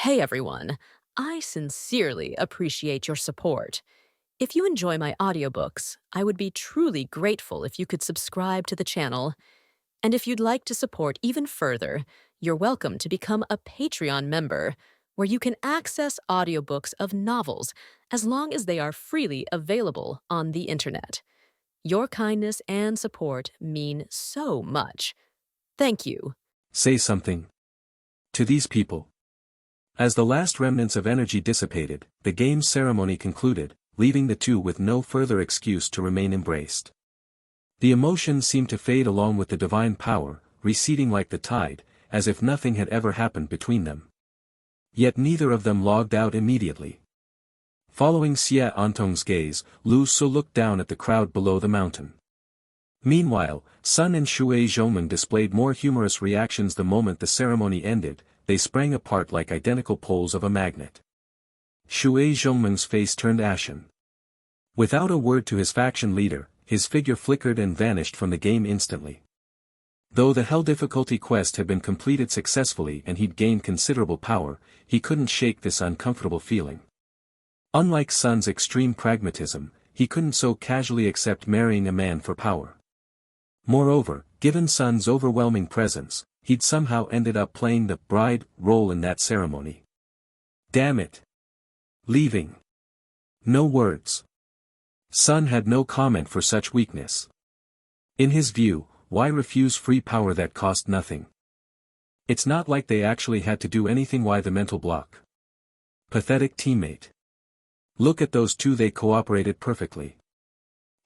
Hey everyone, I sincerely appreciate your support. If you enjoy my audiobooks, I would be truly grateful if you could subscribe to the channel. And if you'd like to support even further, you're welcome to become a Patreon member, where you can access audiobooks of novels as long as they are freely available on the internet. Your kindness and support mean so much. Thank you. Say something to these people. As the last remnants of energy dissipated, the game's ceremony concluded, leaving the two with no further excuse to remain embraced. The emotions seemed to fade along with the divine power, receding like the tide, as if nothing had ever happened between them. Yet neither of them logged out immediately. Following Xie Antong's gaze, Lu Su looked down at the crowd below the mountain. Meanwhile, Sun and Shui Zhongmeng displayed more humorous reactions the moment the ceremony ended. They sprang apart like identical poles of a magnet. Shui Zhongmeng's face turned ashen. Without a word to his faction leader, his figure flickered and vanished from the game instantly. Though the Hell difficulty quest had been completed successfully and he'd gained considerable power, he couldn't shake this uncomfortable feeling. Unlike Sun's extreme pragmatism, he couldn't so casually accept marrying a man for power. Moreover, given Sun's overwhelming presence, he'd somehow ended up playing the bride role in that ceremony. Damn it. Leaving. No words. Sun had no comment for such weakness. In his view, why refuse free power that cost nothing? It's not like they actually had to do anything. Why the mental block? Pathetic teammate. Look at those two, they cooperated perfectly.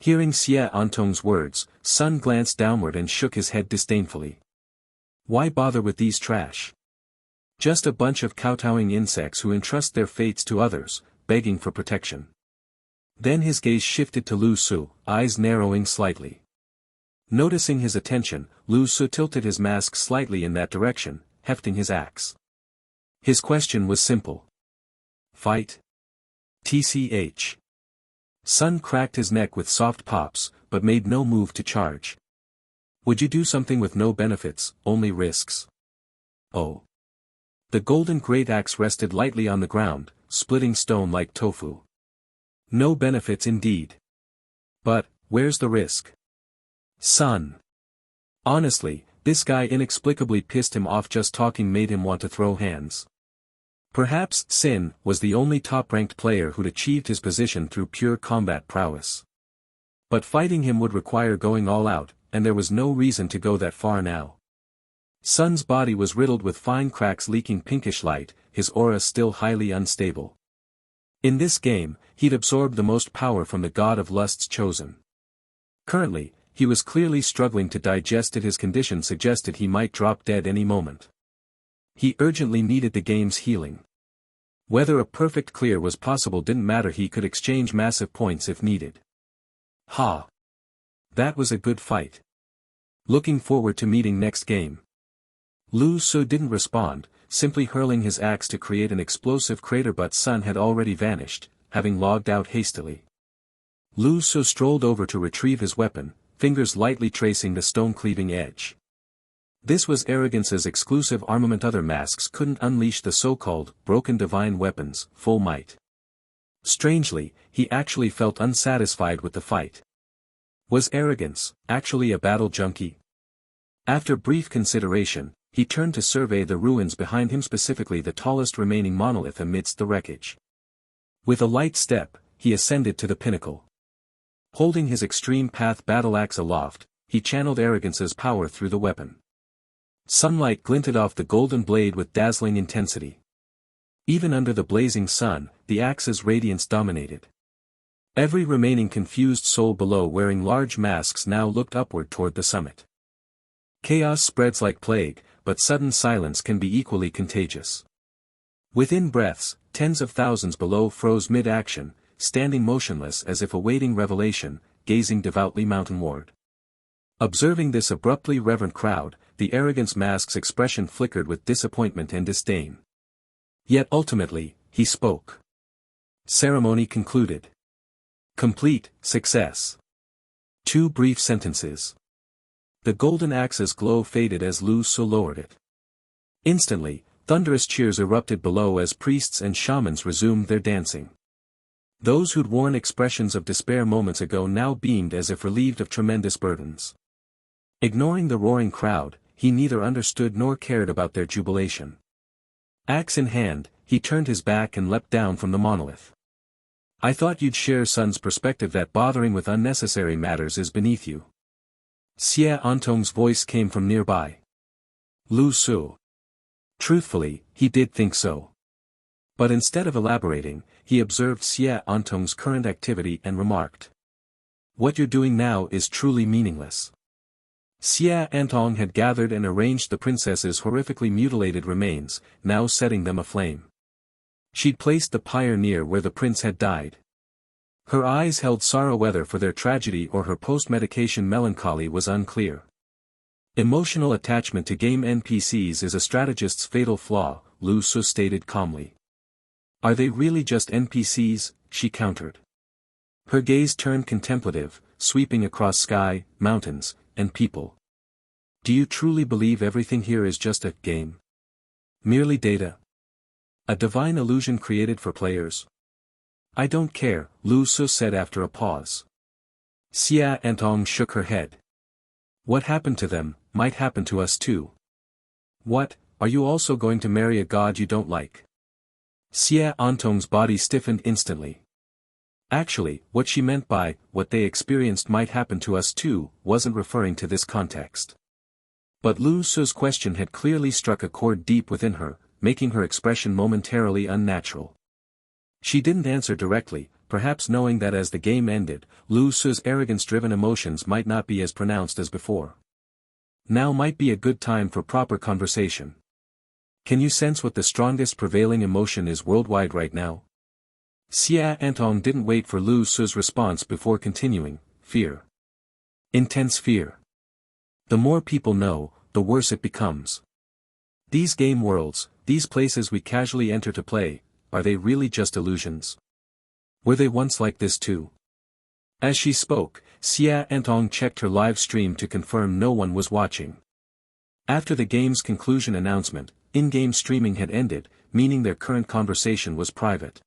Hearing Xie Antong's words, Sun glanced downward and shook his head disdainfully. Why bother with these trash? Just a bunch of kowtowing insects who entrust their fates to others, begging for protection. Then his gaze shifted to Lu Su, eyes narrowing slightly. Noticing his attention, Lu Su tilted his mask slightly in that direction, hefting his axe. His question was simple. Fight? TCH. Sun cracked his neck with soft pops, but made no move to charge. Would you do something with no benefits, only risks? Oh. The golden great axe rested lightly on the ground, splitting stone like tofu. No benefits indeed. But, where's the risk? Sun. Honestly, this guy inexplicably pissed him off. Just talking made him want to throw hands. Perhaps Sin was the only top-ranked player who'd achieved his position through pure combat prowess. But fighting him would require going all out, and there was no reason to go that far now. Sun's body was riddled with fine cracks leaking pinkish light, his aura still highly unstable. In this game, he'd absorbed the most power from the god of lust's chosen. Currently, he was clearly struggling to digest it. His condition suggested he might drop dead any moment. He urgently needed the game's healing. Whether a perfect clear was possible didn't matter. He could exchange massive points if needed. Ha! That was a good fight. Looking forward to meeting next game. Lu Su didn't respond, simply hurling his axe to create an explosive crater, but Sun had already vanished, having logged out hastily. Lu Su strolled over to retrieve his weapon, fingers lightly tracing the stone-cleaving edge. This was Arrogance's exclusive armament. Other masks couldn't unleash the so-called broken divine weapons, full might. Strangely, he actually felt unsatisfied with the fight. Was Arrogance actually a battle junkie? After brief consideration, he turned to survey the ruins behind him, specifically the tallest remaining monolith amidst the wreckage. With a light step, he ascended to the pinnacle. Holding his extreme path battle axe aloft, he channeled Arrogance's power through the weapon. Sunlight glinted off the golden blade with dazzling intensity. Even under the blazing sun, the axe's radiance dominated. Every remaining confused soul below, wearing large masks, now looked upward toward the summit. Chaos spreads like plague, but sudden silence can be equally contagious. Within breaths, tens of thousands below froze mid-action, standing motionless as if awaiting revelation, gazing devoutly mountainward. Observing this abruptly reverent crowd, the Arrogance mask's expression flickered with disappointment and disdain. Yet ultimately, he spoke. Ceremony concluded. Complete success. 2 brief sentences. The golden axe's glow faded as Lu Su lowered it. Instantly, Thunderous cheers erupted below as priests and shamans resumed their dancing. Those who'd worn expressions of despair moments ago now beamed as if relieved of tremendous burdens. Ignoring the roaring crowd, he neither understood nor cared about their jubilation. Axe in hand, he turned his back and leapt down from the monolith. I thought you'd share Sun's perspective that bothering with unnecessary matters is beneath you. Xie Antong's voice came from nearby. Lu Su. Truthfully, he did think so. But instead of elaborating, he observed Xie Antong's current activity and remarked. What you're doing now is truly meaningless. Xie Antong had gathered and arranged the princess's horrifically mutilated remains, now setting them aflame. She'd placed the pyre near where the prince had died. Her eyes held sorrow, whether for their tragedy or her post-medication melancholy was unclear. Emotional attachment to game NPCs is a strategist's fatal flaw, Lu Su stated calmly. Are they really just NPCs? She countered. Her gaze turned contemplative, sweeping across sky, mountains, and people. Do you truly believe everything here is just a game? Merely data? A divine illusion created for players? I don't care, Lu Su said after a pause. Xie Antong shook her head. What happened to them, might happen to us too. What, are you also going to marry a god you don't like? Xie Antong's body stiffened instantly. Actually, what she meant by, what they experienced might happen to us too, wasn't referring to this context. But Lu Su's question had clearly struck a chord deep within her, making her expression momentarily unnatural. She didn't answer directly, perhaps knowing that as the game ended, Lu Su's arrogance-driven emotions might not be as pronounced as before. Now might be a good time for proper conversation. Can you sense what the strongest prevailing emotion is worldwide right now? Xie Antong didn't wait for Lu Su's response before continuing, fear. Intense fear. The more people know, the worse it becomes. These game worlds, these places we casually enter to play, are they really just illusions? Were they once like this too? As she spoke, Xie Antong checked her live stream to confirm no one was watching. After the game's conclusion announcement, in-game streaming had ended, meaning their current conversation was private.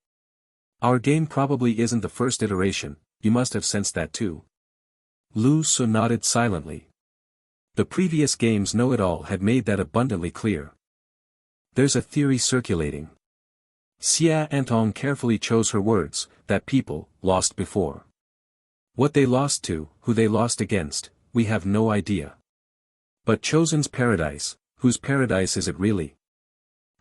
Our game probably isn't the first iteration, you must have sensed that too. Lu Su nodded silently. The previous game's know-it-all had made that abundantly clear. There's a theory circulating. Xie Antong carefully chose her words, that people, lost before. What they lost to, who they lost against, we have no idea. But Chosen's paradise, whose paradise is it really?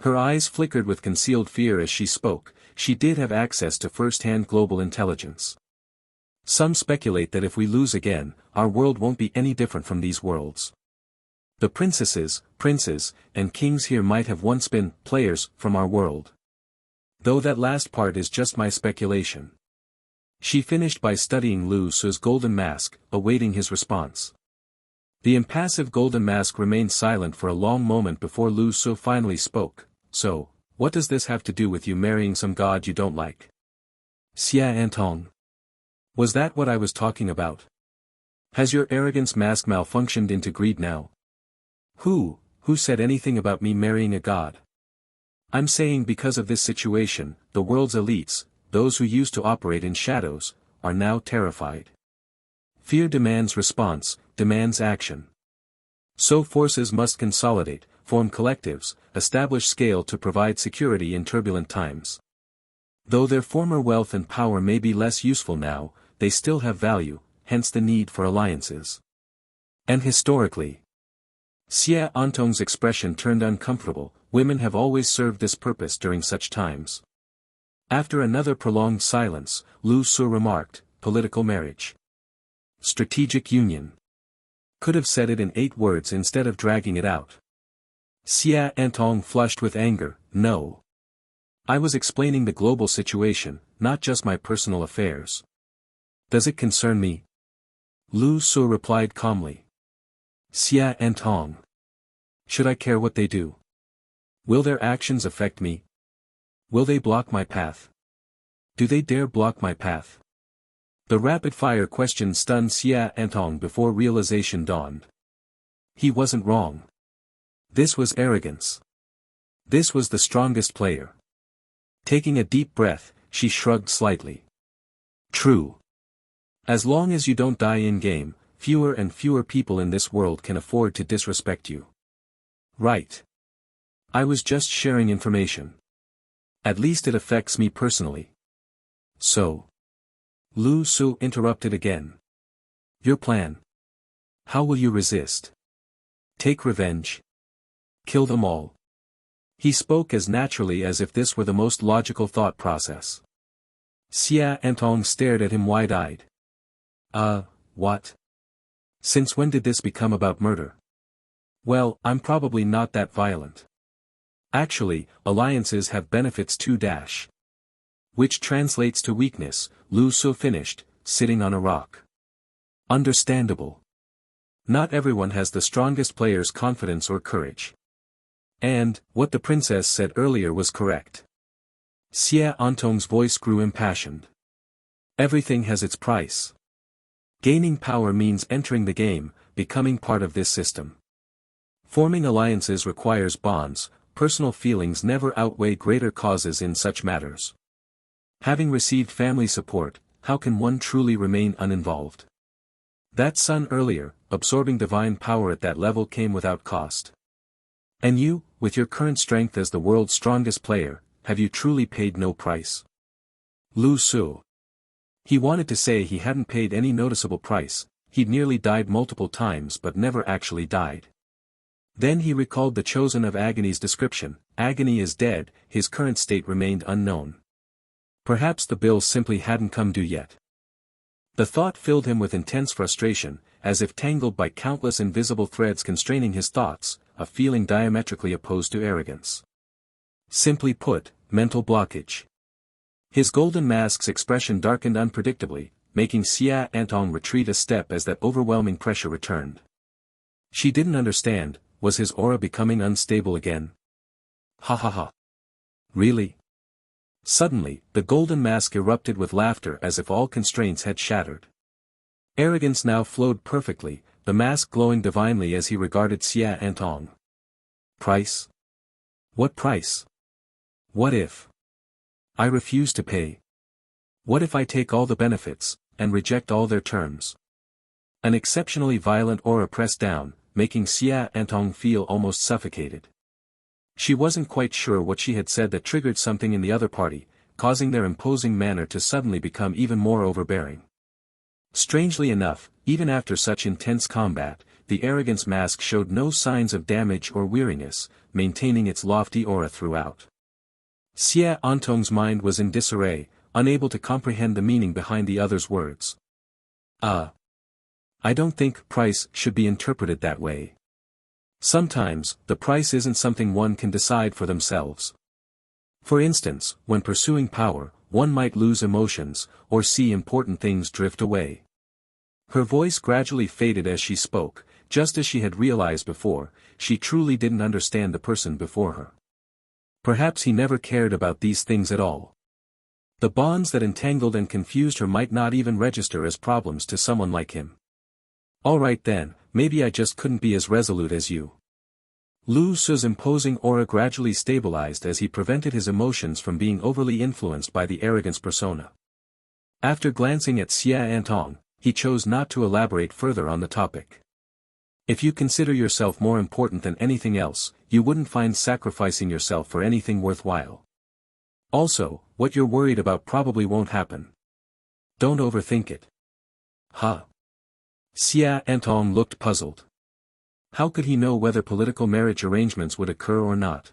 Her eyes flickered with concealed fear as she spoke. She did have access to first-hand global intelligence. Some speculate that if we lose again, our world won't be any different from these worlds. The princesses, princes, and kings here might have once been players from our world. Though that last part is just my speculation. She finished by studying Lu Su's golden mask, awaiting his response. The impassive golden mask remained silent for a long moment before Lu Su finally spoke. So, what does this have to do with you marrying some god you don't like? Xie Antong. Was that what I was talking about? Has your arrogance mask malfunctioned into greed now? Who said anything about me marrying a god? I'm saying because of this situation, the world's elites, those who used to operate in shadows, are now terrified. Fear demands response, demands action. So forces must consolidate, form collectives, establish scale to provide security in turbulent times. Though their former wealth and power may be less useful now, they still have value, hence the need for alliances. And historically, Xie Antong's expression turned uncomfortable. Women have always served this purpose during such times. After another prolonged silence, Lu Su remarked, political marriage. Strategic union. Could have said it in 8 words instead of dragging it out. Xie Antong flushed with anger, no. I was explaining the global situation, not just my personal affairs. Does it concern me? Lu Su replied calmly. Xie Antong. Should I care what they do? Will their actions affect me? Will they block my path? Do they dare block my path? The rapid-fire question stunned Xie Antong before realization dawned. He wasn't wrong. This was arrogance. This was the strongest player. Taking a deep breath, she shrugged slightly. True. As long as you don't die in-game, fewer and fewer people in this world can afford to disrespect you. Right. I was just sharing information. At least it affects me personally. So. Lu Su interrupted again. Your plan. How will you resist? Take revenge. Kill them all. He spoke as naturally as if this were the most logical thought process. Xia Antong stared at him wide-eyed. What? Since when did this become about murder? Well, I'm probably not that violent. Actually, alliances have benefits too. Which translates to weakness, Lu Su finished, sitting on a rock. Understandable. Not everyone has the strongest player's confidence or courage. And, what the princess said earlier was correct. Xia Antong's voice grew impassioned. Everything has its price. Gaining power means entering the game, becoming part of this system. Forming alliances requires bonds, personal feelings never outweigh greater causes in such matters. Having received family support, how can one truly remain uninvolved? That son earlier, absorbing divine power at that level came without cost. And you, with your current strength as the world's strongest player, have you truly paid no price? Lu Su. He wanted to say he hadn't paid any noticeable price, he'd nearly died multiple times but never actually died. Then he recalled the Chosen of Agony's description, Agony is dead, his current state remained unknown. Perhaps the bill simply hadn't come due yet. The thought filled him with intense frustration, as if tangled by countless invisible threads constraining his thoughts, a feeling diametrically opposed to arrogance. Simply put, mental blockage. His golden mask's expression darkened unpredictably, making Xia Antong retreat a step as that overwhelming pressure returned. She didn't understand, was his aura becoming unstable again? Ha ha ha. Really? Suddenly, the golden mask erupted with laughter as if all constraints had shattered. Arrogance now flowed perfectly, the mask glowing divinely as he regarded Xia Antong. Price? What price? What if? I refuse to pay. What if I take all the benefits, and reject all their terms? An exceptionally violent aura pressed down, making Xia Antong feel almost suffocated. She wasn't quite sure what she had said that triggered something in the other party, causing their imposing manner to suddenly become even more overbearing. Strangely enough, even after such intense combat, the arrogance mask showed no signs of damage or weariness, maintaining its lofty aura throughout. Xia Antong's mind was in disarray, unable to comprehend the meaning behind the other's words. I don't think price should be interpreted that way. Sometimes, the price isn't something one can decide for themselves. For instance, when pursuing power, one might lose emotions, or see important things drift away. Her voice gradually faded as she spoke, just as she had realized before, she truly didn't understand the person before her. Perhaps he never cared about these things at all. The bonds that entangled and confused her might not even register as problems to someone like him. Alright then, maybe I just couldn't be as resolute as you. Lu Su's imposing aura gradually stabilized as he prevented his emotions from being overly influenced by the arrogance persona. After glancing at Xia Antong, he chose not to elaborate further on the topic. If you consider yourself more important than anything else, you wouldn't find sacrificing yourself for anything worthwhile. Also, what you're worried about probably won't happen. Don't overthink it. Huh? Xia Antong looked puzzled. How could he know whether political marriage arrangements would occur or not?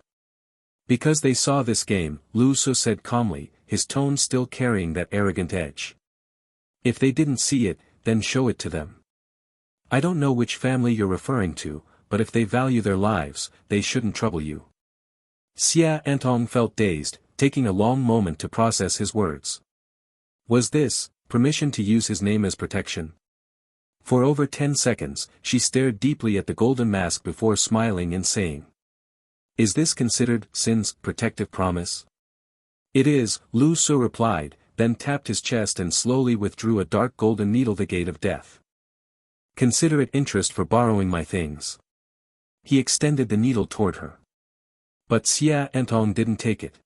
Because they saw this game, Lu Su said calmly, his tone still carrying that arrogant edge. If they didn't see it, then show it to them. I don't know which family you're referring to, but if they value their lives, they shouldn't trouble you. Xia Antong felt dazed, taking a long moment to process his words. Was this permission to use his name as protection? For over 10 seconds, she stared deeply at the golden mask before smiling and saying, "Is this considered Sin's protective promise?" "It is," Lu Su replied, then tapped his chest and slowly withdrew a dark golden needle, the gate of death. "Consider it interest for borrowing my things." He extended the needle toward her. But Xia Entong didn't take it.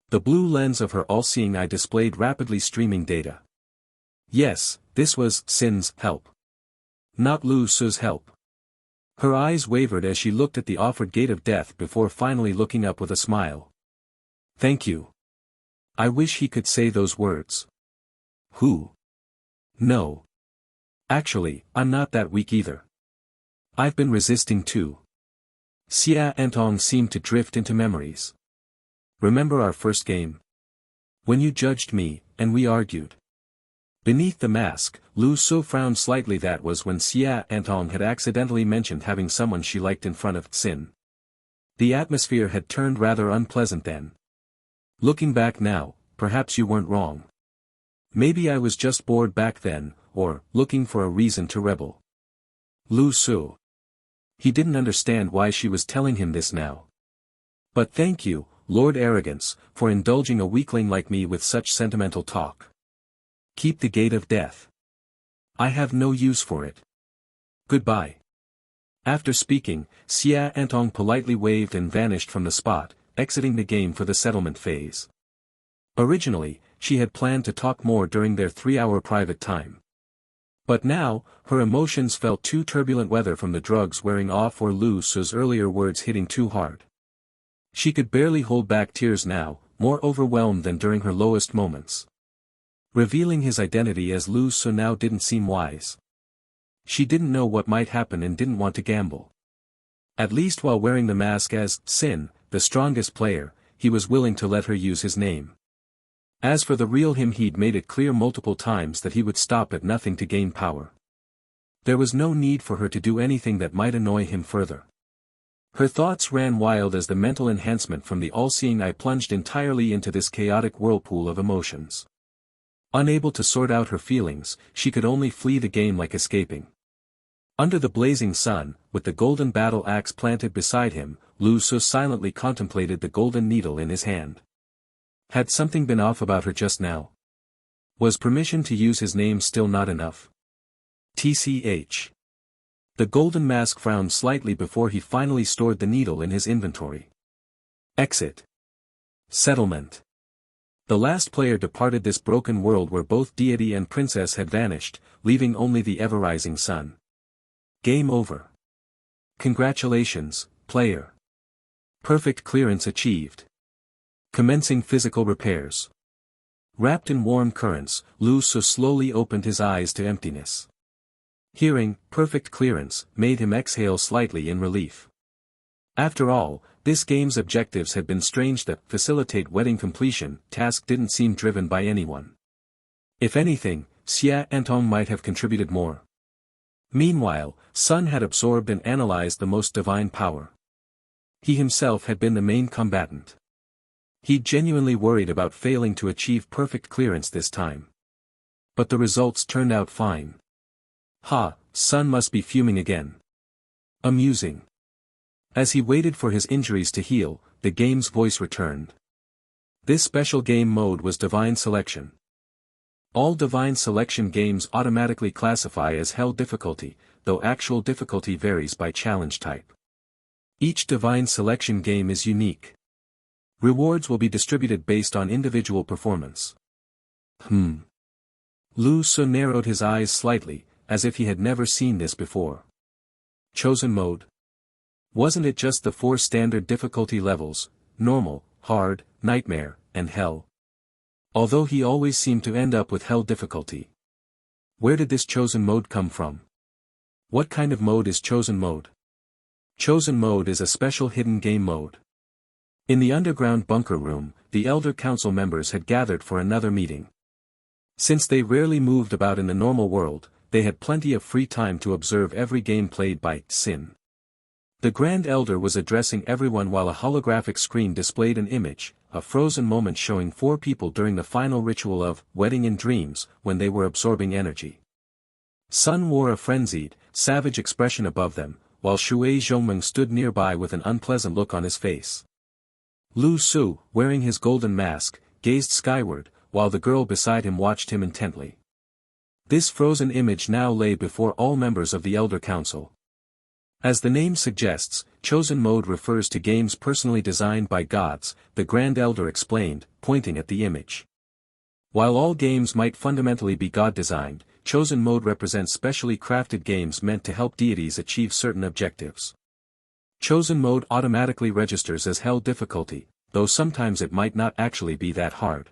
The blue lens of her all-seeing eye displayed rapidly streaming data. Yes, this was Sin's help. Not Lu Su's help. Her eyes wavered as she looked at the offered gate of death before finally looking up with a smile. Thank you. I wish he could say those words. Who? No. Actually, I'm not that weak either. I've been resisting too. Xia Entong seemed to drift into memories. Remember our first game? When you judged me, and we argued. Beneath the mask, Lu Su frowned slightly. That was when Xia Entong had accidentally mentioned having someone she liked in front of Xin. The atmosphere had turned rather unpleasant then. Looking back now, perhaps you weren't wrong. Maybe I was just bored back then, or looking for a reason to rebel. Lu Su. He didn't understand why she was telling him this now. But thank you, Lord Arrogance, for indulging a weakling like me with such sentimental talk. Keep the gate of death. I have no use for it. Goodbye. After speaking, Xia Entong politely waved and vanished from the spot, exiting the game for the settlement phase. Originally, she had planned to talk more during their 3-hour private time. But now, her emotions felt too turbulent, whether from the drugs wearing off or Lu Su's earlier words hitting too hard. She could barely hold back tears now, more overwhelmed than during her lowest moments. Revealing his identity as Lu Su now didn't seem wise. She didn't know what might happen and didn't want to gamble. At least while wearing the mask as Sin, the strongest player, he was willing to let her use his name. As for the real him, he'd made it clear multiple times that he would stop at nothing to gain power. There was no need for her to do anything that might annoy him further. Her thoughts ran wild as the mental enhancement from the all-seeing eye plunged entirely into this chaotic whirlpool of emotions. Unable to sort out her feelings, she could only flee the game like escaping. Under the blazing sun, with the golden battle axe planted beside him, Lu Su silently contemplated the golden needle in his hand. Had something been off about her just now? Was permission to use his name still not enough? TCH. The golden mask frowned slightly before he finally stored the needle in his inventory. Exit. Settlement. The last player departed this broken world where both deity and princess had vanished, leaving only the ever-rising sun. Game over. Congratulations, player. Perfect clearance achieved. Commencing physical repairs. Wrapped in warm currents, Lu Su slowly opened his eyes to emptiness. Hearing, perfect clearance, made him exhale slightly in relief. After all, this game's objectives had been strange. That facilitate wedding completion task didn't seem driven by anyone. If anything, Xia Entong might have contributed more. Meanwhile, Sun had absorbed and analyzed the most divine power. He himself had been the main combatant. He'd genuinely worried about failing to achieve perfect clearance this time. But the results turned out fine. Ha, Sun must be fuming again. Amusing. As he waited for his injuries to heal, the game's voice returned. This special game mode was Divine Selection. All Divine Selection games automatically classify as Hell difficulty, though actual difficulty varies by challenge type. Each Divine Selection game is unique. Rewards will be distributed based on individual performance. Lu Su narrowed his eyes slightly, as if he had never seen this before. Chosen mode. Wasn't it just the 4 standard difficulty levels, normal, hard, nightmare, and hell? Although he always seemed to end up with hell difficulty. Where did this chosen mode come from? What kind of mode is chosen mode? Chosen mode is a special hidden game mode. In the underground bunker room, the Elder Council members had gathered for another meeting. Since they rarely moved about in the normal world, they had plenty of free time to observe every game played by Sin. The Grand Elder was addressing everyone while a holographic screen displayed an image, a frozen moment showing 4 people during the final ritual of Wedding in Dreams, when they were absorbing energy. Sun wore a frenzied, savage expression above them, while Shui Zhongmeng stood nearby with an unpleasant look on his face. Lu Su, wearing his golden mask, gazed skyward, while the girl beside him watched him intently. This frozen image now lay before all members of the Elder Council. As the name suggests, chosen mode refers to games personally designed by gods, the Grand Elder explained, pointing at the image. While all games might fundamentally be God-designed, chosen mode represents specially crafted games meant to help deities achieve certain objectives. Chosen mode automatically registers as hell difficulty, though sometimes it might not actually be that hard.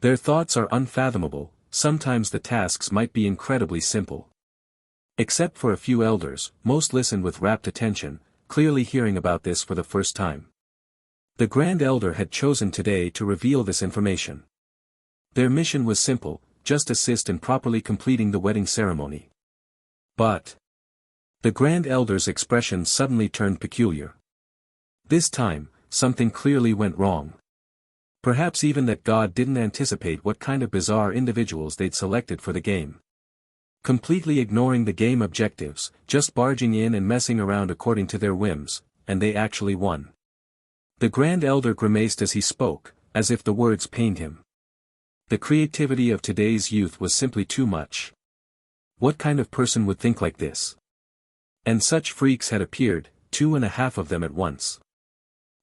Their thoughts are unfathomable, sometimes the tasks might be incredibly simple. Except for a few elders, most listen with rapt attention, clearly hearing about this for the first time. The Grand Elder had chosen today to reveal this information. Their mission was simple, just assist in properly completing the wedding ceremony. But the Grand Elder's expression suddenly turned peculiar. This time, something clearly went wrong. Perhaps even that God didn't anticipate what kind of bizarre individuals they'd selected for the game. Completely ignoring the game objectives, just barging in and messing around according to their whims, and they actually won. The Grand Elder grimaced as he spoke, as if the words pained him. The creativity of today's youth was simply too much. What kind of person would think like this? And such freaks had appeared, 2.5 of them at once.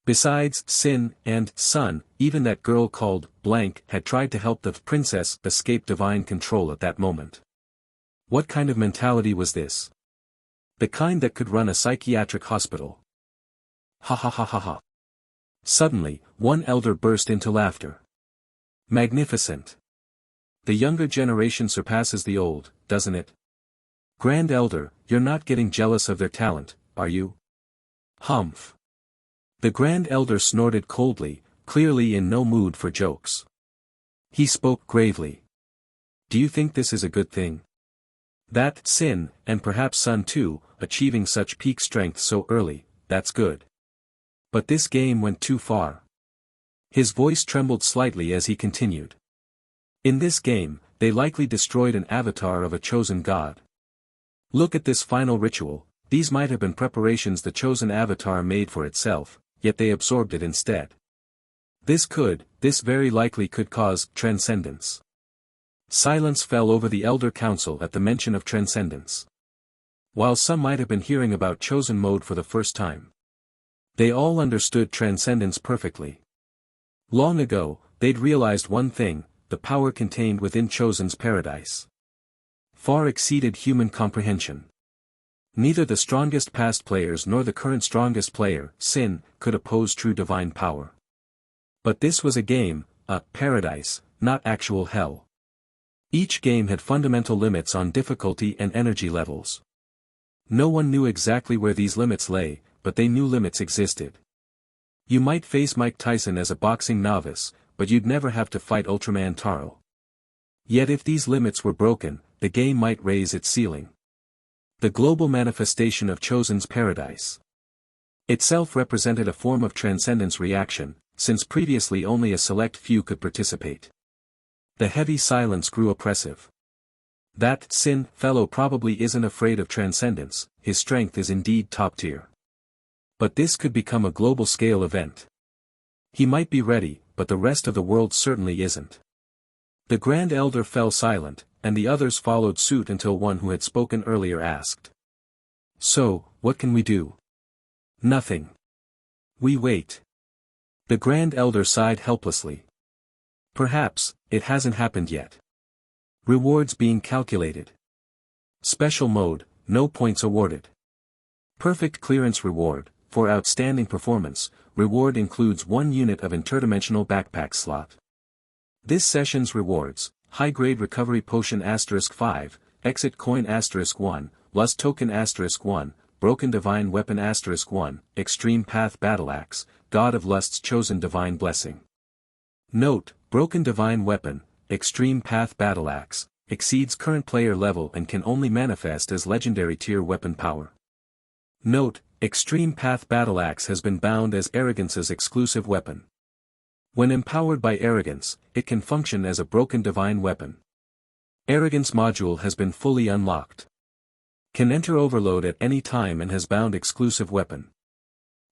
Besides Sin and Sun, even that girl called Blank had tried to help the princess escape divine control at that moment. What kind of mentality was this? The kind that could run a psychiatric hospital. Ha ha ha ha ha. Suddenly, one elder burst into laughter. Magnificent. The younger generation surpasses the old, doesn't it? Grand Elder, you're not getting jealous of their talent, are you? Humph. The Grand Elder snorted coldly, clearly in no mood for jokes. He spoke gravely. Do you think this is a good thing? That Sin, and perhaps Sun too, achieving such peak strength so early, that's good. But this game went too far. His voice trembled slightly as he continued. In this game, they likely destroyed an avatar of a chosen god. Look at this final ritual, these might have been preparations the chosen avatar made for itself, yet they absorbed it instead. This very likely could cause transcendence. Silence fell over the Elder Council at the mention of transcendence. While some might have been hearing about chosen mode for the first time, they all understood transcendence perfectly. Long ago, they'd realized one thing, the power contained within Chosen's paradise far exceeded human comprehension. Neither the strongest past players nor the current strongest player, Sin, could oppose true divine power. But this was a game, a paradise, not actual hell. Each game had fundamental limits on difficulty and energy levels. No one knew exactly where these limits lay, but they knew limits existed. You might face Mike Tyson as a boxing novice, but you'd never have to fight Ultraman Taro. Yet if these limits were broken, the game might raise its ceiling. The global manifestation of Chosen's paradise itself represented a form of transcendence reaction, since previously only a select few could participate. The heavy silence grew oppressive. That Sin fellow probably isn't afraid of transcendence, his strength is indeed top tier. But this could become a global-scale event. He might be ready, but the rest of the world certainly isn't. The Grand Elder fell silent, and the others followed suit until one who had spoken earlier asked. So, what can we do? Nothing. We wait. The Grand Elder sighed helplessly. Perhaps, it hasn't happened yet. Rewards being calculated. Special mode, no points awarded. Perfect clearance reward. For outstanding performance, reward includes 1 unit of interdimensional backpack slot. This session's rewards, high-grade recovery potion *5, exit coin *1, lust token *1, broken divine weapon *1, extreme path battle axe, god of lust's chosen divine blessing. Note, broken divine weapon, extreme path battle axe, exceeds current player level and can only manifest as legendary tier weapon power. Note, Extreme Path Battle Axe has been bound as Arrogance's exclusive weapon. When empowered by Arrogance, it can function as a broken divine weapon. Arrogance module has been fully unlocked. Can enter Overload at any time and has bound exclusive weapon.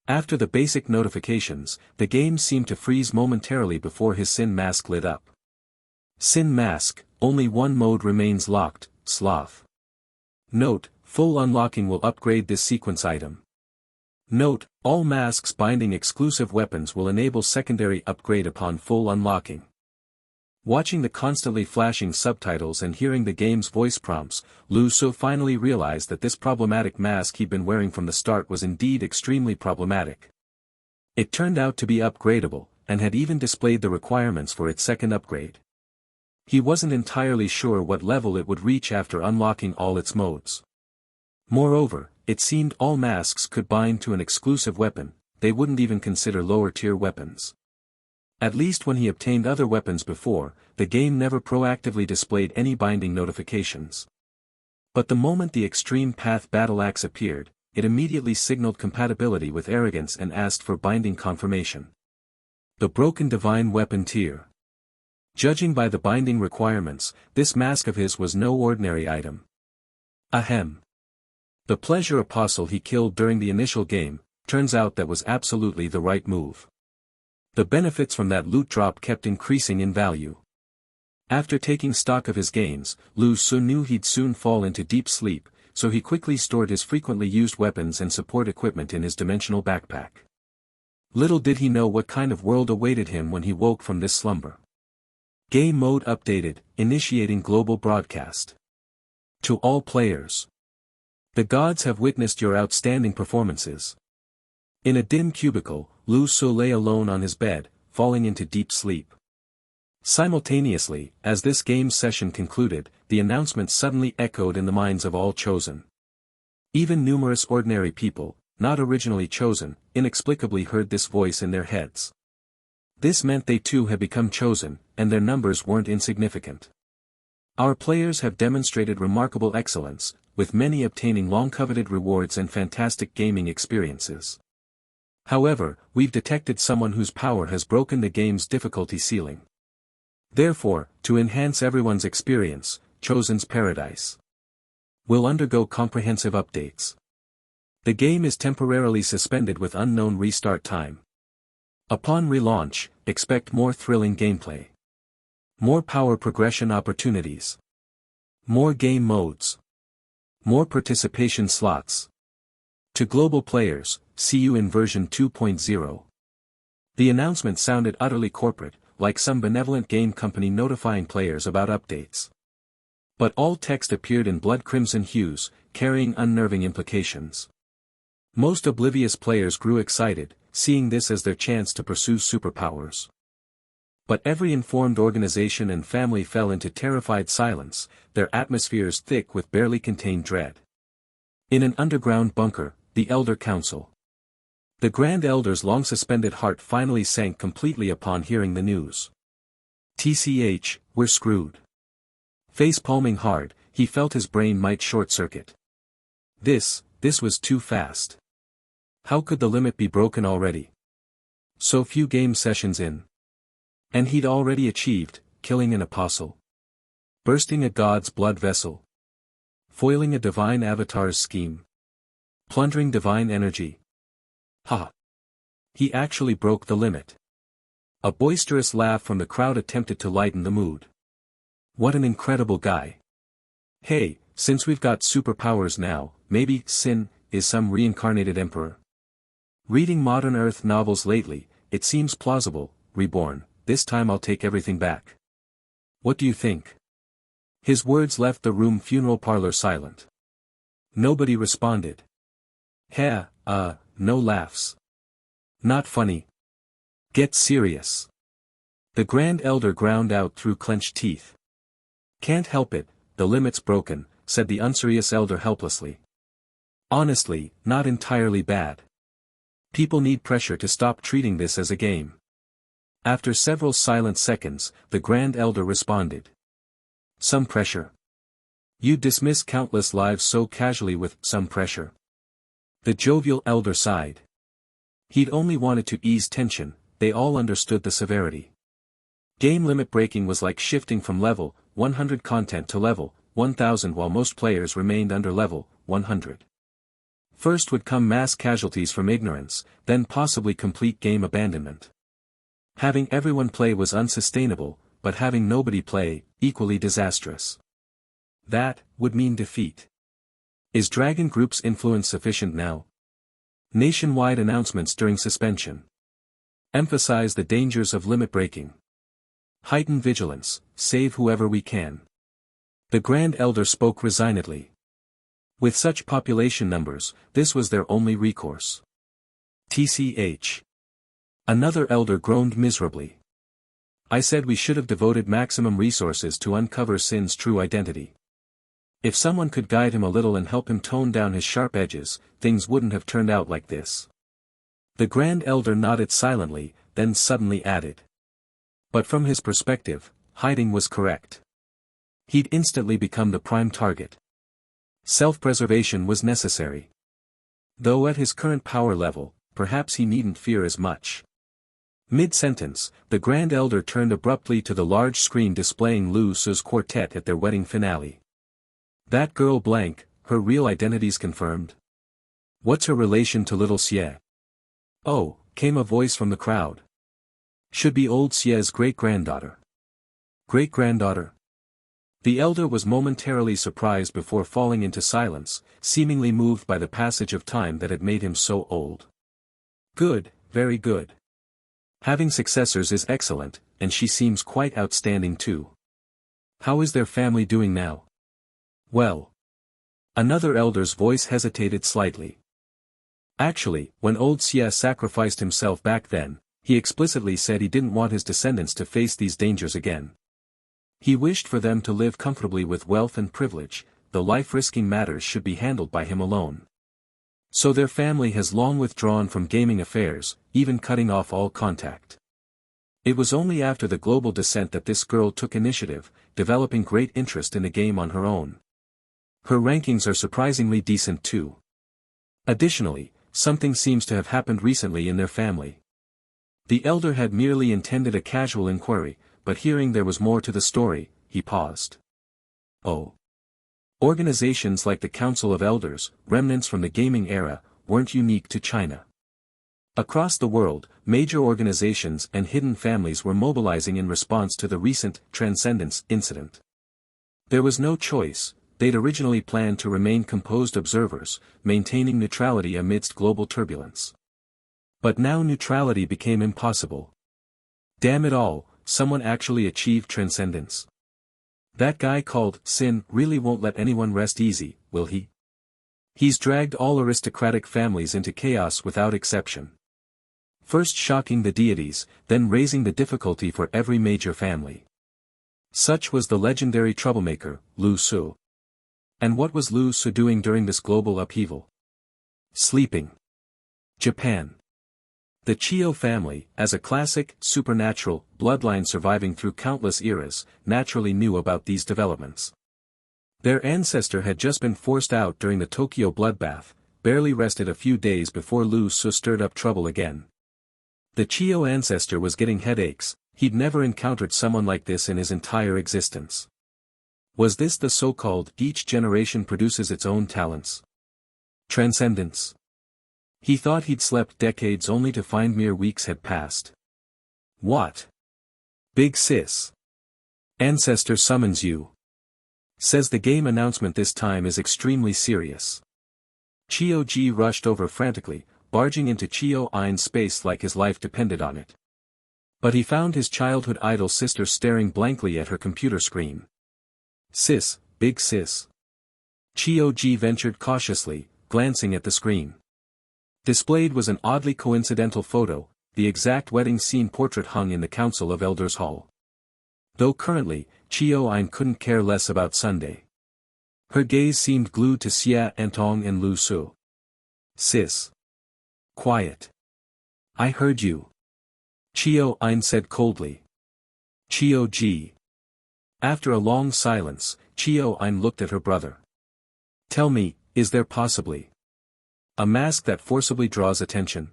After the basic notifications, the game seemed to freeze momentarily before his Sin Mask lit up. Sin Mask, only one mode remains locked, Sloth. Note, Full unlocking will upgrade this sequence item. Note, all masks binding exclusive weapons will enable secondary upgrade upon full unlocking. Watching the constantly flashing subtitles and hearing the game's voice prompts, Lu Su finally realized that this problematic mask he'd been wearing from the start was indeed extremely problematic. It turned out to be upgradable, and had even displayed the requirements for its second upgrade. He wasn't entirely sure what level it would reach after unlocking all its modes. Moreover, it seemed all masks could bind to an exclusive weapon, they wouldn't even consider lower-tier weapons. At least when he obtained other weapons before, the game never proactively displayed any binding notifications. But the moment the Extreme Path Battle Axe appeared, it immediately signaled compatibility with Arrogance and asked for binding confirmation. The Broken Divine Weapon tier. Judging by the binding requirements, this mask of his was no ordinary item. Ahem. The Pleasure Apostle he killed during the initial game, turns out that was absolutely the right move. The benefits from that loot drop kept increasing in value. After taking stock of his gains, Lu Su knew he'd soon fall into deep sleep, so he quickly stored his frequently used weapons and support equipment in his dimensional backpack. Little did he know what kind of world awaited him when he woke from this slumber. Game mode updated, initiating global broadcast. To all players. The gods have witnessed your outstanding performances. In a dim cubicle, Lu Su lay alone on his bed, falling into deep sleep. Simultaneously, as this game's session concluded, the announcement suddenly echoed in the minds of all chosen. Even numerous ordinary people, not originally chosen, inexplicably heard this voice in their heads. This meant they too had become chosen, and their numbers weren't insignificant. Our players have demonstrated remarkable excellence, with many obtaining long-coveted rewards and fantastic gaming experiences. However, we've detected someone whose power has broken the game's difficulty ceiling. Therefore, to enhance everyone's experience, Chosen's Paradise will undergo comprehensive updates. The game is temporarily suspended with unknown restart time. Upon relaunch, expect more thrilling gameplay. More power progression opportunities. More game modes. More participation slots. To global players, see you in version 2.0. The announcement sounded utterly corporate, like some benevolent game company notifying players about updates. But all text appeared in blood crimson hues, carrying unnerving implications. Most oblivious players grew excited, seeing this as their chance to pursue superpowers. But every informed organization and family fell into terrified silence, their atmospheres thick with barely contained dread. In an underground bunker, the Elder Council. The Grand Elder's long-suspended heart finally sank completely upon hearing the news. TCH, we're screwed. Face-palming hard, he felt his brain might short-circuit. This was too fast. How could the limit be broken already? So few game sessions in. And he'd already achieved, killing an apostle. Bursting a god's blood vessel. Foiling a divine avatar's scheme. Plundering divine energy. Ha! He actually broke the limit. A boisterous laugh from the crowd attempted to lighten the mood. What an incredible guy. Hey, since we've got superpowers now, maybe Sin is some reincarnated emperor. Reading modern Earth novels lately, it seems plausible, reborn, this time I'll take everything back. What do you think? His words left the room funeral parlor silent. Nobody responded. No laughs. Not funny. Get serious. The Grand Elder ground out through clenched teeth. Can't help it, the limit's broken, said the unserious elder helplessly. Honestly, not entirely bad. People need pressure to stop treating this as a game. After several silent seconds, the Grand Elder responded. Some pressure. You dismiss countless lives so casually with some pressure. The jovial elder sighed. He'd only wanted to ease tension, they all understood the severity. Game limit breaking was like shifting from level 100 content to level 1000 while most players remained under level 100. First would come mass casualties from ignorance, then possibly complete game abandonment. Having everyone play was unsustainable, but having nobody play, equally disastrous. That would mean defeat. Is Dragon Group's influence sufficient now? Nationwide announcements during suspension. Emphasize the dangers of limit breaking. Heighten vigilance, save whoever we can. The Grand Elder spoke resignedly. With such population numbers, this was their only recourse. TCH. Another elder groaned miserably. I said we should have devoted maximum resources to uncover Sin's true identity. If someone could guide him a little and help him tone down his sharp edges, things wouldn't have turned out like this. The Grand Elder nodded silently, then suddenly added. But from his perspective, hiding was correct. He'd instantly become the prime target. Self-preservation was necessary. Though at his current power level, perhaps he needn't fear as much. Mid-sentence, the Grand Elder turned abruptly to the large screen displaying Lu Su's quartet at their wedding finale. That girl blank, her real identity's confirmed? What's her relation to little Xie? Oh, came a voice from the crowd. Should be old Xie's great-granddaughter. Great-granddaughter? The elder was momentarily surprised before falling into silence, seemingly moved by the passage of time that had made him so old. Good, very good. Having successors is excellent, and she seems quite outstanding too. How is their family doing now? Well. Another elder's voice hesitated slightly. Actually, when old Xie sacrificed himself back then, he explicitly said he didn't want his descendants to face these dangers again. He wished for them to live comfortably with wealth and privilege, though life-risking matters should be handled by him alone. So their family has long withdrawn from gaming affairs, even cutting off all contact. It was only after the global descent that this girl took initiative, developing great interest in the game on her own. Her rankings are surprisingly decent too. Additionally, something seems to have happened recently in their family. The elder had merely intended a casual inquiry, but hearing there was more to the story, he paused. Oh. Organizations like the Council of Elders, remnants from the gaming era, weren't unique to China. Across the world, major organizations and hidden families were mobilizing in response to the recent Transcendence incident. There was no choice. They'd originally planned to remain composed observers, maintaining neutrality amidst global turbulence. But now neutrality became impossible. Damn it all, someone actually achieved transcendence. That guy called Sin really won't let anyone rest easy, will he? He's dragged all aristocratic families into chaos without exception. First shocking the deities, then raising the difficulty for every major family. Such was the legendary troublemaker, Lu Su. And what was Lu Su doing during this global upheaval? Sleeping. Japan. The Chiyo family, as a classic, supernatural, bloodline surviving through countless eras, naturally knew about these developments. Their ancestor had just been forced out during the Tokyo bloodbath, barely rested a few days before Lu Su stirred up trouble again. The Chiyo ancestor was getting headaches, he'd never encountered someone like this in his entire existence. Was this the so-called each generation produces its own talents? Transcendence. He thought he'd slept decades only to find mere weeks had passed. What? Big sis. Ancestor summons you. Says the game announcement this time is extremely serious. Chio Ji rushed over frantically, barging into Chio Ein's space like his life depended on it. But he found his childhood idol sister staring blankly at her computer screen. Sis, big sis. Chio Ji ventured cautiously, glancing at the screen. Displayed was an oddly coincidental photo, the exact wedding scene portrait hung in the Council of Elders Hall. Though currently, Chio Ein couldn't care less about Sunday. Her gaze seemed glued to Xia Antong and Lu Su. Sis. Quiet. I heard you. Chio Ein said coldly. Chio Ji. After a long silence, Chio Ein looked at her brother. Tell me, is there possibly a mask that forcibly draws attention?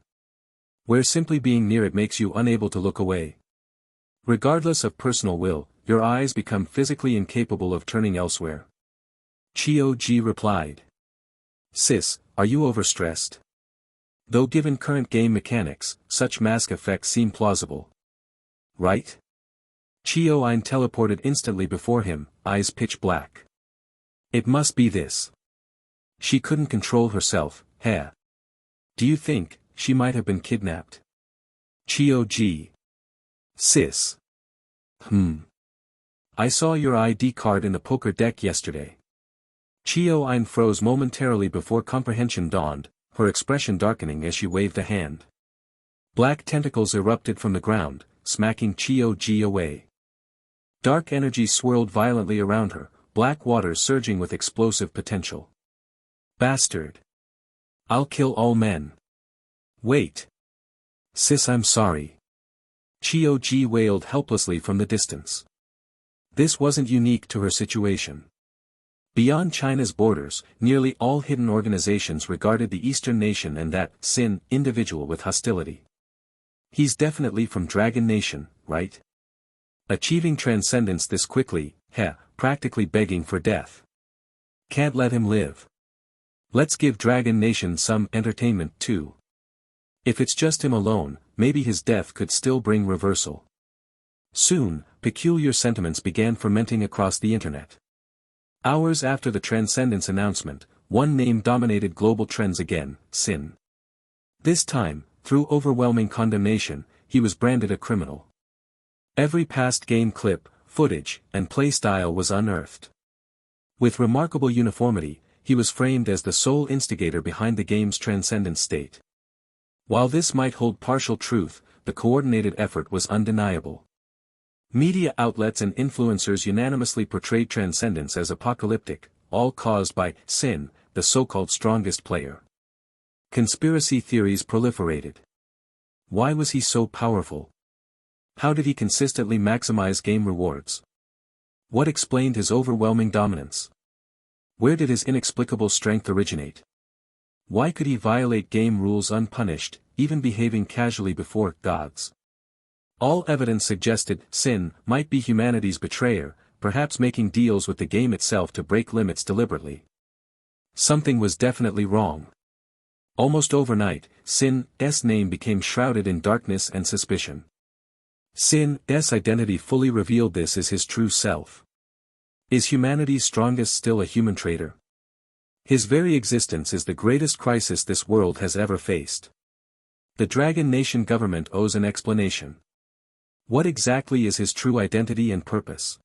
Where simply being near it makes you unable to look away? Regardless of personal will, your eyes become physically incapable of turning elsewhere. Chio Ji replied. Sis, are you overstressed? Though given current game mechanics, such mask effects seem plausible. Right? Chio Ein teleported instantly before him, eyes pitch black. It must be this. She couldn't control herself, heh. Do you think she might have been kidnapped? Chio G. Sis. I saw your ID card in the poker deck yesterday. Chio Ein froze momentarily before comprehension dawned, her expression darkening as she waved a hand. Black tentacles erupted from the ground, smacking Chio Ji away. Dark energy swirled violently around her, black waters surging with explosive potential. Bastard. I'll kill all men. Wait. Sis, I'm sorry. Chio Ji wailed helplessly from the distance. This wasn't unique to her situation. Beyond China's borders, nearly all hidden organizations regarded the Eastern nation and that Sin individual with hostility. He's definitely from Dragon Nation, right? Achieving transcendence this quickly, practically begging for death. Can't let him live. Let's give Dragon Nation some entertainment too. If it's just him alone, maybe his death could still bring reversal. Soon, peculiar sentiments began fermenting across the internet. Hours after the transcendence announcement, one name dominated global trends again, Sin. This time, through overwhelming condemnation, he was branded a criminal. Every past game clip, footage, and playstyle was unearthed. With remarkable uniformity, he was framed as the sole instigator behind the game's transcendent state. While this might hold partial truth, the coordinated effort was undeniable. Media outlets and influencers unanimously portrayed transcendence as apocalyptic, all caused by Sin, the so-called strongest player. Conspiracy theories proliferated. Why was he so powerful? How did he consistently maximize game rewards? What explained his overwhelming dominance? Where did his inexplicable strength originate? Why could he violate game rules unpunished, even behaving casually before gods? All evidence suggested Sin might be humanity's betrayer, perhaps making deals with the game itself to break limits deliberately. Something was definitely wrong. Almost overnight, Sin's name became shrouded in darkness and suspicion. Sin's identity fully revealed this as his true self. Is humanity's strongest still a human traitor? His very existence is the greatest crisis this world has ever faced. The Dragon Nation government owes an explanation. What exactly is his true identity and purpose?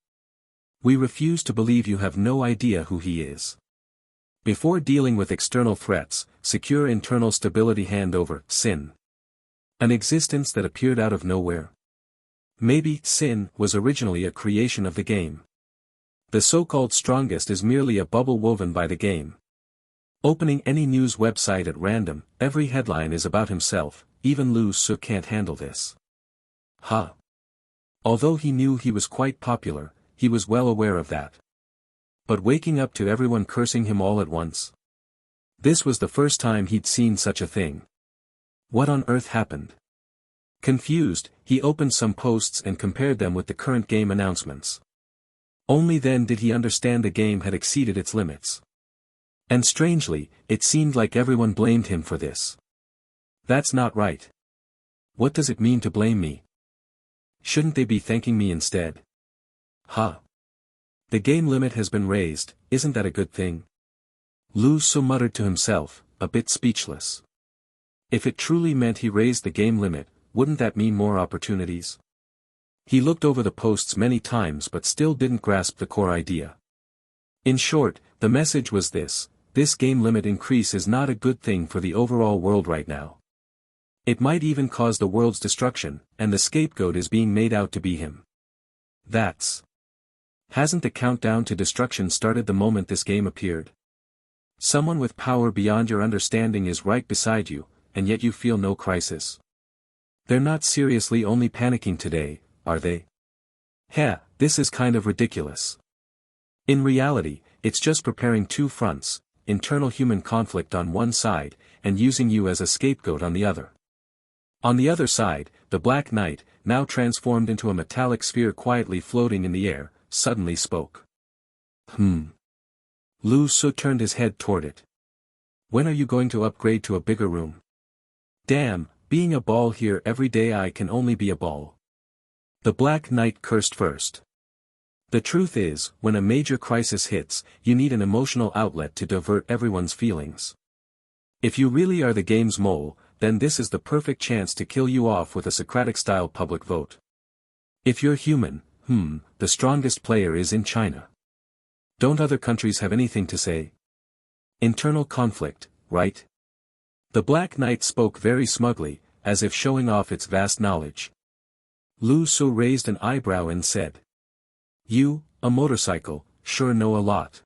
We refuse to believe you have no idea who he is. Before dealing with external threats, secure internal stability. Hand over Sin. An existence that appeared out of nowhere. Maybe Sin was originally a creation of the game. The so-called strongest is merely a bubble woven by the game. Opening any news website at random, every headline is about himself. Even Lu Su can't handle this. Although he knew he was quite popular, he was well aware of that. But waking up to everyone cursing him all at once? This was the first time he'd seen such a thing. What on earth happened? Confused, he opened some posts and compared them with the current game announcements. Only then did he understand the game had exceeded its limits. And strangely, it seemed like everyone blamed him for this. That's not right. What does it mean to blame me? Shouldn't they be thanking me instead? The game limit has been raised, isn't that a good thing? Lu Su muttered to himself, a bit speechless. If it truly meant he raised the game limit, wouldn't that mean more opportunities? He looked over the posts many times but still didn't grasp the core idea. In short, the message was this game limit increase is not a good thing for the overall world right now. It might even cause the world's destruction, and the scapegoat is being made out to be him. Hasn't the countdown to destruction started the moment this game appeared? Someone with power beyond your understanding is right beside you, and yet you feel no crisis. They're not seriously only panicking today, are they? This is kind of ridiculous. In reality, it's just preparing two fronts, internal human conflict on one side, and using you as a scapegoat on the other. On the other side, the Black Knight, now transformed into a metallic sphere quietly floating in the air, suddenly spoke. Lu Su turned his head toward it. When are you going to upgrade to a bigger room? Damn, being a ball here every day I can only be a ball. The Black Knight cursed first. The truth is, when a major crisis hits, you need an emotional outlet to divert everyone's feelings. If you really are the game's mole, then this is the perfect chance to kill you off with a Socratic-style public vote. If you're human, the strongest player is in China. Don't other countries have anything to say? Internal conflict, right? The Black Knight spoke very smugly, as if showing off its vast knowledge. Lu Su raised an eyebrow and said, "You, a motorcycle, sure know a lot."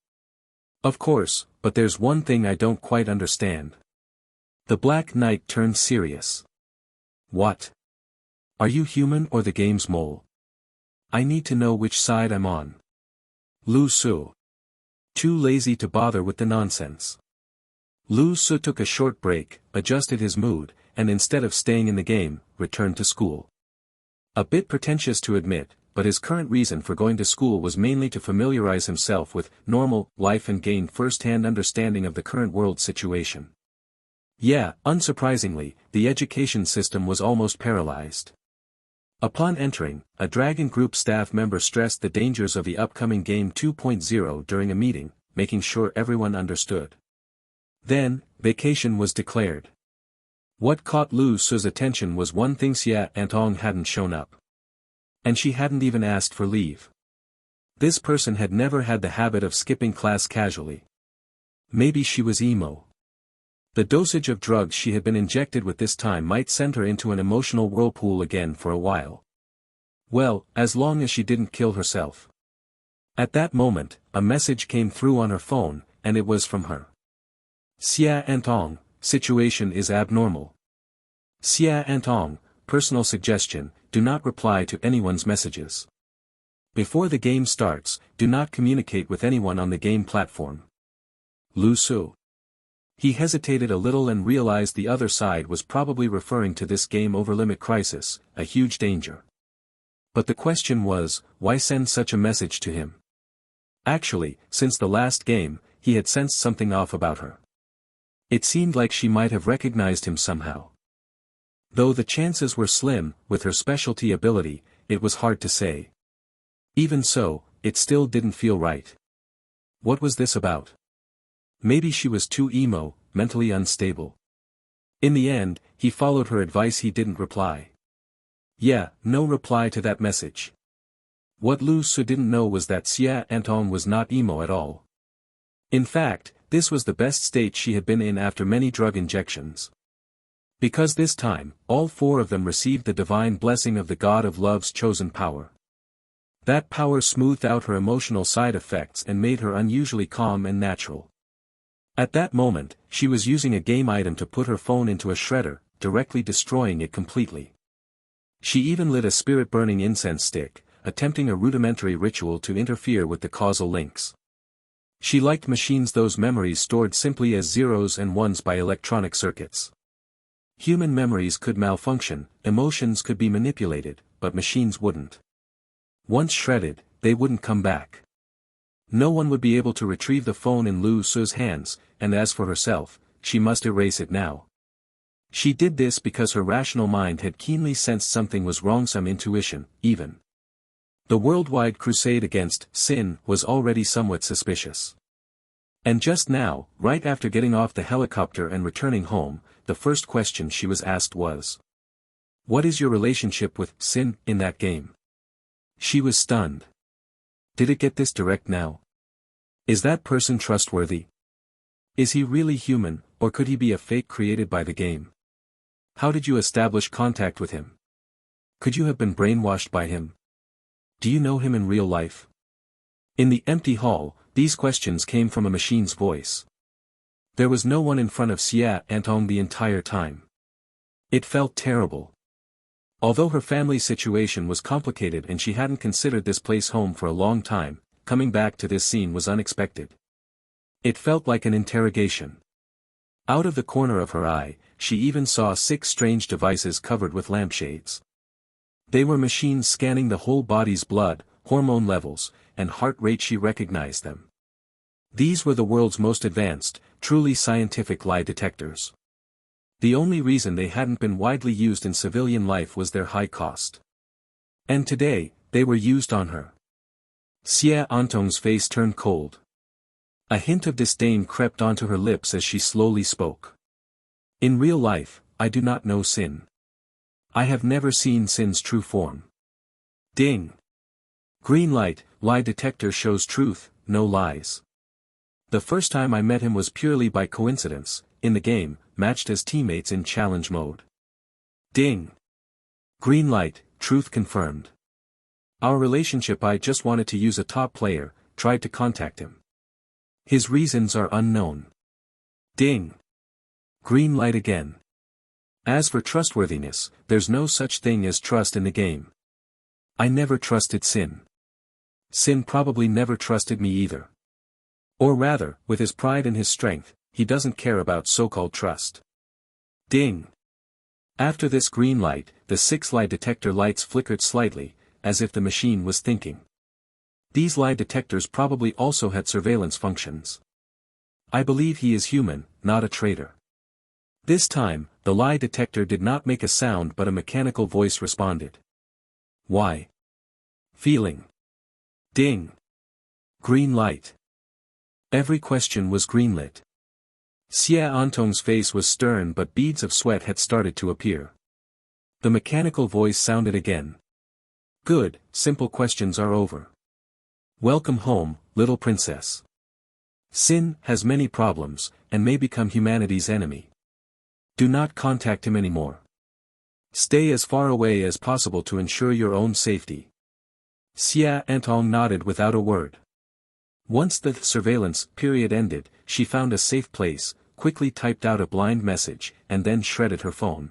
"Of course, but there's one thing I don't quite understand." The Black Knight turned serious. "What? Are you human or the game's mole? I need to know which side I'm on." Lu Su. Too lazy to bother with the nonsense. Lu Su took a short break, adjusted his mood, and instead of staying in the game, returned to school. A bit pretentious to admit, but his current reason for going to school was mainly to familiarize himself with normal life and gain first-hand understanding of the current world situation. Yeah, unsurprisingly, the education system was almost paralyzed. Upon entering, a Dragon Group staff member stressed the dangers of the upcoming Game 2.0 during a meeting, making sure everyone understood. Then, vacation was declared. What caught Lu Su's attention was one thing: Xia Antong hadn't shown up. And she hadn't even asked for leave. This person had never had the habit of skipping class casually. Maybe she was emo. The dosage of drugs she had been injected with this time might send her into an emotional whirlpool again for a while. Well, as long as she didn't kill herself. At that moment, a message came through on her phone, and it was from her. "Xia Antong, situation is abnormal. Xia Antong, personal suggestion, do not reply to anyone's messages. Before the game starts, do not communicate with anyone on the game platform. Lu Su." He hesitated a little and realized the other side was probably referring to this game over limit crisis, a huge danger. But the question was, why send such a message to him? Actually, since the last game, he had sensed something off about her. It seemed like she might have recognized him somehow. Though the chances were slim, with her specialty ability, it was hard to say. Even so, it still didn't feel right. What was this about? Maybe she was too emo, mentally unstable. In the end, he followed her advice. He didn't reply. Yeah, no reply to that message. What Lu Su didn't know was that Xia Antong was not emo at all. In fact, this was the best state she had been in after many drug injections. Because this time, all four of them received the divine blessing of the God of Love's chosen power. That power smoothed out her emotional side effects and made her unusually calm and natural. At that moment, she was using a game item to put her phone into a shredder, directly destroying it completely. She even lit a spirit-burning incense stick, attempting a rudimentary ritual to interfere with the causal links. She liked machines, those memories stored simply as zeros and ones by electronic circuits. Human memories could malfunction, emotions could be manipulated, but machines wouldn't. Once shredded, they wouldn't come back. No one would be able to retrieve the phone in Lu Su's hands, and as for herself, she must erase it now. She did this because her rational mind had keenly sensed something was wrong, some intuition, even. The worldwide crusade against sin was already somewhat suspicious. And just now, right after getting off the helicopter and returning home, the first question she was asked was, "What is your relationship with sin in that game?" She was stunned. Did it get this direct now? Is that person trustworthy? Is he really human, or could he be a fake created by the game? How did you establish contact with him? Could you have been brainwashed by him? Do you know him in real life? In the empty hall, these questions came from a machine's voice. There was no one in front of Xia Antong the entire time. It felt terrible. Although her family situation was complicated and she hadn't considered this place home for a long time, coming back to this scene was unexpected. It felt like an interrogation. Out of the corner of her eye, she even saw 6 strange devices covered with lampshades. They were machines scanning the whole body's blood, hormone levels, and heart rate. She recognized them. These were the world's most advanced, truly scientific lie detectors. The only reason they hadn't been widely used in civilian life was their high cost. And today, they were used on her. Xie Antong's face turned cold. A hint of disdain crept onto her lips as she slowly spoke. In real life, I do not know Sin. I have never seen Sin's true form. Ding! Green light, lie detector shows truth, no lies. The first time I met him was purely by coincidence, in the game, matched as teammates in challenge mode. Ding! Green light, truth confirmed. Our relationship, I just wanted to use a top player, tried to contact him. His reasons are unknown. Ding! Green light again. As for trustworthiness, there's no such thing as trust in the game. I never trusted Sin. Sin probably never trusted me either. Or rather, with his pride and his strength, he doesn't care about so-called trust. Ding! After this green light, the 6 lie detector lights flickered slightly, as if the machine was thinking. These lie detectors probably also had surveillance functions. I believe he is human, not a traitor. This time, the lie detector did not make a sound but a mechanical voice responded. Why? Feeling. Ding! Green light. Every question was greenlit. Xie Antong's face was stern but beads of sweat had started to appear. The mechanical voice sounded again. Good, simple questions are over. Welcome home, little princess. Sin has many problems, and may become humanity's enemy. Do not contact him anymore. Stay as far away as possible to ensure your own safety. Xie Antong nodded without a word. Once the surveillance period ended, she found a safe place, quickly typed out a blind message, and then shredded her phone.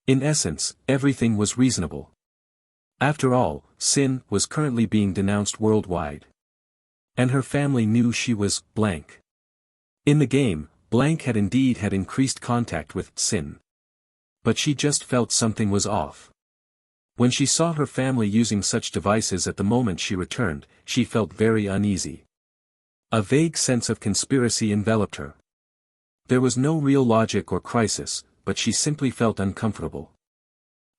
In essence, everything was reasonable. After all, Sin was currently being denounced worldwide. And her family knew she was blank. In the game, blank had indeed had increased contact with Sin. But she just felt something was off. When she saw her family using such devices at the moment she returned, she felt very uneasy. A vague sense of conspiracy enveloped her. There was no real logic or crisis, but she simply felt uncomfortable.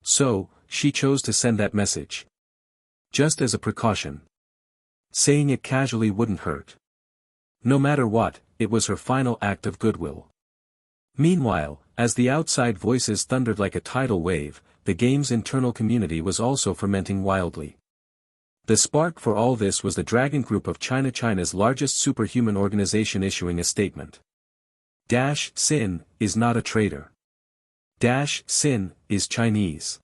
So, she chose to send that message. Just as a precaution. Saying it casually wouldn't hurt. No matter what, it was her final act of goodwill. Meanwhile, as the outside voices thundered like a tidal wave, the game's internal community was also fermenting wildly. The spark for all this was the Dragon Group of China, China's largest superhuman organization, issuing a statement. Sin is not a traitor. Sin is Chinese.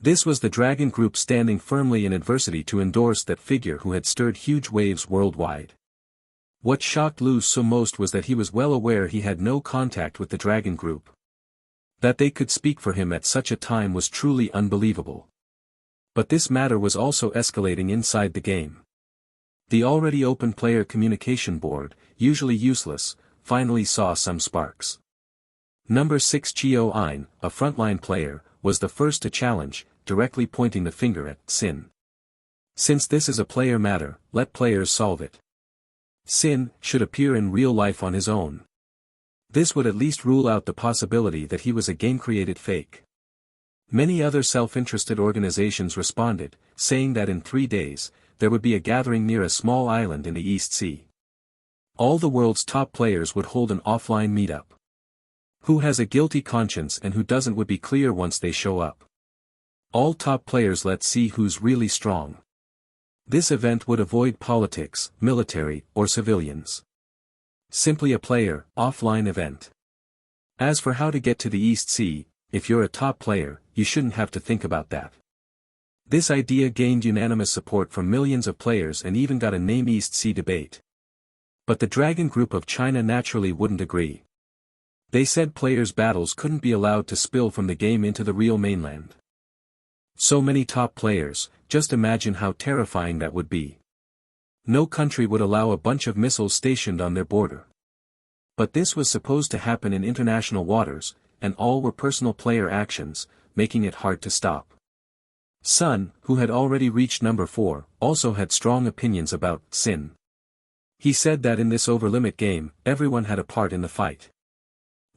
This was the Dragon Group standing firmly in adversity to endorse that figure who had stirred huge waves worldwide. What shocked Lu Su most was that he was well aware he had no contact with the Dragon Group. That they could speak for him at such a time was truly unbelievable. But this matter was also escalating inside the game. The already open player communication board, usually useless, finally saw some sparks. Number 6 Chio Ein, a frontline player, was the first to challenge, directly pointing the finger at Sin. Since this is a player matter, let players solve it. Sin should appear in real life on his own. This would at least rule out the possibility that he was a game-created fake. Many other self-interested organizations responded, saying that in 3 days, there would be a gathering near a small island in the East Sea. All the world's top players would hold an offline meetup. Who has a guilty conscience and who doesn't would be clear once they show up. All top players, let's see who's really strong. This event would avoid politics, military, or civilians. Simply a player, offline event. As for how to get to the East Sea, if you're a top player, you shouldn't have to think about that. This idea gained unanimous support from millions of players and even got a name East Sea debate. But the Dragon Group of China naturally wouldn't agree. They said players' battles couldn't be allowed to spill from the game into the real mainland. So many top players, just imagine how terrifying that would be. No country would allow a bunch of missiles stationed on their border. But this was supposed to happen in international waters, and all were personal player actions, making it hard to stop. Sun, who had already reached number 4, also had strong opinions about Sin. He said that in this over-limit game, everyone had a part in the fight.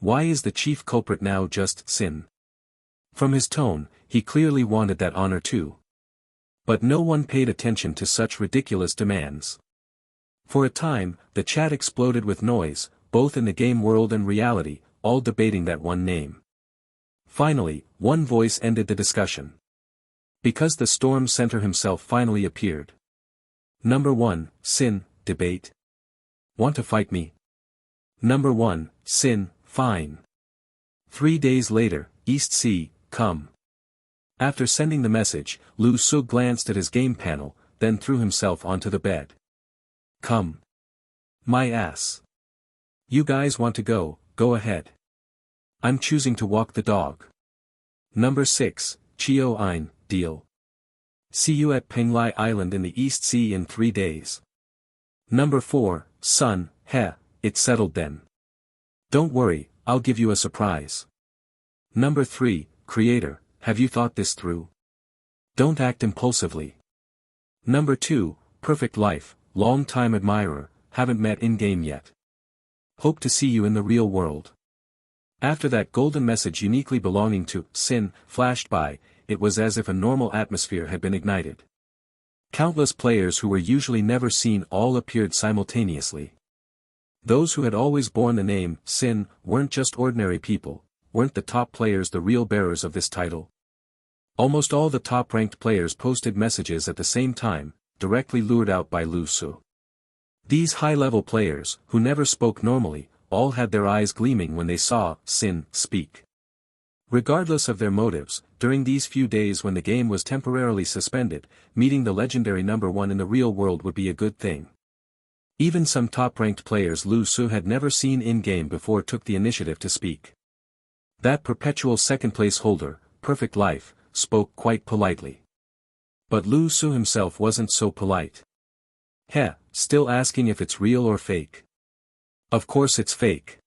Why is the chief culprit now just Sin? From his tone, he clearly wanted that honor too. But no one paid attention to such ridiculous demands. For a time, the chat exploded with noise, both in the game world and reality, all debating that one name. Finally, one voice ended the discussion. Because the Storm Center himself finally appeared. Number 1, Sin, debate. Want to fight me? Number 1, Sin, fine. 3 days later, East Sea, come. After sending the message, Lu Su glanced at his game panel, then threw himself onto the bed. Come. My ass. You guys want to go, go ahead. I'm choosing to walk the dog. Number 6, Chio Ein, deal. See you at Penglai Island in the East Sea in 3 days. Number 4, Sun, it's settled then. Don't worry, I'll give you a surprise. Number 3, Creator, have you thought this through? Don't act impulsively. Number 2, Perfect Life, long-time admirer, haven't met in-game yet. Hope to see you in the real world. After that golden message uniquely belonging to Sin flashed by, it was as if a normal atmosphere had been ignited. Countless players who were usually never seen all appeared simultaneously. Those who had always borne the name Sin weren't just ordinary people, weren't the top players the real bearers of this title. Almost all the top-ranked players posted messages at the same time, directly lured out by Lu Su. These high-level players, who never spoke normally, all had their eyes gleaming when they saw Sin speak. Regardless of their motives, during these few days when the game was temporarily suspended, meeting the legendary number 1 in the real world would be a good thing. Even some top-ranked players Lu Su had never seen in-game before took the initiative to speak. That perpetual second-place holder, Perfect Life, spoke quite politely. But Lu Su himself wasn't so polite. Still asking if it's real or fake. Of course it's fake.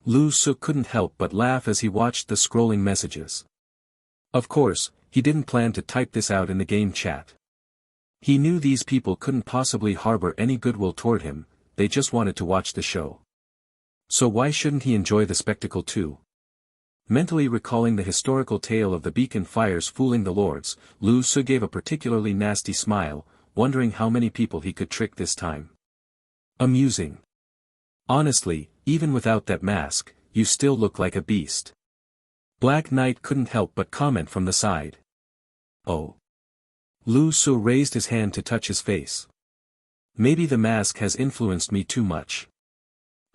Lu Su couldn't help but laugh as he watched the scrolling messages. Of course, he didn't plan to type this out in the game chat. He knew these people couldn't possibly harbor any goodwill toward him, they just wanted to watch the show. So why shouldn't he enjoy the spectacle too? Mentally recalling the historical tale of the beacon fires fooling the lords, Lu Su gave a particularly nasty smile, wondering how many people he could trick this time. Amusing. Honestly, even without that mask, you still look like a beast. Black Knight couldn't help but comment from the side. Oh. Lu Su raised his hand to touch his face. Maybe the mask has influenced me too much.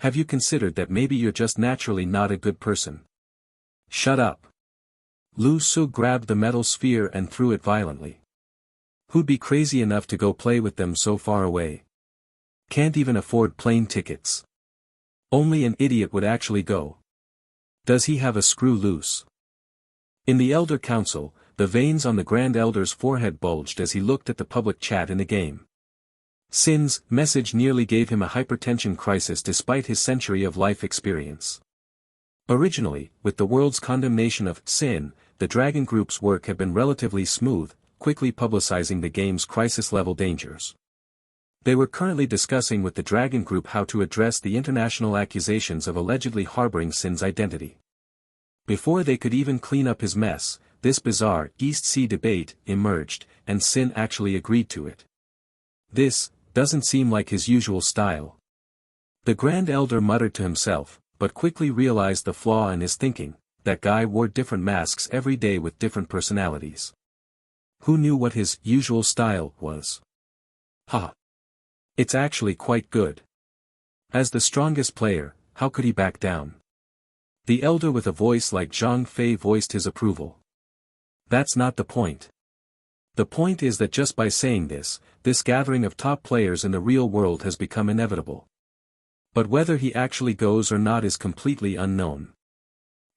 Have you considered that maybe you're just naturally not a good person? Shut up. Lu Su grabbed the metal sphere and threw it violently. Who'd be crazy enough to go play with them so far away? Can't even afford plane tickets. Only an idiot would actually go. Does he have a screw loose? In the Elder Council, the veins on the Grand Elder's forehead bulged as he looked at the public chat in the game. Sin's message nearly gave him a hypertension crisis despite his century of life experience. Originally, with the world's condemnation of Sin, the Dragon Group's work had been relatively smooth, quickly publicizing the game's crisis-level dangers. They were currently discussing with the Dragon Group how to address the international accusations of allegedly harboring Sin's identity. Before they could even clean up his mess, this bizarre East Sea debate emerged, and Sin actually agreed to it. This doesn't seem like his usual style. The Grand Elder muttered to himself, but quickly realized the flaw in his thinking. That guy wore different masks every day with different personalities. Who knew what his usual style was? Ha! It's actually quite good. As the strongest player, how could he back down? The elder with a voice like Zhang Fei voiced his approval. That's not the point. The point is that just by saying this gathering of top players in the real world has become inevitable. But whether he actually goes or not is completely unknown.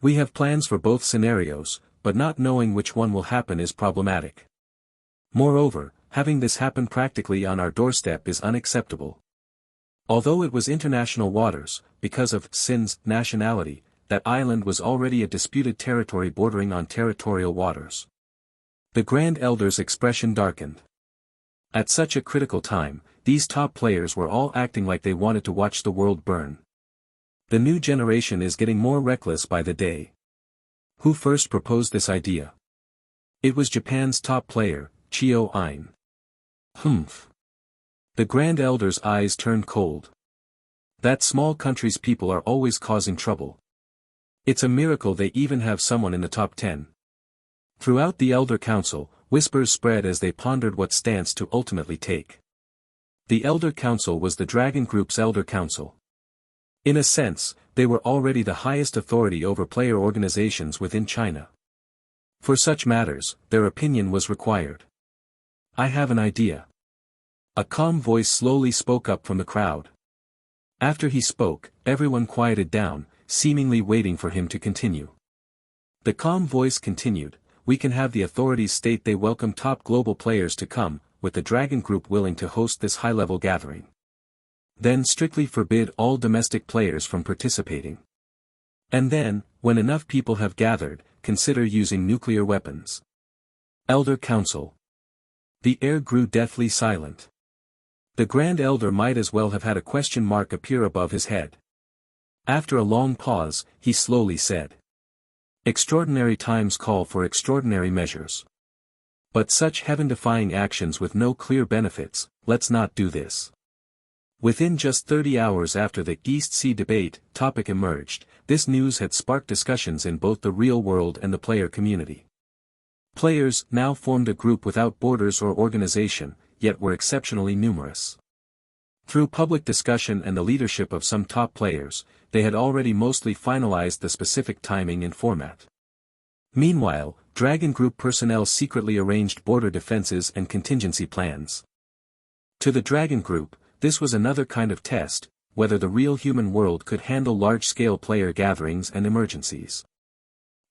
We have plans for both scenarios, but not knowing which one will happen is problematic. Moreover, having this happen practically on our doorstep is unacceptable. Although it was international waters, because of Sin's nationality, that island was already a disputed territory bordering on territorial waters. The Grand Elder's expression darkened. At such a critical time, these top players were all acting like they wanted to watch the world burn. The new generation is getting more reckless by the day. Who first proposed this idea? It was Japan's top player, Chio Ein. Humph. The Grand Elder's eyes turned cold. That small country's people are always causing trouble. It's a miracle they even have someone in the top 10. Throughout the Elder Council, whispers spread as they pondered what stance to ultimately take. The Elder Council was the Dragon Group's Elder Council. In a sense, they were already the highest authority over player organizations within China. For such matters, their opinion was required. I have an idea. A calm voice slowly spoke up from the crowd. After he spoke, everyone quieted down, seemingly waiting for him to continue. The calm voice continued, "We can have the authorities state they welcome top global players to come, with the Dragon Group willing to host this high-level gathering. Then strictly forbid all domestic players from participating. And then, when enough people have gathered, consider using nuclear weapons." Elder Council. The air grew deathly silent. The Grand Elder might as well have had a question mark appear above his head. After a long pause, he slowly said, "Extraordinary times call for extraordinary measures. But such heaven-defying actions with no clear benefits, let's not do this." Within just 30 hours after the East Sea debate topic emerged, this news had sparked discussions in both the real world and the player community. Players now formed a group without borders or organization, yet were exceptionally numerous. Through public discussion and the leadership of some top players, they had already mostly finalized the specific timing and format. Meanwhile, Dragon Group personnel secretly arranged border defenses and contingency plans. To the Dragon Group, this was another kind of test, whether the real human world could handle large-scale player gatherings and emergencies.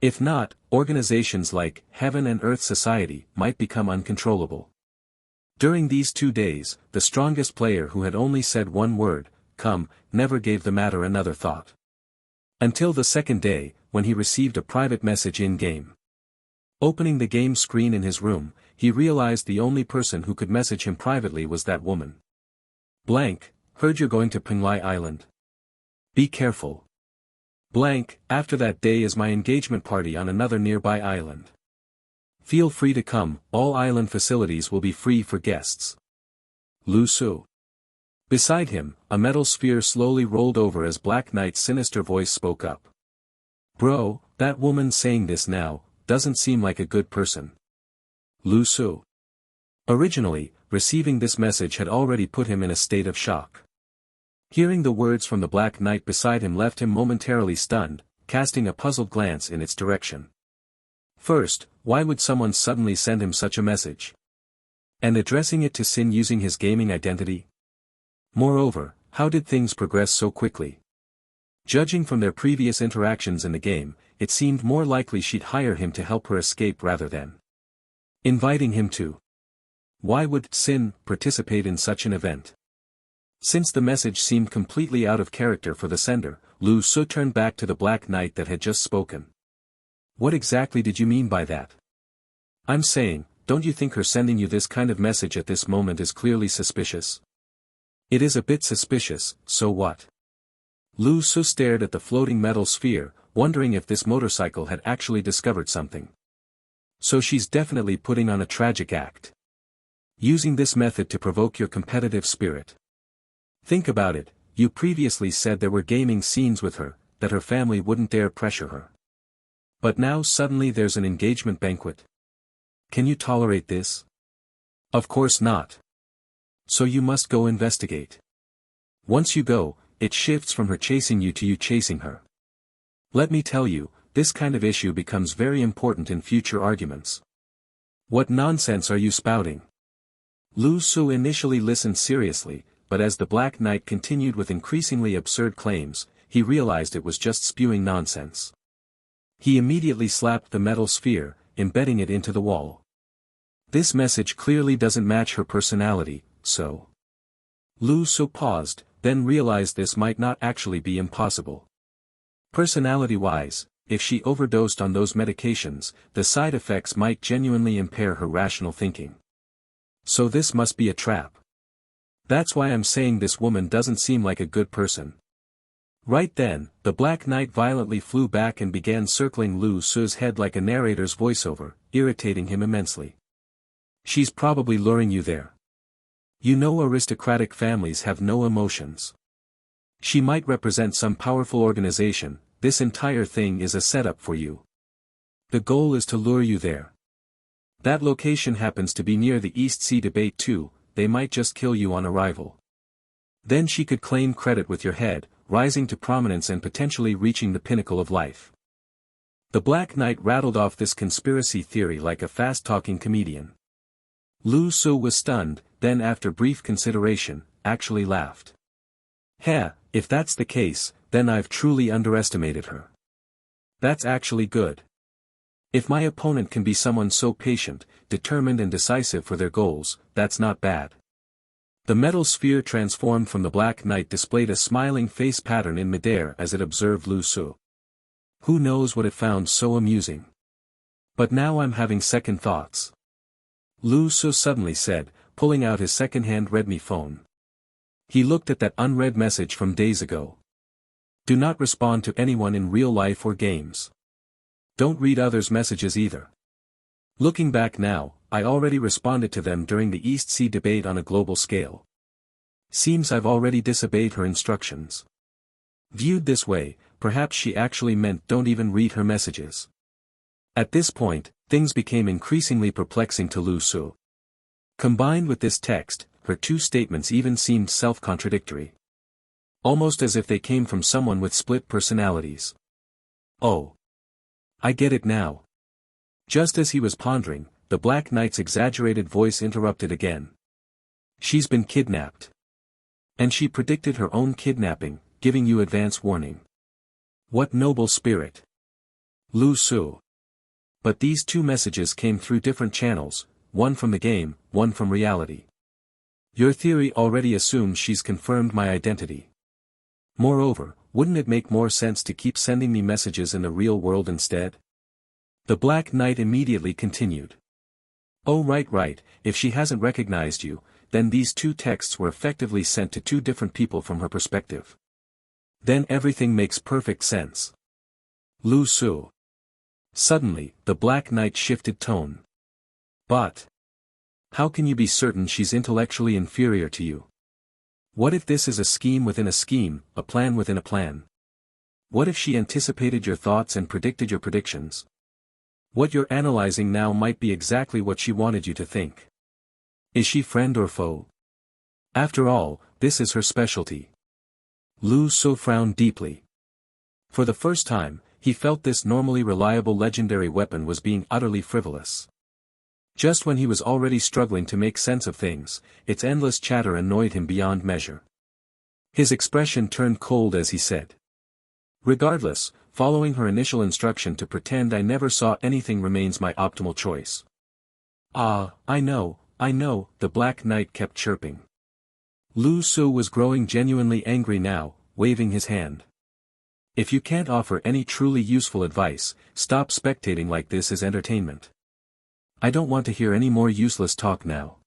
If not, organizations like Heaven and Earth Society might become uncontrollable. During these 2 days, the strongest player who had only said one word, "Come," never gave the matter another thought. Until the second day, when he received a private message in-game. Opening the game screen in his room, he realized the only person who could message him privately was that woman. Blank, "Heard you're going to Penglai Island. Be careful. Blank, after that day is my engagement party on another nearby island. Feel free to come, all island facilities will be free for guests. Lu Su." Beside him, a metal sphere slowly rolled over as Black Knight's sinister voice spoke up. "Bro, that woman saying this now, doesn't seem like a good person." Lu Su. Originally, receiving this message had already put him in a state of shock. Hearing the words from the Black Knight beside him left him momentarily stunned, casting a puzzled glance in its direction. First, why would someone suddenly send him such a message? And addressing it to Sin using his gaming identity? Moreover, how did things progress so quickly? Judging from their previous interactions in the game, it seemed more likely she'd hire him to help her escape rather than inviting him to. Why would Sin participate in such an event? Since the message seemed completely out of character for the sender, Lu Su turned back to the Black Knight that had just spoken. "What exactly did you mean by that?" "I'm saying, don't you think her sending you this kind of message at this moment is clearly suspicious?" "It is a bit suspicious, so what?" Lu Su stared at the floating metal sphere, wondering if this motorcycle had actually discovered something. "So she's definitely putting on a tragic act. Using this method to provoke your competitive spirit. Think about it, you previously said there were gaming scenes with her, that her family wouldn't dare pressure her. But now suddenly there's an engagement banquet. Can you tolerate this?" "Of course not. So you must go investigate. Once you go, it shifts from her chasing you to you chasing her. Let me tell you, this kind of issue becomes very important in future arguments." "What nonsense are you spouting?" Lu Su initially listened seriously, but as the Black Knight continued with increasingly absurd claims, he realized it was just spewing nonsense. He immediately slapped the metal sphere, embedding it into the wall. This message clearly doesn't match her personality, so. Lu Su paused, then realized this might not actually be impossible. Personality-wise, if she overdosed on those medications, the side effects might genuinely impair her rational thinking. So this must be a trap. That's why I'm saying this woman doesn't seem like a good person. Right then, the Black Knight violently flew back and began circling Lu Su's head like a narrator's voiceover, irritating him immensely. She's probably luring you there. You know aristocratic families have no emotions. She might represent some powerful organization. This entire thing is a setup for you. The goal is to lure you there. That location happens to be near the East Sea debate too. They might just kill you on arrival. Then she could claim credit with your head, rising to prominence and potentially reaching the pinnacle of life. The Black Knight rattled off this conspiracy theory like a fast-talking comedian. Lu Su was stunned, then after brief consideration, actually laughed. Heh, if that's the case, then I've truly underestimated her. That's actually good. If my opponent can be someone so patient, determined and decisive for their goals, that's not bad. The metal sphere transformed from the Black Knight displayed a smiling face pattern in midair as it observed Lu Su. Who knows what it found so amusing? But now I'm having second thoughts. Lu Su suddenly said, pulling out his second-hand Redmi phone. He looked at that unread message from days ago. Do not respond to anyone in real life or games. Don't read others' messages either. Looking back now, I already responded to them during the East Sea debate on a global scale. Seems I've already disobeyed her instructions. Viewed this way, perhaps she actually meant don't even read her messages. At this point, things became increasingly perplexing to Lu Su. Combined with this text, her two statements even seemed self-contradictory. Almost as if they came from someone with split personalities. Oh. I get it now. Just as he was pondering, the Black Knight's exaggerated voice interrupted again. She's been kidnapped. And she predicted her own kidnapping, giving you advance warning. What noble spirit. Lu Su. But these two messages came through different channels, one from the game, one from reality. Your theory already assumes she's confirmed my identity. Moreover, wouldn't it make more sense to keep sending me messages in the real world instead? The Black Knight immediately continued. Oh right, if she hasn't recognized you, then these two texts were effectively sent to two different people from her perspective. Then everything makes perfect sense. Lu Su. Suddenly, the Black Knight shifted tone. But how can you be certain she's intellectually inferior to you? What if this is a scheme within a scheme, a plan within a plan? What if she anticipated your thoughts and predicted your predictions? What you're analyzing now might be exactly what she wanted you to think. Is she friend or foe? After all, this is her specialty. Lu Su frowned deeply. For the first time, he felt this normally reliable legendary weapon was being utterly frivolous. Just when he was already struggling to make sense of things, its endless chatter annoyed him beyond measure. His expression turned cold as he said. Regardless, following her initial instruction to pretend I never saw anything remains my optimal choice. Ah, I know, the Black Knight kept chirping. Lu Su was growing genuinely angry now, waving his hand. If you can't offer any truly useful advice, stop spectating like this as entertainment. I don't want to hear any more useless talk now.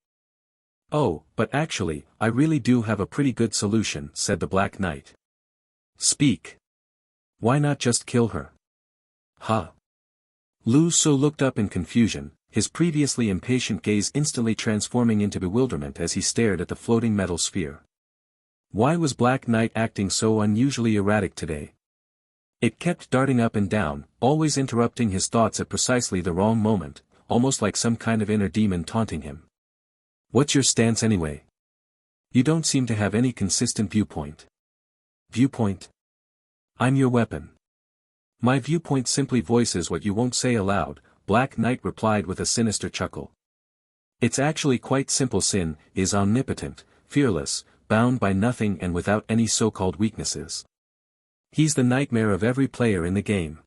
Oh, but actually, I really do have a pretty good solution, said the Black Knight. Speak. Why not just kill her? Huh? Lu Su looked up in confusion, his previously impatient gaze instantly transforming into bewilderment as he stared at the floating metal sphere. Why was Black Knight acting so unusually erratic today? It kept darting up and down, always interrupting his thoughts at precisely the wrong moment, almost like some kind of inner demon taunting him. What's your stance anyway? You don't seem to have any consistent viewpoint. Viewpoint? I'm your weapon. My viewpoint simply voices what you won't say aloud, Black Knight replied with a sinister chuckle. It's actually quite simple. Sin is omnipotent, fearless, bound by nothing and without any so-called weaknesses. He's the nightmare of every player in the game.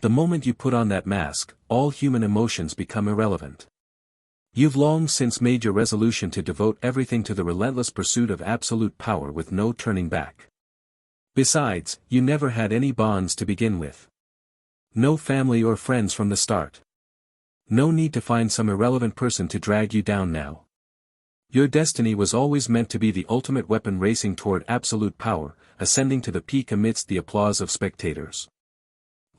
The moment you put on that mask, all human emotions become irrelevant. You've long since made your resolution to devote everything to the relentless pursuit of absolute power with no turning back. Besides, you never had any bonds to begin with. No family or friends from the start. No need to find some irrelevant person to drag you down now. Your destiny was always meant to be the ultimate weapon racing toward absolute power, ascending to the peak amidst the applause of spectators.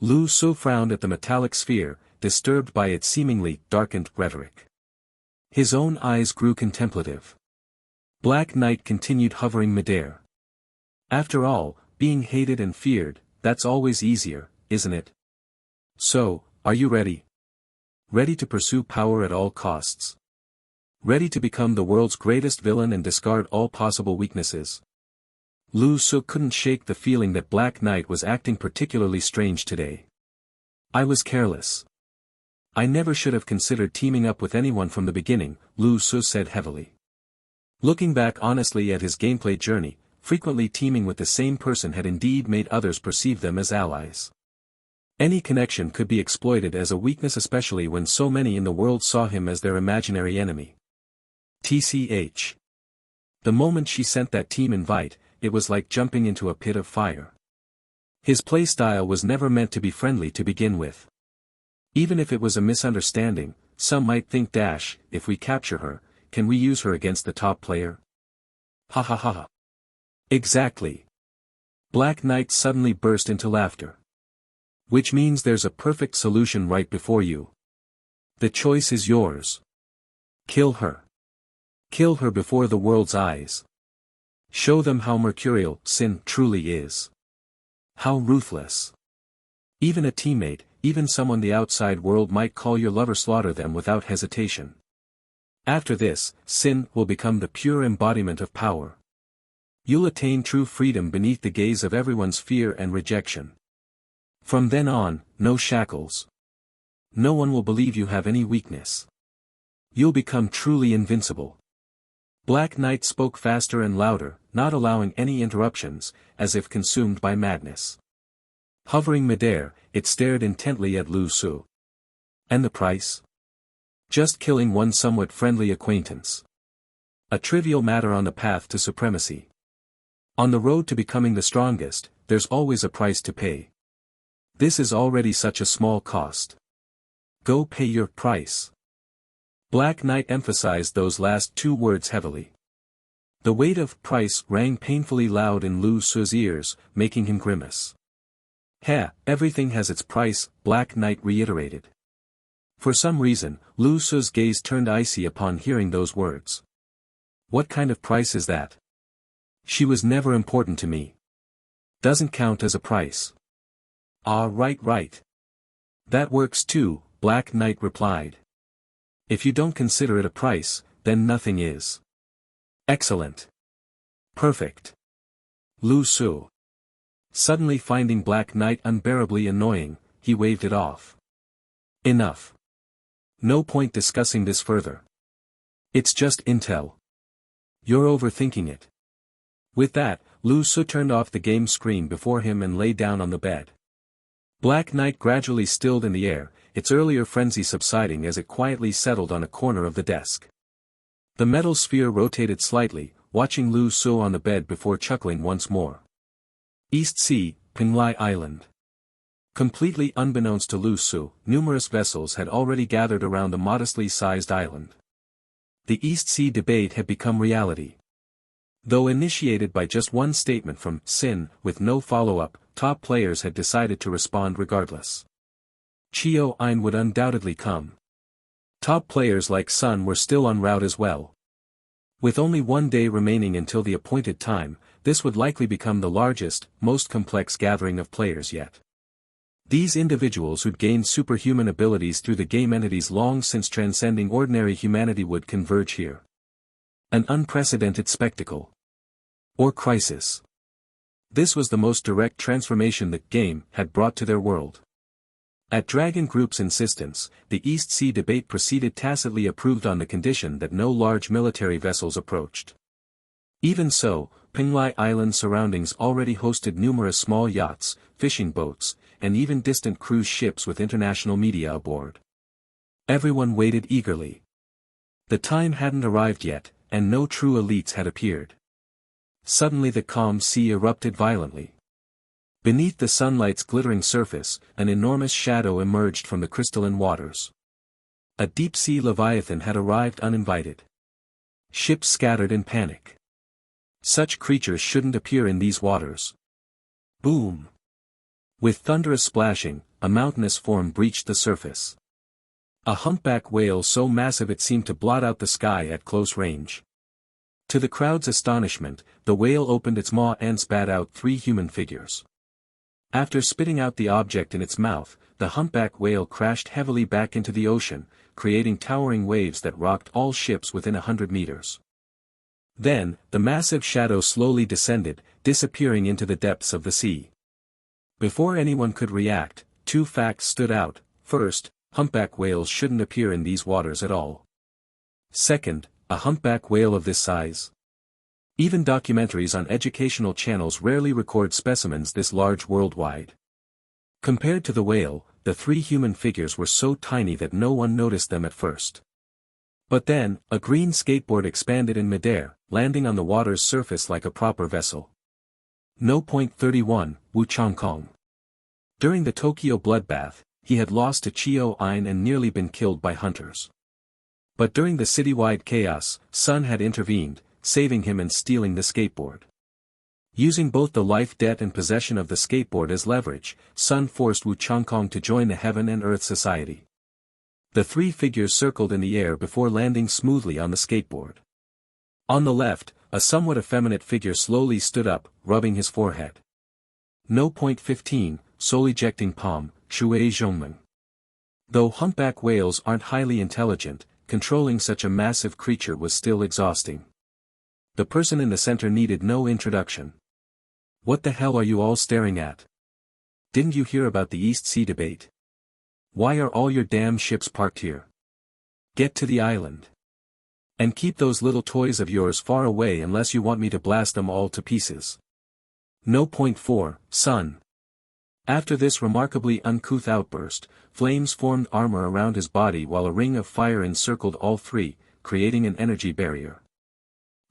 Lu Su frowned at the metallic sphere, disturbed by its seemingly darkened rhetoric. His own eyes grew contemplative. Black Knight continued hovering midair. After all, being hated and feared, that's always easier, isn't it? So, are you ready? Ready to pursue power at all costs? Ready to become the world's greatest villain and discard all possible weaknesses? Lu Su couldn't shake the feeling that Black Knight was acting particularly strange today. I was careless. I never should have considered teaming up with anyone from the beginning, Lu Su said heavily. Looking back honestly at his gameplay journey, frequently teaming with the same person had indeed made others perceive them as allies. Any connection could be exploited as a weakness, especially when so many in the world saw him as their imaginary enemy. TCH. The moment she sent that team invite, it was like jumping into a pit of fire. His playstyle was never meant to be friendly to begin with. Even if it was a misunderstanding, some might think if we capture her, can we use her against the top player? Ha ha ha ha. Exactly. Black Knight suddenly burst into laughter. Which means there's a perfect solution right before you. The choice is yours. Kill her. Kill her before the world's eyes. Show them how mercurial sin truly is. How ruthless. Even a teammate, even someone the outside world might call your lover, slaughter them without hesitation. After this, sin will become the pure embodiment of power. You'll attain true freedom beneath the gaze of everyone's fear and rejection. From then on, no shackles. No one will believe you have any weakness. You'll become truly invincible. Black Knight spoke faster and louder, not allowing any interruptions, as if consumed by madness. Hovering midair, it stared intently at Lu Su. And the price? Just killing one somewhat friendly acquaintance. A trivial matter on the path to supremacy. On the road to becoming the strongest, there's always a price to pay. This is already such a small cost. Go pay your price. Black Knight emphasized those last two words heavily. The weight of price rang painfully loud in Lu Su's ears, making him grimace. Everything has its price, Black Knight reiterated. For some reason, Lu Su's gaze turned icy upon hearing those words. What kind of price is that? She was never important to me. Doesn't count as a price. Ah, right. That works too, Black Knight replied. If you don't consider it a price, then nothing is. Excellent. Perfect. Lu Su. Suddenly finding Black Knight unbearably annoying, he waved it off. Enough. No point discussing this further. It's just intel. You're overthinking it. With that, Lu Su turned off the game screen before him and lay down on the bed. Black Knight gradually stilled in the air, its earlier frenzy subsiding as it quietly settled on a corner of the desk. The metal sphere rotated slightly, watching Lu Su on the bed before chuckling once more. East Sea, Penglai Island. Completely unbeknownst to Lu Su, numerous vessels had already gathered around the modestly sized island. The East Sea debate had become reality. Though initiated by just one statement from Sin, with no follow-up, top players had decided to respond regardless. Chio Ein would undoubtedly come. Top players like Sun were still en route as well. With only one day remaining until the appointed time, this would likely become the largest, most complex gathering of players yet. These individuals who'd gained superhuman abilities through the game entities long since transcending ordinary humanity would converge here. An unprecedented spectacle. Or crisis. This was the most direct transformation the game had brought to their world. At Dragon Group's insistence, the East Sea debate proceeded, tacitly approved on the condition that no large military vessels approached. Even so, Penglai Island's surroundings already hosted numerous small yachts, fishing boats, and even distant cruise ships with international media aboard. Everyone waited eagerly. The time hadn't arrived yet, and no true elites had appeared. Suddenly the calm sea erupted violently. Beneath the sunlight's glittering surface, an enormous shadow emerged from the crystalline waters. A deep-sea leviathan had arrived uninvited. Ships scattered in panic. Such creatures shouldn't appear in these waters. Boom! With thunderous splashing, a mountainous form breached the surface. A humpback whale so massive it seemed to blot out the sky at close range. To the crowd's astonishment, the whale opened its maw and spat out 3 human figures. After spitting out the object in its mouth, the humpback whale crashed heavily back into the ocean, creating towering waves that rocked all ships within 100 meters. Then, the massive shadow slowly descended, disappearing into the depths of the sea. Before anyone could react, 2 facts stood out. First, humpback whales shouldn't appear in these waters at all. Second, a humpback whale of this size. Even documentaries on educational channels rarely record specimens this large worldwide. Compared to the whale, the 3 human figures were so tiny that no one noticed them at first. But then, a green skateboard expanded in midair, landing on the water's surface like a proper vessel. No. 31, Wu Changkong. During the Tokyo bloodbath, he had lost to Chio-Ein and nearly been killed by hunters. But during the citywide chaos, Sun had intervened, saving him and stealing the skateboard. Using both the life debt and possession of the skateboard as leverage, Sun forced Wu Changkong to join the Heaven and Earth Society. The 3 figures circled in the air before landing smoothly on the skateboard. On the left, a somewhat effeminate figure slowly stood up, rubbing his forehead. No. 15, Soul Ejecting Palm, Shui Zhongmeng. Though humpback whales aren't highly intelligent, controlling such a massive creature was still exhausting. The person in the center needed no introduction. What the hell are you all staring at? Didn't you hear about the East Sea debate? Why are all your damn ships parked here? Get to the island. And keep those little toys of yours far away unless you want me to blast them all to pieces. No. 4, Sun. After this remarkably uncouth outburst, flames formed armor around his body while a ring of fire encircled all 3, creating an energy barrier.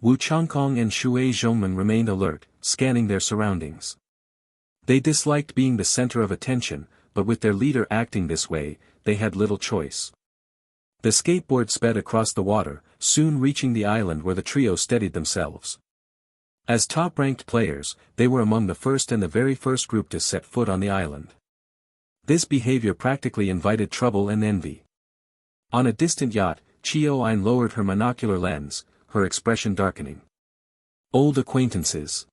Wu Changkong and Shui Zhongmeng remained alert, scanning their surroundings. They disliked being the center of attention, but with their leader acting this way, they had little choice. The skateboard sped across the water, soon reaching the island where the trio steadied themselves. As top-ranked players, they were among the first and the very first group to set foot on the island. This behavior practically invited trouble and envy. On a distant yacht, Chio-Ein lowered her monocular lens, her expression darkening. Old acquaintances.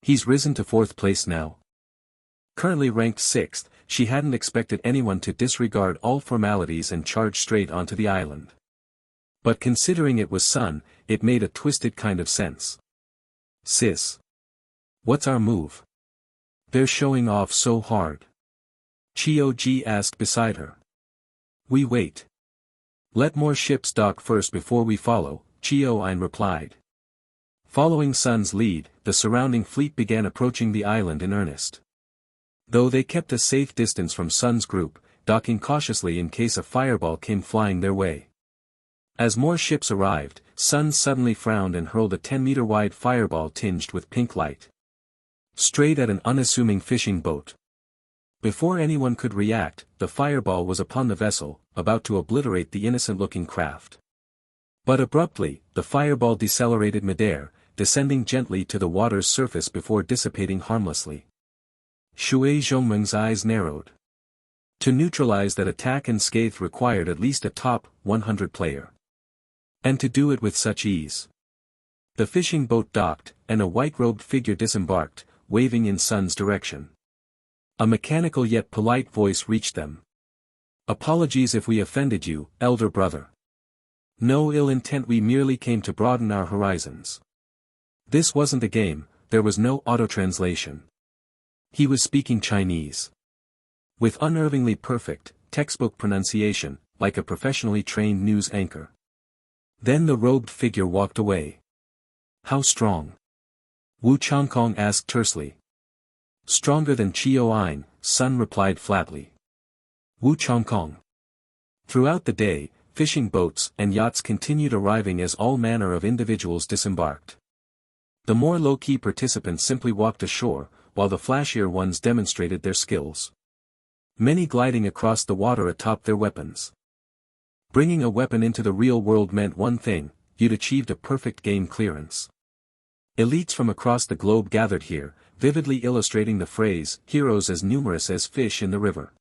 He's risen to 4th place now. Currently ranked 6th, she hadn't expected anyone to disregard all formalities and charge straight onto the island. But considering it was Sun, it made a twisted kind of sense. Sis. What's our move? They're showing off so hard. Chio-Ji asked beside her. We wait. Let more ships dock first before we follow, Chio-Ein replied. Following Sun's lead, the surrounding fleet began approaching the island in earnest. Though they kept a safe distance from Sun's group, docking cautiously in case a fireball came flying their way. As more ships arrived, Sun suddenly frowned and hurled a 10-meter-wide fireball tinged with pink light. Straight at an unassuming fishing boat. Before anyone could react, the fireball was upon the vessel, about to obliterate the innocent-looking craft. But abruptly, the fireball decelerated midair, descending gently to the water's surface before dissipating harmlessly. Shui Zhongmeng's eyes narrowed. To neutralize that attack unscathed required at least a top 100 player. And to do it with such ease. The fishing boat docked, and a white-robed figure disembarked, waving in Sun's direction. A mechanical yet polite voice reached them. Apologies if we offended you, elder brother. No ill intent, we merely came to broaden our horizons. This wasn't a game, there was no auto-translation. He was speaking Chinese. With unnervingly perfect, textbook pronunciation, like a professionally trained news anchor. Then the robed figure walked away. How strong? Wu Changkong asked tersely. Stronger than Chio-Ein, Sun replied flatly. Wu Changkong. Throughout the day, fishing boats and yachts continued arriving as all manner of individuals disembarked. The more low-key participants simply walked ashore, while the flashier ones demonstrated their skills. Many gliding across the water atop their weapons. Bringing a weapon into the real world meant one thing, you'd achieved a perfect game clearance. Elites from across the globe gathered here, vividly illustrating the phrase, heroes as numerous as fish in the river.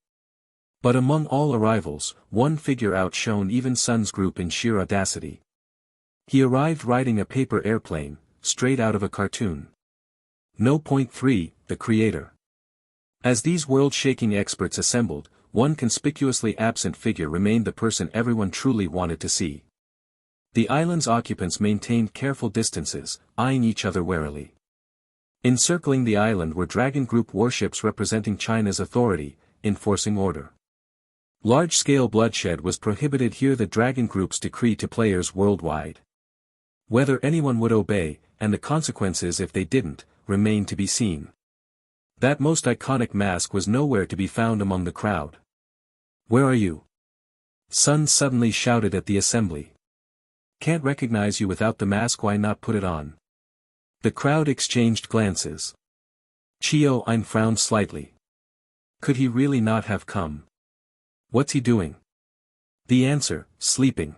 But among all arrivals, one figure outshone even Sun's group in sheer audacity. He arrived riding a paper airplane, straight out of a cartoon. No. 3, the creator. As these world-shaking experts assembled, one conspicuously absent figure remained the person everyone truly wanted to see. The island's occupants maintained careful distances, eyeing each other warily. Encircling the island were Dragon Group warships representing China's authority, enforcing order. Large-scale bloodshed was prohibited here, the Dragon Group's decree to players worldwide. Whether anyone would obey, and the consequences if they didn't, remained to be seen. That most iconic mask was nowhere to be found among the crowd. "Where are you?" Sun suddenly shouted at the assembly. "Can't recognize you without the mask, why not put it on?" The crowd exchanged glances. Chio Ein frowned slightly. Could he really not have come? What's he doing? The answer, sleeping.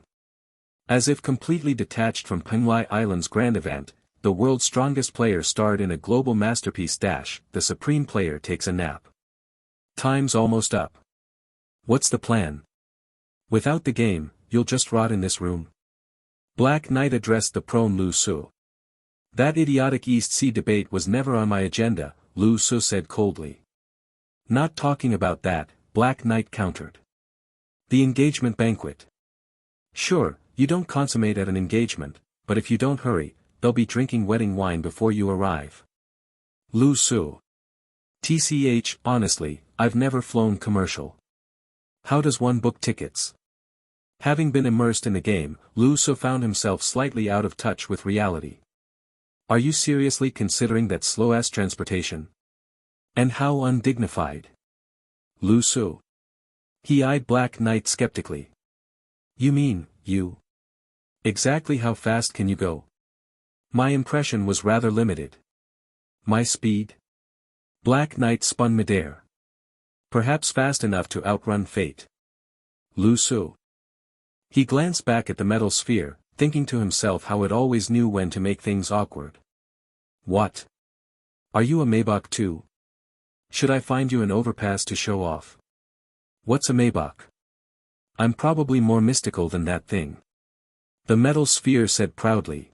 As if completely detached from Penglai Island's grand event, the world's strongest player starred in a global masterpiece. The supreme player takes a nap. Time's almost up. What's the plan? Without the game, you'll just rot in this room. Black Knight addressed the prone Lu Su. That idiotic East Sea debate was never on my agenda, Lu Su said coldly. Not talking about that, Black Knight countered. The engagement banquet. Sure, you don't consummate at an engagement, but if you don't hurry, they'll be drinking wedding wine before you arrive. Lu Su. TCH, honestly, I've never flown commercial. How does one book tickets? Having been immersed in the game, Lu Su found himself slightly out of touch with reality. Are you seriously considering that slow-ass transportation? And how undignified. Lu Su. He eyed Black Knight skeptically. You mean, you? Exactly how fast can you go? My impression was rather limited. My speed? Black Knight spun midair. Perhaps fast enough to outrun fate. Lu Su. He glanced back at the metal sphere, thinking to himself how it always knew when to make things awkward. What? Are you a Maybach too? Should I find you an overpass to show off? What's a Maybach? I'm probably more mystical than that thing. The metal sphere said proudly.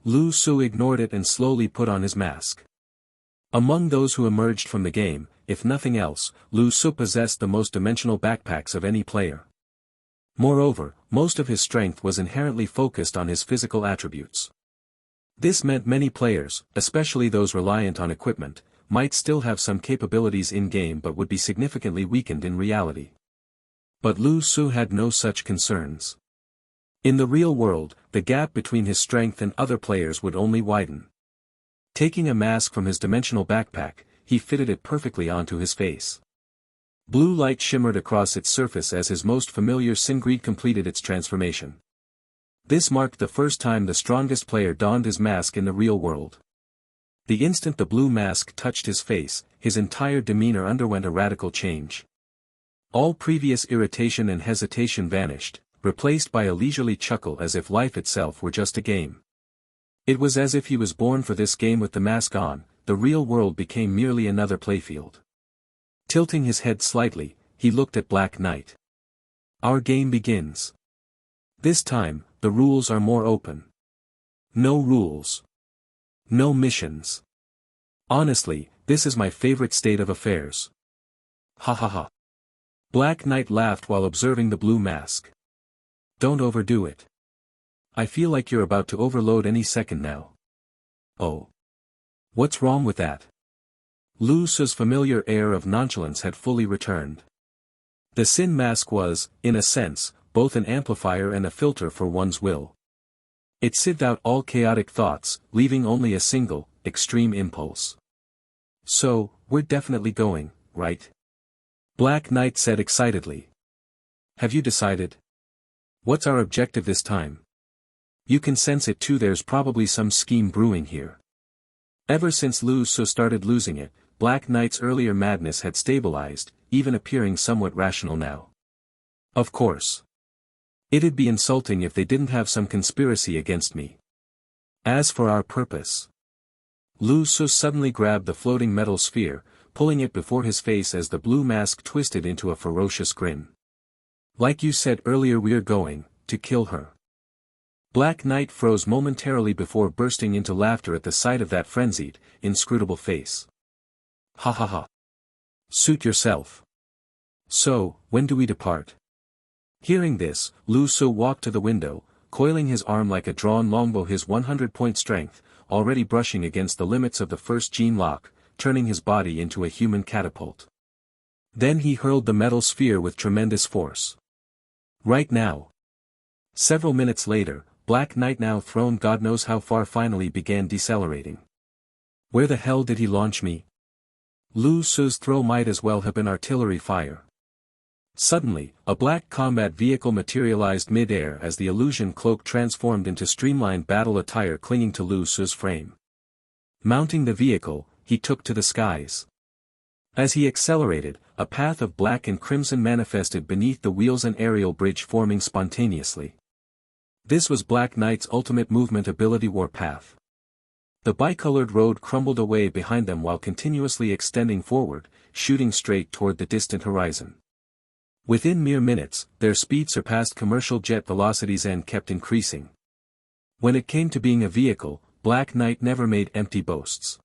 Lu Su ignored it and slowly put on his mask. Among those who emerged from the game, if nothing else, Lu Su possessed the most dimensional backpacks of any player. Moreover, most of his strength was inherently focused on his physical attributes. This meant many players, especially those reliant on equipment, might still have some capabilities in-game but would be significantly weakened in reality. But Lu Su had no such concerns. In the real world, the gap between his strength and other players would only widen. Taking a mask from his dimensional backpack, he fitted it perfectly onto his face. Blue light shimmered across its surface as his most familiar Singreed completed its transformation. This marked the first time the strongest player donned his mask in the real world. The instant the blue mask touched his face, his entire demeanor underwent a radical change. All previous irritation and hesitation vanished, replaced by a leisurely chuckle as if life itself were just a game. It was as if he was born for this game with the mask on, the real world became merely another playfield. Tilting his head slightly, he looked at Black Knight. Our game begins. This time, the rules are more open. No rules. No missions. Honestly, this is my favorite state of affairs. Ha ha ha. Black Knight laughed while observing the blue mask. Don't overdo it. I feel like you're about to overload any second now. Oh. What's wrong with that? Lu Su's familiar air of nonchalance had fully returned. The Sin mask was, in a sense, both an amplifier and a filter for one's will. It sieved out all chaotic thoughts, leaving only a single, extreme impulse. So, we're definitely going, right? Black Knight said excitedly. Have you decided? What's our objective this time? You can sense it too, there's probably some scheme brewing here. Ever since Lu Su started losing it, Black Knight's earlier madness had stabilized, even appearing somewhat rational now. Of course. It'd be insulting if they didn't have some conspiracy against me. As for our purpose. Lu Su suddenly grabbed the floating metal sphere, pulling it before his face as the blue mask twisted into a ferocious grin. Like you said earlier, we're going to kill her. Black Knight froze momentarily before bursting into laughter at the sight of that frenzied, inscrutable face. Ha ha ha. Suit yourself. So, when do we depart? Hearing this, Lu Su walked to the window, coiling his arm like a drawn longbow, his 100-point strength, already brushing against the limits of the first gene lock, turning his body into a human catapult. Then he hurled the metal sphere with tremendous force. Right now. Several minutes later, Black Knight, now thrown God knows how far, finally began decelerating. Where the hell did he launch me? Lu Su's throw might as well have been artillery fire. Suddenly, a black combat vehicle materialized mid-air as the illusion cloak transformed into streamlined battle attire clinging to Lu Su's frame. Mounting the vehicle, he took to the skies. As he accelerated, a path of black and crimson manifested beneath the wheels, an aerial bridge forming spontaneously. This was Black Knight's ultimate movement ability, Warpath. The bicolored road crumbled away behind them while continuously extending forward, shooting straight toward the distant horizon. Within mere minutes, their speed surpassed commercial jet velocities and kept increasing. When it came to being a vehicle, Black Knight never made empty boasts.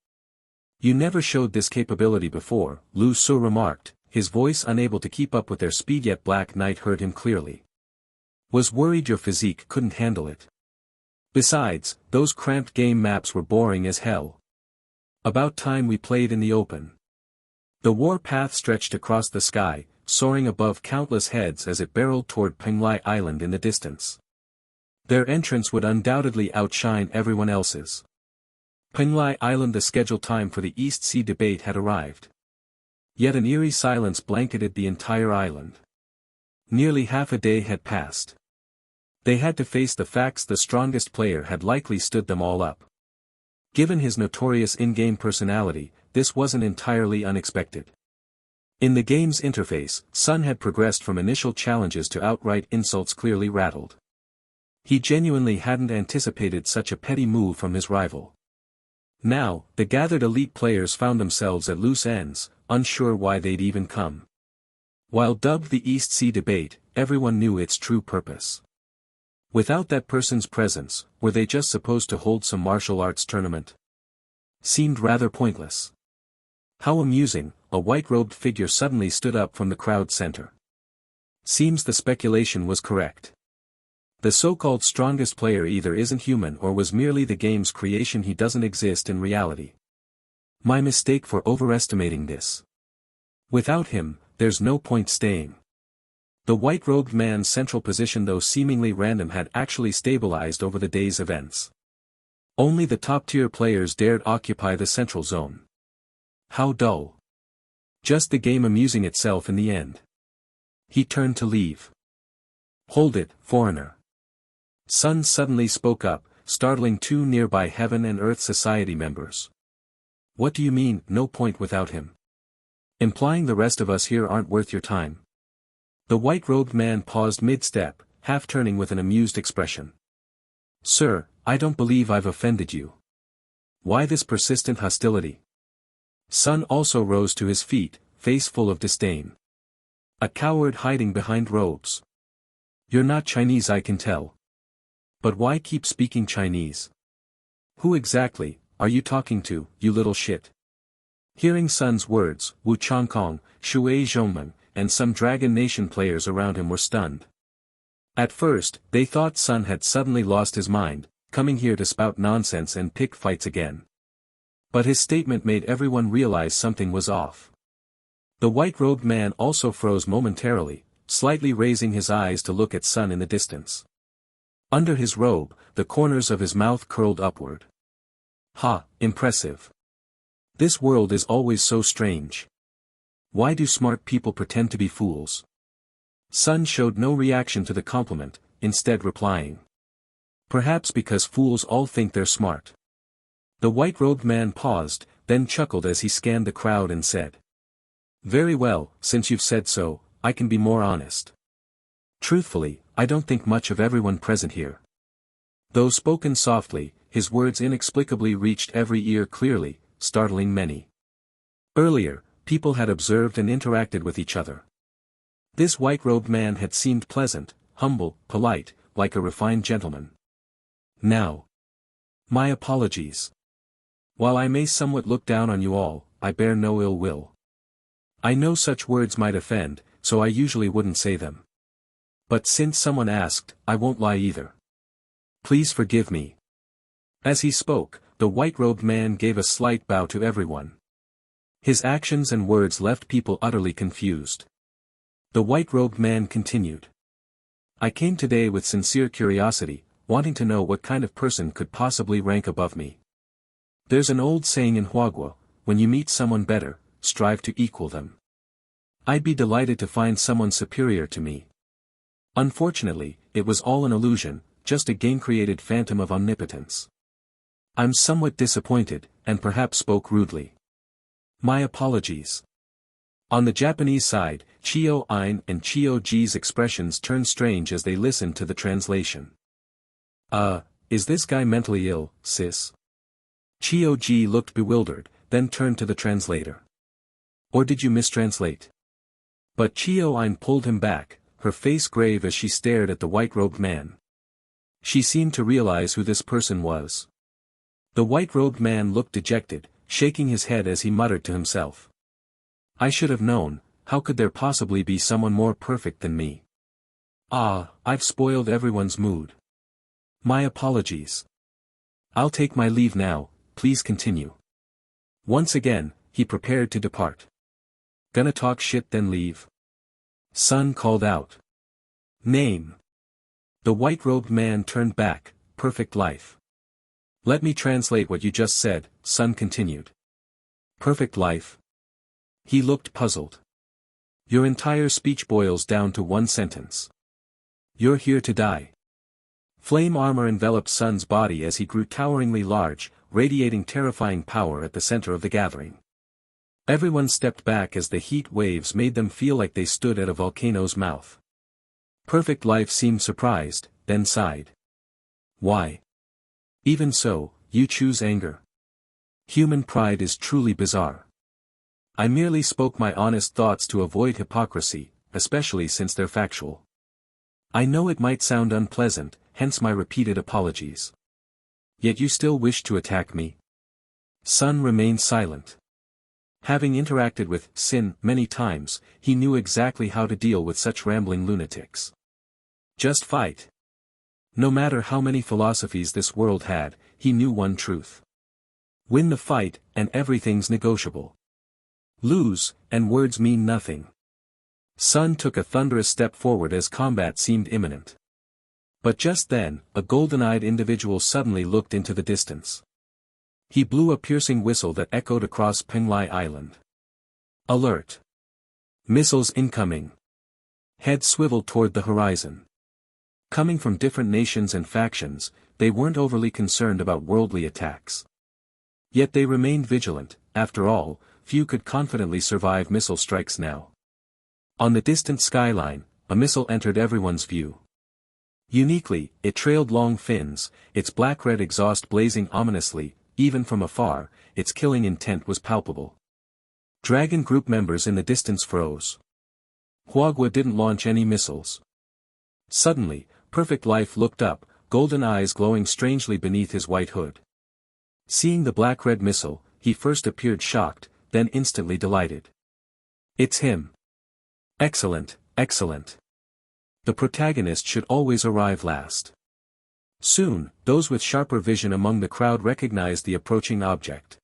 You never showed this capability before, Lu Su remarked, his voice unable to keep up with their speed, yet Black Knight heard him clearly. Was worried your physique couldn't handle it. Besides, those cramped game maps were boring as hell. About time we played in the open. The war path stretched across the sky, soaring above countless heads as it barreled toward Penglai Island in the distance. Their entrance would undoubtedly outshine everyone else's. Penglai Island. The scheduled time for the East Sea debate had arrived. Yet an eerie silence blanketed the entire island. Nearly half a day had passed. They had to face the facts: the strongest player had likely stood them all up. Given his notorious in-game personality, this wasn't entirely unexpected. In the game's interface, Sun had progressed from initial challenges to outright insults, clearly rattled. He genuinely hadn't anticipated such a petty move from his rival. Now, the gathered elite players found themselves at loose ends, unsure why they'd even come. While dubbed the East Sea debate, everyone knew its true purpose. Without that person's presence, were they just supposed to hold some martial arts tournament? Seemed rather pointless. How amusing, a white-robed figure suddenly stood up from the crowd center. Seems the speculation was correct. The so-called strongest player either isn't human or was merely the game's creation. He doesn't exist in reality. My mistake for overestimating this. Without him, there's no point staying. The white-robed man's central position, though seemingly random, had actually stabilized over the day's events. Only the top-tier players dared occupy the central zone. How dull. Just the game amusing itself in the end. He turned to leave. Hold it, foreigner. Sun suddenly spoke up, startling two nearby Heaven and Earth Society members. What do you mean, no point without him? Implying the rest of us here aren't worth your time? The white-robed man paused mid-step, half turning with an amused expression. Sir, I don't believe I've offended you. Why this persistent hostility? Sun also rose to his feet, face full of disdain. A coward hiding behind robes. You're not Chinese, I can tell. But why keep speaking Chinese? Who exactly are you talking to, you little shit? Hearing Sun's words, Wu Changkong, Shui Zhongmeng, and some Dragon Nation players around him were stunned. At first, they thought Sun had suddenly lost his mind, coming here to spout nonsense and pick fights again. But his statement made everyone realize something was off. The white-robed man also froze momentarily, slightly raising his eyes to look at Sun in the distance. Under his robe, the corners of his mouth curled upward. Ha, impressive. This world is always so strange. Why do smart people pretend to be fools? Sun showed no reaction to the compliment, instead replying. Perhaps because fools all think they're smart. The white-robed man paused, then chuckled as he scanned the crowd and said. Very well, since you've said so, I can be more honest. Truthfully, I don't think much of everyone present here. Though spoken softly, his words inexplicably reached every ear clearly, startling many. Earlier, people had observed and interacted with each other. This white-robed man had seemed pleasant, humble, polite, like a refined gentleman. Now. My apologies. While I may somewhat look down on you all, I bear no ill will. I know such words might offend, so I usually wouldn't say them. But since someone asked, I won't lie either. Please forgive me. As he spoke, the white-robed man gave a slight bow to everyone. His actions and words left people utterly confused. The white-robed man continued. I came today with sincere curiosity, wanting to know what kind of person could possibly rank above me. There's an old saying in Huagua, when you meet someone better, strive to equal them. I'd be delighted to find someone superior to me. Unfortunately, it was all an illusion, just a game-created phantom of omnipotence. I'm somewhat disappointed, and perhaps spoke rudely. My apologies. On the Japanese side, Chio-Ein and Chio-Ji's expressions turned strange as they listened to the translation. Is this guy mentally ill, sis? Chio-Ji looked bewildered, then turned to the translator. Or did you mistranslate? But Chio-Ein pulled him back, her face grave as she stared at the white-robed man. She seemed to realize who this person was. The white-robed man looked dejected, shaking his head as he muttered to himself. I should have known, how could there possibly be someone more perfect than me? I've spoiled everyone's mood. My apologies. I'll take my leave now, please continue. Once again, he prepared to depart. Gonna talk shit then leave? Sun called out. Name. The white-robed man turned back, perfect life. Let me translate what you just said, Sun continued. Perfect life? He looked puzzled. Your entire speech boils down to one sentence. You're here to die. Flame armor enveloped Sun's body as he grew toweringly large, radiating terrifying power at the center of the gathering. Everyone stepped back as the heat waves made them feel like they stood at a volcano's mouth. Perfect life seemed surprised, then sighed. Why? Even so, you choose anger. Human pride is truly bizarre. I merely spoke my honest thoughts to avoid hypocrisy, especially since they're factual. I know it might sound unpleasant, hence my repeated apologies. Yet you still wish to attack me? Sun remained silent. Having interacted with Sin many times, he knew exactly how to deal with such rambling lunatics. Just fight. No matter how many philosophies this world had, he knew one truth. Win the fight, and everything's negotiable. Lose, and words mean nothing. Sun took a thunderous step forward as combat seemed imminent. But just then, a golden-eyed individual suddenly looked into the distance. He blew a piercing whistle that echoed across Penglai Island. Alert! Missiles incoming! Head swiveled toward the horizon. Coming from different nations and factions, they weren't overly concerned about worldly attacks. Yet they remained vigilant, after all, few could confidently survive missile strikes now. On the distant skyline, a missile entered everyone's view. Uniquely, it trailed long fins, its black-red exhaust blazing ominously, even from afar, its killing intent was palpable. Dragon group members in the distance froze. Huagua didn't launch any missiles. Suddenly, Perfect Life looked up, golden eyes glowing strangely beneath his white hood. Seeing the black-red missile, he first appeared shocked, then instantly delighted. It's him. Excellent, excellent. The protagonist should always arrive last. Soon, those with sharper vision among the crowd recognized the approaching object.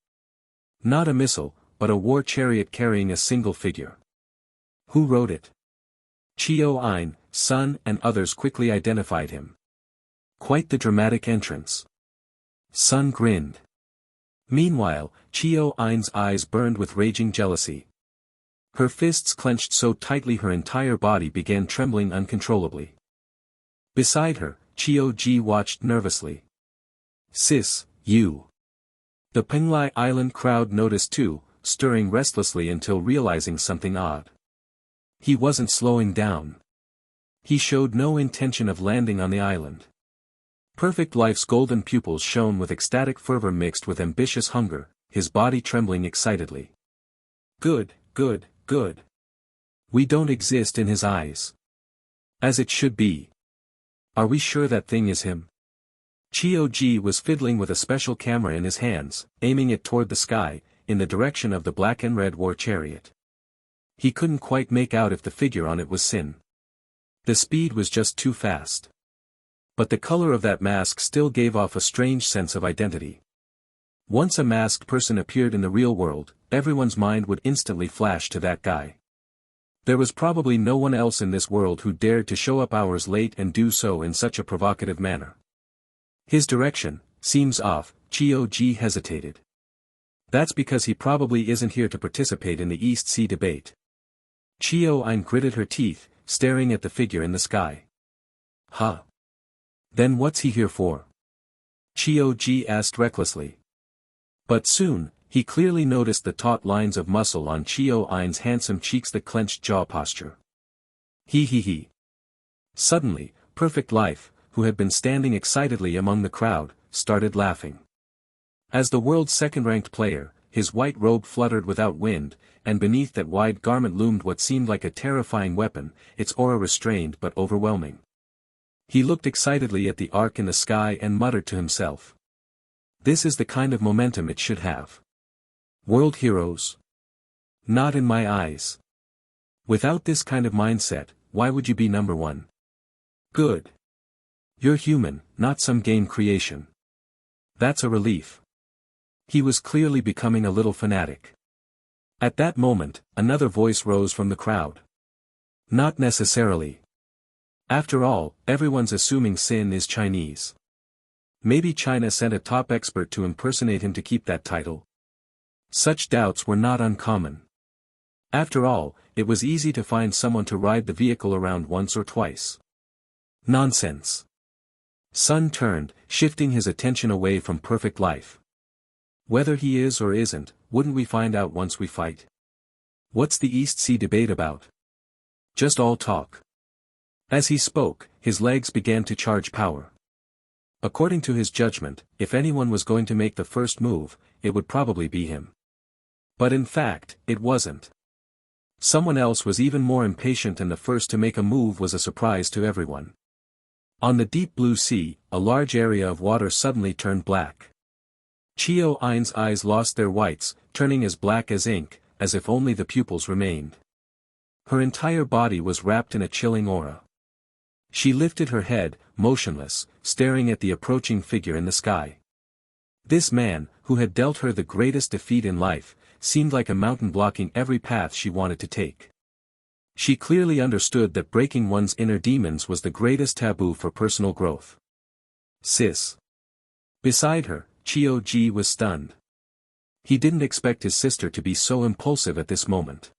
Not a missile, but a war chariot carrying a single figure. Who rode it? Chio-Ein, Sun and others quickly identified him. Quite the dramatic entrance. Sun grinned. Meanwhile, Chio-Ein's eyes burned with raging jealousy. Her fists clenched so tightly her entire body began trembling uncontrollably. Beside her, Chio-Ji watched nervously. Sis, you. The Penglai Island crowd noticed too, stirring restlessly until realizing something odd. He wasn't slowing down. He showed no intention of landing on the island. Perfect Life's golden pupils shone with ecstatic fervor mixed with ambitious hunger, his body trembling excitedly. Good, Good, good. We don't exist in his eyes. As it should be. Are we sure that thing is him? Chio-ji was fiddling with a special camera in his hands, aiming it toward the sky, in the direction of the black and red war chariot. He couldn't quite make out if the figure on it was Sin. The speed was just too fast. But the color of that mask still gave off a strange sense of identity. Once a masked person appeared in the real world, everyone's mind would instantly flash to that guy. There was probably no one else in this world who dared to show up hours late and do so in such a provocative manner. His direction seems off. Chio-ji hesitated. That's because he probably isn't here to participate in the East Sea debate. Chio-in gritted her teeth, staring at the figure in the sky. Huh? Then what's he here for? Chio-ji asked recklessly. But soon, he clearly noticed the taut lines of muscle on Chio-in's handsome cheeks, the clenched jaw posture. He. Suddenly, Perfect Life, who had been standing excitedly among the crowd, started laughing. As the world's second-ranked player, his white robe fluttered without wind, and beneath that wide garment loomed what seemed like a terrifying weapon, its aura restrained but overwhelming. He looked excitedly at the arc in the sky and muttered to himself. This is the kind of momentum it should have. World heroes? Not in my eyes. Without this kind of mindset, why would you be number one? Good. You're human, not some game creation. That's a relief. He was clearly becoming a little fanatic. At that moment, another voice rose from the crowd. Not necessarily. After all, everyone's assuming Sin is Chinese. Maybe China sent a top expert to impersonate him to keep that title. Such doubts were not uncommon. After all, it was easy to find someone to ride the vehicle around once or twice. Nonsense. Sun turned, shifting his attention away from Perfect Life. Whether he is or isn't, wouldn't we find out once we fight? What's the East Sea debate about? Just all talk. As he spoke, his legs began to charge power. According to his judgment, if anyone was going to make the first move, it would probably be him. But in fact, it wasn't. Someone else was even more impatient, and the first to make a move was a surprise to everyone. On the deep blue sea, a large area of water suddenly turned black. Chio-in's eyes lost their whites, turning as black as ink, as if only the pupils remained. Her entire body was wrapped in a chilling aura. She lifted her head, motionless, staring at the approaching figure in the sky. This man, who had dealt her the greatest defeat in life, seemed like a mountain blocking every path she wanted to take. She clearly understood that breaking one's inner demons was the greatest taboo for personal growth. Sis. Beside her, Chio-ji was stunned. He didn't expect his sister to be so impulsive at this moment.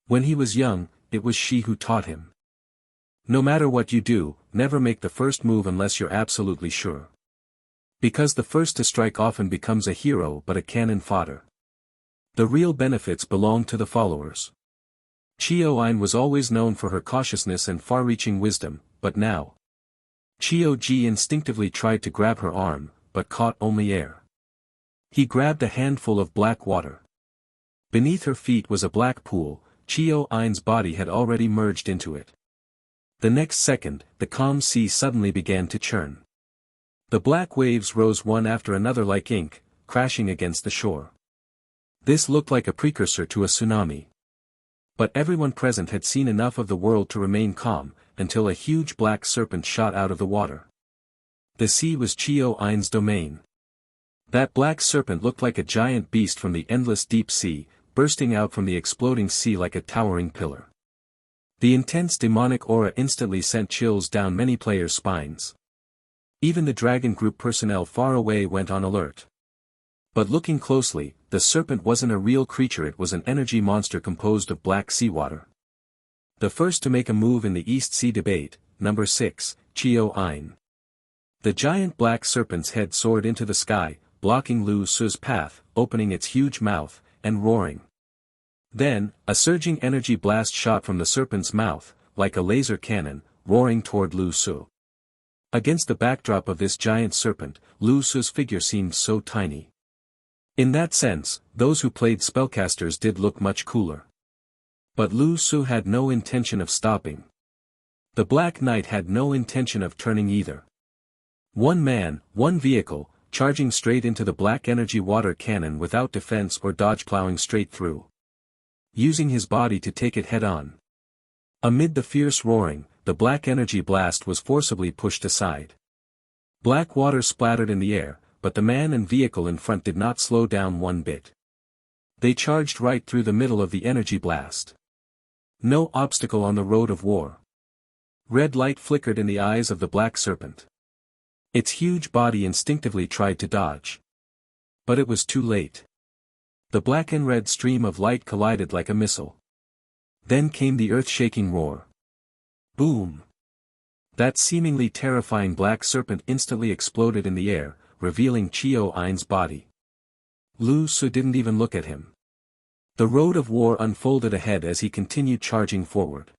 When he was young, it was she who taught him. No matter what you do, never make the first move unless you're absolutely sure. Because the first to strike often becomes a hero but a cannon fodder. The real benefits belong to the followers. Chio-in was always known for her cautiousness and far-reaching wisdom, but now. Chio-ji instinctively tried to grab her arm, but caught only air. He grabbed a handful of black water. Beneath her feet was a black pool. Chio-in's body had already merged into it. The next second, the calm sea suddenly began to churn. The black waves rose one after another like ink, crashing against the shore. This looked like a precursor to a tsunami. But everyone present had seen enough of the world to remain calm, until a huge black serpent shot out of the water. The sea was Chio-in's domain. That black serpent looked like a giant beast from the endless deep sea, bursting out from the exploding sea like a towering pillar. The intense demonic aura instantly sent chills down many players' spines. Even the Dragon Group personnel far away went on alert. But looking closely, the serpent wasn't a real creature, it was an energy monster composed of black seawater. The first to make a move in the East Sea debate, number 6, Chio-in. The giant black serpent's head soared into the sky, blocking Lu Su's path, opening its huge mouth, and roaring. Then, a surging energy blast shot from the serpent's mouth, like a laser cannon, roaring toward Lu Su. Against the backdrop of this giant serpent, Lu Su's figure seemed so tiny. In that sense, those who played spellcasters did look much cooler. But Lu Su had no intention of stopping. The Black Knight had no intention of turning either. One man, one vehicle, charging straight into the black energy water cannon without defense or dodge, plowing straight through. Using his body to take it head-on. Amid the fierce roaring, the black energy blast was forcibly pushed aside. Black water splattered in the air, but the man and vehicle in front did not slow down one bit. They charged right through the middle of the energy blast. No obstacle on the road of war. Red light flickered in the eyes of the black serpent. Its huge body instinctively tried to dodge. But it was too late. The black and red stream of light collided like a missile. Then came the earth-shaking roar. Boom! That seemingly terrifying black serpent instantly exploded in the air, revealing Chio Ain's body. Lu Su didn't even look at him. The road of war unfolded ahead as he continued charging forward.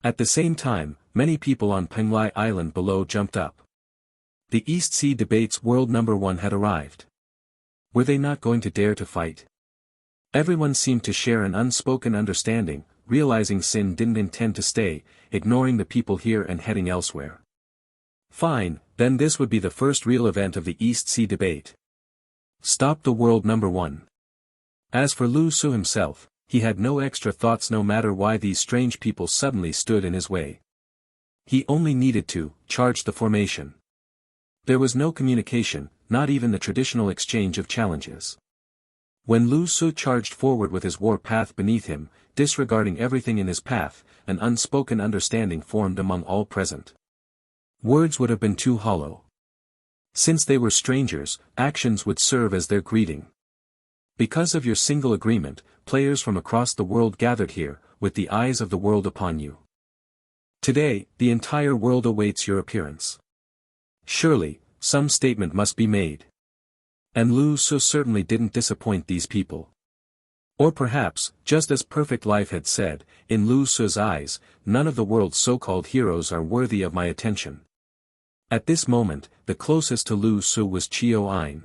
At the same time, many people on Penglai Island below jumped up. The East Sea Debates World Number 1 had arrived. Were they not going to dare to fight? Everyone seemed to share an unspoken understanding, realizing Sin didn't intend to stay, ignoring the people here and heading elsewhere. Fine, then this would be the first real event of the East Sea Debate. Stop the World Number 1. As for Lu Su himself, he had no extra thoughts no matter why these strange people suddenly stood in his way. He only needed to charge the formation. There was no communication, not even the traditional exchange of challenges. When Lu Su charged forward with his war path beneath him, disregarding everything in his path, an unspoken understanding formed among all present. Words would have been too hollow. Since they were strangers, actions would serve as their greeting. Because of your single agreement, players from across the world gathered here, with the eyes of the world upon you. Today, the entire world awaits your appearance. Surely, some statement must be made. And Lu Su certainly didn't disappoint these people. Or perhaps, just as Perfect Life had said, in Lu Su's eyes, none of the world's so-called heroes are worthy of my attention. At this moment, the closest to Lu Su was Chio Ain.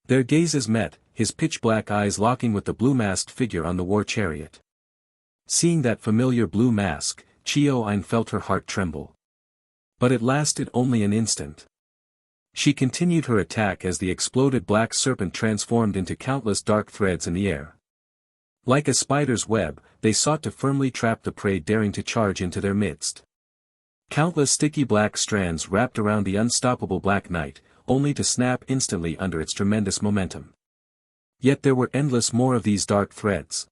Their gazes met, his pitch-black eyes locking with the blue-masked figure on the war chariot. Seeing that familiar blue mask, Chio Ain felt her heart tremble. But it lasted only an instant. She continued her attack as the exploded black serpent transformed into countless dark threads in the air. Like a spider's web, they sought to firmly trap the prey daring to charge into their midst. Countless sticky black strands wrapped around the unstoppable Black Knight, only to snap instantly under its tremendous momentum. Yet there were endless more of these dark threads.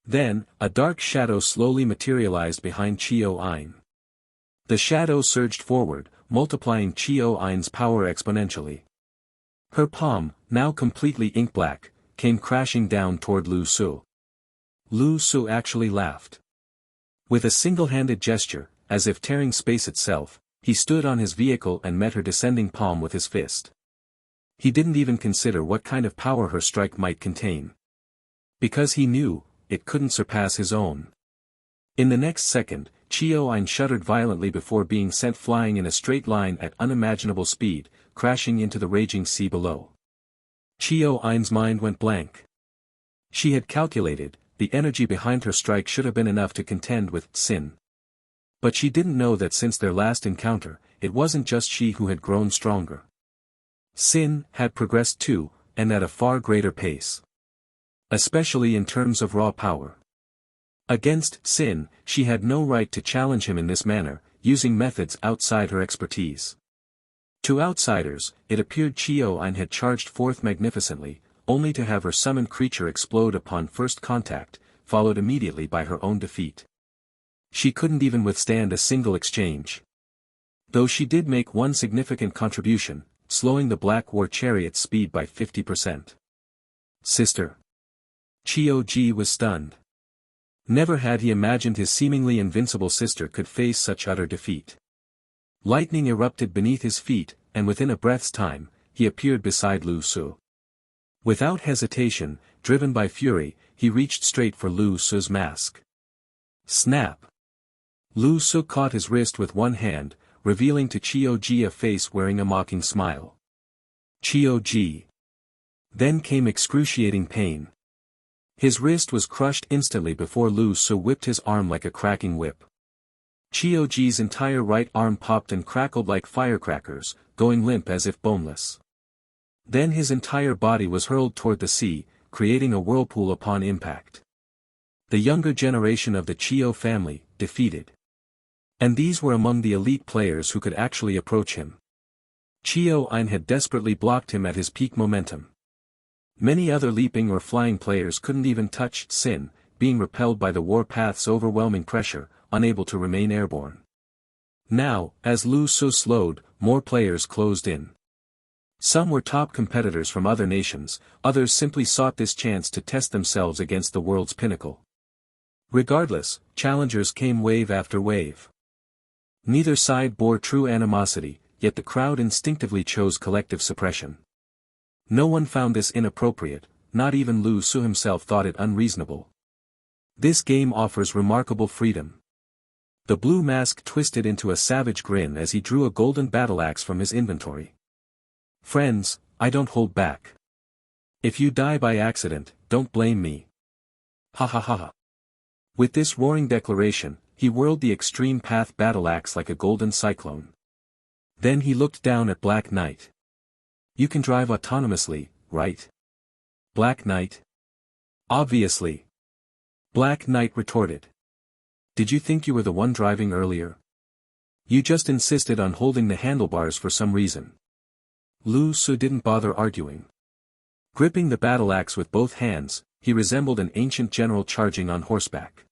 Then, a dark shadow slowly materialized behind Chio Ain. The shadow surged forward, multiplying Chio Ain's power exponentially. Her palm, now completely ink-black, came crashing down toward Lu Su. Lu Su actually laughed. With a single-handed gesture, as if tearing space itself, he stood on his vehicle and met her descending palm with his fist. He didn't even consider what kind of power her strike might contain. Because he knew, it couldn't surpass his own. In the next second, Chio Ain shuddered violently before being sent flying in a straight line at unimaginable speed, crashing into the raging sea below. Chio Ain's mind went blank. She had calculated, the energy behind her strike should have been enough to contend with Sin. But she didn't know that since their last encounter, it wasn't just she who had grown stronger. Sin had progressed too, and at a far greater pace. Especially in terms of raw power. Against Sin, she had no right to challenge him in this manner, using methods outside her expertise. To outsiders, it appeared Chio Ain had charged forth magnificently, only to have her summoned creature explode upon first contact, followed immediately by her own defeat. She couldn't even withstand a single exchange. Though she did make one significant contribution, slowing the Black War Chariot's speed by 50%. Sister. Chio Ji was stunned. Never had he imagined his seemingly invincible sister could face such utter defeat. Lightning erupted beneath his feet, and within a breath's time, he appeared beside Lu Su. Without hesitation, driven by fury, he reached straight for Lu Su's mask. Snap! Lu Su caught his wrist with one hand, revealing to Chio Ji a face wearing a mocking smile. Chio Ji. Then came excruciating pain. His wrist was crushed instantly before Lu Su whipped his arm like a cracking whip. Chioji's entire right arm popped and crackled like firecrackers, going limp as if boneless. Then his entire body was hurled toward the sea, creating a whirlpool upon impact. The younger generation of the Chio family, defeated. And these were among the elite players who could actually approach him. Chio Ein had desperately blocked him at his peak momentum. Many other leaping or flying players couldn't even touch Sin, being repelled by the warpath's overwhelming pressure, unable to remain airborne. Now, as Lu Su slowed, more players closed in. Some were top competitors from other nations, others simply sought this chance to test themselves against the world's pinnacle. Regardless, challengers came wave after wave. Neither side bore true animosity, yet the crowd instinctively chose collective suppression. No one found this inappropriate, not even Lu Su himself thought it unreasonable. This game offers remarkable freedom. The blue mask twisted into a savage grin as he drew a golden battle axe from his inventory. Friends, I don't hold back. If you die by accident, don't blame me. Ha ha ha ha. With this roaring declaration, he whirled the extreme path battle axe like a golden cyclone. Then he looked down at Black Knight. You can drive autonomously, right? Black Knight? Obviously. Black Knight retorted. Did you think you were the one driving earlier? You just insisted on holding the handlebars for some reason. Lu Su didn't bother arguing. Gripping the battle axe with both hands, he resembled an ancient general charging on horseback.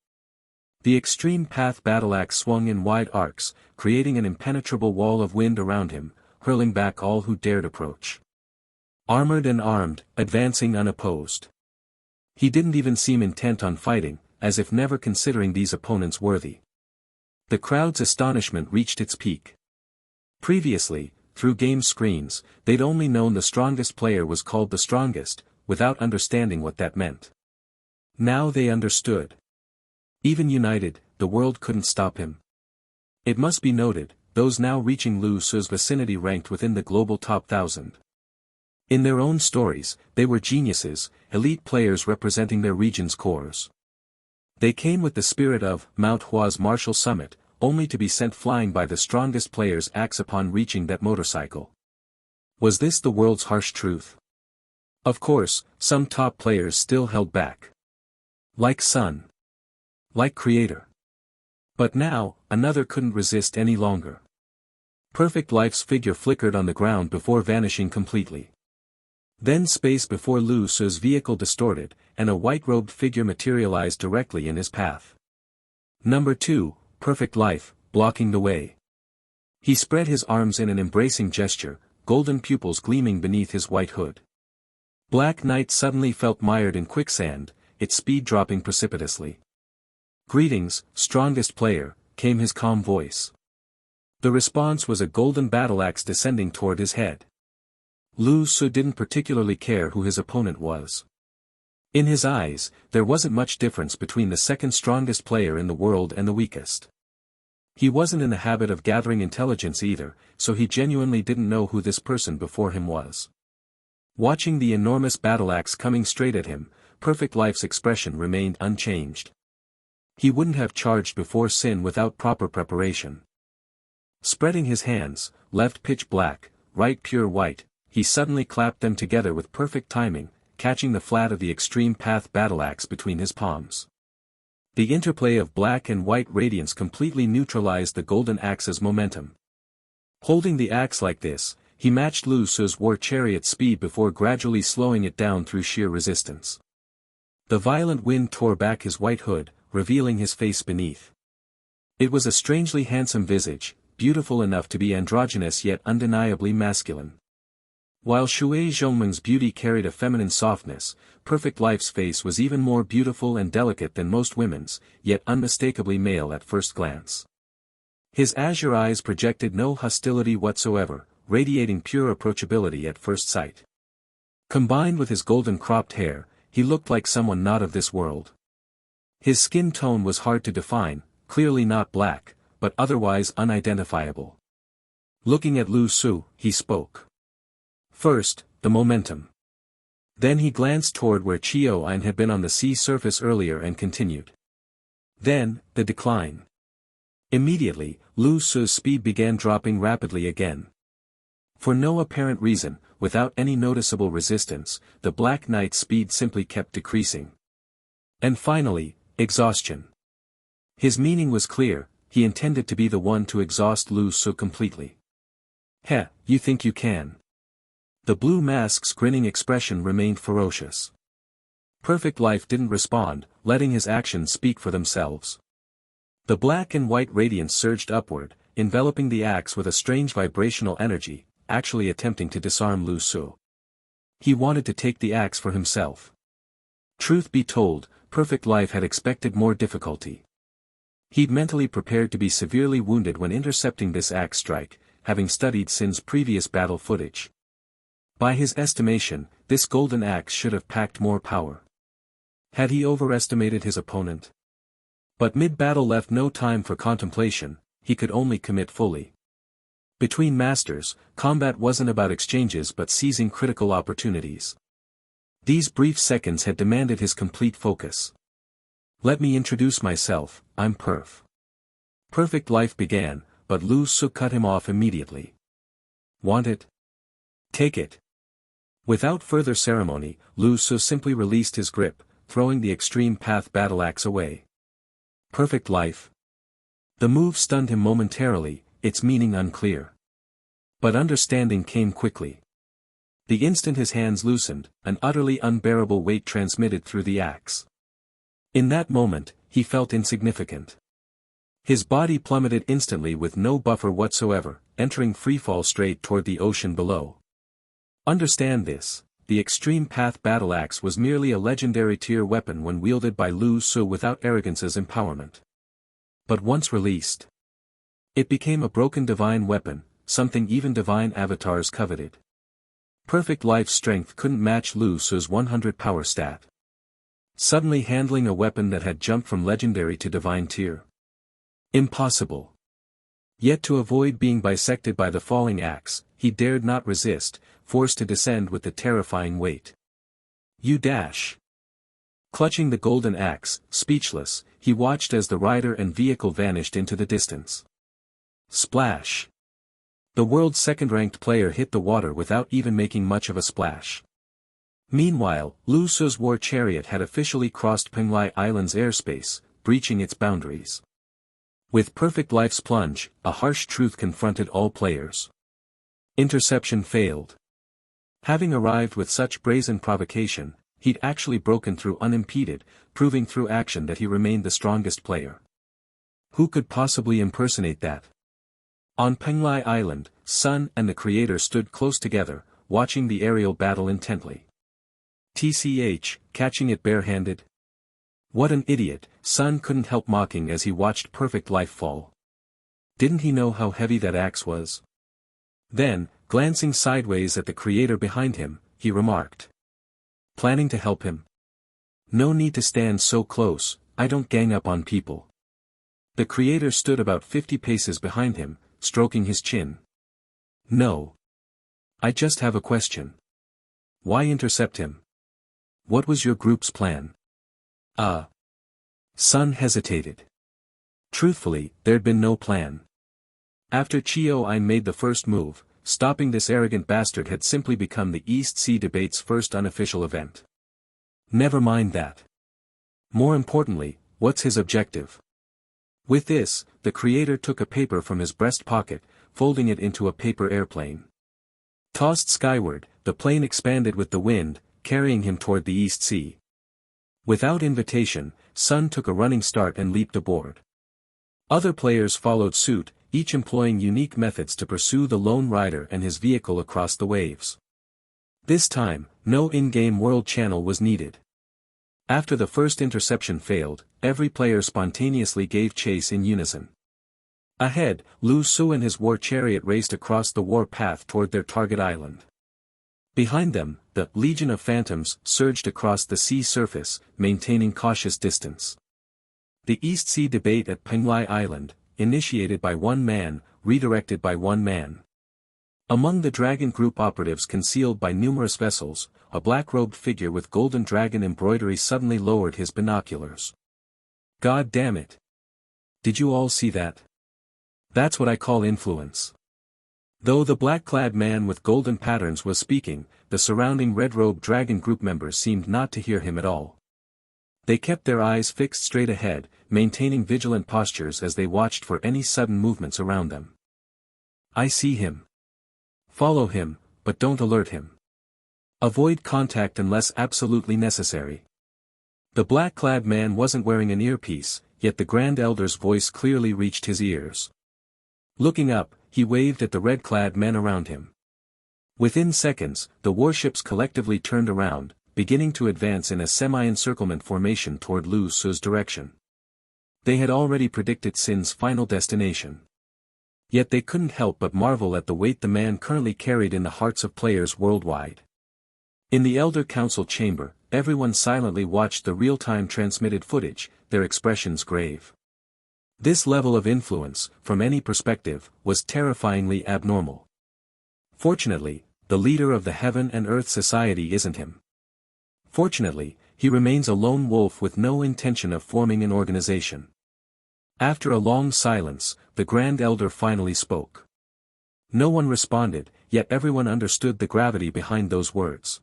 The extreme path battle axe swung in wide arcs, creating an impenetrable wall of wind around him, hurling back all who dared approach. Armored and armed, advancing unopposed. He didn't even seem intent on fighting, as if never considering these opponents worthy. The crowd's astonishment reached its peak. Previously, through game screens, they'd only known the strongest player was called the strongest, without understanding what that meant. Now they understood. Even united, the world couldn't stop him. It must be noted, those now reaching Lu Su's vicinity ranked within the global top 1,000. In their own stories, they were geniuses, elite players representing their region's cores. They came with the spirit of Mount Hua's martial summit, only to be sent flying by the strongest player's axe upon reaching that motorcycle. Was this the world's harsh truth? Of course, some top players still held back. Like Sun. Like Creator. But now, another couldn't resist any longer. Perfect Life's figure flickered on the ground before vanishing completely. Then space before Lu Su's vehicle distorted, and a white-robed figure materialized directly in his path. Number 2, Perfect Life, blocking the way. He spread his arms in an embracing gesture, golden pupils gleaming beneath his white hood. Black Knight suddenly felt mired in quicksand, its speed dropping precipitously. Greetings, strongest player, came his calm voice. The response was a golden battle axe descending toward his head. Lu Su didn't particularly care who his opponent was. In his eyes, there wasn't much difference between the second strongest player in the world and the weakest. He wasn't in the habit of gathering intelligence either, so he genuinely didn't know who this person before him was. Watching the enormous battle axe coming straight at him, Perfect Life's expression remained unchanged. He wouldn't have charged before Sin without proper preparation. Spreading his hands, left pitch black, right pure white, he suddenly clapped them together with perfect timing, catching the flat of the extreme path battle axe between his palms. The interplay of black and white radiance completely neutralized the golden axe's momentum. Holding the axe like this, he matched Lu Su's war chariot's speed before gradually slowing it down through sheer resistance. The violent wind tore back his white hood, revealing his face beneath. It was a strangely handsome visage, beautiful enough to be androgynous yet undeniably masculine. While Shui Zhongmeng's beauty carried a feminine softness, Perfect Life's face was even more beautiful and delicate than most women's, yet unmistakably male at first glance. His azure eyes projected no hostility whatsoever, radiating pure approachability at first sight. Combined with his golden cropped hair, he looked like someone not of this world. His skin tone was hard to define, clearly not black, but otherwise unidentifiable. Looking at Lu Su, he spoke. First, the momentum. Then he glanced toward where Chio-Ein had been on the sea surface earlier and continued. Then, the decline. Immediately, Lu Su's speed began dropping rapidly again. For no apparent reason, without any noticeable resistance, the Black Knight's speed simply kept decreasing. And finally, exhaustion. His meaning was clear, he intended to be the one to exhaust Lu Su completely. Heh, you think you can? The blue mask's grinning expression remained ferocious. Perfect Life didn't respond, letting his actions speak for themselves. The black and white radiance surged upward, enveloping the axe with a strange vibrational energy, actually attempting to disarm Lu Su. He wanted to take the axe for himself. Truth be told, Perfect Life had expected more difficulty. He'd mentally prepared to be severely wounded when intercepting this axe strike, having studied Sin's previous battle footage. By his estimation, this golden axe should have packed more power. Had he overestimated his opponent? But mid-battle left no time for contemplation, he could only commit fully. Between masters, combat wasn't about exchanges but seizing critical opportunities. These brief seconds had demanded his complete focus. Let me introduce myself, I'm Perf. Perfect Life began, but Lu Su cut him off immediately. Want it? Take it. Without further ceremony, Lu Su simply released his grip, throwing the extreme path battle axe away. Perfect Life. The move stunned him momentarily, its meaning unclear. But understanding came quickly. The instant his hands loosened, an utterly unbearable weight transmitted through the axe. In that moment, he felt insignificant. His body plummeted instantly with no buffer whatsoever, entering freefall straight toward the ocean below. Understand this, the extreme path battle axe was merely a legendary tier weapon when wielded by Lu Su without arrogance's empowerment. But once released, it became a broken divine weapon, something even divine avatars coveted. Perfect Life's strength couldn't match Lu Su's 100 power stat. Suddenly handling a weapon that had jumped from legendary to divine tier. Impossible. Yet to avoid being bisected by the falling axe, he dared not resist, forced to descend with the terrifying weight. You dash. Clutching the golden axe, speechless, he watched as the rider and vehicle vanished into the distance. Splash. The world's second-ranked player hit the water without even making much of a splash. Meanwhile, Lu Su's war chariot had officially crossed Penglai Island's airspace, breaching its boundaries. With Perfect Life's plunge, a harsh truth confronted all players. Interception failed. Having arrived with such brazen provocation, he'd actually broken through unimpeded, proving through action that he remained the strongest player. Who could possibly impersonate that? On Penglai Island, Sun and the Creator stood close together, watching the aerial battle intently. TCH, catching it barehanded? What an idiot, Sun couldn't help mocking as he watched Perfect Life fall. Didn't he know how heavy that axe was? Then, glancing sideways at the Creator behind him, he remarked. Planning to help him? No need to stand so close, I don't gang up on people. The Creator stood about 50 paces behind him, stroking his chin. No. I just have a question. Why intercept him? What was your group's plan? Sun hesitated. Truthfully, there'd been no plan. After Chio-Ein made the first move, stopping this arrogant bastard had simply become the East Sea debate's first unofficial event. Never mind that. More importantly, what's his objective? With this, the Creator took a paper from his breast pocket, folding it into a paper airplane. Tossed skyward, the plane expanded with the wind, carrying him toward the East Sea. Without invitation, Sun took a running start and leaped aboard. Other players followed suit, each employing unique methods to pursue the lone rider and his vehicle across the waves. This time, no in-game world channel was needed. After the first interception failed, every player spontaneously gave chase in unison. Ahead, Lu Su and his war chariot raced across the war path toward their target island. Behind them, the Legion of Phantoms surged across the sea surface, maintaining cautious distance. The East Sea debate at Penglai Island, initiated by one man, redirected by one man. Among the dragon group operatives concealed by numerous vessels, a black-robed figure with golden dragon embroidery suddenly lowered his binoculars. God damn it! Did you all see that? That's what I call influence. Though the black-clad man with golden patterns was speaking, the surrounding red-robed dragon group members seemed not to hear him at all. They kept their eyes fixed straight ahead, maintaining vigilant postures as they watched for any sudden movements around them. I see him. Follow him, but don't alert him. Avoid contact unless absolutely necessary. The black-clad man wasn't wearing an earpiece, yet the Grand Elder's voice clearly reached his ears. Looking up, he waved at the red-clad men around him. Within seconds, the warships collectively turned around, beginning to advance in a semi-encirclement formation toward Lu Su's direction. They had already predicted Sin's final destination. Yet they couldn't help but marvel at the weight the man currently carried in the hearts of players worldwide. In the Elder Council chamber, everyone silently watched the real-time transmitted footage, their expressions grave. This level of influence, from any perspective, was terrifyingly abnormal. Fortunately, the leader of the Heaven and Earth Society isn't him. Fortunately, he remains a lone wolf with no intention of forming an organization. After a long silence, the Grand Elder finally spoke. No one responded, yet everyone understood the gravity behind those words.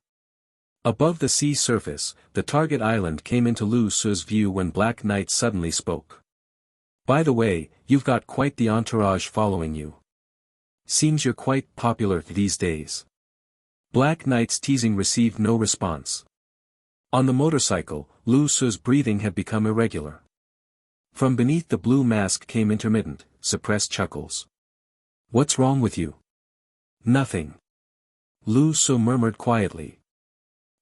Above the sea surface, the target island came into Lu Su's view when Black Knight suddenly spoke. By the way, you've got quite the entourage following you. Seems you're quite popular these days. Black Knight's teasing received no response. On the motorcycle, Lu Su's breathing had become irregular. From beneath the blue mask came intermittent, suppressed chuckles. What's wrong with you? Nothing. Lu Su murmured quietly.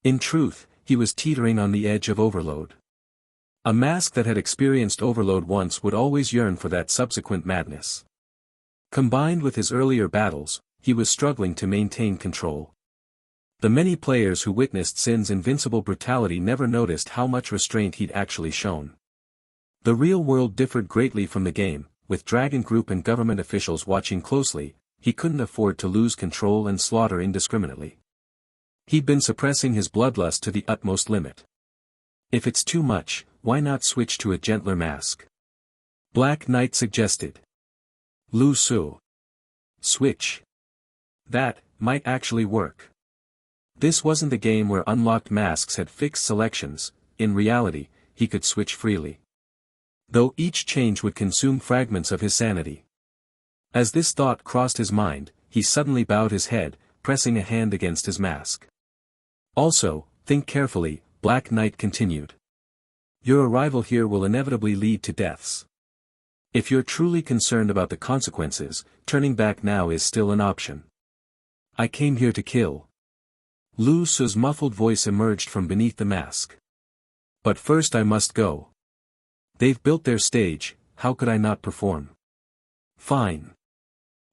In truth, he was teetering on the edge of overload. A mask that had experienced overload once would always yearn for that subsequent madness. Combined with his earlier battles, he was struggling to maintain control. The many players who witnessed Sin's invincible brutality never noticed how much restraint he'd actually shown. The real world differed greatly from the game, with Dragon Group and government officials watching closely. He couldn't afford to lose control and slaughter indiscriminately. He'd been suppressing his bloodlust to the utmost limit. If it's too much, why not switch to a gentler mask? Black Knight suggested. Lu Su. Switch. That might actually work. This wasn't a game where unlocked masks had fixed selections. In reality, he could switch freely. Though each change would consume fragments of his sanity. As this thought crossed his mind, he suddenly bowed his head, pressing a hand against his mask. Also, think carefully, Black Knight continued. Your arrival here will inevitably lead to deaths. If you're truly concerned about the consequences, turning back now is still an option. I came here to kill. Lu Su's muffled voice emerged from beneath the mask. But first I must go. They've built their stage, how could I not perform? Fine.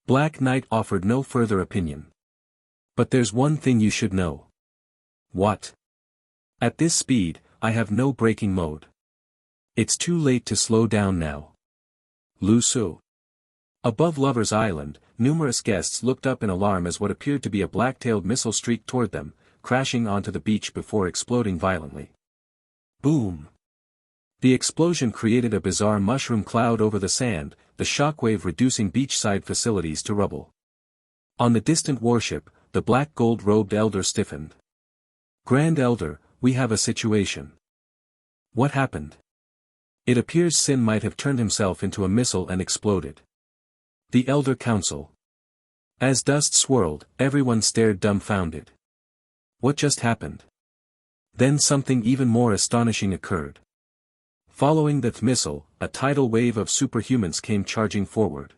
Black Knight offered no further opinion. But there's one thing you should know. What? At this speed, I have no braking mode. It's too late to slow down now. Lu Su. Above Lover's Island, numerous guests looked up in alarm as what appeared to be a black-tailed missile streaked toward them, crashing onto the beach before exploding violently. Boom! The explosion created a bizarre mushroom cloud over the sand, the shockwave reducing beachside facilities to rubble. On the distant warship, the black gold-robed elder stiffened. Grand Elder, we have a situation. What happened? It appears Sin might have turned himself into a missile and exploded. The Elder Council. As dust swirled, everyone stared dumbfounded. What just happened? Then something even more astonishing occurred. Following the missile, a tidal wave of superhumans came charging forward.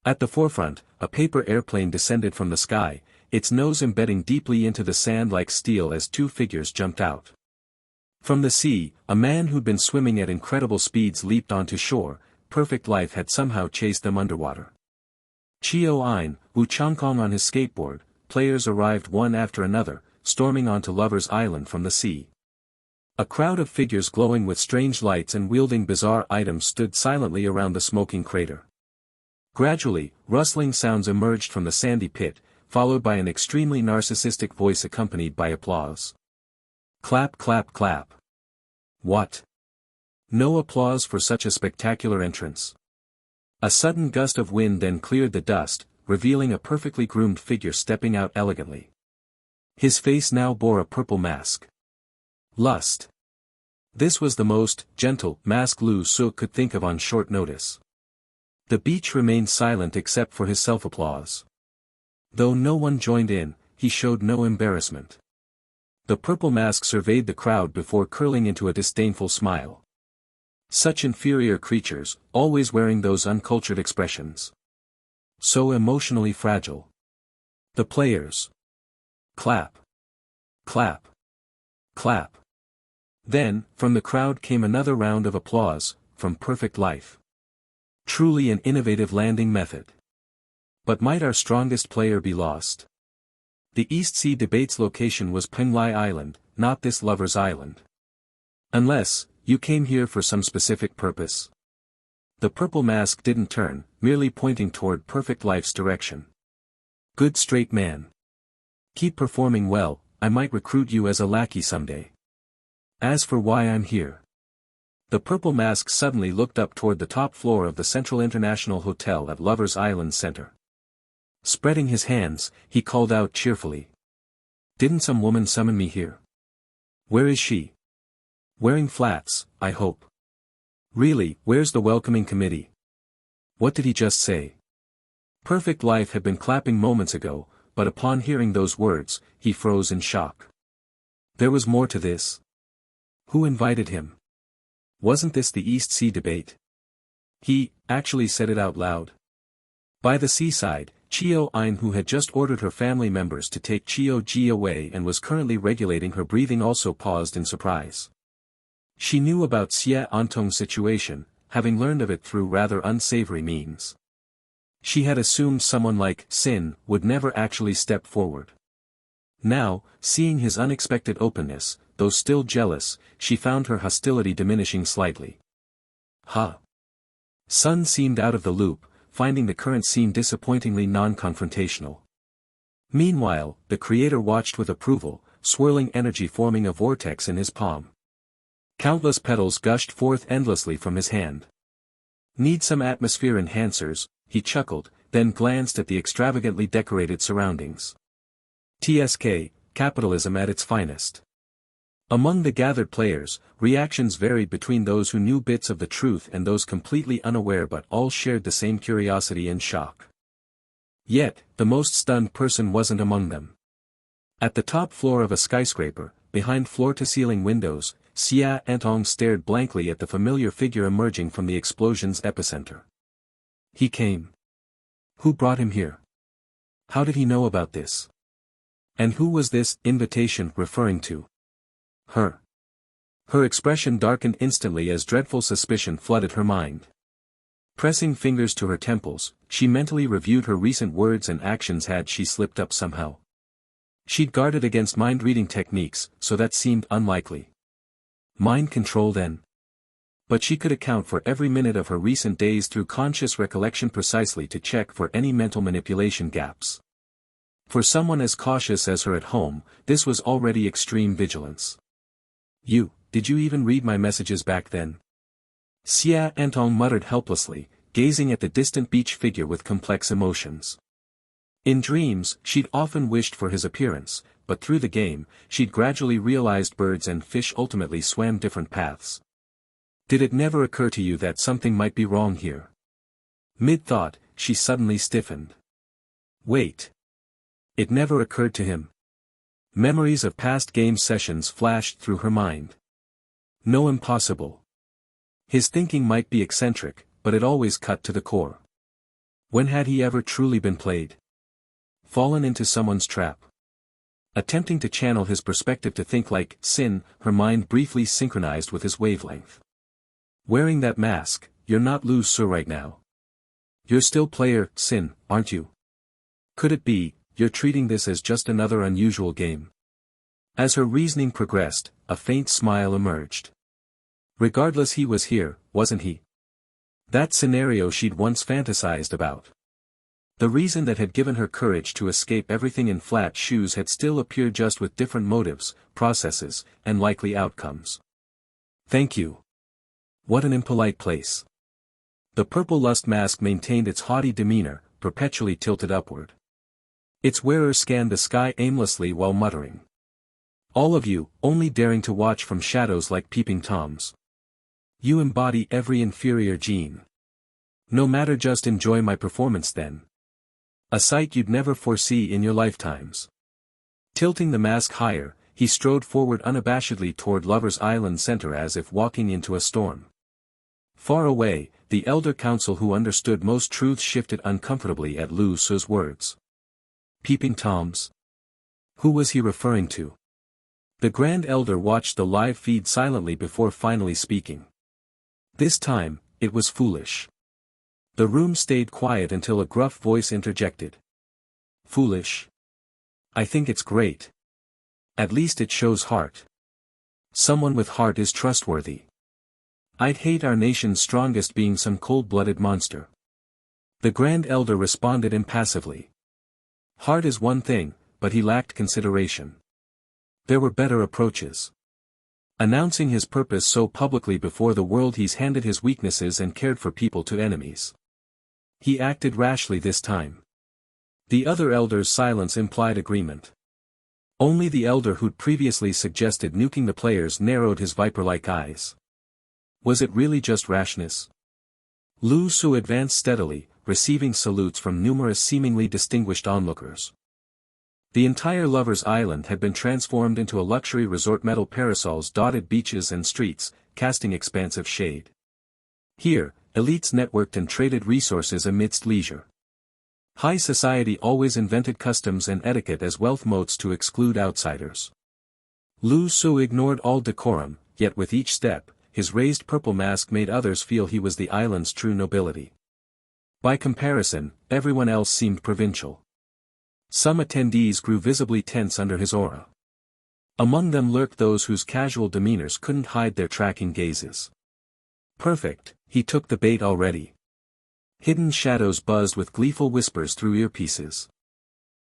At the forefront, a paper airplane descended from the sky, its nose embedding deeply into the sand like steel as two figures jumped out. From the sea, a man who'd been swimming at incredible speeds leaped onto shore. Perfect life had somehow chased them underwater. Chio Ein, Wu Changkong on his skateboard, players arrived one after another, storming onto Lover's Island from the sea. A crowd of figures glowing with strange lights and wielding bizarre items stood silently around the smoking crater. Gradually, rustling sounds emerged from the sandy pit, followed by an extremely narcissistic voice accompanied by applause. Clap clap clap. What? No applause for such a spectacular entrance. A sudden gust of wind then cleared the dust, revealing a perfectly groomed figure stepping out elegantly. His face now bore a purple mask. Lust. This was the most gentle mask Lu Su could think of on short notice. The beach remained silent except for his self-applause. Though no one joined in, he showed no embarrassment. The purple mask surveyed the crowd before curling into a disdainful smile. Such inferior creatures, always wearing those uncultured expressions. So emotionally fragile. The players. Clap. Clap. Clap. Then, from the crowd came another round of applause, from Perfect Life. Truly an innovative landing method. But might our strongest player be lost? The East Sea Debate's location was Penglai Island, not this lover's island. Unless, you came here for some specific purpose. The purple mask didn't turn, merely pointing toward Perfect Life's direction. Good straight man. Keep performing well, I might recruit you as a lackey someday. As for why I'm here. The purple mask suddenly looked up toward the top floor of the Central International Hotel at Lover's Island Center. Spreading his hands, he called out cheerfully. Didn't some woman summon me here? Where is she? Wearing flats, I hope. Really, where's the welcoming committee? What did he just say? Perfect Life had been clapping moments ago, but upon hearing those words, he froze in shock. There was more to this. Who invited him? Wasn't this the East Sea Debate? He, actually said it out loud. By the seaside, Chio Ein, who had just ordered her family members to take Chio Ji away and was currently regulating her breathing, also paused in surprise. She knew about Xie Antong's situation, having learned of it through rather unsavory means. She had assumed someone like Sin would never actually step forward. Now, seeing his unexpected openness, though still jealous, she found her hostility diminishing slightly. Sun seemed out of the loop, finding the current scene disappointingly non-confrontational. Meanwhile, the creator watched with approval, swirling energy forming a vortex in his palm. Countless petals gushed forth endlessly from his hand. Need some atmosphere enhancers, he chuckled, then glanced at the extravagantly decorated surroundings. TSK, capitalism at its finest. Among the gathered players, reactions varied between those who knew bits of the truth and those completely unaware, but all shared the same curiosity and shock. Yet, the most stunned person wasn't among them. At the top floor of a skyscraper, behind floor-to-ceiling windows, Xia Antong stared blankly at the familiar figure emerging from the explosion's epicenter. He came. Who brought him here? How did he know about this? And who was this invitation referring to? Her. Her expression darkened instantly as dreadful suspicion flooded her mind. Pressing fingers to her temples, she mentally reviewed her recent words and actions. Had she slipped up somehow? She'd guarded against mind-reading techniques, so that seemed unlikely. Mind control then? But she could account for every minute of her recent days through conscious recollection precisely to check for any mental manipulation gaps. For someone as cautious as her at home, this was already extreme vigilance. Did you even read my messages back then? Xia Antong muttered helplessly, gazing at the distant beach figure with complex emotions. In dreams, she'd often wished for his appearance, but through the game, she'd gradually realized birds and fish ultimately swam different paths. Did it never occur to you that something might be wrong here? Mid-thought, she suddenly stiffened. Wait. It never occurred to him. Memories of past game sessions flashed through her mind. No, impossible. His thinking might be eccentric, but it always cut to the core. When had he ever truly been played? Fallen into someone's trap? Attempting to channel his perspective to think like Sin, her mind briefly synchronized with his wavelength. Wearing that mask, you're not Lu Su right now. You're still player Sin, aren't you? Could it be, you're treating this as just another unusual game? As her reasoning progressed, a faint smile emerged. Regardless, he was here, wasn't he? That scenario she'd once fantasized about. The reason that had given her courage to escape everything in flat shoes had still appeared, just with different motives, processes, and likely outcomes. Thank you. What an impolite place. The purple lust mask maintained its haughty demeanor, perpetually tilted upward. Its wearer scanned the sky aimlessly while muttering. All of you, only daring to watch from shadows like peeping toms. You embody every inferior gene. No matter, just enjoy my performance then. A sight you'd never foresee in your lifetimes. Tilting the mask higher, he strode forward unabashedly toward Lover's Island center as if walking into a storm. Far away, the elder council who understood most truths shifted uncomfortably at Lu Su's words. Peeping toms? Who was he referring to? The Grand Elder watched the live feed silently before finally speaking. This time, it was foolish. The room stayed quiet until a gruff voice interjected. Foolish? I think it's great. At least it shows heart. Someone with heart is trustworthy. I'd hate our nation's strongest being some cold-blooded monster. The Grand Elder responded impassively. Heart is one thing, but he lacked consideration. There were better approaches. Announcing his purpose so publicly before the world, he's handed his weaknesses and cared for people to enemies. He acted rashly this time. The other elder's silence implied agreement. Only the elder who'd previously suggested nuking the players narrowed his viper-like eyes. Was it really just rashness? Lu Su advanced steadily, receiving salutes from numerous seemingly distinguished onlookers. The entire Lover's Island had been transformed into a luxury resort, metal parasols dotted beaches and streets, casting expansive shade. Here, elites networked and traded resources amidst leisure. High society always invented customs and etiquette as wealth moats to exclude outsiders. Lu Su ignored all decorum, yet with each step, his raised purple mask made others feel he was the island's true nobility. By comparison, everyone else seemed provincial. Some attendees grew visibly tense under his aura. Among them lurked those whose casual demeanors couldn't hide their tracking gazes. Perfect, he took the bait already. Hidden shadows buzzed with gleeful whispers through earpieces.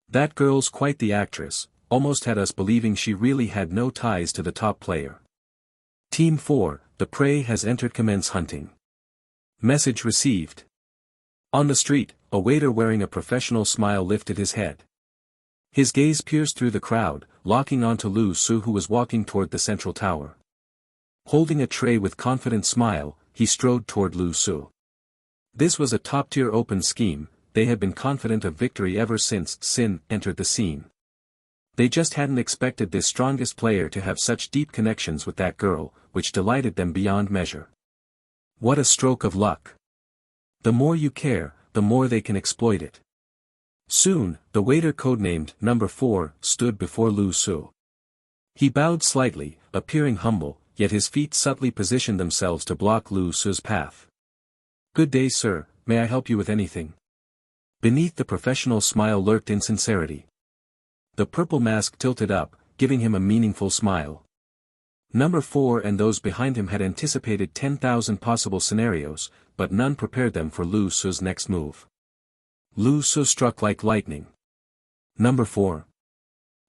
That girl's quite the actress, almost had us believing she really had no ties to the top player. Team 4, the prey has entered, commence hunting. Message received. On the street, a waiter wearing a professional smile lifted his head. His gaze pierced through the crowd, locking onto Lu Su, who was walking toward the central tower. Holding a tray with confident smile, he strode toward Lu Su. This was a top-tier open scheme. They had been confident of victory ever since Sin entered the scene. They just hadn't expected this strongest player to have such deep connections with that girl, which delighted them beyond measure. What a stroke of luck. The more you care, the more they can exploit it. Soon, the waiter codenamed Number 4 stood before Lu Su. He bowed slightly, appearing humble, yet his feet subtly positioned themselves to block Lu Su's path. Good day, sir, may I help you with anything? Beneath the professional smile lurked insincerity. The purple mask tilted up, giving him a meaningful smile. Number 4 and those behind him had anticipated 10,000 possible scenarios, but none prepared them for Lu Su's next move. Lu Su struck like lightning. Number 4.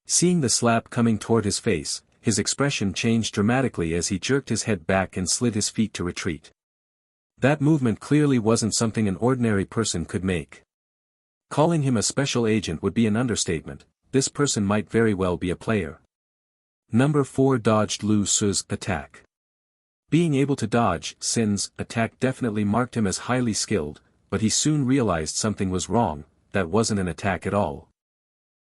Seeing the slap coming toward his face, his expression changed dramatically as he jerked his head back and slid his feet to retreat. That movement clearly wasn't something an ordinary person could make. Calling him a special agent would be an understatement. This person might very well be a player. Number 4 dodged Lu Su's attack. Being able to dodge Sin's attack definitely marked him as highly skilled, but he soon realized something was wrong. That wasn't an attack at all.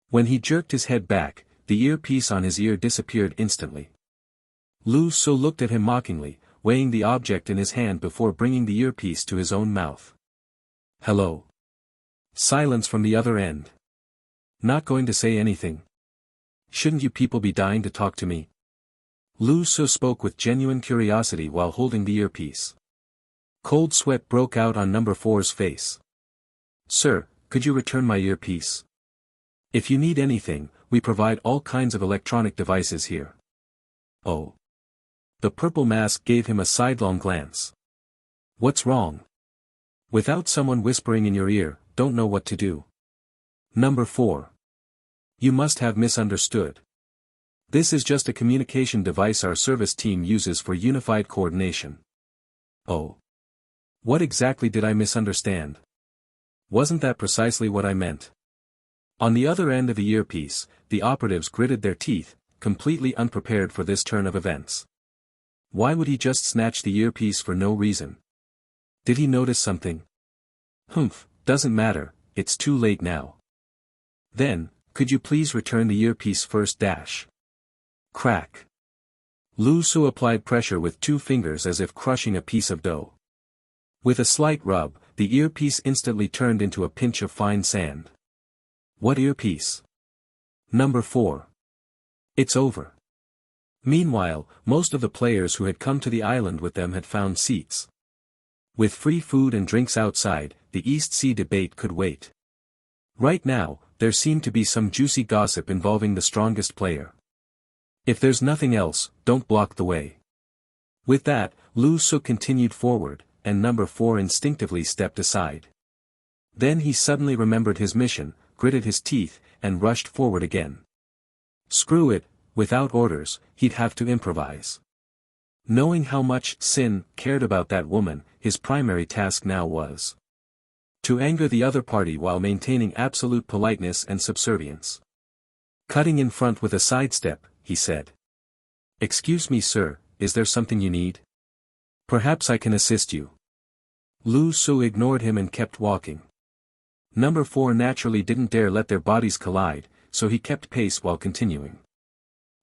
When he jerked his head back, the earpiece on his ear disappeared instantly. Lu Su looked at him mockingly, weighing the object in his hand before bringing the earpiece to his own mouth. Hello. Silence from the other end. Not going to say anything? Shouldn't you people be dying to talk to me? Lu Su spoke with genuine curiosity while holding the earpiece. Cold sweat broke out on Number 4's face. Sir, could you return my earpiece? If you need anything, we provide all kinds of electronic devices here. Oh. The purple mask gave him a sidelong glance. What's wrong? Without someone whispering in your ear, don't know what to do. Number 4. You must have misunderstood. This is just a communication device our service team uses for unified coordination. Oh. What exactly did I misunderstand? Wasn't that precisely what I meant? On the other end of the earpiece, the operatives gritted their teeth, completely unprepared for this turn of events. Why would he just snatch the earpiece for no reason? Did he notice something? Humph, doesn't matter, it's too late now. Then, could you please return the earpiece first dash? Crack. Lu Su applied pressure with 2 fingers as if crushing a piece of dough. With a slight rub, the earpiece instantly turned into a pinch of fine sand. What earpiece? Number 4. It's over. Meanwhile, most of the players who had come to the island with them had found seats. With free food and drinks outside, the East Sea debate could wait. Right now, there seemed to be some juicy gossip involving the strongest player. If there's nothing else, don't block the way. With that, Lu Su continued forward, and number 4 instinctively stepped aside. Then he suddenly remembered his mission, gritted his teeth, and rushed forward again. Screw it, without orders, he'd have to improvise. Knowing how much Sin cared about that woman, his primary task now was to anger the other party while maintaining absolute politeness and subservience. Cutting in front with a sidestep, he said. Excuse me, sir, is there something you need? Perhaps I can assist you. Lu Su ignored him and kept walking. Number 4 naturally didn't dare let their bodies collide, so he kept pace while continuing.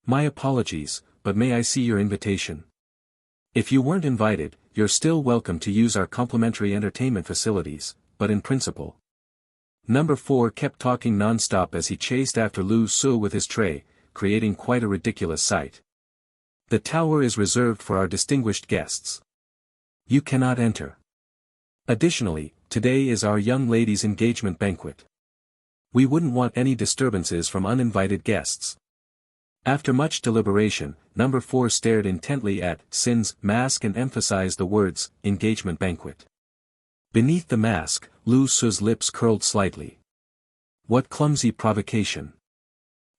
My apologies, but may I see your invitation? If you weren't invited, you're still welcome to use our complimentary entertainment facilities, but in principle. Number 4 kept talking non-stop as he chased after Lu Su with his tray, creating quite a ridiculous sight. The tower is reserved for our distinguished guests. You cannot enter. Additionally, today is our young lady's engagement banquet. We wouldn't want any disturbances from uninvited guests. After much deliberation, number 4 stared intently at Sin's mask and emphasized the words, engagement banquet. Beneath the mask, Lu Su's lips curled slightly. What clumsy provocation.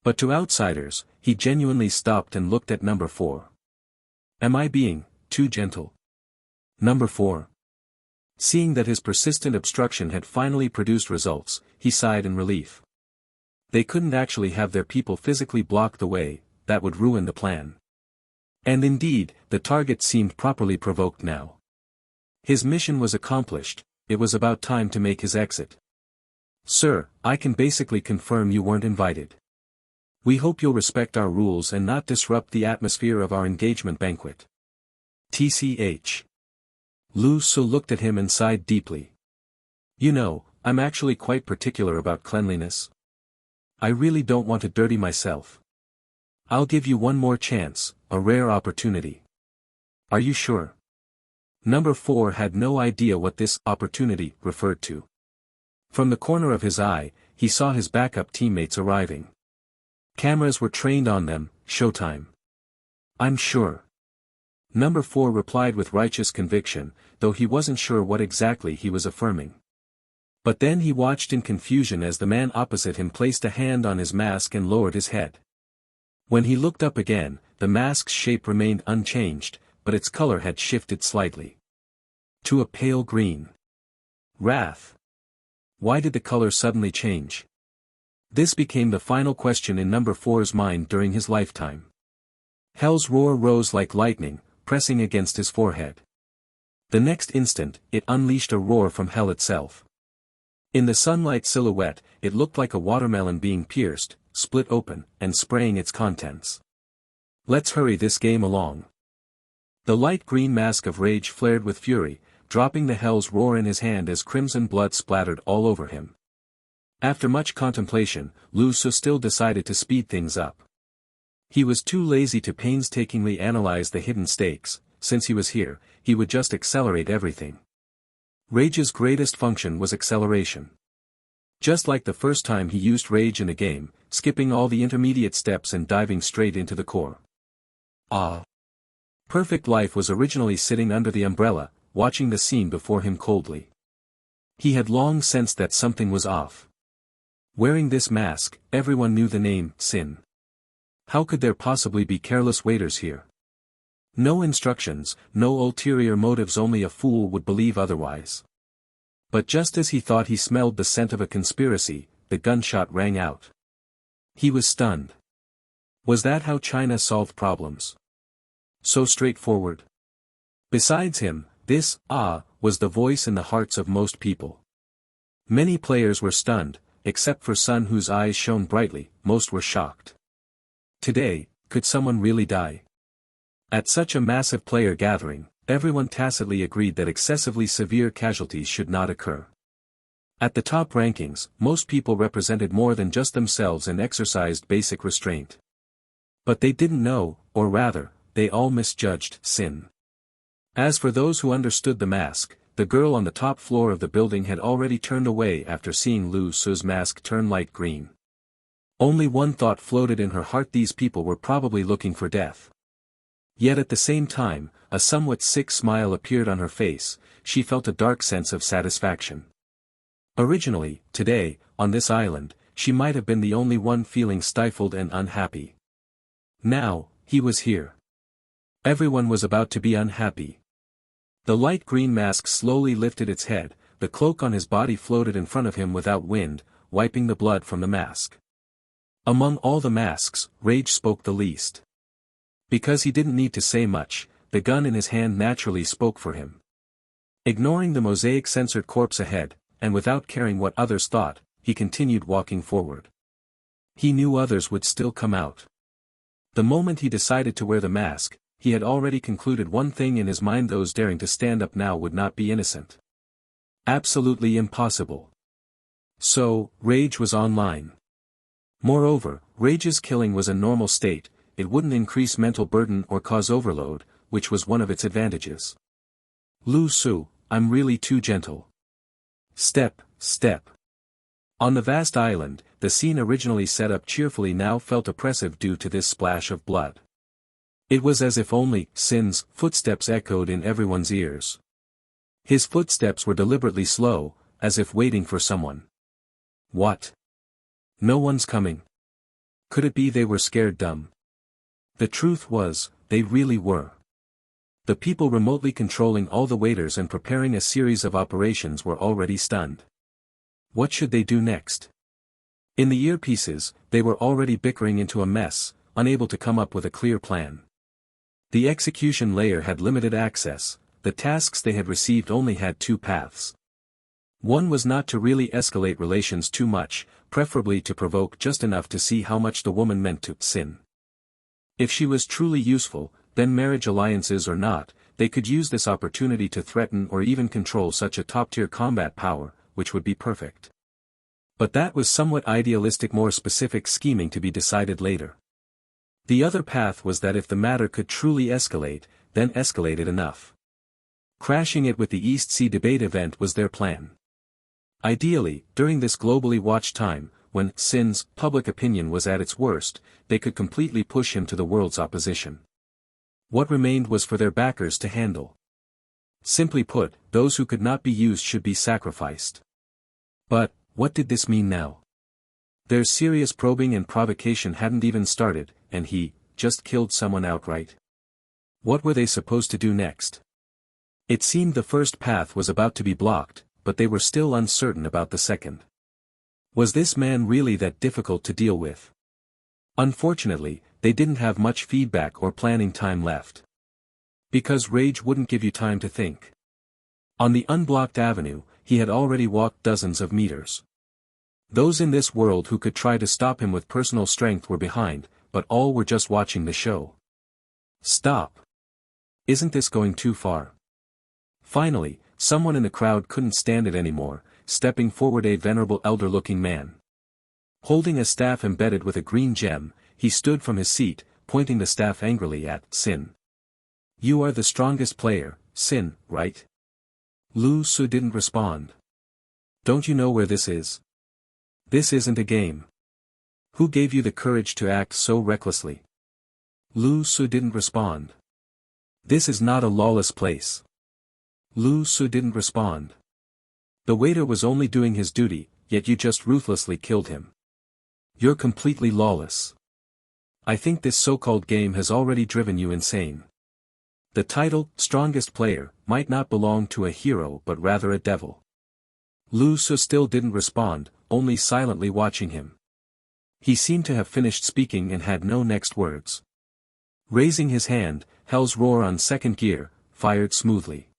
But to outsiders, he genuinely stopped and looked at number 4. Am I being too gentle? Number 4. Seeing that his persistent obstruction had finally produced results, he sighed in relief. They couldn't actually have their people physically block the way, that would ruin the plan. And indeed, the target seemed properly provoked now. His mission was accomplished, it was about time to make his exit. Sir, I can basically confirm you weren't invited. We hope you'll respect our rules and not disrupt the atmosphere of our engagement banquet. TCH. Lu Su looked at him and sighed deeply. You know, I'm actually quite particular about cleanliness. I really don't want to dirty myself. I'll give you one more chance, a rare opportunity. Are you sure? Number 4 had no idea what this opportunity referred to. From the corner of his eye, he saw his backup teammates arriving. Cameras were trained on them, showtime. I'm sure. Number 4 replied with righteous conviction, though he wasn't sure what exactly he was affirming. But then he watched in confusion as the man opposite him placed a hand on his mask and lowered his head. When he looked up again, the mask's shape remained unchanged, but its color had shifted slightly. To a pale green. Wrath. Why did the color suddenly change? This became the final question in number 4's mind during his lifetime. Hell's roar rose like lightning, pressing against his forehead. The next instant, it unleashed a roar from hell itself. In the sunlight silhouette, it looked like a watermelon being pierced, split open, and spraying its contents. Let's hurry this game along. The light green mask of rage flared with fury, dropping the hell's roar in his hand as crimson blood splattered all over him. After much contemplation, Lu Su still decided to speed things up. He was too lazy to painstakingly analyze the hidden stakes. Since he was here, he would just accelerate everything. Rage's greatest function was acceleration. Just like the first time he used rage in a game, skipping all the intermediate steps and diving straight into the core. Ah! Perfect Life was originally sitting under the umbrella, watching the scene before him coldly. He had long sensed that something was off. Wearing this mask, everyone knew the name, Sin. How could there possibly be careless waiters here? No instructions, no ulterior motives, only a fool would believe otherwise. But just as he thought he smelled the scent of a conspiracy, the gunshot rang out. He was stunned. Was that how China solved problems? So straightforward. Besides him, this, was the voice in the hearts of most people. Many players were stunned, except for Sun, whose eyes shone brightly. Most were shocked. Today, could someone really die? At such a massive player gathering, everyone tacitly agreed that excessively severe casualties should not occur. At the top rankings, most people represented more than just themselves and exercised basic restraint. But they didn't know, or rather, they all misjudged Sin. As for those who understood the mask, the girl on the top floor of the building had already turned away after seeing Lu Su's mask turn light green. Only one thought floated in her heart: these people were probably looking for death. Yet at the same time, a somewhat sick smile appeared on her face. She felt a dark sense of satisfaction. Originally, today, on this island, she might have been the only one feeling stifled and unhappy. Now, he was here. Everyone was about to be unhappy. The light green mask slowly lifted its head, the cloak on his body floated in front of him without wind, wiping the blood from the mask. Among all the masks, Rage spoke the least. Because he didn't need to say much, the gun in his hand naturally spoke for him. Ignoring the mosaic-censored corpse ahead, and without caring what others thought, he continued walking forward. He knew others would still come out. The moment he decided to wear the mask, he had already concluded one thing in his mind: those daring to stand up now would not be innocent. Absolutely impossible. So, Rage was online. Moreover, Rage's killing was a normal state. It wouldn't increase mental burden or cause overload, which was one of its advantages. Lu Su, I'm really too gentle. Step, step. On the vast island, the scene originally set up cheerfully now felt oppressive due to this splash of blood. It was as if only Sin's footsteps echoed in everyone's ears. His footsteps were deliberately slow, as if waiting for someone. What? No one's coming. Could it be they were scared dumb? The truth was, they really were. The people remotely controlling all the waiters and preparing a series of operations were already stunned. What should they do next? In the earpieces, they were already bickering into a mess, unable to come up with a clear plan. The execution layer had limited access. The tasks they had received only had two paths. One was not to really escalate relations too much, preferably to provoke just enough to see how much the woman meant to Sin. If she was truly useful, then marriage alliances or not, they could use this opportunity to threaten or even control such a top-tier combat power, which would be perfect. But that was somewhat idealistic, more specific scheming to be decided later. The other path was that if the matter could truly escalate, then escalate it enough. Crashing it with the East Sea debate event was their plan. Ideally, during this globally watched time, when Sin's public opinion was at its worst, they could completely push him to the world's opposition. What remained was for their backers to handle. Simply put, those who could not be used should be sacrificed. But, what did this mean now? Their serious probing and provocation hadn't even started, and he just killed someone outright. What were they supposed to do next? It seemed the first path was about to be blocked, but they were still uncertain about the second. Was this man really that difficult to deal with? Unfortunately, they didn't have much feedback or planning time left. Because Rage wouldn't give you time to think. On the unblocked avenue, he had already walked dozens of meters. Those in this world who could try to stop him with personal strength were behind, but all were just watching the show. Stop! Isn't this going too far? Finally, someone in the crowd couldn't stand it anymore, stepping forward, a venerable elder-looking man. Holding a staff embedded with a green gem, he stood from his seat, pointing the staff angrily at Sin. You are the strongest player, Sin, right? Lu Su didn't respond. Don't you know where this is? This isn't a game. Who gave you the courage to act so recklessly? Lu Su didn't respond. This is not a lawless place. Lu Su didn't respond. The waiter was only doing his duty, yet you just ruthlessly killed him. You're completely lawless. I think this so-called game has already driven you insane. The title, Strongest Player, might not belong to a hero but rather a devil. Lu Su still didn't respond, only silently watching him. He seemed to have finished speaking and had no next words. Raising his hand, Hell's Roar on second gear, fired smoothly.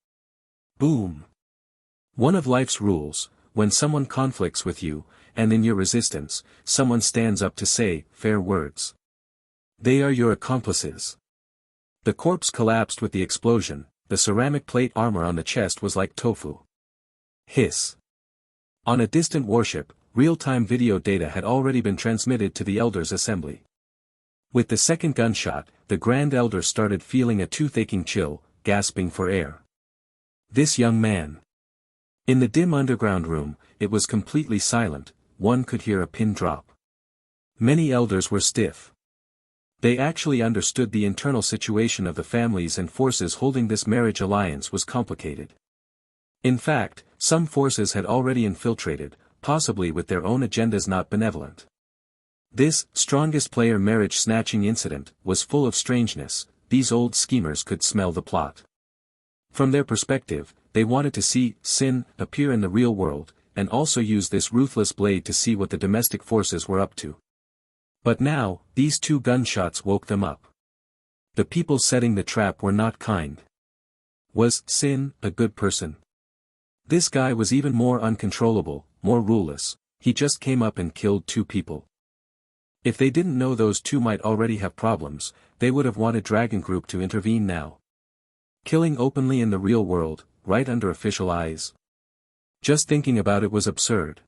Boom! One of life's rules, when someone conflicts with you, and in your resistance, someone stands up to say fair words. They are your accomplices. The corpse collapsed with the explosion, the ceramic plate armor on the chest was like tofu. Hiss. On a distant warship, real-time video data had already been transmitted to the Elder's assembly. With the second gunshot, the Grand Elder started feeling a toothacheing chill, gasping for air. This young man. In the dim underground room, it was completely silent, one could hear a pin drop. Many elders were stiff. They actually understood the internal situation of the families and forces holding this marriage alliance was complicated. In fact, some forces had already infiltrated, possibly with their own agendas not benevolent. This strongest player marriage snatching incident was full of strangeness. These old schemers could smell the plot. From their perspective, they wanted to see Sin appear in the real world, and also use this ruthless blade to see what the domestic forces were up to. But now, these two gunshots woke them up. The people setting the trap were not kind. Was Sin a good person? This guy was even more uncontrollable, more ruleless. He just came up and killed two people. If they didn't know those two might already have problems, they would have wanted Dragon Group to intervene now. Killing openly in the real world, right under official eyes. Just thinking about it was absurd.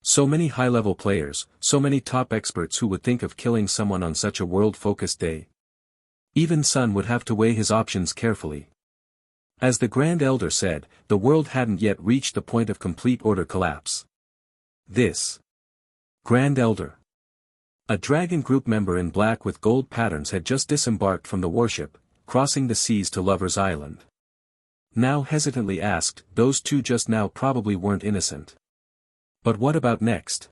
So many high-level players, so many top experts who would think of killing someone on such a world-focused day. Even Sun would have to weigh his options carefully. As the Grand Elder said, the world hadn't yet reached the point of complete order collapse. This Grand Elder. A Dragon Group member in black with gold patterns had just disembarked from the warship, crossing the seas to Lover's Island. Now hesitantly asked, those two just now probably weren't innocent. But what about next?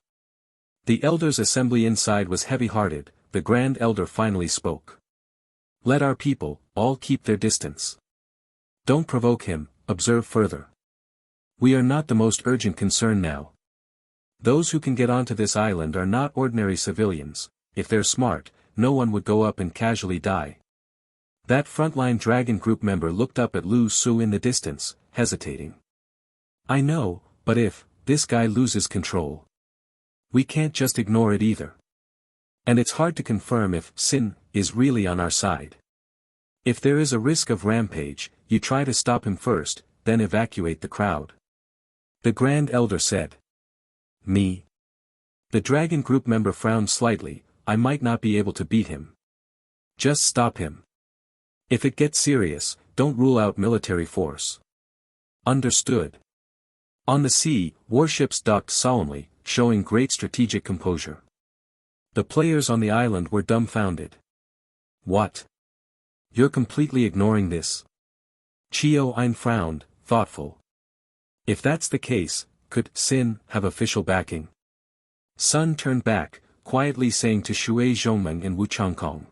The Elder's assembly inside was heavy-hearted. The Grand Elder finally spoke. Let our people, all keep their distance. Don't provoke him, observe further. We are not the most urgent concern now. Those who can get onto this island are not ordinary civilians. If they're smart, no one would go up and casually die. That frontline Dragon Group member looked up at Lu Su in the distance, hesitating. I know, but if this guy loses control, we can't just ignore it either. And it's hard to confirm if Sin is really on our side. If there is a risk of rampage, you try to stop him first, then evacuate the crowd. The Grand Elder said. Me. The Dragon Group member frowned slightly. I might not be able to beat him. Just stop him. If it gets serious, don't rule out military force. Understood. On the sea, warships docked solemnly, showing great strategic composure. The players on the island were dumbfounded. What? You're completely ignoring this? Chio Ein frowned, thoughtful. If that's the case, could Sin have official backing? Sun turned back, quietly saying to Shui Zhongmeng and Wu Changkong.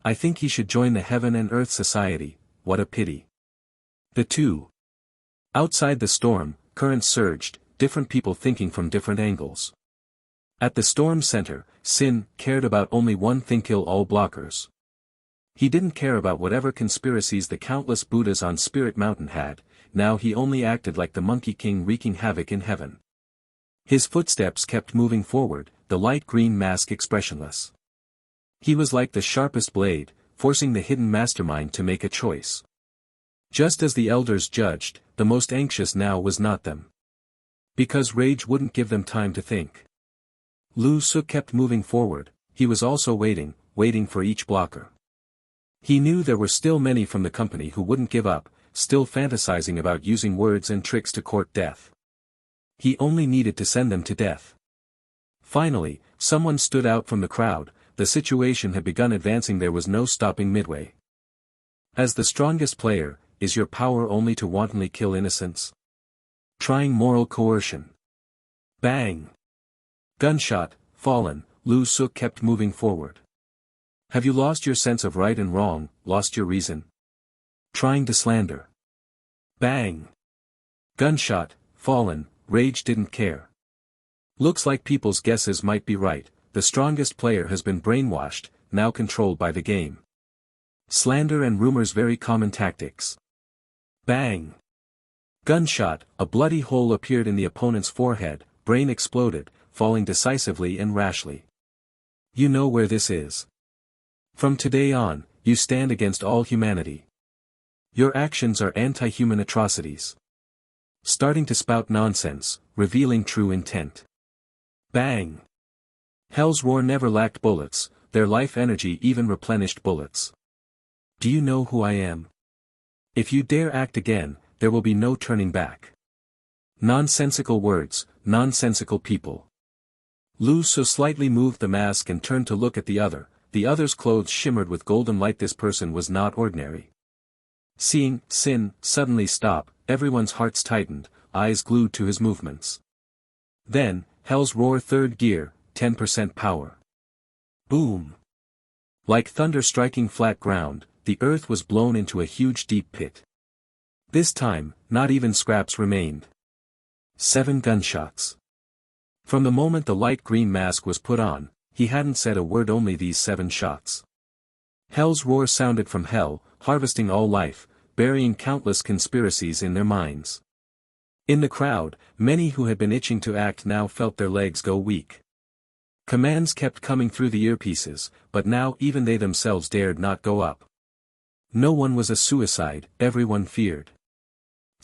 I think he should join the Heaven and Earth Society. What a pity. The two. Outside the storm, currents surged, different people thinking from different angles. At the storm center, Sin cared about only one thing: kill all blockers. He didn't care about whatever conspiracies the countless Buddhas on Spirit Mountain had. Now he only acted like the Monkey King wreaking havoc in heaven. His footsteps kept moving forward, the light green mask expressionless. He was like the sharpest blade, forcing the hidden mastermind to make a choice. Just as the elders judged, the most anxious now was not them. Because rage wouldn't give them time to think. Lu Su kept moving forward. He was also waiting for each blocker. He knew there were still many from the company who wouldn't give up, still fantasizing about using words and tricks to court death. He only needed to send them to death. Finally, someone stood out from the crowd. The situation had begun advancing. There was no stopping midway. As the strongest player, is your power only to wantonly kill innocents? Trying moral coercion. Bang! Gunshot, fallen, Lu Su kept moving forward. Have you lost your sense of right and wrong, lost your reason? Trying to slander. Bang! Gunshot, fallen, Rage didn't care. Looks like people's guesses might be right, the strongest player has been brainwashed, now controlled by the game. Slander and rumors very common tactics. Bang! Gunshot, a bloody hole appeared in the opponent's forehead, brain exploded, falling decisively and rashly. You know where this is. From today on, you stand against all humanity. Your actions are anti-human atrocities. Starting to spout nonsense, revealing true intent. Bang! Hell's roar never lacked bullets, their life energy even replenished bullets. Do you know who I am? If you dare act again, there will be no turning back. Nonsensical words, nonsensical people. Lu Su slightly moved the mask and turned to look at the other's clothes shimmered with golden light. This person was not ordinary. Seeing Sin suddenly stop, everyone's hearts tightened, eyes glued to his movements. Then, Hell's roar third gear, 10% power. Boom! Like thunder striking flat ground, the earth was blown into a huge deep pit. This time, not even scraps remained. 7 gunshots. From the moment the light green mask was put on, he hadn't said a word, only these 7 shots. Hell's roar sounded from hell, harvesting all life, burying countless conspiracies in their minds. In the crowd, many who had been itching to act now felt their legs go weak. Commands kept coming through the earpieces, but now even they themselves dared not go up. No one was a suicide, everyone feared.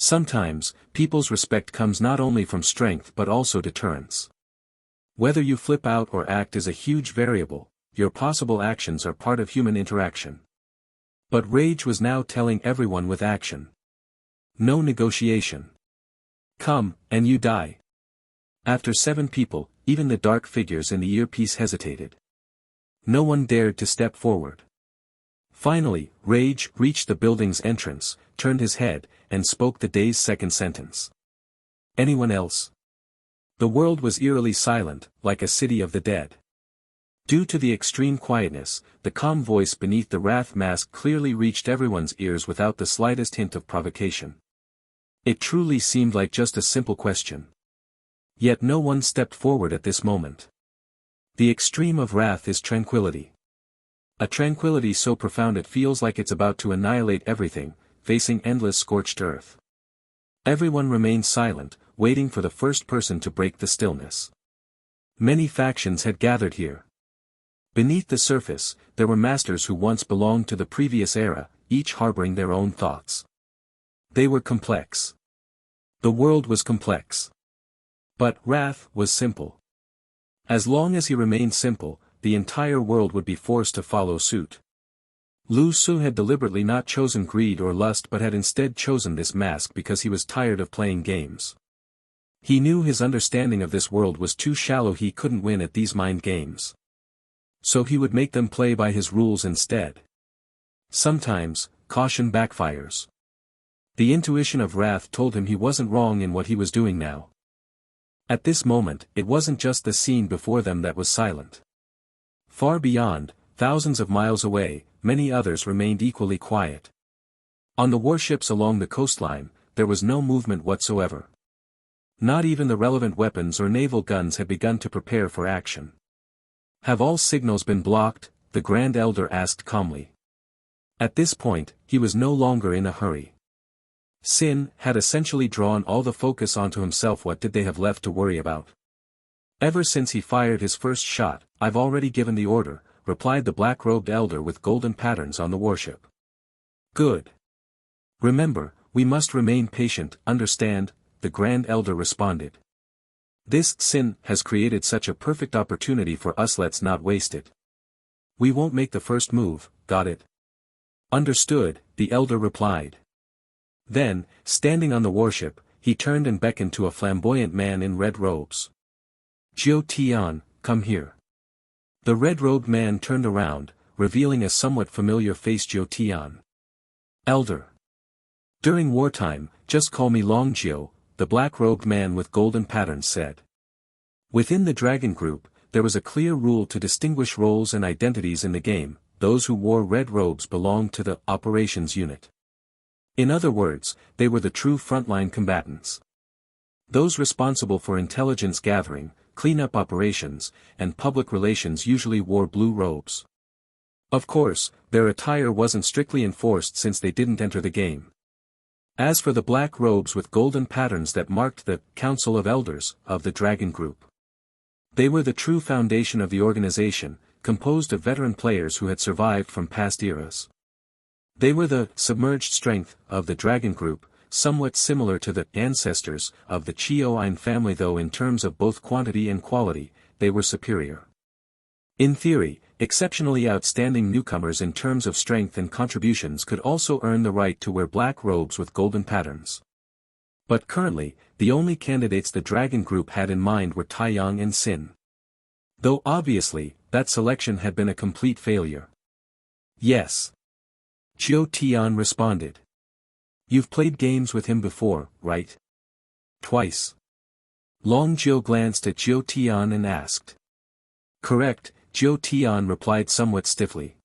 Sometimes, people's respect comes not only from strength but also deterrence. Whether you flip out or act is a huge variable, your possible actions are part of human interaction. But Rage was now telling everyone with action. No negotiation. Come, and you die. After 7 people, even the dark figures in the earpiece hesitated. No one dared to step forward. Finally, Rage reached the building's entrance, turned his head, and spoke the day's second sentence. Anyone else? The world was eerily silent, like a city of the dead. Due to the extreme quietness, the calm voice beneath the wrath mask clearly reached everyone's ears without the slightest hint of provocation. It truly seemed like just a simple question. Yet no one stepped forward at this moment. The extreme of wrath is tranquility. A tranquility so profound it feels like it's about to annihilate everything, facing endless scorched earth. Everyone remained silent, waiting for the first person to break the stillness. Many factions had gathered here. Beneath the surface, there were masters who once belonged to the previous era, each harboring their own thoughts. They were complex. The world was complex. But Wrath was simple. As long as he remained simple, the entire world would be forced to follow suit. Lu Su had deliberately not chosen greed or lust but had instead chosen this mask because he was tired of playing games. He knew his understanding of this world was too shallow, he couldn't win at these mind games. So he would make them play by his rules instead. Sometimes, caution backfires. The intuition of Wrath told him he wasn't wrong in what he was doing now. At this moment, it wasn't just the scene before them that was silent. Far beyond, thousands of miles away, many others remained equally quiet. On the warships along the coastline, there was no movement whatsoever. Not even the relevant weapons or naval guns had begun to prepare for action. Have all signals been blocked? The Grand Elder asked calmly. At this point, he was no longer in a hurry. Sin had essentially drawn all the focus onto himself. What did they have left to worry about? Ever since he fired his first shot, I've already given the order, replied the black-robed elder with golden patterns on the warship. Good. Remember, we must remain patient, understand, the Grand Elder responded. This Sin has created such a perfect opportunity for us, let's not waste it. We won't make the first move, got it? Understood, the elder replied. Then, standing on the warship, he turned and beckoned to a flamboyant man in red robes. Jiu Tian, come here. The red-robed man turned around, revealing a somewhat familiar face. Jiu Tian. Elder. During wartime, just call me Long Jiu, the black-robed man with golden patterns said. Within the dragon group, there was a clear rule to distinguish roles and identities in the game. Those who wore red robes belonged to the operations unit. In other words, they were the true frontline combatants. Those responsible for intelligence gathering, cleanup operations, and public relations usually wore blue robes. Of course, their attire wasn't strictly enforced since they didn't enter the game. As for the black robes with golden patterns that marked the Council of Elders of the Dragon Group, they were the true foundation of the organization, composed of veteran players who had survived from past eras. They were the submerged strength of the Dragon Group, somewhat similar to the ancestors of the Chioine family, though in terms of both quantity and quality, they were superior. In theory, exceptionally outstanding newcomers in terms of strength and contributions could also earn the right to wear black robes with golden patterns. But currently, the only candidates the Dragon Group had in mind were Taiyang and Sin. Though obviously, that selection had been a complete failure. Yes. Jiu Tian responded. You've played games with him before, right? Twice. Long Jiu glanced at Jiu Tian and asked. Correct, Jiu Tian replied somewhat stiffly.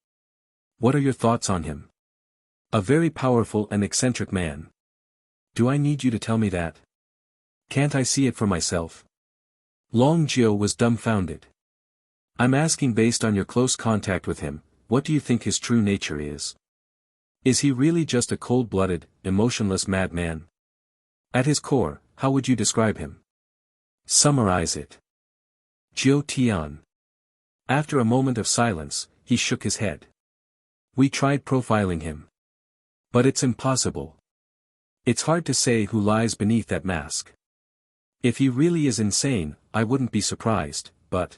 What are your thoughts on him? A very powerful and eccentric man. Do I need you to tell me that? Can't I see it for myself? Long Jiu was dumbfounded. I'm asking based on your close contact with him, what do you think his true nature is? Is he really just a cold-blooded, emotionless madman? At his core, how would you describe him? Summarize it. Jiu Tian. After a moment of silence, he shook his head. We tried profiling him. But it's impossible. It's hard to say who lies beneath that mask. If he really is insane, I wouldn't be surprised, but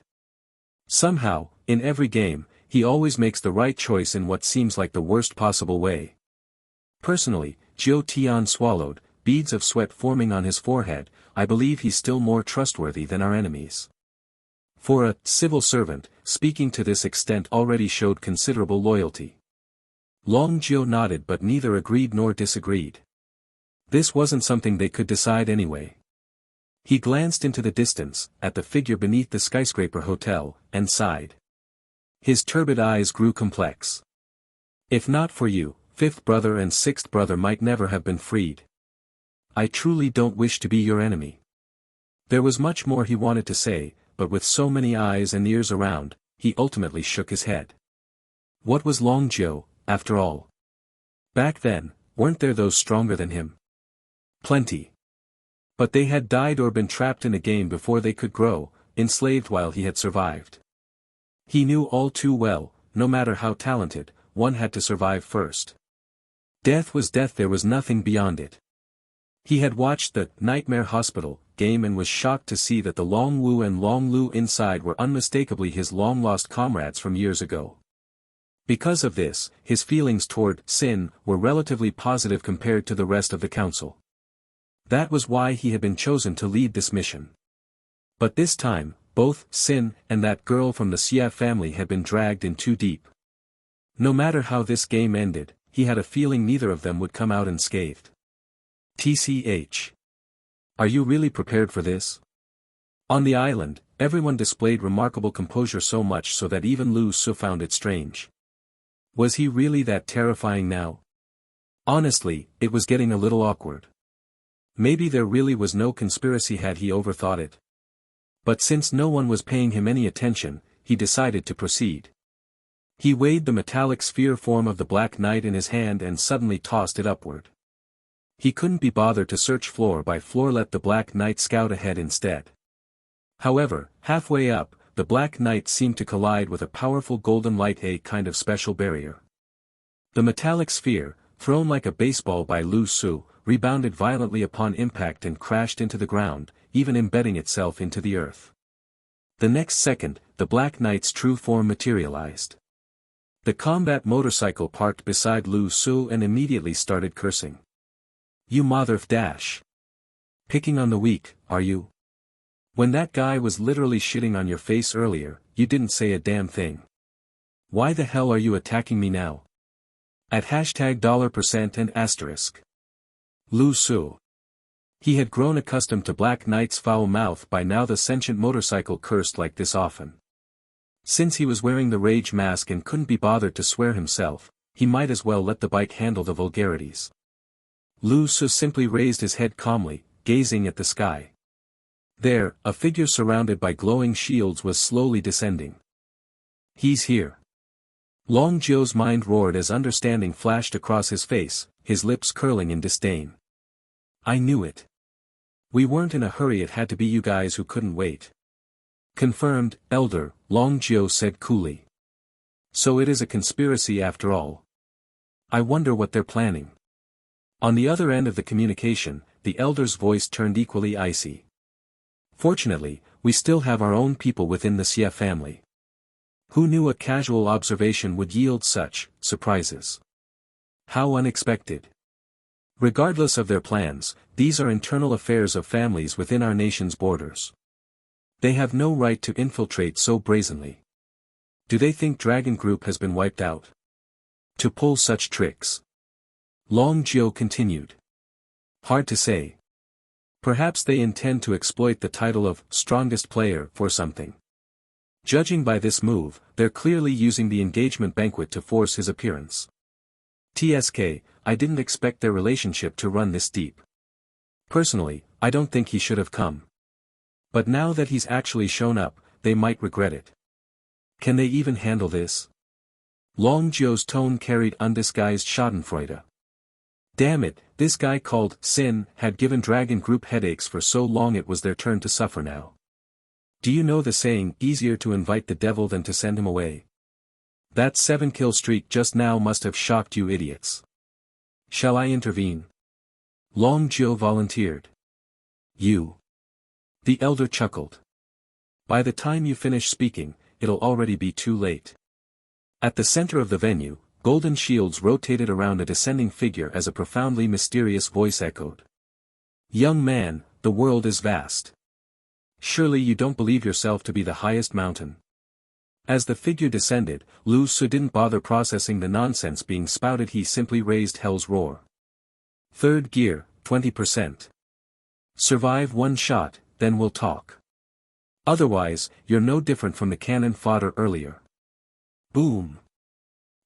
somehow, in every game, he always makes the right choice in what seems like the worst possible way. Personally, Jiu Tian swallowed, beads of sweat forming on his forehead. I believe he's still more trustworthy than our enemies. For a civil servant, speaking to this extent already showed considerable loyalty. Long Jiu nodded, but neither agreed nor disagreed. This wasn't something they could decide anyway. He glanced into the distance, at the figure beneath the skyscraper hotel, and sighed. His turbid eyes grew complex. If not for you, fifth brother and sixth brother might never have been freed. I truly don't wish to be your enemy. There was much more he wanted to say, but with so many eyes and ears around, he ultimately shook his head. What was Long Jiu, after all? Back then, weren't there those stronger than him? Plenty. But they had died or been trapped in a game before they could grow, enslaved while he had survived. He knew all too well, no matter how talented, one had to survive first. Death was death, there was nothing beyond it. He had watched the Nightmare Hospital game and was shocked to see that the Long Wu and Long Lu inside were unmistakably his long-lost comrades from years ago. Because of this, his feelings toward Sin were relatively positive compared to the rest of the council. That was why he had been chosen to lead this mission. But this time, both Sin and that girl from the Xia family had been dragged in too deep. No matter how this game ended, he had a feeling neither of them would come out unscathed. TCH. Are you really prepared for this? On the island, everyone displayed remarkable composure, so much so that even Lu Su found it strange. Was he really that terrifying now? Honestly, it was getting a little awkward. Maybe there really was no conspiracy, had he overthought it? But since no one was paying him any attention, he decided to proceed. He weighed the metallic sphere form of the Black Knight in his hand and suddenly tossed it upward. He couldn't be bothered to search floor by floor, let the Black Knight scout ahead instead. However, halfway up, the Black Knight seemed to collide with a powerful golden light, a kind of special barrier. The metallic sphere, thrown like a baseball by Lu Su, rebounded violently upon impact and crashed into the ground, even embedding itself into the earth. The next second, the Black Knight's true form materialized. The combat motorcycle parked beside Lu Su and immediately started cursing. You motherf dash. Picking on the weak, are you? When that guy was literally shitting on your face earlier, you didn't say a damn thing. Why the hell are you attacking me now? At $% and asterisk. Lu Su. He had grown accustomed to Black Knight's foul mouth. By now the sentient motorcycle cursed like this often. Since he was wearing the rage mask and couldn't be bothered to swear himself, he might as well let the bike handle the vulgarities. Lu Su simply raised his head calmly, gazing at the sky. There, a figure surrounded by glowing shields was slowly descending. He's here. Long Zhou's mind roared as understanding flashed across his face, his lips curling in disdain. I knew it. We weren't in a hurry, it had to be you guys who couldn't wait. Confirmed, Elder, Long Zhou said coolly. So it is a conspiracy after all. I wonder what they're planning. On the other end of the communication, the Elder's voice turned equally icy. Fortunately, we still have our own people within the Xie family. Who knew a casual observation would yield such surprises? How unexpected. Regardless of their plans, these are internal affairs of families within our nation's borders. They have no right to infiltrate so brazenly. Do they think Dragon Group has been wiped out? To pull such tricks? Long Zhou continued. Hard to say. Perhaps they intend to exploit the title of strongest player for something. Judging by this move, they're clearly using the engagement banquet to force his appearance. TSK, I didn't expect their relationship to run this deep. Personally, I don't think he should have come. But now that he's actually shown up, they might regret it. Can they even handle this? Long Zhou's tone carried undisguised schadenfreude. Damn it, this guy called Sin had given Dragon Group headaches for so long, it was their turn to suffer now. Do you know the saying, easier to invite the devil than to send him away? That 7-kill streak just now must have shocked you idiots. Shall I intervene? Long Zhou volunteered. You. The elder chuckled. By the time you finish speaking, it'll already be too late. At the center of the venue, golden shields rotated around a descending figure as a profoundly mysterious voice echoed. Young man, the world is vast. Surely you don't believe yourself to be the highest mountain. As the figure descended, Lu Su didn't bother processing the nonsense being spouted, he simply raised hell's roar. Third gear, 20%. Survive one shot, then we'll talk. Otherwise, you're no different from the cannon fodder earlier. Boom.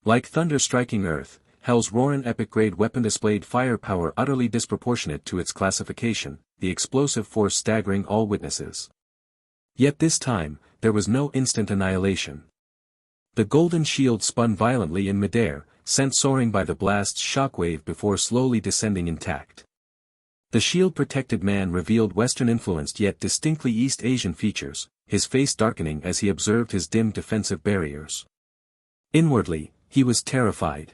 Like thunder striking earth, Hell's Roar, an epic-grade weapon, displayed firepower utterly disproportionate to its classification, the explosive force staggering all witnesses. Yet this time, there was no instant annihilation. The golden shield spun violently in midair, sent soaring by the blast's shockwave before slowly descending intact. The shield-protected man revealed Western-influenced yet distinctly East Asian features, his face darkening as he observed his dim defensive barriers. Inwardly, he was terrified.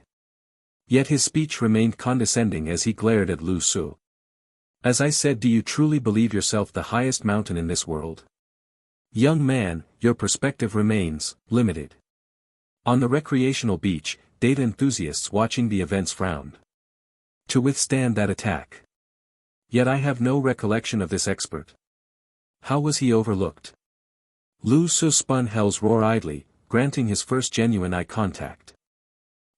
Yet his speech remained condescending as he glared at Lu Su. As I said, do you truly believe yourself the highest mountain in this world? Young man, your perspective remains limited. On the recreational beach, data enthusiasts watching the events frowned. To withstand that attack. Yet I have no recollection of this expert. How was he overlooked? Lu Su spun Hell's Roar idly, granting his first genuine eye contact.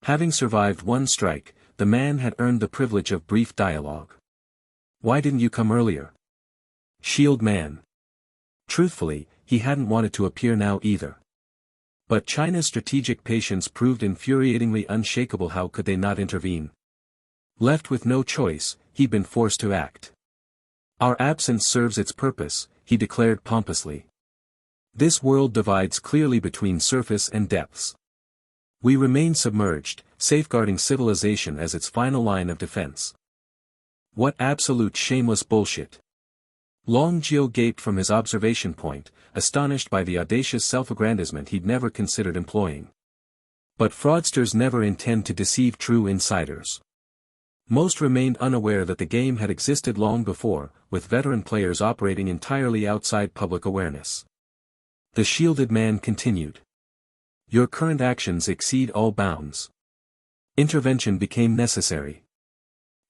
Having survived one strike, the man had earned the privilege of brief dialogue. Why didn't you come earlier? Shield man. Truthfully, he hadn't wanted to appear now either. But China's strategic patience proved infuriatingly unshakable. How could they not intervene? Left with no choice, he'd been forced to act. Our absence serves its purpose, he declared pompously. This world divides clearly between surface and depths. We remain submerged, safeguarding civilization as its final line of defense. What absolute shameless bullshit. Long Zhou gaped from his observation point, astonished by the audacious self-aggrandizement he'd never considered employing. But fraudsters never intend to deceive true insiders. Most remained unaware that the game had existed long before, with veteran players operating entirely outside public awareness. The shielded man continued. Your current actions exceed all bounds. Intervention became necessary.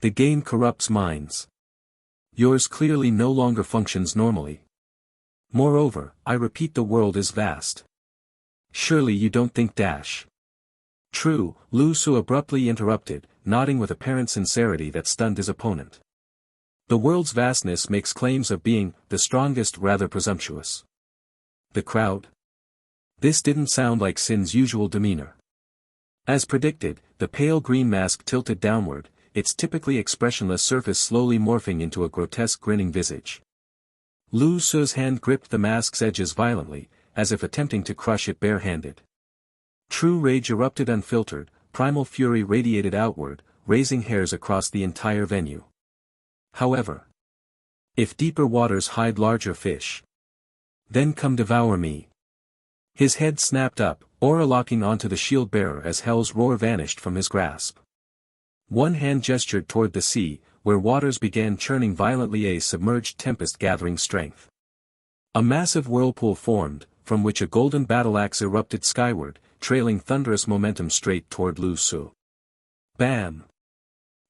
The game corrupts minds. Yours clearly no longer functions normally. Moreover, I repeat, the world is vast. Surely you don't think dash. True, Lu Su abruptly interrupted, nodding with apparent sincerity that stunned his opponent. The world's vastness makes claims of being the strongest rather presumptuous. The crowd? This didn't sound like Sin's usual demeanor. As predicted, the pale green mask tilted downward, its typically expressionless surface slowly morphing into a grotesque grinning visage. Lu Su's hand gripped the mask's edges violently, as if attempting to crush it barehanded. True rage erupted unfiltered, primal fury radiated outward, raising hairs across the entire venue. However, if deeper waters hide larger fish, then come devour me. His head snapped up, aura locking onto the shield bearer as Hell's roar vanished from his grasp. One hand gestured toward the sea, where waters began churning violently, a submerged tempest gathering strength. A massive whirlpool formed, from which a golden battle axe erupted skyward, trailing thunderous momentum straight toward Lu Su. Bam!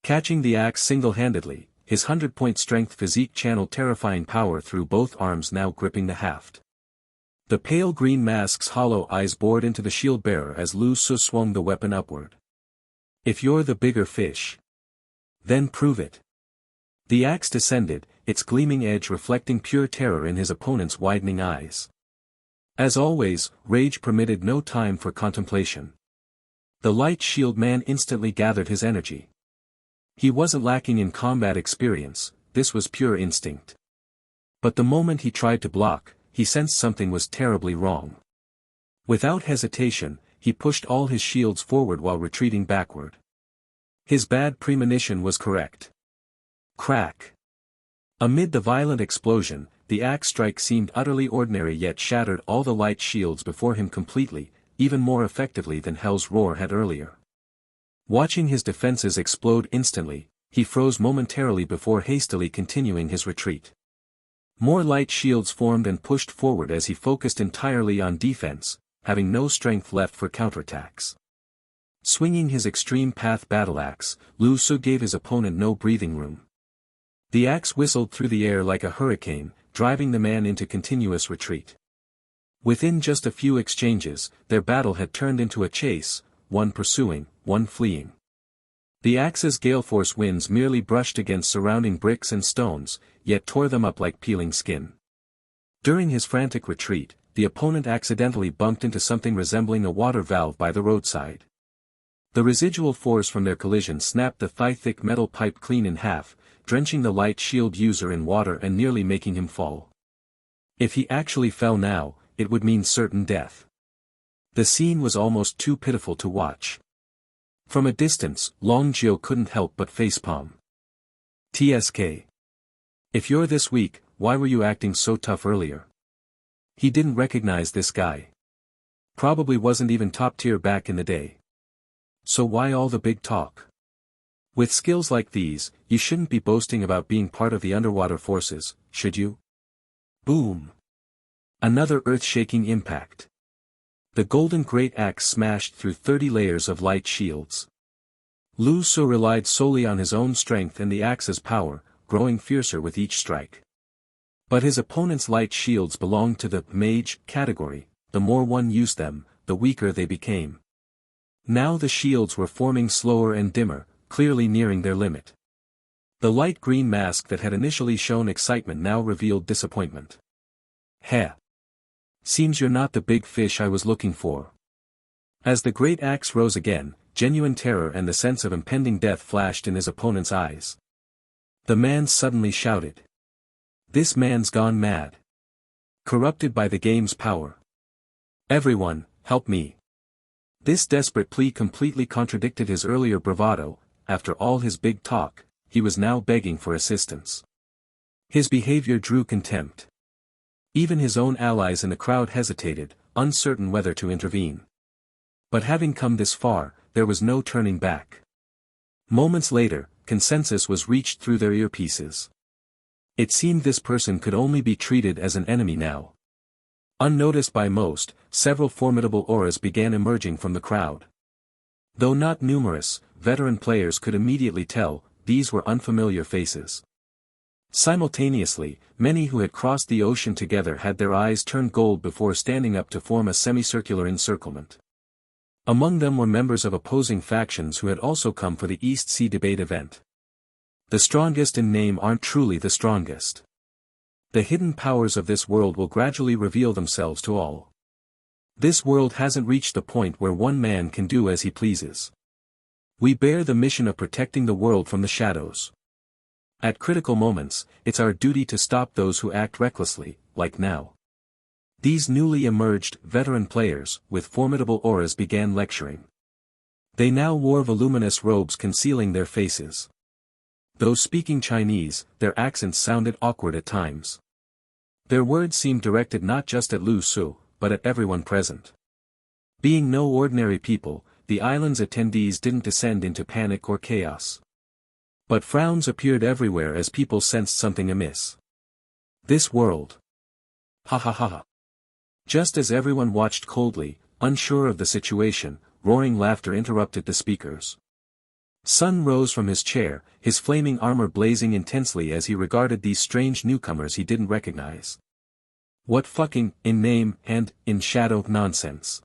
Catching the axe single-handedly, his 100-point strength physique channeled terrifying power through both arms now gripping the haft. The pale green mask's hollow eyes bored into the shield bearer as Lu Su swung the weapon upward. If you're the bigger fish, then prove it. The axe descended, its gleaming edge reflecting pure terror in his opponent's widening eyes. As always, rage permitted no time for contemplation. The light shield man instantly gathered his energy. He wasn't lacking in combat experience, this was pure instinct. But the moment he tried to block, he sensed something was terribly wrong. Without hesitation, he pushed all his shields forward while retreating backward. His bad premonition was correct. Crack! Amid the violent explosion, the axe strike seemed utterly ordinary yet shattered all the light shields before him completely, even more effectively than Hell's roar had earlier. Watching his defenses explode instantly, he froze momentarily before hastily continuing his retreat. More light shields formed and pushed forward as he focused entirely on defense, having no strength left for counterattacks. Swinging his extreme path battle axe, Lu Su gave his opponent no breathing room. The axe whistled through the air like a hurricane, driving the man into continuous retreat. Within just a few exchanges, their battle had turned into a chase, one pursuing, one fleeing. The axe's gale-force winds merely brushed against surrounding bricks and stones, yet tore them up like peeling skin. During his frantic retreat, the opponent accidentally bumped into something resembling a water valve by the roadside. The residual force from their collision snapped the thigh-thick metal pipe clean in half, drenching the light shield user in water and nearly making him fall. If he actually fell now, it would mean certain death. The scene was almost too pitiful to watch. From a distance, Long Jiu couldn't help but facepalm. TSK. If you're this weak, why were you acting so tough earlier? He didn't recognize this guy. Probably wasn't even top tier back in the day. So why all the big talk? With skills like these, you shouldn't be boasting about being part of the underwater forces, should you? Boom. Another earth-shaking impact. The golden great axe smashed through 30 layers of light shields. Lu Su relied solely on his own strength and the axe's power, growing fiercer with each strike. But his opponent's light shields belonged to the mage category, the more one used them, the weaker they became. Now the shields were forming slower and dimmer, clearly nearing their limit. The light green mask that had initially shown excitement now revealed disappointment. Heh. Seems you're not the big fish I was looking for. As the great axe rose again, genuine terror and the sense of impending death flashed in his opponent's eyes. The man suddenly shouted. This man's gone mad. Corrupted by the game's power. Everyone, help me. This desperate plea completely contradicted his earlier bravado. After all his big talk, he was now begging for assistance. His behavior drew contempt. Even his own allies in the crowd hesitated, uncertain whether to intervene. But having come this far, there was no turning back. Moments later, consensus was reached through their earpieces. It seemed this person could only be treated as an enemy now. Unnoticed by most, several formidable auras began emerging from the crowd. Though not numerous, veteran players could immediately tell, these were unfamiliar faces. Simultaneously, many who had crossed the ocean together had their eyes turned gold before standing up to form a semicircular encirclement. Among them were members of opposing factions who had also come for the East Sea debate event. The strongest in name aren't truly the strongest. The hidden powers of this world will gradually reveal themselves to all. This world hasn't reached the point where one man can do as he pleases. We bear the mission of protecting the world from the shadows. At critical moments, it's our duty to stop those who act recklessly, like now. These newly emerged, veteran players, with formidable auras began lecturing. They now wore voluminous robes concealing their faces. Though speaking Chinese, their accents sounded awkward at times. Their words seemed directed not just at Lu Su, but at everyone present. Being no ordinary people, the island's attendees didn't descend into panic or chaos. But frowns appeared everywhere as people sensed something amiss. This world. Ha ha ha ha. Just as everyone watched coldly, unsure of the situation, roaring laughter interrupted the speakers. Sun rose from his chair, his flaming armor blazing intensely as he regarded these strange newcomers he didn't recognize. What fucking, in name and, in shadow nonsense.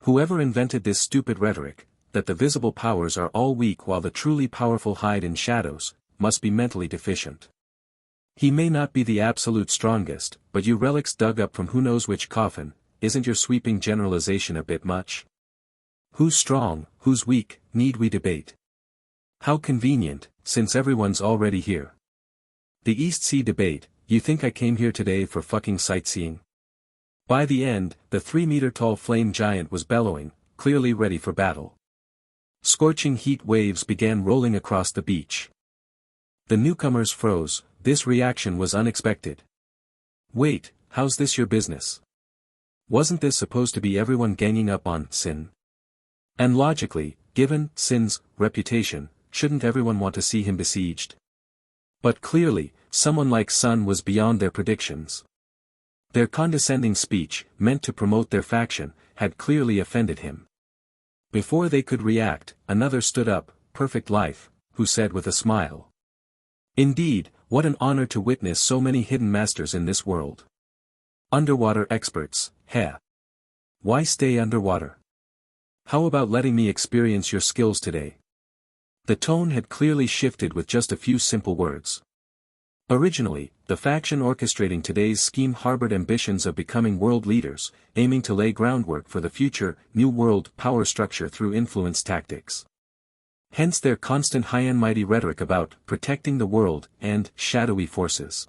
Whoever invented this stupid rhetoric, that the visible powers are all weak while the truly powerful hide in shadows, must be mentally deficient. He may not be the absolute strongest, but you relics dug up from who knows which coffin, isn't your sweeping generalization a bit much? Who's strong, who's weak, need we debate? How convenient, since everyone's already here. The East Sea debate, you think I came here today for fucking sightseeing? By the end, the 3-meter-tall flame giant was bellowing, clearly ready for battle. Scorching heat waves began rolling across the beach. The newcomers froze. This reaction was unexpected. Wait, how's this your business? Wasn't this supposed to be everyone ganging up on Sin? And logically, given Sin's reputation, shouldn't everyone want to see him besieged? But clearly, someone like Sun was beyond their predictions. Their condescending speech, meant to promote their faction, had clearly offended him. Before they could react, another stood up, Perfect Life, who said with a smile. Indeed, what an honor to witness so many hidden masters in this world. Underwater experts, heh. Why stay underwater? How about letting me experience your skills today? The tone had clearly shifted with just a few simple words. Originally, the faction orchestrating today's scheme harbored ambitions of becoming world leaders, aiming to lay groundwork for the future, new world power structure through influence tactics. Hence their constant high-and-mighty rhetoric about protecting the world and shadowy forces.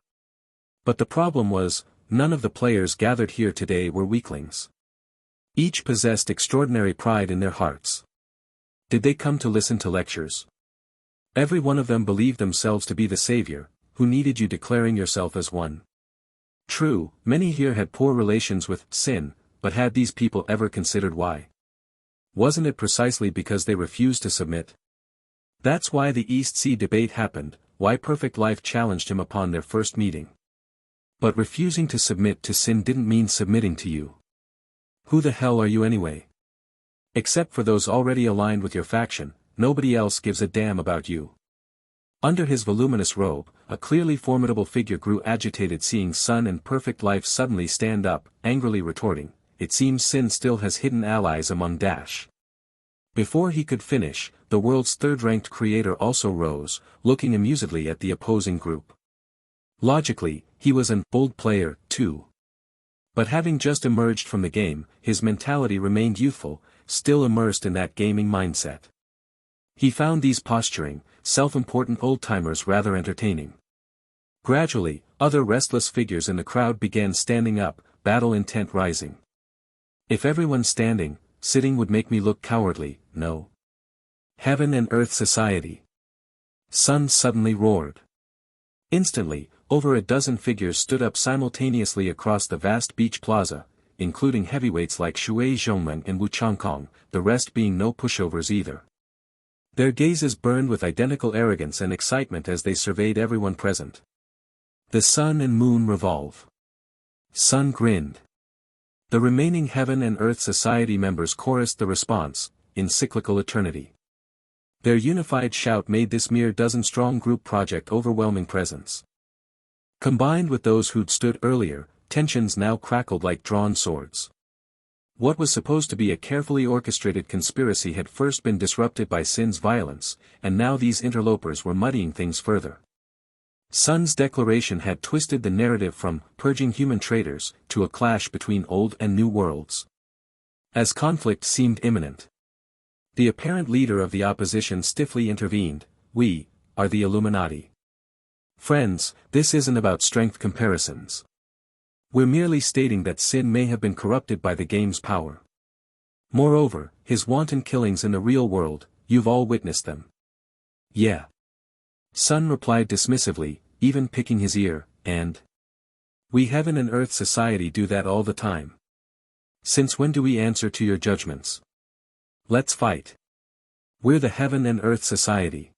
But the problem was, none of the players gathered here today were weaklings. Each possessed extraordinary pride in their hearts. Did they come to listen to lectures? Every one of them believed themselves to be the savior, who needed you declaring yourself as one. True, many here had poor relations with Sin, but had these people ever considered why? Wasn't it precisely because they refused to submit? That's why the East Sea debate happened, why Perfect Life challenged him upon their first meeting. But refusing to submit to Sin didn't mean submitting to you. Who the hell are you anyway? Except for those already aligned with your faction, nobody else gives a damn about you. Under his voluminous robe, a clearly formidable figure grew agitated seeing Sun and Perfect Life suddenly stand up, angrily retorting, it seems Sin still has hidden allies among Dash. Before he could finish, the world's third-ranked creator also rose, looking amusedly at the opposing group. Logically, he was an bold player, too. But having just emerged from the game, his mentality remained youthful, still immersed in that gaming mindset. He found these posturing, self-important old-timers rather entertaining. Gradually, other restless figures in the crowd began standing up, battle intent rising. If everyone standing, sitting would make me look cowardly, no. Heaven and Earth Society. Sun suddenly roared. Instantly, over a dozen figures stood up simultaneously across the vast beach plaza, including heavyweights like Shui Zhongmeng and Wu Changkong, the rest being no pushovers either. Their gazes burned with identical arrogance and excitement as they surveyed everyone present. The sun and moon revolve. Sun grinned. The remaining Heaven and Earth Society members chorused the response, in cyclical eternity. Their unified shout made this mere dozen-strong group project overwhelming presence. Combined with those who'd stood earlier, tensions now crackled like drawn swords. What was supposed to be a carefully orchestrated conspiracy had first been disrupted by Sin's violence, and now these interlopers were muddying things further. Sun's declaration had twisted the narrative from purging human traitors to a clash between old and new worlds. As conflict seemed imminent, the apparent leader of the opposition stiffly intervened. "We are the Illuminati. Friends, this isn't about strength comparisons. We're merely stating that Sin may have been corrupted by the game's power. Moreover, his wanton killings in the real world, you've all witnessed them." "Yeah." Sun replied dismissively, even picking his ear, "And we heaven and earth society do that all the time. Since when do we answer to your judgments? Let's fight. We're the heaven and earth society.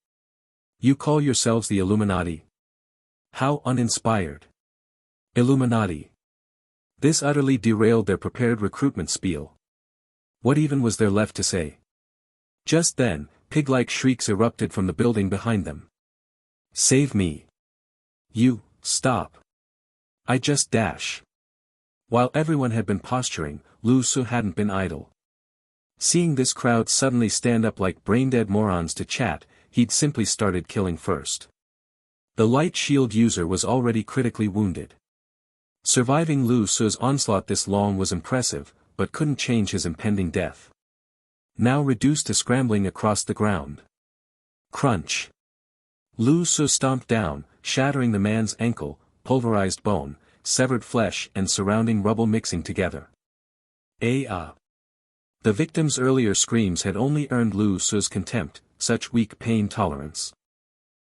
You call yourselves the Illuminati? How uninspired. Illuminati." This utterly derailed their prepared recruitment spiel. What even was there left to say? Just then, pig-like shrieks erupted from the building behind them. "Save me. You, stop. I just dash." While everyone had been posturing, Lu Su hadn't been idle. Seeing this crowd suddenly stand up like brain-dead morons to chat, he'd simply started killing first. The light shield user was already critically wounded. Surviving Lu Su's onslaught this long was impressive, but couldn't change his impending death. Now reduced to scrambling across the ground. Crunch. Lu Su stomped down, shattering the man's ankle, pulverized bone, severed flesh and surrounding rubble mixing together. The victim's earlier screams had only earned Lu Su's contempt, such weak pain tolerance.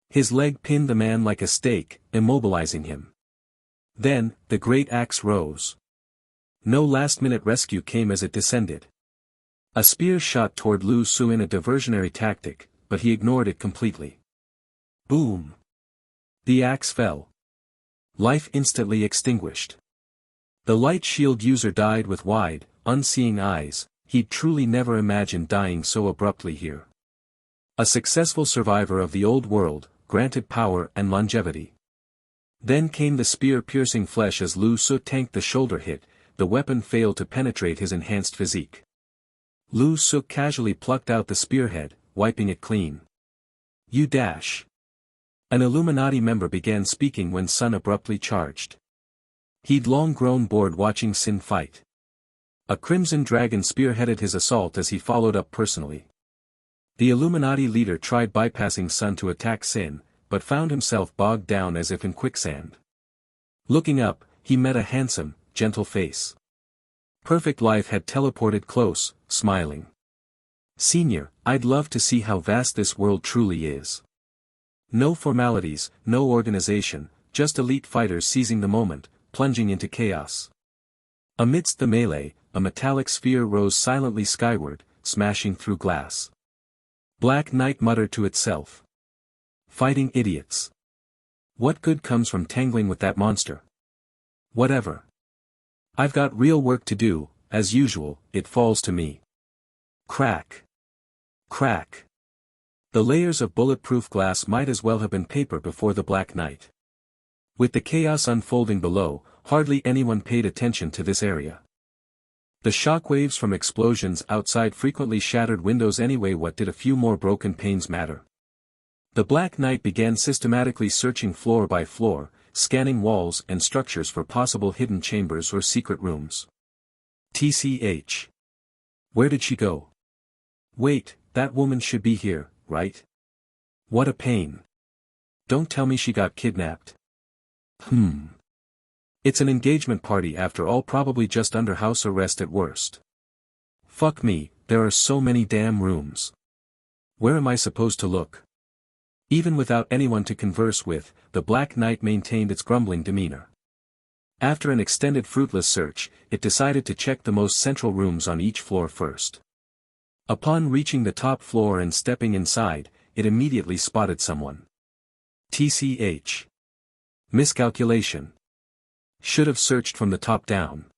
His leg pinned the man like a stake, immobilizing him. Then, the great axe rose. No last-minute rescue came as it descended. A spear shot toward Lu Su in a diversionary tactic, but he ignored it completely. Boom! The axe fell. Life instantly extinguished. The light shield user died with wide, unseeing eyes. He'd truly never imagined dying so abruptly here. A successful survivor of the old world, granted power and longevity. Then came the spear-piercing flesh as Lu Su tanked the shoulder hit. The weapon failed to penetrate his enhanced physique. Lu Su casually plucked out the spearhead, wiping it clean. "You dash." An Illuminati member began speaking when Sun abruptly charged. He'd long grown bored watching Sin fight. A crimson dragon spearheaded his assault as he followed up personally. The Illuminati leader tried bypassing Sun to attack Sin, but found himself bogged down as if in quicksand. Looking up, he met a handsome, gentle face. Perfect Life had teleported close, smiling. "Senior, I'd love to see how vast this world truly is. No formalities, no organization, just elite fighters seizing the moment, plunging into chaos." Amidst the melee, a metallic sphere rose silently skyward, smashing through glass. Black Knight muttered to itself. "Fighting idiots. What good comes from tangling with that monster? Whatever. I've got real work to do, as usual, it falls to me." Crack. Crack. The layers of bulletproof glass might as well have been paper before the Black Knight. With the chaos unfolding below, hardly anyone paid attention to this area. The shockwaves from explosions outside frequently shattered windows anyway. What did a few more broken panes matter? The Black Knight began systematically searching floor by floor, scanning walls and structures for possible hidden chambers or secret rooms. TCH. Where did she go? Wait, that woman should be here, right? What a pain. Don't tell me she got kidnapped. It's an engagement party after all, probably just under house arrest at worst. Fuck me, there are so many damn rooms. Where am I supposed to look? Even without anyone to converse with, the Black Knight maintained its grumbling demeanor. After an extended fruitless search, it decided to check the most central rooms on each floor first. Upon reaching the top floor and stepping inside, it immediately spotted someone. TCH. Miscalculation. Should have searched from the top down.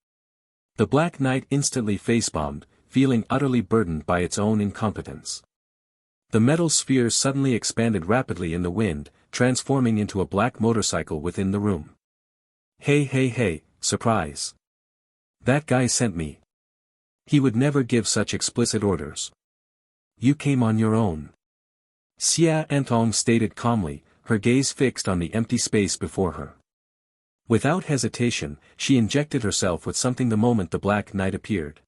The Black Knight instantly facepalmed, feeling utterly burdened by its own incompetence. The metal sphere suddenly expanded rapidly in the wind, transforming into a black motorcycle within the room. Hey, surprise. That guy sent me. He would never give such explicit orders. You came on your own. Xia Antong stated calmly, her gaze fixed on the empty space before her. Without hesitation, she injected herself with something the moment the Black Knight appeared.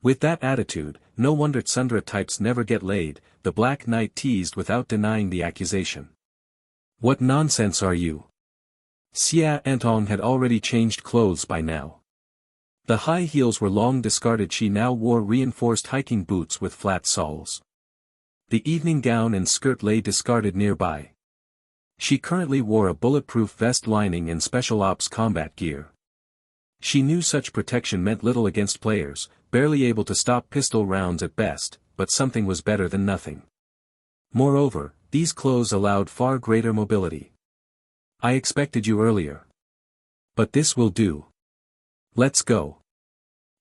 With that attitude, no wonder Tsundra types never get laid, the Black Knight teased without denying the accusation. What nonsense are you? Xia Antong had already changed clothes by now. The high heels were long discarded, she now wore reinforced hiking boots with flat soles. The evening gown and skirt lay discarded nearby. She currently wore a bulletproof vest lining and special ops combat gear. She knew such protection meant little against players, barely able to stop pistol rounds at best, but something was better than nothing. Moreover, these clothes allowed far greater mobility. I expected you earlier. But this will do. Let's go.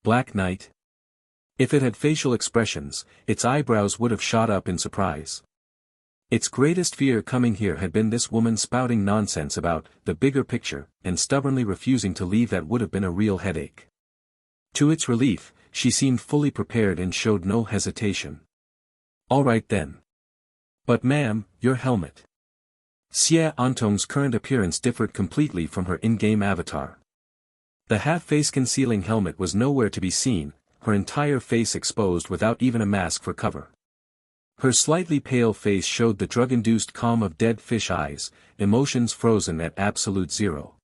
Black Knight. If it had facial expressions, its eyebrows would have shot up in surprise. Its greatest fear coming here had been this woman spouting nonsense about the bigger picture, and stubbornly refusing to leave. That would have been a real headache. To its relief, she seemed fully prepared and showed no hesitation. All right then. But ma'am, your helmet. Xia Antong's current appearance differed completely from her in-game avatar. The half-face concealing helmet was nowhere to be seen, her entire face exposed without even a mask for cover. Her slightly pale face showed the drug-induced calm of dead fish eyes, emotions frozen at absolute zero.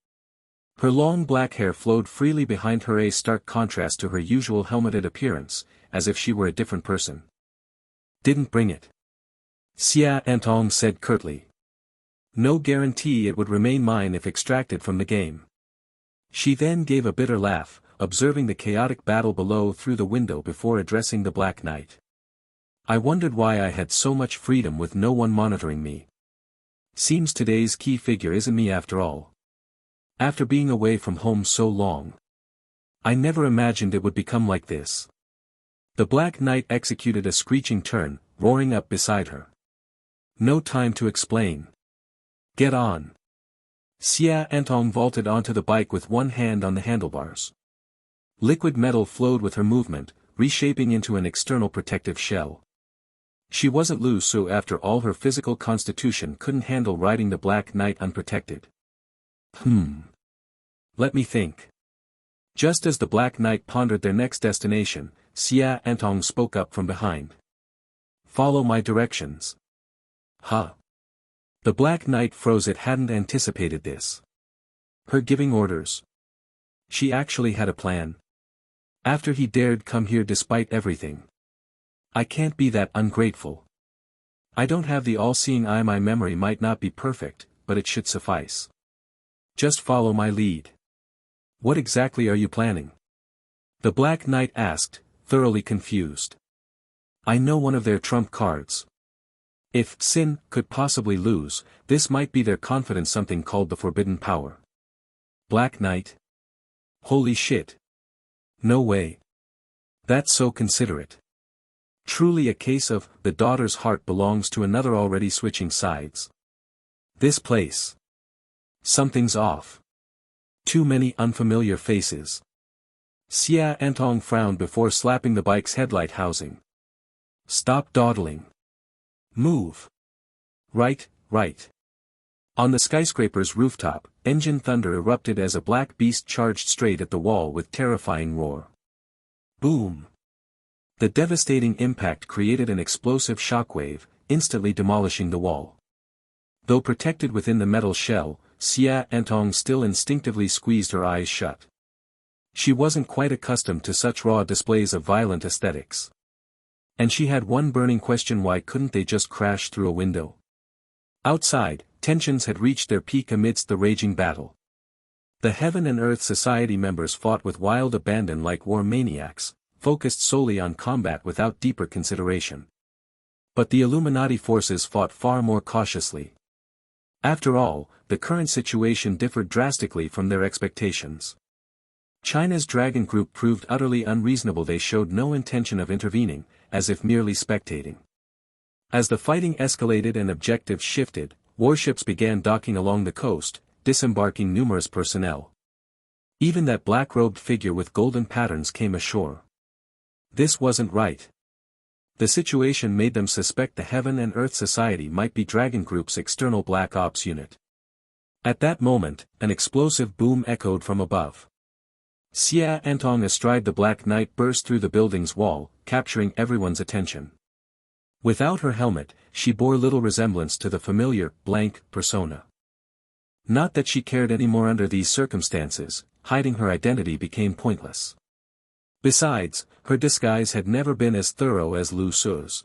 Her long black hair flowed freely behind her, a stark contrast to her usual helmeted appearance, as if she were a different person. Didn't bring it. Xia Antong said curtly. No guarantee it would remain mine if extracted from the game. She then gave a bitter laugh, observing the chaotic battle below through the window before addressing the Black Knight. I wondered why I had so much freedom with no one monitoring me. Seems today's key figure isn't me after all. After being away from home so long. I never imagined it would become like this. The Black Knight executed a screeching turn, roaring up beside her. No time to explain. Get on. Xia Antong vaulted onto the bike with one hand on the handlebars. Liquid metal flowed with her movement, reshaping into an external protective shell. She wasn't loose, so after all her physical constitution couldn't handle riding the Black Knight unprotected. Let me think. Just as the Black Knight pondered their next destination, Xia Antong spoke up from behind. Follow my directions. Huh. The Black Knight froze. It hadn't anticipated this. Her giving orders. She actually had a plan. After he dared come here despite everything. I can't be that ungrateful. I don't have the all-seeing eye. My memory might not be perfect, but it should suffice. Just follow my lead. What exactly are you planning? The Black Knight asked, thoroughly confused. I know one of their trump cards. If Sin could possibly lose, this might be their confidence, something called the Forbidden Power. Black Knight? Holy shit. No way. That's so considerate. Truly a case of, the daughter's heart belongs to another, already switching sides. This place. Something's off. Too many unfamiliar faces. Xia Antong frowned before slapping the bike's headlight housing. Stop dawdling. Move. Right. On the skyscraper's rooftop, engine thunder erupted as a black beast charged straight at the wall with terrifying roar. Boom. The devastating impact created an explosive shockwave, instantly demolishing the wall. Though protected within the metal shell, Xia Antong still instinctively squeezed her eyes shut. She wasn't quite accustomed to such raw displays of violent aesthetics. And she had one burning question: why couldn't they just crash through a window? Outside, tensions had reached their peak amidst the raging battle. The Heaven and Earth Society members fought with wild abandon like war maniacs, focused solely on combat without deeper consideration. But the Illuminati forces fought far more cautiously. After all, the current situation differed drastically from their expectations. China's Dragon Group proved utterly unreasonable. They showed no intention of intervening, as if merely spectating. As the fighting escalated and objectives shifted, warships began docking along the coast, disembarking numerous personnel. Even that black-robed figure with golden patterns came ashore. This wasn't right. The situation made them suspect the Heaven and Earth Society might be Dragon Group's external Black Ops unit. At that moment, an explosive boom echoed from above. Xia Antong astride the Black Knight burst through the building's wall, capturing everyone's attention. Without her helmet, she bore little resemblance to the familiar, blank, persona. Not that she cared any more under these circumstances, hiding her identity became pointless. Besides, her disguise had never been as thorough as Lu Su's.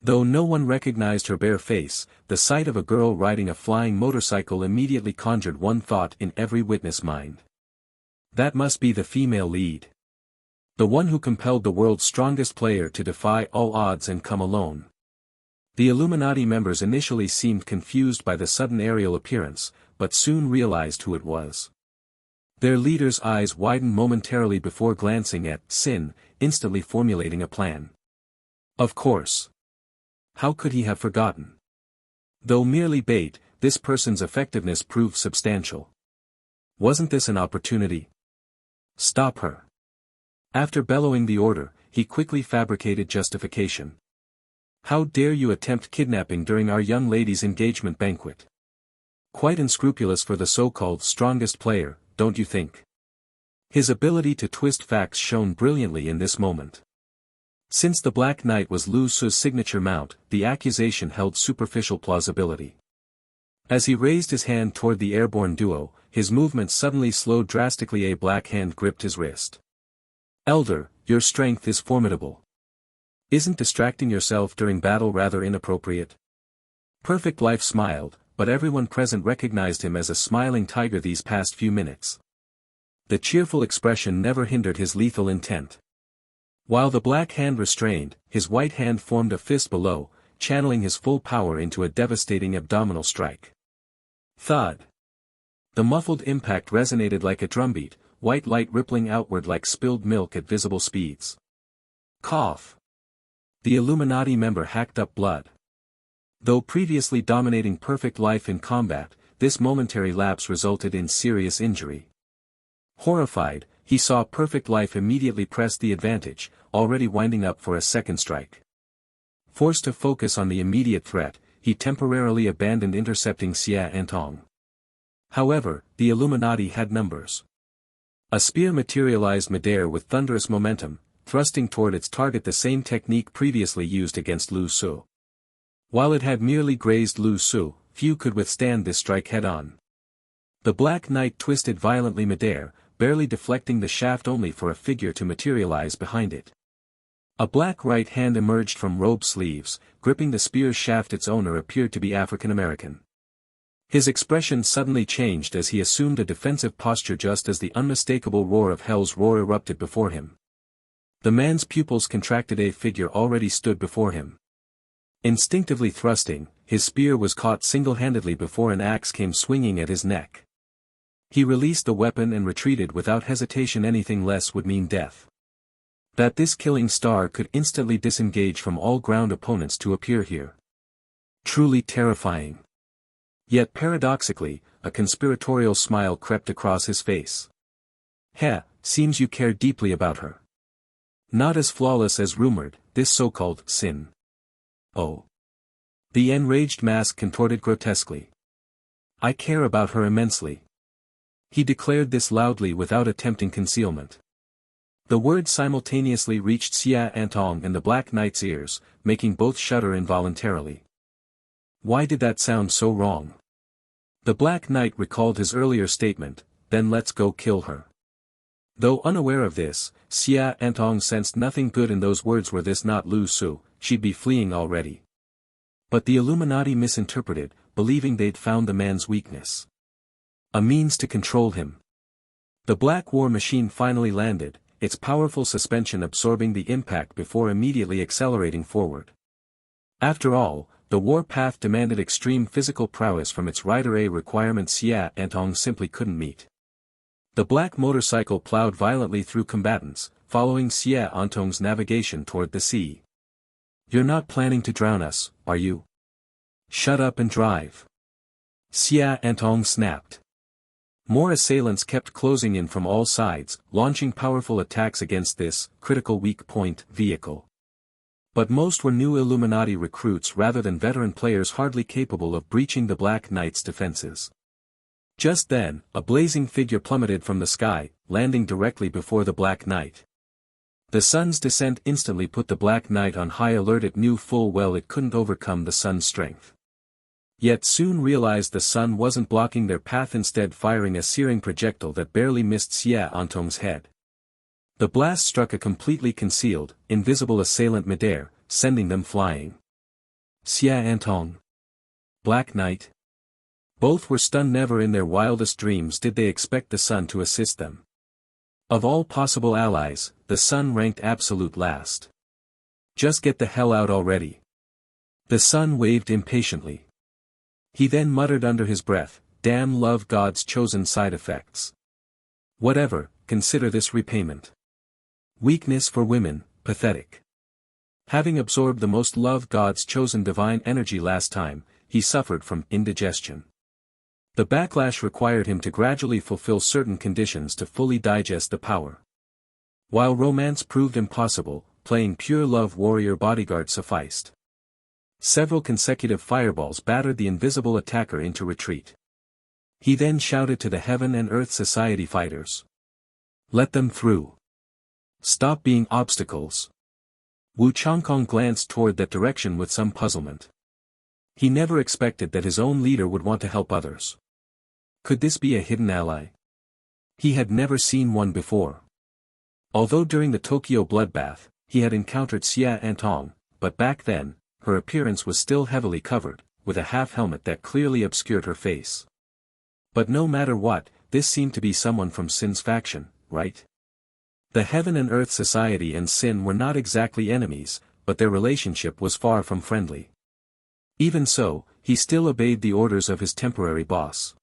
Though no one recognized her bare face, the sight of a girl riding a flying motorcycle immediately conjured one thought in every witness' mind. That must be the female lead. The one who compelled the world's strongest player to defy all odds and come alone. The Illuminati members initially seemed confused by the sudden aerial appearance, but soon realized who it was. Their leader's eyes widened momentarily before glancing at Sin, instantly formulating a plan. Of course. How could he have forgotten? Though merely bait, this person's effectiveness proved substantial. Wasn't this an opportunity? Stop her. After bellowing the order, he quickly fabricated justification. How dare you attempt kidnapping during our young lady's engagement banquet? Quite unscrupulous for the so-called strongest player, don't you think? His ability to twist facts shone brilliantly in this moment. Since the Black Knight was Lu Su's signature mount, the accusation held superficial plausibility. As he raised his hand toward the airborne duo, his movements suddenly slowed drastically. A black hand gripped his wrist. Elder, your strength is formidable. Isn't distracting yourself during battle rather inappropriate? Perfect Life smiled, but everyone present recognized him as a smiling tiger these past few minutes. The cheerful expression never hindered his lethal intent. While the black hand restrained, his white hand formed a fist below, channeling his full power into a devastating abdominal strike. Thud. The muffled impact resonated like a drumbeat, white light rippling outward like spilled milk at visible speeds. Cough. The Illuminati member hacked up blood. Though previously dominating Perfect Life in combat, this momentary lapse resulted in serious injury. Horrified, he saw Perfect Life immediately press the advantage, already winding up for a second strike. Forced to focus on the immediate threat, he temporarily abandoned intercepting Xia Antong. However, the Illuminati had numbers. A spear materialized midair with thunderous momentum, thrusting toward its target the same technique previously used against Lu Su. While it had merely grazed Lu Su, few could withstand this strike head-on. The Black Knight twisted violently midair, barely deflecting the shaft only for a figure to materialize behind it. A black right hand emerged from robe sleeves, gripping the spear's shaft. Its owner appeared to be African American. His expression suddenly changed as he assumed a defensive posture just as the unmistakable roar of Hell's roar erupted before him. The man's pupils contracted. A figure already stood before him. Instinctively thrusting, his spear was caught single-handedly before an axe came swinging at his neck. He released the weapon and retreated without hesitation. Anything less would mean death. That this killing star could instantly disengage from all ground opponents to appear here. Truly terrifying. Yet paradoxically, a conspiratorial smile crept across his face. Heh, seems you care deeply about her. Not as flawless as rumored, this so-called Sin. Oh. The enraged mask contorted grotesquely. I care about her immensely. He declared this loudly without attempting concealment. The words simultaneously reached Xia Antong and the Black Knight's ears, making both shudder involuntarily. Why did that sound so wrong? The Black Knight recalled his earlier statement, then let's go kill her. Though unaware of this, Xia Antong sensed nothing good in those words. Were this not Lu Su, she'd be fleeing already. But the Illuminati misinterpreted, believing they'd found the man's weakness. A means to control him. The Black War Machine finally landed, its powerful suspension absorbing the impact before immediately accelerating forward. After all, the warpath demanded extreme physical prowess from its rider, a requirement Xia Antong simply couldn't meet. The black motorcycle plowed violently through combatants, following Xia Antong's navigation toward the sea. You're not planning to drown us, are you? Shut up and drive. Xia Antong snapped. More assailants kept closing in from all sides, launching powerful attacks against this critical weak point vehicle. But most were new Illuminati recruits rather than veteran players hardly capable of breaching the Black Knight's defenses. Just then, a blazing figure plummeted from the sky, landing directly before the Black Knight. The sun's descent instantly put the Black Knight on high alert. It knew full well it couldn't overcome the sun's strength. Yet soon realized the sun wasn't blocking their path, instead firing a searing projectile that barely missed Xia Antong's head. The blast struck a completely concealed, invisible assailant midair, sending them flying. Xia Antong. Black Knight. Both were stunned. Never in their wildest dreams did they expect the sun to assist them. Of all possible allies, the sun ranked absolute last. Just get the hell out already. The sun waved impatiently. He then muttered under his breath, "Damn love God's chosen side effects. Whatever, consider this repayment. Weakness for women, pathetic." Having absorbed the most love God's chosen divine energy last time, he suffered from indigestion. The backlash required him to gradually fulfill certain conditions to fully digest the power. While romance proved impossible, playing pure love warrior bodyguard sufficed. Several consecutive fireballs battered the invisible attacker into retreat. He then shouted to the Heaven and Earth Society fighters. "Let them through. Stop being obstacles." Wu Changkong glanced toward that direction with some puzzlement. He never expected that his own leader would want to help others. Could this be a hidden ally? He had never seen one before. Although during the Tokyo bloodbath, he had encountered Xia Antong, but back then, her appearance was still heavily covered, with a half-helmet that clearly obscured her face. But no matter what, this seemed to be someone from Sin's faction, right? The Heaven and Earth Society and Sin were not exactly enemies, but their relationship was far from friendly. Even so, he still obeyed the orders of his temporary boss.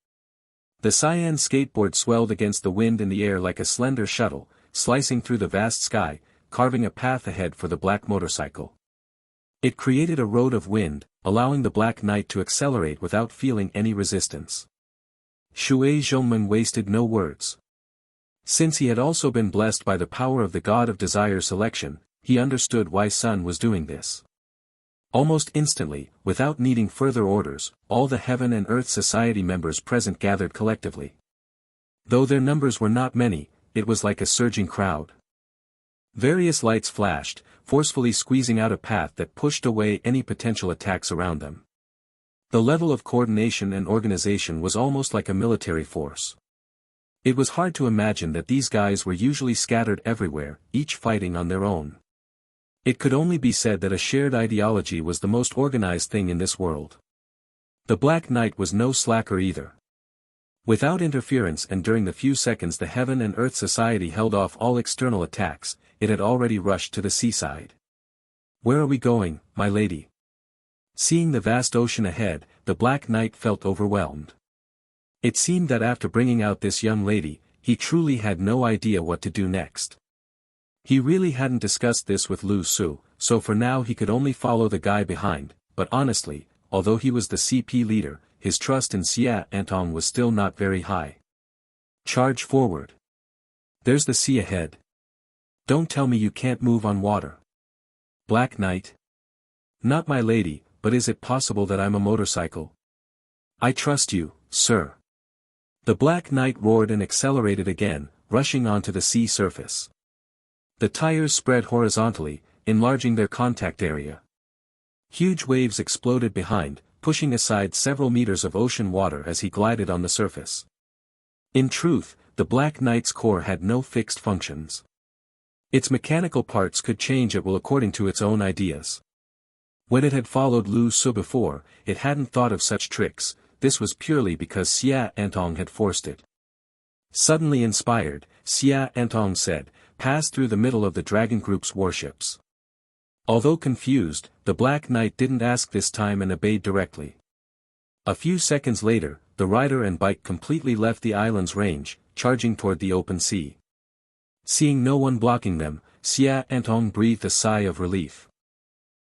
The cyan skateboard swelled against the wind in the air like a slender shuttle, slicing through the vast sky, carving a path ahead for the black motorcycle. It created a road of wind, allowing the Black Knight to accelerate without feeling any resistance. Shui Zhongmen wasted no words. Since he had also been blessed by the power of the God of Desire Selection, he understood why Sun was doing this. Almost instantly, without needing further orders, all the Heaven and Earth Society members present gathered collectively. Though their numbers were not many, it was like a surging crowd. Various lights flashed, forcefully squeezing out a path that pushed away any potential attacks around them. The level of coordination and organization was almost like a military force. It was hard to imagine that these guys were usually scattered everywhere, each fighting on their own. It could only be said that a shared ideology was the most organized thing in this world. The Black Knight was no slacker either. Without interference and during the few seconds the Heaven and Earth Society held off all external attacks, it had already rushed to the seaside. "Where are we going, my lady?" Seeing the vast ocean ahead, the Black Knight felt overwhelmed. It seemed that after bringing out this young lady, he truly had no idea what to do next. He really hadn't discussed this with Lu Su, so for now he could only follow the guy behind, but honestly, although he was the CP leader, his trust in Xia Antong was still not very high. "Charge forward. There's the sea ahead. Don't tell me you can't move on water." "Black Knight." "Not my lady, but is it possible that I'm a motorcycle?" "I trust you, sir." The Black Knight roared and accelerated again, rushing onto the sea surface. The tires spread horizontally, enlarging their contact area. Huge waves exploded behind, pushing aside several meters of ocean water as he glided on the surface. In truth, the Black Knight's core had no fixed functions. Its mechanical parts could change at will according to its own ideas. When it had followed Lu Su before, it hadn't thought of such tricks. This was purely because Xia Antong had forced it. Suddenly inspired, Xia Antong said, "Pass through the middle of the Dragon Group's warships." Although confused, the Black Knight didn't ask this time and obeyed directly. A few seconds later, the rider and bike completely left the island's range, charging toward the open sea. Seeing no one blocking them, Xia Antong breathed a sigh of relief.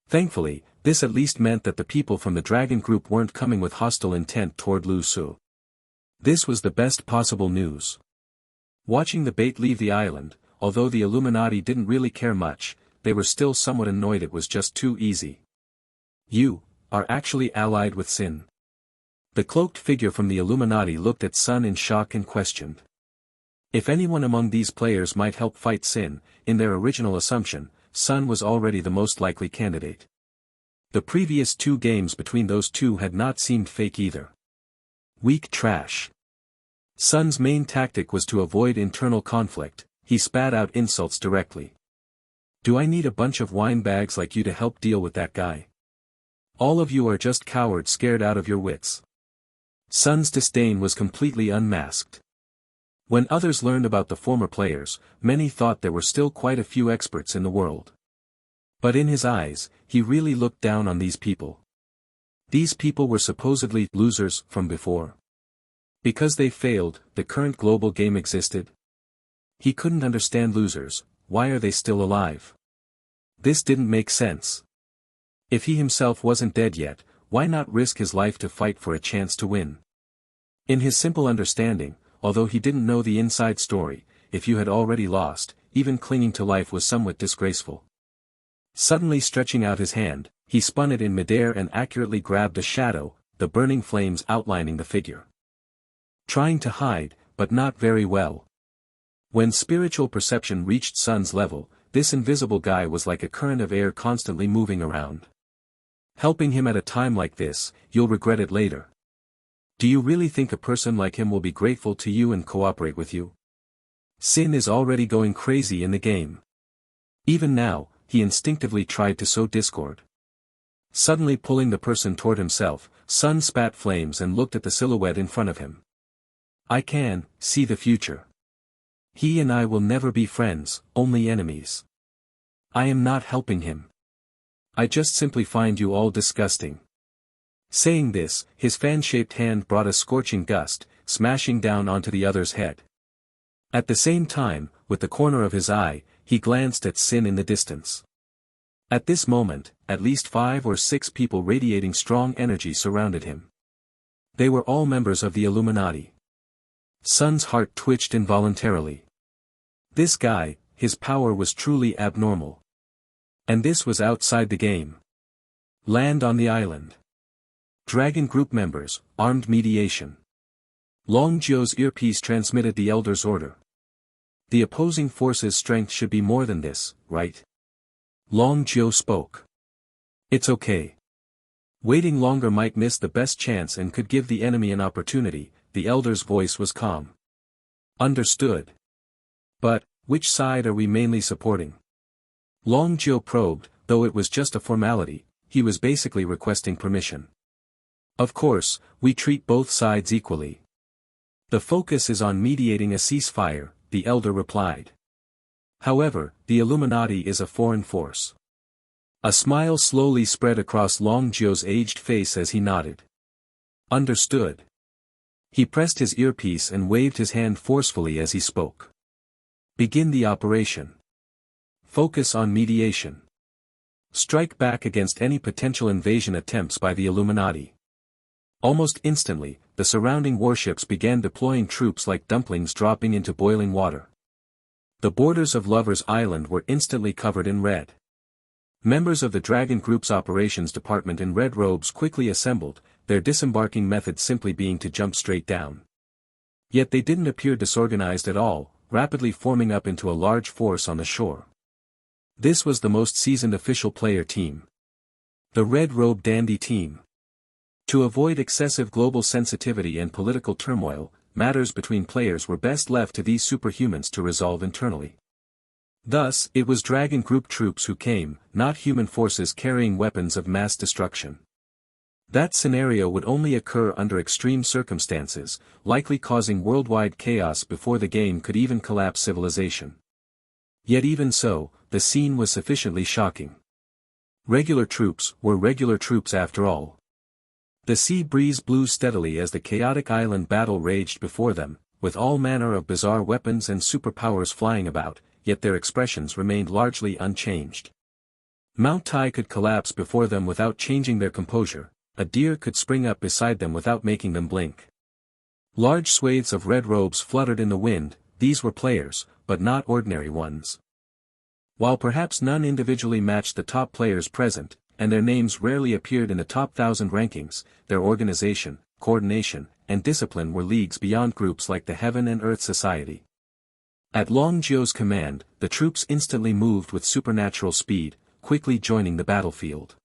Thankfully, this at least meant that the people from the Dragon Group weren't coming with hostile intent toward Lu Su. This was the best possible news. Watching the bait leave the island, although the Illuminati didn't really care much, they were still somewhat annoyed it was just too easy. You are actually allied with Sin. The cloaked figure from the Illuminati looked at Sun in shock and questioned. If anyone among these players might help fight Sin, in their original assumption, Sun was already the most likely candidate. The previous 2 games between those two had not seemed fake either. Weak trash. Sun's main tactic was to avoid internal conflict. He spat out insults directly. Do I need a bunch of wine bags like you to help deal with that guy? All of you are just cowards scared out of your wits. Sun's disdain was completely unmasked. When others learned about the former players, many thought there were still quite a few experts in the world. But in his eyes, he really looked down on these people. These people were supposedly losers from before. Because they failed, the current global game existed. He couldn't understand losers. Why are they still alive? This didn't make sense. If he himself wasn't dead yet, why not risk his life to fight for a chance to win? In his simple understanding, although he didn't know the inside story, if you had already lost, even clinging to life was somewhat disgraceful. Suddenly stretching out his hand, he spun it in midair and accurately grabbed a shadow, the burning flames outlining the figure. Trying to hide, but not very well. When spiritual perception reached Sun's level, this invisible guy was like a current of air constantly moving around. Helping him at a time like this, you'll regret it later. Do you really think a person like him will be grateful to you and cooperate with you? Sin is already going crazy in the game. Even now, he instinctively tried to sow discord. Suddenly pulling the person toward himself, Sun spat flames and looked at the silhouette in front of him. I can see the future. He and I will never be friends, only enemies. I am not helping him. I just simply find you all disgusting. Saying this, his fan-shaped hand brought a scorching gust, smashing down onto the other's head. At the same time, with the corner of his eye, he glanced at Sin in the distance. At this moment, at least 5 or 6 people radiating strong energy surrounded him. They were all members of the Illuminati. Sun's heart twitched involuntarily. This guy, his power was truly abnormal. And this was outside the game. Land on the island. Dragon Group members, armed mediation. Long Zhou's earpiece transmitted the Elder's order. The opposing force's strength should be more than this, right? Long Zhou spoke. It's okay. Waiting longer might miss the best chance and could give the enemy an opportunity. The Elder's voice was calm. Understood. But, which side are we mainly supporting? Long Zhou probed, though it was just a formality, he was basically requesting permission. Of course, we treat both sides equally. The focus is on mediating a ceasefire, the Elder replied. However, the Illuminati is a foreign force. A smile slowly spread across Long Zhou's aged face as he nodded. Understood. He pressed his earpiece and waved his hand forcefully as he spoke. Begin the operation. Focus on mediation. Strike back against any potential invasion attempts by the Illuminati. Almost instantly, the surrounding warships began deploying troops like dumplings dropping into boiling water. The borders of Lover's Island were instantly covered in red. Members of the Dragon Group's operations department in red robes quickly assembled, their disembarking method simply being to jump straight down. Yet they didn't appear disorganized at all, rapidly forming up into a large force on the shore. This was the most seasoned official player team. The Red Robe Dandy team. To avoid excessive global sensitivity and political turmoil, matters between players were best left to these superhumans to resolve internally. Thus, it was Dragon Group troops who came, not human forces carrying weapons of mass destruction. That scenario would only occur under extreme circumstances, likely causing worldwide chaos before the game could even collapse civilization. Yet even so, the scene was sufficiently shocking. Regular troops were regular troops after all. The sea breeze blew steadily as the chaotic island battle raged before them, with all manner of bizarre weapons and superpowers flying about, yet their expressions remained largely unchanged. Mount Tai could collapse before them without changing their composure. A deer could spring up beside them without making them blink. Large swathes of red robes fluttered in the wind. These were players, but not ordinary ones. While perhaps none individually matched the top players present, and their names rarely appeared in the top 1,000 rankings, their organization, coordination, and discipline were leagues beyond groups like the Heaven and Earth Society. At Long Jio's command, the troops instantly moved with supernatural speed, quickly joining the battlefield.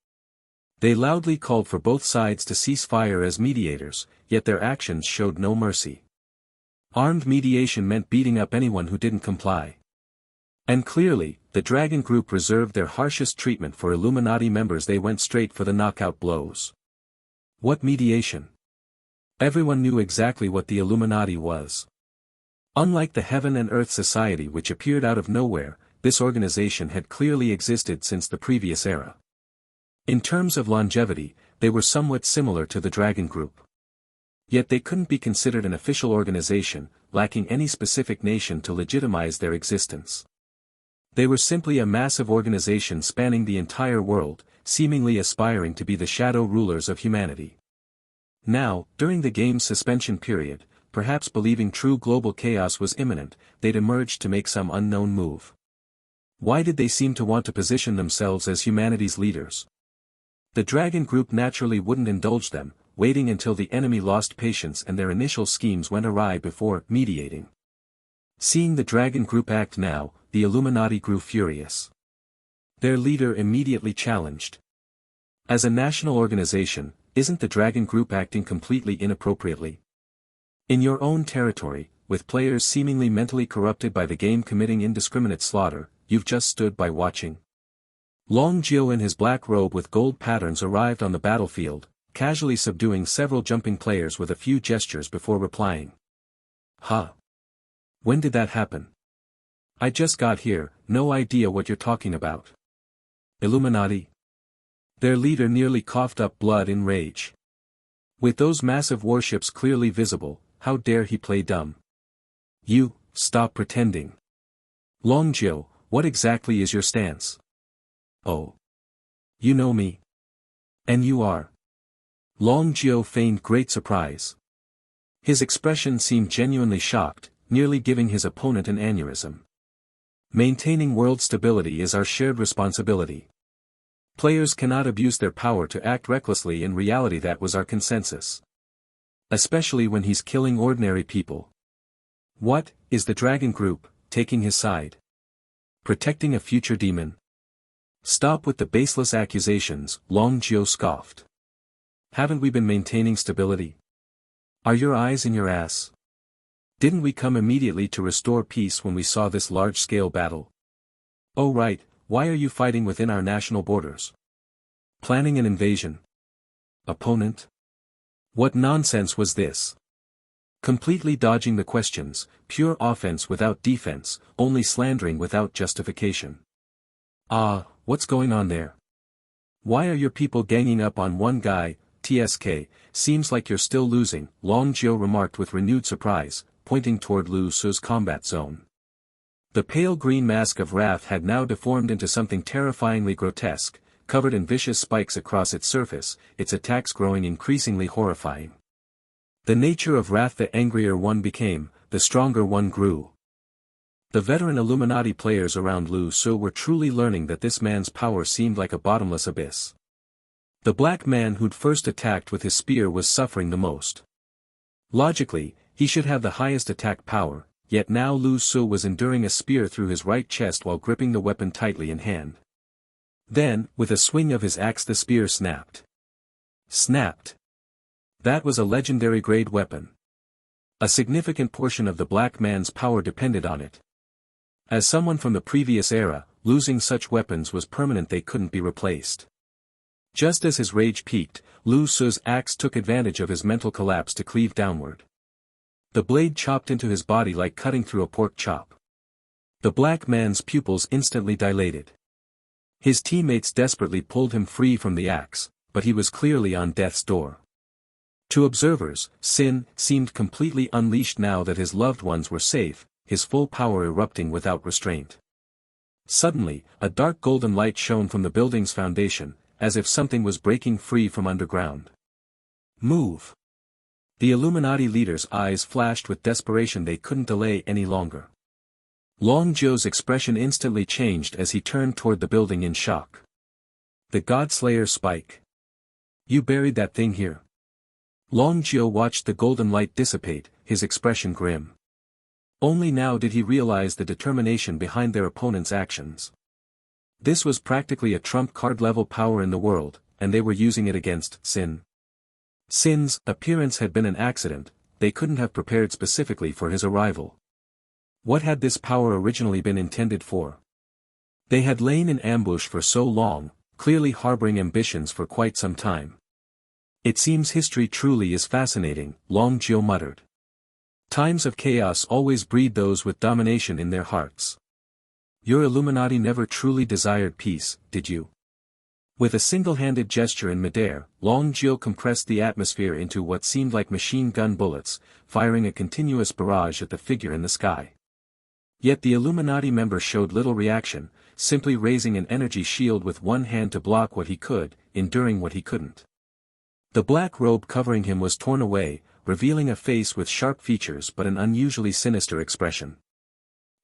They loudly called for both sides to cease fire as mediators, yet their actions showed no mercy. Armed mediation meant beating up anyone who didn't comply. And clearly, the Dragon Group reserved their harshest treatment for Illuminati members. They went straight for the knockout blows. What mediation? Everyone knew exactly what the Illuminati was. Unlike the Heaven and Earth Society, which appeared out of nowhere, this organization had clearly existed since the previous era. In terms of longevity, they were somewhat similar to the Dragon Group. Yet they couldn't be considered an official organization, lacking any specific nation to legitimize their existence. They were simply a massive organization spanning the entire world, seemingly aspiring to be the shadow rulers of humanity. Now, during the game's suspension period, perhaps believing true global chaos was imminent, they'd emerged to make some unknown move. Why did they seem to want to position themselves as humanity's leaders? The Dragon Group naturally wouldn't indulge them, waiting until the enemy lost patience and their initial schemes went awry before mediating. Seeing the Dragon Group act now, the Illuminati grew furious. Their leader immediately challenged. As a national organization, isn't the Dragon Group acting completely inappropriately? In your own territory, with players seemingly mentally corrupted by the game committing indiscriminate slaughter, you've just stood by watching. Long Jio in his black robe with gold patterns arrived on the battlefield, casually subduing several jumping players with a few gestures before replying. Huh. When did that happen? I just got here, no idea what you're talking about. Illuminati? Their leader nearly coughed up blood in rage. With those massive warships clearly visible, how dare he play dumb? You, stop pretending. Long Jio, what exactly is your stance? Oh. You know me. And you are. Long Jio feigned great surprise. His expression seemed genuinely shocked, nearly giving his opponent an aneurysm. Maintaining world stability is our shared responsibility. Players cannot abuse their power to act recklessly. In reality, that was our consensus. Especially when he's killing ordinary people. What, is the Dragon Group taking his side? Protecting a future demon? Stop with the baseless accusations, Long Jio scoffed. Haven't we been maintaining stability? Are your eyes in your ass? Didn't we come immediately to restore peace when we saw this large-scale battle? Oh right, why are you fighting within our national borders? Planning an invasion? Opponent? What nonsense was this? Completely dodging the questions, pure offense without defense, only slandering without justification. Ah, what's going on there? Why are your people ganging up on one guy? TSK, seems like you're still losing, Long Jio remarked with renewed surprise, pointing toward Lu Su's combat zone. The pale green mask of wrath had now deformed into something terrifyingly grotesque, covered in vicious spikes across its surface, its attacks growing increasingly horrifying. The nature of wrath, the angrier one became, the stronger one grew. The veteran Illuminati players around Lu Su were truly learning that this man's power seemed like a bottomless abyss. The black man who'd first attacked with his spear was suffering the most. Logically, he should have the highest attack power, yet now Lu Su was enduring a spear through his right chest while gripping the weapon tightly in hand. Then, with a swing of his axe, the spear snapped. Snapped. That was a legendary grade weapon. A significant portion of the black man's power depended on it. As someone from the previous era, losing such weapons was permanent, they couldn't be replaced. Just as his rage peaked, Lu Su's axe took advantage of his mental collapse to cleave downward. The blade chopped into his body like cutting through a pork chop. The black man's pupils instantly dilated. His teammates desperately pulled him free from the axe, but he was clearly on death's door. To observers, Sin seemed completely unleashed now that his loved ones were safe, his full power erupting without restraint. Suddenly, a dark golden light shone from the building's foundation, as if something was breaking free from underground. Move! The Illuminati leader's eyes flashed with desperation. They couldn't delay any longer. Long Joe's expression instantly changed as he turned toward the building in shock. The Godslayer spike. You buried that thing here? Long Joe watched the golden light dissipate, his expression grim. Only now did he realize the determination behind their opponent's actions. This was practically a trump card level power in the world, and they were using it against Sin. Sin's appearance had been an accident, they couldn't have prepared specifically for his arrival. What had this power originally been intended for? They had lain in ambush for so long, clearly harboring ambitions for quite some time. It seems history truly is fascinating, Long Joe muttered. Times of chaos always breed those with domination in their hearts. Your Illuminati never truly desired peace, did you? With a single-handed gesture in midair, Long Joe compressed the atmosphere into what seemed like machine gun bullets, firing a continuous barrage at the figure in the sky. Yet the Illuminati member showed little reaction, simply raising an energy shield with one hand to block what he could, enduring what he couldn't. The black robe covering him was torn away, revealing a face with sharp features but an unusually sinister expression.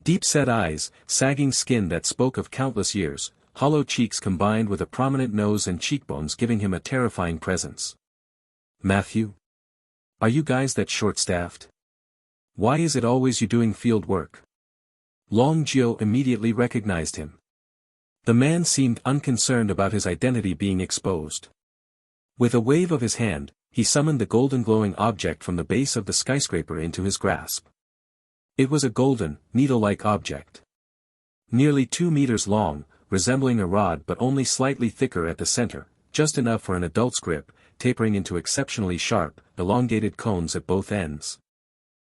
Deep-set eyes, sagging skin that spoke of countless years, hollow cheeks combined with a prominent nose and cheekbones giving him a terrifying presence. Matthew? Are you guys that short-staffed? Why is it always you doing field work? Long Joe immediately recognized him. The man seemed unconcerned about his identity being exposed. With a wave of his hand, he summoned the golden glowing object from the base of the skyscraper into his grasp. It was a golden, needle-like object. Nearly 2 meters long, resembling a rod but only slightly thicker at the center, just enough for an adult's grip, tapering into exceptionally sharp, elongated cones at both ends.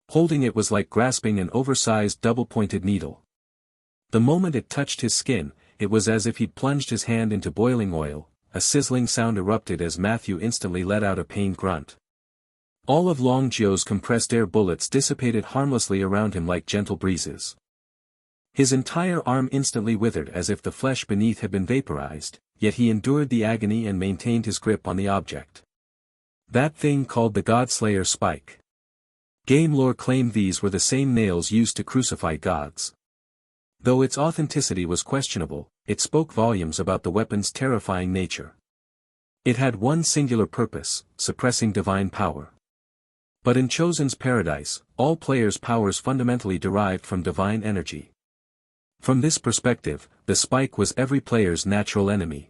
Holding it was like grasping an oversized double-pointed needle. The moment it touched his skin, it was as if he'd plunged his hand into boiling oil. A sizzling sound erupted as Matthew instantly let out a pained grunt. All of Long Joe's compressed air bullets dissipated harmlessly around him like gentle breezes. His entire arm instantly withered as if the flesh beneath had been vaporized, yet he endured the agony and maintained his grip on the object. That thing called the Godslayer spike. Game lore claimed these were the same nails used to crucify gods. Though its authenticity was questionable, it spoke volumes about the weapon's terrifying nature. It had one singular purpose, suppressing divine power. But in Chosen's paradise, all players' powers fundamentally derived from divine energy. From this perspective, the spike was every player's natural enemy.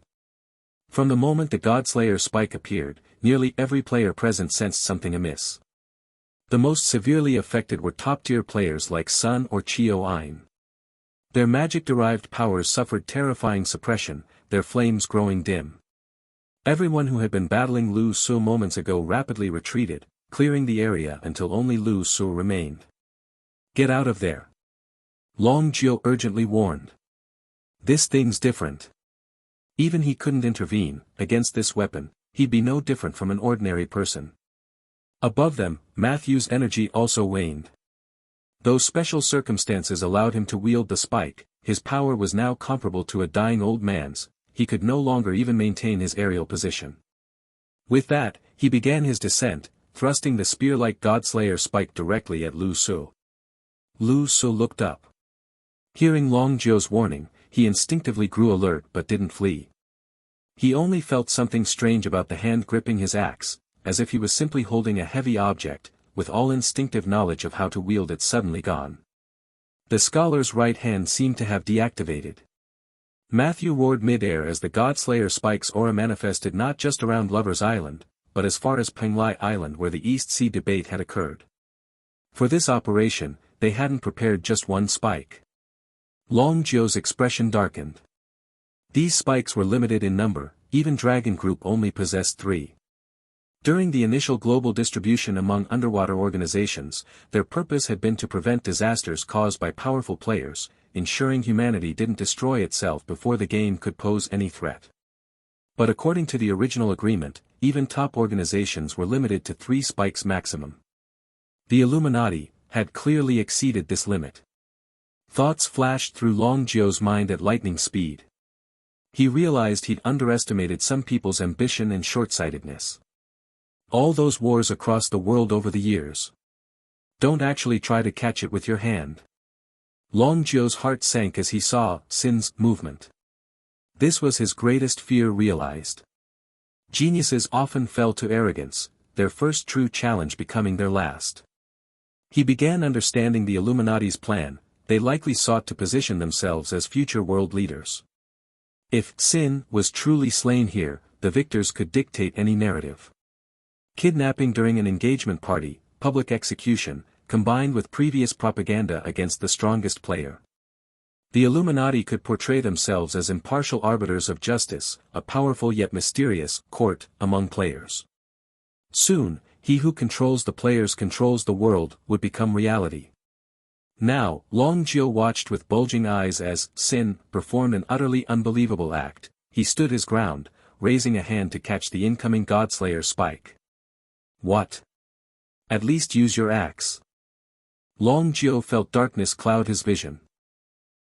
From the moment the Godslayer spike appeared, nearly every player present sensed something amiss. The most severely affected were top-tier players like Sun or Chio-Ein. Their magic-derived powers suffered terrifying suppression, their flames growing dim. Everyone who had been battling Lu Su moments ago rapidly retreated, clearing the area until only Lu Su remained. Get out of there. Long Joe urgently warned. This thing's different. Even he couldn't intervene, against this weapon, he'd be no different from an ordinary person. Above them, Matthew's energy also waned. Though special circumstances allowed him to wield the spike, his power was now comparable to a dying old man's, he could no longer even maintain his aerial position. With that, he began his descent, thrusting the spear-like Godslayer spike directly at Lu Su. Lu Su looked up. Hearing Long Joe's warning, he instinctively grew alert but didn't flee. He only felt something strange about the hand gripping his axe, as if he was simply holding a heavy object, with all instinctive knowledge of how to wield it suddenly gone. The scholar's right hand seemed to have deactivated. Matthew roared mid-air as the Godslayer spike's aura manifested not just around Lover's Island, but as far as Penglai Island where the East Sea debate had occurred. For this operation, they hadn't prepared just one spike. Long Joe's expression darkened. These spikes were limited in number, even Dragon Group only possessed 3. During the initial global distribution among underwater organizations, their purpose had been to prevent disasters caused by powerful players, ensuring humanity didn't destroy itself before the game could pose any threat. But according to the original agreement, even top organizations were limited to 3 spikes maximum. The Illuminati had clearly exceeded this limit. Thoughts flashed through Long Joe's mind at lightning speed. He realized he'd underestimated some people's ambition and short-sightedness. All those wars across the world over the years. Don't actually try to catch it with your hand. Long Zhou's heart sank as he saw Sin's movement. This was his greatest fear realized. Geniuses often fell to arrogance, their first true challenge becoming their last. He began understanding the Illuminati's plan. They likely sought to position themselves as future world leaders. If Sin was truly slain here, the victors could dictate any narrative. Kidnapping during an engagement party, public execution, combined with previous propaganda against the strongest player. The Illuminati could portray themselves as impartial arbiters of justice, a powerful yet mysterious court among players. Soon, he who controls the players controls the world would become reality. Now, Long Zhou watched with bulging eyes as Sin performed an utterly unbelievable act. He stood his ground, raising a hand to catch the incoming Godslayer spike. What? At least use your axe. Long Zhou felt darkness cloud his vision.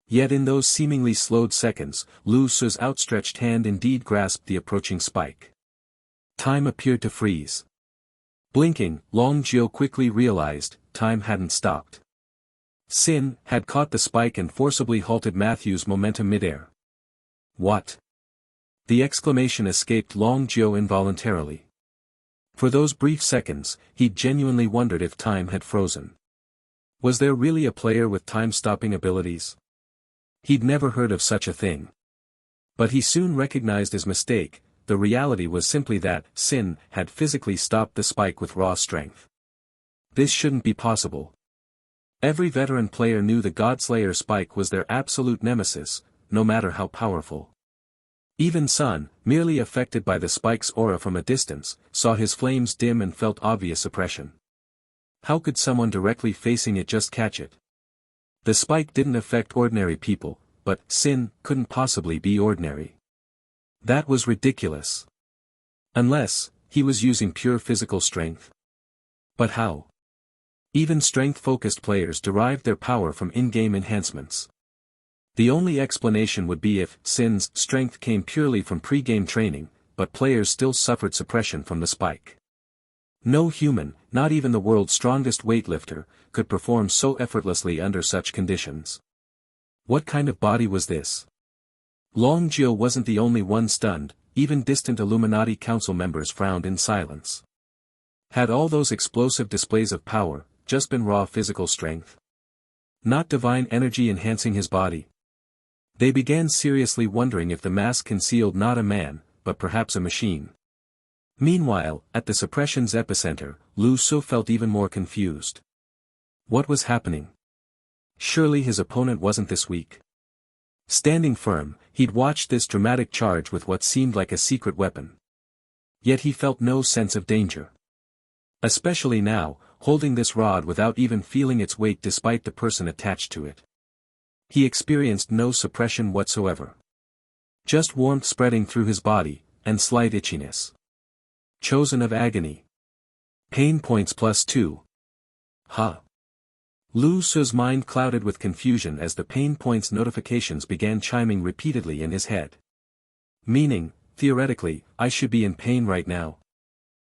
Yet in those seemingly slowed seconds, Lu Su's outstretched hand indeed grasped the approaching spike. Time appeared to freeze. Blinking, Long Zhou quickly realized, time hadn't stopped. Sin had caught the spike and forcibly halted Matthew's momentum midair. What? The exclamation escaped Long Zhou involuntarily. For those brief seconds, he genuinely wondered if time had frozen. Was there really a player with time-stopping abilities? He'd never heard of such a thing. But he soon recognized his mistake. The reality was simply that Sin had physically stopped the spike with raw strength. This shouldn't be possible. Every veteran player knew the Godslayer spike was their absolute nemesis, no matter how powerful. Even Sun, merely affected by the spike's aura from a distance, saw his flames dim and felt obvious oppression. How could someone directly facing it just catch it? The spike didn't affect ordinary people, but Sin couldn't possibly be ordinary. That was ridiculous. Unless he was using pure physical strength. But how? Even strength-focused players derived their power from in-game enhancements. The only explanation would be if Sin's strength came purely from pre-game training, but players still suffered suppression from the spike. No human, not even the world's strongest weightlifter, could perform so effortlessly under such conditions. What kind of body was this? Long Zhou wasn't the only one stunned, even distant Illuminati council members frowned in silence. Had all those explosive displays of power just been raw physical strength? Not divine energy enhancing his body? They began seriously wondering if the mask concealed not a man, but perhaps a machine. Meanwhile, at the suppression's epicenter, Lu Su felt even more confused. What was happening? Surely his opponent wasn't this weak. Standing firm, he'd watched this dramatic charge with what seemed like a secret weapon. Yet he felt no sense of danger. Especially now, holding this rod without even feeling its weight despite the person attached to it. He experienced no suppression whatsoever. Just warmth spreading through his body, and slight itchiness. Chosen of agony. Pain points +2. Huh. Lu Su's mind clouded with confusion as the pain points notifications began chiming repeatedly in his head. Meaning, theoretically, I should be in pain right now.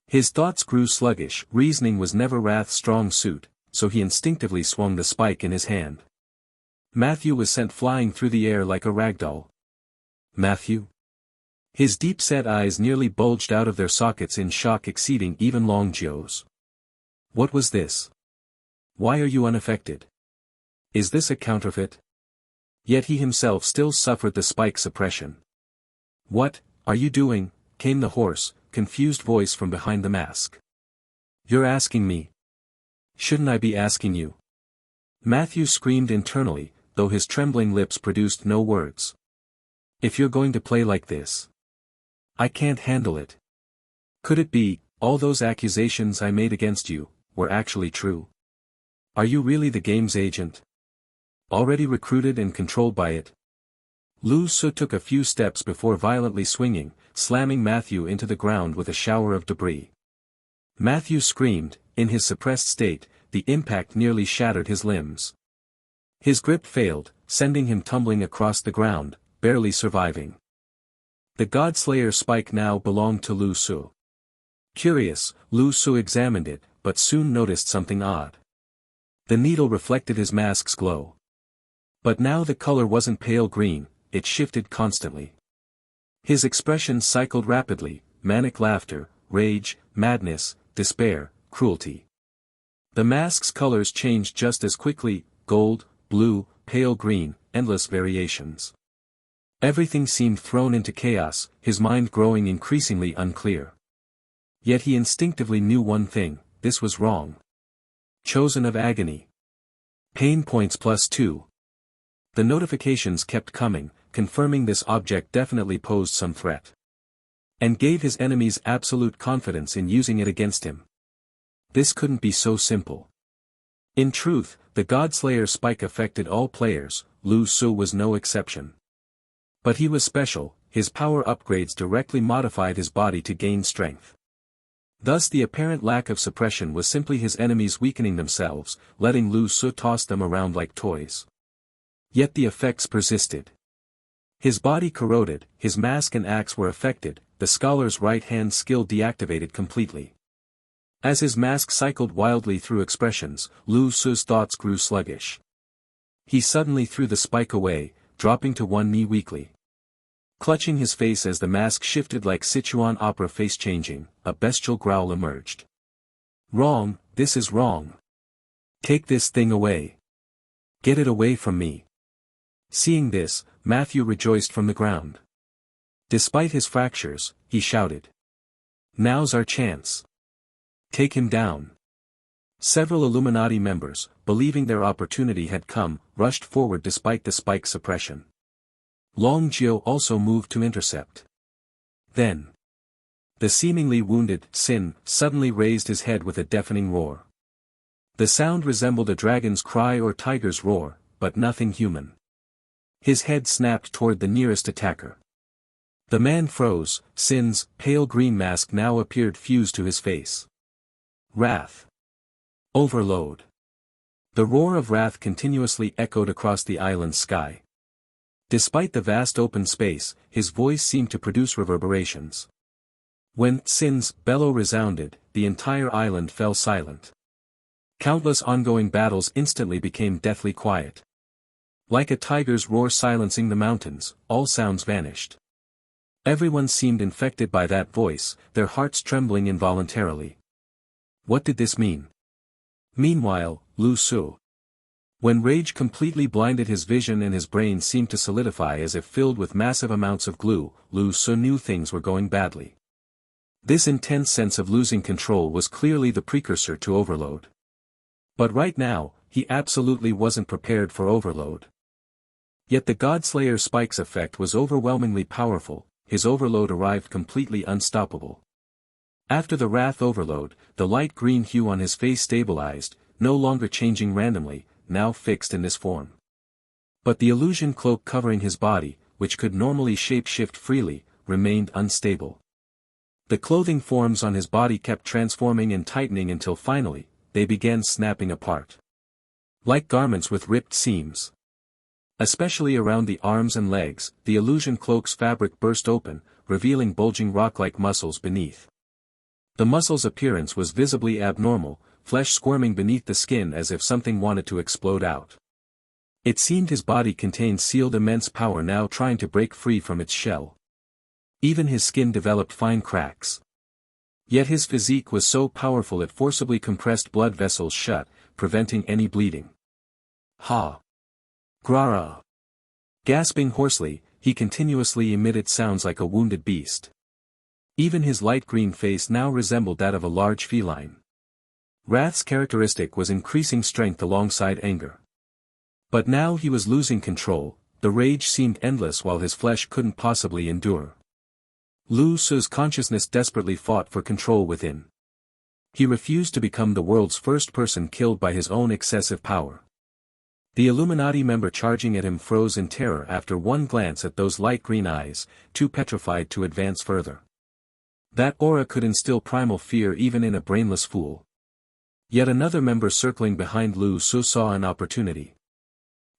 His thoughts grew sluggish. Reasoning was never Wrath's strong suit, so he instinctively swung the spike in his hand. Matthew was sent flying through the air like a ragdoll. Matthew? His deep-set eyes nearly bulged out of their sockets in shock exceeding even Long Zhou's. What was this? Why are you unaffected? Is this a counterfeit? Yet he himself still suffered the spike suppression. What are you doing? Came the hoarse, confused voice from behind the mask. You're asking me. Shouldn't I be asking you? Matthew screamed internally, though his trembling lips produced no words. If you're going to play like this, I can't handle it. Could it be, all those accusations I made against you, were actually true? Are you really the game's agent? Already recruited and controlled by it? Lu Su took a few steps before violently swinging, slamming Matthew into the ground with a shower of debris. Matthew screamed, in his suppressed state, the impact nearly shattered his limbs. His grip failed, sending him tumbling across the ground, barely surviving. The Godslayer spike now belonged to Lu Su. Curious, Lu Su examined it, but soon noticed something odd. The needle reflected his mask's glow. But now the color wasn't pale green, it shifted constantly. His expression cycled rapidly, manic laughter, rage, madness, despair, cruelty. The mask's colors changed just as quickly, gold, blue, pale green, endless variations. Everything seemed thrown into chaos, his mind growing increasingly unclear. Yet he instinctively knew one thing, this was wrong. Chosen of agony. Pain points +2. The notifications kept coming, confirming this object definitely posed some threat. And gave his enemies absolute confidence in using it against him. This couldn't be so simple. In truth, the Godslayer spike affected all players, Lu Su was no exception. But he was special, his power upgrades directly modified his body to gain strength. Thus the apparent lack of suppression was simply his enemies weakening themselves, letting Lu Su toss them around like toys. Yet the effects persisted. His body corroded, his mask and axe were affected, the scholar's right-hand skill deactivated completely. As his mask cycled wildly through expressions, Lu Su's thoughts grew sluggish. He suddenly threw the spike away, dropping to one knee weakly. Clutching his face as the mask shifted like Sichuan opera face changing, a bestial growl emerged. Wrong, this is wrong. Take this thing away. Get it away from me. Seeing this, Matthew rejoiced from the ground. Despite his fractures, he shouted. Now's our chance. Take him down. Several Illuminati members, believing their opportunity had come, rushed forward despite the spike suppression. Long Jiu also moved to intercept. Then, the seemingly wounded Sin suddenly raised his head with a deafening roar. The sound resembled a dragon's cry or tiger's roar, but nothing human. His head snapped toward the nearest attacker. The man froze, Sin's pale green mask now appeared fused to his face. Wrath. Overload. The roar of wrath continuously echoed across the island's sky. Despite the vast open space, his voice seemed to produce reverberations. When Sin's bellow resounded, the entire island fell silent. Countless ongoing battles instantly became deathly quiet. Like a tiger's roar silencing the mountains, all sounds vanished. Everyone seemed infected by that voice, their hearts trembling involuntarily. What did this mean? Meanwhile, Lu Su. When rage completely blinded his vision and his brain seemed to solidify as if filled with massive amounts of glue, Lu Su knew things were going badly. This intense sense of losing control was clearly the precursor to overload. But right now, he absolutely wasn't prepared for overload. Yet the Godslayer spike's effect was overwhelmingly powerful, his overload arrived completely unstoppable. After the wrath overload, the light green hue on his face stabilized, no longer changing randomly, now fixed in this form. But the illusion cloak covering his body, which could normally shape-shift freely, remained unstable. The clothing forms on his body kept transforming and tightening until finally, they began snapping apart. Like garments with ripped seams. Especially around the arms and legs, the illusion cloak's fabric burst open, revealing bulging rock-like muscles beneath. The muscles' appearance was visibly abnormal, flesh squirming beneath the skin as if something wanted to explode out. It seemed his body contained sealed immense power now trying to break free from its shell. Even his skin developed fine cracks. Yet his physique was so powerful it forcibly compressed blood vessels shut, preventing any bleeding. Ha! Grara! Gasping hoarsely, he continuously emitted sounds like a wounded beast. Even his light green face now resembled that of a large feline. Wrath's characteristic was increasing strength alongside anger. But now he was losing control, the rage seemed endless while his flesh couldn't possibly endure. Lu Su's consciousness desperately fought for control within. He refused to become the world's first person killed by his own excessive power. The Illuminati member charging at him froze in terror after one glance at those light green eyes, too petrified to advance further. That aura could instill primal fear even in a brainless fool. Yet another member circling behind Lu Su saw an opportunity.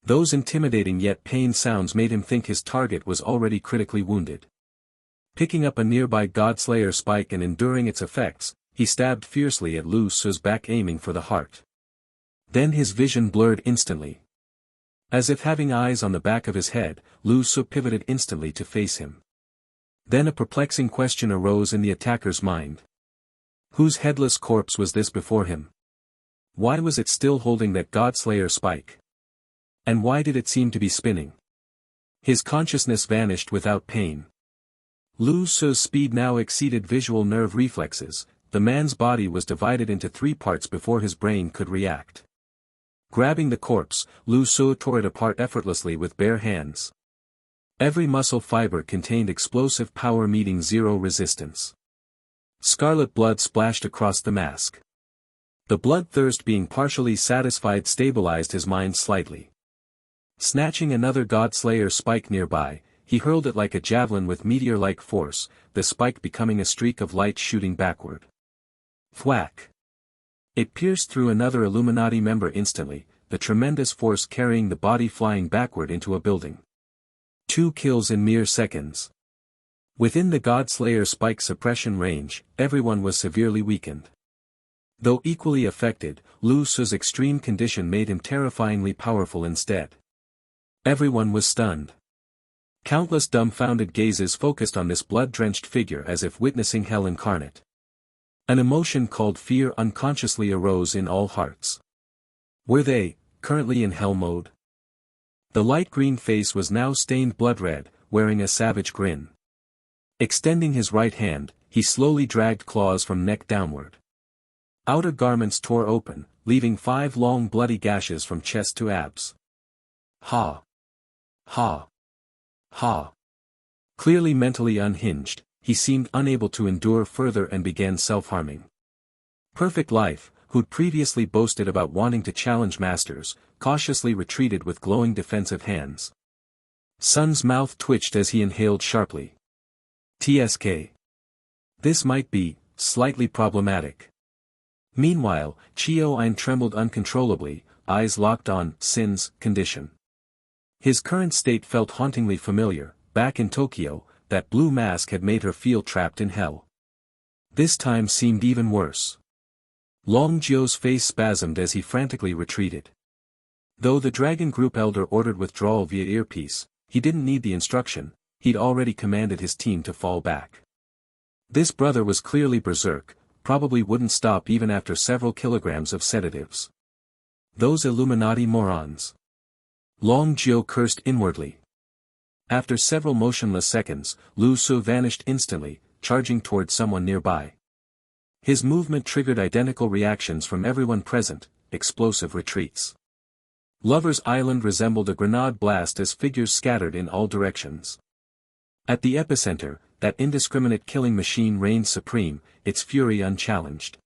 Those intimidating yet pained sounds made him think his target was already critically wounded. Picking up a nearby Godslayer spike and enduring its effects, he stabbed fiercely at Lu Su's back, aiming for the heart. Then his vision blurred instantly. As if having eyes on the back of his head, Lu Su pivoted instantly to face him. Then a perplexing question arose in the attacker's mind. Whose headless corpse was this before him? Why was it still holding that Godslayer spike? And why did it seem to be spinning? His consciousness vanished without pain. Lu Su's speed now exceeded visual nerve reflexes. The man's body was divided into 3 parts before his brain could react. Grabbing the corpse, Lu Su tore it apart effortlessly with bare hands. Every muscle fiber contained explosive power meeting zero resistance. Scarlet blood splashed across the mask. The bloodthirst being partially satisfied stabilized his mind slightly. Snatching another Godslayer spike nearby, he hurled it like a javelin with meteor-like force, the spike becoming a streak of light shooting backward. Thwack! It pierced through another Illuminati member instantly, the tremendous force carrying the body flying backward into a building. 2 kills in mere seconds. Within the Godslayer spike suppression range, everyone was severely weakened. Though equally affected, Lu Su's extreme condition made him terrifyingly powerful instead. Everyone was stunned. Countless dumbfounded gazes focused on this blood-drenched figure as if witnessing hell incarnate. An emotion called fear unconsciously arose in all hearts. Were they, currently in hell mode? The light green face was now stained blood-red, wearing a savage grin. Extending his right hand, he slowly dragged claws from neck downward. Outer garments tore open, leaving 5 long bloody gashes from chest to abs. Ha! Ha! Ha! Clearly mentally unhinged, he seemed unable to endure further and began self-harming. Perfect Life, who'd previously boasted about wanting to challenge masters, cautiously retreated with glowing defensive hands. Sun's mouth twitched as he inhaled sharply. TSK. This might be slightly problematic. Meanwhile, Chio-Ein trembled uncontrollably, eyes locked on Sin's condition. His current state felt hauntingly familiar. Back in Tokyo, that blue mask had made her feel trapped in hell. This time seemed even worse. Long Jio's face spasmed as he frantically retreated. Though the Dragon Group elder ordered withdrawal via earpiece, he didn't need the instruction, he'd already commanded his team to fall back. This brother was clearly berserk, probably wouldn't stop even after several kilograms of sedatives. Those Illuminati morons. Long Jio cursed inwardly. After several motionless seconds, Lu Su vanished instantly, charging toward someone nearby. His movement triggered identical reactions from everyone present, explosive retreats. Lover's Island resembled a grenade blast as figures scattered in all directions. At the epicenter, that indiscriminate killing machine reigned supreme, its fury unchallenged.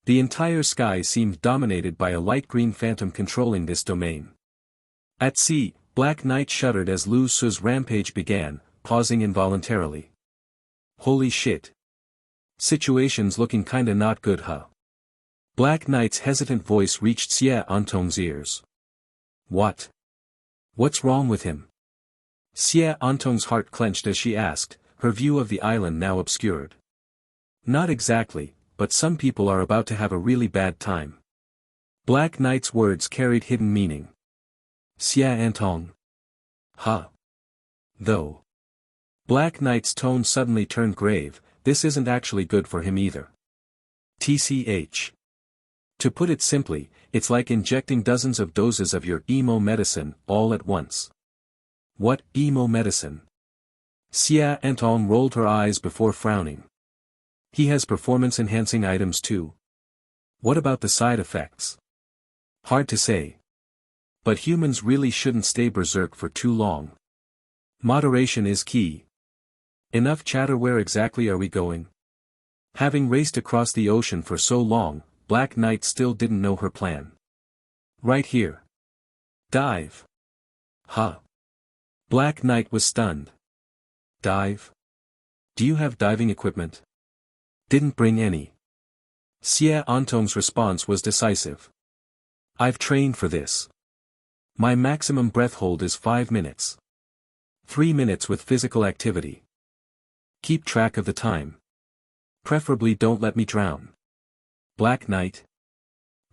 The entire sky seemed dominated by a light green phantom controlling this domain. At sea, Black Knight shuddered as Lu Su's rampage began, pausing involuntarily. Holy shit. Situation's looking kinda not good, huh? Black Knight's hesitant voice reached Xie Antong's ears. What? What's wrong with him? Xie Antong's heart clenched as she asked, her view of the island now obscured. Not exactly, but some people are about to have a really bad time. Black Knight's words carried hidden meaning. Xie Antong. Huh. Though. Black Knight's tone suddenly turned grave, this isn't actually good for him either. TCH. To put it simply, it's like injecting dozens of doses of your emo medicine, all at once. What emo medicine? Xie Antong rolled her eyes before frowning. He has performance-enhancing items too. What about the side effects? Hard to say. But humans really shouldn't stay berserk for too long. Moderation is key. Enough chatter, where exactly are we going? Having raced across the ocean for so long, Black Knight still didn't know her plan. Right here. Dive. Huh. Black Knight was stunned. Dive? Do you have diving equipment? Didn't bring any. Xie Antong's response was decisive. I've trained for this. My maximum breath hold is 5 minutes. 3 minutes with physical activity. Keep track of the time. Preferably don't let me drown. Black Knight.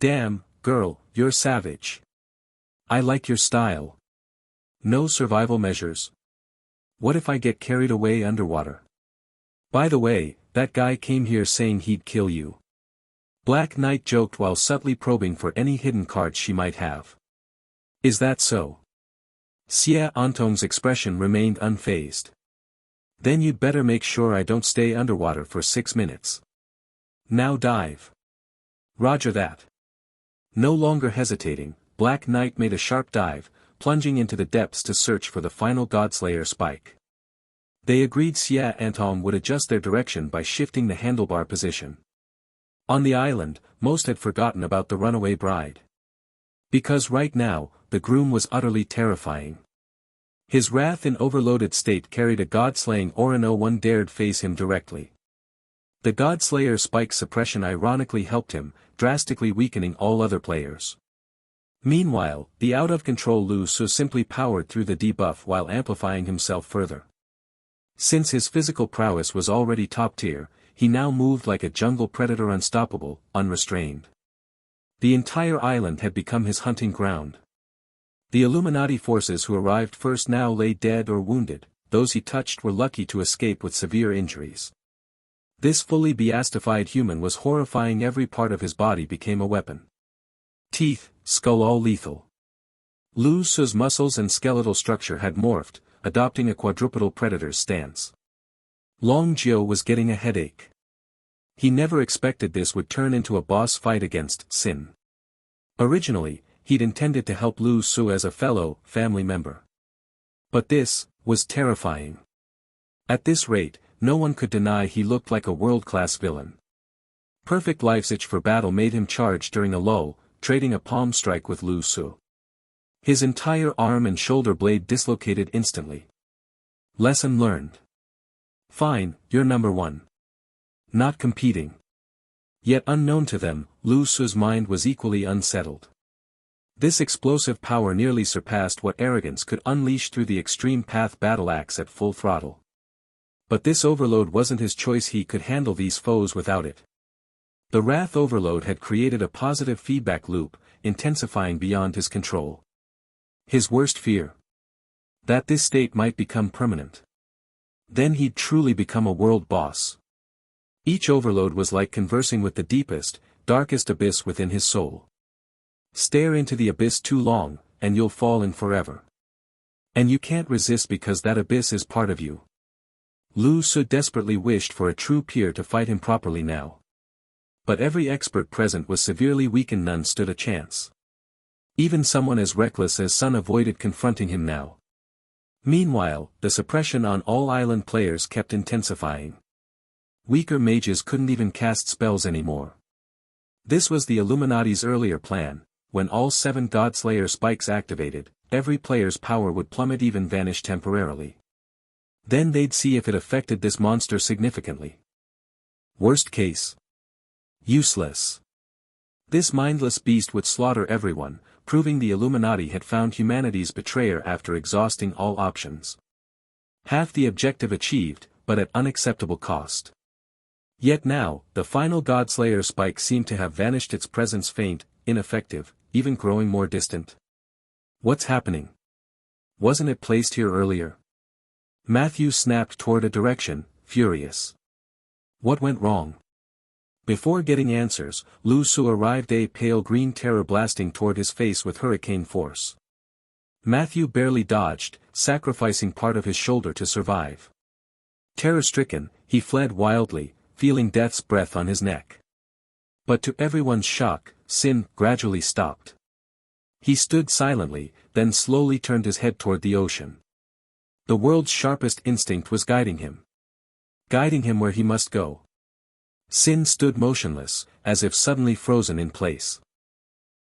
Damn, girl, you're savage. I like your style. No survival measures. What if I get carried away underwater? By the way, that guy came here saying he'd kill you. Black Knight joked while subtly probing for any hidden cards she might have. Is that so? Xie Antong's expression remained unfazed. Then you'd better make sure I don't stay underwater for 6 minutes. Now dive. Roger that. No longer hesitating, Black Knight made a sharp dive, plunging into the depths to search for the final Godslayer spike. They agreed Xie Antong would adjust their direction by shifting the handlebar position. On the island, most had forgotten about the runaway bride. Because right now, the groom was utterly terrifying. His wrath in overloaded state carried a god-slaying aura. No one dared face him directly. The Godslayer spike suppression ironically helped him, drastically weakening all other players. Meanwhile, the out-of-control Lu Su simply powered through the debuff while amplifying himself further. Since his physical prowess was already top-tier, he now moved like a jungle predator, unstoppable, unrestrained. The entire island had become his hunting ground. The Illuminati forces who arrived first now lay dead or wounded, those he touched were lucky to escape with severe injuries. This fully beastified human was horrifying. Every part of his body became a weapon. Teeth, skull, all lethal. Lu Su's muscles and skeletal structure had morphed, adopting a quadrupedal predator's stance. Long Jiu was getting a headache. He never expected this would turn into a boss fight against Sin. Originally, he'd intended to help Lu Su as a fellow, family member. But this was terrifying. At this rate, no one could deny he looked like a world-class villain. Perfect lifesitch for battle made him charge during a lull, trading a palm strike with Lu Su. His entire arm and shoulder blade dislocated instantly. Lesson learned. Fine, you're number one. Not competing. Yet unknown to them, Lu Su's mind was equally unsettled. This explosive power nearly surpassed what arrogance could unleash through the extreme path battle axe at full throttle. But this overload wasn't his choice. He could handle these foes without it. The wrath overload had created a positive feedback loop, intensifying beyond his control. His worst fear? That this state might become permanent. Then he'd truly become a world boss. Each overload was like conversing with the deepest, darkest abyss within his soul. Stare into the abyss too long, and you'll fall in forever. And you can't resist because that abyss is part of you. Lu Su desperately wished for a true peer to fight him properly now. But every expert present was severely weakened. None stood a chance. Even someone as reckless as Sun avoided confronting him now. Meanwhile, the suppression on all island players kept intensifying. Weaker mages couldn't even cast spells anymore. This was the Illuminati's earlier plan. When all 7 Godslayer spikes activated, every player's power would plummet, even vanish temporarily. Then they'd see if it affected this monster significantly. Worst case. Useless. This mindless beast would slaughter everyone, proving the Illuminati had found humanity's betrayer after exhausting all options. Half the objective achieved, but at unacceptable cost. Yet now, the final Godslayer spike seemed to have vanished, its presence faint, ineffective, even growing more distant. What's happening? Wasn't it placed here earlier? Matthew snapped toward a direction, furious. What went wrong? Before getting answers, Lu Su arrived, a pale green terror blasting toward his face with hurricane force. Matthew barely dodged, sacrificing part of his shoulder to survive. Terror-stricken, he fled wildly, feeling death's breath on his neck. But to everyone's shock, Sin gradually stopped. He stood silently, then slowly turned his head toward the ocean. The world's sharpest instinct was guiding him. Guiding him where he must go. Sin stood motionless, as if suddenly frozen in place.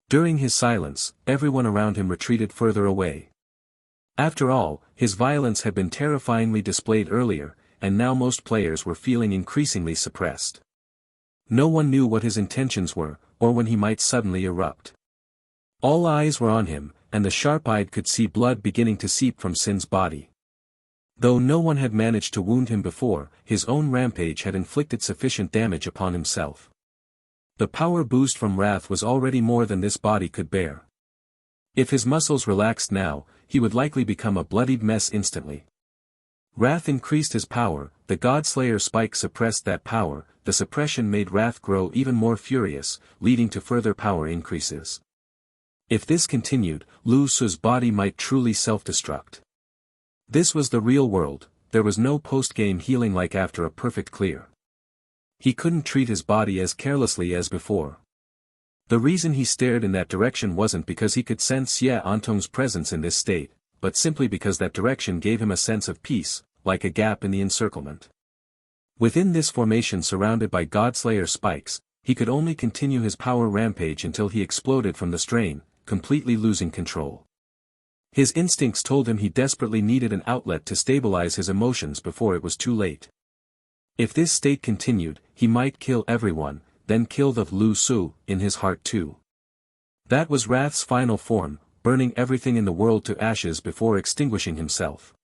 During his silence, everyone around him retreated further away. After all, his violence had been terrifyingly displayed earlier, and now most players were feeling increasingly suppressed. No one knew what his intentions were, or when he might suddenly erupt. All eyes were on him, and the sharp-eyed could see blood beginning to seep from Sin's body. Though no one had managed to wound him before, his own rampage had inflicted sufficient damage upon himself. The power boost from Wrath was already more than this body could bear. If his muscles relaxed now, he would likely become a bloodied mess instantly. Wrath increased his power, the Godslayer spike suppressed that power, the suppression made Wrath grow even more furious, leading to further power increases. If this continued, Lu Su's body might truly self-destruct. This was the real world, there was no post-game healing like after a perfect clear. He couldn't treat his body as carelessly as before. The reason he stared in that direction wasn't because he could sense Xie Antong's presence in this state, but simply because that direction gave him a sense of peace, like a gap in the encirclement. Within this formation surrounded by Godslayer spikes, he could only continue his power rampage until he exploded from the strain, completely losing control. His instincts told him he desperately needed an outlet to stabilize his emotions before it was too late. If this state continued, he might kill everyone, then kill the Lu Su in his heart too. That was Wrath's final form, burning everything in the world to ashes before extinguishing himself.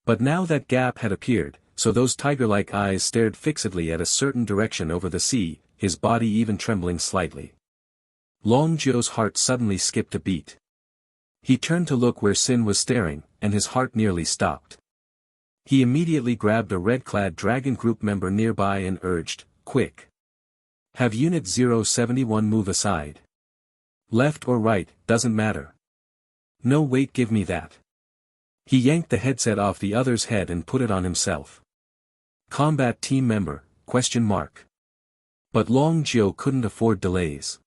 But now that gap had appeared, so those tiger-like eyes stared fixedly at a certain direction over the sea, his body even trembling slightly. Long Zhou's heart suddenly skipped a beat. He turned to look where Sin was staring, and his heart nearly stopped. He immediately grabbed a red-clad dragon group member nearby and urged, "Quick! Have Unit 071 move aside. Left or right, doesn't matter. No wait, give me that." He yanked the headset off the other's head and put it on himself. "Combat team member, ? But Long Zhou couldn't afford delays.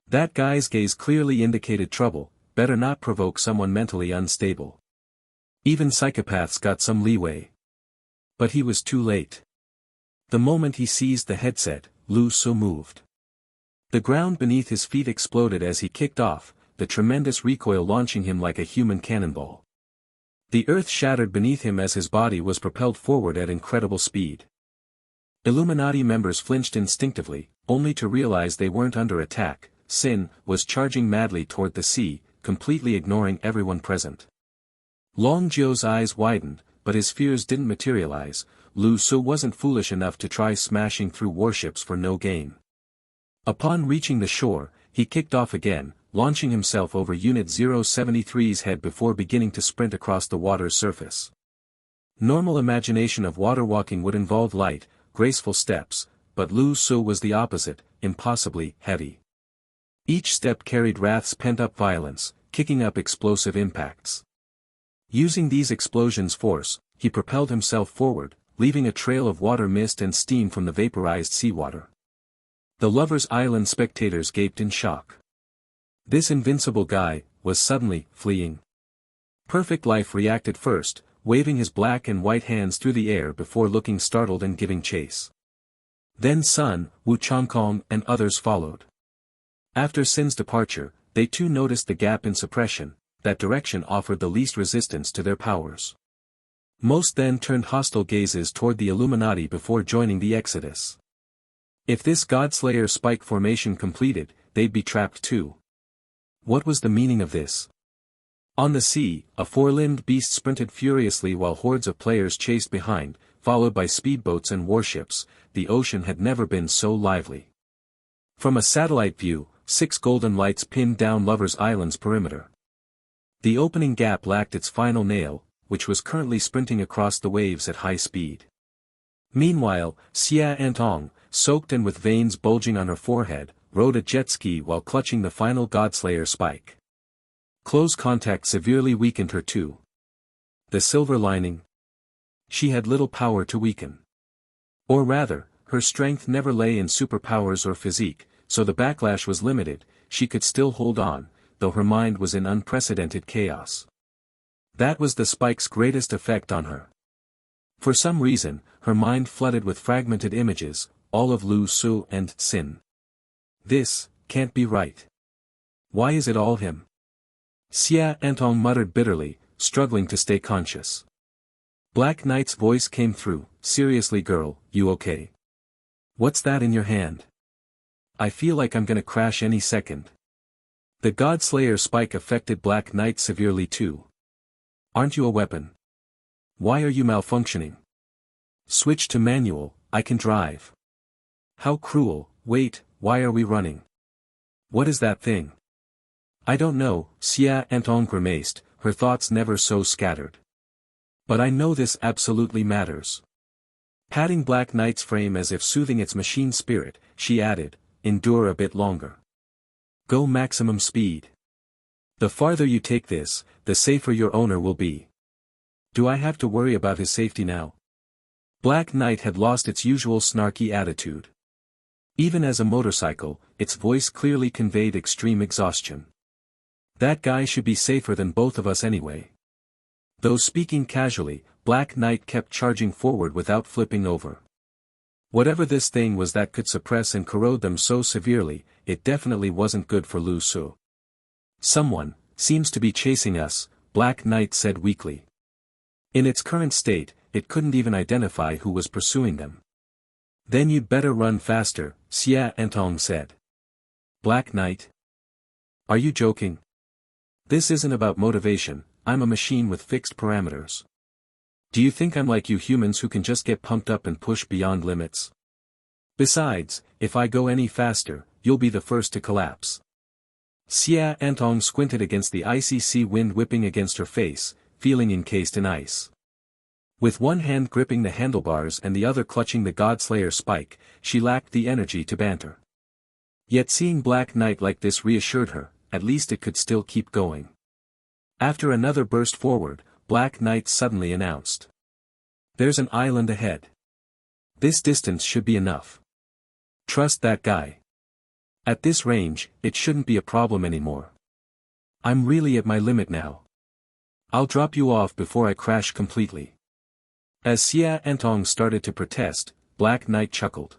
That guy's gaze clearly indicated trouble, better not provoke someone mentally unstable. Even psychopaths got some leeway. But he was too late. The moment he seized the headset, Lu Su moved. The ground beneath his feet exploded as he kicked off, the tremendous recoil launching him like a human cannonball. The earth shattered beneath him as his body was propelled forward at incredible speed. Illuminati members flinched instinctively, only to realize they weren't under attack. Sin was charging madly toward the sea, completely ignoring everyone present. Long Zhou's eyes widened, but his fears didn't materialize. Lu Su wasn't foolish enough to try smashing through warships for no gain. Upon reaching the shore, he kicked off again, launching himself over Unit 073's head before beginning to sprint across the water's surface. Normal imagination of water walking would involve light, graceful steps, but Lu Su was the opposite, impossibly heavy. Each step carried Wrath's pent-up violence, kicking up explosive impacts. Using these explosions' force, he propelled himself forward, leaving a trail of water mist and steam from the vaporized seawater. The Lovers' Island spectators gaped in shock. This invincible guy was suddenly fleeing. Perfect Life reacted first, waving his black and white hands through the air before looking startled and giving chase. Then Sun, Wu Changkong and others followed. After Sin's departure, they too noticed the gap in suppression. That direction offered the least resistance to their powers. Most then turned hostile gazes toward the Illuminati before joining the exodus. If this Godslayer spike formation completed, they'd be trapped too. What was the meaning of this? On the sea, a four-limbed beast sprinted furiously while hordes of players chased behind, followed by speedboats and warships. The ocean had never been so lively. From a satellite view, 6 golden lights pinned down Lovers' Island's perimeter. The opening gap lacked its final nail, which was currently sprinting across the waves at high speed. Meanwhile, Xie Antong, soaked and with veins bulging on her forehead, rode a jet ski while clutching the final Godslayer spike. Close contact severely weakened her too. The silver lining? She had little power to weaken. Or rather, her strength never lay in superpowers or physique, so the backlash was limited. She could still hold on, though her mind was in unprecedented chaos. That was the spike's greatest effect on her. For some reason, her mind flooded with fragmented images, all of Lu Su and Sin. This can't be right. Why is it all him? Xie Antong muttered bitterly, struggling to stay conscious. Black Knight's voice came through. "Seriously girl, you okay? What's that in your hand? I feel like I'm gonna crash any second." The Godslayer spike affected Black Knight severely too. "Aren't you a weapon? Why are you malfunctioning? Switch to manual, I can drive. How cruel. Wait, why are we running? What is that thing? I don't know, Xia Antong grimaced, her thoughts never so scattered. But I know this absolutely matters. Patting Black Knight's frame as if soothing its machine spirit, she added, endure a bit longer. Go maximum speed. The farther you take this, the safer your owner will be. Do I have to worry about his safety now? Black Knight had lost its usual snarky attitude. Even as a motorcycle, its voice clearly conveyed extreme exhaustion. That guy should be safer than both of us anyway. Though speaking casually, Black Knight kept charging forward without flipping over. Whatever this thing was that could suppress and corrode them so severely, it definitely wasn't good for Lu Su. Someone seems to be chasing us, Black Knight said weakly. In its current state, it couldn't even identify who was pursuing them. Then you'd better run faster, Xia Antong said. Black Knight? Are you joking? This isn't about motivation, I'm a machine with fixed parameters. Do you think I'm like you humans who can just get pumped up and push beyond limits? Besides, if I go any faster, you'll be the first to collapse. Xia Antong squinted against the icy sea wind whipping against her face, feeling encased in ice. With one hand gripping the handlebars and the other clutching the Godslayer spike, she lacked the energy to banter. Yet seeing Black Knight like this reassured her, at least it could still keep going. After another burst forward, Black Knight suddenly announced. There's an island ahead. This distance should be enough. Trust that guy. At this range, it shouldn't be a problem anymore. I'm really at my limit now. I'll drop you off before I crash completely. As Xia Antong started to protest, Black Knight chuckled.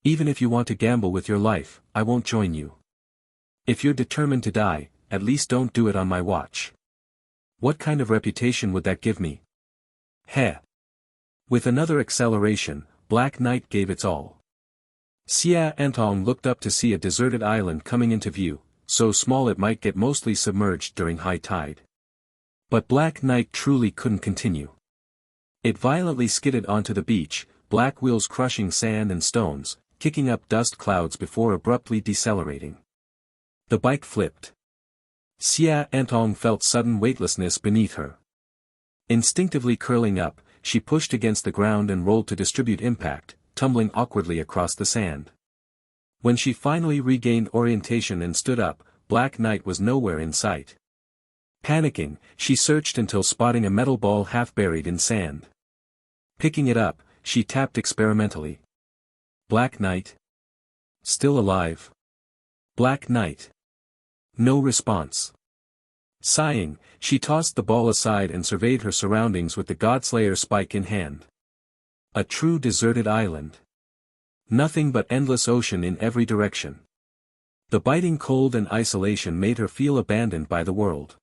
Even if you want to gamble with your life, I won't join you. If you're determined to die, at least don't do it on my watch. What kind of reputation would that give me? Heh. With another acceleration, Black Knight gave its all. Xia Antong looked up to see a deserted island coming into view, so small it might get mostly submerged during high tide. But Black Knight truly couldn't continue. It violently skidded onto the beach, black wheels crushing sand and stones, kicking up dust clouds before abruptly decelerating. The bike flipped. Xia Antong felt sudden weightlessness beneath her. Instinctively curling up, she pushed against the ground and rolled to distribute impact, tumbling awkwardly across the sand. When she finally regained orientation and stood up, Black Knight was nowhere in sight. Panicking, she searched until spotting a metal ball half buried in sand. Picking it up, she tapped experimentally. Black Knight? Still alive? Black Knight? No response. Sighing, she tossed the ball aside and surveyed her surroundings with the Godslayer spike in hand. A true deserted island. Nothing but endless ocean in every direction. The biting cold and isolation made her feel abandoned by the world.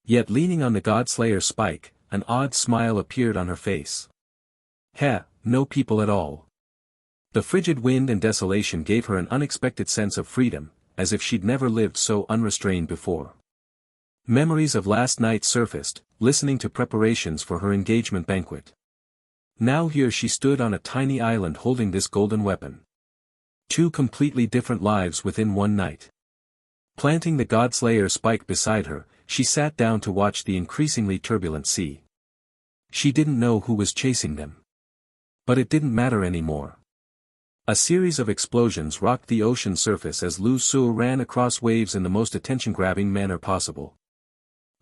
Yet leaning on the Godslayer spike, an odd smile appeared on her face. Heh, no people at all. The frigid wind and desolation gave her an unexpected sense of freedom, as if she'd never lived so unrestrained before. Memories of last night surfaced, listening to preparations for her engagement banquet. Now here she stood on a tiny island holding this golden weapon. Two completely different lives within one night. Planting the Godslayer spike beside her, she sat down to watch the increasingly turbulent sea. She didn't know who was chasing them. But it didn't matter anymore. A series of explosions rocked the ocean surface as Lu Su ran across waves in the most attention-grabbing manner possible.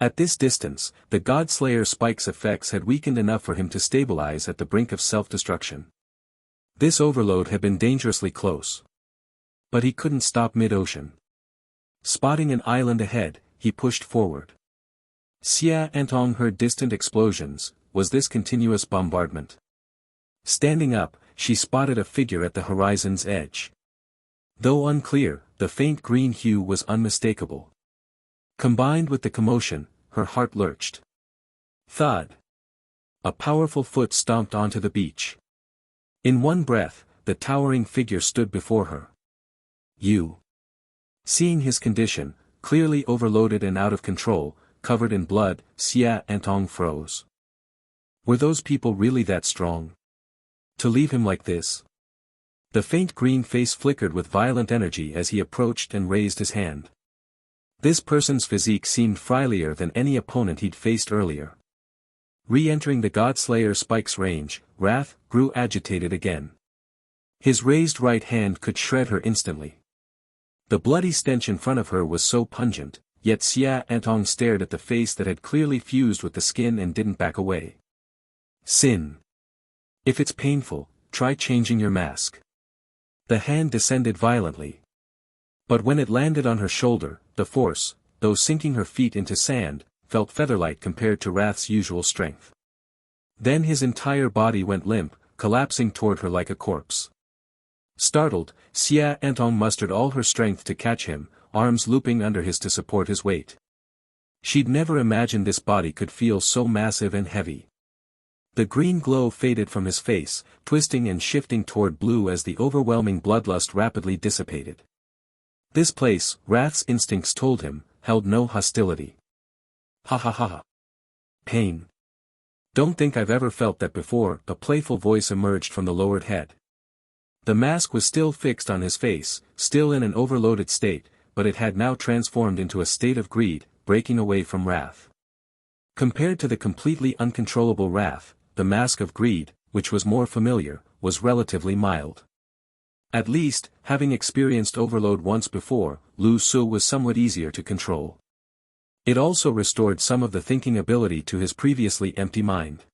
At this distance, the Godslayer spike's effects had weakened enough for him to stabilize at the brink of self-destruction. This overload had been dangerously close. But he couldn't stop mid-ocean. Spotting an island ahead, he pushed forward. Xia Antong heard distant explosions. Was this continuous bombardment? Standing up, she spotted a figure at the horizon's edge. Though unclear, the faint green hue was unmistakable. Combined with the commotion, her heart lurched. Thud. A powerful foot stomped onto the beach. In one breath, the towering figure stood before her. You. Seeing his condition, clearly overloaded and out of control, covered in blood, Xia Antong froze. Were those people really that strong? To leave him like this? The faint green face flickered with violent energy as he approached and raised his hand. This person's physique seemed frilier than any opponent he'd faced earlier. Re-entering the Godslayer Spike's range, Wrath grew agitated again. His raised right hand could shred her instantly. The bloody stench in front of her was so pungent, yet Xia Antong stared at the face that had clearly fused with the skin and didn't back away. Sin. If it's painful, try changing your mask. The hand descended violently. But when it landed on her shoulder, the force, though sinking her feet into sand, felt featherlight compared to Wrath's usual strength. Then his entire body went limp, collapsing toward her like a corpse. Startled, Xia Antong mustered all her strength to catch him, arms looping under his to support his weight. She'd never imagined this body could feel so massive and heavy. The green glow faded from his face, twisting and shifting toward blue as the overwhelming bloodlust rapidly dissipated. This place, Wrath's instincts told him, held no hostility. Ha ha ha. Pain. Don't think I've ever felt that before, a playful voice emerged from the lowered head. The mask was still fixed on his face, still in an overloaded state, but it had now transformed into a state of greed, breaking away from Wrath. Compared to the completely uncontrollable Wrath, the mask of greed, which was more familiar, was relatively mild. At least, having experienced overload once before, Lu Su was somewhat easier to control. It also restored some of the thinking ability to his previously empty mind.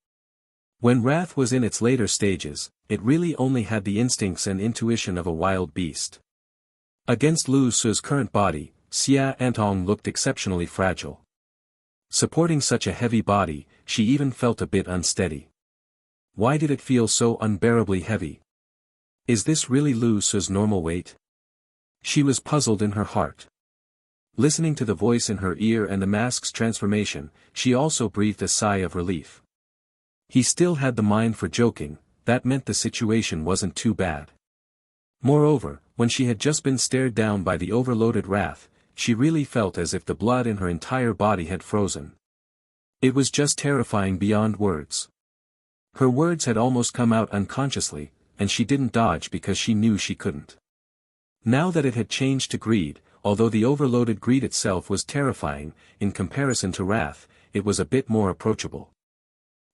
When Wrath was in its later stages, it really only had the instincts and intuition of a wild beast. Against Lu Su's current body, Xia Antong looked exceptionally fragile. Supporting such a heavy body, she even felt a bit unsteady. Why did it feel so unbearably heavy? Is this really Lu Su's normal weight? She was puzzled in her heart. Listening to the voice in her ear and the mask's transformation, she also breathed a sigh of relief. He still had the mind for joking, that meant the situation wasn't too bad. Moreover, when she had just been stared down by the overloaded Wrath, she really felt as if the blood in her entire body had frozen. It was just terrifying beyond words. Her words had almost come out unconsciously, and she didn't dodge because she knew she couldn't. Now that it had changed to greed, although the overloaded greed itself was terrifying, in comparison to Wrath, it was a bit more approachable.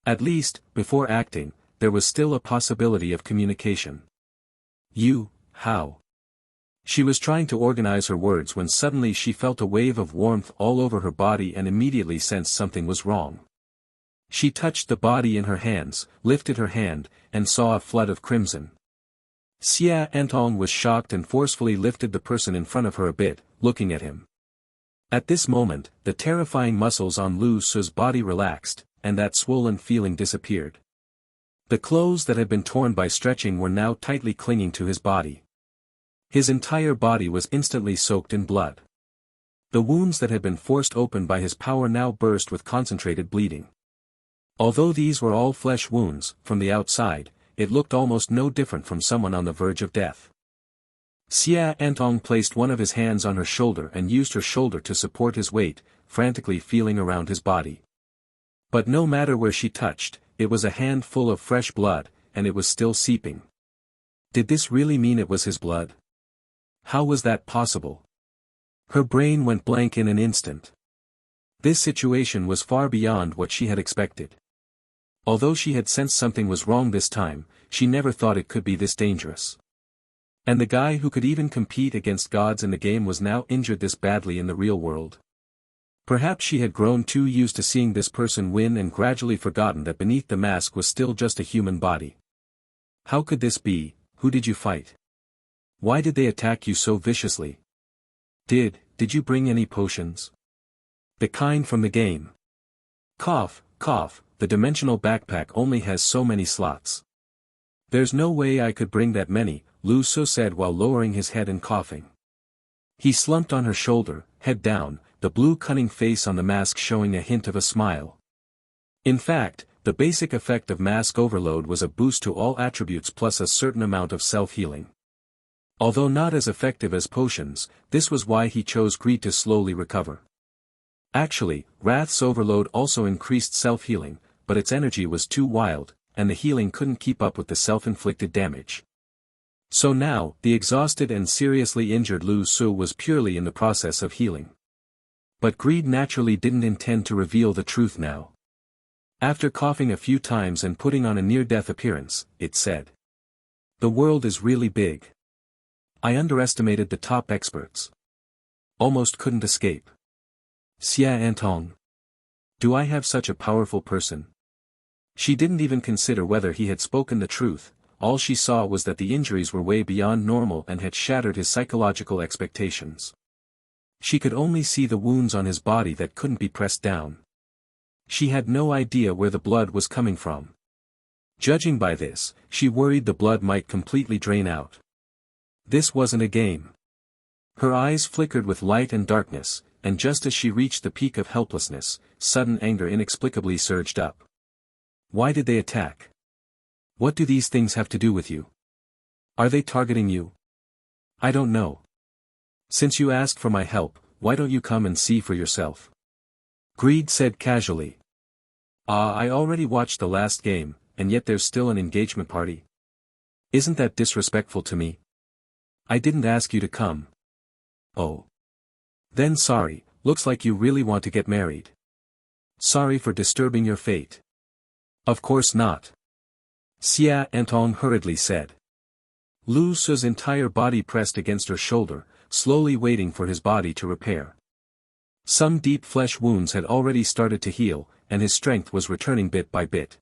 At least, before acting, there was still a possibility of communication. How? She was trying to organize her words when suddenly she felt a wave of warmth all over her body and immediately sensed something was wrong. She touched the body in her hands, lifted her hand, and saw a flood of crimson. Xia Antong was shocked and forcefully lifted the person in front of her a bit, looking at him. At this moment, the terrifying muscles on Lu Su's body relaxed, and that swollen feeling disappeared. The clothes that had been torn by stretching were now tightly clinging to his body. His entire body was instantly soaked in blood. The wounds that had been forced open by his power now burst with concentrated bleeding. Although these were all flesh wounds, from the outside, it looked almost no different from someone on the verge of death. Xia Antong placed one of his hands on her shoulder and used her shoulder to support his weight, frantically feeling around his body. But no matter where she touched, it was a hand full of fresh blood, and it was still seeping. Did this really mean it was his blood? How was that possible? Her brain went blank in an instant. This situation was far beyond what she had expected. Although she had sensed something was wrong this time, she never thought it could be this dangerous. And the guy who could even compete against gods in the game was now injured this badly in the real world. Perhaps she had grown too used to seeing this person win and gradually forgotten that beneath the mask was still just a human body. How could this be? Who did you fight? Why did they attack you so viciously? Did you bring any potions? The kind from the game. Cough, cough, the dimensional backpack only has so many slots. There's no way I could bring that many, Lu Su said while lowering his head and coughing. He slumped on her shoulder, head down, the blue cunning face on the mask showing a hint of a smile. In fact, the basic effect of mask overload was a boost to all attributes plus a certain amount of self-healing. Although not as effective as potions, this was why he chose greed to slowly recover. Actually, Wrath's overload also increased self-healing, but its energy was too wild, and the healing couldn't keep up with the self-inflicted damage. So now, the exhausted and seriously injured Lu Su was purely in the process of healing. But greed naturally didn't intend to reveal the truth now. After coughing a few times and putting on a near-death appearance, it said, "The world is really big. I underestimated the top experts. Almost couldn't escape. Xia Antong. Do I have such a powerful person?" She didn't even consider whether he had spoken the truth. All she saw was that the injuries were way beyond normal and had shattered his psychological expectations. She could only see the wounds on his body that couldn't be pressed down. She had no idea where the blood was coming from. Judging by this, she worried the blood might completely drain out. This wasn't a game. Her eyes flickered with light and darkness, and just as she reached the peak of helplessness, sudden anger inexplicably surged up. Why did they attack? What do these things have to do with you? Are they targeting you? I don't know. Since you asked for my help, why don't you come and see for yourself? Greed said casually. I already watched the last game, and yet there's still an engagement party. Isn't that disrespectful to me? I didn't ask you to come. Oh. Then sorry, looks like you really want to get married. Sorry for disturbing your fate. Of course not. Xia Antong hurriedly said. Lu Su's entire body pressed against her shoulder, slowly waiting for his body to repair. Some deep flesh wounds had already started to heal, and his strength was returning bit by bit.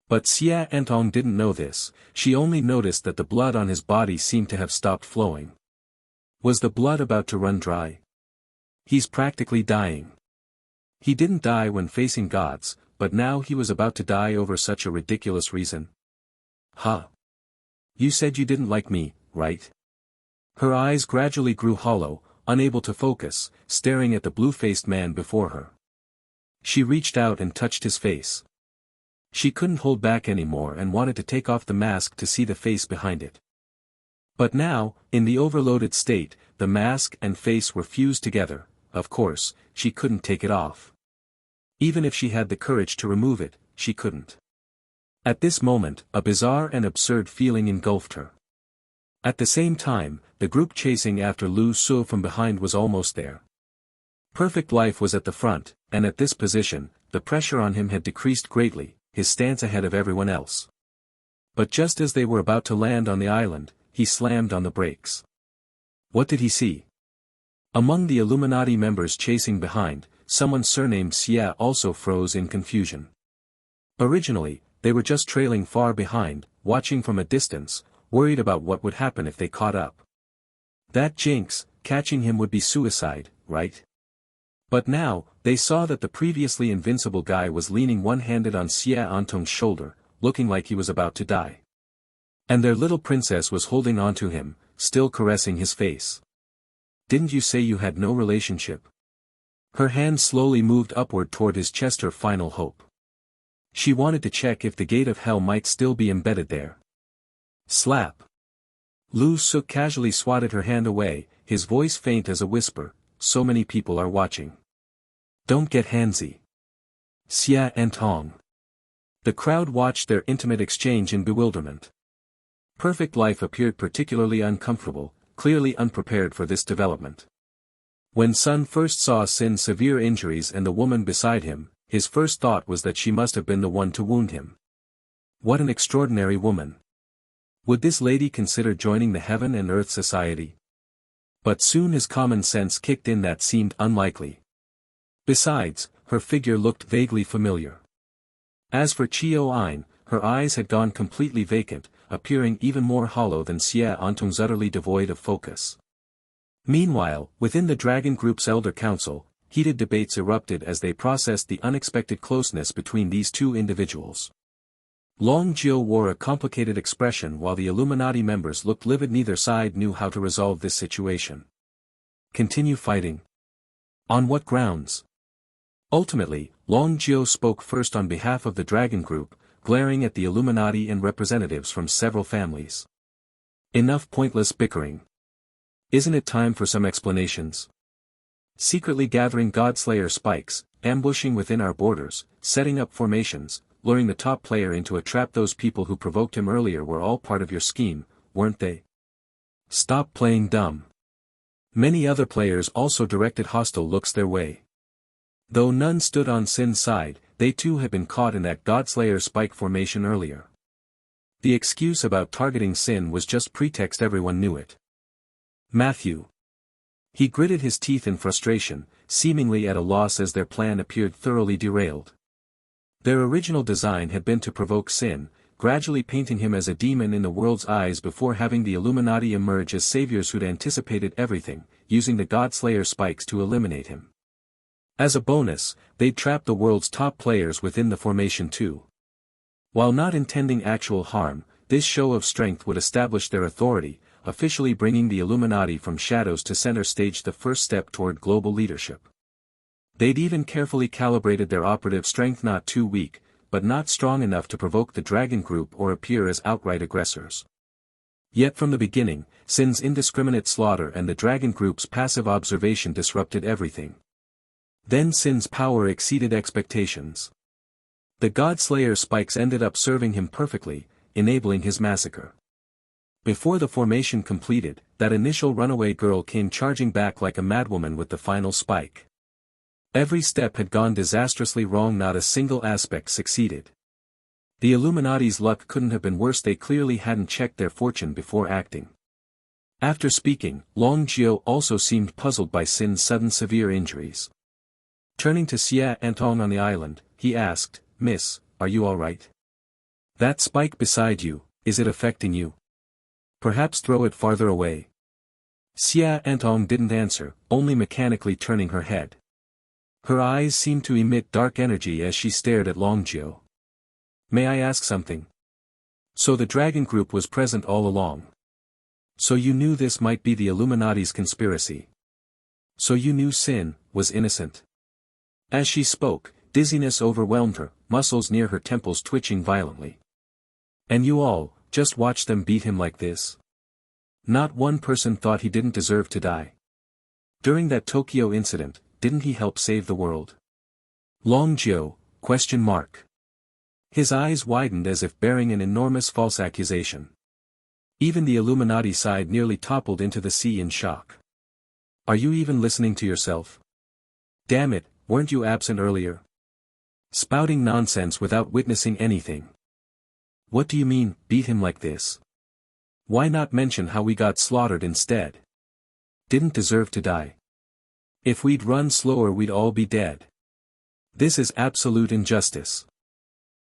But Xia Antong didn't know this, she only noticed that the blood on his body seemed to have stopped flowing. Was the blood about to run dry? He's practically dying. He didn't die when facing gods, but now he was about to die over such a ridiculous reason. Huh? You said you didn't like me, right? Her eyes gradually grew hollow, unable to focus, staring at the blue-faced man before her. She reached out and touched his face. She couldn't hold back anymore and wanted to take off the mask to see the face behind it. But now, in the overloaded state, the mask and face were fused together. Of course, she couldn't take it off. Even if she had the courage to remove it, she couldn't. At this moment, a bizarre and absurd feeling engulfed her. At the same time, the group chasing after Lu Su from behind was almost there. Perfect Life was at the front, and at this position, the pressure on him had decreased greatly, his stance ahead of everyone else. But just as they were about to land on the island, he slammed on the brakes. What did he see? Among the Illuminati members chasing behind, someone surnamed Xia also froze in confusion. Originally, they were just trailing far behind, watching from a distance, worried about what would happen if they caught up. That jinx, catching him would be suicide, right? But now, they saw that the previously invincible guy was leaning one-handed on Xia Antong's shoulder, looking like he was about to die. And their little princess was holding onto him, still caressing his face. Didn't you say you had no relationship? Her hand slowly moved upward toward his chest, her final hope. She wanted to check if the gate of hell might still be embedded there. Slap. Lu Su casually swatted her hand away, his voice faint as a whisper, so many people are watching. Don't get handsy. Xia Antong. The crowd watched their intimate exchange in bewilderment. Perfect Life appeared particularly uncomfortable, clearly unprepared for this development. When Sun first saw Sin's severe injuries and the woman beside him, his first thought was that she must have been the one to wound him. What an extraordinary woman. Would this lady consider joining the Heaven and Earth Society? But soon his common sense kicked in that seemed unlikely. Besides, her figure looked vaguely familiar. As for Chio Ein, her eyes had gone completely vacant, appearing even more hollow than Xia Antong's, utterly devoid of focus. Meanwhile, within the Dragon Group's Elder Council, heated debates erupted as they processed the unexpected closeness between these two individuals. Long Jiu wore a complicated expression while the Illuminati members looked livid. Neither side knew how to resolve this situation. Continue fighting? On what grounds? Ultimately, Long Jiu spoke first on behalf of the Dragon Group, glaring at the Illuminati and representatives from several families. Enough pointless bickering. Isn't it time for some explanations? Secretly gathering Godslayer spikes, ambushing within our borders, setting up formations, luring the top player into a trap. Those people who provoked him earlier were all part of your scheme, weren't they? Stop playing dumb. Many other players also directed hostile looks their way. Though none stood on Sin's side, they too had been caught in that Godslayer spike formation earlier. The excuse about targeting Sin was just pretext, everyone knew it. Matthew. He gritted his teeth in frustration, seemingly at a loss as their plan appeared thoroughly derailed. Their original design had been to provoke Sin, gradually painting him as a demon in the world's eyes before having the Illuminati emerge as saviors who'd anticipated everything, using the Godslayer spikes to eliminate him. As a bonus, they'd trap the world's top players within the formation too. While not intending actual harm, this show of strength would establish their authority, officially bringing the Illuminati from shadows to center stage, the first step toward global leadership. They'd even carefully calibrated their operative strength, not too weak, but not strong enough to provoke the Dragon Group or appear as outright aggressors. Yet from the beginning, Sin's indiscriminate slaughter and the Dragon Group's passive observation disrupted everything. Then Sin's power exceeded expectations. The Godslayer spikes ended up serving him perfectly, enabling his massacre. Before the formation completed, that initial runaway girl came charging back like a madwoman with the final spike. Every step had gone disastrously wrong, not a single aspect succeeded. The Illuminati's luck couldn't have been worse, they clearly hadn't checked their fortune before acting. After speaking, Long Jiao also seemed puzzled by Sin's sudden severe injuries. Turning to Xia Antong on the island, he asked, "Miss, are you alright? That spike beside you, is it affecting you? Perhaps throw it farther away." Xia Antong didn't answer, only mechanically turning her head. Her eyes seemed to emit dark energy as she stared at Long Jiao. "May I ask something? So the Dragon Group was present all along. So you knew this might be the Illuminati's conspiracy. So you knew Sin was innocent." As she spoke, dizziness overwhelmed her, muscles near her temples twitching violently. "And you all, just watched them beat him like this? Not one person thought he didn't deserve to die? During that Tokyo incident, didn't he help save the world? Long Jiao, ? His eyes widened as if bearing an enormous false accusation. Even the Illuminati side nearly toppled into the sea in shock. "Are you even listening to yourself? Damn it, weren't you absent earlier? Spouting nonsense without witnessing anything. What do you mean, beat him like this? Why not mention how we got slaughtered instead? Didn't deserve to die. If we'd run slower we'd all be dead. This is absolute injustice.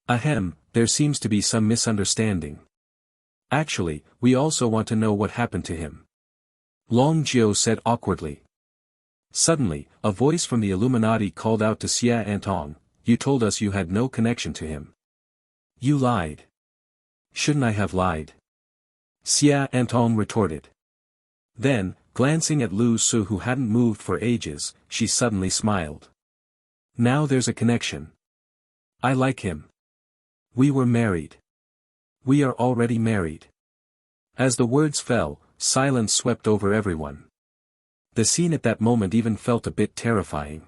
Ahem, there seems to be some misunderstanding. Actually, we also want to know what happened to him," Long Jiao said awkwardly. Suddenly, a voice from the Illuminati called out to Xia Antong, "You told us you had no connection to him. You lied." "Shouldn't I have lied?" Xia Antong retorted. Then, glancing at Lu Su who hadn't moved for ages, she suddenly smiled. "Now there's a connection. I like him. We were married. We are already married." As the words fell, silence swept over everyone. The scene at that moment even felt a bit terrifying.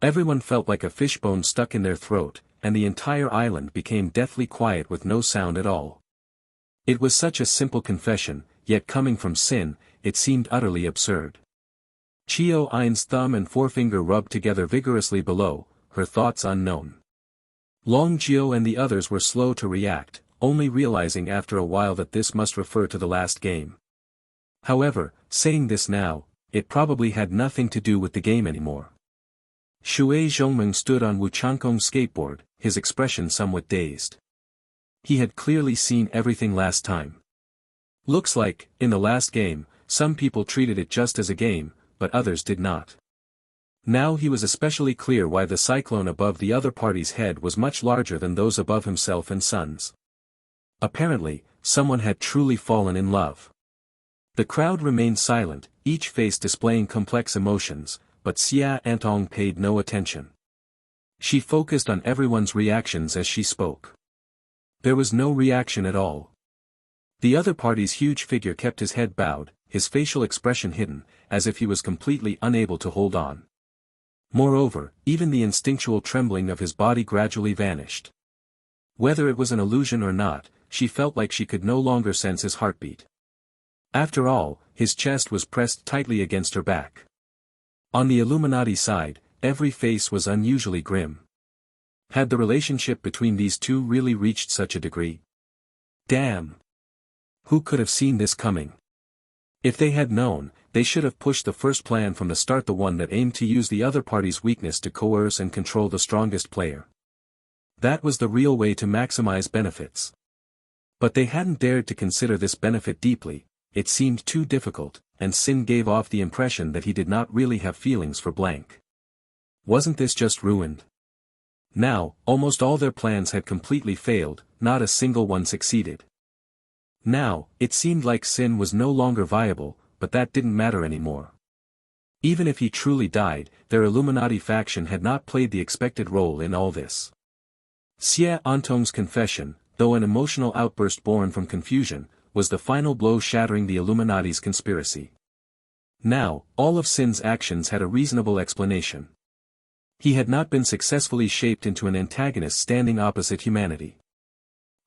Everyone felt like a fishbone stuck in their throat, and the entire island became deathly quiet with no sound at all. It was such a simple confession, yet coming from Sin, it seemed utterly absurd. Chio Ain's thumb and forefinger rubbed together vigorously below, her thoughts unknown. Long Jiao and the others were slow to react, only realizing after a while that this must refer to the last game. However, saying this now, it probably had nothing to do with the game anymore. Shui Zhongmeng stood on Wu Changkong's skateboard, his expression somewhat dazed. He had clearly seen everything last time. Looks like, in the last game, some people treated it just as a game, but others did not. Now he was especially clear why the cyclone above the other party's head was much larger than those above himself and Sun's. Apparently, someone had truly fallen in love. The crowd remained silent, each face displaying complex emotions, but Xia Antong paid no attention. She focused on everyone's reactions as she spoke. There was no reaction at all. The other party's huge figure kept his head bowed, his facial expression hidden, as if he was completely unable to hold on. Moreover, even the instinctual trembling of his body gradually vanished. Whether it was an illusion or not, she felt like she could no longer sense his heartbeat. After all, his chest was pressed tightly against her back. On the Illuminati side, every face was unusually grim. Had the relationship between these two really reached such a degree? Damn! Who could have seen this coming? If they had known, they should have pushed the first plan from the start, the one that aimed to use the other party's weakness to coerce and control the strongest player. That was the real way to maximize benefits. But they hadn't dared to consider this benefit deeply, it seemed too difficult, and Sin gave off the impression that he did not really have feelings for blank. Wasn't this just ruined? Now, almost all their plans had completely failed, not a single one succeeded. Now, it seemed like Sin was no longer viable, but that didn't matter anymore. Even if he truly died, their Illuminati faction had not played the expected role in all this. Xie Antong's confession, though an emotional outburst born from confusion, was the final blow shattering the Illuminati's conspiracy. Now, all of Sin's actions had a reasonable explanation. He had not been successfully shaped into an antagonist standing opposite humanity.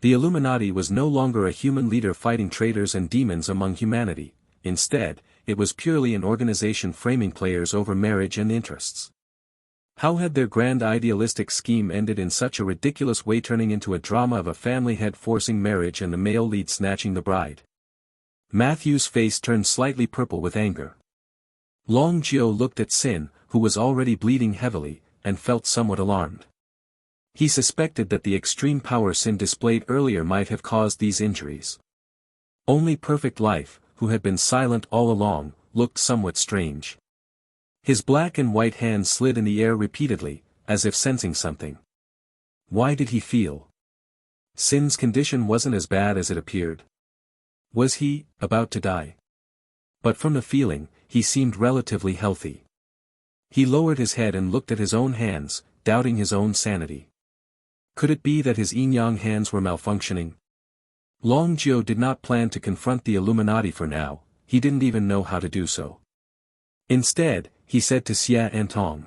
The Illuminati was no longer a human leader fighting traitors and demons among humanity, instead, it was purely an organization framing players over marriage and interests. How had their grand idealistic scheme ended in such a ridiculous way, turning into a drama of a family head forcing marriage and the male lead snatching the bride? Matthew's face turned slightly purple with anger. Long Jiao looked at Sin, who was already bleeding heavily, and felt somewhat alarmed. He suspected that the extreme power Sin displayed earlier might have caused these injuries. Only Perfect Life, who had been silent all along, looked somewhat strange. His black and white hands slid in the air repeatedly, as if sensing something. Why did he feel? Sin's condition wasn't as bad as it appeared. Was he about to die? But from the feeling, he seemed relatively healthy. He lowered his head and looked at his own hands, doubting his own sanity. Could it be that his yin-yang hands were malfunctioning? Long Jiao did not plan to confront the Illuminati for now, he didn't even know how to do so. Instead, he said to Xie Antong.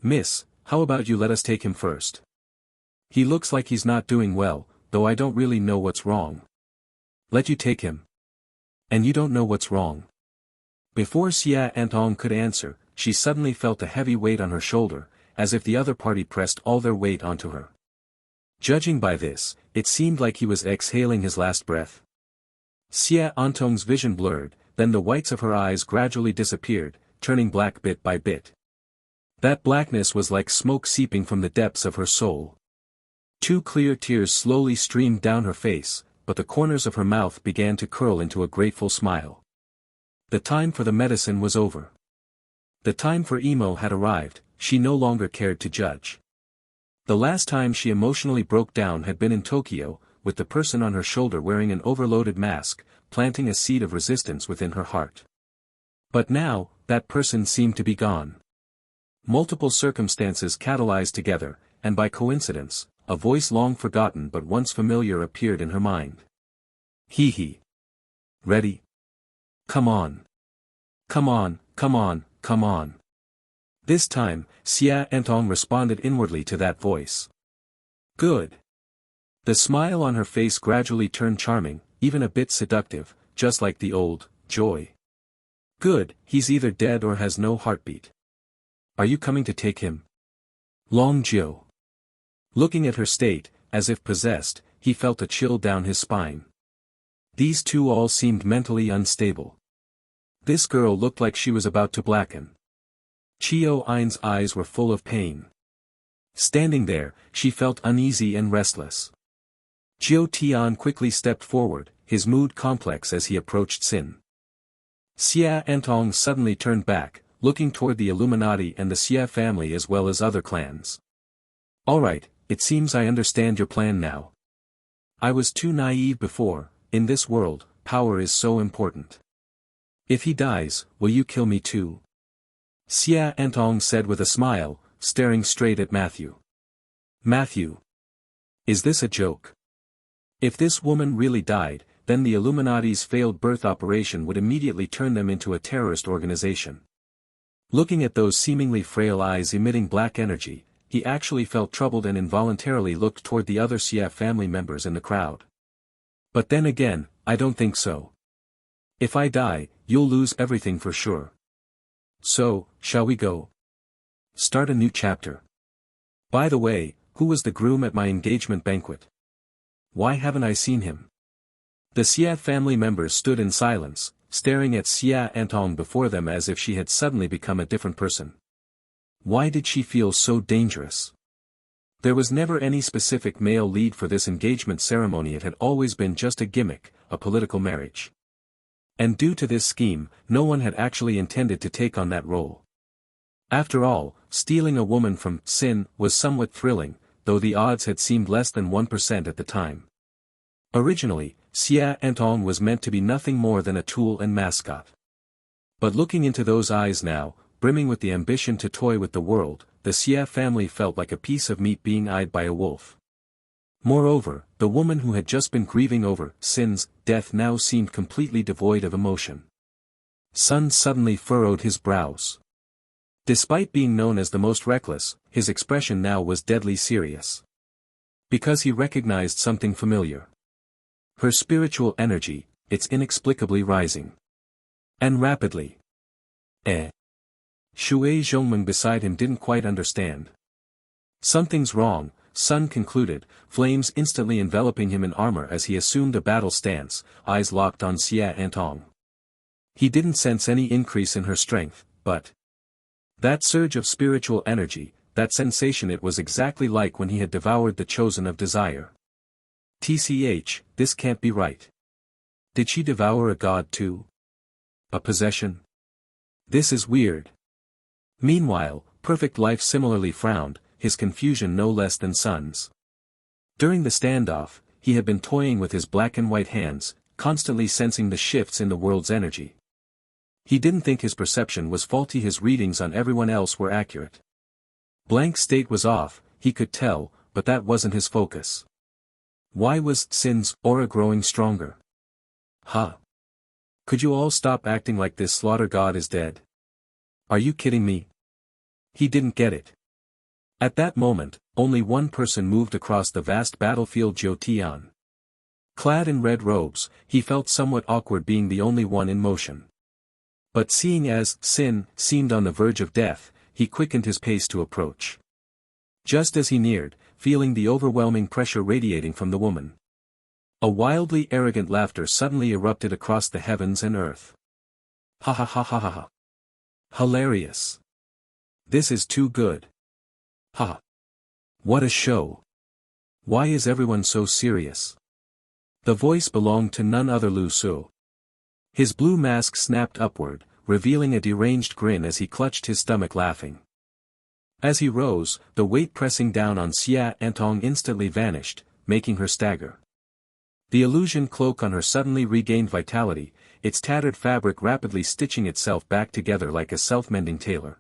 "Miss, how about you let us take him first? He looks like he's not doing well, though I don't really know what's wrong." "Let you take him? And you don't know what's wrong?" Before Xie Antong could answer, she suddenly felt a heavy weight on her shoulder, as if the other party pressed all their weight onto her. Judging by this, it seemed like he was exhaling his last breath. Xie Antong's vision blurred, then the whites of her eyes gradually disappeared, turning black bit by bit. That blackness was like smoke seeping from the depths of her soul. 2 clear tears slowly streamed down her face, but the corners of her mouth began to curl into a grateful smile. The time for the medicine was over. The time for emo had arrived, she no longer cared to judge. The last time she emotionally broke down had been in Tokyo, with the person on her shoulder wearing an overloaded mask, planting a seed of resistance within her heart. But now, that person seemed to be gone. Multiple circumstances catalyzed together, and by coincidence, a voice long forgotten but once familiar appeared in her mind. Hee hee. Ready? Come on. Come on, come on, come on. This time, Xie Antong responded inwardly to that voice. Good. The smile on her face gradually turned charming, even a bit seductive, just like the old joy. Good, he's either dead or has no heartbeat. Are you coming to take him? Long Jiao. Looking at her state, as if possessed, he felt a chill down his spine. These two all seemed mentally unstable. This girl looked like she was about to blacken. Chio Ein's eyes were full of pain. Standing there, she felt uneasy and restless. Jiao Tian quickly stepped forward, his mood complex as he approached Sin. Xie Antong suddenly turned back, looking toward the Illuminati and the Xie family as well as other clans. All right, it seems I understand your plan now. I was too naive before, in this world, power is so important. If he dies, will you kill me too? Xie Antong said with a smile, staring straight at Matthew. Matthew. Is this a joke? If this woman really died, then the Illuminati's failed birth operation would immediately turn them into a terrorist organization. Looking at those seemingly frail eyes emitting black energy, he actually felt troubled and involuntarily looked toward the other Xia family members in the crowd. But then again, I don't think so. If I die, you'll lose everything for sure. So, shall we go? Start a new chapter. By the way, who was the groom at my engagement banquet? Why haven't I seen him? The Xia family members stood in silence, staring at Xia Antong before them as if she had suddenly become a different person. Why did she feel so dangerous? There was never any specific male lead for this engagement ceremony. It had always been just a gimmick, a political marriage. And due to this scheme, no one had actually intended to take on that role. After all, stealing a woman from Sin was somewhat thrilling, though the odds had seemed less than 1% at the time. Originally, Xia Antong was meant to be nothing more than a tool and mascot. But looking into those eyes now, brimming with the ambition to toy with the world, the Xia family felt like a piece of meat being eyed by a wolf. Moreover, the woman who had just been grieving over Sin's death now seemed completely devoid of emotion. Sun suddenly furrowed his brows. Despite being known as the most reckless, his expression now was deadly serious. Because he recognized something familiar. Her spiritual energy, it's inexplicably rising. And rapidly. Shui Zhongmeng beside him didn't quite understand. Something's wrong, Sun concluded, flames instantly enveloping him in armor as he assumed a battle stance, eyes locked on Xia Antong. He didn't sense any increase in her strength, but that surge of spiritual energy, that sensation, it was exactly like when he had devoured the chosen of desire. TCH, this can't be right. Did she devour a god too? A possession? This is weird. Meanwhile, Perfect Life similarly frowned, his confusion no less than Sun's. During the standoff, he had been toying with his black and white hands, constantly sensing the shifts in the world's energy. He didn't think his perception was faulty, his readings on everyone else were accurate. Blank state was off, he could tell, but that wasn't his focus. Why was Sin's aura growing stronger? Could you all stop acting like this slaughter god is dead? Are you kidding me? He didn't get it. At that moment, only one person moved across the vast battlefield, Jiu Tian. Clad in red robes, he felt somewhat awkward being the only one in motion. But seeing as Sin seemed on the verge of death, he quickened his pace to approach. Just as he neared, feeling the overwhelming pressure radiating from the woman, a wildly arrogant laughter suddenly erupted across the heavens and earth. Ha ha ha ha ha ha. Hilarious. This is too good. Ha. What a show. Why is everyone so serious? The voice belonged to none other Lu Su. His blue mask snapped upward, revealing a deranged grin as he clutched his stomach laughing. As he rose, the weight pressing down on Xia Antong instantly vanished, making her stagger. The illusion cloak on her suddenly regained vitality, its tattered fabric rapidly stitching itself back together like a self-mending tailor.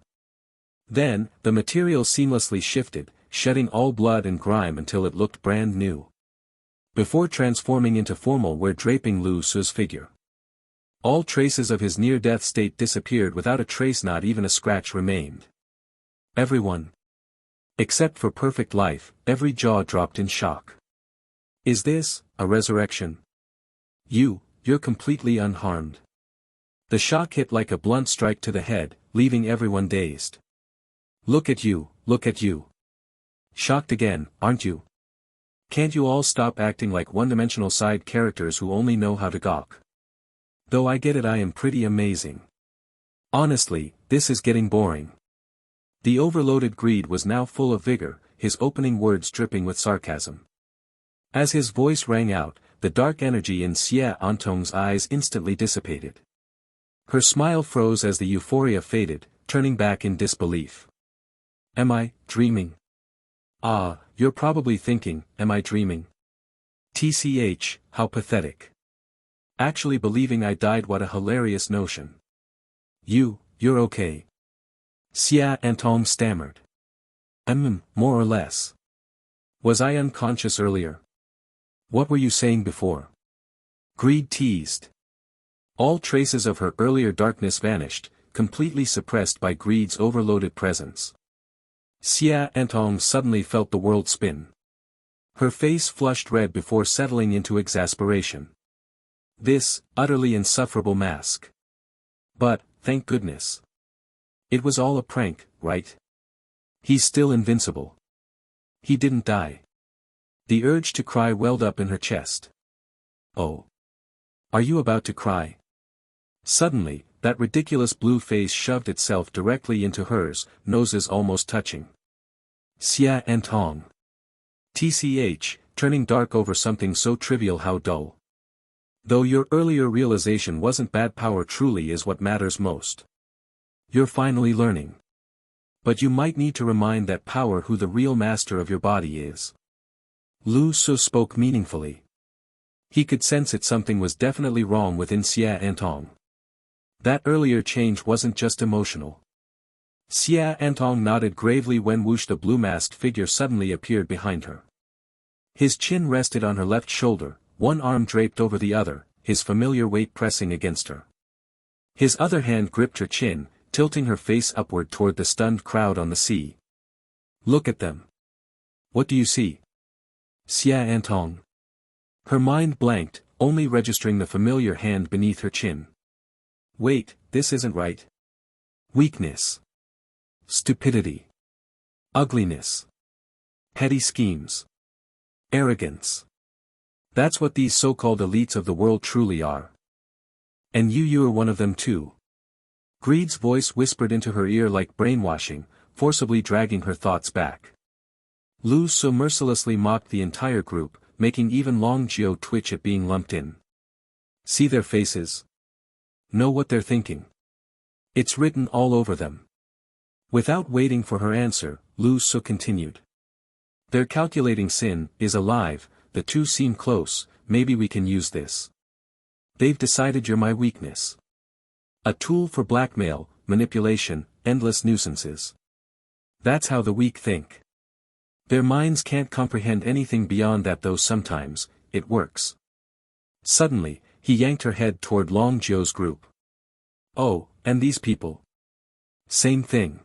Then, the material seamlessly shifted, shedding all blood and grime until it looked brand new. Before transforming into formal wear draping Lu Su's figure. All traces of his near-death state disappeared without a trace, not even a scratch remained. Everyone, except for Perfect Life, every jaw dropped in shock. Is this a resurrection? You're completely unharmed. The shock hit like a blunt strike to the head, leaving everyone dazed. Look at you, look at you. Shocked again, aren't you? Can't you all stop acting like one-dimensional side characters who only know how to gawk? Though I get it, I am pretty amazing. Honestly, this is getting boring. The overloaded greed was now full of vigor, his opening words dripping with sarcasm. As his voice rang out, the dark energy in Xia Antong's eyes instantly dissipated. Her smile froze as the euphoria faded, turning back in disbelief. Am I dreaming? You're probably thinking, am I dreaming? TCH, how pathetic. Actually believing I died, what a hilarious notion. You're okay. Xia Antong stammered. More or less. Was I unconscious earlier? What were you saying before? Greed teased. All traces of her earlier darkness vanished, completely suppressed by greed's overloaded presence. Xia Antong suddenly felt the world spin. Her face flushed red before settling into exasperation. This, utterly insufferable mask. But, thank goodness. It was all a prank, right? He's still invincible. He didn't die. The urge to cry welled up in her chest. Oh. Are you about to cry? Suddenly, that ridiculous blue face shoved itself directly into hers, noses almost touching. Xia Antong. TCH, turning dark over something so trivial, how dull. Though your earlier realization wasn't bad, power truly is what matters most. You're finally learning. But you might need to remind that power who the real master of your body is. Lu Su spoke meaningfully. He could sense that something was definitely wrong within Xia Antong. That earlier change wasn't just emotional. Xia Antong nodded gravely when whoosh, the blue-masked figure suddenly appeared behind her. His chin rested on her left shoulder, one arm draped over the other, his familiar weight pressing against her. His other hand gripped her chin, tilting her face upward toward the stunned crowd on the sea. Look at them. What do you see? Xia Antong. Her mind blanked, only registering the familiar hand beneath her chin. Wait, this isn't right. Weakness. Stupidity. Ugliness. Petty schemes. Arrogance. That's what these so-called elites of the world truly are. And you're one of them too. Greed's voice whispered into her ear like brainwashing, forcibly dragging her thoughts back. Lu Su mercilessly mocked the entire group, making even Long Jiao twitch at being lumped in. See their faces? Know what they're thinking. It's written all over them. Without waiting for her answer, Lu Su continued. Their calculating sin is alive, the two seem close, maybe we can use this. They've decided you're my weakness. A tool for blackmail, manipulation, endless nuisances. That's how the weak think. Their minds can't comprehend anything beyond that, though sometimes, it works. Suddenly, he yanked her head toward Long Jiao's group. Oh, and these people? Same thing.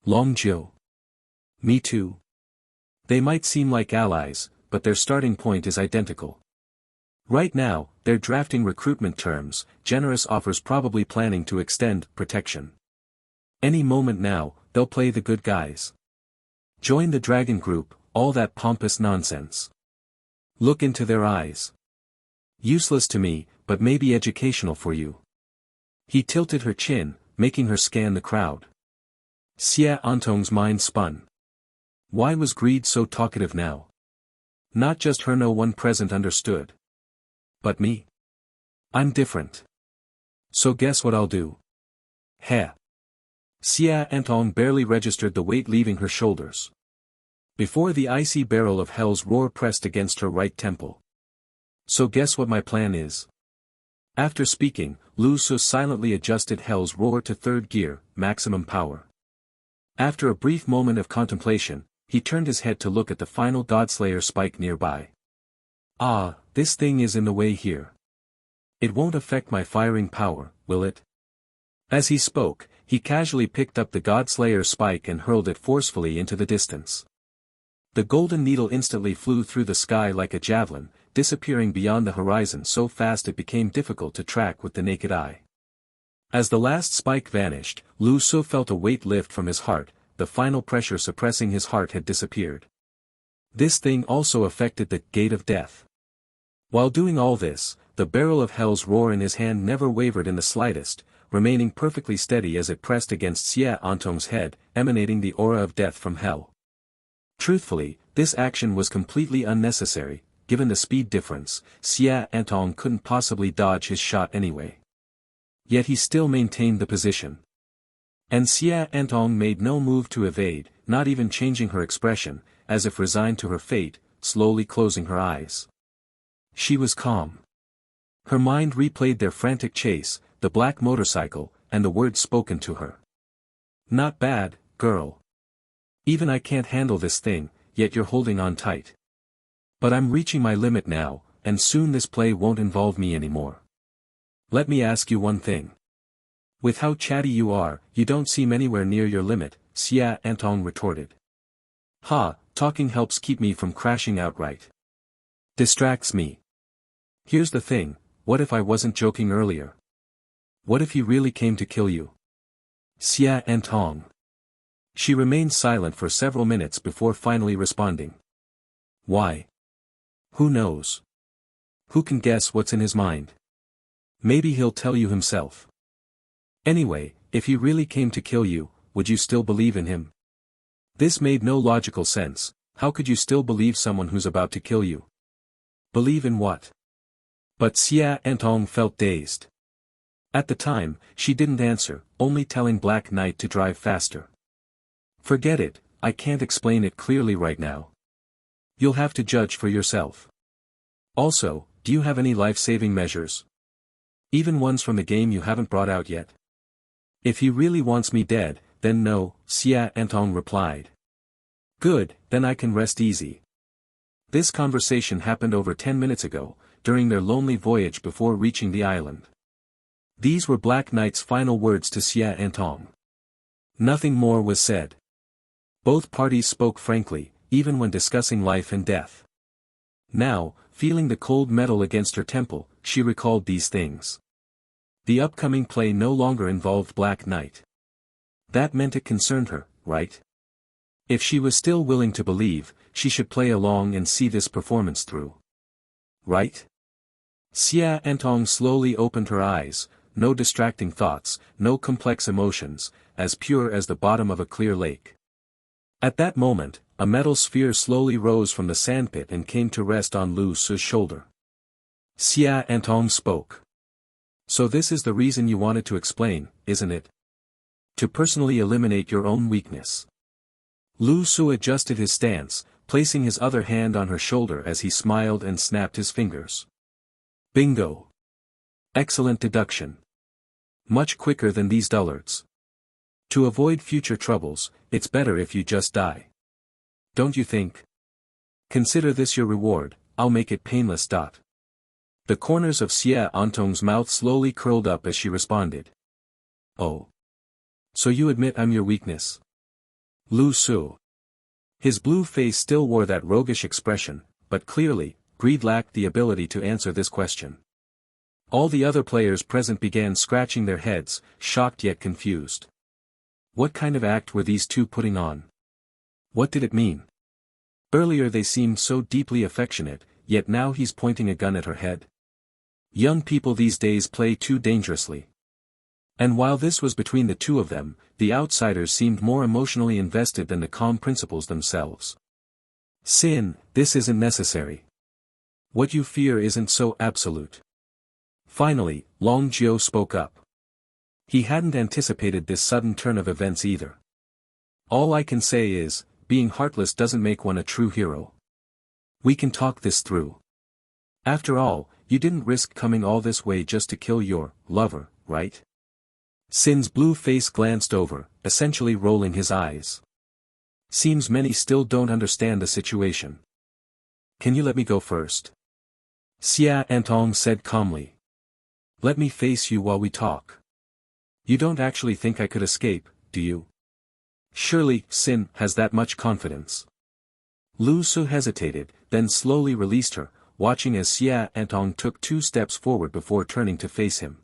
Long Jiao. Me too. They might seem like allies, but their starting point is identical. Right now, they're drafting recruitment terms, generous offers, probably planning to extend protection. Any moment now, they'll play the good guys. Join the dragon group, all that pompous nonsense. Look into their eyes. Useless to me, but maybe educational for you. He tilted her chin, making her scan the crowd. Xia Antong's mind spun. Why was Greed so talkative now? Not just her, no one present understood. But me? I'm different. So guess what I'll do? Heh. Xia Antong barely registered the weight leaving her shoulders. Before the icy barrel of hell's roar pressed against her right temple. So guess what my plan is? After speaking, Lu Su silently adjusted hell's roar to third gear, maximum power. After a brief moment of contemplation, he turned his head to look at the final Godslayer spike nearby. Ah, this thing is in the way here. It won't affect my firing power, will it? As he spoke, he casually picked up the Godslayer spike and hurled it forcefully into the distance. The golden needle instantly flew through the sky like a javelin, disappearing beyond the horizon so fast it became difficult to track with the naked eye. As the last spike vanished, Lu Su felt a weight lift from his heart, the final pressure suppressing his heart had disappeared. This thing also affected the gate of death. While doing all this, the barrel of hell's roar in his hand never wavered in the slightest, remaining perfectly steady as it pressed against Xia Antong's head, emanating the aura of death from hell. Truthfully, this action was completely unnecessary. Given the speed difference, Xia Antong couldn't possibly dodge his shot anyway. Yet he still maintained the position. And Xia Antong made no move to evade, not even changing her expression, as if resigned to her fate, slowly closing her eyes. She was calm. Her mind replayed their frantic chase, the black motorcycle, and the words spoken to her. Not bad, girl. Even I can't handle this thing, yet you're holding on tight. But I'm reaching my limit now, and soon this play won't involve me anymore. Let me ask you one thing. With how chatty you are, you don't seem anywhere near your limit, Xia Antong retorted. Ha, talking helps keep me from crashing outright. Distracts me. Here's the thing, what if I wasn't joking earlier? What if he really came to kill you? Xia Antong. She remained silent for several minutes before finally responding. Why? Who knows? Who can guess what's in his mind? Maybe he'll tell you himself. Anyway, if he really came to kill you, would you still believe in him? This made no logical sense. How could you still believe someone who's about to kill you? Believe in what? But Xia Antong felt dazed. At the time, she didn't answer, only telling Black Knight to drive faster. Forget it, I can't explain it clearly right now. You'll have to judge for yourself. Also, do you have any life-saving measures? Even ones from the game you haven't brought out yet? If he really wants me dead, then no, Xia Antong replied. Good, then I can rest easy. This conversation happened over 10 minutes ago, during their lonely voyage before reaching the island. These were Black Knight's final words to Xia Antong. Nothing more was said. Both parties spoke frankly, even when discussing life and death. Now, feeling the cold metal against her temple, she recalled these things. The upcoming play no longer involved Black Knight. That meant it concerned her, right? If she was still willing to believe, she should play along and see this performance through. Right? Xia Antong slowly opened her eyes, no distracting thoughts, no complex emotions, as pure as the bottom of a clear lake. At that moment, a metal sphere slowly rose from the sandpit and came to rest on Lu Su's shoulder. Xia Antong spoke. So this is the reason you wanted to explain, isn't it? To personally eliminate your own weakness. Lu Su adjusted his stance, placing his other hand on her shoulder as he smiled and snapped his fingers. Bingo! Excellent deduction. Much quicker than these dullards. To avoid future troubles, it's better if you just die. Don't you think? Consider this your reward, I'll make it painless. The corners of Xia Antong's mouth slowly curled up as she responded. Oh. So you admit I'm your weakness? Lu Su. His blue face still wore that roguish expression, but clearly, greed lacked the ability to answer this question. All the other players present began scratching their heads, shocked yet confused. What kind of act were these two putting on? What did it mean? Earlier they seemed so deeply affectionate, yet now he's pointing a gun at her head. Young people these days play too dangerously. And while this was between the two of them, the outsiders seemed more emotionally invested than the calm principals themselves. Sin, this isn't necessary. What you fear isn't so absolute. Finally, Long Jiu spoke up. He hadn't anticipated this sudden turn of events either. All I can say is, being heartless doesn't make one a true hero. We can talk this through. After all, you didn't risk coming all this way just to kill your lover, right? Sin's blue face glanced over, essentially rolling his eyes. Seems many still don't understand the situation. Can you let me go first? Xia Antong said calmly. Let me face you while we talk. You don't actually think I could escape, do you? Surely, Sin has that much confidence. Lu Su hesitated, then slowly released her, watching as Xia Antong took 2 steps forward before turning to face him.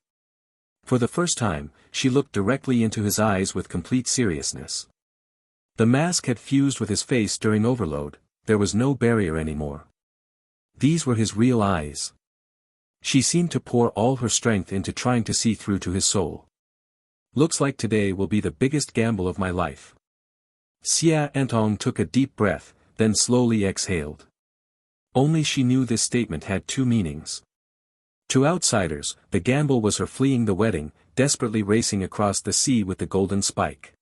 For the first time, she looked directly into his eyes with complete seriousness. The mask had fused with his face during overload, there was no barrier anymore. These were his real eyes. She seemed to pour all her strength into trying to see through to his soul. Looks like today will be the biggest gamble of my life. Xia Antong took a deep breath, then slowly exhaled. Only she knew this statement had 2 meanings. To outsiders, the gamble was her fleeing the wedding, desperately racing across the sea with the golden spike.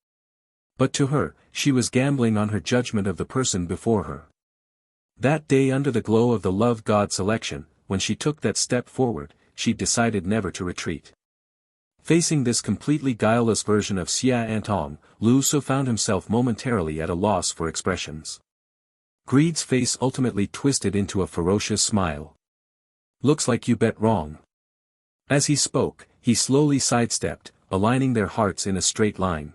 But to her, she was gambling on her judgment of the person before her. That day under the glow of the love god's election, when she took that step forward, she decided never to retreat. Facing this completely guileless version of Xia Antong, Lu Su found himself momentarily at a loss for expressions. Greed's face ultimately twisted into a ferocious smile. Looks like you bet wrong. As he spoke, he slowly sidestepped, aligning their hearts in a straight line.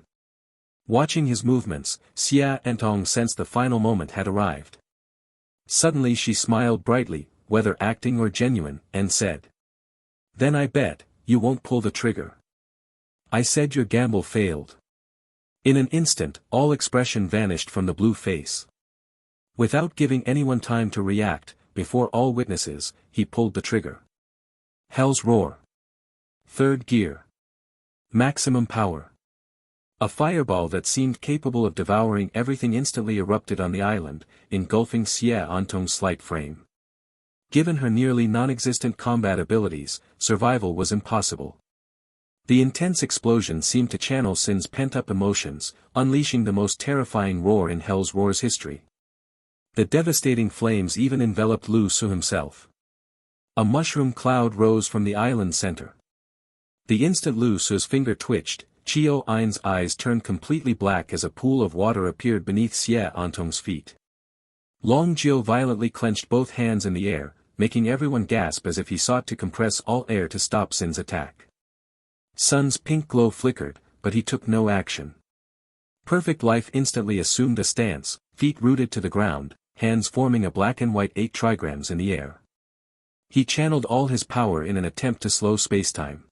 Watching his movements, Xia Antong sensed the final moment had arrived. Suddenly she smiled brightly, whether acting or genuine, and said, "Then I bet, you won't pull the trigger. I said your gamble failed." In an instant, all expression vanished from the blue face. Without giving anyone time to react, before all witnesses, he pulled the trigger. Hell's Roar. Third gear. Maximum power. A fireball that seemed capable of devouring everything instantly erupted on the island, engulfing Xia Antong's slight frame. Given her nearly non-existent combat abilities, survival was impossible. The intense explosion seemed to channel Sin's pent-up emotions, unleashing the most terrifying roar in Hell's Roar's history. The devastating flames even enveloped Lu Su himself. A mushroom cloud rose from the island's center. The instant Lu Su's finger twitched, Chio Ain's eyes turned completely black as a pool of water appeared beneath Xie Antong's feet. Long Jiu violently clenched both hands in the air, making everyone gasp as if he sought to compress all air to stop Sin's attack. Sun's pink glow flickered, but he took no action. Perfect Life instantly assumed a stance, feet rooted to the ground, hands forming a black and white 8 trigrams in the air. He channeled all his power in an attempt to slow spacetime.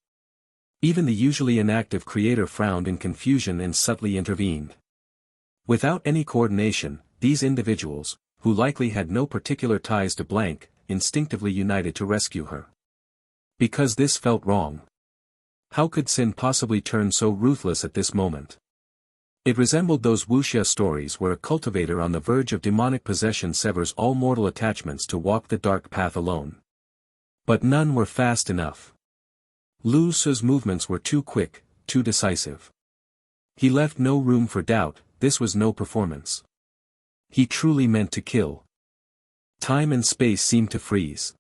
Even the usually inactive creator frowned in confusion and subtly intervened. Without any coordination, these individuals, who likely had no particular ties to Blank, instinctively united to rescue her. Because this felt wrong. How could Sin possibly turn so ruthless at this moment? It resembled those wuxia stories where a cultivator on the verge of demonic possession severs all mortal attachments to walk the dark path alone. But none were fast enough. Lu Su's movements were too quick, too decisive. He left no room for doubt, this was no performance. He truly meant to kill. Time and space seemed to freeze.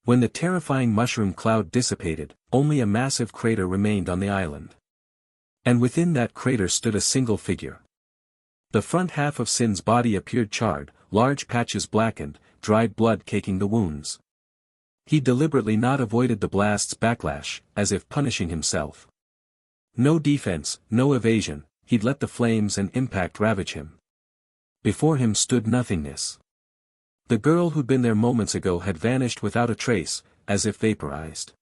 When the terrifying mushroom cloud dissipated, only a massive crater remained on the island. And within that crater stood a single figure. The front half of Sin's body appeared charred, large patches blackened, dried blood caking the wounds. He deliberately not avoided the blast's backlash, as if punishing himself. No defense, no evasion, he'd let the flames and impact ravage him. Before him stood nothingness. The girl who'd been there moments ago had vanished without a trace, as if vaporized.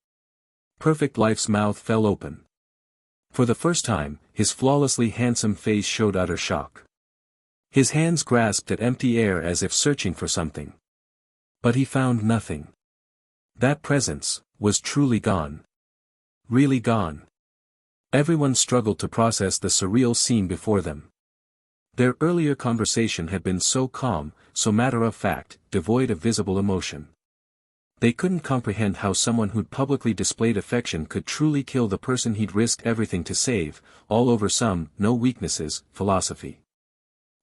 Perfect Life's mouth fell open. For the first time, his flawlessly handsome face showed utter shock. His hands grasped at empty air as if searching for something. But he found nothing. That presence was truly gone. Really gone. Everyone struggled to process the surreal scene before them. Their earlier conversation had been so calm, so matter-of-fact, devoid of visible emotion. They couldn't comprehend how someone who'd publicly displayed affection could truly kill the person he'd risked everything to save, all over some no weaknesses philosophy.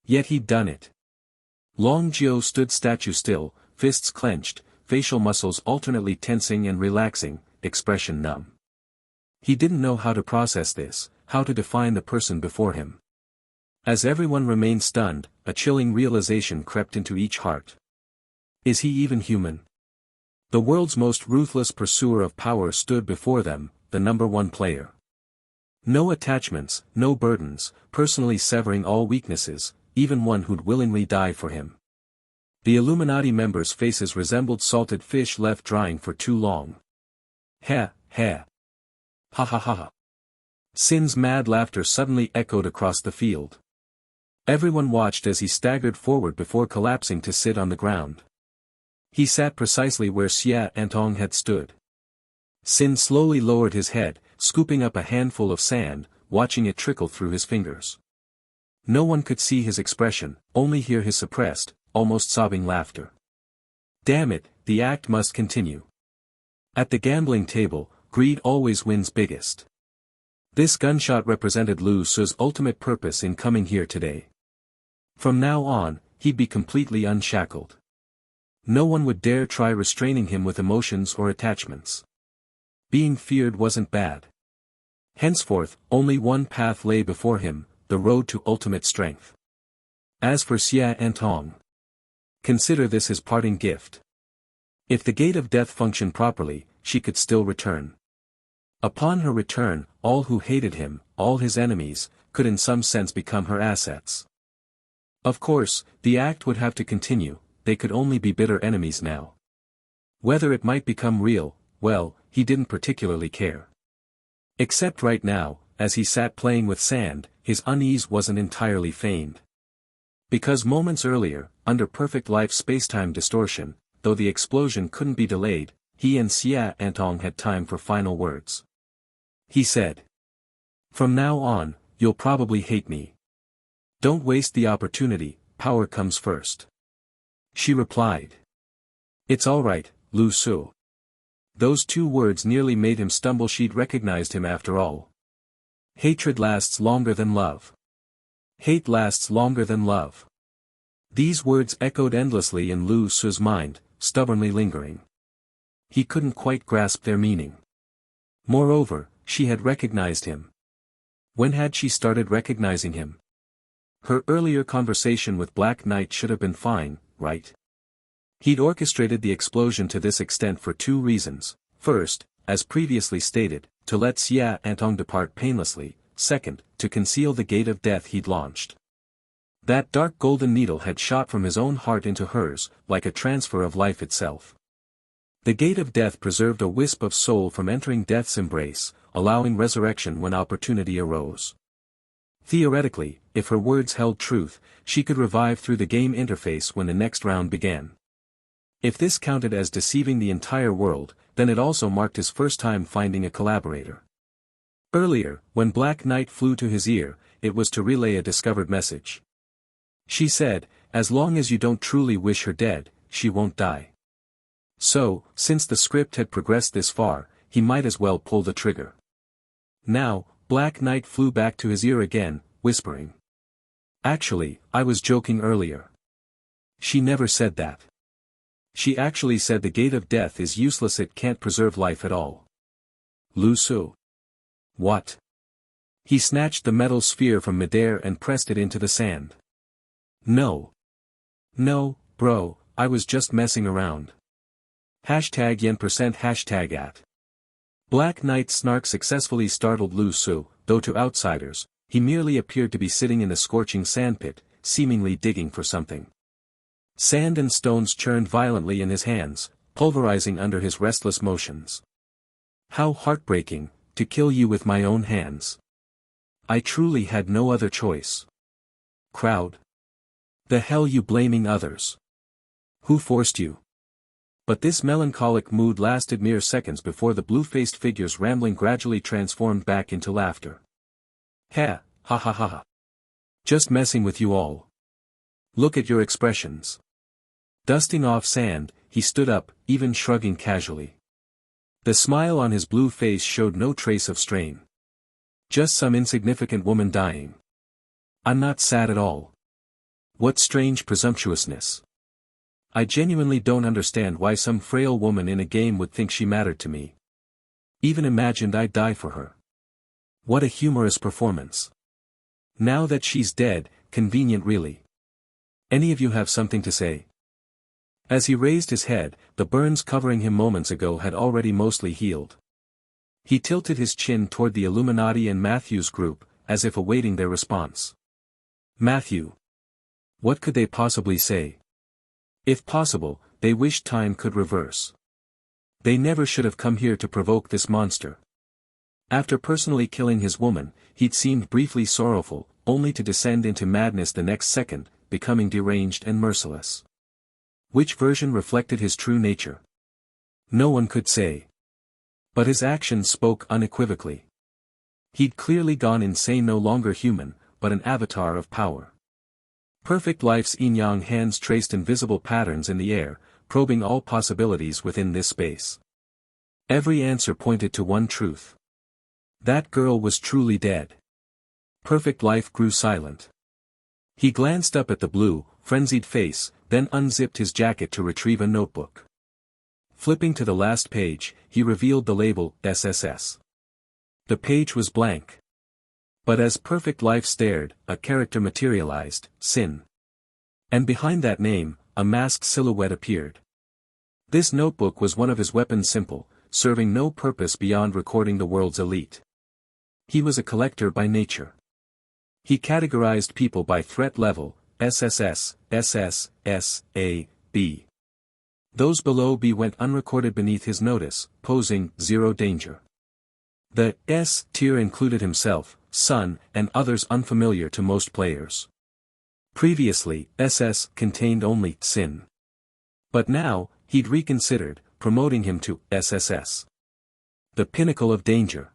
Yet he'd done it. Long Jiu stood statue still, fists clenched, facial muscles alternately tensing and relaxing, expression numb. He didn't know how to process this, how to define the person before him. As everyone remained stunned, a chilling realization crept into each heart. Is he even human? The world's most ruthless pursuer of power stood before them, the #1 player. No attachments, no burdens, personally severing all weaknesses, even one who'd willingly die for him. The Illuminati members' faces resembled salted fish left drying for too long. Ha, ha. Ha ha ha ha. Sin's mad laughter suddenly echoed across the field. Everyone watched as he staggered forward before collapsing to sit on the ground. He sat precisely where Xia Antong had stood. Sin slowly lowered his head, scooping up a handful of sand, watching it trickle through his fingers. No one could see his expression, only hear his suppressed, almost sobbing laughter. Damn it, the act must continue. At the gambling table, greed always wins biggest. This gunshot represented Lu Su's ultimate purpose in coming here today. From now on, he'd be completely unshackled. No one would dare try restraining him with emotions or attachments. Being feared wasn't bad. Henceforth, only one path lay before him, the road to ultimate strength. As for Xia Antong, consider this his parting gift. If the gate of death functioned properly, she could still return. Upon her return, all who hated him, all his enemies, could in some sense become her assets. Of course, the act would have to continue, they could only be bitter enemies now. Whether it might become real, well, he didn't particularly care. Except right now, as he sat playing with sand, his unease wasn't entirely feigned. Because moments earlier, under perfect life spacetime distortion, though the explosion couldn't be delayed, he and Semi-Invincible had time for final words. He said, "From now on, you'll probably hate me. Don't waste the opportunity, power comes first." She replied, "It's all right, Lu Su." Those two words nearly made him stumble. She'd recognized him after all. Hatred lasts longer than love. Hate lasts longer than love. These words echoed endlessly in Lu Su's mind, stubbornly lingering. He couldn't quite grasp their meaning. Moreover, she had recognized him. When had she started recognizing him? Her earlier conversation with Black Knight should have been fine, right? He'd orchestrated the explosion to this extent for two reasons. First, as previously stated, to let Semi-Invincible depart painlessly. Second, to conceal the gate of death he'd launched. That dark golden needle had shot from his own heart into hers, like a transfer of life itself. The gate of death preserved a wisp of soul from entering death's embrace, allowing resurrection when opportunity arose. Theoretically, if her words held truth, she could revive through the game interface when the next round began. If this counted as deceiving the entire world, then it also marked his first time finding a collaborator. Earlier, when Black Knight flew to his ear, it was to relay a discovered message. She said, "As long as you don't truly wish her dead, she won't die." So, since the script had progressed this far, he might as well pull the trigger. Now, Black Knight flew back to his ear again, whispering, "Actually, I was joking earlier. She never said that. She actually said the gate of death is useless, it can't preserve life at all." Lu Su. What? He snatched the metal sphere from midair and pressed it into the sand. No. No, bro, I was just messing around. #yen% #at. Black Knight's snark successfully startled Lu Su, though to outsiders, he merely appeared to be sitting in a scorching sandpit, seemingly digging for something. Sand and stones churned violently in his hands, pulverizing under his restless motions. How heartbreaking, to kill you with my own hands. I truly had no other choice. Crowd. The hell you blaming others? Who forced you? But this melancholic mood lasted mere seconds before the blue-faced figure's rambling gradually transformed back into laughter. Ha ha ha ha. Just messing with you all. Look at your expressions. Dusting off sand, he stood up, even shrugging casually. The smile on his blue face showed no trace of strain. Just some insignificant woman dying. I'm not sad at all. What strange presumptuousness. I genuinely don't understand why some frail woman in a game would think she mattered to me. Even imagined I'd die for her. What a humorous performance. Now that she's dead, convenient really. Any of you have something to say? As he raised his head, the burns covering him moments ago had already mostly healed. He tilted his chin toward the Illuminati and Matthew's group, as if awaiting their response. Matthew. What could they possibly say? If possible, they wished time could reverse. They never should have come here to provoke this monster. After personally killing his woman, he'd seemed briefly sorrowful, only to descend into madness the next second, becoming deranged and merciless. Which version reflected his true nature? No one could say. But his actions spoke unequivocally. He'd clearly gone insane, no longer human, but an avatar of power. Perfect Life's yin-yang hands traced invisible patterns in the air, probing all possibilities within this space. Every answer pointed to one truth. That girl was truly dead. Perfect Life grew silent. He glanced up at the blue, frenzied face, then unzipped his jacket to retrieve a notebook. Flipping to the last page, he revealed the label, SSS. The page was blank. But as Perfect Life stared, a character materialized, Sin. And behind that name, a masked silhouette appeared. This notebook was one of his weapons, simple, serving no purpose beyond recording the world's elite. He was a collector by nature. He categorized people by threat level, SSS, SS, S, A, B. Those below B went unrecorded beneath his notice, posing zero danger. The S tier included himself, Sun, and others unfamiliar to most players. Previously, SS contained only Sin. But now, he'd reconsidered, promoting him to SSS. The pinnacle of danger.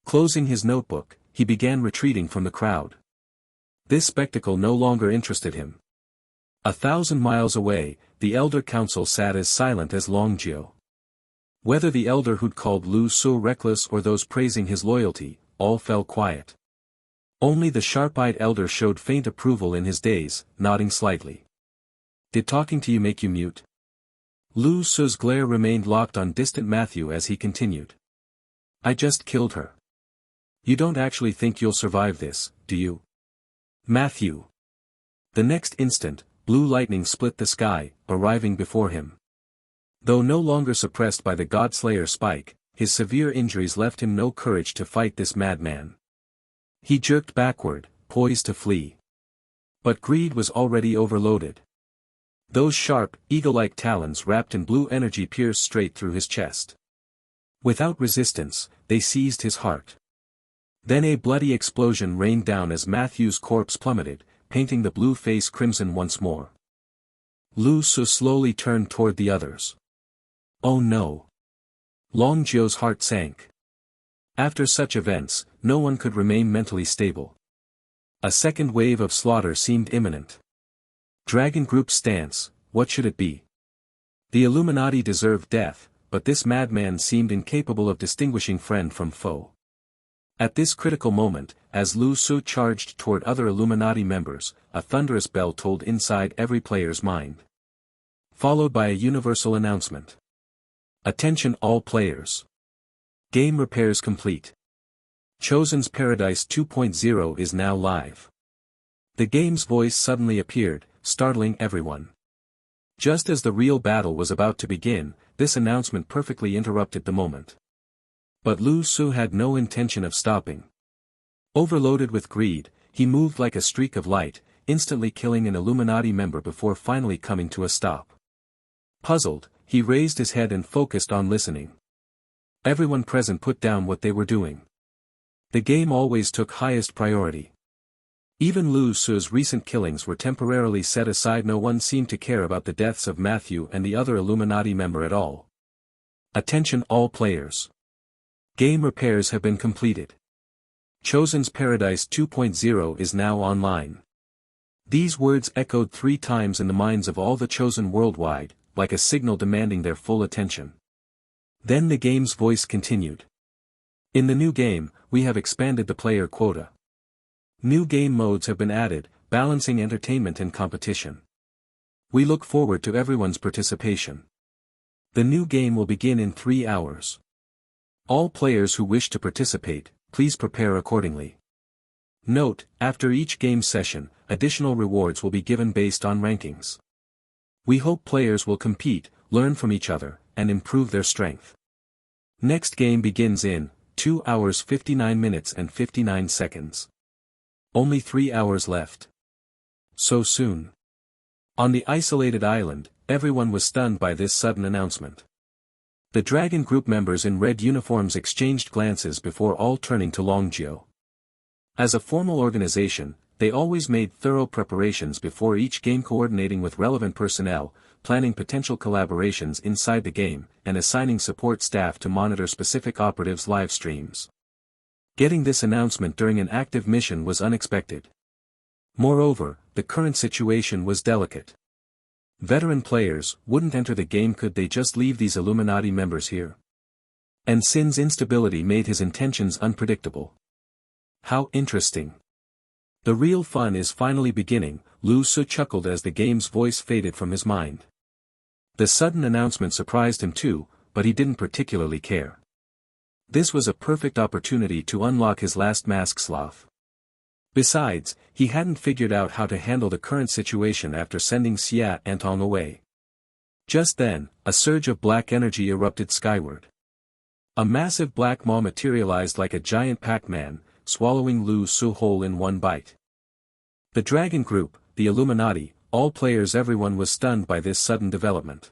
Closing his notebook, he began retreating from the crowd. This spectacle no longer interested him. 1,000 miles away, the Elder Council sat as silent as Longjio. Whether the elder who'd called Lu Su reckless or those praising his loyalty, all fell quiet. Only the sharp-eyed elder showed faint approval in his daze, nodding slightly. Did talking to you make you mute? Lu Su's glare remained locked on distant Matthew as he continued. I just killed her. You don't actually think you'll survive this, do you? Matthew. The next instant, blue lightning split the sky, arriving before him. Though no longer suppressed by the Godslayer spike, his severe injuries left him no courage to fight this madman. He jerked backward, poised to flee. But greed was already overloaded. Those sharp, eagle-like talons wrapped in blue energy pierced straight through his chest. Without resistance, they seized his heart. Then a bloody explosion rained down as Matthew's corpse plummeted, painting the blue face crimson once more. Lu Su slowly turned toward the others. Oh no. Longjio's heart sank. After such events, no one could remain mentally stable. A second wave of slaughter seemed imminent. Dragon Group's stance, what should it be? The Illuminati deserved death, but this madman seemed incapable of distinguishing friend from foe. At this critical moment, as Lu Su charged toward other Illuminati members, a thunderous bell tolled inside every player's mind. Followed by a universal announcement. Attention all players. Game repairs complete. Chosen's Paradise 2.0 is now live. The game's voice suddenly appeared, startling everyone. Just as the real battle was about to begin, this announcement perfectly interrupted the moment. But Lu Su had no intention of stopping. Overloaded with greed, he moved like a streak of light, instantly killing an Illuminati member before finally coming to a stop. Puzzled, he raised his head and focused on listening. Everyone present put down what they were doing. The game always took highest priority. Even Lu Su's recent killings were temporarily set aside. No one seemed to care about the deaths of Matthew and the other Illuminati member at all. Attention all players. Game repairs have been completed. Chosen's Paradise 2.0 is now online. These words echoed 3 times in the minds of all the Chosen worldwide, like a signal demanding their full attention. Then the game's voice continued. In the new game, we have expanded the player quota. New game modes have been added, balancing entertainment and competition. We look forward to everyone's participation. The new game will begin in 3 hours. All players who wish to participate, please prepare accordingly. Note, after each game session, additional rewards will be given based on rankings. We hope players will compete, learn from each other, and improve their strength. Next game begins in 2 hours 59 minutes and 59 seconds. Only 3 hours left. So soon. On the isolated island, everyone was stunned by this sudden announcement. The Dragon Group members in red uniforms exchanged glances before all turning to Longjio. As a formal organization, they always made thorough preparations before each game, coordinating with relevant personnel, planning potential collaborations inside the game, and assigning support staff to monitor specific operatives' live streams. Getting this announcement during an active mission was unexpected. Moreover, the current situation was delicate. Veteran players wouldn't enter the game. Could they just leave these Illuminati members here? And Sin's instability made his intentions unpredictable. How interesting. The real fun is finally beginning, Lu Su chuckled as the game's voice faded from his mind. The sudden announcement surprised him too, but he didn't particularly care. This was a perfect opportunity to unlock his last mask sloth. Besides, he hadn't figured out how to handle the current situation after sending Xia Antong away. Just then, a surge of black energy erupted skyward. A massive black maw materialized like a giant Pac-Man, swallowing Lu Su whole in one bite. The Dragon Group, the Illuminati, all players, everyone was stunned by this sudden development.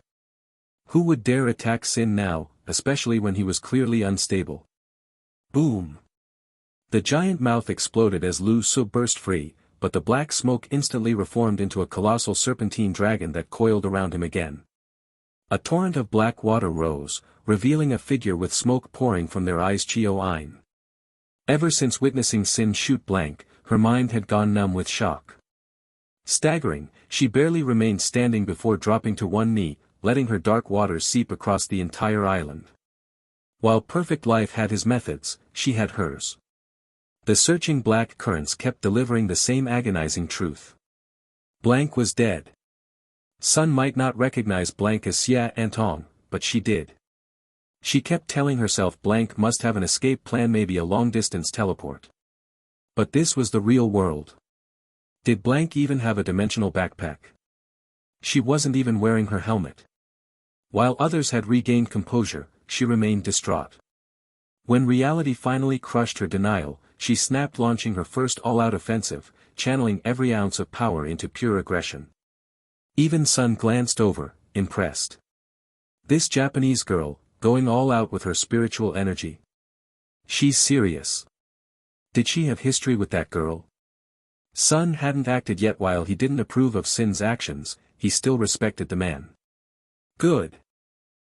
Who would dare attack Sin now, especially when he was clearly unstable? Boom! The giant mouth exploded as Lu Su burst free, but the black smoke instantly reformed into a colossal serpentine dragon that coiled around him again. A torrent of black water rose, revealing a figure with smoke pouring from their eyes. Chio Ein. Ever since witnessing Sin shoot blank, her mind had gone numb with shock. Staggering, she barely remained standing before dropping to one knee, letting her dark waters seep across the entire island. While Perfect Life had his methods, she had hers. The searching black currents kept delivering the same agonizing truth. Blank was dead. Sun might not recognize Blank as Xia Antong, but she did. She kept telling herself Blank must have an escape plan, maybe a long-distance teleport. But this was the real world. Did Blank even have a dimensional backpack? She wasn't even wearing her helmet. While others had regained composure, she remained distraught. When reality finally crushed her denial, she snapped, launching her first all-out offensive, channeling every ounce of power into pure aggression. Even Sun glanced over, impressed. This Japanese girl, going all out with her spiritual energy. She's serious. Did she have history with that girl? Sun hadn't acted yet. While he didn't approve of Sin's actions, he still respected the man. Good.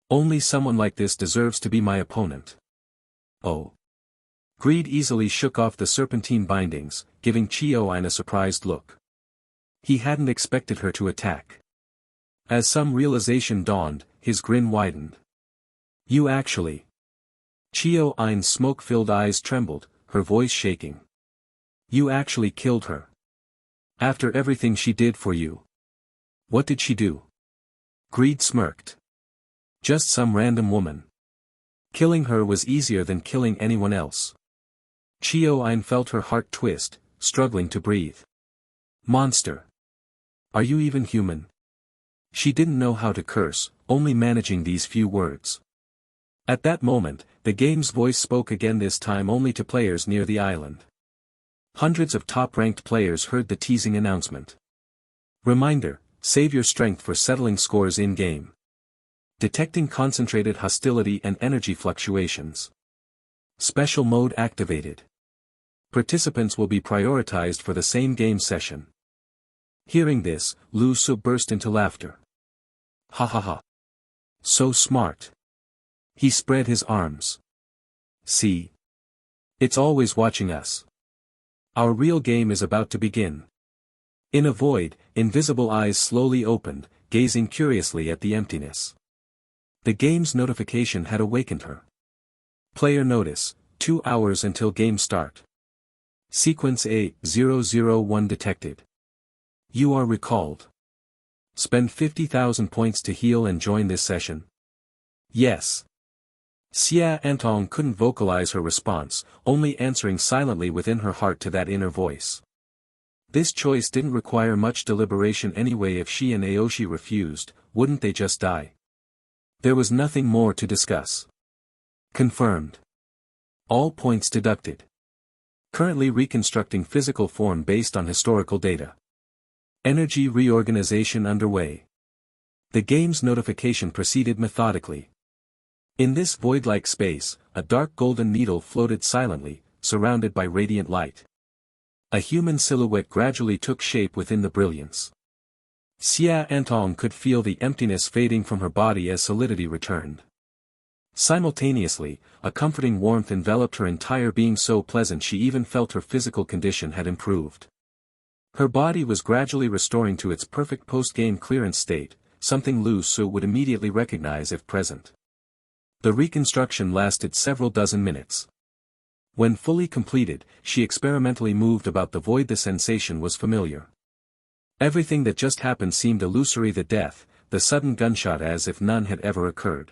Only someone like this deserves to be my opponent. Oh. Greed easily shook off the serpentine bindings, giving Chio Ein a surprised look. He hadn't expected her to attack. As some realization dawned, his grin widened. You actually. Chio Ein's smoke-filled eyes trembled, her voice shaking. You actually killed her. After everything she did for you. What did she do? Greed smirked. Just some random woman. Killing her was easier than killing anyone else. Chio Ein felt her heart twist, struggling to breathe. Monster. Are you even human? She didn't know how to curse, only managing these few words. At that moment, the game's voice spoke again, this time only to players near the island. Hundreds of top-ranked players heard the teasing announcement. Reminder, save your strength for settling scores in-game. Detecting concentrated hostility and energy fluctuations. Special mode activated. Participants will be prioritized for the same game session. Hearing this, Lu Su burst into laughter. Ha ha ha. So smart. He spread his arms. See? It's always watching us. Our real game is about to begin. In a void, invisible eyes slowly opened, gazing curiously at the emptiness. The game's notification had awakened her. Player notice, 2 hours until game start. Sequence A-001 detected. You are recalled. Spend 50,000 points to heal and join this session. Yes. Xia Antong couldn't vocalize her response, only answering silently within her heart to that inner voice. This choice didn't require much deliberation anyway. If she and Aoshi refused, wouldn't they just die? There was nothing more to discuss. Confirmed. All points deducted. Currently reconstructing physical form based on historical data. Energy reorganization underway. The game's notification proceeded methodically. In this void-like space, a dark golden needle floated silently, surrounded by radiant light. A human silhouette gradually took shape within the brilliance. Xia Antong could feel the emptiness fading from her body as solidity returned. Simultaneously, a comforting warmth enveloped her entire being, so pleasant she even felt her physical condition had improved. Her body was gradually restoring to its perfect post-game clearance state, something Lu Su would immediately recognize if present. The reconstruction lasted several dozen minutes. When fully completed, she experimentally moved about the void. The sensation was familiar. Everything that just happened seemed illusory: the death, the sudden gunshot, as if none had ever occurred.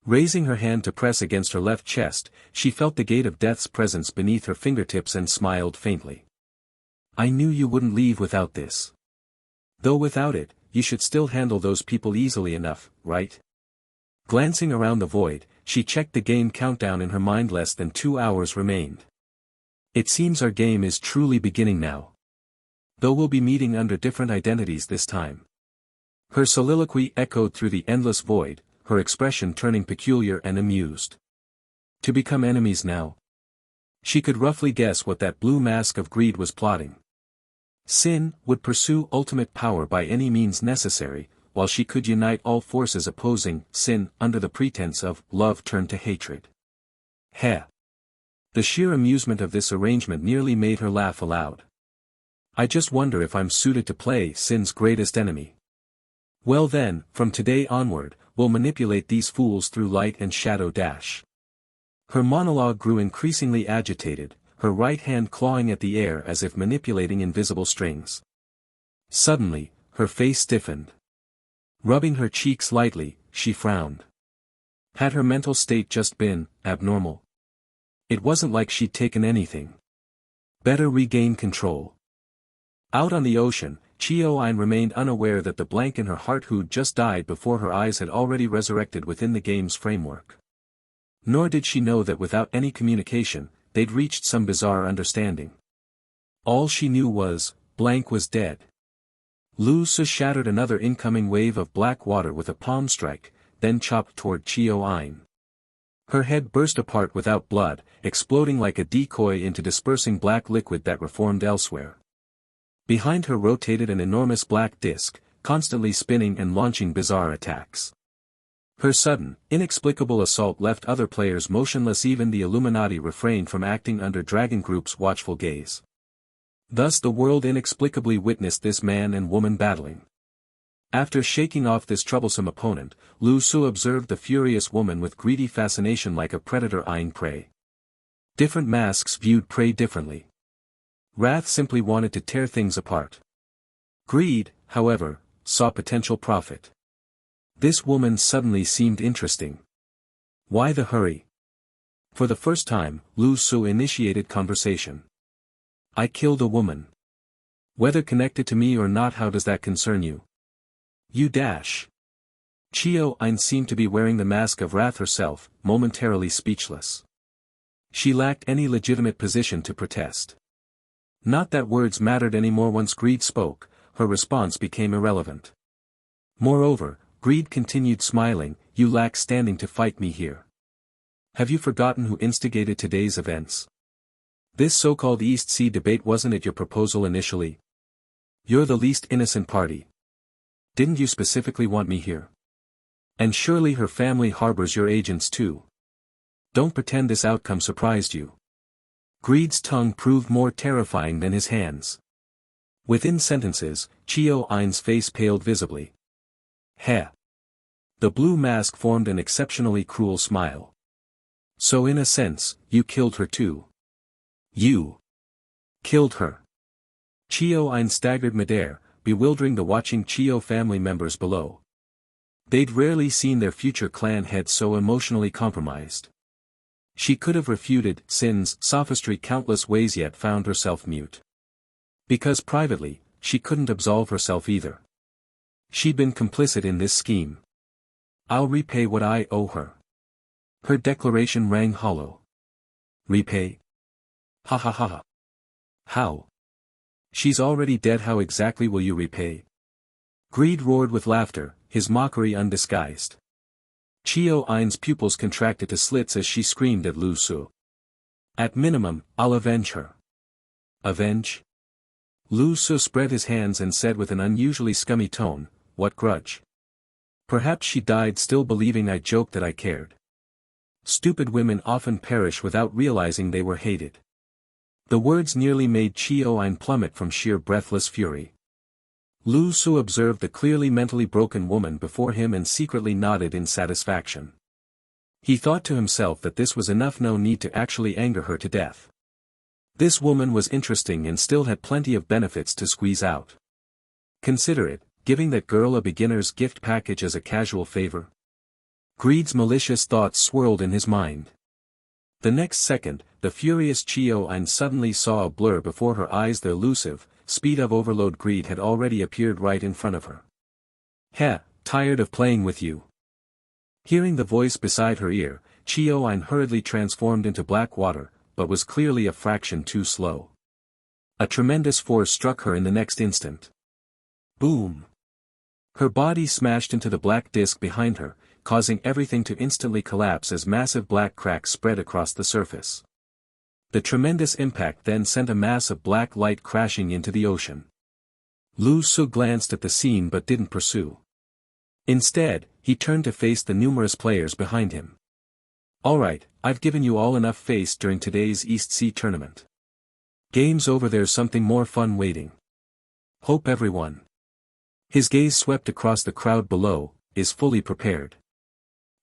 Raising her hand to press against her left chest, she felt the gate of death's presence beneath her fingertips and smiled faintly. I knew you wouldn't leave without this. Though without it, you should still handle those people easily enough, right? Glancing around the void, she checked the game countdown in her mind. Less than 2 hours remained. It seems our game is truly beginning now. Though we'll be meeting under different identities this time. Her soliloquy echoed through the endless void, her expression turning peculiar and amused. To become enemies now? She could roughly guess what that blue mask of greed was plotting. Sin would pursue ultimate power by any means necessary, while she could unite all forces opposing sin under the pretense of love turned to hatred. Heh! The sheer amusement of this arrangement nearly made her laugh aloud. I just wonder if I'm suited to play sin's greatest enemy. Well then, from today onward, we'll manipulate these fools through light and shadow dash. Her monologue grew increasingly agitated, her right hand clawing at the air as if manipulating invisible strings. Suddenly, her face stiffened. Rubbing her cheeks lightly, she frowned. Had her mental state just been abnormal? It wasn't like she'd taken anything. Better regain control. Out on the ocean, Chio-Ein remained unaware that the blank in her heart who'd just died before her eyes had already resurrected within the game's framework. Nor did she know that without any communication, they'd reached some bizarre understanding. All she knew was, blank was dead. Lu Su shattered another incoming wave of black water with a palm strike, then chopped toward Chio-Ein. Her head burst apart without blood, exploding like a decoy into dispersing black liquid that reformed elsewhere. Behind her rotated an enormous black disk, constantly spinning and launching bizarre attacks. Her sudden, inexplicable assault left other players motionless. Even the Illuminati refrained from acting under Dragon Group's watchful gaze. Thus the world inexplicably witnessed this man and woman battling. After shaking off this troublesome opponent, Lu Su observed the furious woman with greedy fascination like a predator eyeing prey. Different masks viewed prey differently. Wrath simply wanted to tear things apart. Greed, however, saw potential profit. This woman suddenly seemed interesting. Why the hurry? For the first time, Lu Su initiated conversation. I killed a woman. Whether connected to me or not, how does that concern you? You dash. Chio-Ein seemed to be wearing the mask of wrath herself, momentarily speechless. She lacked any legitimate position to protest. Not that words mattered anymore. Once greed spoke, her response became irrelevant. Moreover, greed continued smiling, you lack standing to fight me here. Have you forgotten who instigated today's events? This so-called East Sea debate. Wasn't it your proposal initially? You're the least innocent party. Didn't you specifically want me here? And surely her family harbors your agents too. Don't pretend this outcome surprised you. Greed's tongue proved more terrifying than his hands. Within sentences, Chio-Ein's face paled visibly. Heh. The blue mask formed an exceptionally cruel smile. So in a sense, you killed her too. You killed her. Chio-Ein staggered midair, bewildering the watching Chio family members below. They'd rarely seen their future clan head so emotionally compromised. She could have refuted Sin's sophistry countless ways, yet found herself mute. Because privately, she couldn't absolve herself either. She'd been complicit in this scheme. I'll repay what I owe her. Her declaration rang hollow. Repay? Ha ha ha ha. How? She's already dead. How exactly will you repay? Greed roared with laughter, his mockery undisguised. Chio-Ein's pupils contracted to slits as she screamed at Lu Su. At minimum, I'll avenge her. Avenge? Lu Su spread his hands and said with an unusually scummy tone, what grudge? Perhaps she died still believing I joked that I cared. Stupid women often perish without realizing they were hated. The words nearly made Chio-Ein plummet from sheer breathless fury. Lu Su observed the clearly mentally broken woman before him and secretly nodded in satisfaction. He thought to himself that this was enough, no need to actually anger her to death. This woman was interesting and still had plenty of benefits to squeeze out. Consider it, giving that girl a beginner's gift package as a casual favor. Greed's malicious thoughts swirled in his mind. The next second, the furious Chio-Ein suddenly saw a blur before her eyes. The elusive, speed of overload Greed had already appeared right in front of her. Heh, tired of playing with you. Hearing the voice beside her ear, Chioin hurriedly transformed into black water, but was clearly a fraction too slow. A tremendous force struck her in the next instant. Boom! Her body smashed into the black disk behind her, causing everything to instantly collapse as massive black cracks spread across the surface. The tremendous impact then sent a mass of black light crashing into the ocean. Lu Su glanced at the scene but didn't pursue. Instead, he turned to face the numerous players behind him. Alright, I've given you all enough face during today's East Sea tournament. Game's over, there's something more fun waiting. Hope everyone. His gaze swept across the crowd below, is fully prepared.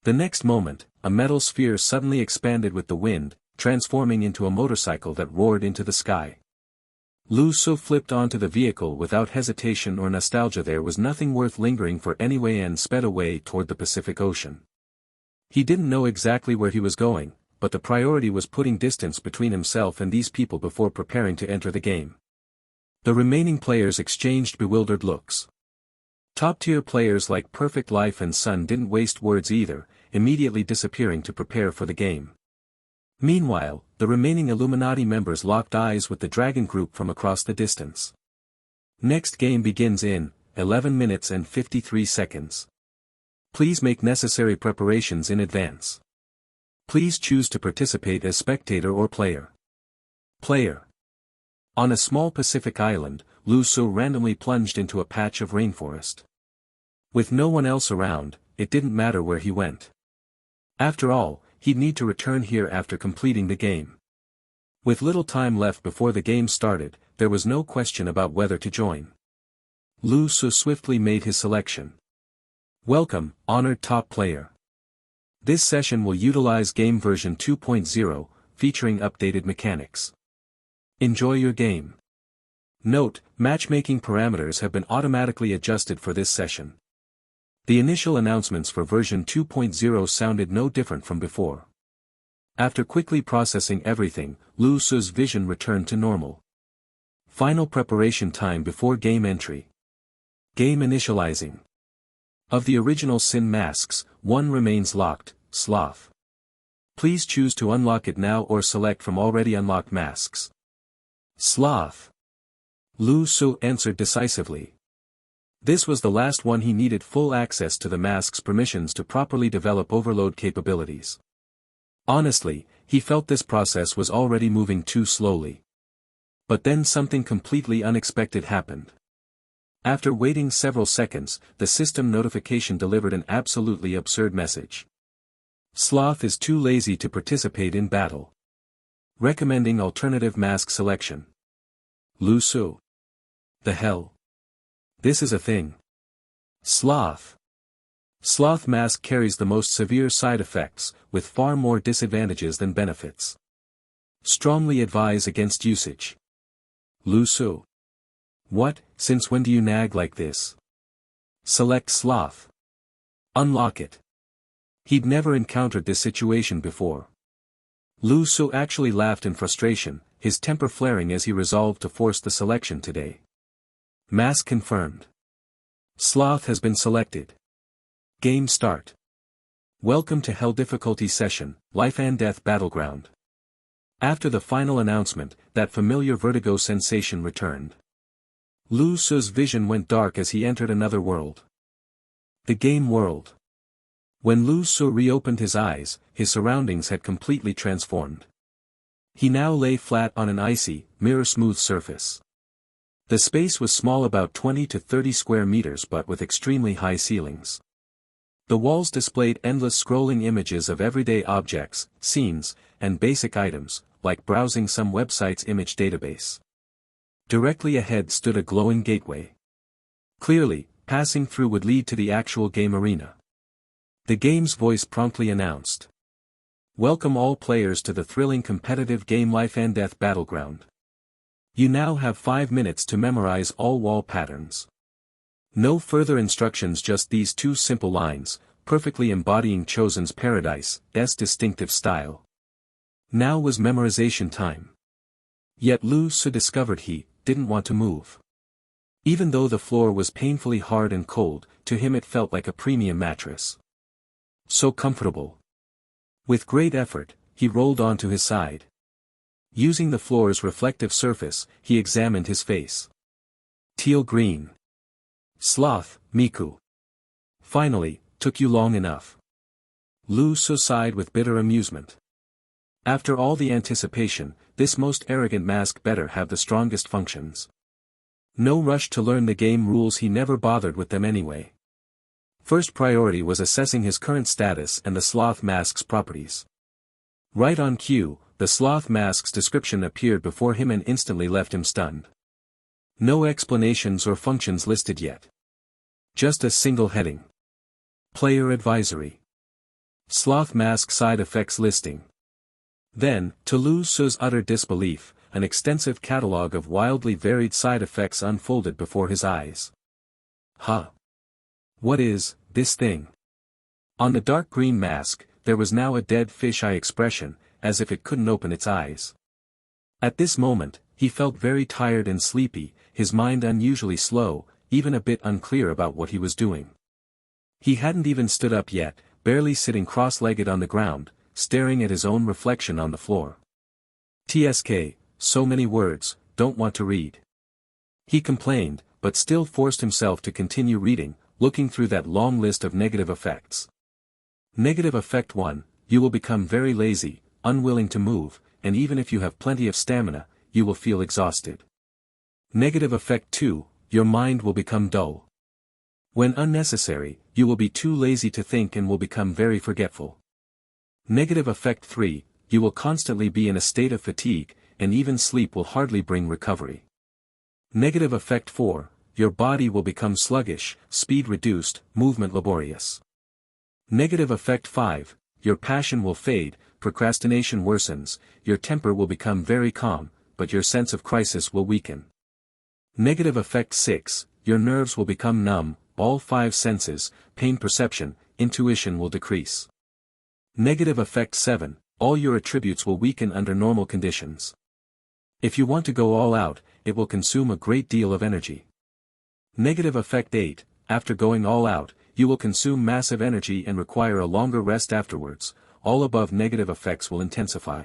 The next moment, a metal sphere suddenly expanded with the wind, transforming into a motorcycle that roared into the sky. Lu Su flipped onto the vehicle without hesitation or nostalgia. There was nothing worth lingering for anyway and sped away toward the Pacific Ocean. He didn't know exactly where he was going, but the priority was putting distance between himself and these people before preparing to enter the game. The remaining players exchanged bewildered looks. Top-tier players like Perfect Life and Sun didn't waste words either, immediately disappearing to prepare for the game. Meanwhile, the remaining Illuminati members locked eyes with the Dragon Group from across the distance. Next game begins in 11 minutes and 53 seconds. Please make necessary preparations in advance. Please choose to participate as spectator or player. Player. On a small Pacific island, Lu Su randomly plunged into a patch of rainforest. With no one else around, it didn't matter where he went. After all, he'd need to return here after completing the game. With little time left before the game started, there was no question about whether to join. Lu Su swiftly made his selection. Welcome, honored top player. This session will utilize game version 2.0, featuring updated mechanics. Enjoy your game. Note, matchmaking parameters have been automatically adjusted for this session. The initial announcements for version 2.0 sounded no different from before. After quickly processing everything, Lu Su's vision returned to normal. Final preparation time before game entry. Game initializing. Of the original Sin masks, one remains locked, Sloth. Please choose to unlock it now or select from already unlocked masks. Sloth. Lu Su answered decisively. This was the last one. He needed full access to the mask's permissions to properly develop overload capabilities. Honestly, he felt this process was already moving too slowly. But then something completely unexpected happened. After waiting several seconds, the system notification delivered an absolutely absurd message. Sloth is too lazy to participate in battle. Recommending alternative mask selection. Lu Su. The hell? This is a thing. Sloth. Sloth mask carries the most severe side effects, with far more disadvantages than benefits. Strongly advise against usage. Lu Su. What, since when do you nag like this? Select Sloth. Unlock it. He'd never encountered this situation before. Lu Su actually laughed in frustration, his temper flaring as he resolved to force the selection today. Mask confirmed. Sloth has been selected. Game start. Welcome to Hell Difficulty Session, Life and Death Battleground. After the final announcement, that familiar vertigo sensation returned. Lu Su's vision went dark as he entered another world. The game world. When Lu Su reopened his eyes, his surroundings had completely transformed. He now lay flat on an icy, mirror-smooth surface. The space was small, about 20 to 30 square meters, but with extremely high ceilings. The walls displayed endless scrolling images of everyday objects, scenes, and basic items, like browsing some website's image database. Directly ahead stood a glowing gateway. Clearly, passing through would lead to the actual game arena. The game's voice promptly announced. Welcome all players to the thrilling competitive game Life and Death Battleground. You now have 5 minutes to memorize all wall patterns. No further instructions, just these 2 simple lines, perfectly embodying Chosen's Paradise's distinctive style. Now was memorization time. Yet Lu Su discovered he didn't want to move. Even though the floor was painfully hard and cold, to him it felt like a premium mattress. So comfortable. With great effort, he rolled onto his side. Using the floor's reflective surface, he examined his face. Teal green. Sloth, Miku. Finally, took you long enough. Lu Su sighed with bitter amusement. After all the anticipation, this most arrogant mask better have the strongest functions. No rush to learn the game rules, he never bothered with them anyway. First priority was assessing his current status and the sloth mask's properties. Right on cue, the sloth mask's description appeared before him and instantly left him stunned. No explanations or functions listed yet. Just a single heading. Player Advisory. Sloth Mask Side Effects Listing. Then, to Lu Su's utter disbelief, an extensive catalogue of wildly varied side effects unfolded before his eyes. Huh. What is this thing? On the dark green mask, there was now a dead fish-eye expression, as if it couldn't open its eyes. At this moment, he felt very tired and sleepy, his mind unusually slow, even a bit unclear about what he was doing. He hadn't even stood up yet, barely sitting cross-legged on the ground, staring at his own reflection on the floor. TSK, so many words, don't want to read. He complained, but still forced himself to continue reading, looking through that long list of negative effects. Negative effect 1, you will become very lazy, unwilling to move, and even if you have plenty of stamina, you will feel exhausted. Negative effect 2, your mind will become dull. When unnecessary, you will be too lazy to think and will become very forgetful. Negative effect 3, you will constantly be in a state of fatigue, and even sleep will hardly bring recovery. Negative effect 4, your body will become sluggish, speed reduced, movement laborious. Negative effect 5, your passion will fade, procrastination worsens, your temper will become very calm, but your sense of crisis will weaken. Negative effect 6, your nerves will become numb, all 5 senses, pain perception, intuition will decrease. Negative effect 7, all your attributes will weaken under normal conditions. If you want to go all out, it will consume a great deal of energy. Negative effect 8, after going all out, you will consume massive energy and require a longer rest afterwards, all above negative effects will intensify.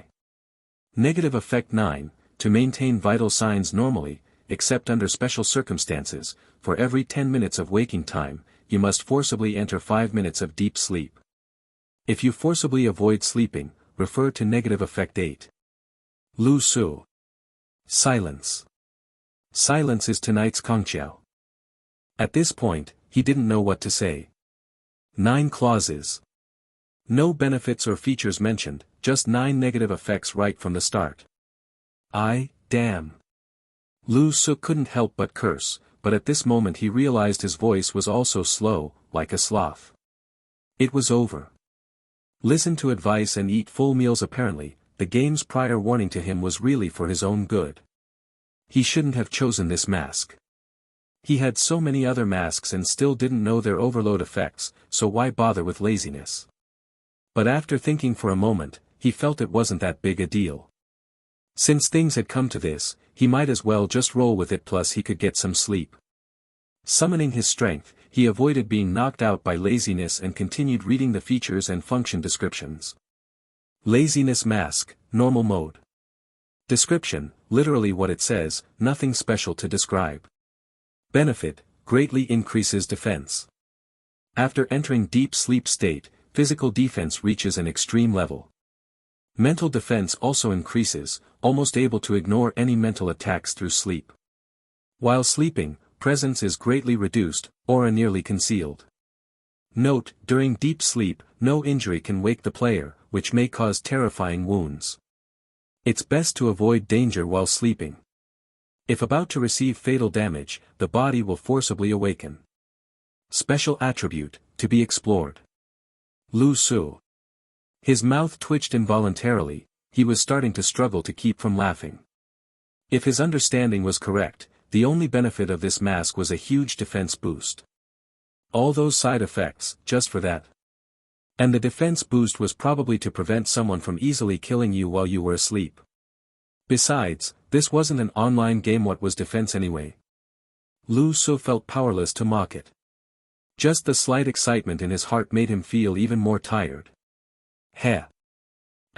Negative effect 9, to maintain vital signs normally, except under special circumstances, for every 10 minutes of waking time, you must forcibly enter 5 minutes of deep sleep. If you forcibly avoid sleeping, refer to negative effect 8. Lu Su. Silence. Silence is tonight's Kongqiao. At this point, he didn't know what to say. 9 clauses. No benefits or features mentioned, just 9 negative effects right from the start. Damn. Lu Su couldn't help but curse, but at this moment he realized his voice was also slow, like a sloth. It was over. Listen to advice and eat full meals. Apparently, the game's prior warning to him was really for his own good. He shouldn't have chosen this mask. He had so many other masks and still didn't know their overload effects, so why bother with laziness? But after thinking for a moment, he felt it wasn't that big a deal. Since things had come to this, he might as well just roll with it, plus he could get some sleep. Summoning his strength, he avoided being knocked out by laziness and continued reading the features and function descriptions. Laziness mask, normal mode. Description, literally what it says, nothing special to describe. Benefit, greatly increases defense. After entering deep sleep state, physical defense reaches an extreme level. Mental defense also increases, almost able to ignore any mental attacks through sleep. While sleeping, presence is greatly reduced, aura nearly concealed. Note, during deep sleep, no injury can wake the player, which may cause terrifying wounds. It's best to avoid danger while sleeping. If about to receive fatal damage, the body will forcibly awaken. Special attribute, to be explored. Lu Su. His mouth twitched involuntarily, he was starting to struggle to keep from laughing. If his understanding was correct, the only benefit of this mask was a huge defense boost. All those side effects, just for that. And the defense boost was probably to prevent someone from easily killing you while you were asleep. Besides, this wasn't an online game, what was defense anyway? Lu Su felt powerless to mock it. Just the slight excitement in his heart made him feel even more tired. Heh.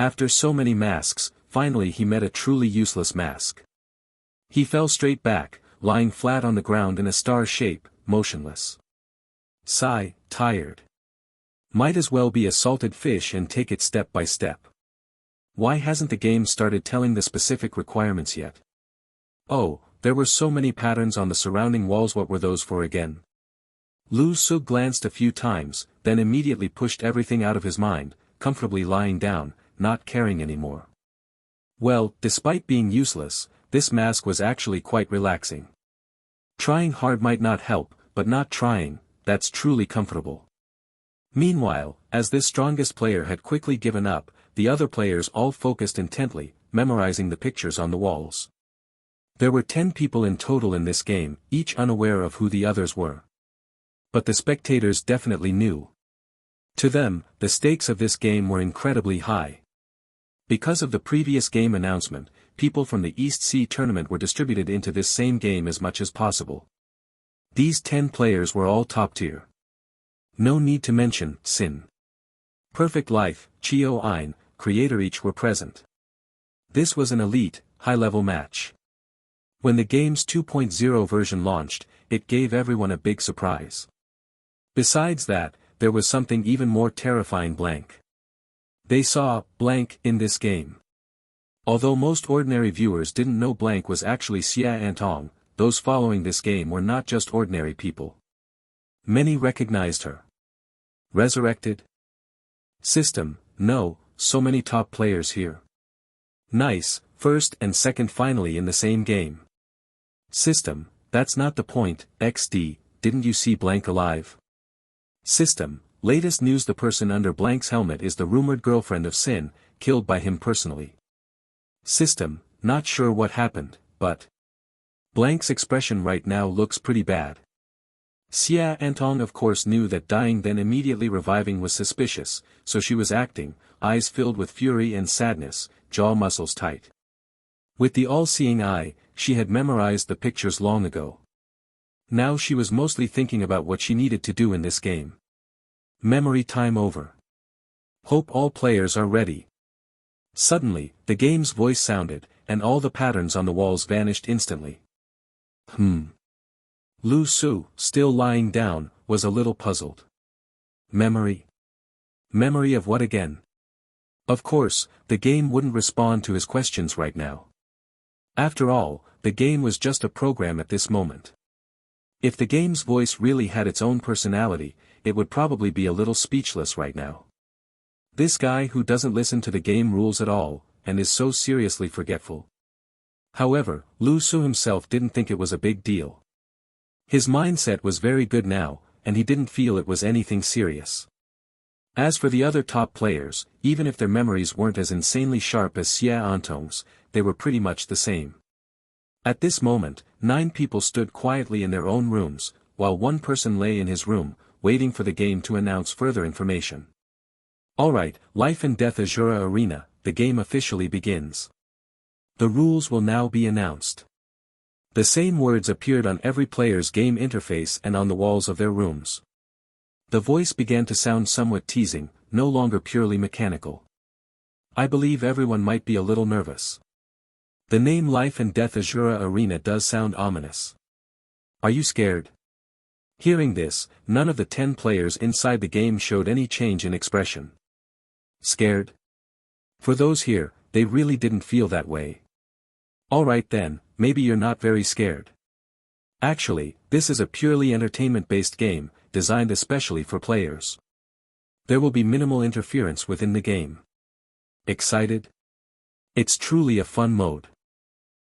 After so many masks, finally he met a truly useless mask. He fell straight back, lying flat on the ground in a star shape, motionless. Sigh, tired. Might as well be a salted fish and take it step by step. Why hasn't the game started telling the specific requirements yet? Oh, there were so many patterns on the surrounding walls. What were those for again? Lu Su glanced a few times, then immediately pushed everything out of his mind, comfortably lying down, not caring anymore. Well, despite being useless, this mask was actually quite relaxing. Trying hard might not help, but not trying, that's truly comfortable. Meanwhile, as this strongest player had quickly given up, the other players all focused intently, memorizing the pictures on the walls. There were 10 people in total in this game, each unaware of who the others were. But the spectators definitely knew. To them, the stakes of this game were incredibly high. Because of the previous game announcement, people from the East Sea tournament were distributed into this same game as much as possible. These 10 players were all top tier. No need to mention Sin. Perfect Life, Chio Ein, Creator each were present. This was an elite, high-level match. When the game's 2.0 version launched, it gave everyone a big surprise. Besides that, there was something even more terrifying. Blank. They saw blank in this game. Although most ordinary viewers didn't know blank was actually Xia Antong, those following this game were not just ordinary people. Many recognized her. Resurrected? System, no, so many top players here. Nice, first and second finally in the same game. System, that's not the point, XD, didn't you see blank alive? System, latest news: the person under blank's helmet is the rumored girlfriend of Sin, killed by him personally. System, not sure what happened, but blank's expression right now looks pretty bad. Xia Antong of course knew that dying then immediately reviving was suspicious, so she was acting, eyes filled with fury and sadness, jaw muscles tight. With the all-seeing eye, she had memorized the pictures long ago. Now she was mostly thinking about what she needed to do in this game. Memory time over. Hope all players are ready. Suddenly, the game's voice sounded, and all the patterns on the walls vanished instantly. Lu Su, still lying down, was a little puzzled. Memory? Memory of what again? Of course, the game wouldn't respond to his questions right now. After all, the game was just a program at this moment. If the game's voice really had its own personality, it would probably be a little speechless right now. This guy who doesn't listen to the game rules at all, and is so seriously forgetful. However, Lu Su himself didn't think it was a big deal. His mindset was very good now, and he didn't feel it was anything serious. As for the other top players, even if their memories weren't as insanely sharp as Xia Antong's, they were pretty much the same. At this moment, 9 people stood quietly in their own rooms, while one person lay in his room, waiting for the game to announce further information. Alright, Life and Death Azura Arena, the game officially begins. The rules will now be announced. The same words appeared on every player's game interface and on the walls of their rooms. The voice began to sound somewhat teasing, no longer purely mechanical. I believe everyone might be a little nervous. The name Life and Death Azura Arena does sound ominous. Are you scared? Hearing this, none of the 10 players inside the game showed any change in expression. Scared? For those here, they really didn't feel that way. Alright then, maybe you're not very scared. Actually, this is a purely entertainment-based game, designed especially for players. There will be minimal interference within the game. Excited? It's truly a fun mode.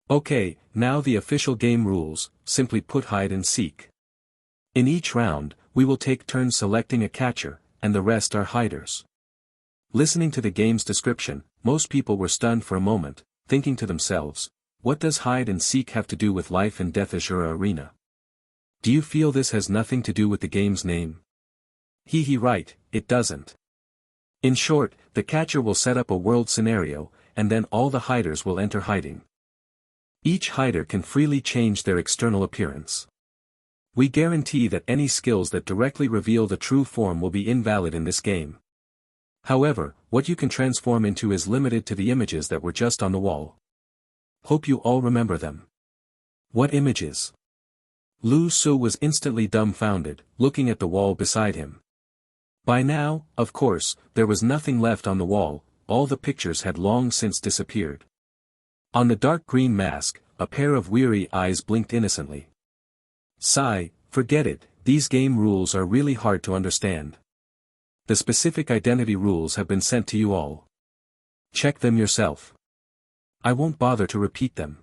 Okay, now the official game rules, simply put hide and seek. In each round, we will take turns selecting a catcher, and the rest are hiders. Listening to the game's description, most people were stunned for a moment, thinking to themselves, what does hide and seek have to do with Life and Death Azura Arena? Do you feel this has nothing to do with the game's name? Right, it doesn't. In short, the catcher will set up a world scenario, and then all the hiders will enter hiding. Each hider can freely change their external appearance. We guarantee that any skills that directly reveal the true form will be invalid in this game. However, what you can transform into is limited to the images that were just on the wall. Hope you all remember them. What images? Lu Su was instantly dumbfounded, looking at the wall beside him. By now, of course, there was nothing left on the wall, all the pictures had long since disappeared. On the dark green mask, a pair of weary eyes blinked innocently. Sigh, forget it, these game rules are really hard to understand. The specific identity rules have been sent to you all. Check them yourself. I won't bother to repeat them.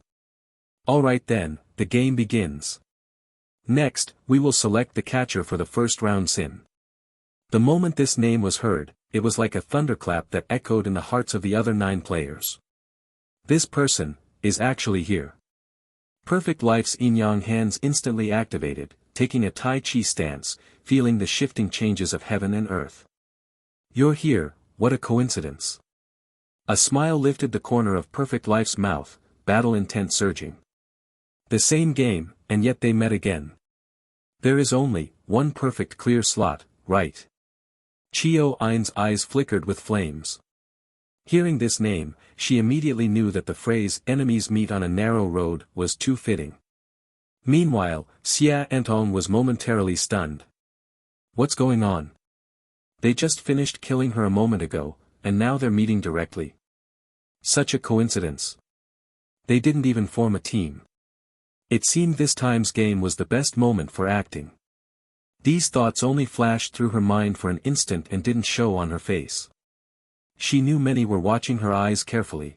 Alright then, the game begins. Next, we will select the catcher for the first round. Sin. The moment this name was heard, it was like a thunderclap that echoed in the hearts of the other 9 players. This person is actually here. Perfect Life's yin-yang hands instantly activated, taking a Tai Chi stance, feeling the shifting changes of heaven and earth. You're here, what a coincidence. A smile lifted the corner of Perfect Life's mouth, battle intent surging. The same game, and yet they met again. There is only one perfect clear slot, right? Chio Ein's eyes flickered with flames. Hearing this name, she immediately knew that the phrase "enemies meet on a narrow road" was too fitting. Meanwhile, Xia Entong was momentarily stunned. What's going on? They just finished killing her a moment ago, and now they're meeting directly. Such a coincidence. They didn't even form a team. It seemed this time's game was the best moment for acting. These thoughts only flashed through her mind for an instant and didn't show on her face. She knew many were watching her eyes carefully.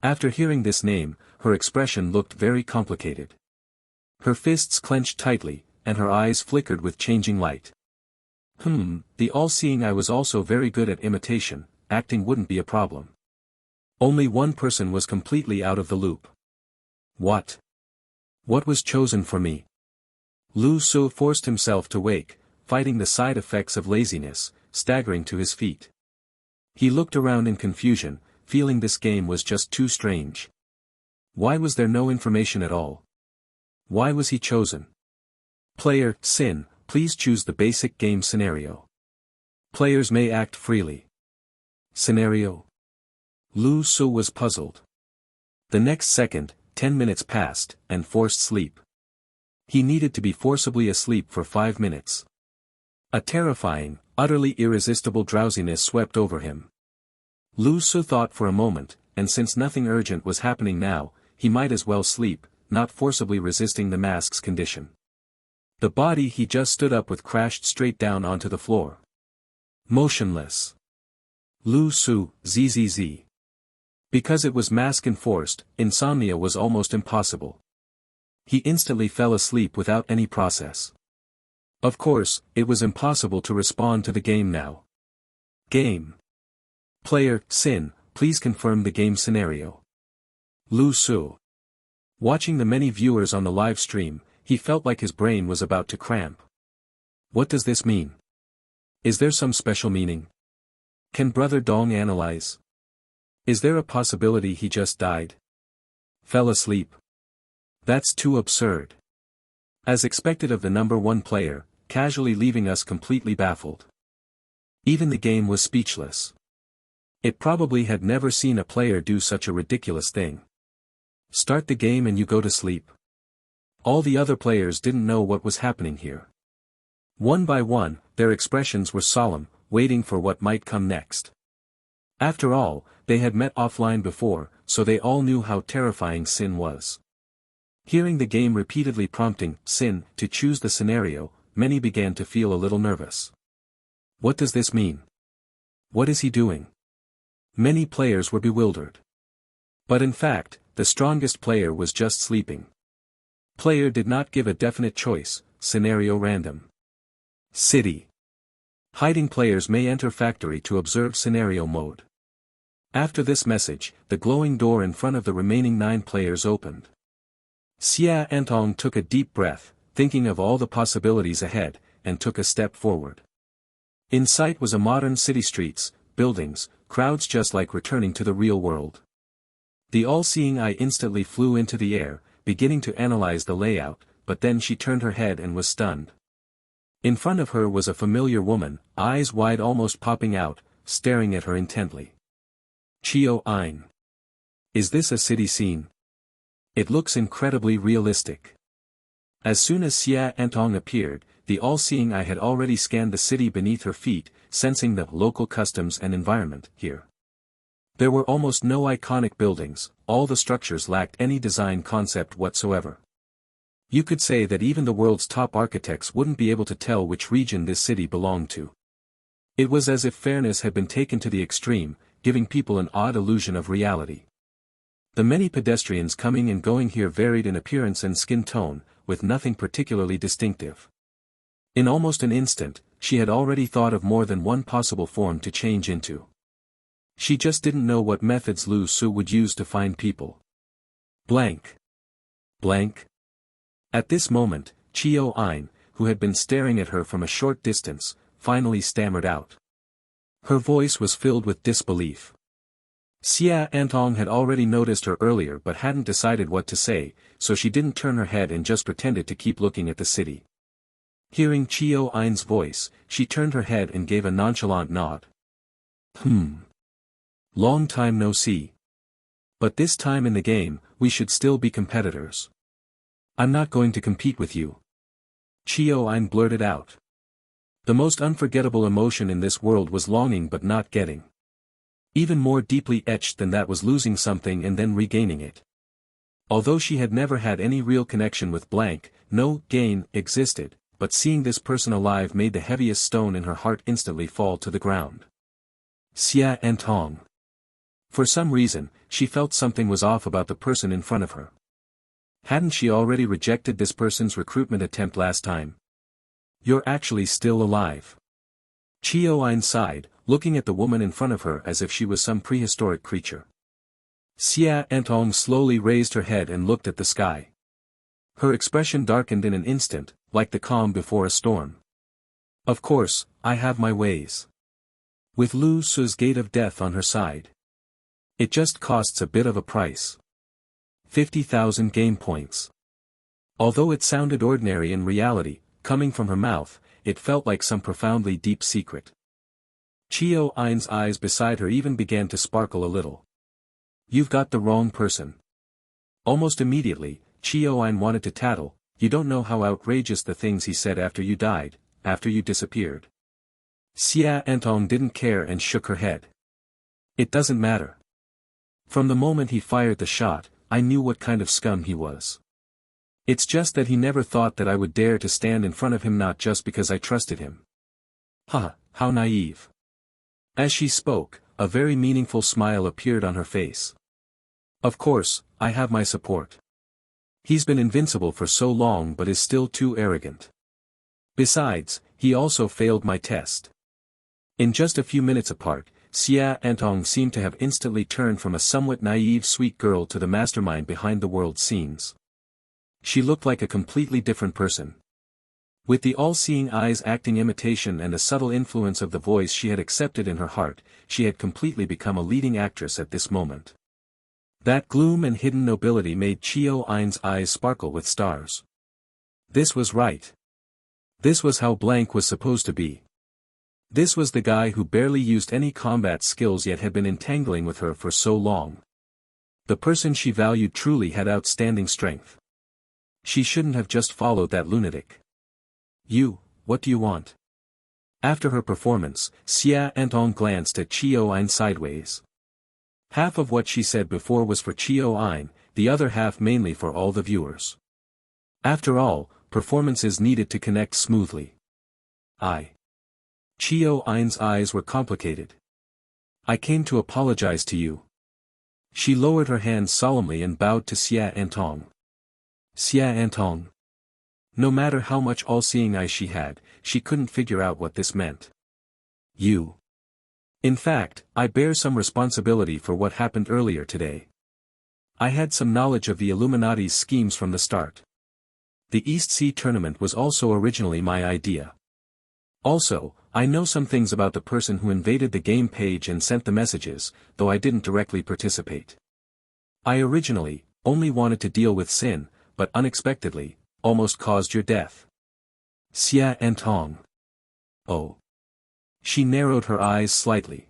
After hearing this name, her expression looked very complicated. Her fists clenched tightly, and her eyes flickered with changing light. The all-seeing eye was also very good at imitation, acting wouldn't be a problem. Only one person was completely out of the loop. What? What was chosen for me? Lu Su forced himself to wake, fighting the side effects of laziness, staggering to his feet. He looked around in confusion, feeling this game was just too strange. Why was there no information at all? Why was he chosen? Player, Sin, please choose the basic game scenario. Players may act freely. Scenario? Lu Su was puzzled. The next second, 10 minutes passed, and forced sleep. He needed to be forcibly asleep for 5 minutes. A terrifying, utterly irresistible drowsiness swept over him. Lu Su thought for a moment, and since nothing urgent was happening now, he might as well sleep, not forcibly resisting the mask's condition. The body he just stood up with crashed straight down onto the floor. Motionless. Lu Su, zzz. Because it was mask-enforced, insomnia was almost impossible. He instantly fell asleep without any process. Of course, it was impossible to respond to the game now. Game. Player, Sin, please confirm the game scenario. Lu Su. Watching the many viewers on the live stream, he felt like his brain was about to cramp. What does this mean? Is there some special meaning? Can Brother Dong analyze? Is there a possibility he just died? Fell asleep? That's too absurd. As expected of the number 1 player, casually leaving us completely baffled. Even the game was speechless. It probably had never seen a player do such a ridiculous thing. Start the game and you go to sleep. All the other players didn't know what was happening here. One by one, their expressions were solemn, waiting for what might come next. After all, they had met offline before, so they all knew how terrifying Sin was. Hearing the game repeatedly prompting Sin to choose the scenario, many began to feel a little nervous. What does this mean? What is he doing? Many players were bewildered. But in fact, the strongest player was just sleeping. Player did not give a definite choice, scenario random. City. Hiding players may enter factory to observe scenario mode. After this message, the glowing door in front of the remaining 9 players opened. Xia Entong took a deep breath, thinking of all the possibilities ahead, and took a step forward. In sight was a modern city, streets, buildings, crowds, just like returning to the real world. The all-seeing eye instantly flew into the air, beginning to analyze the layout, but then she turned her head and was stunned. In front of her was a familiar woman, eyes wide almost popping out, staring at her intently. Chio Ein. Is this a city scene? It looks incredibly realistic. As soon as Xia Antong appeared, the all-seeing eye had already scanned the city beneath her feet, sensing the local customs and environment here. There were almost no iconic buildings, all the structures lacked any design concept whatsoever. You could say that even the world's top architects wouldn't be able to tell which region this city belonged to. It was as if fairness had been taken to the extreme, giving people an odd illusion of reality. The many pedestrians coming and going here varied in appearance and skin tone, with nothing particularly distinctive. In almost an instant, she had already thought of more than one possible form to change into. She just didn't know what methods Lu Su would use to find people. Blank. Blank. At this moment, Chio Ein, who had been staring at her from a short distance, finally stammered out. Her voice was filled with disbelief. Xia Antong had already noticed her earlier but hadn't decided what to say, so she didn't turn her head and just pretended to keep looking at the city. Hearing Chio Ein's voice, she turned her head and gave a nonchalant nod. Long time no see. But this time in the game, we should still be competitors. I'm not going to compete with you. Chio Ein blurted out. The most unforgettable emotion in this world was longing but not getting. Even more deeply etched than that was losing something and then regaining it. Although she had never had any real connection with blank, no gain existed, but seeing this person alive made the heaviest stone in her heart instantly fall to the ground. Xia Antong. For some reason, she felt something was off about the person in front of her. Hadn't she already rejected this person's recruitment attempt last time? You're actually still alive. Chio Ein sighed, looking at the woman in front of her as if she was some prehistoric creature. Xia Antong slowly raised her head and looked at the sky. Her expression darkened in an instant, like the calm before a storm. Of course, I have my ways. With Lu Su's gate of death on her side. It just costs a bit of a price. 50,000 game points. Although it sounded ordinary in reality, coming from her mouth, it felt like some profoundly deep secret. Chio Ein's eyes beside her even began to sparkle a little. You've got the wrong person. Almost immediately, Chio Ein wanted to tattle, you don't know how outrageous the things he said after you died, after you disappeared. Xia Antong didn't care and shook her head. It doesn't matter. From the moment he fired the shot, I knew what kind of scum he was. It's just that he never thought that I would dare to stand in front of him, not just because I trusted him. Ha, how naive. As she spoke, a very meaningful smile appeared on her face. Of course, I have my support. He's been invincible for so long but is still too arrogant. Besides, he also failed my test. In just a few minutes apart, Xia Antong seemed to have instantly turned from a somewhat naive sweet girl to the mastermind behind the world scenes. She looked like a completely different person. With the all-seeing eyes acting imitation and a subtle influence of the voice she had accepted in her heart, she had completely become a leading actress at this moment. That gloom and hidden nobility made Chio Ein's eyes sparkle with stars. This was right. This was how blank was supposed to be. This was the guy who barely used any combat skills yet had been entangling with her for so long. The person she valued truly had outstanding strength. She shouldn't have just followed that lunatic. You, what do you want? After her performance, Xia Antong glanced at Chio Ein sideways. Half of what she said before was for Chio Ein, the other half mainly for all the viewers. After all, performances needed to connect smoothly. Chio Ein's eyes were complicated. I came to apologize to you. She lowered her hands solemnly and bowed to Xia Antong. Xia Antong. No matter how much all-seeing eye she had, she couldn't figure out what this meant. You. In fact, I bear some responsibility for what happened earlier today. I had some knowledge of the Illuminati's schemes from the start. The East Sea tournament was also originally my idea. Also, I know some things about the person who invaded the game page and sent the messages, though I didn't directly participate. I originally only wanted to deal with Sin, but unexpectedly, almost caused your death. Xia Antong. Oh. She narrowed her eyes slightly.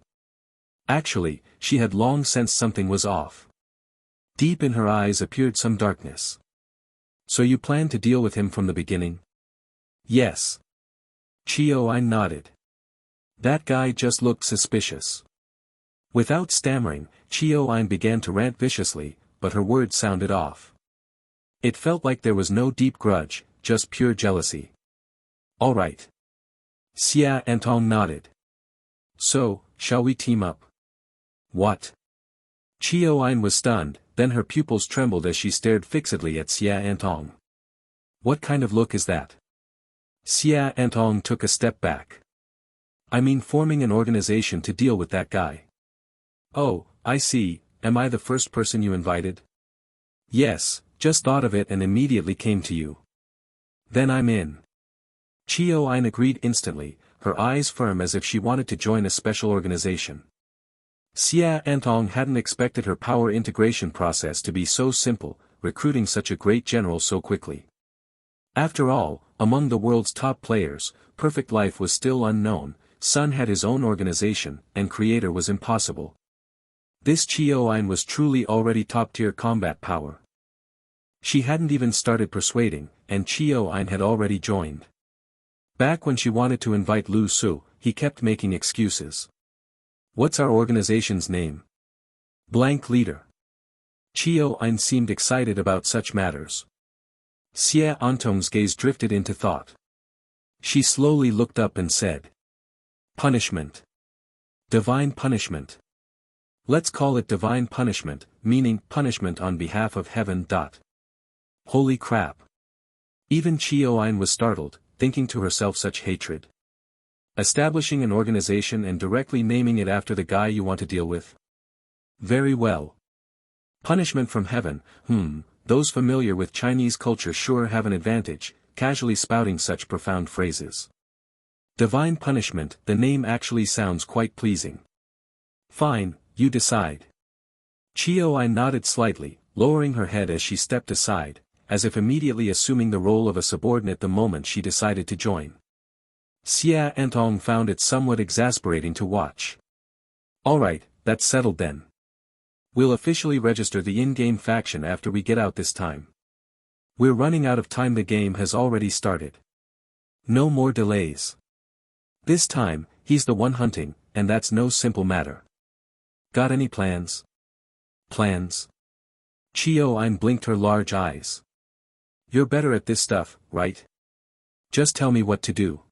Actually, she had long sensed something was off. Deep in her eyes appeared some darkness. So you plan to deal with him from the beginning? Yes. Chio-Ein nodded. That guy just looked suspicious. Without stammering, Chio-Ein began to rant viciously, but her words sounded off. It felt like there was no deep grudge, just pure jealousy. All right. Xia Antong nodded. So, shall we team up? What? Chio-Ein was stunned, then her pupils trembled as she stared fixedly at Xia Antong. What kind of look is that? Xia Antong took a step back. I mean forming an organization to deal with that guy. Oh, I see, am I the first person you invited? Yes, just thought of it and immediately came to you. Then I'm in. Chio-Ein agreed instantly, her eyes firm as if she wanted to join a special organization. Xia Antong hadn't expected her power integration process to be so simple, recruiting such a great general so quickly. After all, among the world's top players, perfect life was still unknown, Sun had his own organization, and creator was impossible. This Chio-Ein was truly already top-tier combat power. She hadn't even started persuading, and Chio-Ein had already joined. Back when she wanted to invite Lu Su, he kept making excuses. What's our organization's name? Blank leader. Chio-Ein seemed excited about such matters. Xia Antong's gaze drifted into thought. She slowly looked up and said. Punishment. Divine punishment. Let's call it divine punishment, meaning punishment on behalf of heaven. Holy crap. Even Chio-Ein was startled, thinking to herself such hatred. Establishing an organization and directly naming it after the guy you want to deal with? Very well. Punishment from heaven, those familiar with Chinese culture sure have an advantage, casually spouting such profound phrases. Divine punishment, the name actually sounds quite pleasing. Fine, you decide. Chio-Ein nodded slightly, lowering her head as she stepped aside, as if immediately assuming the role of a subordinate the moment she decided to join. Xia Antong found it somewhat exasperating to watch. Alright, that's settled then. We'll officially register the in-game faction after we get out this time. We're running out of time, the game has already started. No more delays. This time, he's the one hunting, and that's no simple matter. Got any plans? Plans? Chio-Ein blinked her large eyes. You're better at this stuff, right? Just tell me what to do.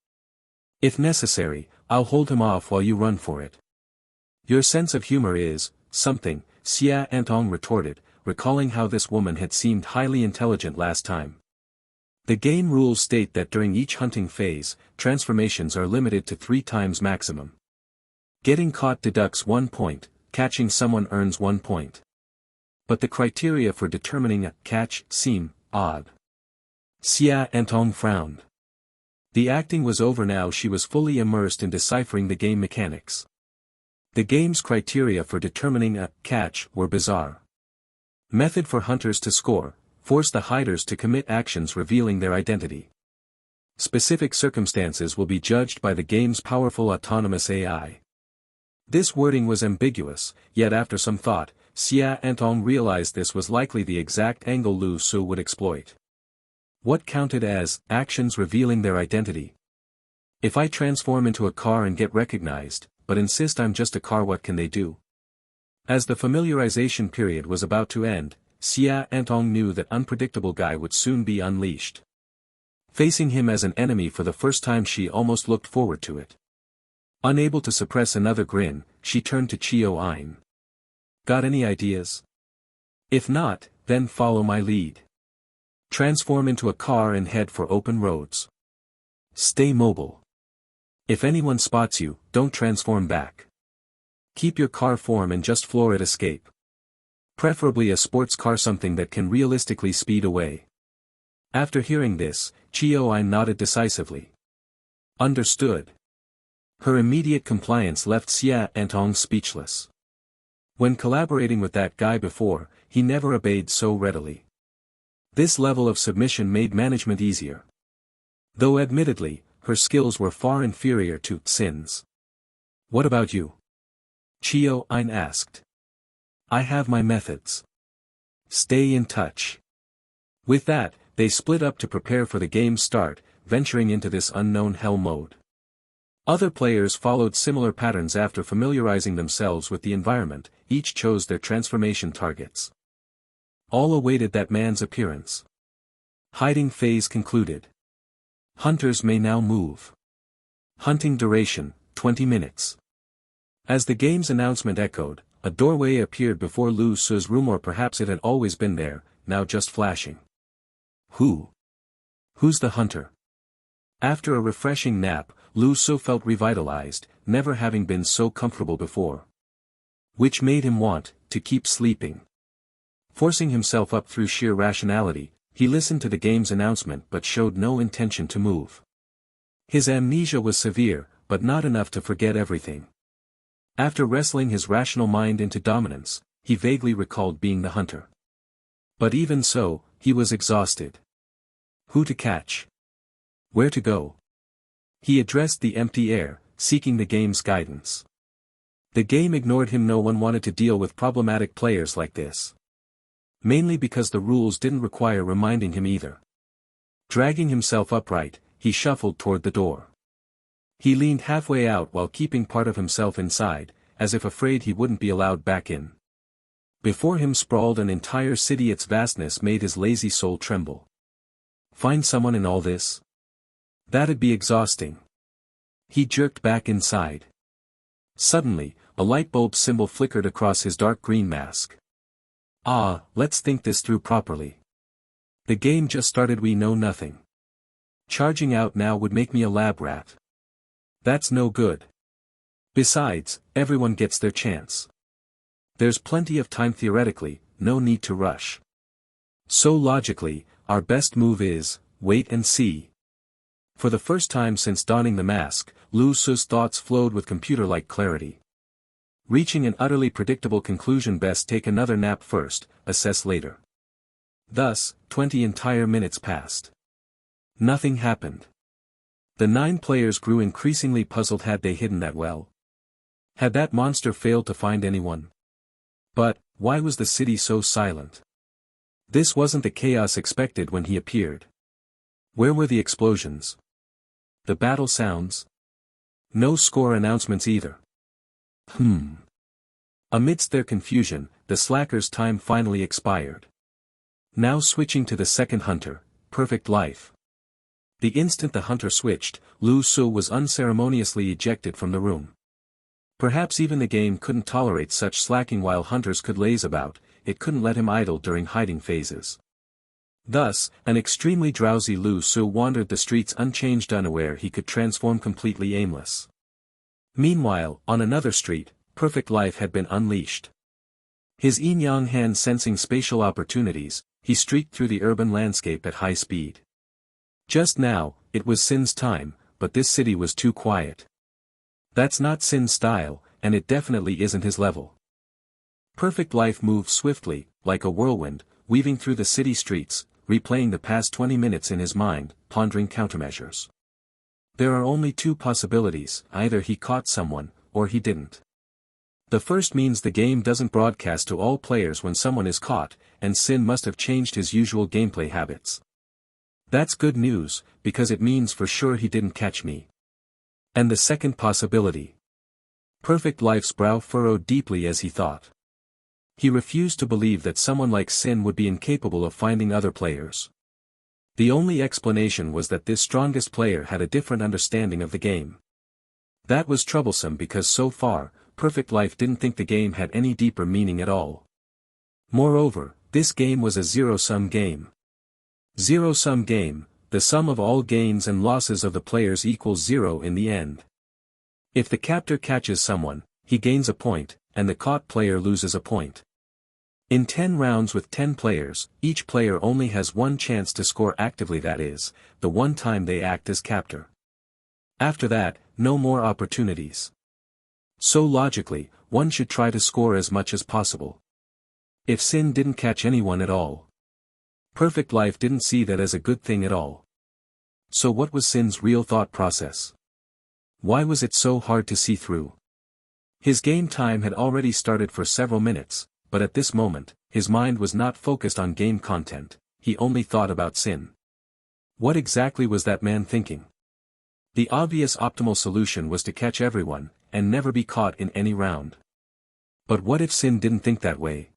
If necessary, I'll hold him off while you run for it. Your sense of humor is something, Xia Antong retorted, recalling how this woman had seemed highly intelligent last time. The game rules state that during each hunting phase, transformations are limited to 3 times maximum. Getting caught deducts 1 point, catching someone earns 1 point. But the criteria for determining a catch seem odd. Xia Antong frowned. The acting was over now, she was fully immersed in deciphering the game mechanics. The game's criteria for determining a catch were bizarre. Method for hunters to score, force the hiders to commit actions revealing their identity. Specific circumstances will be judged by the game's powerful autonomous AI. This wording was ambiguous, yet after some thought, Xia Antong realized this was likely the exact angle Lu Su would exploit. What counted as actions revealing their identity? If I transform into a car and get recognized, but insist I'm just a car, what can they do? As the familiarization period was about to end, Xia Antong knew that unpredictable guy would soon be unleashed. Facing him as an enemy for the first time, she almost looked forward to it. Unable to suppress another grin, she turned to Chio-Ein. Got any ideas? If not, then follow my lead. Transform into a car and head for open roads. Stay mobile. If anyone spots you, don't transform back. Keep your car form and just floor it, escape. Preferably a sports car, something that can realistically speed away. After hearing this, Chio-Ein nodded decisively. Understood. Her immediate compliance left Xia Antong speechless. When collaborating with that guy before, he never obeyed so readily. This level of submission made management easier. Though admittedly, her skills were far inferior to Sin's. What about you? Chio-Ein asked. I have my methods. Stay in touch. With that, they split up to prepare for the game's start, venturing into this unknown hell mode. Other players followed similar patterns after familiarizing themselves with the environment, each chose their transformation targets. All awaited that man's appearance. Hiding phase concluded. Hunters may now move. Hunting duration, 20 minutes. As the game's announcement echoed, a doorway appeared before Lu Su's room, or perhaps it had always been there, now just flashing. Who's the hunter? After a refreshing nap, Lu Su felt revitalized, never having been so comfortable before. Which made him want to keep sleeping. Forcing himself up through sheer rationality, he listened to the game's announcement but showed no intention to move. His amnesia was severe, but not enough to forget everything. After wrestling his rational mind into dominance, he vaguely recalled being the hunter. But even so, he was exhausted. Who to catch? Where to go? He addressed the empty air, seeking the game's guidance. The game ignored him. No one wanted to deal with problematic players like this. Mainly because the rules didn't require reminding him either. Dragging himself upright, he shuffled toward the door. He leaned halfway out while keeping part of himself inside, as if afraid he wouldn't be allowed back in. Before him sprawled an entire city. Its vastness made his lazy soul tremble. Find someone in all this? That'd be exhausting. He jerked back inside. Suddenly, a light bulb symbol flickered across his dark green mask. Let's think this through properly. The game just started. We know nothing. Charging out now would make me a lab rat. That's no good. Besides, everyone gets their chance. There's plenty of time theoretically, no need to rush. So logically, our best move is, wait and see. For the first time since donning the mask, Lu Su's thoughts flowed with computer-like clarity. Reaching an utterly predictable conclusion: best take another nap first, assess later. Thus, 20 entire minutes passed. Nothing happened. The 9 players grew increasingly puzzled. Had they hidden that well? Had that monster failed to find anyone? But, why was the city so silent? This wasn't the chaos expected when he appeared. Where were the explosions? The battle sounds? No score announcements either. Amidst their confusion, the slacker's time finally expired. Now switching to the second hunter, Perfect Life. The instant the hunter switched, Lu Su was unceremoniously ejected from the room. Perhaps even the game couldn't tolerate such slacking. While hunters could laze about, it couldn't let him idle during hiding phases. Thus, an extremely drowsy Lu Su wandered the streets unchanged, unaware he could transform, completely aimless. Meanwhile, on another street, Perfect Life had been unleashed. His yin-yang hand sensing spatial opportunities, he streaked through the urban landscape at high speed. Just now, it was Sin's time, but this city was too quiet. That's not Sin's style, and it definitely isn't his level. Perfect Life moved swiftly, like a whirlwind, weaving through the city streets, replaying the past 20 minutes in his mind, pondering countermeasures. There are only 2 possibilities: either he caught someone, or he didn't. The first means the game doesn't broadcast to all players when someone is caught, and Sin must have changed his usual gameplay habits. That's good news, because it means for sure he didn't catch me. And the second possibility. Perfect Life's brow furrowed deeply as he thought. He refused to believe that someone like Sin would be incapable of finding other players. The only explanation was that this strongest player had a different understanding of the game. That was troublesome because so far, Perfect Life didn't think the game had any deeper meaning at all. Moreover, this game was a zero-sum game. Zero-sum game, the sum of all gains and losses of the players equals 0 in the end. If the captor catches someone, he gains a point, and the caught player loses a point. In 10 rounds with 10 players, each player only has one chance to score actively, that is, the one time they act as captor. After that, no more opportunities. So logically, one should try to score as much as possible. If Sin didn't catch anyone at all, Perfect Life didn't see that as a good thing at all. So what was Sin's real thought process? Why was it so hard to see through? His game time had already started for several minutes, but at this moment, his mind was not focused on game content, he only thought about Sin. What exactly was that man thinking? The obvious optimal solution was to catch everyone, and never be caught in any round. But what if Sin didn't think that way?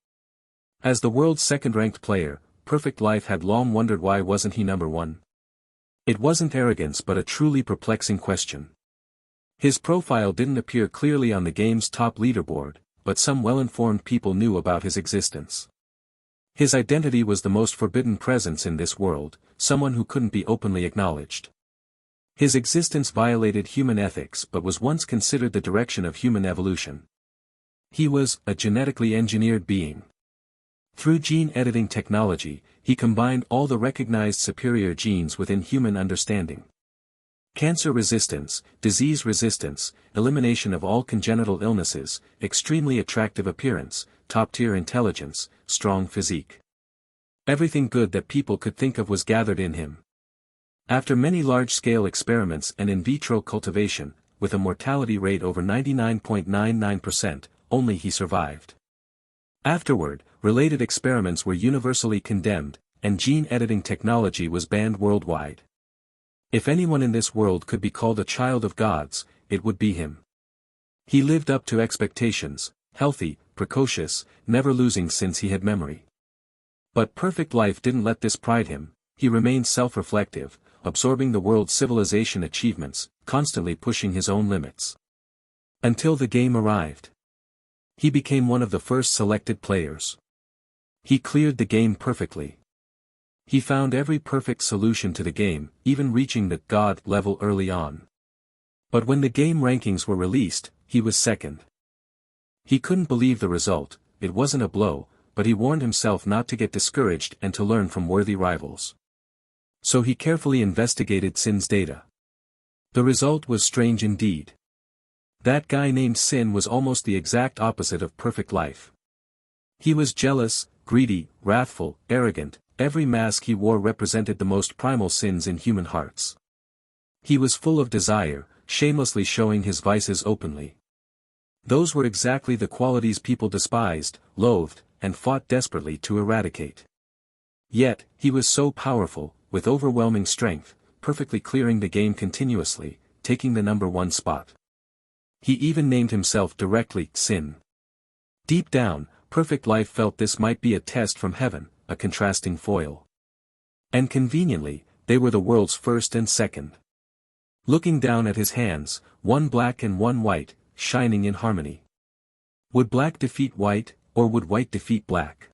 As the world's second-ranked player, Perfect Life had long wondered why wasn't he number one. It wasn't arrogance but a truly perplexing question. His profile didn't appear clearly on the game's top leaderboard, but some well-informed people knew about his existence. His identity was the most forbidden presence in this world, someone who couldn't be openly acknowledged. His existence violated human ethics but was once considered the direction of human evolution. He was a genetically engineered being. Through gene editing technology, he combined all the recognized superior genes within human understanding. Cancer resistance, disease resistance, elimination of all congenital illnesses, extremely attractive appearance, top-tier intelligence, strong physique. Everything good that people could think of was gathered in him. After many large-scale experiments and in vitro cultivation, with a mortality rate over 99.99%, only he survived. Afterward, related experiments were universally condemned, and gene editing technology was banned worldwide. If anyone in this world could be called a child of God's, it would be him. He lived up to expectations, healthy, precocious, never losing since he had memory. But Perfect Life didn't let this pride him, he remained self-reflective, absorbing the world's civilization achievements, constantly pushing his own limits. Until the game arrived. He became one of the first selected players. He cleared the game perfectly. He found every perfect solution to the game, even reaching the God level early on. But when the game rankings were released, he was second. He couldn't believe the result, it wasn't a blow, but he warned himself not to get discouraged and to learn from worthy rivals. So he carefully investigated Sin's data. The result was strange indeed. That guy named Sin was almost the exact opposite of Perfect Life. He was jealous, greedy, wrathful, arrogant, every mask he wore represented the most primal sins in human hearts. He was full of desire, shamelessly showing his vices openly. Those were exactly the qualities people despised, loathed, and fought desperately to eradicate. Yet, he was so powerful, with overwhelming strength, perfectly clearing the game continuously, taking the number one spot. He even named himself directly, Sin. Deep down, Perfect Life felt this might be a test from heaven, a contrasting foil. And conveniently, they were the world's first and second. Looking down at his hands, one black and one white, shining in harmony. Would black defeat white, or would white defeat black?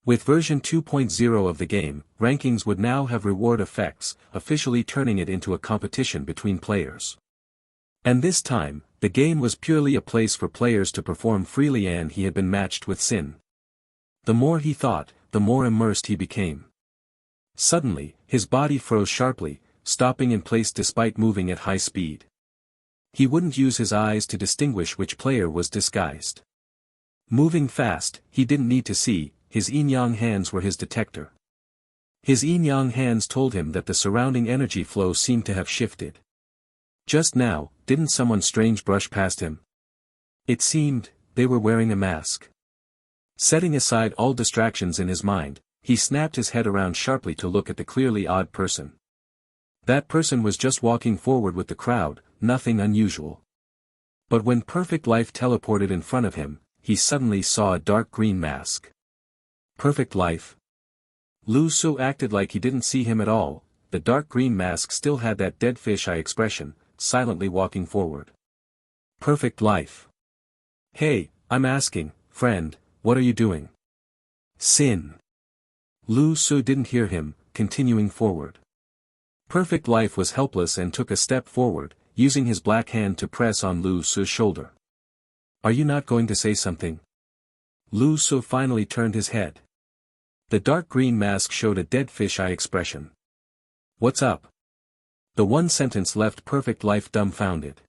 With version 2.0 of the game, rankings would now have reward effects, officially turning it into a competition between players. And this time, the game was purely a place for players to perform freely, and he had been matched with Sin. The more he thought, the more immersed he became. Suddenly, his body froze sharply, stopping in place despite moving at high speed. He wouldn't use his eyes to distinguish which player was disguised. Moving fast, he didn't need to see, his yin-yang hands were his detector. His yin-yang hands told him that the surrounding energy flow seemed to have shifted. Just now, didn't someone strange brush past him? It seemed, they were wearing a mask. Setting aside all distractions in his mind, he snapped his head around sharply to look at the clearly odd person. That person was just walking forward with the crowd, nothing unusual. But when Perfect Life teleported in front of him, he suddenly saw a dark green mask. Perfect Life? Lu Su acted like he didn't see him at all, the dark green mask still had that dead fish-eye expression, silently walking forward. Perfect Life. Hey, I'm asking, friend, what are you doing? Sin. Lu Su didn't hear him, continuing forward. Perfect Life was helpless and took a step forward, using his black hand to press on Lu Su's shoulder. Are you not going to say something? Lu Su finally turned his head. The dark green mask showed a dead fish-eye expression. What's up? The one sentence left Perfect Life dumbfounded.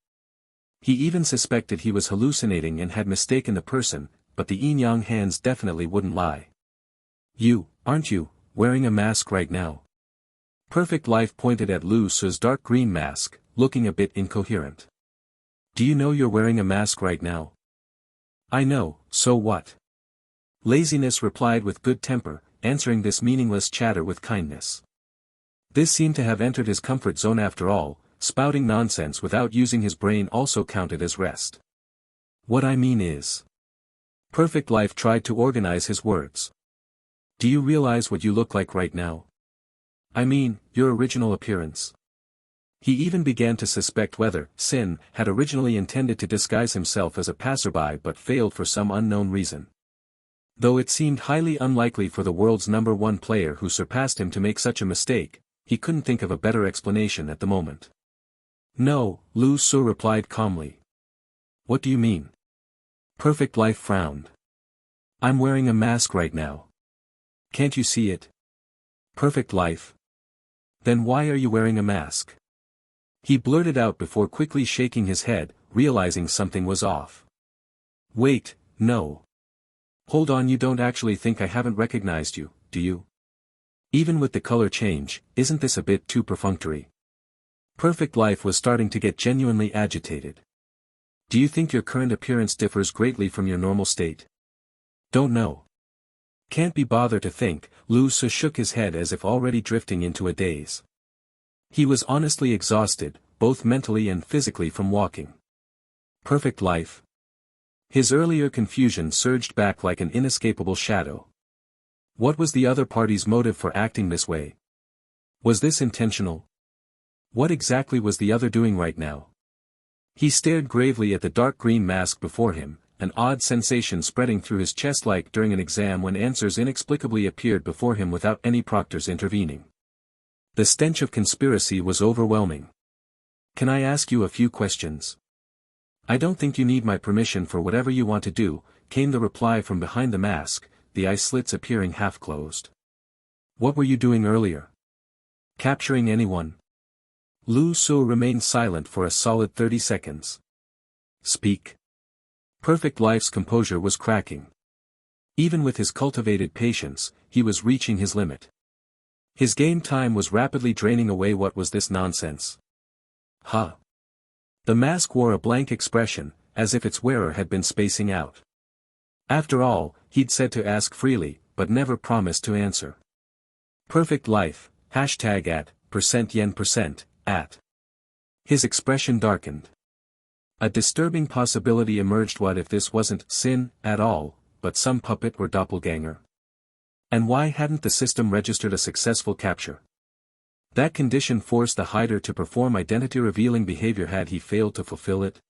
He even suspected he was hallucinating and had mistaken the person, but the yin-yang hands definitely wouldn't lie. You, aren't you, wearing a mask right now? Perfect Life pointed at Lu Su's dark green mask, looking a bit incoherent. Do you know you're wearing a mask right now? I know, so what? Laziness replied with good temper, answering this meaningless chatter with kindness. This seemed to have entered his comfort zone after all, spouting nonsense without using his brain also counted as rest. What I mean is. Perfect Life tried to organize his words. Do you realize what you look like right now? I mean, your original appearance. He even began to suspect whether Sin had originally intended to disguise himself as a passerby but failed for some unknown reason. Though it seemed highly unlikely for the world's #1 player who surpassed him to make such a mistake, he couldn't think of a better explanation at the moment. No, Lu Su replied calmly. What do you mean? Perfect Life frowned. I'm wearing a mask right now. Can't you see it? Perfect Life. Then why are you wearing a mask? He blurted out before quickly shaking his head, realizing something was off. Wait, no. Hold on, you don't actually think I haven't recognized you, do you? Even with the color change, isn't this a bit too perfunctory? Perfect Life was starting to get genuinely agitated. Do you think your current appearance differs greatly from your normal state? Don't know. Can't be bothered to think, Lu Su shook his head as if already drifting into a daze. He was honestly exhausted, both mentally and physically from walking. Perfect Life. His earlier confusion surged back like an inescapable shadow. What was the other party's motive for acting this way? Was this intentional? What exactly was the other doing right now? He stared gravely at the dark green mask before him, an odd sensation spreading through his chest like during an exam when answers inexplicably appeared before him without any proctors intervening. The stench of conspiracy was overwhelming. Can I ask you a few questions? I don't think you need my permission for whatever you want to do, came the reply from behind the mask, the eye slits appearing half-closed. What were you doing earlier? Capturing anyone? Lu Su remained silent for a solid 30 seconds. Speak. Perfect Life's composure was cracking. Even with his cultivated patience, he was reaching his limit. His game time was rapidly draining away. What was this nonsense? Huh. The mask wore a blank expression, as if its wearer had been spacing out. After all, he'd said to ask freely, but never promised to answer. Perfect Life, #@%yen%, at. His expression darkened. A disturbing possibility emerged. What if this wasn't Sin at all, but some puppet or doppelganger? And why hadn't the system registered a successful capture? That condition forced the hider to perform identity-revealing behavior had he failed to fulfill it.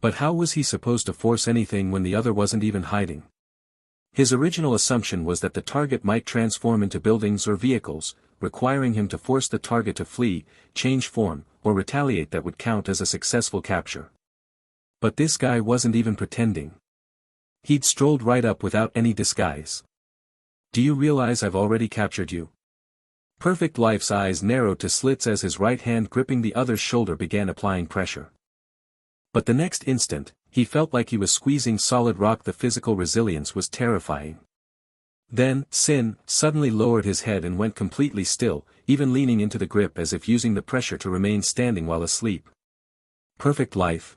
But how was he supposed to force anything when the other wasn't even hiding? His original assumption was that the target might transform into buildings or vehicles, requiring him to force the target to flee, change form, or retaliate. That would count as a successful capture. But this guy wasn't even pretending. He'd strolled right up without any disguise. Do you realize I've already captured you? Perfect Life's eyes narrowed to slits as his right hand gripping the other's shoulder began applying pressure. But the next instant, he felt like he was squeezing solid rock. The physical resilience was terrifying. Then, Sin suddenly lowered his head and went completely still, even leaning into the grip as if using the pressure to remain standing while asleep. Perfect Life.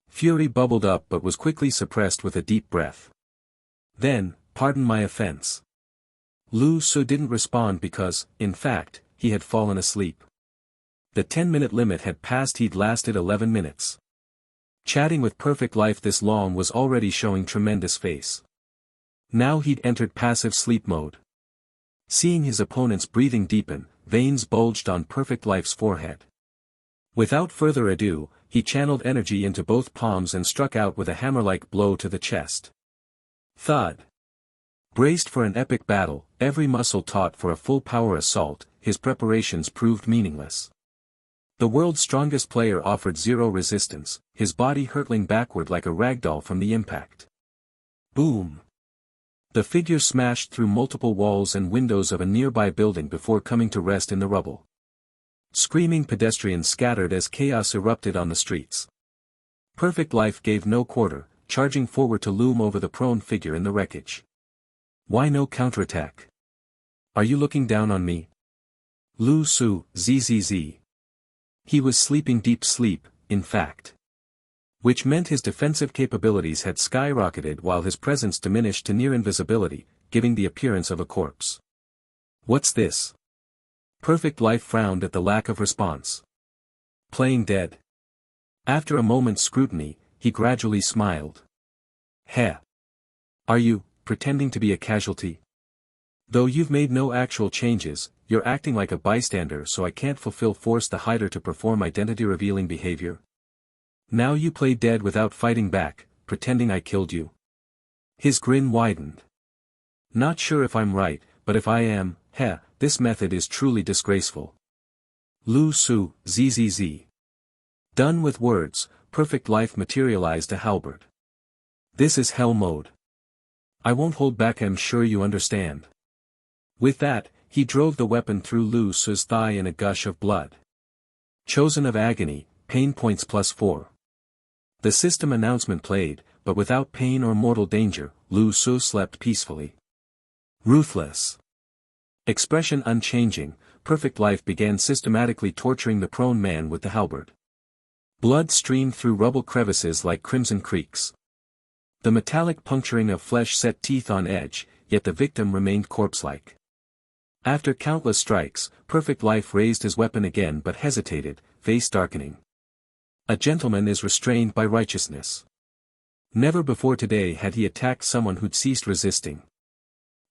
Fury bubbled up but was quickly suppressed with a deep breath. Then, pardon my offense. Lu Su didn't respond because, in fact, he had fallen asleep. The 10-minute limit had passed. He'd lasted 11 minutes. Chatting with Perfect Life this long was already showing tremendous face. Now he'd entered passive sleep mode. Seeing his opponent's breathing deepen, veins bulged on Perfect Life's forehead. Without further ado, he channeled energy into both palms and struck out with a hammer-like blow to the chest. Thud. Braced for an epic battle, every muscle taut for a full-power assault, his preparations proved meaningless. The world's strongest player offered zero resistance, his body hurtling backward like a ragdoll from the impact. Boom! The figure smashed through multiple walls and windows of a nearby building before coming to rest in the rubble. Screaming pedestrians scattered as chaos erupted on the streets. Perfect Life gave no quarter, charging forward to loom over the prone figure in the wreckage. Why no counterattack? Are you looking down on me? Lu Su, zzz. He was sleeping deep sleep, in fact. which meant his defensive capabilities had skyrocketed while his presence diminished to near invisibility, giving the appearance of a corpse. What's this? Perfect Life frowned at the lack of response. Playing dead. After a moment's scrutiny, he gradually smiled. Heh. Are you, pretending to be a casualty? Though you've made no actual changes, you're acting like a bystander, so I can't force the hider to perform identity-revealing behavior. Now you play dead without fighting back, pretending I killed you. His grin widened. Not sure if I'm right, but if I am, this method is truly disgraceful. Lu Su, ZZZ. Done with words, Perfect Life materialized a halberd. This is hell mode. I won't hold back, I'm sure you understand. With that, he drove the weapon through Lu Su's thigh in a gush of blood. Chosen of agony, pain points +4. The system announcement played, but without pain or mortal danger, Lu Su slept peacefully. Ruthless. Expression unchanging, Perfect Life began systematically torturing the prone man with the halberd. Blood streamed through rubble crevices like crimson creeks. The metallic puncturing of flesh set teeth on edge, yet the victim remained corpse-like. After countless strikes, Perfect Life raised his weapon again but hesitated, face darkening. A gentleman is restrained by righteousness. Never before today had he attacked someone who'd ceased resisting.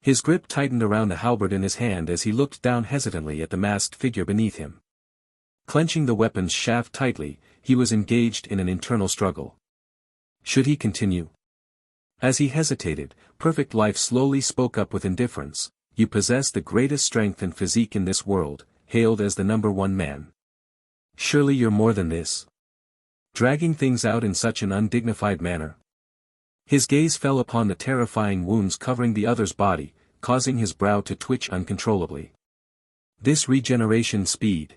His grip tightened around the halberd in his hand as he looked down hesitantly at the masked figure beneath him. Clenching the weapon's shaft tightly, he was engaged in an internal struggle. Should he continue? As he hesitated, Perfect Life slowly spoke up with indifference. You possess the greatest strength and physique in this world, hailed as the #1 man. Surely you're more than this. Dragging things out in such an undignified manner. His gaze fell upon the terrifying wounds covering the other's body, causing his brow to twitch uncontrollably. This regeneration speed.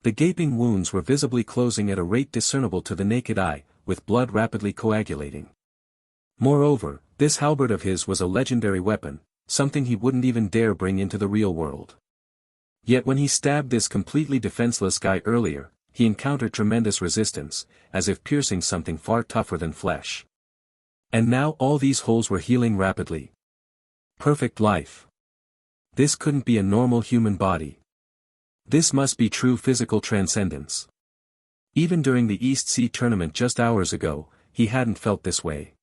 The gaping wounds were visibly closing at a rate discernible to the naked eye, with blood rapidly coagulating. Moreover, this halberd of his was a legendary weapon, something he wouldn't even dare bring into the real world. Yet when he stabbed this completely defenseless guy earlier, he encountered tremendous resistance, as if piercing something far tougher than flesh. And now all these holes were healing rapidly. Perfect Life. This couldn't be a normal human body. This must be true physical transcendence. Even during the East Sea tournament just hours ago, he hadn't felt this way.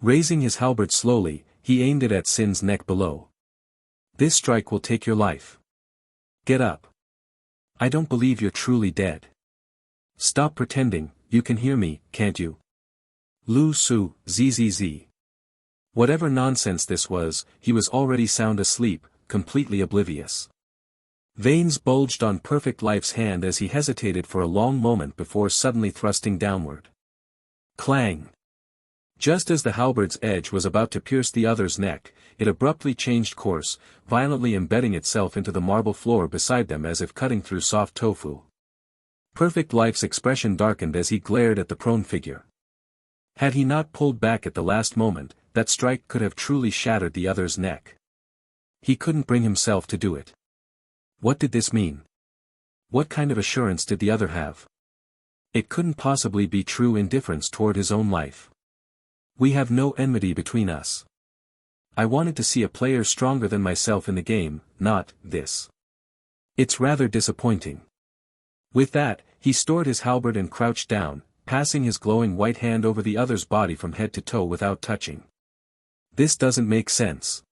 Raising his halberd slowly, he aimed it at Sin's neck below. This strike will take your life. Get up. I don't believe you're truly dead. Stop pretending, you can hear me, can't you? Lu Su, ZZZ. Whatever nonsense this was, he was already sound asleep, completely oblivious. Veins bulged on Perfect Life's hand as he hesitated for a long moment before suddenly thrusting downward. Clang! Just as the halberd's edge was about to pierce the other's neck, it abruptly changed course, violently embedding itself into the marble floor beside them as if cutting through soft tofu. Perfect Life's expression darkened as he glared at the prone figure. Had he not pulled back at the last moment, that strike could have truly shattered the other's neck. He couldn't bring himself to do it. What did this mean? What kind of assurance did the other have? It couldn't possibly be true indifference toward his own life. We have no enmity between us. I wanted to see a player stronger than myself in the game, not this. It's rather disappointing. With that, he stored his halberd and crouched down, passing his glowing white hand over the other's body from head to toe without touching. This doesn't make sense.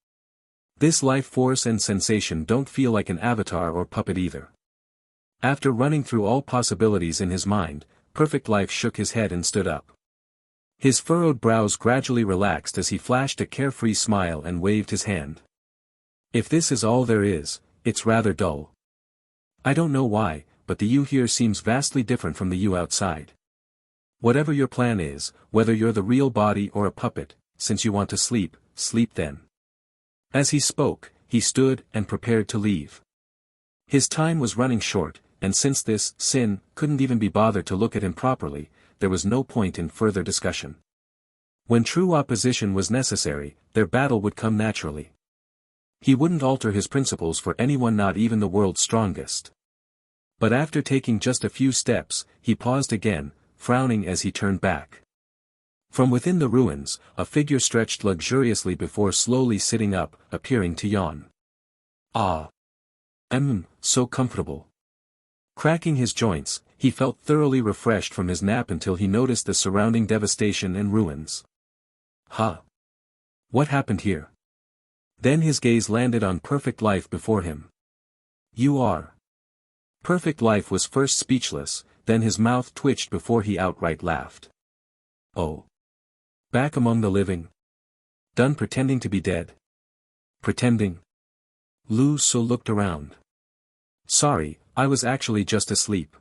This life force and sensation don't feel like an avatar or puppet either. After running through all possibilities in his mind, Perfect Life shook his head and stood up. His furrowed brows gradually relaxed as he flashed a carefree smile and waved his hand. If this is all there is, it's rather dull. I don't know why, but the you here seems vastly different from the you outside. Whatever your plan is, whether you're the real body or a puppet, since you want to sleep, sleep then. As he spoke, he stood and prepared to leave. His time was running short, and since this Sin couldn't even be bothered to look at him properly, there was no point in further discussion. When true opposition was necessary, their battle would come naturally. He wouldn't alter his principles for anyone, not even the world's strongest. But after taking just a few steps, he paused again, frowning as he turned back. From within the ruins, a figure stretched luxuriously before slowly sitting up, appearing to yawn. Ah. So comfortable. Cracking his joints, he felt thoroughly refreshed from his nap until he noticed the surrounding devastation and ruins. Huh. What happened here? Then his gaze landed on Perfect Life before him. You are. Perfect Life was first speechless, then his mouth twitched before he outright laughed. Oh. Back among the living? Done pretending to be dead? Pretending? Lu Su looked around. Sorry, I was actually just asleep.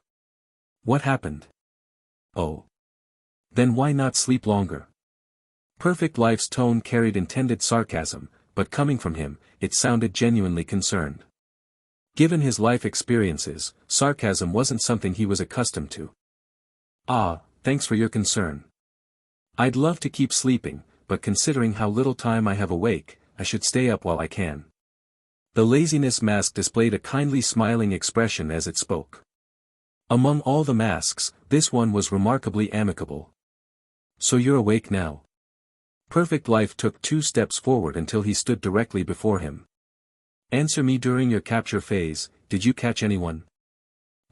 What happened? Oh. Then why not sleep longer? Perfect Life's tone carried intended sarcasm, but coming from him, it sounded genuinely concerned. Given his life experiences, sarcasm wasn't something he was accustomed to. Ah, thanks for your concern. I'd love to keep sleeping, but considering how little time I have awake, I should stay up while I can. The laziness mask displayed a kindly smiling expression as it spoke. Among all the masks, this one was remarkably amicable. So you're awake now? Perfect Life took 2 steps forward until he stood directly before him. Answer me during your capture phase, did you catch anyone?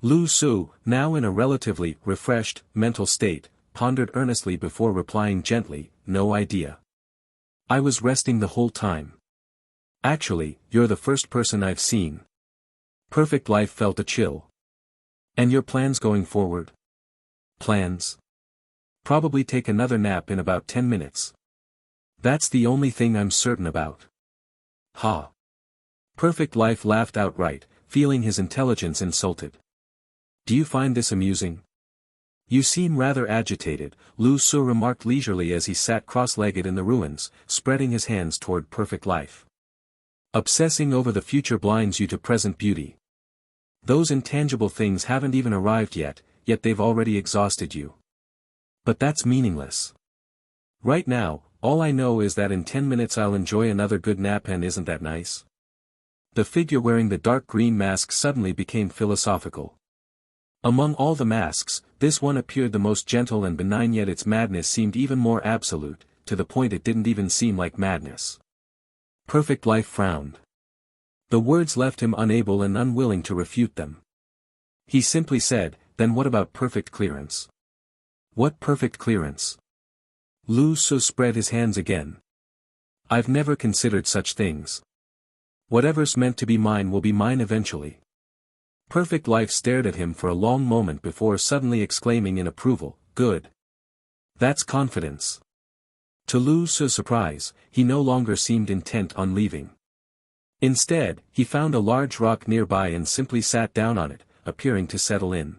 Lu Su, now in a relatively refreshed mental state, pondered earnestly before replying gently, no idea. I was resting the whole time. Actually, you're the first person I've seen. Perfect Life felt a chill. And your plans going forward? Plans? Probably take another nap in about 10 minutes. That's the only thing I'm certain about. Ha. Perfect Life laughed outright, feeling his intelligence insulted. Do you find this amusing? You seem rather agitated, Lu Su remarked leisurely as he sat cross-legged in the ruins, spreading his hands toward Perfect Life. Obsessing over the future blinds you to present beauty. Those intangible things haven't even arrived yet they've already exhausted you. But that's meaningless. Right now, all I know is that in 10 minutes I'll enjoy another good nap, and isn't that nice? The figure wearing the dark green mask suddenly became philosophical. Among all the masks, this one appeared the most gentle and benign, yet its madness seemed even more absolute, to the point it didn't even seem like madness. Perfect Life frowned. The words left him unable and unwilling to refute them. He simply said, then what about perfect clearance? What perfect clearance? Lu Su spread his hands again. I've never considered such things. Whatever's meant to be mine will be mine eventually. Perfect Life stared at him for a long moment before suddenly exclaiming in approval, good. That's confidence. To Lu Su's surprise, he no longer seemed intent on leaving. Instead, he found a large rock nearby and simply sat down on it, appearing to settle in.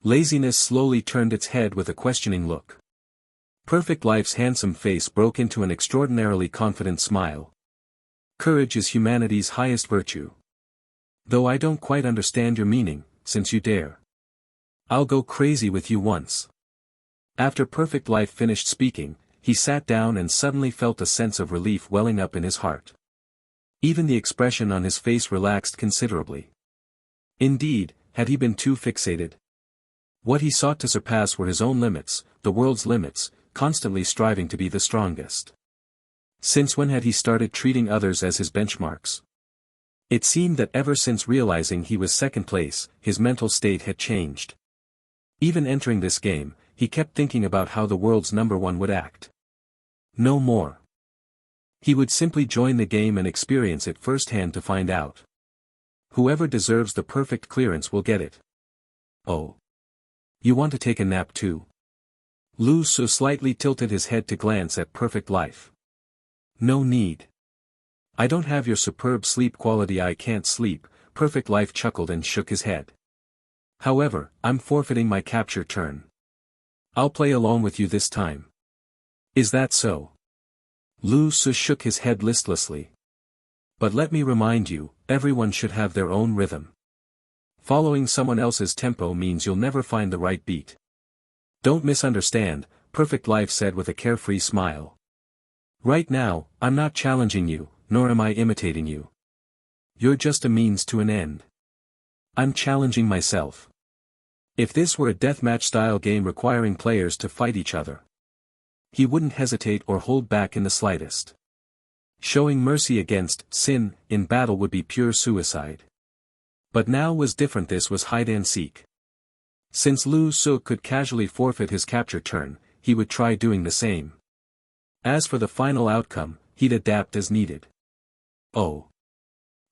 Laziness slowly turned its head with a questioning look. Perfect Life's handsome face broke into an extraordinarily confident smile. Courage is humanity's highest virtue. Though I don't quite understand your meaning, since you dare. I'll go crazy with you once. After Perfect Life finished speaking, he sat down and suddenly felt a sense of relief welling up in his heart. Even the expression on his face relaxed considerably. Indeed, had he been too fixated? What he sought to surpass were his own limits, the world's limits, constantly striving to be the strongest. Since when had he started treating others as his benchmarks? It seemed that ever since realizing he was second place, his mental state had changed. Even entering this game, he kept thinking about how the world's number one would act. No more. He would simply join the game and experience it firsthand to find out. Whoever deserves the perfect clearance will get it. Oh. You want to take a nap too? Lu Su slightly tilted his head to glance at Perfect Life. No need. I don't have your superb sleep quality. I can't sleep, Perfect Life chuckled and shook his head. However, I'm forfeiting my capture turn. I'll play along with you this time. Is that so? Lu Su shook his head listlessly. But let me remind you, everyone should have their own rhythm. Following someone else's tempo means you'll never find the right beat. Don't misunderstand, Perfect Life said with a carefree smile. Right now, I'm not challenging you, nor am I imitating you. You're just a means to an end. I'm challenging myself. If this were a deathmatch-style game requiring players to fight each other, he wouldn't hesitate or hold back in the slightest. Showing mercy against sin in battle would be pure suicide. But now was different. This was hide-and-seek. Since Lu Su could casually forfeit his capture turn, he would try doing the same. As for the final outcome, he'd adapt as needed. Oh.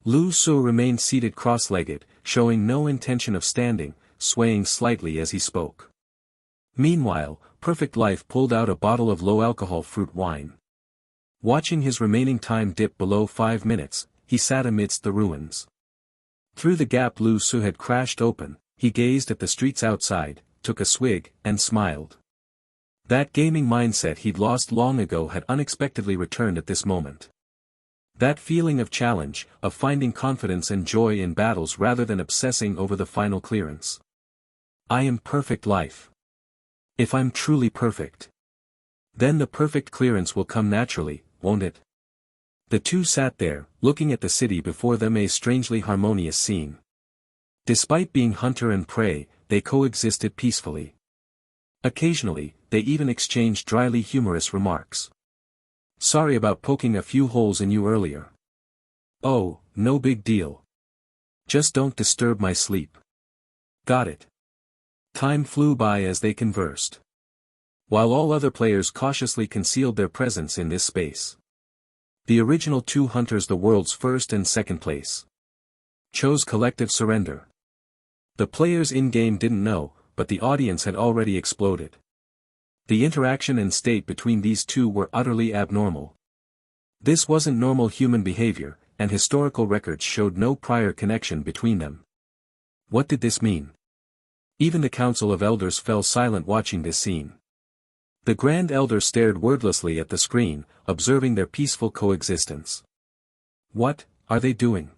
Lu Su remained seated cross-legged, showing no intention of standing, swaying slightly as he spoke. Meanwhile, Perfect Life pulled out a bottle of low-alcohol fruit wine. Watching his remaining time dip below 5 minutes, he sat amidst the ruins. Through the gap Lu Su had crashed open, he gazed at the streets outside, took a swig, and smiled. That gaming mindset he'd lost long ago had unexpectedly returned at this moment. That feeling of challenge, of finding confidence and joy in battles rather than obsessing over the final clearance. I am Perfect Life. If I'm truly perfect, then the perfect clearance will come naturally, won't it? The two sat there, looking at the city before them, a strangely harmonious scene. Despite being hunter and prey, they coexisted peacefully. Occasionally, they even exchanged dryly humorous remarks. Sorry about poking a few holes in you earlier. Oh, no big deal. Just don't disturb my sleep. Got it. Time flew by as they conversed. While all other players cautiously concealed their presence in this space. The original two hunters, the world's first and second place, chose collective surrender. The players in-game didn't know, but the audience had already exploded. The interaction and state between these two were utterly abnormal. This wasn't normal human behavior, and historical records showed no prior connection between them. What did this mean? Even the Council of Elders fell silent watching this scene. The Grand Elder stared wordlessly at the screen, observing their peaceful coexistence. What are they doing?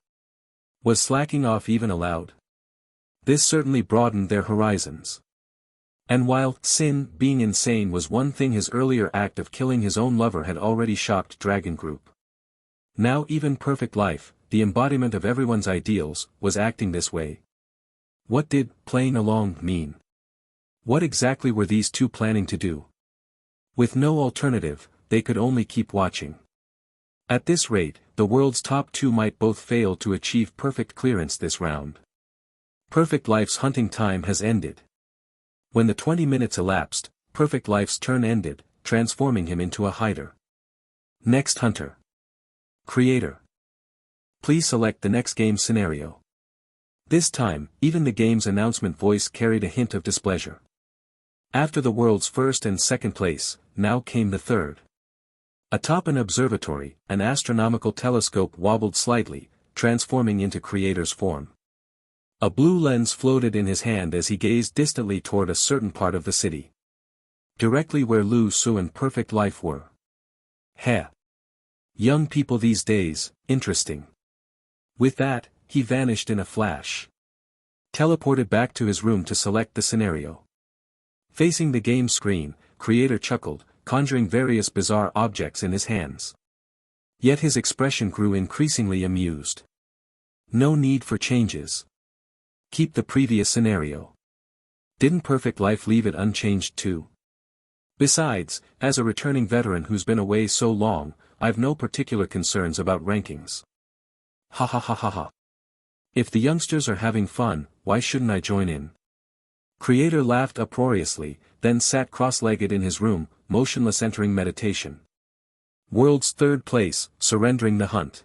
Was slacking off even allowed? This certainly broadened their horizons. And while Sin being insane was one thing, his earlier act of killing his own lover had already shocked Dragon Group. Now even Perfect Life, the embodiment of everyone's ideals, was acting this way. What did playing along mean? What exactly were these two planning to do? With no alternative, they could only keep watching. At this rate, the world's top two might both fail to achieve perfect clearance this round. Perfect Life's hunting time has ended. When the 20 minutes elapsed, Perfect Life's turn ended, transforming him into a hider. Next hunter. Creator. Please select the next game scenario. This time, even the game's announcement voice carried a hint of displeasure. After the world's first and second place, now came the third. Atop an observatory, an astronomical telescope wobbled slightly, transforming into Creator's form. A blue lens floated in his hand as he gazed distantly toward a certain part of the city. Directly where Lu Su and Perfect Life were. Heh. Young people these days, interesting. With that, he vanished in a flash. Teleported back to his room to select the scenario. Facing the game screen, Creator chuckled, conjuring various bizarre objects in his hands. Yet his expression grew increasingly amused. No need for changes. Keep the previous scenario. Didn't Perfect Life leave it unchanged too? Besides, as a returning veteran who's been away so long, I've no particular concerns about rankings. Ha ha ha ha ha. If the youngsters are having fun, why shouldn't I join in? Creator laughed uproariously, then sat cross-legged in his room, motionless, entering meditation. World's third place, surrendering the hunt.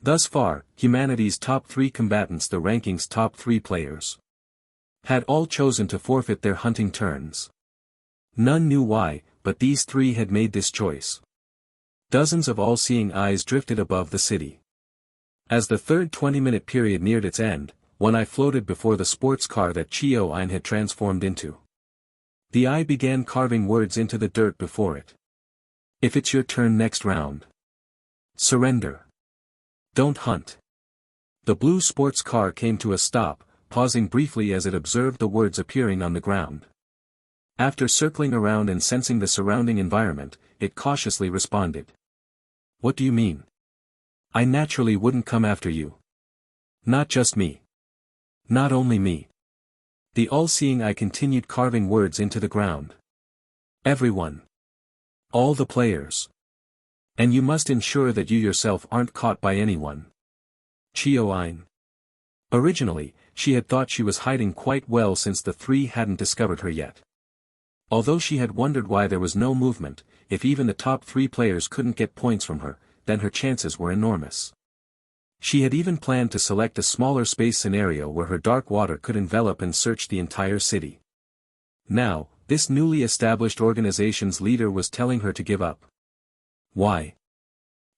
Thus far, humanity's top 3 combatants, the ranking's top 3 players, had all chosen to forfeit their hunting turns. None knew why, but these 3 had made this choice. Dozens of all-seeing eyes drifted above the city. As the third 20-minute period neared its end, one eye floated before the sports car that Chio-Ein had transformed into. The eye began carving words into the dirt before it. If it's your turn next round. Surrender. Don't hunt. The blue sports car came to a stop, pausing briefly as it observed the words appearing on the ground. After circling around and sensing the surrounding environment, it cautiously responded. What do you mean? I naturally wouldn't come after you. Not just me. Not only me. The all-seeing eye continued carving words into the ground. Everyone. All the players. And you must ensure that you yourself aren't caught by anyone. Chio-ein. Originally, she had thought she was hiding quite well since the three hadn't discovered her yet. Although she had wondered why there was no movement, if even the top 3 players couldn't get points from her, then her chances were enormous. She had even planned to select a smaller space scenario where her dark water could envelop and search the entire city. Now, this newly established organization's leader was telling her to give up. Why?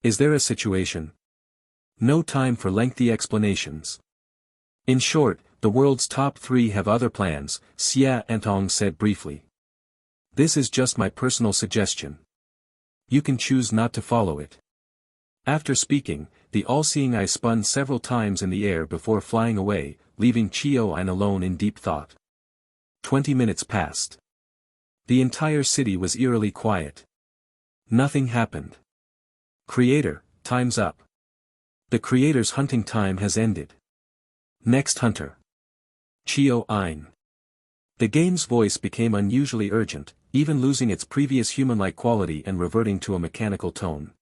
Is there a situation? No time for lengthy explanations. In short, the world's top 3 have other plans, Xia Entong said briefly. This is just my personal suggestion. You can choose not to follow it. After speaking, the all-seeing eye spun several times in the air before flying away, leaving Chio-ein alone in deep thought. 20 minutes passed. The entire city was eerily quiet. Nothing happened. Creator, time's up. The creator's hunting time has ended. Next hunter. Chio-ein. The game's voice became unusually urgent, even losing its previous human-like quality and reverting to a mechanical tone.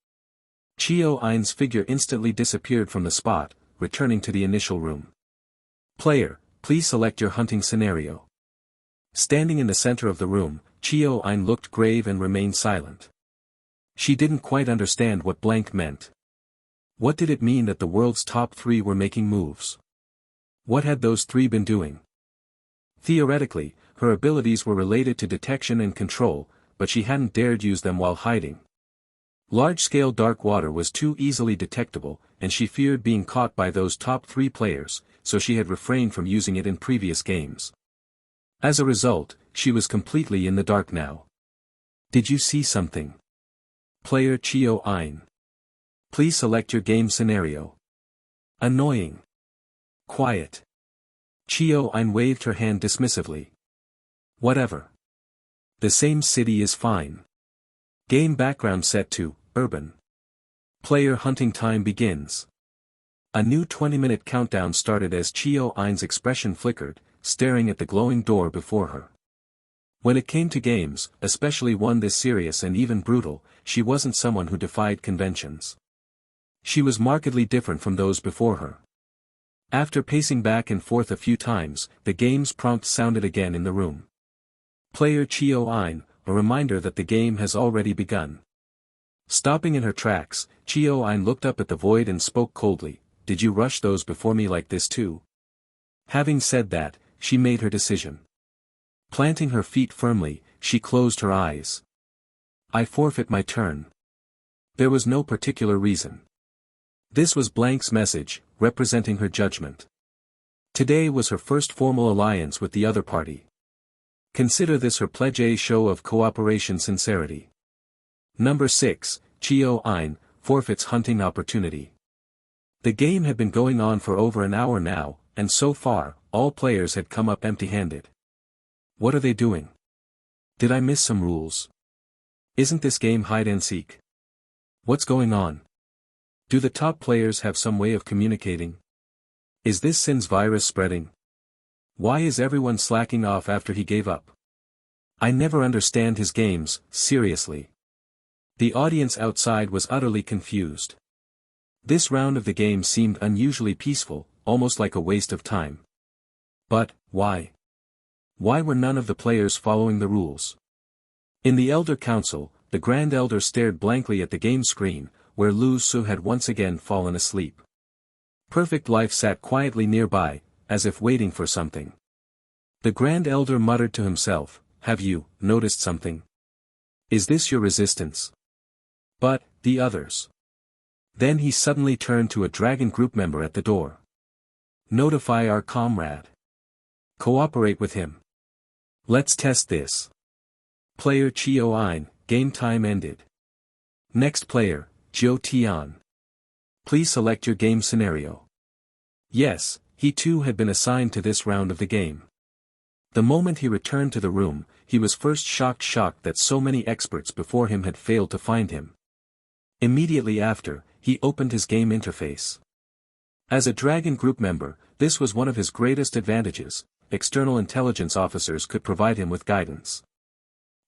Chio-ein's figure instantly disappeared from the spot, returning to the initial room. Player, please select your hunting scenario. Standing in the center of the room, Chio-ein looked grave and remained silent. She didn't quite understand what blank meant. What did it mean that the world's top 3 were making moves? What had those 3 been doing? Theoretically, her abilities were related to detection and control, but she hadn't dared use them while hiding. Large-scale dark water was too easily detectable, and she feared being caught by those top 3 players, so she had refrained from using it in previous games. As a result, she was completely in the dark now. Did you see something? Player Chio-ein. Please select your game scenario. Annoying. Quiet. Chio-ein waved her hand dismissively. Whatever. The same city is fine. Game background set to urban. Player hunting time begins. A new 20-minute countdown started as Chio-ein's expression flickered, staring at the glowing door before her. When it came to games, especially one this serious and even brutal, she wasn't someone who defied conventions. She was markedly different from those before her. After pacing back and forth a few times, the game's prompt sounded again in the room. Player Chio-ein, a reminder that the game has already begun. Stopping in her tracks, Chio-ein looked up at the void and spoke coldly, "Did you rush those before me like this too?" Having said that, she made her decision. Planting her feet firmly, she closed her eyes. I forfeit my turn. There was no particular reason. This was Blank's message, representing her judgment. Today was her first formal alliance with the other party. Consider this her pledge, a show of cooperation sincerity. Number 6, Chio-ein, forfeits hunting opportunity. The game had been going on for over an hour now, and so far, all players had come up empty-handed. What are they doing? Did I miss some rules? Isn't this game hide-and-seek? What's going on? Do the top players have some way of communicating? Is this Sin's virus spreading? Why is everyone slacking off after he gave up? I never understand his games, seriously. The audience outside was utterly confused. This round of the game seemed unusually peaceful, almost like a waste of time. But, why? Why were none of the players following the rules? In the Elder Council, the Grand Elder stared blankly at the game screen, where Lu Su had once again fallen asleep. Perfect Life sat quietly nearby, as if waiting for something. The Grand Elder muttered to himself, "Have you noticed something? Is this your resistance?" But, the others. Then he suddenly turned to a dragon group member at the door. Notify our comrade. Cooperate with him. Let's test this. Player Chio-ein, game time ended. Next player, Jiu Tian. Please select your game scenario. Yes, he too had been assigned to this round of the game. The moment he returned to the room, he was first shocked that so many experts before him had failed to find him. Immediately after, he opened his game interface. As a Dragon Group member, this was one of his greatest advantages, external intelligence officers could provide him with guidance.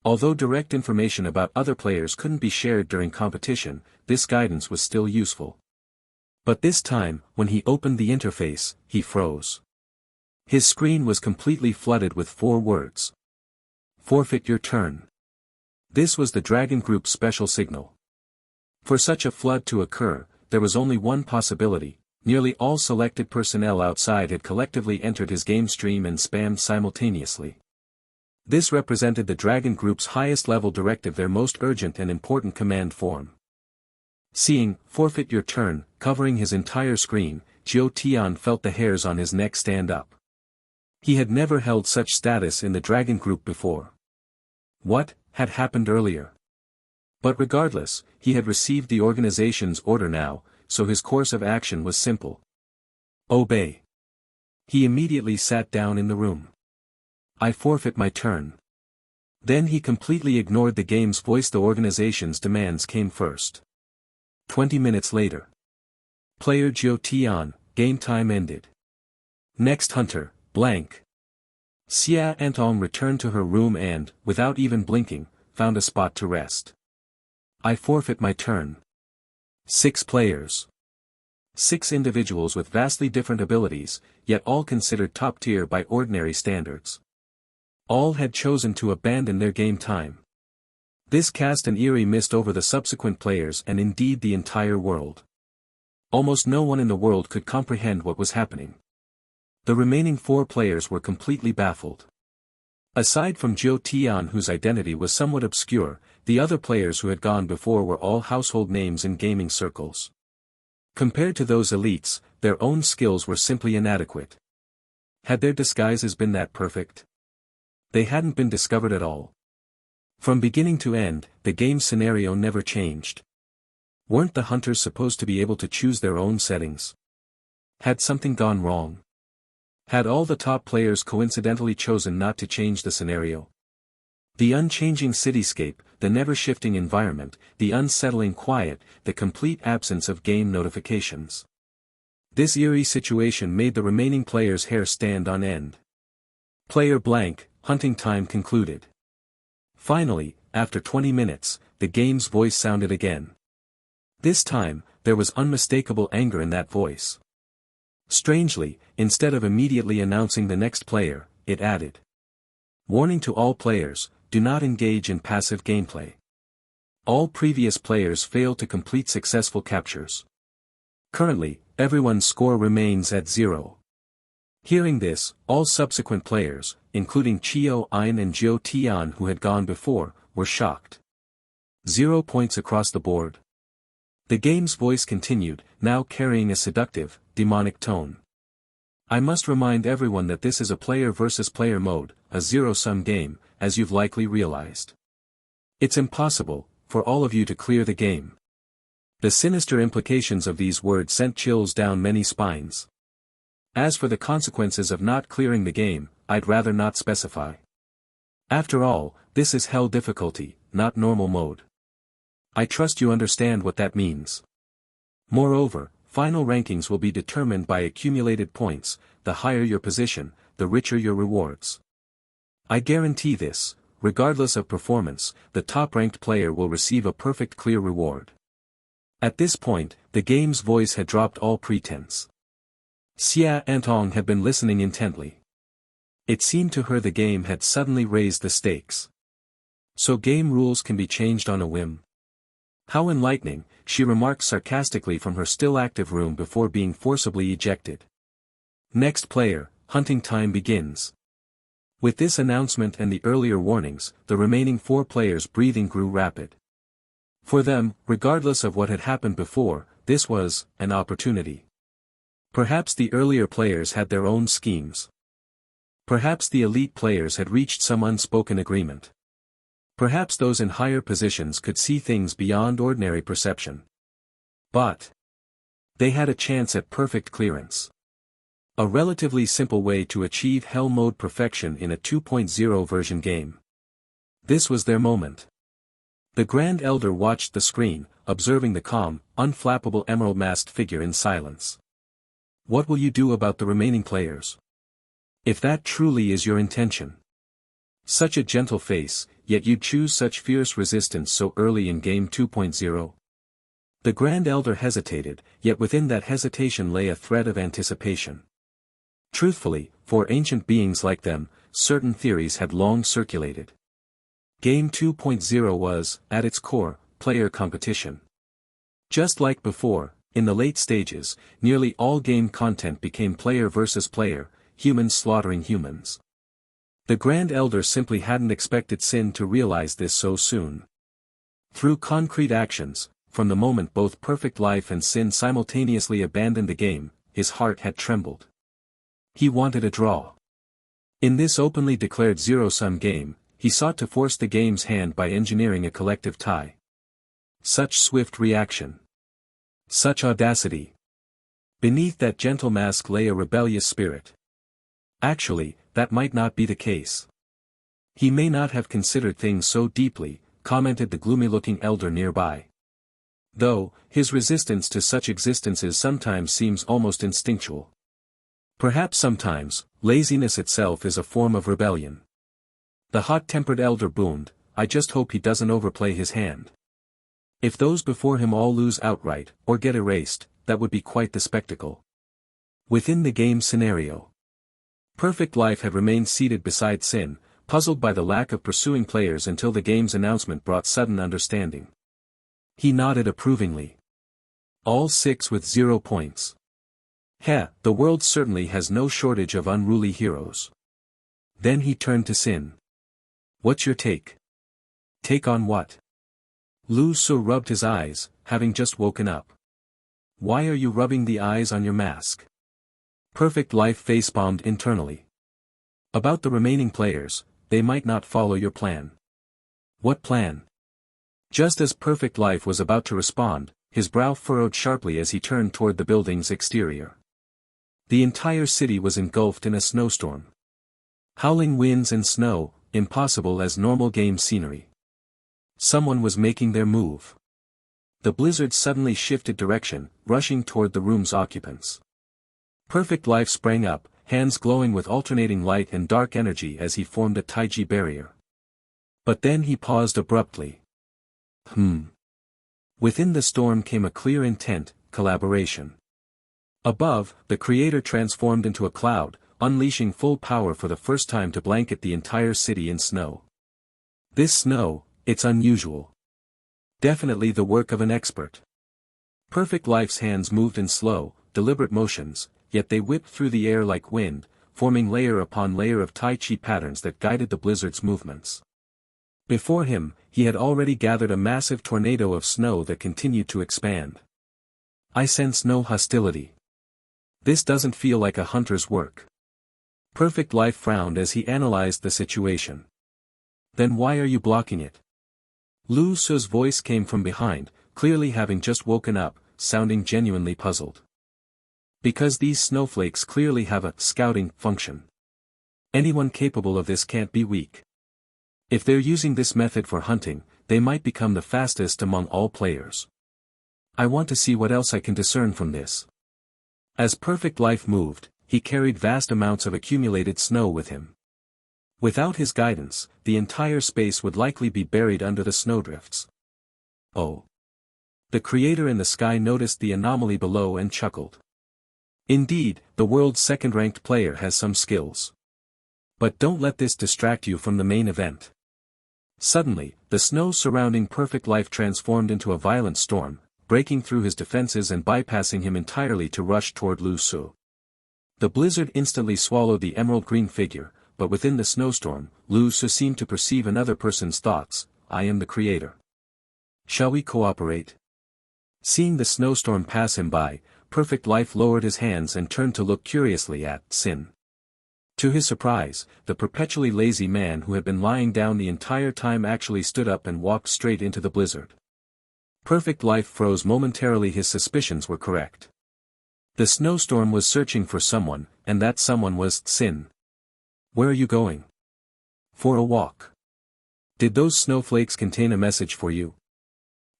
Although direct information about other players couldn't be shared during competition, this guidance was still useful. But this time, when he opened the interface, he froze. His screen was completely flooded with 4 words. Forfeit your turn. This was the Dragon Group's special signal. For such a flood to occur, there was only one possibility: nearly all selected personnel outside had collectively entered his game stream and spammed simultaneously. This represented the Dragon Group's highest-level directive, their most urgent and important command form. Seeing "Forfeit your turn" covering his entire screen, Jiu Tian felt the hairs on his neck stand up. He had never held such status in the Dragon Group before. What had happened earlier? But regardless, he had received the organization's order now, so his course of action was simple. Obey. He immediately sat down in the room. I forfeit my turn. Then he completely ignored the game's voice. The organization's demands came first. 20 minutes later. Player Jiu Tian, game time ended. Next hunter, blank. Xia Antong returned to her room and, without even blinking, found a spot to rest. I forfeit my turn. 6 players. 6 individuals with vastly different abilities, yet all considered top tier by ordinary standards. All had chosen to abandon their game time. This cast an eerie mist over the subsequent players and indeed the entire world. Almost no one in the world could comprehend what was happening. The remaining 4 players were completely baffled. Aside from Jiu Tian, whose identity was somewhat obscure, the other players who had gone before were all household names in gaming circles. Compared to those elites, their own skills were simply inadequate. Had their disguises been that perfect? They hadn't been discovered at all. From beginning to end, the game scenario never changed. Weren't the hunters supposed to be able to choose their own settings? Had something gone wrong? Had all the top players coincidentally chosen not to change the scenario? The unchanging cityscape, the never-shifting environment, the unsettling quiet, the complete absence of game notifications. This eerie situation made the remaining players' hair stand on end. Player blank, hunting time concluded. Finally, after 20 minutes, the game's voice sounded again. This time, there was unmistakable anger in that voice. Strangely, instead of immediately announcing the next player, it added. Warning to all players, do not engage in passive gameplay. All previous players failed to complete successful captures. Currently, everyone's score remains at 0. Hearing this, all subsequent players, including Chio Ein and Jiu Tian who had gone before, were shocked. 0 points across the board. The game's voice continued, now carrying a seductive, demonic tone. I must remind everyone that this is a player versus player mode, a zero-sum game, as you've likely realized. It's impossible, for all of you to clear the game. The sinister implications of these words sent chills down many spines. As for the consequences of not clearing the game, I'd rather not specify. After all, this is hell difficulty, not normal mode. I trust you understand what that means. Moreover, final rankings will be determined by accumulated points. The higher your position, the richer your rewards. I guarantee this, regardless of performance, the top-ranked player will receive a perfect clear reward. At this point, the game's voice had dropped all pretense. Xia Antong had been listening intently. It seemed to her the game had suddenly raised the stakes. So game rules can be changed on a whim. How enlightening, she remarked sarcastically from her still-active room before being forcibly ejected. Next player, hunting time begins. With this announcement and the earlier warnings, the remaining 4 players' breathing grew rapid. For them, regardless of what had happened before, this was an opportunity. Perhaps the earlier players had their own schemes. Perhaps the elite players had reached some unspoken agreement. Perhaps those in higher positions could see things beyond ordinary perception. But they had a chance at perfect clearance. A relatively simple way to achieve Hell mode perfection in a 2.0 version game. This was their moment. The Grand Elder watched the screen, observing the calm, unflappable emerald-masked figure in silence. What will you do about the remaining players? If that truly is your intention. Such a gentle face, yet you'd choose such fierce resistance so early in Game 2.0? The Grand Elder hesitated, yet within that hesitation lay a thread of anticipation. Truthfully, for ancient beings like them, certain theories had long circulated. Game 2.0 was, at its core, player competition. Just like before, in the late stages, nearly all game content became player versus player, humans slaughtering humans. The Grand Elder simply hadn't expected Sin to realize this so soon. Through concrete actions, from the moment both Perfect Life and Sin simultaneously abandoned the game, his heart had trembled. He wanted a draw. In this openly declared zero-sum game, he sought to force the game's hand by engineering a collective tie. Such swift reaction. Such audacity. Beneath that gentle mask lay a rebellious spirit. Actually, that might not be the case. He may not have considered things so deeply, commented the gloomy-looking elder nearby. Though, his resistance to such existences sometimes seems almost instinctual. Perhaps sometimes, laziness itself is a form of rebellion. The hot-tempered elder boomed, I just hope he doesn't overplay his hand. If those before him all lose outright, or get erased, that would be quite the spectacle. Within the game scenario, Perfect Life had remained seated beside Sin, puzzled by the lack of pursuing players until the game's announcement brought sudden understanding. He nodded approvingly. All 6 with 0 points. The world certainly has no shortage of unruly heroes. Then he turned to Sin. What's your take? Take on what? Lu Su rubbed his eyes, having just woken up. Why are you rubbing the eyes on your mask? Perfect Life facepalmed internally. About the remaining players, they might not follow your plan. What plan? Just as Perfect Life was about to respond, his brow furrowed sharply as he turned toward the building's exterior. The entire city was engulfed in a snowstorm. Howling winds and snow, impossible as normal game scenery. Someone was making their move. The blizzard suddenly shifted direction, rushing toward the room's occupants. Perfect Life sprang up, hands glowing with alternating light and dark energy as he formed a Taiji barrier. But then he paused abruptly. Within the storm came a clear intent, collaboration. Above, the creator transformed into a cloud, unleashing full power for the first time to blanket the entire city in snow. This snow, it's unusual. Definitely the work of an expert. Perfect Life's hands moved in slow, deliberate motions, yet they whipped through the air like wind, forming layer upon layer of Tai Chi patterns that guided the blizzard's movements. Before him, he had already gathered a massive tornado of snow that continued to expand. I sense no hostility. This doesn't feel like a hunter's work. Perfect Life frowned as he analyzed the situation. Then why are you blocking it? Lu Su's voice came from behind, clearly having just woken up, sounding genuinely puzzled. Because these snowflakes clearly have a scouting function. Anyone capable of this can't be weak. If they're using this method for hunting, they might become the fastest among all players. I want to see what else I can discern from this. As Perfect Life moved, he carried vast amounts of accumulated snow with him. Without his guidance, the entire space would likely be buried under the snowdrifts. Oh. The creator in the sky noticed the anomaly below and chuckled. Indeed, the world's second-ranked player has some skills. But don't let this distract you from the main event. Suddenly, the snow surrounding Perfect Life transformed into a violent storm, breaking through his defenses and bypassing him entirely to rush toward Lu Su. The blizzard instantly swallowed the emerald green figure, but within the snowstorm, Lu Su seemed to perceive another person's thoughts. I am the creator. Shall we cooperate? Seeing the snowstorm pass him by, Perfect Life lowered his hands and turned to look curiously at Sin. To his surprise, the perpetually lazy man who had been lying down the entire time actually stood up and walked straight into the blizzard. Perfect Life froze momentarily. His suspicions were correct. The snowstorm was searching for someone, and that someone was Sin. Where are you going? For a walk. Did those snowflakes contain a message for you?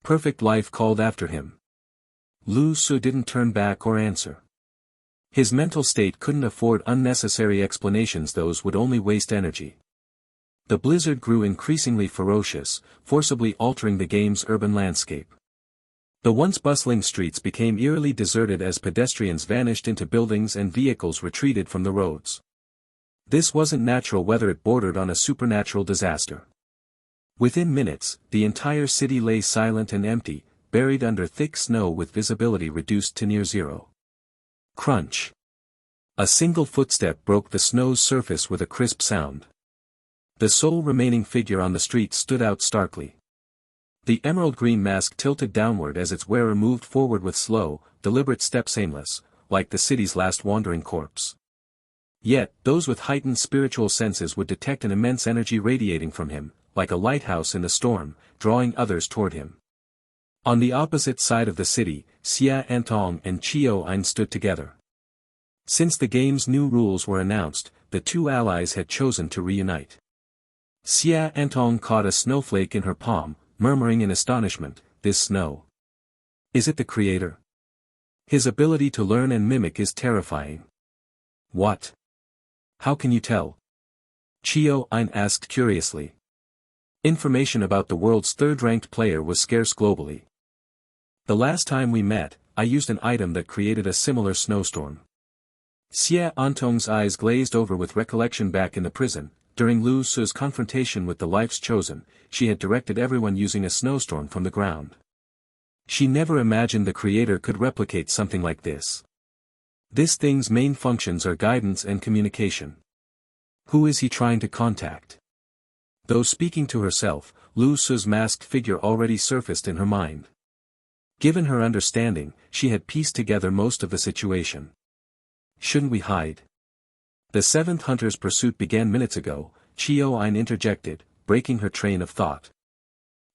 Perfect Life called after him. Lu Su didn't turn back or answer. His mental state couldn't afford unnecessary explanations, those would only waste energy. The blizzard grew increasingly ferocious, forcibly altering the game's urban landscape. The once bustling streets became eerily deserted as pedestrians vanished into buildings and vehicles retreated from the roads. This wasn't natural weather, it bordered on a supernatural disaster. Within minutes, the entire city lay silent and empty, buried under thick snow with visibility reduced to near zero. Crunch. A single footstep broke the snow's surface with a crisp sound. The sole remaining figure on the street stood out starkly. The emerald-green mask tilted downward as its wearer moved forward with slow, deliberate steps, aimless, like the city's last wandering corpse. Yet, those with heightened spiritual senses would detect an immense energy radiating from him, like a lighthouse in the storm, drawing others toward him. On the opposite side of the city, Xia Antong and Chio Ein stood together. Since the game's new rules were announced, the two allies had chosen to reunite. Xia Antong caught a snowflake in her palm, murmuring in astonishment, "This snow. Is it the creator? His ability to learn and mimic is terrifying." "What? How can you tell?" Chio Ein asked curiously. Information about the world's third-ranked player was scarce globally. "The last time we met, I used an item that created a similar snowstorm." Xia Antong's eyes glazed over with recollection. Back in the prison, during Lu Su's confrontation with the Life's Chosen, she had directed everyone using a snowstorm from the ground. She never imagined the creator could replicate something like this. This thing's main functions are guidance and communication. Who is he trying to contact? Though speaking to herself, Lu Su's masked figure already surfaced in her mind. Given her understanding, she had pieced together most of the situation. "Shouldn't we hide?" "The seventh hunter's pursuit began minutes ago," Chio Ein interjected, breaking her train of thought.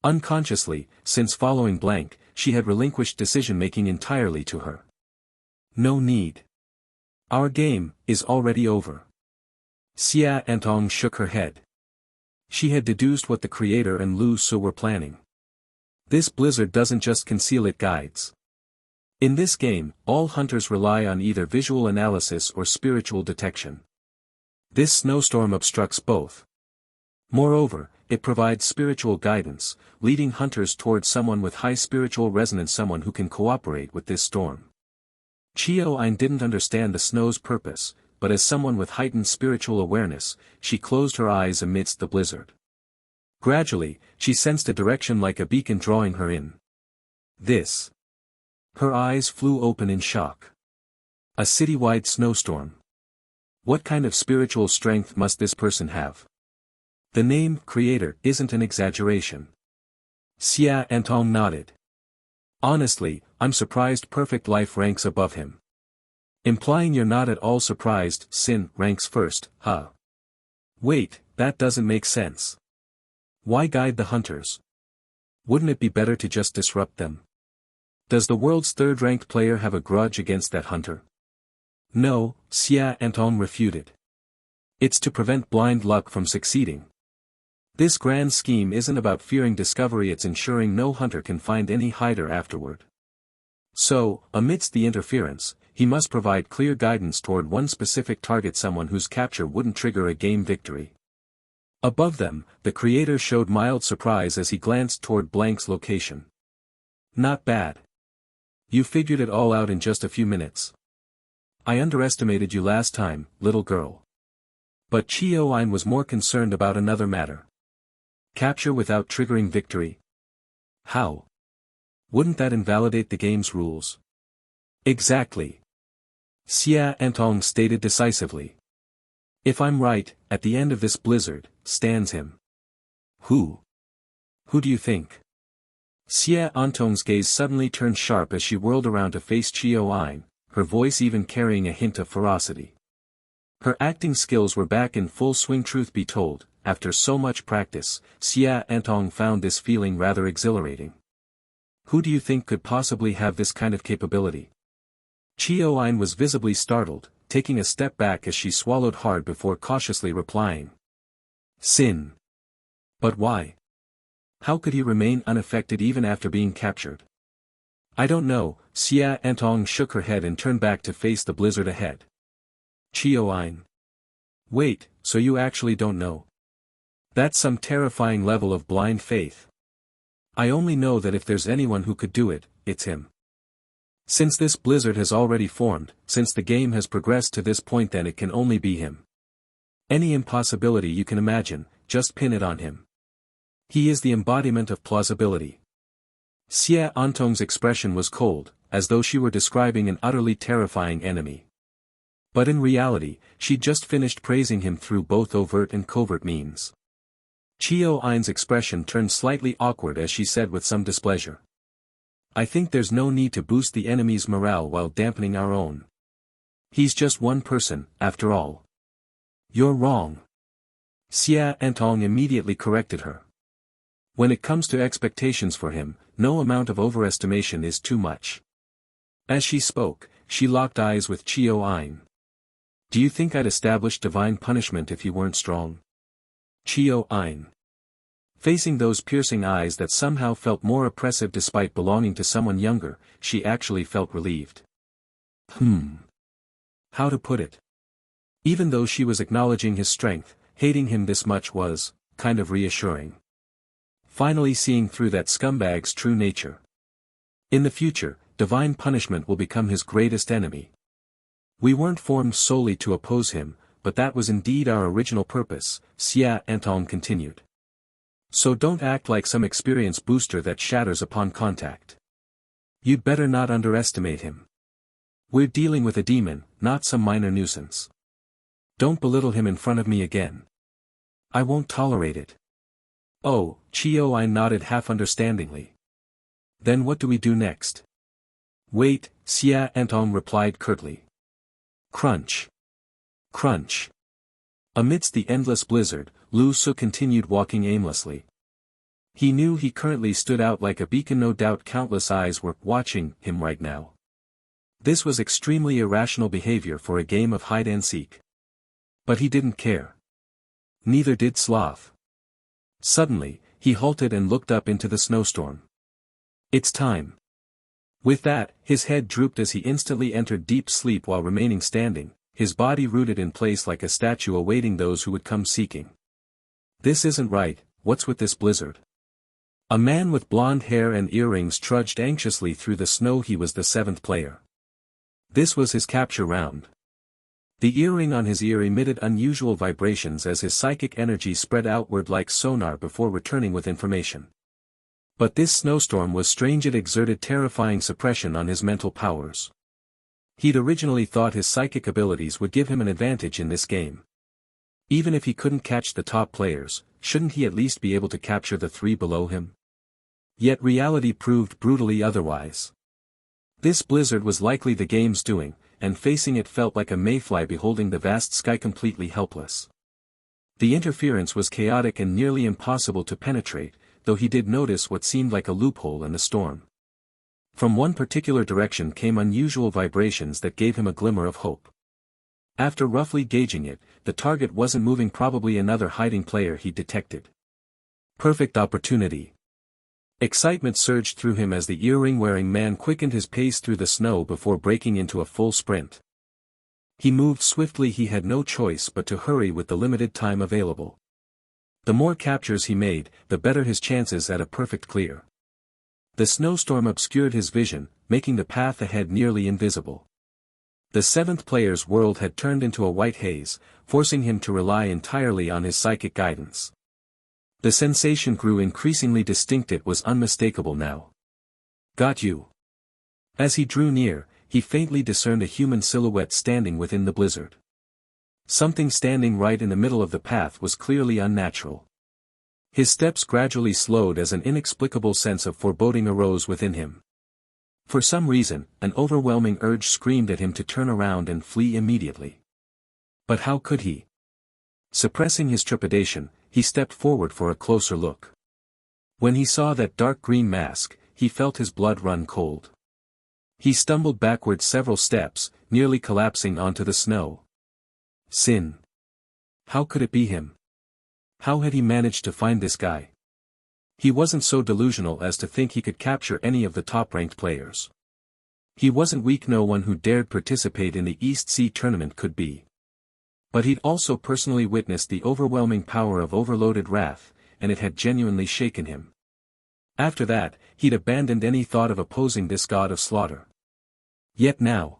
Unconsciously, since following blank, she had relinquished decision-making entirely to her. "No need. Our game is already over." Xia Antong shook her head. She had deduced what the creator and Lu Su were planning. This blizzard doesn't just conceal, it guides. In this game, all hunters rely on either visual analysis or spiritual detection. This snowstorm obstructs both. Moreover, it provides spiritual guidance, leading hunters towards someone with high spiritual resonance, someone who can cooperate with this storm. Chio Ein didn't understand the snow's purpose, but as someone with heightened spiritual awareness, she closed her eyes amidst the blizzard. Gradually, she sensed a direction like a beacon drawing her in. This. Her eyes flew open in shock. A citywide snowstorm. What kind of spiritual strength must this person have? The name, Creator, isn't an exaggeration. Xia Antong nodded. "Honestly, I'm surprised Perfect Life ranks above him." "Implying you're not at all surprised Sin ranks first, huh?" "Wait, that doesn't make sense. Why guide the hunters? Wouldn't it be better to just disrupt them? Does the world's third-ranked player have a grudge against that hunter?" "No," Xia Antong refuted. "It's to prevent blind luck from succeeding. This grand scheme isn't about fearing discovery, it's ensuring no hunter can find any hider afterward. So, amidst the interference, he must provide clear guidance toward one specific target, someone whose capture wouldn't trigger a game victory." Above them, the creator showed mild surprise as he glanced toward Blank's location. "Not bad. You figured it all out in just a few minutes. I underestimated you last time, little girl." But Chio Ein was more concerned about another matter. Capture without triggering victory? How? Wouldn't that invalidate the game's rules? Exactly. Xia Antong stated decisively. "If I'm right, at the end of this blizzard, stands him." "Who? Who do you think?" Xia Antong's gaze suddenly turned sharp as she whirled around to face Chio Ein, her voice even carrying a hint of ferocity. Her acting skills were back in full swing. Truth be told, after so much practice, Xia Antong found this feeling rather exhilarating. "Who do you think could possibly have this kind of capability?" Chio Ein was visibly startled, taking a step back as she swallowed hard before cautiously replying. "Sin." "But why? How could he remain unaffected even after being captured?" I don't know. Xia Antong shook her head and turned back to face the blizzard ahead. Chioine. Wait, so you actually don't know? That's some terrifying level of blind faith. I only know that if there's anyone who could do it, it's him. Since this blizzard has already formed, since the game has progressed to this point, then it can only be him. Any impossibility you can imagine, just pin it on him. He is the embodiment of plausibility. Xia Antong's expression was cold, as though she were describing an utterly terrifying enemy. But in reality, she'd just finished praising him through both overt and covert means. Chioine's expression turned slightly awkward as she said with some displeasure. I think there's no need to boost the enemy's morale while dampening our own. He's just one person, after all. You're wrong. Xia Antong immediately corrected her. When it comes to expectations for him, no amount of overestimation is too much. As she spoke, she locked eyes with Chioine. Do you think I'd establish divine punishment if you weren't strong? Chioine. Facing those piercing eyes that somehow felt more oppressive despite belonging to someone younger, she actually felt relieved. How to put it? Even though she was acknowledging his strength, hating him this much was, kind of reassuring. Finally seeing through that scumbag's true nature. In the future, divine punishment will become his greatest enemy. We weren't formed solely to oppose him, but that was indeed our original purpose, Xia Antong continued. So don't act like some experience booster that shatters upon contact. You'd better not underestimate him. We're dealing with a demon, not some minor nuisance. Don't belittle him in front of me again. I won't tolerate it. Oh, Chioine nodded half understandingly. Then what do we do next? Wait, Xia Antong replied curtly. Crunch. Crunch. Amidst the endless blizzard, Lu Su continued walking aimlessly. He knew he currently stood out like a beacon, no doubt countless eyes were watching him right now. This was extremely irrational behavior for a game of hide-and-seek. But he didn't care. Neither did Sloth. Suddenly, he halted and looked up into the snowstorm. It's time. With that, his head drooped as he instantly entered deep sleep while remaining standing, his body rooted in place like a statue awaiting those who would come seeking. This isn't right, what's with this blizzard? A man with blonde hair and earrings trudged anxiously through the snow. He was the seventh player. This was his capture round. The earring on his ear emitted unusual vibrations as his psychic energy spread outward like sonar before returning with information. But this snowstorm was strange. It exerted terrifying suppression on his mental powers. He'd originally thought his psychic abilities would give him an advantage in this game. Even if he couldn't catch the top players, shouldn't he at least be able to capture the three below him? Yet reality proved brutally otherwise. This blizzard was likely the game's doing, and facing it felt like a mayfly beholding the vast sky completely helpless. The interference was chaotic and nearly impossible to penetrate, though he did notice what seemed like a loophole in the storm. From one particular direction came unusual vibrations that gave him a glimmer of hope. After roughly gauging it, the target wasn't moving, probably another hiding player he detected. Perfect opportunity. Excitement surged through him as the earring-wearing man quickened his pace through the snow before breaking into a full sprint. He moved swiftly. He had no choice but to hurry with the limited time available. The more captures he made, the better his chances at a perfect clear. The snowstorm obscured his vision, making the path ahead nearly invisible. The seventh player's world had turned into a white haze, forcing him to rely entirely on his psychic guidance. The sensation grew increasingly distinct. It was unmistakable now. Got you. As he drew near, he faintly discerned a human silhouette standing within the blizzard. Something standing right in the middle of the path was clearly unnatural. His steps gradually slowed as an inexplicable sense of foreboding arose within him. For some reason, an overwhelming urge screamed at him to turn around and flee immediately. But how could he? Suppressing his trepidation, he stepped forward for a closer look. When he saw that dark green mask, he felt his blood run cold. He stumbled backward several steps, nearly collapsing onto the snow. Sin. How could it be him? How had he managed to find this guy? He wasn't so delusional as to think he could capture any of the top-ranked players. He wasn't weak, no one who dared participate in the East Sea tournament could be. But he'd also personally witnessed the overwhelming power of overloaded wrath, and it had genuinely shaken him. After that, he'd abandoned any thought of opposing this god of slaughter. Yet now,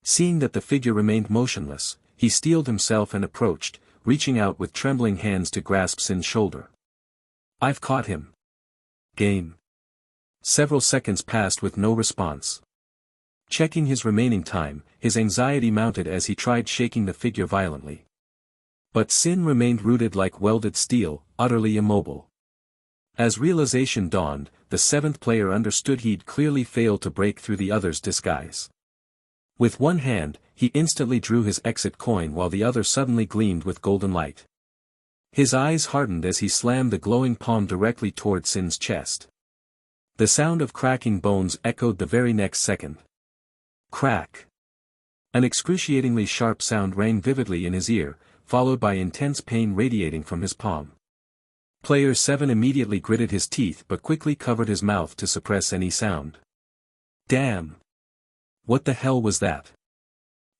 seeing that the figure remained motionless, he steeled himself and approached, reaching out with trembling hands to grasp Sin's shoulder. "I've caught him." Game. Several seconds passed with no response. Checking his remaining time, his anxiety mounted as he tried shaking the figure violently. But Sin remained rooted like welded steel, utterly immobile. As realization dawned, the seventh player understood he'd clearly failed to break through the other's disguise. With one hand, he instantly drew his exit coin while the other suddenly gleamed with golden light. His eyes hardened as he slammed the glowing palm directly toward Sin's chest. The sound of cracking bones echoed the very next second. Crack! An excruciatingly sharp sound rang vividly in his ear, followed by intense pain radiating from his palm. Player 7 immediately gritted his teeth but quickly covered his mouth to suppress any sound. Damn! What the hell was that?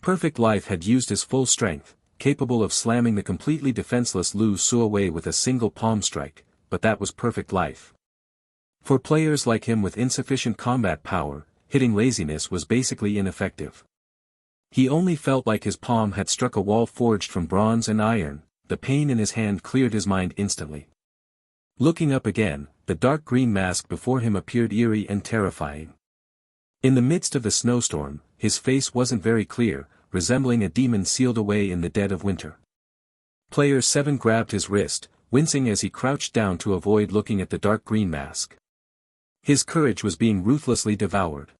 Perfect Life had used his full strength, capable of slamming the completely defenseless Lu Su away with a single palm strike, but that was Perfect Life. For players like him with insufficient combat power, hitting laziness was basically ineffective. He only felt like his palm had struck a wall forged from bronze and iron. The pain in his hand cleared his mind instantly. Looking up again, the dark green mask before him appeared eerie and terrifying. In the midst of the snowstorm, his face wasn't very clear, resembling a demon sealed away in the dead of winter. Player 7 grabbed his wrist, wincing as he crouched down to avoid looking at the dark green mask. His courage was being ruthlessly devoured.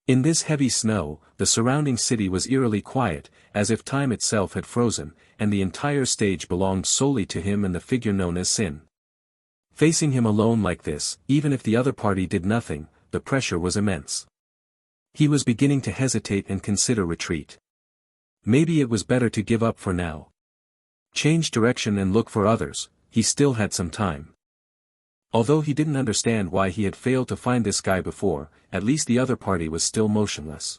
In this heavy snow, the surrounding city was eerily quiet, as if time itself had frozen, and the entire stage belonged solely to him and the figure known as Sin. Facing him alone like this, even if the other party did nothing, the pressure was immense. He was beginning to hesitate and consider retreat. Maybe it was better to give up for now. Change direction and look for others. He still had some time. Although he didn't understand why he had failed to find this guy before, at least the other party was still motionless.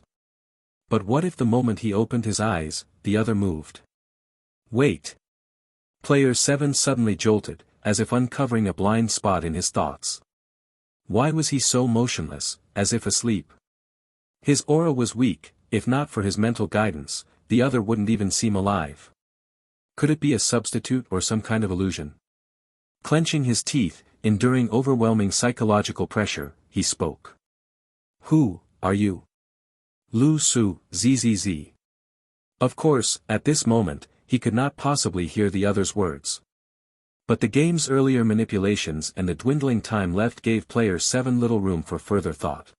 But what if the moment he opened his eyes, the other moved? Wait! Player 7 suddenly jolted, as if uncovering a blind spot in his thoughts. Why was he so motionless, as if asleep? His aura was weak. If not for his mental guidance, the other wouldn't even seem alive. Could it be a substitute or some kind of illusion? Clenching his teeth, enduring overwhelming psychological pressure, he spoke. Who are you? Lu Su, ZZZ. Of course, at this moment, he could not possibly hear the other's words. But the game's earlier manipulations and the dwindling time left gave player 7 little room for further thought.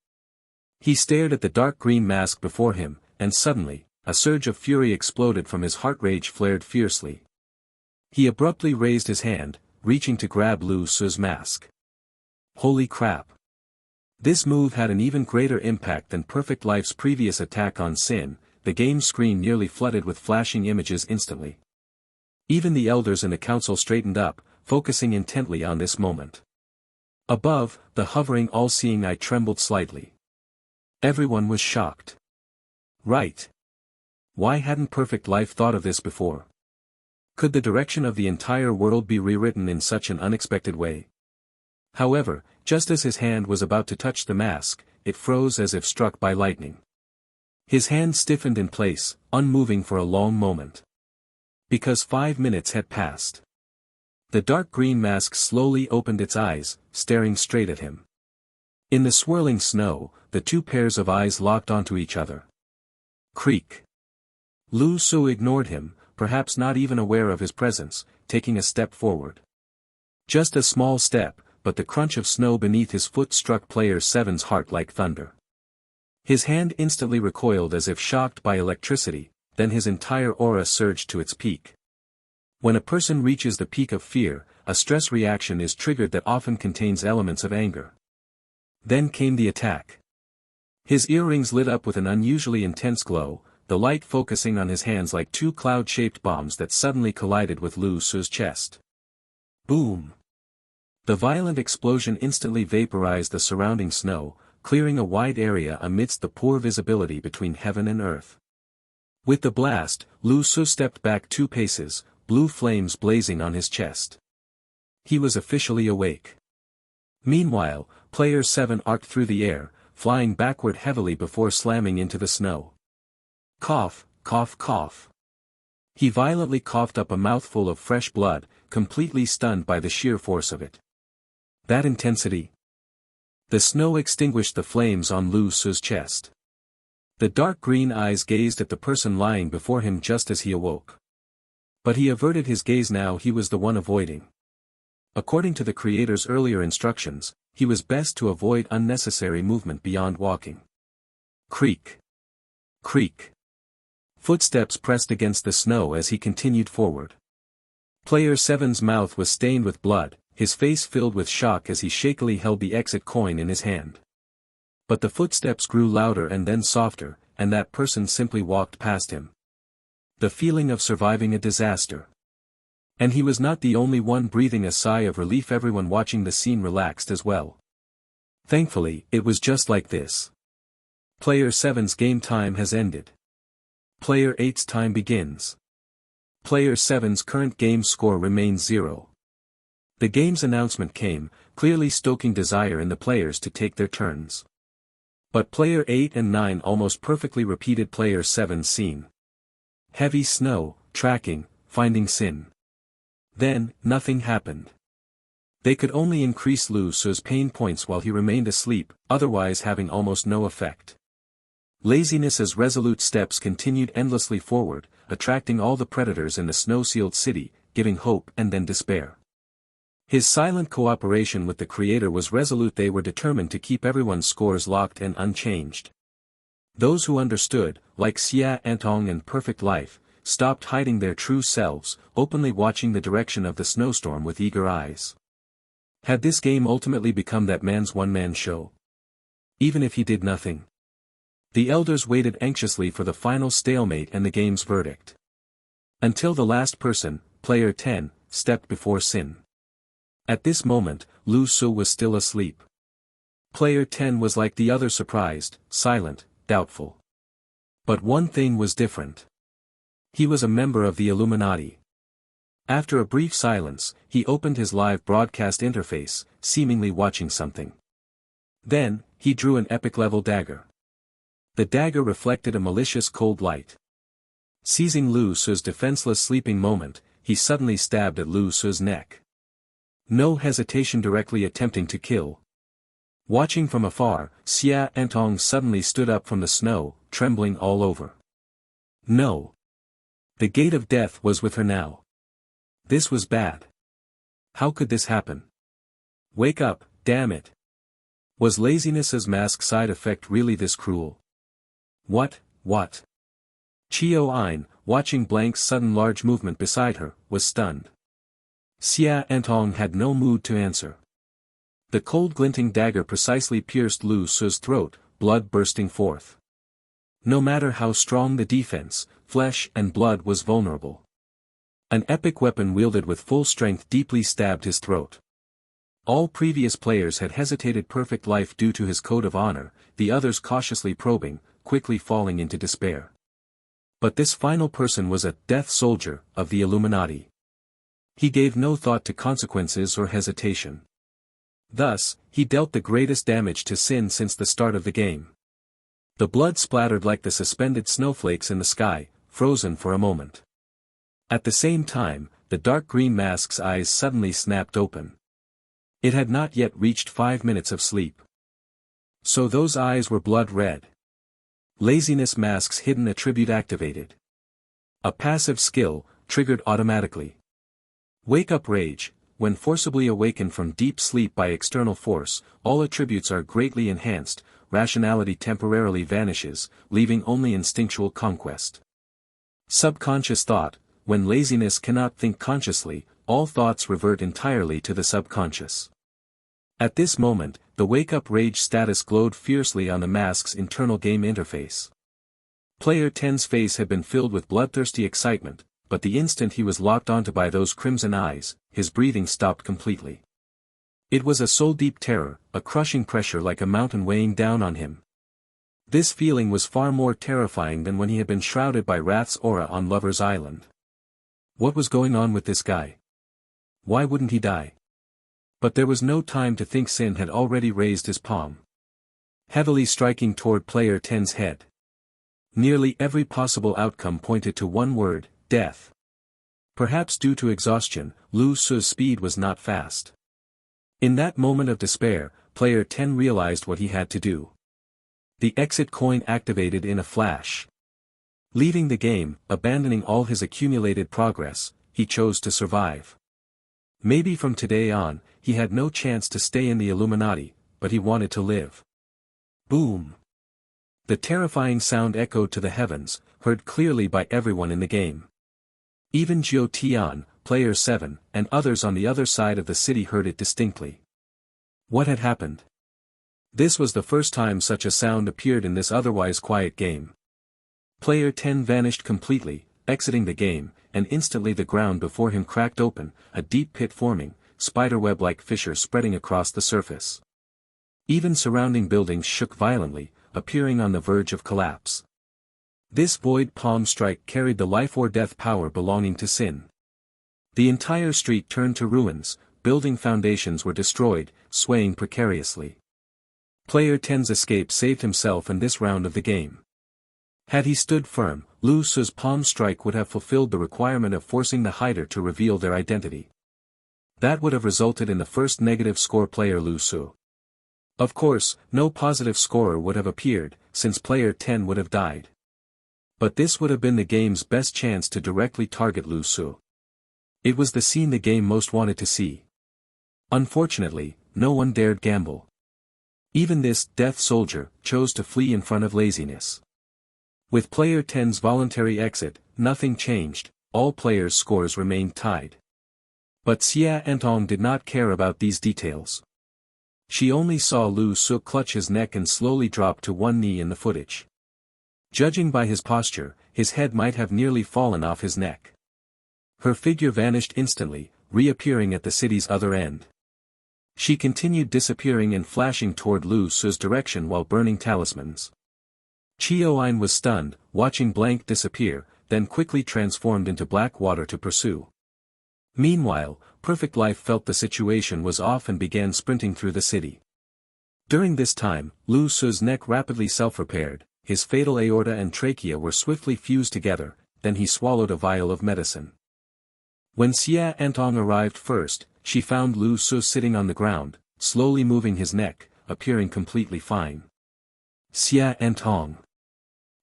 He stared at the dark green mask before him, and suddenly, a surge of fury exploded from his heart. Rage flared fiercely. He abruptly raised his hand, reaching to grab Lu Su's mask. Holy crap! This move had an even greater impact than Perfect Life's previous attack on Sin. The game screen nearly flooded with flashing images instantly. Even the elders in the council straightened up, focusing intently on this moment. Above, the hovering all-seeing eye trembled slightly. Everyone was shocked. Right. Why hadn't Perfect Life thought of this before? Could the direction of the entire world be rewritten in such an unexpected way? However, just as his hand was about to touch the mask, it froze as if struck by lightning. His hand stiffened in place, unmoving for a long moment. Because 5 minutes had passed. The dark green mask slowly opened its eyes, staring straight at him. In the swirling snow, the two pairs of eyes locked onto each other. Creak. Lu Su ignored him, perhaps not even aware of his presence, taking a step forward. Just a small step, but the crunch of snow beneath his foot struck player 7's heart like thunder. His hand instantly recoiled as if shocked by electricity, then his entire aura surged to its peak. When a person reaches the peak of fear, a stress reaction is triggered that often contains elements of anger. Then came the attack. His earrings lit up with an unusually intense glow, the light focusing on his hands like two cloud-shaped bombs that suddenly collided with Lu Su's chest. Boom! The violent explosion instantly vaporized the surrounding snow, clearing a wide area amidst the poor visibility between heaven and earth. With the blast, Lu Su stepped back 2 paces, blue flames blazing on his chest. He was officially awake. Meanwhile, Player 7 arced through the air, flying backward heavily before slamming into the snow. Cough, cough, cough. He violently coughed up a mouthful of fresh blood, completely stunned by the sheer force of it. That intensity. The snow extinguished the flames on Lu Su's chest. The dark green eyes gazed at the person lying before him just as he awoke. But he averted his gaze now. He was the one avoiding. According to the creator's earlier instructions, he was best to avoid unnecessary movement beyond walking. Creak. Creak. Footsteps pressed against the snow as he continued forward. Player 7's mouth was stained with blood, his face filled with shock as he shakily held the exit coin in his hand. But the footsteps grew louder and then softer, and that person simply walked past him. The feeling of surviving a disaster. And he was not the only one breathing a sigh of relief. Everyone watching the scene relaxed as well. Thankfully, it was just like this. Player 7's game time has ended. Player 8's time begins. Player 7's current game score remains 0. The game's announcement came, clearly stoking desire in the players to take their turns. But Player 8 and 9 almost perfectly repeated Player 7's scene. Heavy snow, tracking, finding Sin. Then, nothing happened. They could only increase Lu Su's pain points while he remained asleep, otherwise having almost no effect. Laziness's resolute steps continued endlessly forward, attracting all the predators in the snow-sealed city, giving hope and then despair. His silent cooperation with the creator was resolute. They were determined to keep everyone's scores locked and unchanged. Those who understood, like Xia Antong and Perfect Life, stopped hiding their true selves, openly watching the direction of the snowstorm with eager eyes. Had this game ultimately become that man's one-man show? Even if he did nothing. The elders waited anxiously for the final stalemate and the game's verdict. Until the last person, Player 10, stepped before Sin. At this moment, Lu Su was still asleep. Player 10 was like the other, surprised, silent, doubtful. But one thing was different. He was a member of the Illuminati. After a brief silence, he opened his live broadcast interface, seemingly watching something. Then, he drew an epic-level dagger. The dagger reflected a malicious cold light. Seizing Lu Su's defenseless sleeping moment, he suddenly stabbed at Lu Su's neck. No hesitation, directly attempting to kill. Watching from afar, Xia Antong suddenly stood up from the snow, trembling all over. No. The gate of death was with her now. This was bad. How could this happen? Wake up, damn it. Was laziness's mask side effect really this cruel? What? Chio Ein, watching Blank's sudden large movement beside her, was stunned. Xia Antong had no mood to answer. The cold glinting dagger precisely pierced Lu Su's throat, blood bursting forth. No matter how strong the defense, flesh and blood was vulnerable. An epic weapon wielded with full strength deeply stabbed his throat. All previous players had hesitated. Perfect Life due to his code of honor, the others cautiously probing, quickly falling into despair. But this final person was a death soldier of the Illuminati. He gave no thought to consequences or hesitation. Thus, he dealt the greatest damage to Sin since the start of the game. The blood splattered like the suspended snowflakes in the sky, frozen for a moment. At the same time, the dark green mask's eyes suddenly snapped open. It had not yet reached 5 minutes of sleep. So those eyes were blood red. Laziness mask's hidden attribute activated. A passive skill, triggered automatically. Wake up rage. When forcibly awakened from deep sleep by external force, all attributes are greatly enhanced, rationality temporarily vanishes, leaving only instinctual conquest. Subconscious thought. When laziness cannot think consciously, all thoughts revert entirely to the subconscious. At this moment, the wake-up rage status glowed fiercely on the mask's internal game interface. Player 10's face had been filled with bloodthirsty excitement, but the instant he was locked onto by those crimson eyes, his breathing stopped completely. It was a soul-deep terror, a crushing pressure like a mountain weighing down on him. This feeling was far more terrifying than when he had been shrouded by Wrath's aura on Lover's Island. What was going on with this guy? Why wouldn't he die? But there was no time to think. Sin had already raised his palm, heavily striking toward Player 10's head. Nearly every possible outcome pointed to one word: death. Perhaps due to exhaustion, Lu Su's speed was not fast. In that moment of despair, Player 10 realized what he had to do. The exit coin activated in a flash. Leaving the game, abandoning all his accumulated progress, he chose to survive. Maybe from today on, he had no chance to stay in the Illuminati, but he wanted to live. Boom! The terrifying sound echoed to the heavens, heard clearly by everyone in the game. Even Jiu Tian, Player 7, and others on the other side of the city heard it distinctly. What had happened? This was the first time such a sound appeared in this otherwise quiet game. Player 10 vanished completely, exiting the game, and instantly the ground before him cracked open, a deep pit forming, spiderweb-like fissure spreading across the surface. Even surrounding buildings shook violently, appearing on the verge of collapse. This void palm strike carried the life-or-death power belonging to Sin. The entire street turned to ruins, building foundations were destroyed, swaying precariously. Player 10's escape saved himself in this round of the game. Had he stood firm, Lu Su's palm strike would have fulfilled the requirement of forcing the hider to reveal their identity. That would have resulted in the first negative score player Lu Su. Of course, no positive scorer would have appeared, since Player 10 would have died. But this would have been the game's best chance to directly target Lu Su. It was the scene the game most wanted to see. Unfortunately, no one dared gamble. Even this death soldier chose to flee in front of laziness. With Player 10's voluntary exit, nothing changed, all players' scores remained tied. But Xia Entong did not care about these details. She only saw Lu Su clutch his neck and slowly drop to one knee in the footage. Judging by his posture, his head might have nearly fallen off his neck. Her figure vanished instantly, reappearing at the city's other end. She continued disappearing and flashing toward Lu Su's direction while burning talismans. Chioine was stunned, watching blank disappear, then quickly transformed into black water to pursue. Meanwhile, Perfect Life felt the situation was off and began sprinting through the city. During this time, Lu Su's neck rapidly self-repaired, his fatal aorta and trachea were swiftly fused together, then he swallowed a vial of medicine. When Xia Entong arrived first, she found Lu Su sitting on the ground, slowly moving his neck, appearing completely fine. Xia Entong.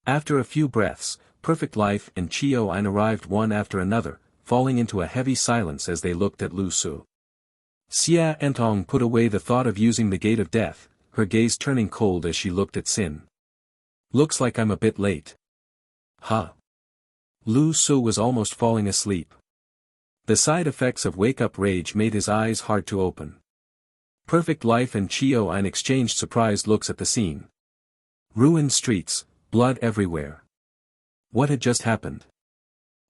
After a few breaths, Perfect Life and Chioine arrived one after another, falling into a heavy silence as they looked at Lu Su. Xia Entong put away the thought of using the Gate of Death, her gaze turning cold as she looked at Sin. Looks like I'm a bit late. Huh. Lu Su was almost falling asleep. The side effects of wake-up rage made his eyes hard to open. Perfect Life and Chioine exchanged surprised looks at the scene. Ruined streets, blood everywhere. What had just happened?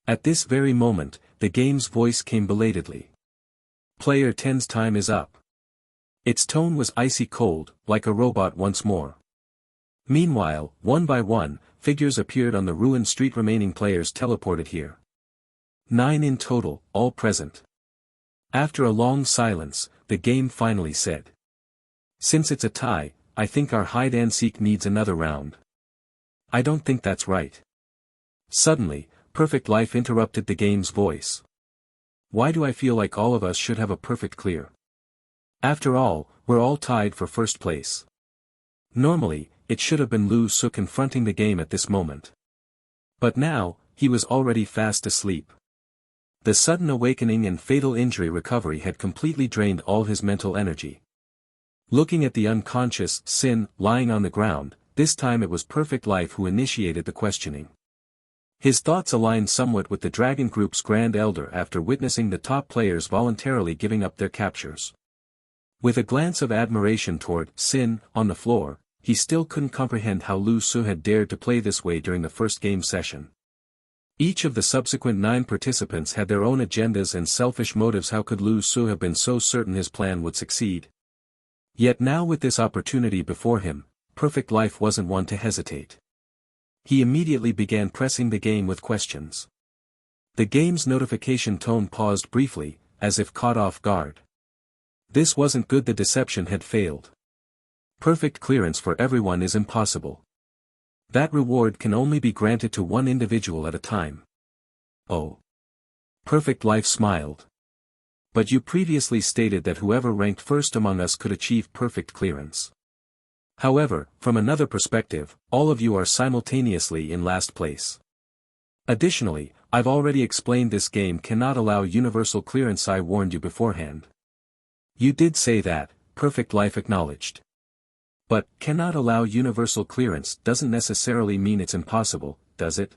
At this very moment, the game's voice came belatedly. Player 10's time is up. Its tone was icy cold, like a robot once more. Meanwhile, one by one, figures appeared on the ruined street. Remaining players teleported here. 9 in total, all present. After a long silence, the game finally said. Since it's a tie, I think our hide-and-seek needs another round. I don't think that's right. Suddenly, Perfect Life interrupted the game's voice. Why do I feel like all of us should have a perfect clear? After all, we're all tied for first place. Normally, it should have been Lu Su confronting the game at this moment. But now, he was already fast asleep. The sudden awakening and fatal injury recovery had completely drained all his mental energy. Looking at the unconscious Sin lying on the ground, this time it was Perfect Life who initiated the questioning. His thoughts aligned somewhat with the Dragon Group's Grand Elder after witnessing the top players voluntarily giving up their captures. With a glance of admiration toward Sin on the floor, he still couldn't comprehend how Lu Su had dared to play this way during the first game session. Each of the subsequent 9 participants had their own agendas and selfish motives. How could Lu Su have been so certain his plan would succeed? Yet now with this opportunity before him, Perfect Life wasn't one to hesitate. He immediately began pressing the game with questions. The game's notification tone paused briefly, as if caught off guard. This wasn't good. The deception had failed. Perfect clearance for everyone is impossible. That reward can only be granted to one individual at a time. Oh. Perfect Life smiled. But you previously stated that whoever ranked first among us could achieve perfect clearance. However, from another perspective, all of you are simultaneously in last place. Additionally, I've already explained this game cannot allow universal clearance. I warned you beforehand. You did say that, Perfect Life acknowledged. But, cannot allow universal clearance doesn't necessarily mean it's impossible, does it?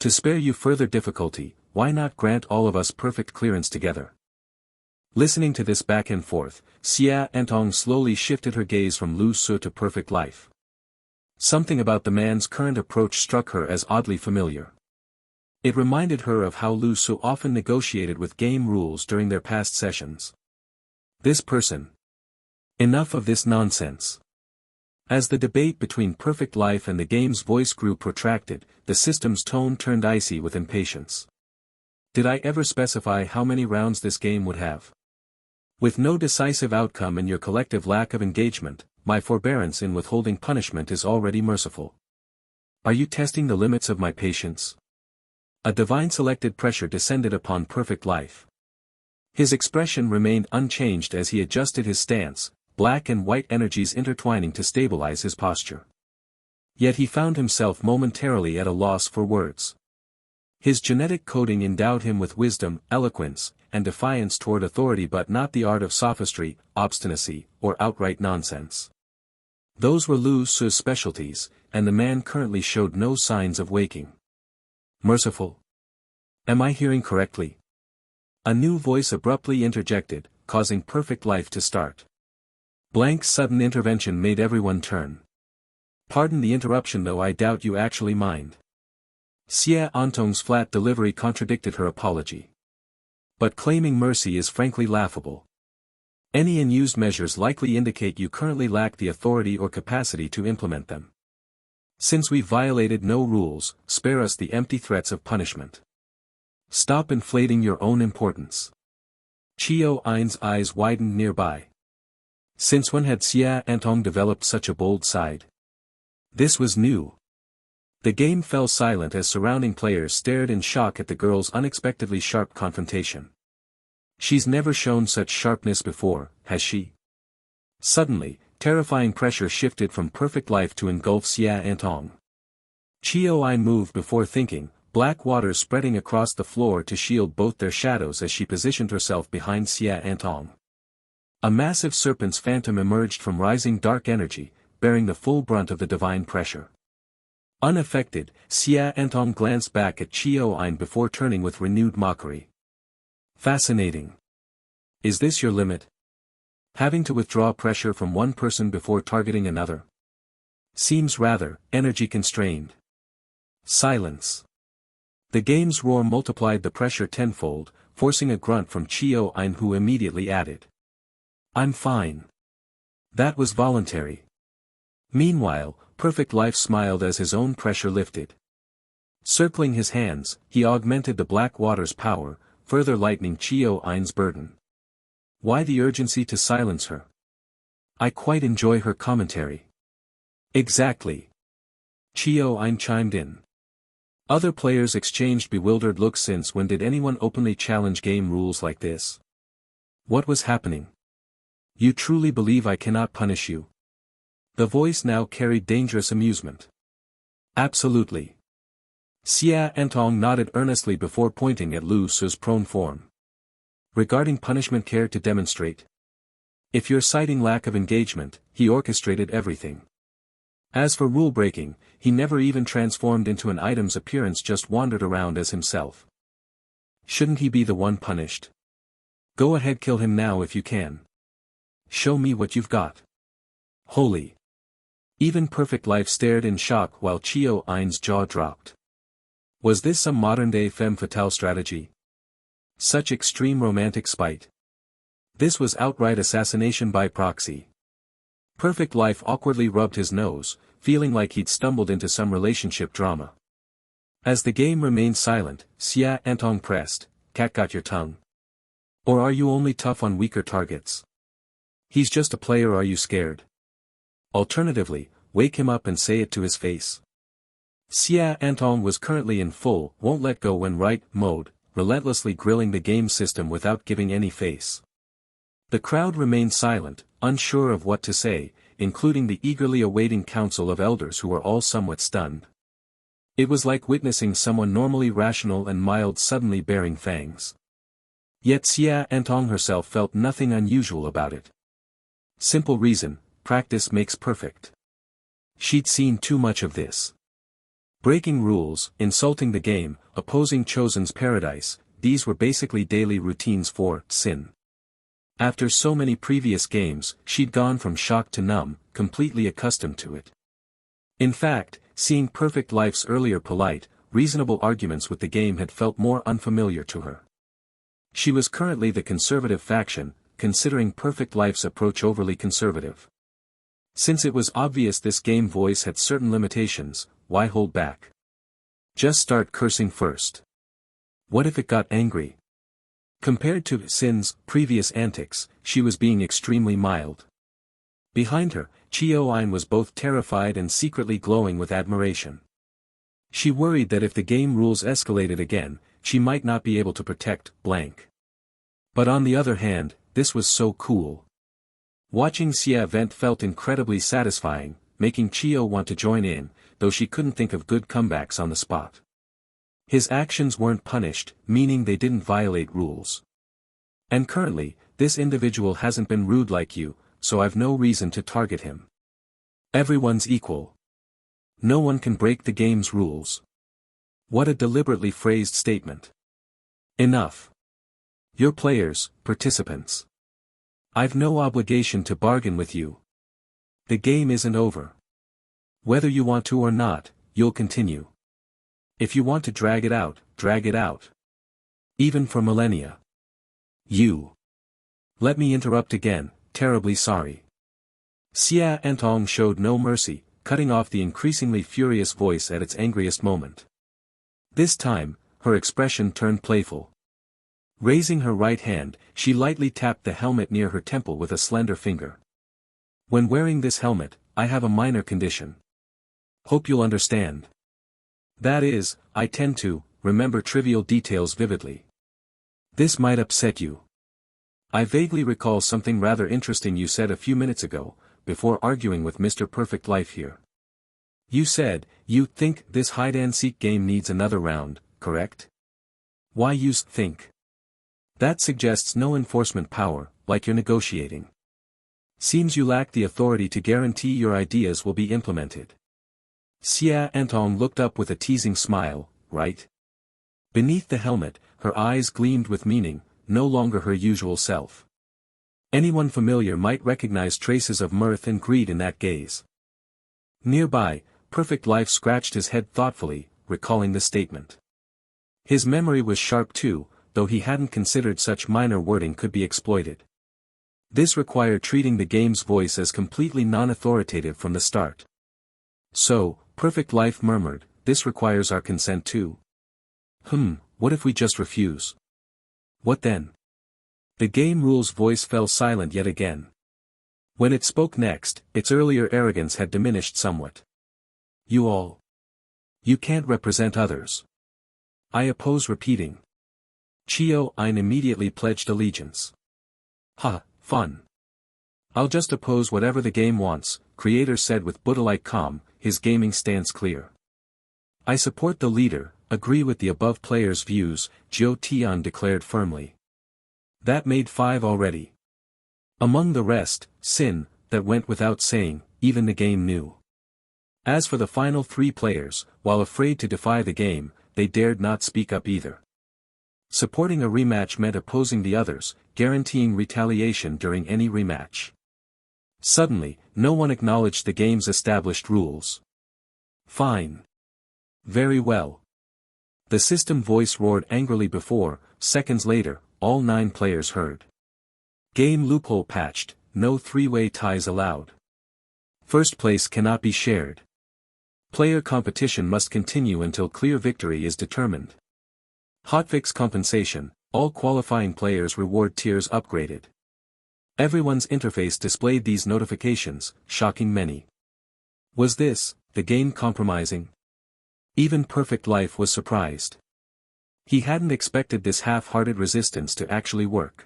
To spare you further difficulty, why not grant all of us perfect clearance together? Listening to this back and forth, Xia Antong slowly shifted her gaze from Lu Su to Perfect Life. Something about the man's current approach struck her as oddly familiar. It reminded her of how Lu Su often negotiated with game rules during their past sessions. This person. Enough of this nonsense. As the debate between Perfect Life and the game's voice grew protracted, the system's tone turned icy with impatience. Did I ever specify how many rounds this game would have? With no decisive outcome and your collective lack of engagement, my forbearance in withholding punishment is already merciful. Are you testing the limits of my patience? A divine selected pressure descended upon Perfect Life. His expression remained unchanged as he adjusted his stance, black and white energies intertwining to stabilize his posture. Yet he found himself momentarily at a loss for words. His genetic coding endowed him with wisdom, eloquence, and defiance toward authority, but not the art of sophistry, obstinacy, or outright nonsense. Those were Lu Su's specialties, and the man currently showed no signs of waking. Merciful? Am I hearing correctly? A new voice abruptly interjected, causing Perfect Life to start. Blank's sudden intervention made everyone turn. Pardon the interruption, though I doubt you actually mind. Xia Antong's flat delivery contradicted her apology. But claiming mercy is frankly laughable. Any unused measures likely indicate you currently lack the authority or capacity to implement them. Since we've violated no rules, spare us the empty threats of punishment. Stop inflating your own importance. Chio Ain's eyes widened nearby. Since when had Xia Antong developed such a bold side? This was new. The game fell silent as surrounding players stared in shock at the girl's unexpectedly sharp confrontation. She's never shown such sharpness before, has she? Suddenly, terrifying pressure shifted from Perfect Life to engulf Xia Antong. Chio Ain moved before thinking, black waters spreading across the floor to shield both their shadows as she positioned herself behind Xia Antong. A massive serpent's phantom emerged from rising dark energy, bearing the full brunt of the divine pressure. Unaffected, Xia Antong glanced back at Chio Ain before turning with renewed mockery. Fascinating. Is this your limit? Having to withdraw pressure from one person before targeting another? Seems rather energy constrained. Silence. The game's roar multiplied the pressure tenfold, forcing a grunt from Chio Ain, who immediately added, I'm fine. That was voluntary. Meanwhile, Perfect Life smiled as his own pressure lifted. Circling his hands, he augmented the black water's power, further lightening Chio Ain's burden. Why the urgency to silence her? I quite enjoy her commentary. Exactly. Chio Ain chimed in. Other players exchanged bewildered looks. Since when did anyone openly challenge game rules like this? What was happening? You truly believe I cannot punish you? The voice now carried dangerous amusement. Absolutely. Xia Antong nodded earnestly before pointing at Lu Su's prone form. Regarding punishment, care to demonstrate? If you're citing lack of engagement, he orchestrated everything. As for rule breaking, he never even transformed into an item's appearance, just wandered around as himself. Shouldn't he be the one punished? Go ahead, kill him now if you can. Show me what you've got. Holy. Even Perfect Life stared in shock while Chio Ain's jaw dropped. Was this some modern-day femme fatale strategy? Such extreme romantic spite. This was outright assassination by proxy. Perfect Life awkwardly rubbed his nose, feeling like he'd stumbled into some relationship drama. As the game remained silent, Xia Antong pressed, "Cat got your tongue? Or are you only tough on weaker targets? He's just a player, are you scared? Alternatively, wake him up and say it to his face." Xia Antong was currently in full won't let go when right mode, relentlessly grilling the game system without giving any face. The crowd remained silent, unsure of what to say, including the eagerly awaiting council of elders who were all somewhat stunned. It was like witnessing someone normally rational and mild suddenly bearing fangs. Yet Xia Antong herself felt nothing unusual about it. Simple reason, practice makes perfect. She'd seen too much of this. Breaking rules, insulting the game, opposing Chosen's paradise, these were basically daily routines for Sin. After so many previous games, she'd gone from shock to numb, completely accustomed to it. In fact, seeing Perfect Life's earlier polite, reasonable arguments with the game had felt more unfamiliar to her. She was currently the conservative faction, considering Perfect Life's approach overly conservative. Since it was obvious this game voice had certain limitations, why hold back? Just start cursing first. What if it got angry? Compared to Sin's previous antics, she was being extremely mild. Behind her, Chio-Ein was both terrified and secretly glowing with admiration. She worried that if the game rules escalated again, she might not be able to protect blank. But on the other hand, this was so cool. Watching Xia vent felt incredibly satisfying, making Chio want to join in, though she couldn't think of good comebacks on the spot. His actions weren't punished, meaning they didn't violate rules. And currently, this individual hasn't been rude like you, so I've no reason to target him. Everyone's equal. No one can break the game's rules. What a deliberately phrased statement. Enough. You're players, participants. I've no obligation to bargain with you. The game isn't over. Whether you want to or not, you'll continue. If you want to drag it out, drag it out. Even for millennia. You. Let me interrupt again, terribly sorry. Xia Antong showed no mercy, cutting off the increasingly furious voice at its angriest moment. This time, her expression turned playful. Raising her right hand, she lightly tapped the helmet near her temple with a slender finger. When wearing this helmet, I have a minor condition. Hope you'll understand. That is, I tend to remember trivial details vividly. This might upset you. I vaguely recall something rather interesting you said a few minutes ago, before arguing with Mr. Perfect Life here. You said, you think this hide-and-seek game needs another round, correct? Why use think? That suggests no enforcement power, like you're negotiating. Seems you lack the authority to guarantee your ideas will be implemented. Xia Antong looked up with a teasing smile, right? Beneath the helmet, her eyes gleamed with meaning, no longer her usual self. Anyone familiar might recognize traces of mirth and greed in that gaze. Nearby, Perfect Life scratched his head thoughtfully, recalling the statement. His memory was sharp too, though he hadn't considered such minor wording could be exploited. This required treating the game's voice as completely non-authoritative from the start. So, Perfect Life murmured, this requires our consent too. What if we just refuse? What then? The game rules voice fell silent yet again. When it spoke next, its earlier arrogance had diminished somewhat. You can't represent others. I oppose repeating. Chio-Ein immediately pledged allegiance. Fun. I'll just oppose whatever the game wants, Creator said with Buddha-like calm, his gaming stance clear. I support the leader, agree with the above player's views, Jiu Tian declared firmly. That made 5 already. Among the rest, Sin, that went without saying, even the game knew. As for the final 3 players, while afraid to defy the game, they dared not speak up either. Supporting a rematch meant opposing the others, guaranteeing retaliation during any rematch. Suddenly, no one acknowledged the game's established rules. Fine. Very well. The system voice roared angrily before, seconds later, all 9 players heard. Game loophole patched, no three-way ties allowed. First place cannot be shared. Player competition must continue until clear victory is determined. Hotfix compensation, all qualifying players reward tiers upgraded. Everyone's interface displayed these notifications, shocking many. Was this, the game compromising? Even Perfect Life was surprised. He hadn't expected this half-hearted resistance to actually work.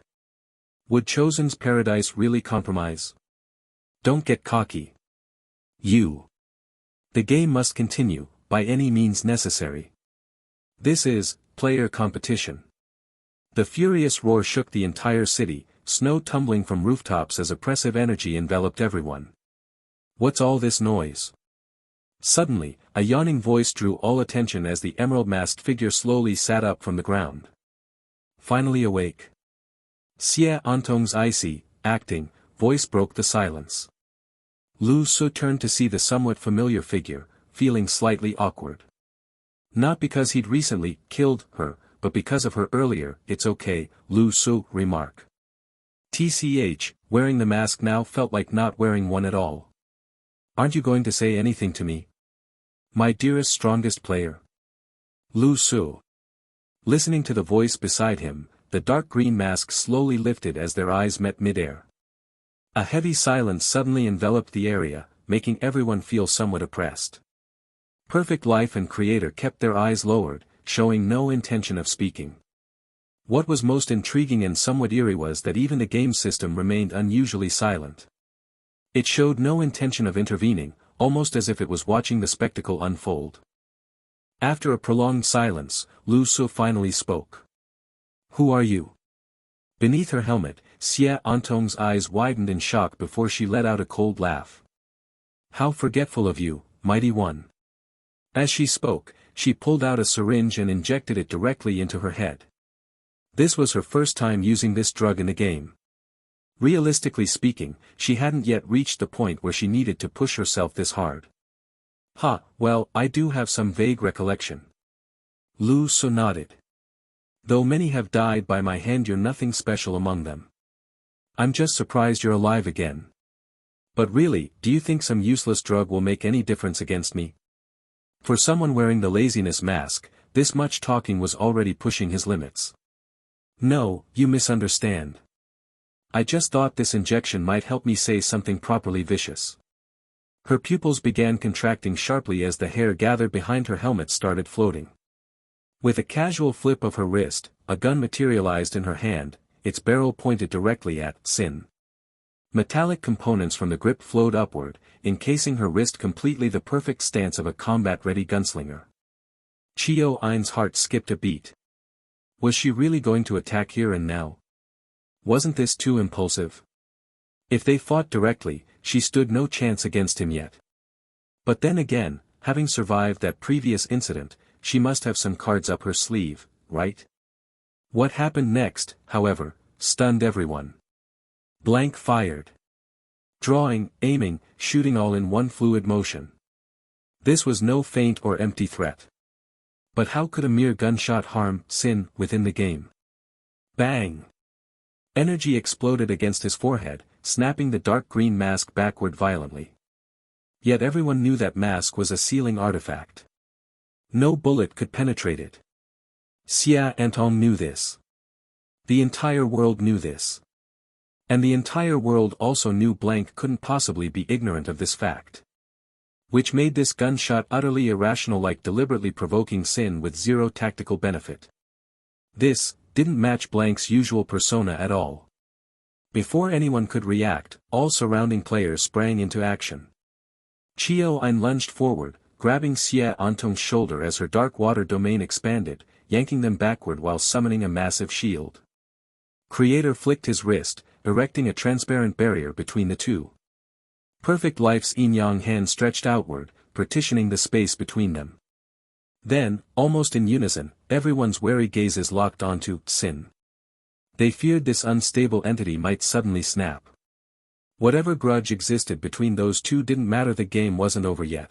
Would Chosen's paradise really compromise? Don't get cocky. The game must continue, by any means necessary. This is, player competition. The furious roar shook the entire city, snow tumbling from rooftops as oppressive energy enveloped everyone. What's all this noise? Suddenly, a yawning voice drew all attention as the emerald-masked figure slowly sat up from the ground. Finally awake. Xie Antong's icy, acting, voice broke the silence. Lu Su turned to see the somewhat familiar figure, feeling slightly awkward. Not because he'd recently killed her, but because of her earlier, "It's okay, Lu Su" remark. TCH, wearing the mask now felt like not wearing one at all. Aren't you going to say anything to me? My dearest strongest player? Lu Su. Listening to the voice beside him, the dark green mask slowly lifted as their eyes met midair. A heavy silence suddenly enveloped the area, making everyone feel somewhat oppressed. Perfect Life and Creator kept their eyes lowered, showing no intention of speaking. What was most intriguing and somewhat eerie was that even the game system remained unusually silent. It showed no intention of intervening, almost as if it was watching the spectacle unfold. After a prolonged silence, Lu Su finally spoke. Who are you? Beneath her helmet, Xie Antong's eyes widened in shock before she let out a cold laugh. How forgetful of you, mighty one. As she spoke, she pulled out a syringe and injected it directly into her head. This was her first time using this drug in the game. Realistically speaking, she hadn't yet reached the point where she needed to push herself this hard. Well, I do have some vague recollection. Lu Su nodded. Though many have died by my hand, you're nothing special among them. I'm just surprised you're alive again. But really, do you think some useless drug will make any difference against me? For someone wearing the laziness mask, this much talking was already pushing his limits. No, you misunderstand. I just thought this injection might help me say something properly vicious. Her pupils began contracting sharply as the hair gathered behind her helmet started floating. With a casual flip of her wrist, a gun materialized in her hand, its barrel pointed directly at Sin. Metallic components from the grip flowed upward, encasing her wrist completely, the perfect stance of a combat-ready gunslinger. Chio Ain's heart skipped a beat. Was she really going to attack here and now? Wasn't this too impulsive? If they fought directly, she stood no chance against him yet. But then again, having survived that previous incident, she must have some cards up her sleeve, right? What happened next, however, stunned everyone. Blank fired. Drawing, aiming, shooting all in one fluid motion. This was no feint or empty threat. But how could a mere gunshot harm Sin within the game? Bang! Energy exploded against his forehead, snapping the dark green mask backward violently. Yet everyone knew that mask was a sealing artifact. No bullet could penetrate it. Xie Antong knew this. The entire world knew this. And the entire world also knew Blank couldn't possibly be ignorant of this fact. Which made this gunshot utterly irrational, like deliberately provoking Sin with zero tactical benefit. This didn't match Blank's usual persona at all. Before anyone could react, all surrounding players sprang into action. Chio Ain lunged forward, grabbing Xie Antong's shoulder as her dark water domain expanded, yanking them backward while summoning a massive shield. Creator flicked his wrist, erecting a transparent barrier between the two. Perfect Life's yin-yang hand stretched outward, partitioning the space between them. Then, almost in unison, everyone's wary gazes locked onto Sin. They feared this unstable entity might suddenly snap. Whatever grudge existed between those two didn't matter, the game wasn't over yet.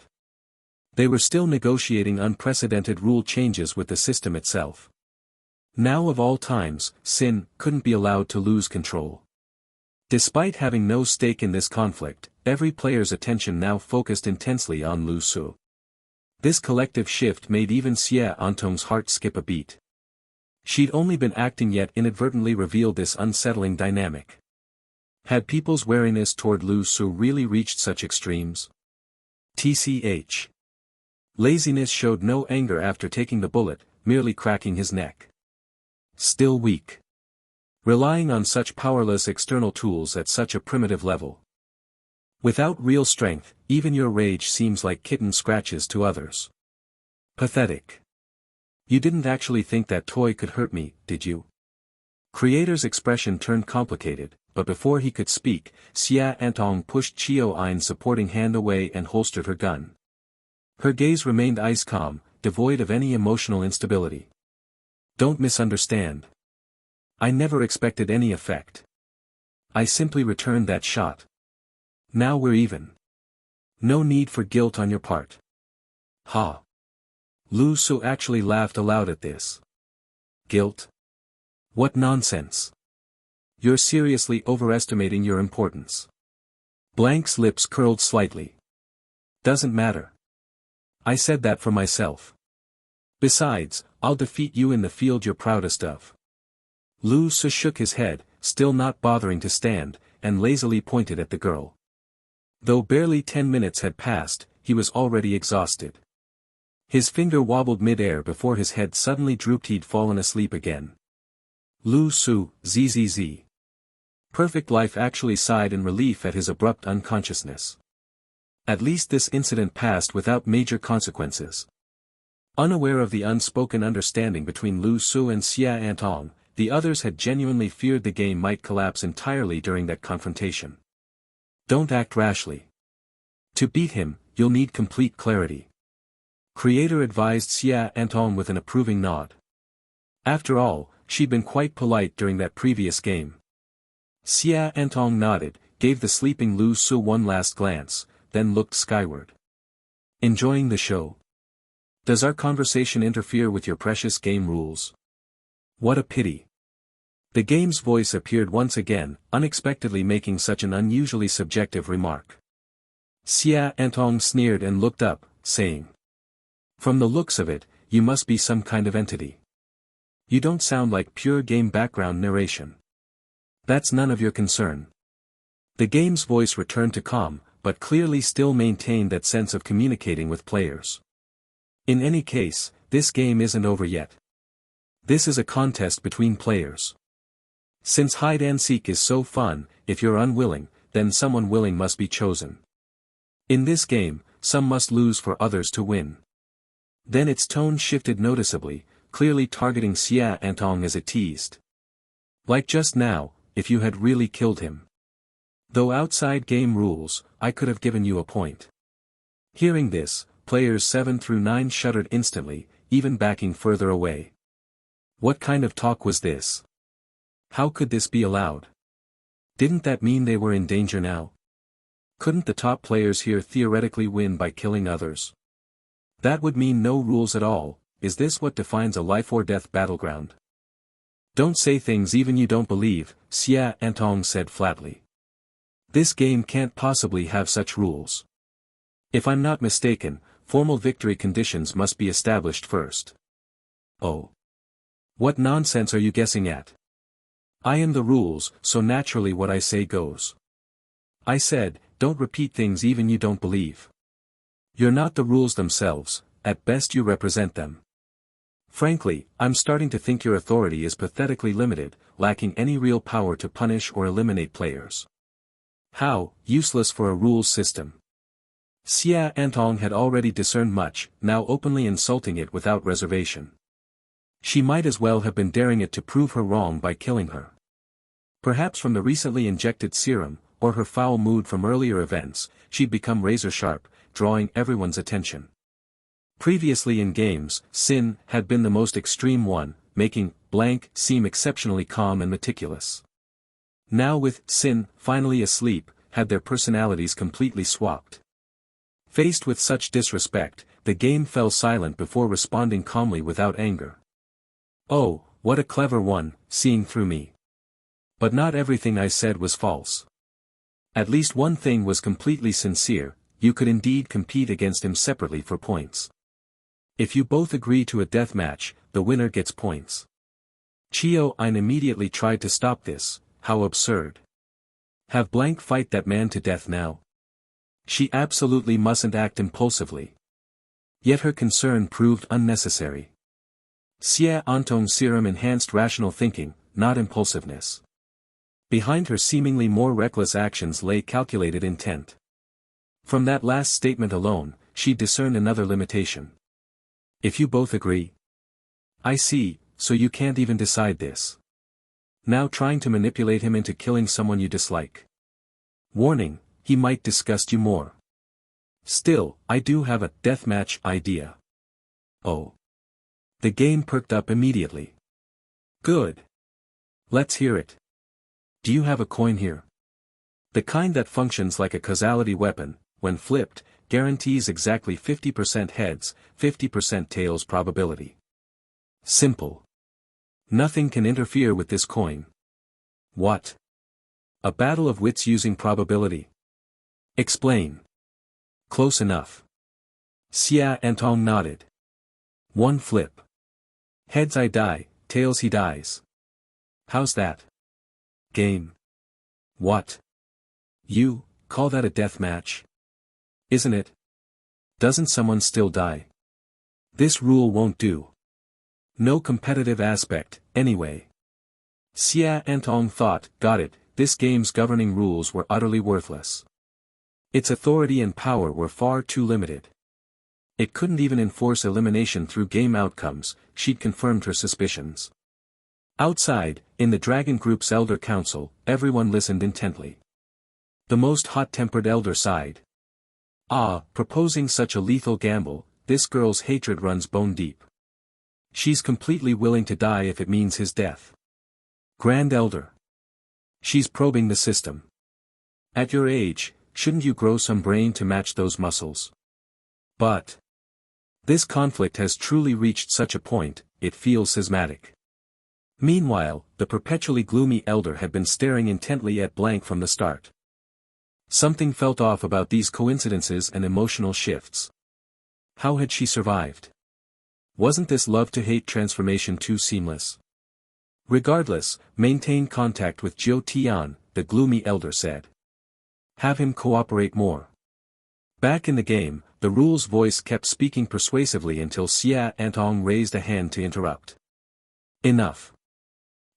They were still negotiating unprecedented rule changes with the system itself. Now of all times, Sin couldn't be allowed to lose control. Despite having no stake in this conflict, every player's attention now focused intensely on Lu Su. This collective shift made even Xie Antong's heart skip a beat. She'd only been acting yet inadvertently revealed this unsettling dynamic. Had people's wariness toward Lu Su really reached such extremes? TCH. Laziness showed no anger after taking the bullet, merely cracking his neck. Still weak. Relying on such powerless external tools at such a primitive level. Without real strength, even your rage seems like kitten scratches to others. Pathetic. You didn't actually think that toy could hurt me, did you? Creator's expression turned complicated, but before he could speak, Xia Antong pushed Chio Ein's supporting hand away and holstered her gun. Her gaze remained ice-calm, devoid of any emotional instability. Don't misunderstand. I never expected any effect. I simply returned that shot. Now we're even. No need for guilt on your part. Ha. Lu Su actually laughed aloud at this. Guilt? What nonsense. You're seriously overestimating your importance. Blank's lips curled slightly. Doesn't matter. I said that for myself. Besides, I'll defeat you in the field you're proudest of. Lu Su shook his head, still not bothering to stand, and lazily pointed at the girl. Though barely 10 minutes had passed, he was already exhausted. His finger wobbled mid-air before his head suddenly drooped. He'd fallen asleep again. Lu Su, zzz. Perfect Life actually sighed in relief at his abrupt unconsciousness. At least this incident passed without major consequences. Unaware of the unspoken understanding between Lu Su and Xia Antong, the others had genuinely feared the game might collapse entirely during that confrontation. Don't act rashly. To beat him, you'll need complete clarity. Creator advised Xia Antong with an approving nod. After all, she'd been quite polite during that previous game. Xia Antong nodded, gave the sleeping Lu Su one last glance, then looked skyward. Enjoying the show? Does our conversation interfere with your precious game rules? What a pity. The game's voice appeared once again, unexpectedly making such an unusually subjective remark. Xia Antong sneered and looked up, saying, "From the looks of it, you must be some kind of entity. You don't sound like pure game background narration. That's none of your concern." The game's voice returned to calm, but clearly still maintained that sense of communicating with players. In any case, this game isn't over yet. This is a contest between players. Since hide-and-seek is so fun, if you're unwilling, then someone willing must be chosen. In this game, some must lose for others to win. Then its tone shifted noticeably, clearly targeting Xia Antong as it teased. Like just now, if you had really killed him. Though outside game rules, I could have given you a point. Hearing this, players 7 through 9 shuddered instantly, even backing further away. What kind of talk was this? How could this be allowed? Didn't that mean they were in danger now? Couldn't the top players here theoretically win by killing others? That would mean no rules at all. Is this what defines a life-or-death battleground? Don't say things even you don't believe, Xia Antong said flatly. This game can't possibly have such rules. If I'm not mistaken, formal victory conditions must be established first. Oh. What nonsense are you guessing at? I am the rules, so naturally what I say goes. I said, don't repeat things even you don't believe. You're not the rules themselves, at best you represent them. Frankly, I'm starting to think your authority is pathetically limited, lacking any real power to punish or eliminate players. How useless for a rules system. Xia Antong had already discerned much, now openly insulting it without reservation. She might as well have been daring it to prove her wrong by killing her. Perhaps from the recently injected serum, or her foul mood from earlier events, she'd become razor-sharp, drawing everyone's attention. Previously in games, Sin had been the most extreme one, making blank seem exceptionally calm and meticulous. Now with Sin finally asleep, had their personalities completely swapped. Faced with such disrespect, the game fell silent before responding calmly without anger. "Oh, what a clever one, seeing through me. But not everything I said was false. At least one thing was completely sincere, you could indeed compete against him separately for points. If you both agree to a death match, the winner gets points." Chio-in immediately tried to stop this. How absurd. Have blank fight that man to death now. She absolutely mustn't act impulsively. Yet her concern proved unnecessary. Xia Antong's serum enhanced rational thinking, not impulsiveness. Behind her seemingly more reckless actions lay calculated intent. From that last statement alone, she discerned another limitation. If you both agree. I see, so you can't even decide this. Now trying to manipulate him into killing someone you dislike. Warning, he might disgust you more. Still, I do have a deathmatch idea. Oh. The game perked up immediately. Good. Let's hear it. Do you have a coin here? The kind that functions like a causality weapon, when flipped, guarantees exactly 50% heads, 50% tails probability. Simple. Nothing can interfere with this coin. What? A battle of wits using probability. Explain. Close enough. Xia Antong nodded. One flip. Heads I die, tails he dies. How's that? Game. What? You call that a death match? Isn't it? Doesn't someone still die? This rule won't do. No competitive aspect, anyway. Xia Antong thought, got it, this game's governing rules were utterly worthless. Its authority and power were far too limited. It couldn't even enforce elimination through game outcomes, she'd confirmed her suspicions. Outside, in the Dragon Group's Elder Council, everyone listened intently. The most hot-tempered elder sighed. Proposing such a lethal gamble, this girl's hatred runs bone deep. She's completely willing to die if it means his death. Grand Elder. She's probing the system. At your age, shouldn't you grow some brain to match those muscles? But this conflict has truly reached such a point, it feels schismatic. Meanwhile, the perpetually gloomy elder had been staring intently at blank from the start. Something felt off about these coincidences and emotional shifts. How had she survived? Wasn't this love-to-hate transformation too seamless? Regardless, maintain contact with Jiu Tian, the gloomy elder said. Have him cooperate more. Back in the game, the rules voice kept speaking persuasively until Xia Antong raised a hand to interrupt. Enough.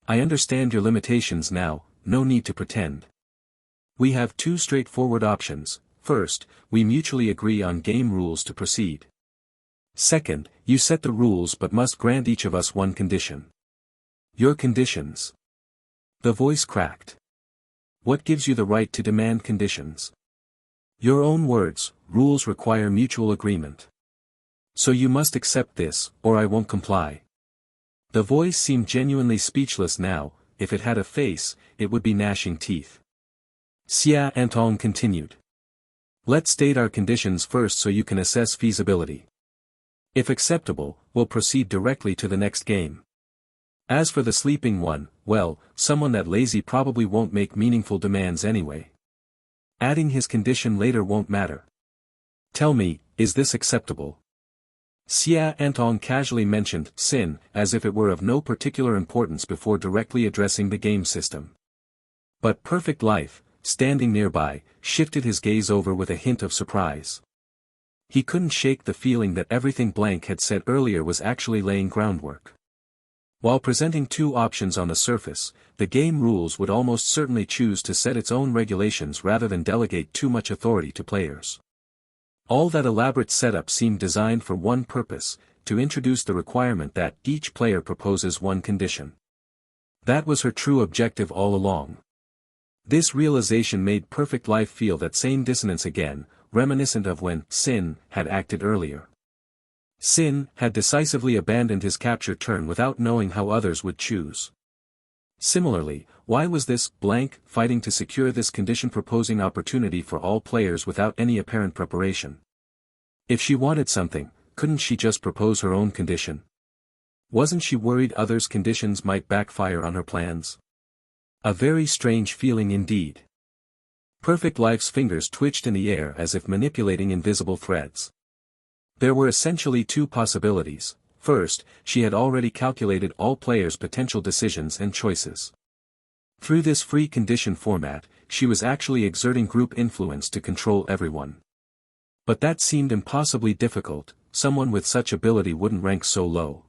I understand your limitations now, no need to pretend. We have two straightforward options. First, we mutually agree on game rules to proceed. Second, you set the rules but must grant each of us one condition. Your conditions. The voice cracked. What gives you the right to demand conditions? Your own words, rules require mutual agreement. So you must accept this, or I won't comply. The voice seemed genuinely speechless now, if it had a face, it would be gnashing teeth. Xia Antong continued. Let's state our conditions first so you can assess feasibility. If acceptable, we'll proceed directly to the next game. As for the sleeping one, well, someone that lazy probably won't make meaningful demands anyway. Adding his condition later won't matter. Tell me, is this acceptable? Xia Antong casually mentioned sin as if it were of no particular importance before directly addressing the game system. But Perfect Life, standing nearby, shifted his gaze over with a hint of surprise. He couldn't shake the feeling that everything Blank had said earlier was actually laying groundwork. While presenting two options on the surface, the game rules would almost certainly choose to set its own regulations rather than delegate too much authority to players. All that elaborate setup seemed designed for one purpose, to introduce the requirement that each player proposes one condition. That was her true objective all along. This realization made Perfect Life feel that same dissonance again, reminiscent of when Sin had acted earlier. Sin had decisively abandoned his capture turn without knowing how others would choose. Similarly, why was this Blank fighting to secure this condition proposing opportunity for all players without any apparent preparation? If she wanted something, couldn't she just propose her own condition? Wasn't she worried others' conditions might backfire on her plans? A very strange feeling indeed. Perfect Life's fingers twitched in the air as if manipulating invisible threads. There were essentially two possibilities. First, she had already calculated all players' potential decisions and choices. Through this free condition format, she was actually exerting group influence to control everyone. But that seemed impossibly difficult, someone with such ability wouldn't rank so low.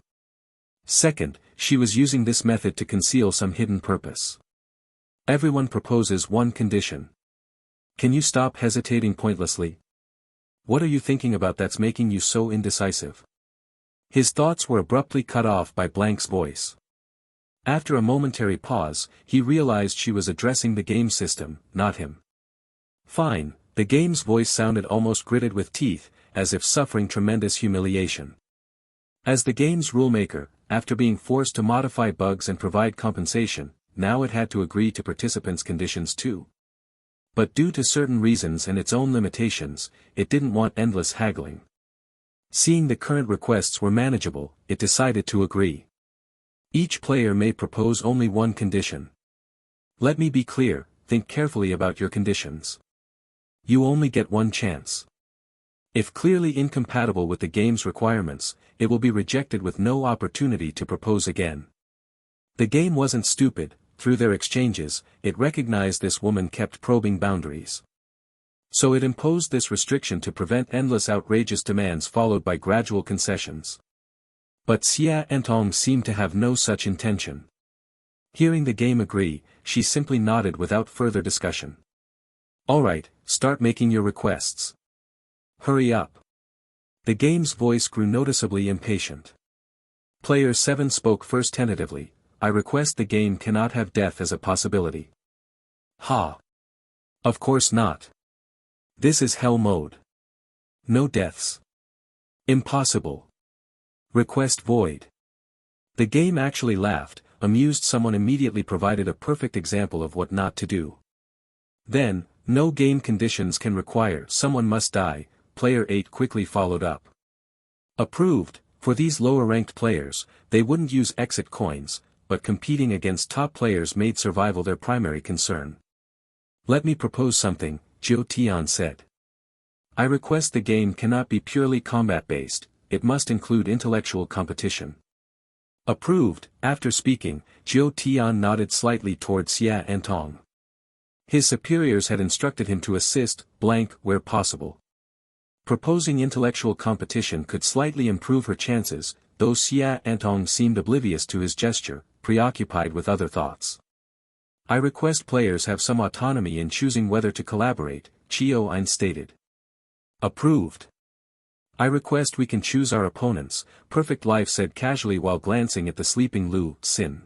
Second, she was using this method to conceal some hidden purpose. Everyone proposes one condition. Can you stop hesitating pointlessly? What are you thinking about that's making you so indecisive? His thoughts were abruptly cut off by Blank's voice. After a momentary pause, he realized she was addressing the game system, not him. Fine, the game's voice sounded almost gritted with teeth, as if suffering tremendous humiliation. As the game's rulemaker, after being forced to modify bugs and provide compensation, now it had to agree to participants' conditions too. But due to certain reasons and its own limitations, it didn't want endless haggling. Seeing the current requests were manageable, it decided to agree. Each player may propose only one condition. Let me be clear, think carefully about your conditions. You only get one chance. If clearly incompatible with the game's requirements, it will be rejected with no opportunity to propose again. The game wasn't stupid, through their exchanges, it recognized this woman kept probing boundaries. So it imposed this restriction to prevent endless outrageous demands followed by gradual concessions. But Xia Entong seemed to have no such intention. Hearing the game agree, she simply nodded without further discussion. Alright, start making your requests. Hurry up. The game's voice grew noticeably impatient. Player 7 spoke first tentatively. I request the game cannot have death as a possibility. Ha! Of course not. This is hell mode. No deaths. Impossible. Request void. The game actually laughed, amused. Someone immediately provided a perfect example of what not to do. Then, no game conditions can require someone must die, player 8 quickly followed up. Approved, for these lower-ranked players, they wouldn't use exit coins, but competing against top players made survival their primary concern. Let me propose something, Jiu Tian said. I request the game cannot be purely combat-based, it must include intellectual competition. Approved. After speaking, Jiu Tian nodded slightly toward Xia Entong. His superiors had instructed him to assist Blank where possible. Proposing intellectual competition could slightly improve her chances, though Xia Entong seemed oblivious to his gesture, preoccupied with other thoughts. I request players have some autonomy in choosing whether to collaborate, Chio Ein stated. Approved. I request we can choose our opponents, Perfect Life said casually while glancing at the sleeping Lu Xin.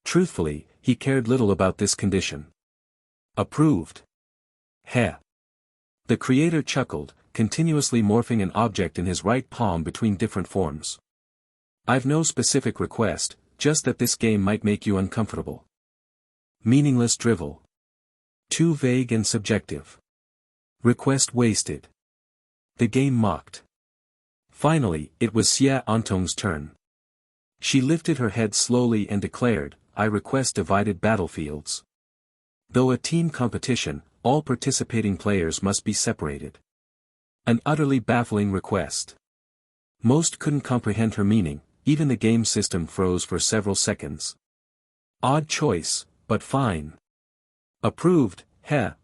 Truthfully, he cared little about this condition. Approved. Heh. The creator chuckled, continuously morphing an object in his right palm between different forms. I've no specific request, just that this game might make you uncomfortable. Meaningless drivel. Too vague and subjective. Request wasted. The game mocked. Finally, it was Xia Entong's turn. She lifted her head slowly and declared, I request divided battlefields. Though a team competition, all participating players must be separated. An utterly baffling request. Most couldn't comprehend her meaning, even the game system froze for several seconds. Odd choice, but fine. Approved.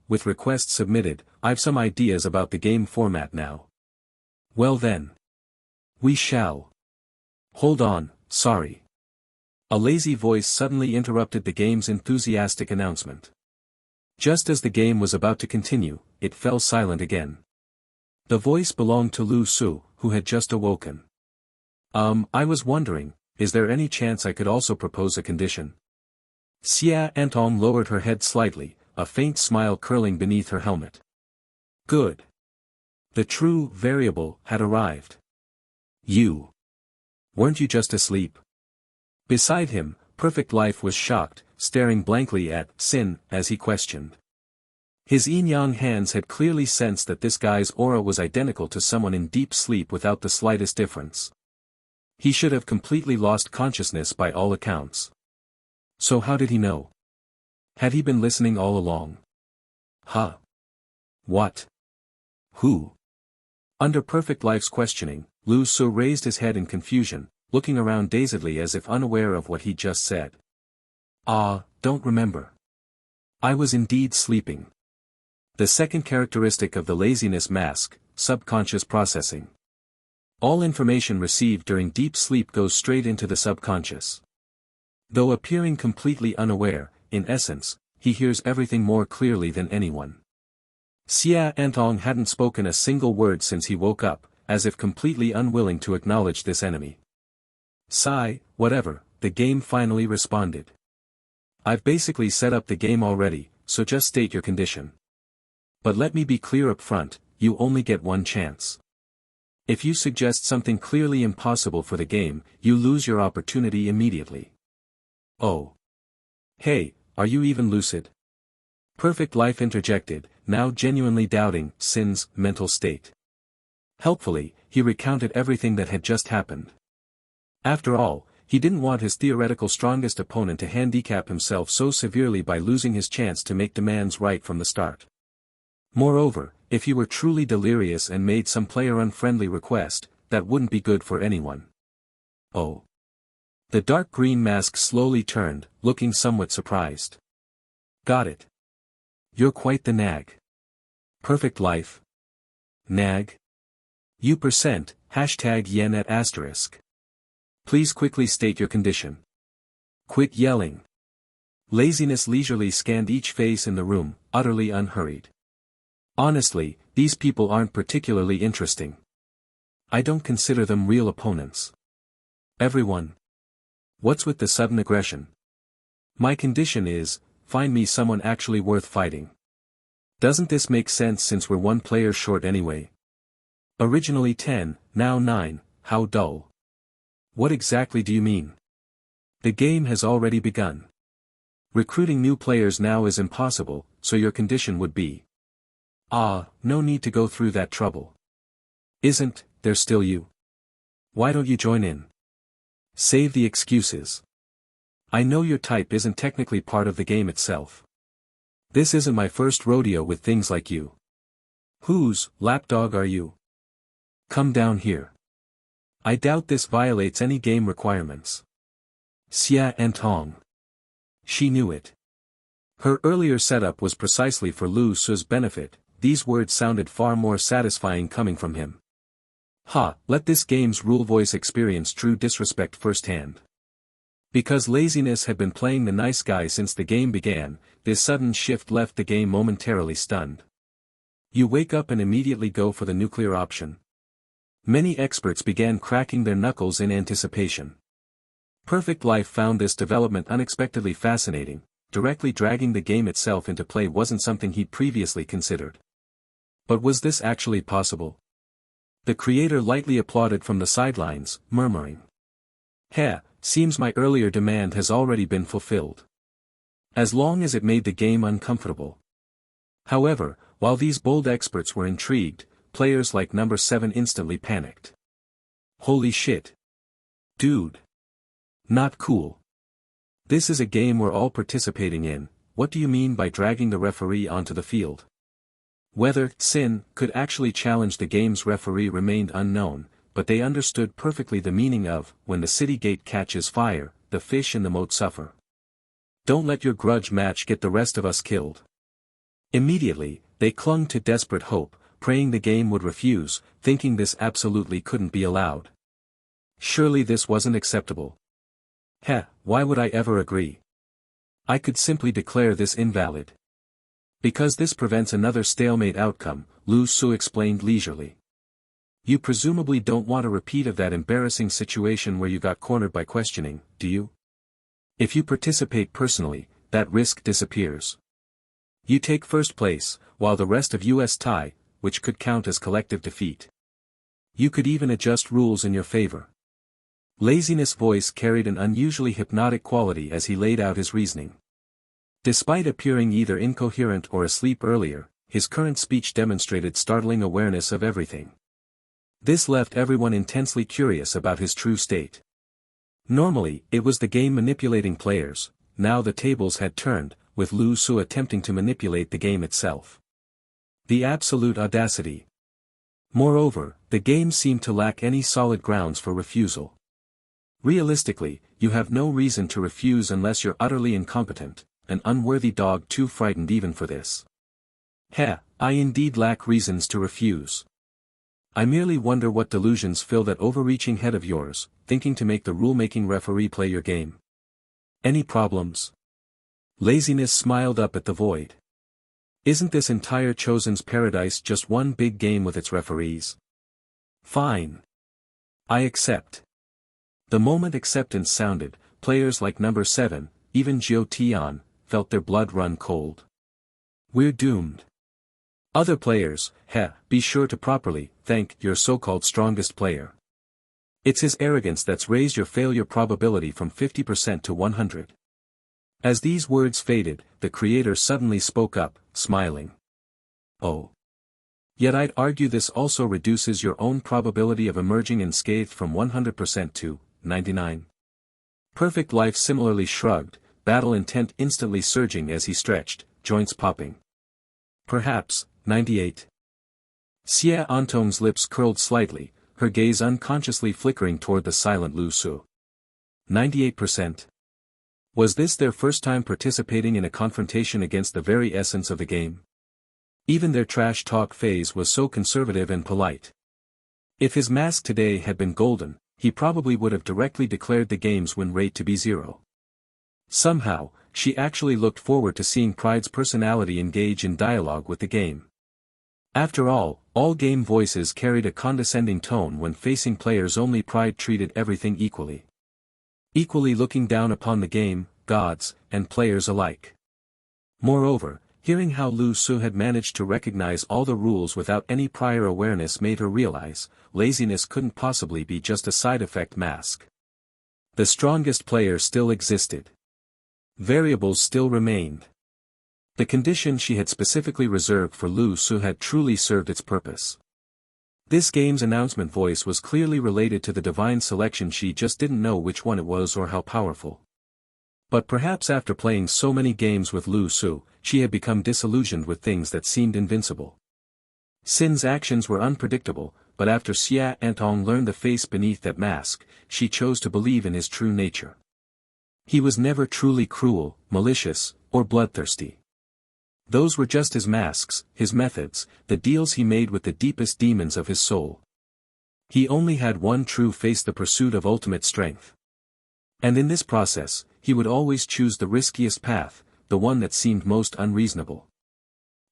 With requests submitted, I've some ideas about the game format now. Well then. We shall. Hold on, sorry. A lazy voice suddenly interrupted the game's enthusiastic announcement. Just as the game was about to continue, it fell silent again. The voice belonged to Lu Su, who had just awoken. I was wondering, is there any chance I could also propose a condition? Xia Entong lowered her head slightly, a faint smile curling beneath her helmet. Good. The true variable had arrived. You. Weren't you just asleep? Beside him, Perfect Life was shocked, staring blankly at Sin as he questioned. His yin-yang hands had clearly sensed that this guy's aura was identical to someone in deep sleep without the slightest difference. He should have completely lost consciousness by all accounts. So how did he know? Had he been listening all along? Huh? What? Who? Under Perfect Life's questioning, Lu Su raised his head in confusion, looking around dazedly as if unaware of what he'd just said. Don't remember. I was indeed sleeping. The second characteristic of the laziness mask, subconscious processing. All information received during deep sleep goes straight into the subconscious. Though appearing completely unaware, in essence, he hears everything more clearly than anyone. Xia Antong hadn't spoken a single word since he woke up, as if completely unwilling to acknowledge this enemy. Sigh, whatever, the game finally responded. I've basically set up the game already, so just state your condition. But let me be clear up front, you only get one chance. If you suggest something clearly impossible for the game, you lose your opportunity immediately. Oh. Hey, are you even lucid? Perfect Life interjected, now genuinely doubting Sin's mental state. Helpfully, he recounted everything that had just happened. After all, he didn't want his theoretical strongest opponent to handicap himself so severely by losing his chance to make demands right from the start. Moreover, if he were truly delirious and made some player-unfriendly request, that wouldn't be good for anyone. Oh. The dark green mask slowly turned, looking somewhat surprised. Got it. You're quite the nag. Perfect Life. Nag? You %, #yen at asterisk. Please quickly state your condition. Quit yelling. Laziness leisurely scanned each face in the room, utterly unhurried. Honestly, these people aren't particularly interesting. I don't consider them real opponents. Everyone. What's with the sudden aggression? My condition is, find me someone actually worth fighting. Doesn't this make sense since we're one player short anyway? Originally 10, now 9, how dull. What exactly do you mean? The game has already begun. Recruiting new players now is impossible, so your condition would be. No need to go through that trouble. Isn't there still you? Why don't you join in? Save the excuses. I know your type isn't technically part of the game itself. This isn't my first rodeo with things like you. Whose lapdog are you? Come down here. I doubt this violates any game requirements. Xia Antong. She knew it. Her earlier setup was precisely for Lu Su's benefit. These words sounded far more satisfying coming from him. Let this game's rule voice experience true disrespect firsthand. Because laziness had been playing the nice guy since the game began, this sudden shift left the game momentarily stunned. You wake up and immediately go for the nuclear option. Many experts began cracking their knuckles in anticipation. Perfect Life found this development unexpectedly fascinating. Directly dragging the game itself into play wasn't something he'd previously considered. But was this actually possible? The creator lightly applauded from the sidelines, murmuring. Seems my earlier demand has already been fulfilled. As long as it made the game uncomfortable. However, while these bold experts were intrigued, players like number 7 instantly panicked. Holy shit. Dude. Not cool. This is a game we're all participating in, what do you mean by dragging the referee onto the field? Whether Sin could actually challenge the game's referee remained unknown, but they understood perfectly the meaning of, when the city gate catches fire, the fish in the moat suffer. Don't let your grudge match get the rest of us killed. Immediately, they clung to desperate hope, praying the game would refuse, thinking this absolutely couldn't be allowed. Surely this wasn't acceptable. Why would I ever agree? I could simply declare this invalid. Because this prevents another stalemate outcome, Lu Su explained leisurely. You presumably don't want a repeat of that embarrassing situation where you got cornered by questioning, do you? If you participate personally, that risk disappears. You take first place, while the rest of us tie, which could count as collective defeat. You could even adjust rules in your favor. Laziness' voice carried an unusually hypnotic quality as he laid out his reasoning. Despite appearing either incoherent or asleep earlier, his current speech demonstrated startling awareness of everything. This left everyone intensely curious about his true state. Normally, it was the game manipulating players, now the tables had turned, with Lu Su attempting to manipulate the game itself. The absolute audacity. Moreover, the game seemed to lack any solid grounds for refusal. Realistically, you have no reason to refuse unless you're utterly incompetent, an unworthy dog too frightened even for this. Heh, I indeed lack reasons to refuse. I merely wonder what delusions fill that overreaching head of yours, thinking to make the rule-making referee play your game. Any problems? Laziness smiled up at the void. Isn't this entire Chosen's paradise just one big game with its referees? Fine. I accept. The moment acceptance sounded, players like number 7, even Jiu Tian, felt their blood run cold. We're doomed. Other players, be sure to properly thank your so-called strongest player. It's his arrogance that's raised your failure probability from 50% to 100. As these words faded, the creator suddenly spoke up, smiling. Oh. Yet I'd argue this also reduces your own probability of emerging unscathed from 100% to 99. Perfect Life similarly shrugged, battle intent instantly surging as he stretched, joints popping. Perhaps, 98. Xie Antong's lips curled slightly, her gaze unconsciously flickering toward the silent Lu Su. 98%. Was this their first time participating in a confrontation against the very essence of the game? Even their trash talk phase was so conservative and polite. If his mask today had been golden, he probably would have directly declared the game's win rate to be 0. Somehow, she actually looked forward to seeing Pride's personality engage in dialogue with the game. After all game voices carried a condescending tone when facing players. Only Pride treated everything equally. Equally looking down upon the game, gods, and players alike. Moreover, hearing how Lu Su had managed to recognize all the rules without any prior awareness made her realize, laziness couldn't possibly be just a side effect mask. The strongest player still existed. Variables still remained. The condition she had specifically reserved for Lu Su had truly served its purpose. This game's announcement voice was clearly related to the divine selection. She just didn't know which one it was or how powerful. But perhaps after playing so many games with Lu Su, she had become disillusioned with things that seemed invincible. Sin's actions were unpredictable, but after Xie Antong learned the face beneath that mask, she chose to believe in his true nature. He was never truly cruel, malicious, or bloodthirsty. Those were just his masks, his methods, the deals he made with the deepest demons of his soul. He only had one true face: the pursuit of ultimate strength. And in this process, he would always choose the riskiest path, the one that seemed most unreasonable.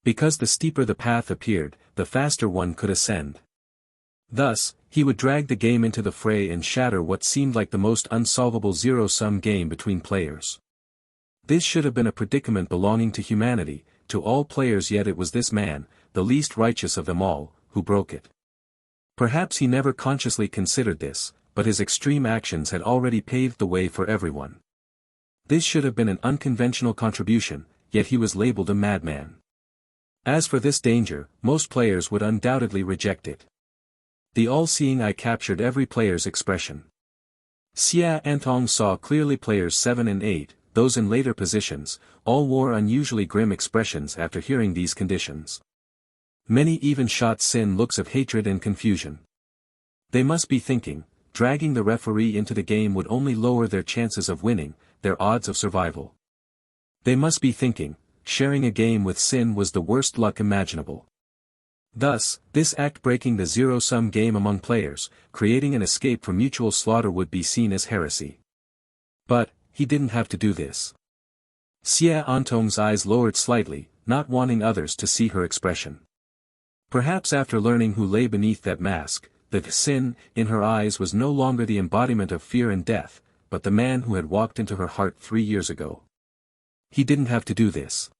Because the steeper the path appeared, the faster one could ascend. Thus, he would drag the game into the fray and shatter what seemed like the most unsolvable zero-sum game between players. This should have been a predicament belonging to humanity, to all players, yet it was this man, the least righteous of them all, who broke it. Perhaps he never consciously considered this, but his extreme actions had already paved the way for everyone. This should have been an unconventional contribution, yet he was labeled a madman. As for this danger, most players would undoubtedly reject it. The all-seeing eye captured every player's expression. Xie Antong saw clearly players 7 and 8, those in later positions, all wore unusually grim expressions after hearing these conditions. Many even shot Sin looks of hatred and confusion. They must be thinking, dragging the referee into the game would only lower their chances of winning, their odds of survival. They must be thinking, sharing a game with Sin was the worst luck imaginable. Thus, this act breaking the zero-sum game among players, creating an escape from mutual slaughter would be seen as heresy. But, he didn't have to do this. Xie Antong's eyes lowered slightly, not wanting others to see her expression. Perhaps after learning who lay beneath that mask, the Sin in her eyes was no longer the embodiment of fear and death, but the man who had walked into her heart 3 years ago. He didn't have to do this.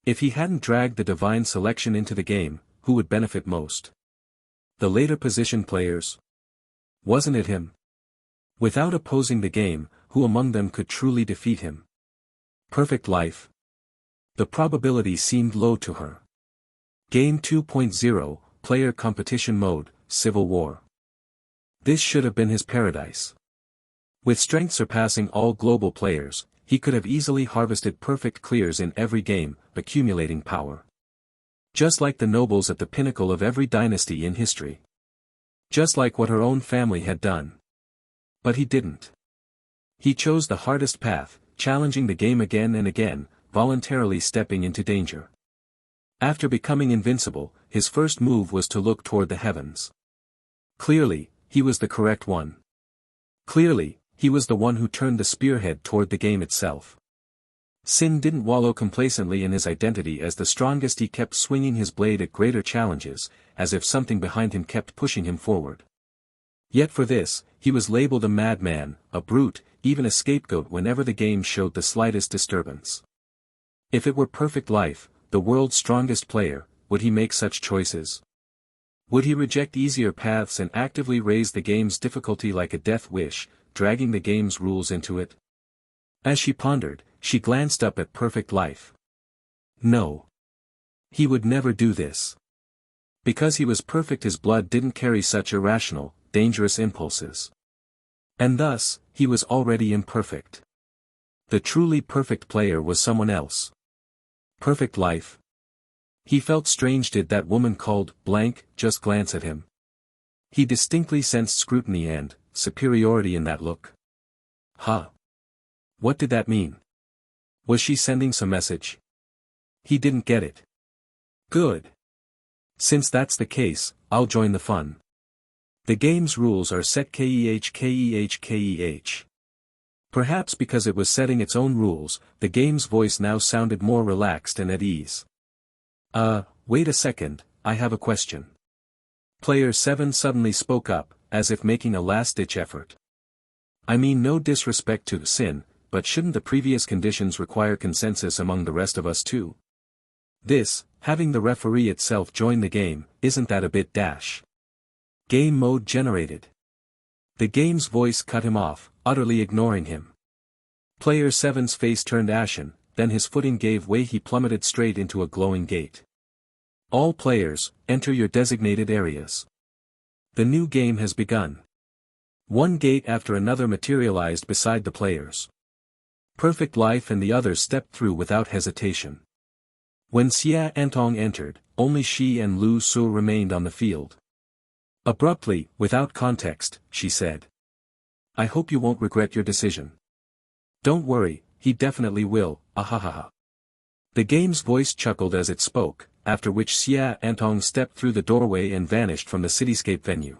If he hadn't dragged the divine selection into the game, who would benefit most? The later position players? Wasn't it him? Without opposing the game, who among them could truly defeat him? Perfect Life, The probability seemed low to her. Game 2.0, Player Competition Mode, Civil War. This should have been his paradise. With strength surpassing all global players, he could have easily harvested perfect clears in every game, accumulating power. Just like the nobles at the pinnacle of every dynasty in history. Just like what her own family had done. But he didn't. He chose the hardest path, challenging the game again and again, voluntarily stepping into danger. After becoming invincible, his first move was to look toward the heavens. Clearly, he was the correct one. Clearly, he was the one who turned the spearhead toward the game itself. Sin didn't wallow complacently in his identity as the strongest. He kept swinging his blade at greater challenges, as if something behind him kept pushing him forward. Yet for this, he was labeled a madman, a brute, even a scapegoat whenever the game showed the slightest disturbance. If it were perfect life, the world's strongest player, would he make such choices? Would he reject easier paths and actively raise the game's difficulty like a death wish, dragging the game's rules into it? As she pondered, she glanced up at perfect life. No. He would never do this. Because he was perfect, his blood didn't carry such irrational, dangerous impulses. And thus, he was already imperfect. The truly perfect player was someone else. Perfect life. He felt strange. Did that woman called blank just glance at him? He distinctly sensed scrutiny and superiority in that look. Huh? What did that mean? Was she sending some message? He didn't get it. Good. Since that's the case, I'll join the fun. The game's rules are set keh. Perhaps because it was setting its own rules, the game's voice now sounded more relaxed and at ease. Wait a second, I have a question. Player 7 suddenly spoke up, as if making a last-ditch effort. I mean no disrespect to Sin, but shouldn't the previous conditions require consensus among the rest of us too? This, having the referee itself join the game, isn't that a bit dash? Game mode generated. The game's voice cut him off, utterly ignoring him. Player 7's face turned ashen, then his footing gave way. He plummeted straight into a glowing gate. All players, enter your designated areas. The new game has begun. One gate after another materialized beside the players. Perfect Life and the others stepped through without hesitation. When Xia Antong entered, only she and Lu Su remained on the field. Abruptly, without context, she said. I hope you won't regret your decision. Don't worry, he definitely will, ahahaha. The game's voice chuckled as it spoke, after which Xia Antong stepped through the doorway and vanished from the cityscape venue.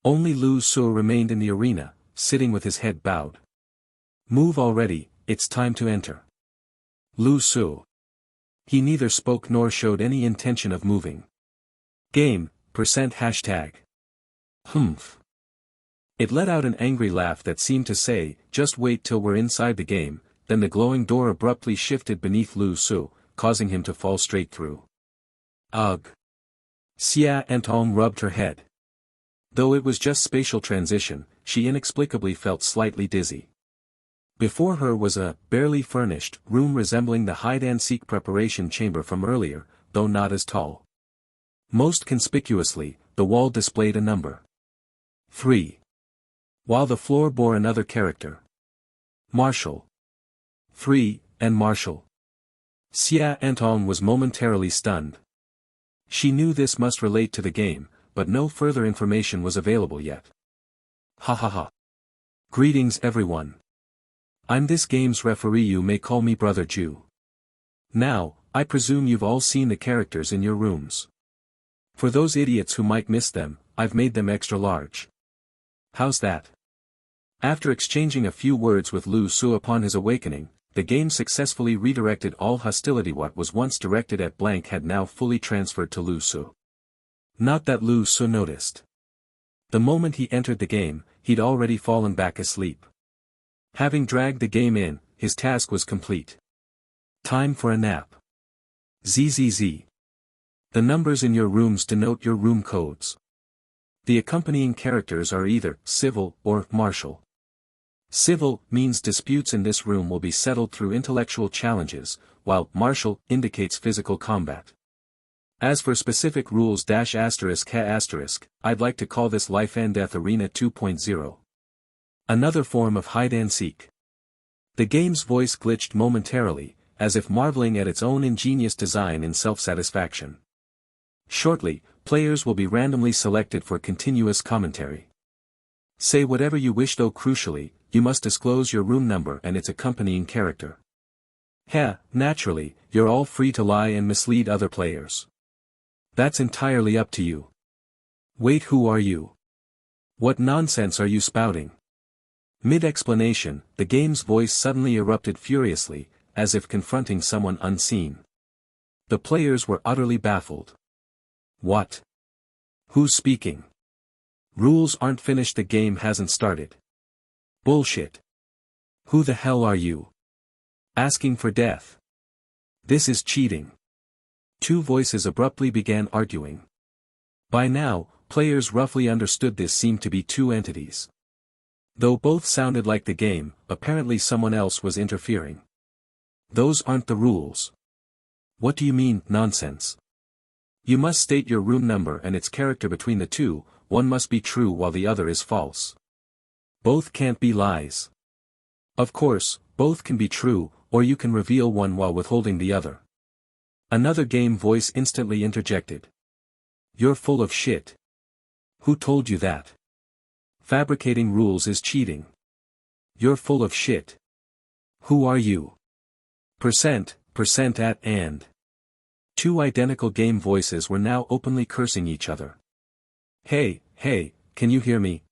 Only Lu Su remained in the arena, sitting with his head bowed. Move already, it's time to enter. Lu Su. He neither spoke nor showed any intention of moving. Game, %#. Humph. It let out an angry laugh that seemed to say, just wait till we're inside the game. Then the glowing door abruptly shifted beneath Lu Su, causing him to fall straight through. Ugh. Xia Antong rubbed her head. Though it was just spatial transition, she inexplicably felt slightly dizzy. Before her was a barely furnished room resembling the hide-and-seek preparation chamber from earlier, though not as tall. Most conspicuously, the wall displayed a number. 3. While the floor bore another character. Marshall. 3, and Marshall. Xia Antong was momentarily stunned. She knew this must relate to the game, but no further information was available yet. Ha ha ha. Greetings everyone. I'm this game's referee, you may call me Brother Jew. Now, I presume you've all seen the characters in your rooms. For those idiots who might miss them, I've made them extra large. How's that? After exchanging a few words with Lu Su upon his awakening, the game successfully redirected all hostility. What was once directed at blank had now fully transferred to Lu Su. Not that Lu Su noticed. The moment he entered the game, he'd already fallen back asleep. Having dragged the game in, his task was complete. Time for a nap. ZZZ. The numbers in your rooms denote your room codes. The accompanying characters are either civil or martial. Civil means disputes in this room will be settled through intellectual challenges, while martial indicates physical combat. As for specific rules ****, I'd like to call this Life and Death Arena 2.0. Another form of hide-and-seek. The game's voice glitched momentarily, as if marveling at its own ingenious design in self-satisfaction. Shortly, players will be randomly selected for continuous commentary. Say whatever you wish, though crucially, you must disclose your room number and its accompanying character. Naturally, you're all free to lie and mislead other players. That's entirely up to you. Wait, who are you? What nonsense are you spouting? Mid-explanation, the game's voice suddenly erupted furiously, as if confronting someone unseen. The players were utterly baffled. What? Who's speaking? Rules aren't finished, the game hasn't started. Bullshit. Who the hell are you? Asking for death. This is cheating. Two voices abruptly began arguing. By now, players roughly understood this seemed to be two entities. Though both sounded like the game, apparently someone else was interfering. Those aren't the rules. What do you mean, nonsense? You must state your room number and its character. Between the two, one must be true while the other is false. Both can't be lies. Of course, both can be true, or you can reveal one while withholding the other. Another game voice instantly interjected. You're full of shit. Who told you that? Fabricating rules is cheating. You're full of shit. Who are you? Percent at and. Two identical game voices were now openly cursing each other. Hey, can you hear me?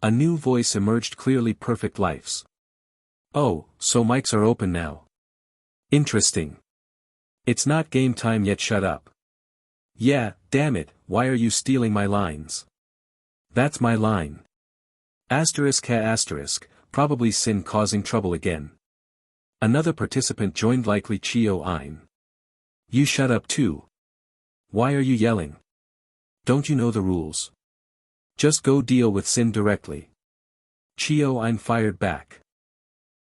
A new voice emerged clearly. Perfect lives. Oh, so mics are open now. Interesting. It's not game time yet, shut up. Yeah, damn it, why are you stealing my lines? That's my line. ***, probably Sin causing trouble again. Another participant joined, likely Chio Ein. You shut up too. Why are you yelling? Don't you know the rules? Just go deal with Sin directly. Chio Ein fired back.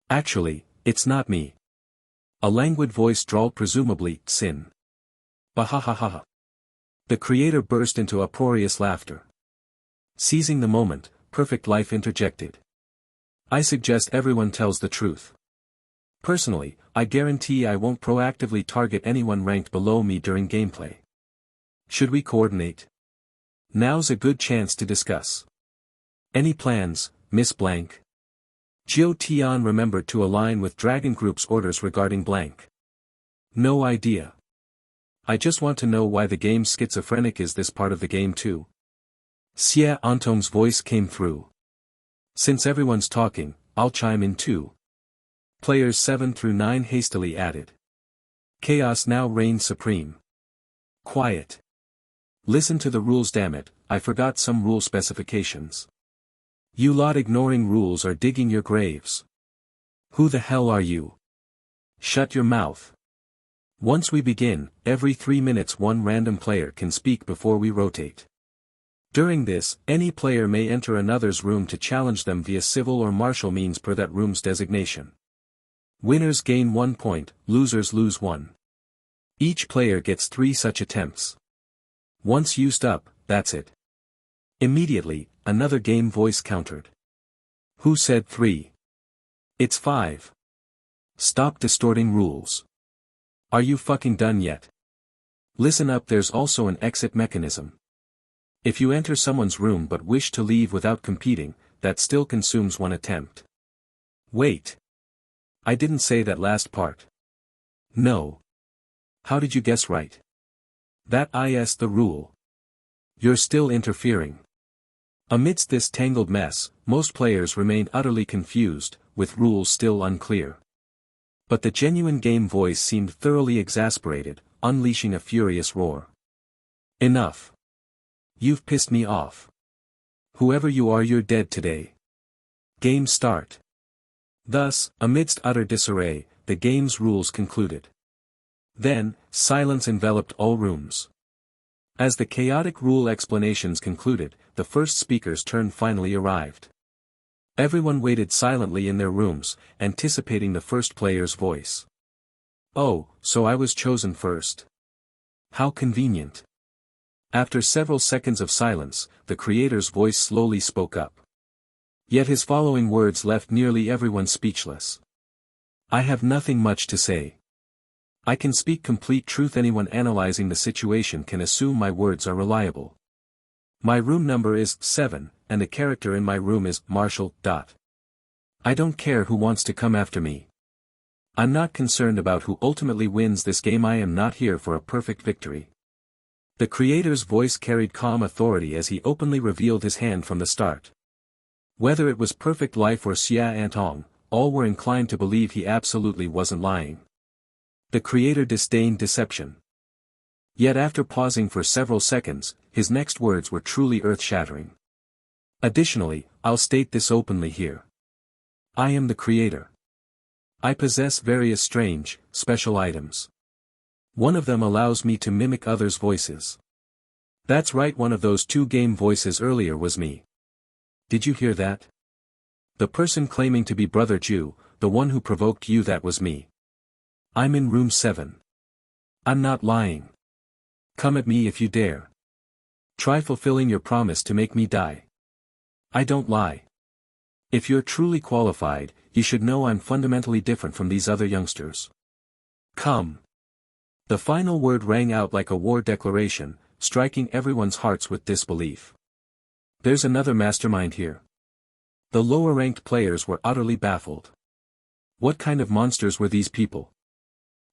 Actually, it's not me. A languid voice drawled, presumably, Sin. Bahahaha. The creator burst into uproarious laughter. Seizing the moment, Perfect Life interjected. I suggest everyone tells the truth. Personally, I guarantee I won't proactively target anyone ranked below me during gameplay. Should we coordinate? Now's a good chance to discuss. Any plans, Miss Blank? Jiu Tian remembered to align with Dragon Group's orders regarding blank. No idea. I just want to know why the game's schizophrenic. Is this part of the game too? Xie Antong's voice came through. Since everyone's talking, I'll chime in too. Players 7 through 9 hastily added. Chaos now reigns supreme. Quiet. Listen to the rules, damn it, I forgot some rule specifications. You lot ignoring rules are digging your graves. Who the hell are you? Shut your mouth. Once we begin, every 3 minutes one random player can speak before we rotate. During this, any player may enter another's room to challenge them via civil or martial means per that room's designation. Winners gain 1 point, losers lose 1. Each player gets 3 such attempts. Once used up, that's it. Immediately, another game voice countered. Who said 3? It's 5. Stop distorting rules. Are you fucking done yet? Listen up, there's also an exit mechanism. If you enter someone's room but wish to leave without competing, that still consumes 1 attempt. Wait. I didn't say that last part. No. How did you guess right? That is the rule. You're still interfering. Amidst this tangled mess, most players remained utterly confused, with rules still unclear. But the genuine game voice seemed thoroughly exasperated, unleashing a furious roar. Enough. You've pissed me off. Whoever you are, you're dead today. Game start. Thus, amidst utter disarray, the game's rules concluded. Then, silence enveloped all rooms. As the chaotic rule explanations concluded, the first speaker's turn finally arrived. Everyone waited silently in their rooms, anticipating the first player's voice. Oh, so I was chosen first. How convenient. After several seconds of silence, the creator's voice slowly spoke up. Yet his following words left nearly everyone speechless. I have nothing much to say. I can speak complete truth. Anyone analyzing the situation can assume my words are reliable. My room number is 7, and the character in my room is Marshall. I don't care who wants to come after me. I'm not concerned about who ultimately wins this game. I am not here for a perfect victory. The creator's voice carried calm authority as he openly revealed his hand from the start. Whether it was Perfect Life or Xia Antong, all were inclined to believe he absolutely wasn't lying. The creator disdained deception. Yet after pausing for several seconds, his next words were truly earth-shattering. Additionally, I'll state this openly here. I am the creator. I possess various strange, special items. One of them allows me to mimic others' voices. That's right, one of those two game voices earlier was me. Did you hear that? The person claiming to be Brother Jew, the one who provoked you, that was me. I'm in room 7. I'm not lying. Come at me if you dare. Try fulfilling your promise to make me die. I don't lie. If you're truly qualified, you should know I'm fundamentally different from these other youngsters. Come. The final word rang out like a war declaration, striking everyone's hearts with disbelief. There's another mastermind here. The lower-ranked players were utterly baffled. What kind of monsters were these people?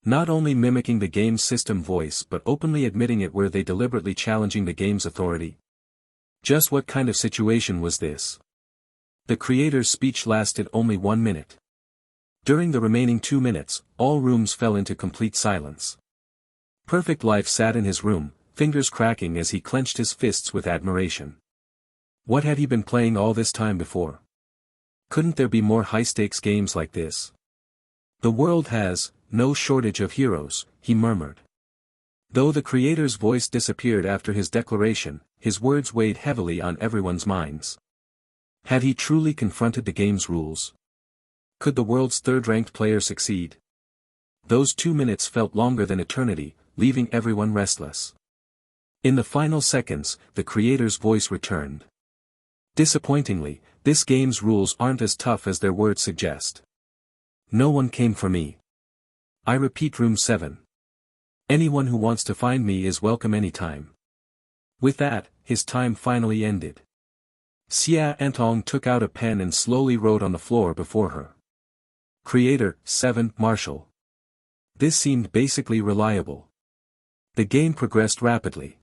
Not only mimicking the game's system voice but openly admitting it, were they deliberately challenging the game's authority? Just what kind of situation was this? The creator's speech lasted only 1 minute. During the remaining 2 minutes, all rooms fell into complete silence. Perfect Life sat in his room, fingers cracking as he clenched his fists with admiration. What had he been playing all this time before? Couldn't there be more high-stakes games like this? The world has no shortage of heroes, he murmured. Though the creator's voice disappeared after his declaration, his words weighed heavily on everyone's minds. Had he truly confronted the game's rules? Could the world's third-ranked player succeed? Those 2 minutes felt longer than eternity, leaving everyone restless. In the final seconds, the creator's voice returned. Disappointingly, this game's rules aren't as tough as their words suggest. No one came for me. I repeat, room 7. Anyone who wants to find me is welcome anytime. With that, his time finally ended. Xia Antong took out a pen and slowly wrote on the floor before her. Creator, 7, Marshall. This seemed basically reliable. The game progressed rapidly.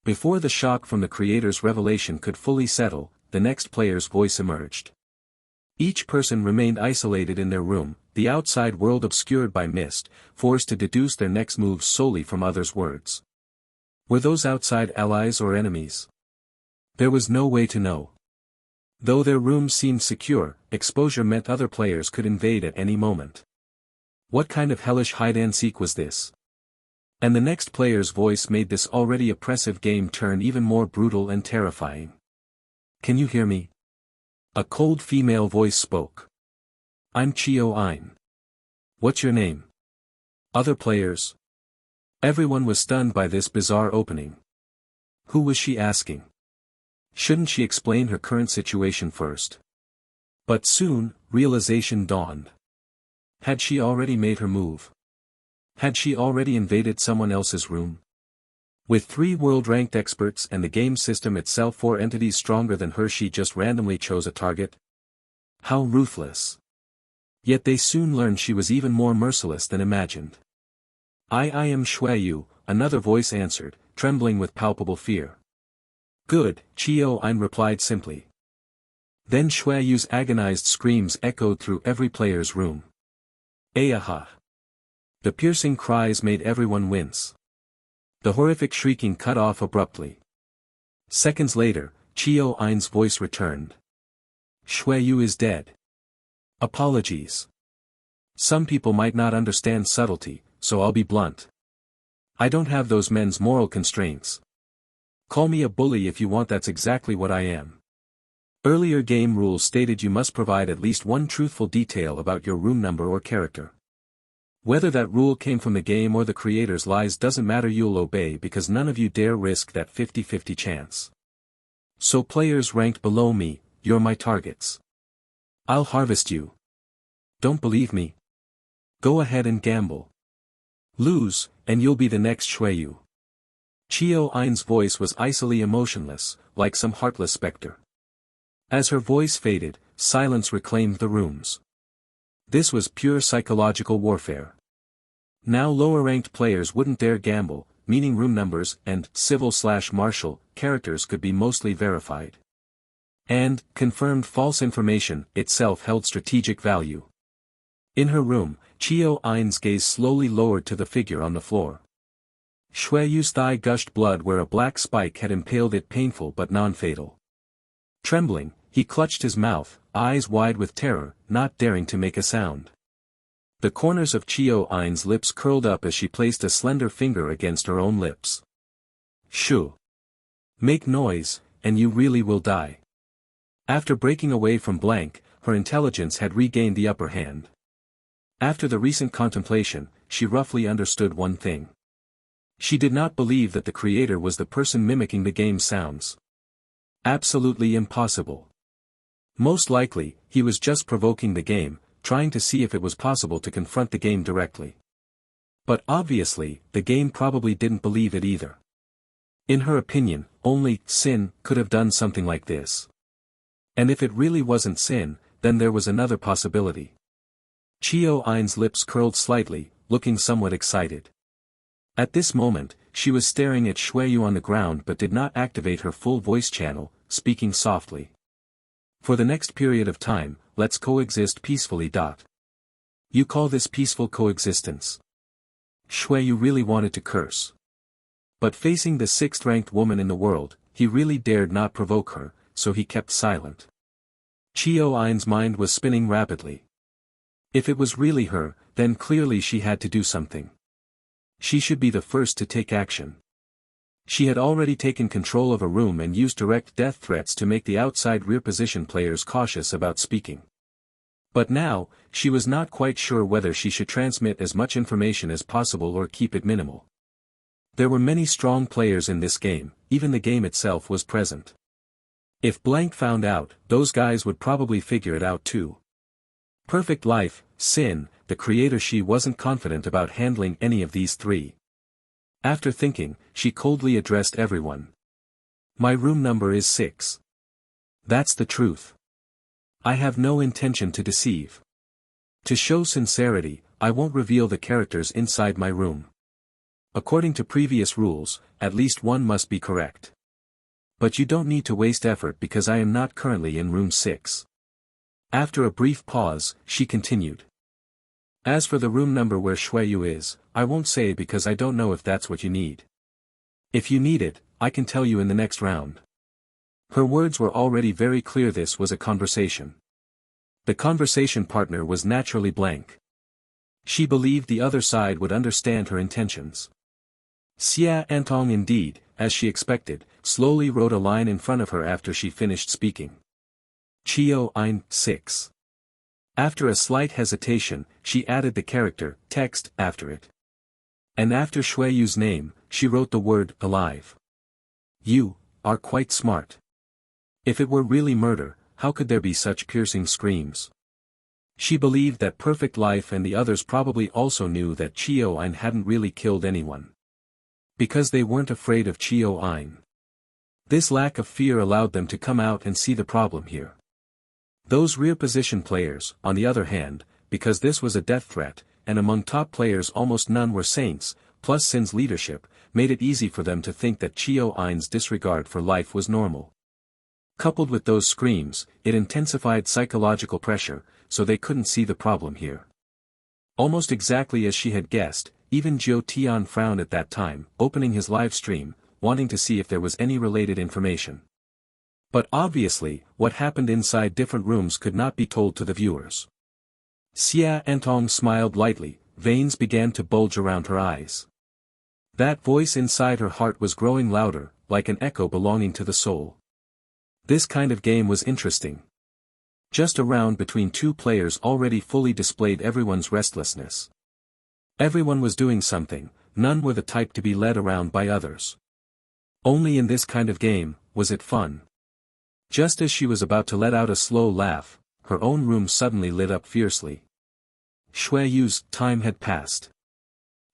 Before the shock from the creator's revelation could fully settle, the next player's voice emerged. Each person remained isolated in their room, the outside world obscured by mist, forced to deduce their next moves solely from others' words. Were those outside allies or enemies? There was no way to know. Though their rooms seemed secure, exposure meant other players could invade at any moment. What kind of hellish hide-and-seek was this? And the next player's voice made this already oppressive game turn even more brutal and terrifying. Can you hear me? A cold female voice spoke. I'm Chio Ein. What's your name? Other players? Everyone was stunned by this bizarre opening. Who was she asking? Shouldn't she explain her current situation first? But soon, realization dawned. Had she already made her move? Had she already invaded someone else's room? With 3 world-ranked experts and the game system itself 4 entities stronger than her, she just randomly chose a target? How ruthless. Yet they soon learned she was even more merciless than imagined. I am Shuayu, another voice answered, trembling with palpable fear. Good, Chio Ein replied simply. Then Shuayu's agonized screams echoed through every player's room. Ayaha. The piercing cries made everyone wince. The horrific shrieking cut off abruptly. Seconds later, Chio Ein's voice returned. Shuayu is dead. Apologies. Some people might not understand subtlety, so I'll be blunt. I don't have those men's moral constraints. Call me a bully if you want, that's exactly what I am. Earlier game rules stated you must provide at least one truthful detail about your room number or character. Whether that rule came from the game or the creator's lies doesn't matter, you'll obey because none of you dare risk that 50-50 chance. So players ranked below me, you're my targets. I'll harvest you. Don't believe me? Go ahead and gamble. Lose, and you'll be the next Shueyu. Chio Ain's voice was icily emotionless, like some heartless specter. As her voice faded, silence reclaimed the rooms. This was pure psychological warfare. Now lower-ranked players wouldn't dare gamble, meaning room numbers and civil/martial characters could be mostly verified. And, confirmed false information itself held strategic value. In her room, Chio Ain's gaze slowly lowered to the figure on the floor. Shueyu's thigh gushed blood where a black spike had impaled it, painful but non-fatal. Trembling, he clutched his mouth, eyes wide with terror, not daring to make a sound. The corners of Chio Ain's lips curled up as she placed a slender finger against her own lips. Shoo! Make noise, and you really will die. After breaking away from Blank, her intelligence had regained the upper hand. After the recent contemplation, she roughly understood one thing. She did not believe that the creator was the person mimicking the game's sounds. Absolutely impossible. Most likely, he was just provoking the game, trying to see if it was possible to confront the game directly. But obviously, the game probably didn't believe it either. In her opinion, only Sin could have done something like this. And if it really wasn't Sin, then there was another possibility. Chio Ain's lips curled slightly, looking somewhat excited. At this moment, she was staring at Shueyu on the ground but did not activate her full voice channel, speaking softly. For the next period of time, let's coexist peacefully. You call this peaceful coexistence? Shueyu really wanted to curse. But facing the 6th-ranked woman in the world, he really dared not provoke her, so he kept silent. Chio Ain's mind was spinning rapidly. If it was really her, then clearly she had to do something. She should be the first to take action. She had already taken control of a room and used direct death threats to make the outside rear position players cautious about speaking. But now, she was not quite sure whether she should transmit as much information as possible or keep it minimal. There were many strong players in this game, even the game itself was present. If Blank found out, those guys would probably figure it out too. Perfect Life, Sin, the creator. She wasn't confident about handling any of these three. After thinking, she coldly addressed everyone. My room number is 6. That's the truth. I have no intention to deceive. To show sincerity, I won't reveal the characters inside my room. According to previous rules, at least one must be correct. But you don't need to waste effort because I am not currently in room 6. After a brief pause, she continued. As for the room number where Shueyu is, I won't say because I don't know if that's what you need. If you need it, I can tell you in the next round. Her words were already very clear. This was a conversation. The conversation partner was naturally Blank. She believed the other side would understand her intentions. Xia Antong indeed, as she expected, slowly wrote a line in front of her after she finished speaking. Chio Ain, 6. After a slight hesitation, she added the character, text, after it. And after Shueyu's name, she wrote the word, alive. You are quite smart. If it were really murder, how could there be such piercing screams? She believed that Perfect Life and the others probably also knew that Chio Ain hadn't really killed anyone. Because they weren't afraid of Chio Ain. This lack of fear allowed them to come out and see the problem here. Those rear position players, on the other hand, because this was a death threat, and among top players almost none were saints, plus Sin's leadership, made it easy for them to think that Chio Ain's disregard for life was normal. Coupled with those screams, it intensified psychological pressure, so they couldn't see the problem here. Almost exactly as she had guessed, even Jiu Tian frowned at that time, opening his live stream, wanting to see if there was any related information. But obviously, what happened inside different rooms could not be told to the viewers. Xia Antong smiled lightly, veins began to bulge around her eyes. That voice inside her heart was growing louder, like an echo belonging to the soul. This kind of game was interesting. Just a round between two players already fully displayed everyone's restlessness. Everyone was doing something, none were the type to be led around by others. Only in this kind of game, was it fun. Just as she was about to let out a slow laugh, her own room suddenly lit up fiercely. Shui Yu's time had passed.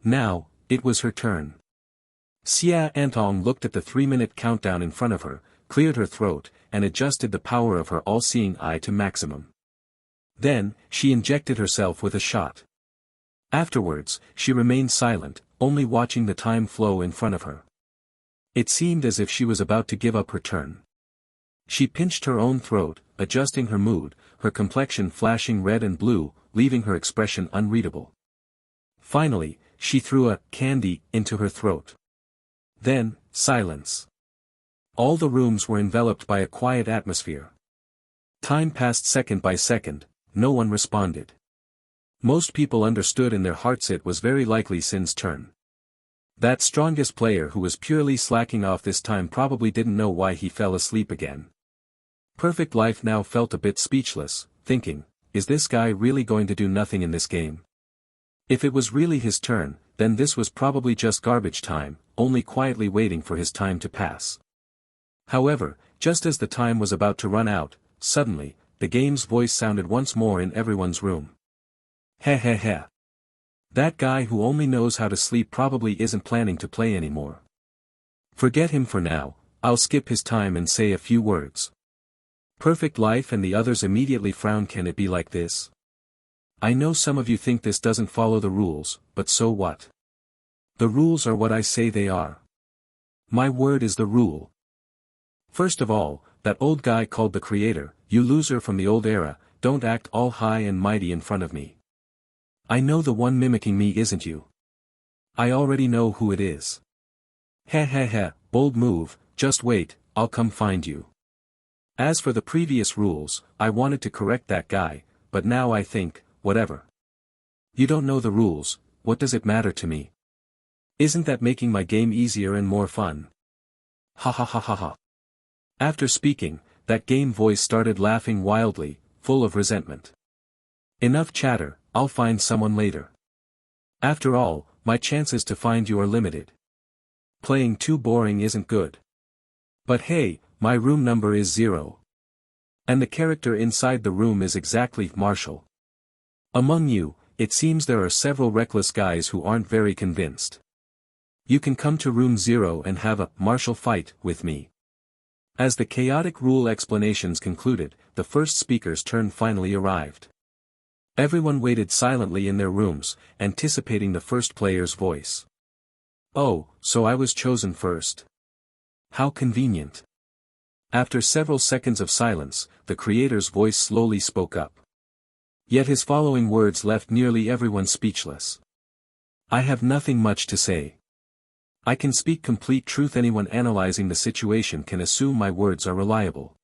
Now, it was her turn. Xia Antong looked at the 3-minute countdown in front of her, cleared her throat, and adjusted the power of her all-seeing eye to maximum. Then, she injected herself with a shot. Afterwards, she remained silent, only watching the time flow in front of her. It seemed as if she was about to give up her turn. She pinched her own throat, adjusting her mood, her complexion flashing red and blue, leaving her expression unreadable. Finally, she threw a candy into her throat. Then, silence. All the rooms were enveloped by a quiet atmosphere. Time passed second by second, no one responded. Most people understood in their hearts it was very likely Sin's turn. That strongest player who was purely slacking off this time probably didn't know why he fell asleep again. Perfect Life now felt a bit speechless, thinking, is this guy really going to do nothing in this game? If it was really his turn, then this was probably just garbage time, only quietly waiting for his time to pass. However, just as the time was about to run out, suddenly, the game's voice sounded once more in everyone's room. Heh heh heh. That guy who only knows how to sleep probably isn't planning to play anymore. Forget him for now, I'll skip his time and say a few words. Perfect Life and the others immediately frowned. Can it be like this? I know some of you think this doesn't follow the rules, but so what? The rules are what I say they are. My word is the rule. First of all, that old guy called the creator, you loser from the old era, don't act all high and mighty in front of me. I know the one mimicking me isn't you. I already know who it is. Heh heh heh, bold move, just wait, I'll come find you. As for the previous rules, I wanted to correct that guy, but now I think, whatever. You don't know the rules, what does it matter to me? Isn't that making my game easier and more fun? Ha ha ha ha ha. After speaking, that game voice started laughing wildly, full of resentment. Enough chatter, I'll find someone later. After all, my chances to find you are limited. Playing too boring isn't good. But hey, my room number is 0. And the character inside the room is exactly Marshall. Among you, it seems there are several reckless guys who aren't very convinced. You can come to room 0 and have a Marshall fight with me. As the chaotic rule explanations concluded, the first speaker's turn finally arrived. Everyone waited silently in their rooms, anticipating the first player's voice. Oh, so I was chosen first. How convenient. After several seconds of silence, the creator's voice slowly spoke up. Yet his following words left nearly everyone speechless. I have nothing much to say. I can speak complete truth. Anyone analyzing the situation can assume my words are reliable.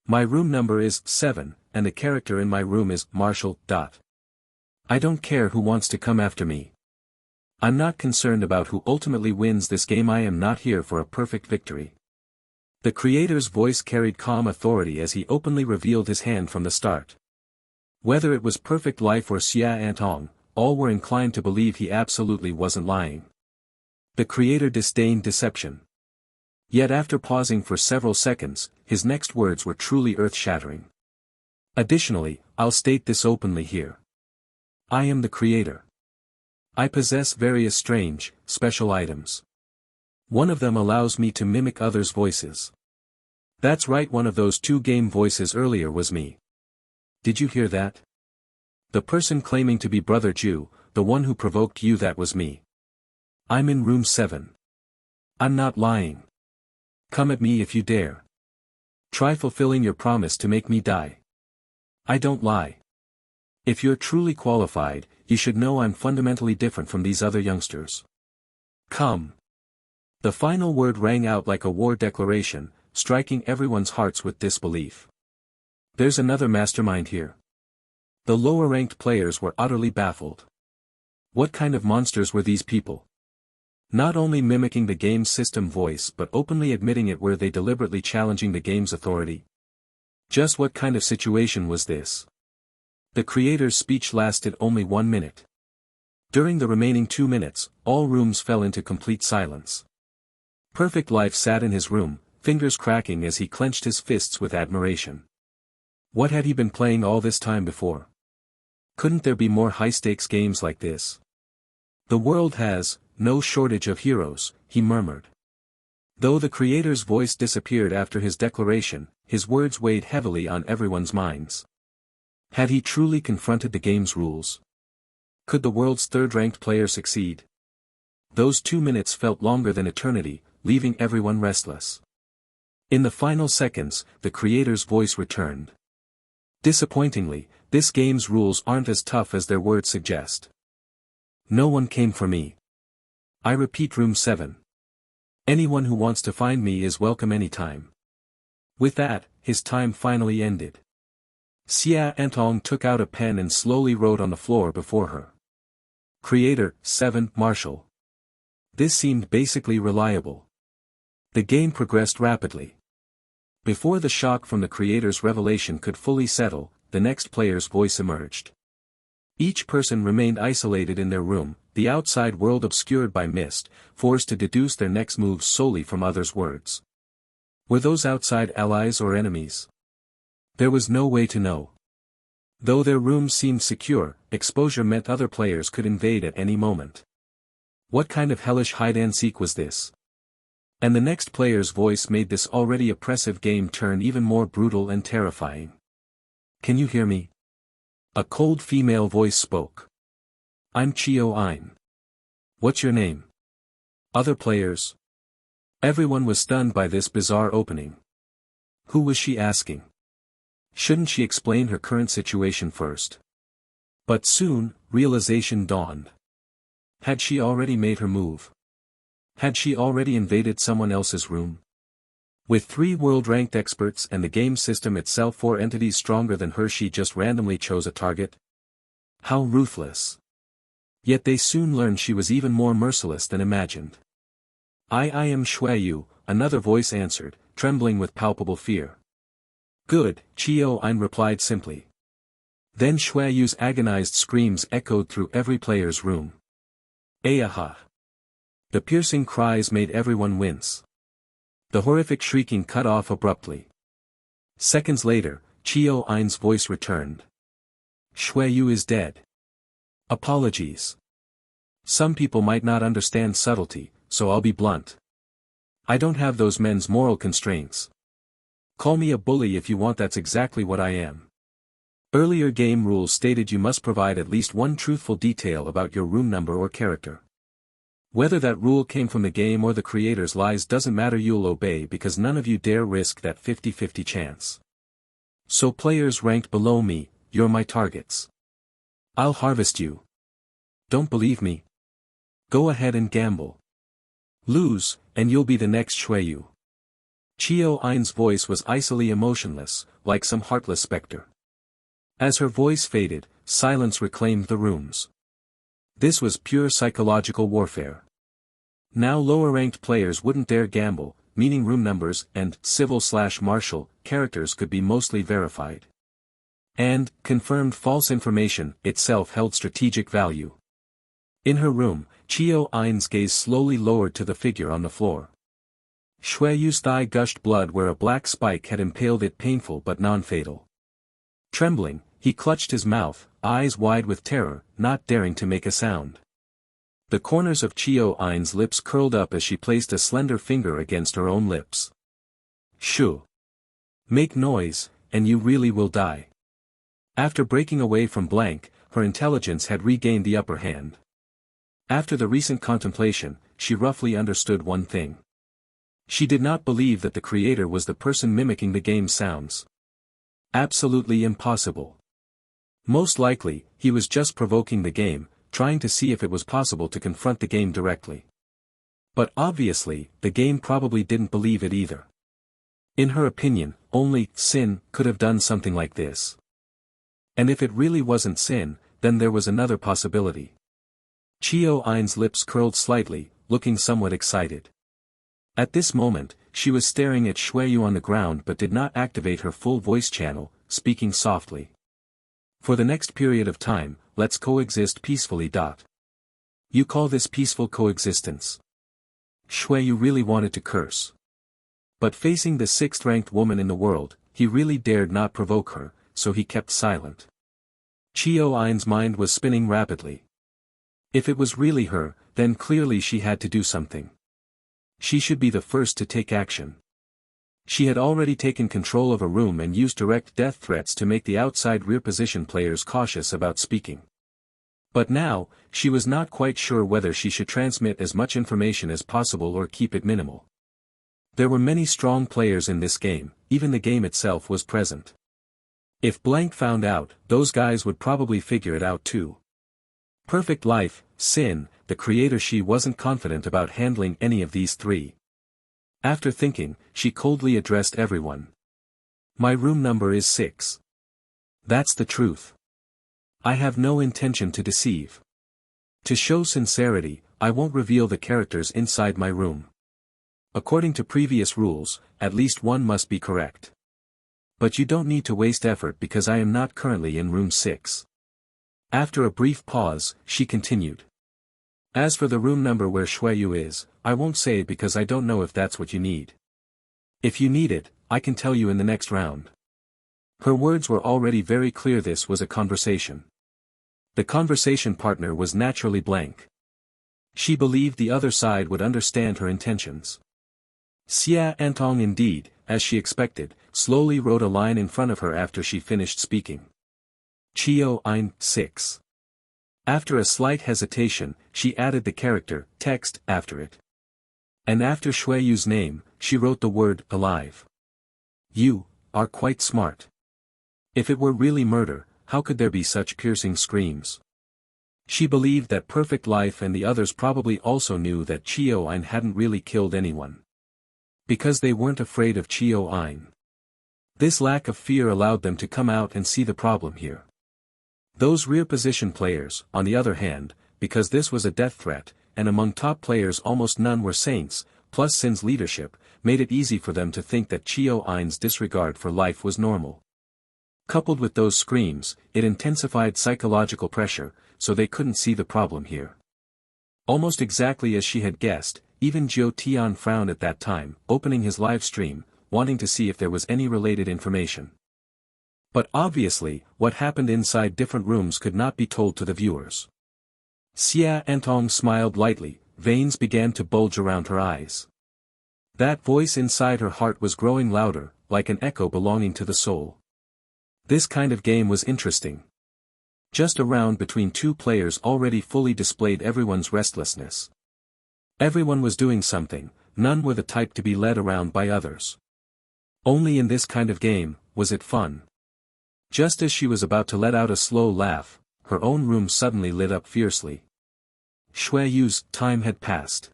My room number is 7, and the character in my room is Marshall. I don't care who wants to come after me. I'm not concerned about who ultimately wins this game. I am not here for a perfect victory. The creator's voice carried calm authority as he openly revealed his hand from the start. Whether it was Perfect Life or Xia Antong, all were inclined to believe he absolutely wasn't lying. The creator disdained deception. Yet after pausing for several seconds, his next words were truly earth-shattering. Additionally, I'll state this openly here. I am the creator. I possess various strange, special items. One of them allows me to mimic others' voices. That's right, one of those 2 game voices earlier was me. Did you hear that? The person claiming to be Brother Jew, the one who provoked you, that was me. I'm in room 7. I'm not lying. Come at me if you dare. Try fulfilling your promise to make me die. I don't lie. If you're truly qualified, you should know I'm fundamentally different from these other youngsters. Come. The final word rang out like a war declaration, striking everyone's hearts with disbelief. There's another mastermind here. The lower-ranked players were utterly baffled. What kind of monsters were these people? Not only mimicking the game's system voice but openly admitting it. Were they deliberately challenging the game's authority? Just what kind of situation was this? The creator's speech lasted only 1 minute. During the remaining 2 minutes, all rooms fell into complete silence. Perfect Life sat in his room, fingers cracking as he clenched his fists with admiration. What had he been playing all this time before? Couldn't there be more high-stakes games like this? The world has no shortage of heroes, he murmured. Though the creator's voice disappeared after his declaration, his words weighed heavily on everyone's minds. Had he truly confronted the game's rules? Could the world's third-ranked player succeed? Those 2 minutes felt longer than eternity, leaving everyone restless. In the final seconds, the creator's voice returned. Disappointingly, this game's rules aren't as tough as their words suggest. No one came for me. I repeat, room 7. Anyone who wants to find me is welcome anytime. With that, his time finally ended. Xia Antong took out a pen and slowly wrote on the floor before her. Creator, 7, Marshall. This seemed basically reliable. The game progressed rapidly. Before the shock from the creator's revelation could fully settle, the next player's voice emerged. Each person remained isolated in their room, the outside world obscured by mist, forced to deduce their next moves solely from others' words. Were those outside allies or enemies? There was no way to know. Though their rooms seemed secure, exposure meant other players could invade at any moment. What kind of hellish hide-and-seek was this? And the next player's voice made this already oppressive game turn even more brutal and terrifying. Can you hear me? A cold female voice spoke. I'm Chio Ein. What's your name? Other players? Everyone was stunned by this bizarre opening. Who was she asking? Shouldn't she explain her current situation first? But soon, realization dawned. Had she already made her move? Had she already invaded someone else's room? With 3 world-ranked experts and the game system itself 4 entities stronger than her, she just randomly chose a target? How ruthless. Yet they soon learned she was even more merciless than imagined. I am Shuayu, another voice answered, trembling with palpable fear. Good, Chio Ein replied simply. Then Shuayu's agonized screams echoed through every player's room. Ayaha! The piercing cries made everyone wince. The horrific shrieking cut off abruptly. Seconds later, Chio Ein's voice returned. Shuayu is dead. Apologies. Some people might not understand subtlety, so I'll be blunt. I don't have those men's moral constraints. Call me a bully if you want, that's exactly what I am. Earlier game rules stated you must provide at least one truthful detail about your room number or character. Whether that rule came from the game or the creator's lies doesn't matter, you'll obey because none of you dare risk that 50-50 chance. So players ranked below me, you're my targets. I'll harvest you. Don't believe me? Go ahead and gamble. Lose, and you'll be the next Shuayu. Chio Ein's voice was icily emotionless, like some heartless specter. As her voice faded, silence reclaimed the rooms. This was pure psychological warfare. Now lower-ranked players wouldn't dare gamble, meaning room numbers and civil/martial characters could be mostly verified. And, confirmed false information itself held strategic value. In her room, Chio Ein's gaze slowly lowered to the figure on the floor. Shuayu's thigh gushed blood where a black spike had impaled it, painful but non-fatal. Trembling, he clutched his mouth, eyes wide with terror, not daring to make a sound. The corners of Chio Ein's lips curled up as she placed a slender finger against her own lips. Shoo! Make noise, and you really will die. After breaking away from blank, her intelligence had regained the upper hand. After the recent contemplation, she roughly understood one thing. She did not believe that the creator was the person mimicking the game's sounds. Absolutely impossible. Most likely, he was just provoking the game, trying to see if it was possible to confront the game directly. But obviously, the game probably didn't believe it either. In her opinion, only Sin could have done something like this. And if it really wasn't Sin, then there was another possibility. Chio Ein's lips curled slightly, looking somewhat excited. At this moment, she was staring at Shuayu on the ground but did not activate her full voice channel, speaking softly. For the next period of time, let's coexist peacefully. You call this peaceful coexistence? Shui really wanted to curse. But facing the sixth-ranked woman in the world, he really dared not provoke her, so he kept silent. Chiao Ain's mind was spinning rapidly. If it was really her, then clearly she had to do something. She should be the first to take action. She had already taken control of a room and used direct death threats to make the outside rear position players cautious about speaking. But now, she was not quite sure whether she should transmit as much information as possible or keep it minimal. There were many strong players in this game, even the game itself was present. If Blank found out, those guys would probably figure it out too. Perfect Life, Sin, the creator, she wasn't confident about handling any of these three. After thinking, she coldly addressed everyone. My room number is 6. That's the truth. I have no intention to deceive. To show sincerity, I won't reveal the characters inside my room. According to previous rules, at least one must be correct. But you don't need to waste effort because I am not currently in room 6. After a brief pause, she continued. As for the room number where Shuiyu is, I won't say because I don't know if that's what you need. If you need it, I can tell you in the next round. Her words were already very clear. This was a conversation. The conversation partner was naturally Blank. She believed the other side would understand her intentions. Xia Antong indeed, as she expected, slowly wrote a line in front of her after she finished speaking. Chiao Ein, 6. After a slight hesitation, she added the character, text, after it. And after Shuiyu's name, she wrote the word, alive. You are quite smart. If it were really murder, how could there be such piercing screams? She believed that Perfect Life and the others probably also knew that Chiao Ein hadn't really killed anyone. Because they weren't afraid of Chiao Ein. This lack of fear allowed them to come out and see the problem here. Those rear position players, on the other hand, because this was a death threat, and among top players almost none were saints, plus Sin's leadership, made it easy for them to think that Chiao Ein's disregard for life was normal. Coupled with those screams, it intensified psychological pressure, so they couldn't see the problem here. Almost exactly as she had guessed, even Jiu Tian frowned at that time, opening his live stream, wanting to see if there was any related information. But obviously, what happened inside different rooms could not be told to the viewers. Xia Antong smiled lightly, veins began to bulge around her eyes. That voice inside her heart was growing louder, like an echo belonging to the soul. This kind of game was interesting. Just a round between two players already fully displayed everyone's restlessness. Everyone was doing something, none were the type to be led around by others. Only in this kind of game, was it fun. Just as she was about to let out a slow laugh, her own room suddenly lit up fiercely. Shuiyu's time had passed.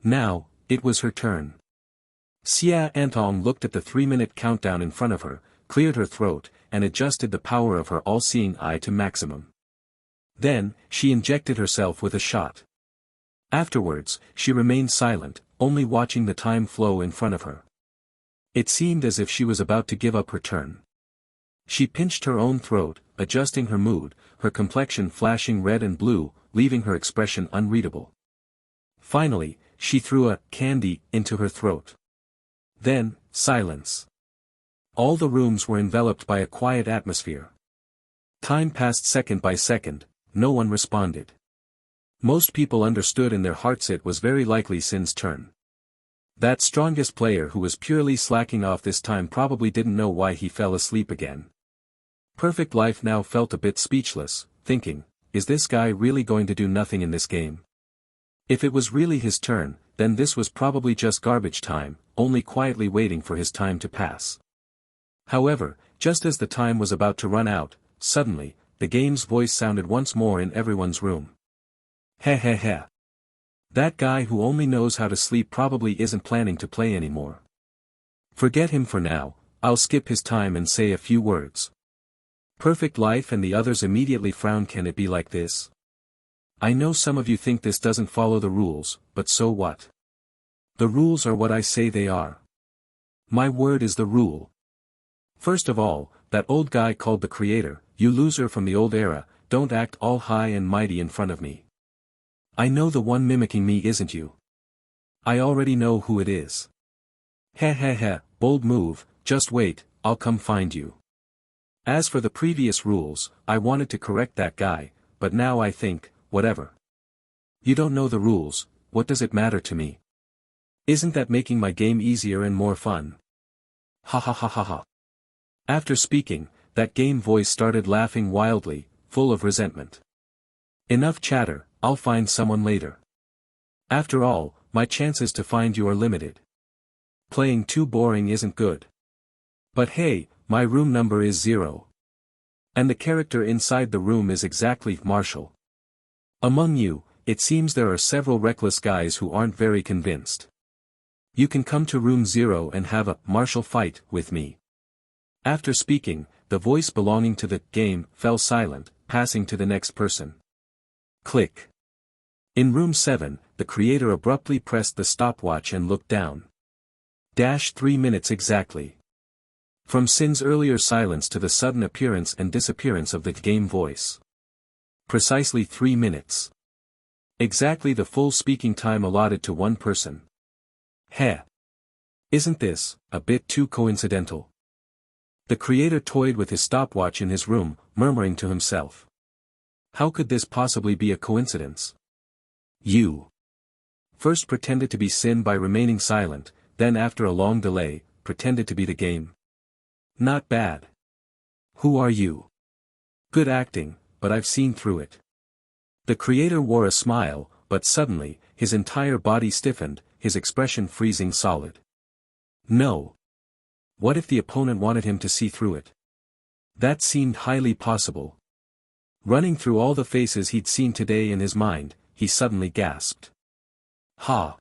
Now, it was her turn. Xia Antong looked at the 3-minute countdown in front of her, cleared her throat, and adjusted the power of her all-seeing eye to maximum. Then, she injected herself with a shot. Afterwards, she remained silent, only watching the time flow in front of her. It seemed as if she was about to give up her turn. She pinched her own throat, adjusting her mood, her complexion flashing red and blue, leaving her expression unreadable. Finally, she threw a candy into her throat. Then, silence. All the rooms were enveloped by a quiet atmosphere. Time passed second by second, no one responded. Most people understood in their hearts it was very likely Sin's turn. That strongest player who was purely slacking off this time probably didn't know why he fell asleep again. Perfect Life now felt a bit speechless, thinking, is this guy really going to do nothing in this game? If it was really his turn, then this was probably just garbage time, only quietly waiting for his time to pass. However, just as the time was about to run out, suddenly, the game's voice sounded once more in everyone's room. Heh heh heh. That guy who only knows how to sleep probably isn't planning to play anymore. Forget him for now, I'll skip his time and say a few words. Perfect Life and the others immediately frowned. Can it be like this? I know some of you think this doesn't follow the rules, but so what? The rules are what I say they are. My word is the rule. First of all, that old guy called the creator, you loser from the old era, don't act all high and mighty in front of me. I know the one mimicking me isn't you. I already know who it is. Heh heh heh, bold move, just wait, I'll come find you. As for the previous rules, I wanted to correct that guy, but now I think, whatever. You don't know the rules, what does it matter to me? Isn't that making my game easier and more fun? Ha ha ha ha ha. After speaking, that game voice started laughing wildly, full of resentment. Enough chatter, I'll find someone later. After all, my chances to find you are limited. Playing too boring isn't good. But hey, my room number is 0. And the character inside the room is exactly Marshall. Among you, it seems there are several reckless guys who aren't very convinced. You can come to room 0 and have a Marshall fight with me. After speaking, the voice belonging to the game fell silent, passing to the next person. Click. In room 7, the creator abruptly pressed the stopwatch and looked down. 3 minutes exactly. From Sin's earlier silence to the sudden appearance and disappearance of the game voice. Precisely 3 minutes. Exactly the full speaking time allotted to one person. Heh. Isn't this a bit too coincidental? The creator toyed with his stopwatch in his room, murmuring to himself. How could this possibly be a coincidence? You first pretended to be Sin by remaining silent, then after a long delay, pretended to be the game. Not bad. Who are you? Good acting, but I've seen through it. The creator wore a smile, but suddenly, his entire body stiffened, his expression freezing solid. No. What if the opponent wanted him to see through it? That seemed highly possible. Running through all the faces he'd seen today in his mind, he suddenly gasped. Ha!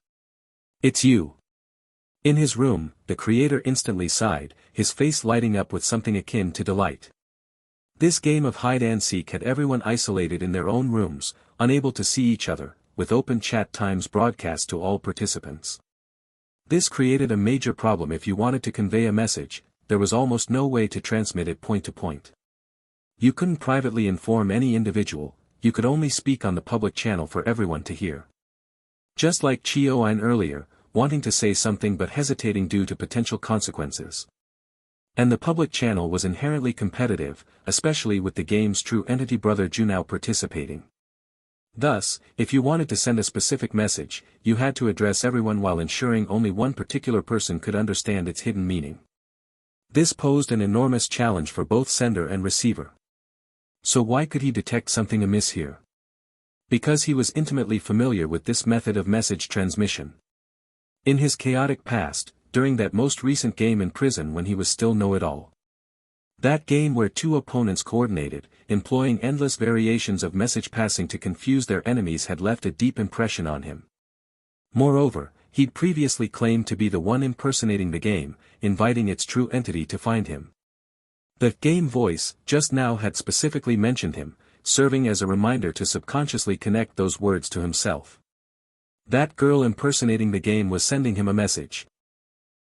It's you! In his room, the creator instantly sighed, his face lighting up with something akin to delight. This game of hide-and-seek had everyone isolated in their own rooms, unable to see each other, with open chat times broadcast to all participants. This created a major problem if you wanted to convey a message, there was almost no way to transmit it point to point. You couldn't privately inform any individual, you could only speak on the public channel for everyone to hear. Just like Chio-Ein earlier, wanting to say something but hesitating due to potential consequences. And the public channel was inherently competitive, especially with the game's true entity brother Junao participating. Thus, if you wanted to send a specific message, you had to address everyone while ensuring only one particular person could understand its hidden meaning. This posed an enormous challenge for both sender and receiver. So why could he detect something amiss here? Because he was intimately familiar with this method of message transmission. In his chaotic past, during that most recent game in prison when he was still know-it-all. That game where two opponents coordinated, employing endless variations of message passing to confuse their enemies had left a deep impression on him. Moreover, he'd previously claimed to be the one impersonating the game, inviting its true entity to find him. The game voice, just now had specifically mentioned him, serving as a reminder to subconsciously connect those words to himself. That girl impersonating the game was sending him a message.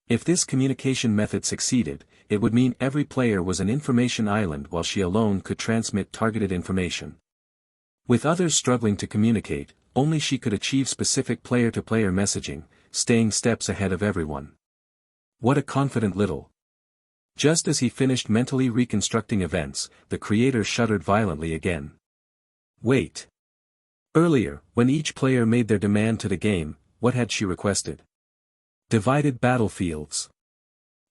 If this communication method succeeded, it would mean every player was an information island while she alone could transmit targeted information. With others struggling to communicate, only she could achieve specific player-to-player messaging, staying steps ahead of everyone. What a confident little. Just as he finished mentally reconstructing events, the creator shuddered violently again. Wait. Earlier, when each player made their demand to the game, what had she requested? Divided battlefields.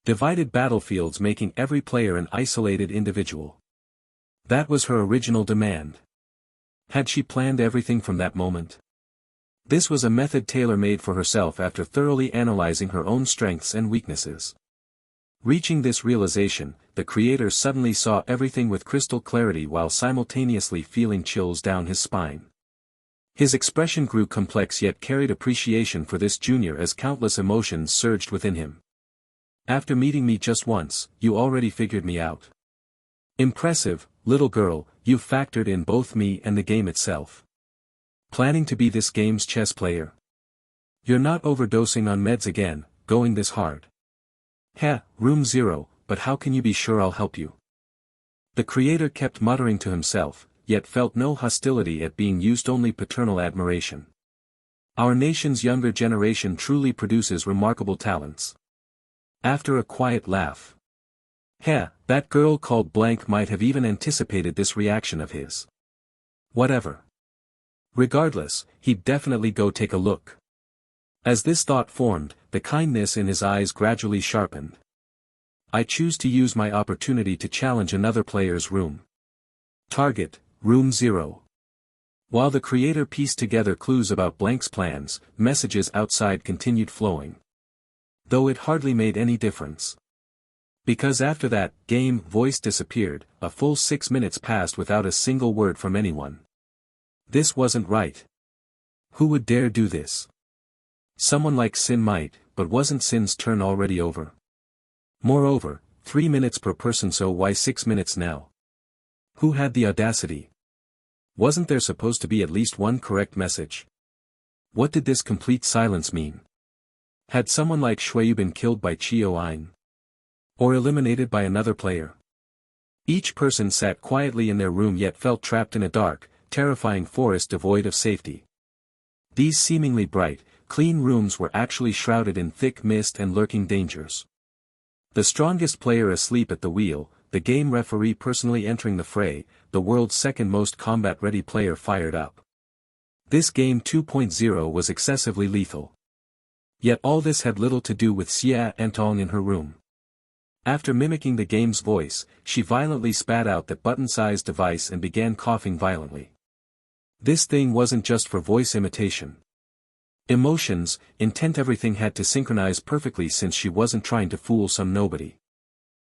Divided battlefields making every player an isolated individual. That was her original demand. Had she planned everything from that moment? This was a method tailor-made for herself after thoroughly analyzing her own strengths and weaknesses. Reaching this realization, the creator suddenly saw everything with crystal clarity while simultaneously feeling chills down his spine. His expression grew complex yet carried appreciation for this junior as countless emotions surged within him. After meeting me just once, you already figured me out. Impressive, little girl, you've factored in both me and the game itself. Planning to be this game's chess player? You're not overdosing on meds again, going this hard. Heh, room 0, but how can you be sure I'll help you? The creator kept muttering to himself, yet felt no hostility at being used, only paternal admiration. Our nation's younger generation truly produces remarkable talents. After a quiet laugh. Heh, that girl called blank might have even anticipated this reaction of his. Whatever. Regardless, he'd definitely go take a look. As this thought formed, the kindness in his eyes gradually sharpened. I choose to use my opportunity to challenge another player's room. Target, Room 0. While the creator pieced together clues about Blank's plans, messages outside continued flowing. Though it hardly made any difference. Because after that, game voice disappeared, a full 6 minutes passed without a single word from anyone. This wasn't right. Who would dare do this? Someone like Sin might, but wasn't Sin's turn already over? Moreover, 3 minutes per person, so why 6 minutes now? Who had the audacity? Wasn't there supposed to be at least one correct message? What did this complete silence mean? Had someone like Shuyu been killed by Chio-Ein? Or eliminated by another player? Each person sat quietly in their room yet felt trapped in a dark, terrifying forest devoid of safety. These seemingly bright, clean rooms were actually shrouded in thick mist and lurking dangers. The strongest player asleep at the wheel, the game referee personally entering the fray, the world's second most combat-ready player fired up. This game 2.0 was excessively lethal. Yet all this had little to do with Xia Antong in her room. After mimicking the game's voice, she violently spat out that button-sized device and began coughing violently. This thing wasn't just for voice imitation. Emotions, intent, everything had to synchronize perfectly since she wasn't trying to fool some nobody.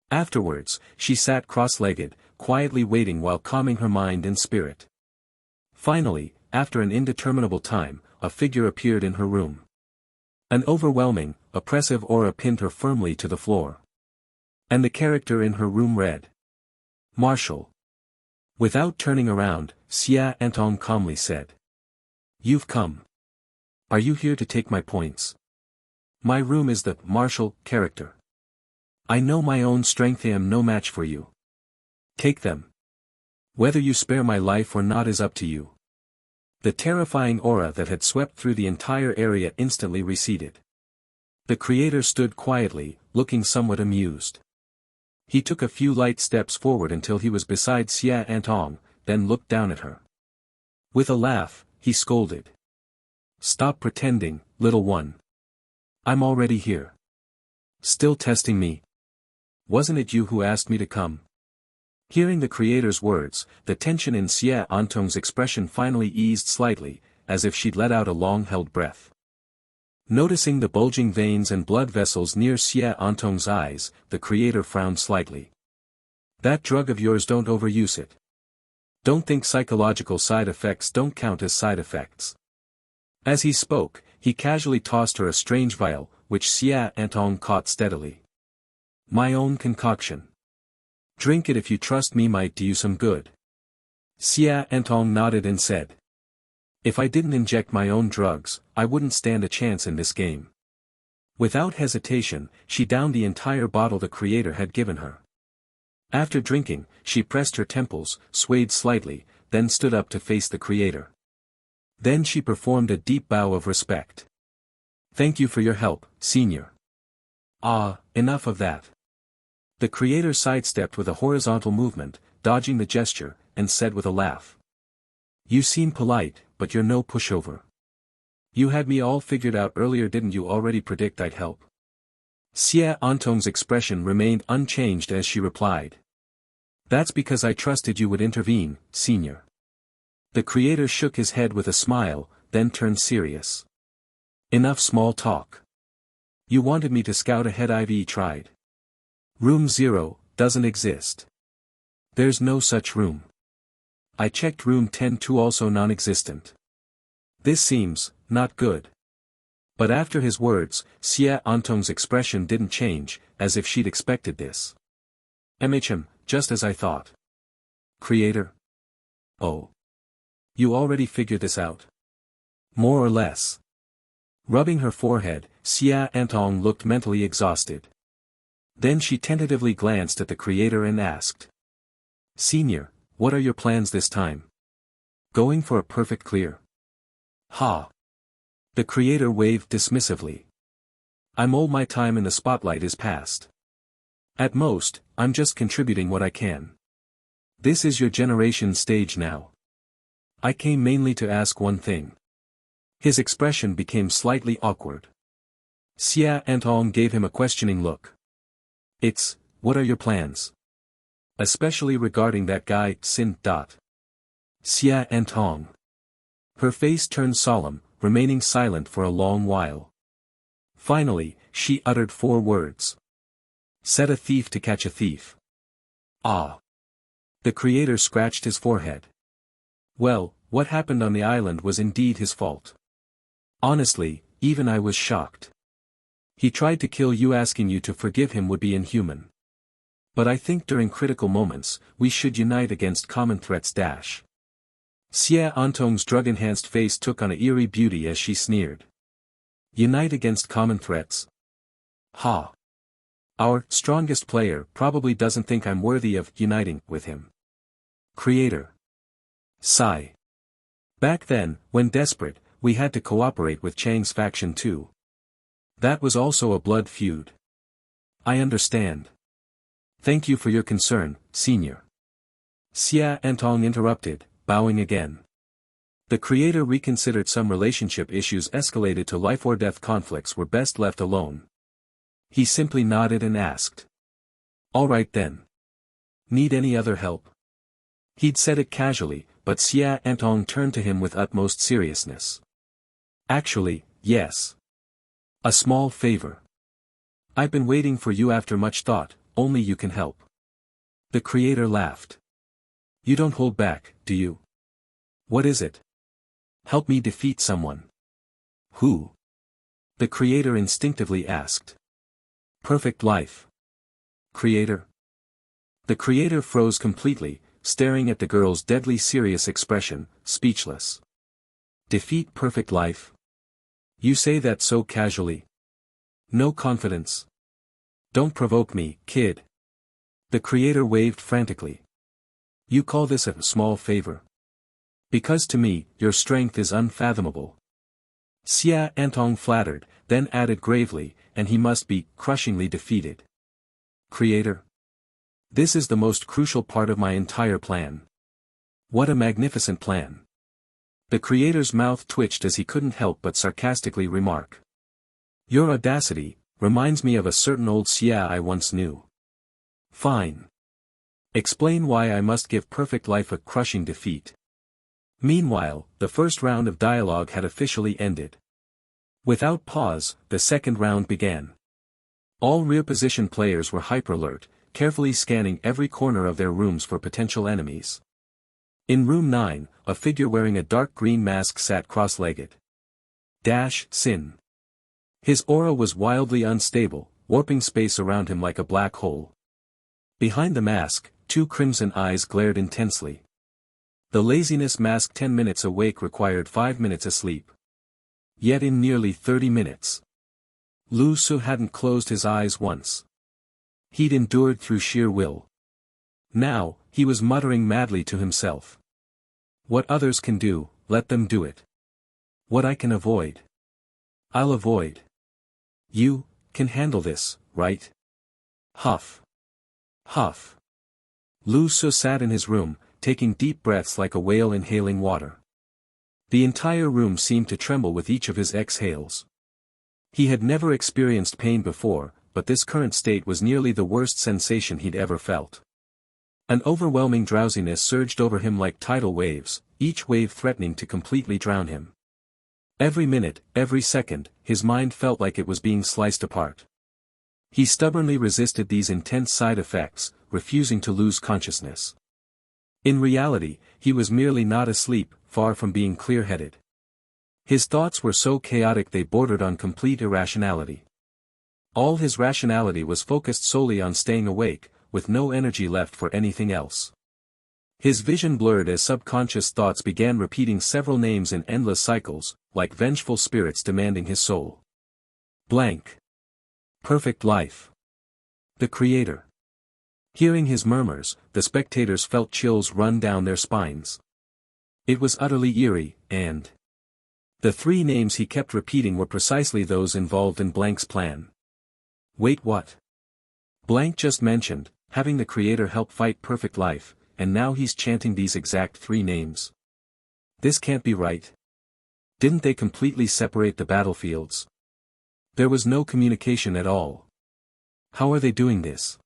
Afterwards, she sat cross-legged, quietly waiting while calming her mind and spirit. Finally, after an indeterminable time, a figure appeared in her room. An overwhelming, oppressive aura pinned her firmly to the floor. And the character in her room read: Marshall. Without turning around, Xia Antong calmly said. You've come. Are you here to take my points? My room is the Marshall character. I know my own strength, I am no match for you. Take them. Whether you spare my life or not is up to you. The terrifying aura that had swept through the entire area instantly receded. The creator stood quietly, looking somewhat amused. He took a few light steps forward until he was beside Xia Antong, then looked down at her. With a laugh, he scolded. Stop pretending, little one. I'm already here. Still testing me? Wasn't it you who asked me to come? Hearing the creator's words, the tension in Xia Antong's expression finally eased slightly, as if she'd let out a long-held breath. Noticing the bulging veins and blood vessels near Xia Antong's eyes, the creator frowned slightly. That drug of yours, don't overuse it. Don't think psychological side effects don't count as side effects. As he spoke, he casually tossed her a strange vial, which Xia Antong caught steadily. My own concoction. Drink it if you trust me, might do you some good. Xia Antong nodded and said. If I didn't inject my own drugs, I wouldn't stand a chance in this game. Without hesitation, she downed the entire bottle the creator had given her. After drinking, she pressed her temples, swayed slightly, then stood up to face the creator. Then she performed a deep bow of respect. Thank you for your help, senior. Ah, enough of that. The creator sidestepped with a horizontal movement, dodging the gesture, and said with a laugh. You seem polite, but you're no pushover. You had me all figured out earlier, didn't you already predict I'd help? Xia Antong's expression remained unchanged as she replied. That's because I trusted you would intervene, senior. The creator shook his head with a smile, then turned serious. Enough small talk. You wanted me to scout ahead, I've tried. Room 0 doesn't exist. There's no such room. I checked room 10 too, also non-existent. This seems not good. But after his words, Xia Antong's expression didn't change, as if she'd expected this. Just as I thought. Creator? Oh. You already figured this out? More or less. Rubbing her forehead, Xia Antong looked mentally exhausted. Then she tentatively glanced at the creator and asked. Senior, what are your plans this time? Going for a perfect clear? Ha! The creator waved dismissively. All my time in the spotlight is past. At most, I'm just contributing what I can. This is your generation's stage now. I came mainly to ask one thing. His expression became slightly awkward. Xia Antong gave him a questioning look. What are your plans? Especially regarding that guy, Sin. Xia Antong. Her face turned solemn, remaining silent for a long while. Finally, she uttered 4 words. Set a thief to catch a thief. Ah. The creator scratched his forehead. Well, what happened on the island was indeed his fault. Honestly, even I was shocked. He tried to kill you. Asking you to forgive him would be inhuman. But I think during critical moments, we should unite against common threats. Xia Antong's drug-enhanced face took on an eerie beauty as she sneered. Unite against common threats? Ha! Our strongest player probably doesn't think I'm worthy of uniting with him. Creator. Sigh. Back then, when desperate, we had to cooperate with Chang's faction too. That was also a blood feud. I understand. Thank you for your concern, Senior. Xia Antong interrupted, bowing again. The creator reconsidered. Some relationship issues escalated to life-or-death conflicts were best left alone. He simply nodded and asked. All right then. Need any other help? He'd said it casually, but Xia Antong turned to him with utmost seriousness. Actually, yes. A small favor. I've been waiting for you after much thought, only you can help. The creator laughed. You don't hold back, do you? What is it? Help me defeat someone. Who? The creator instinctively asked. Perfect life. Creator? The creator froze completely, staring at the girl's deadly serious expression, speechless. Defeat perfect life? You say that so casually. No confidence. Don't provoke me, kid. The creator waved frantically. You call this a small favor? Because to me, your strength is unfathomable. Xia Antong flattered, then added gravely, and he must be crushingly defeated. Creator. This is the most crucial part of my entire plan. What a magnificent plan. The creator's mouth twitched as he couldn't help but sarcastically remark. Your audacity reminds me of a certain old Xia I once knew. Fine. Explain why I must give perfect life a crushing defeat. Meanwhile, the first round of dialogue had officially ended. Without pause, the second round began. All rear position players were hyper-alert, carefully scanning every corner of their rooms for potential enemies. In room 9, a figure wearing a dark green mask sat cross-legged. Sin. His aura was wildly unstable, warping space around him like a black hole. Behind the mask, 2 crimson eyes glared intensely. The laziness mask. 10 minutes awake required 5 minutes asleep. Yet in nearly 30 minutes. Lu Su hadn't closed his eyes once. He'd endured through sheer will. Now, he was muttering madly to himself. What others can do, let them do it. What I can avoid, I'll avoid. You can handle this, right? Huff. Huff. Lu Su sat in his room, taking deep breaths like a whale inhaling water. The entire room seemed to tremble with each of his exhales. He had never experienced pain before, but this current state was nearly the worst sensation he'd ever felt. An overwhelming drowsiness surged over him like tidal waves, each wave threatening to completely drown him. Every minute, every second, his mind felt like it was being sliced apart. He stubbornly resisted these intense side effects, refusing to lose consciousness. In reality, he was merely not asleep, far from being clear-headed. His thoughts were so chaotic they bordered on complete irrationality. All his rationality was focused solely on staying awake, with no energy left for anything else. His vision blurred as subconscious thoughts began repeating several names in endless cycles, like vengeful spirits demanding his soul. Blank. Perfect life. The Creator. Hearing his murmurs, the spectators felt chills run down their spines. It was utterly eerie, and The three names he kept repeating were precisely those involved in Blank's plan. Wait, what? Blank just mentioned, having the creator help fight Perfect Life, and now he's chanting these exact three names. This can't be right. Didn't they completely separate the battlefields? There was no communication at all. How are they doing this?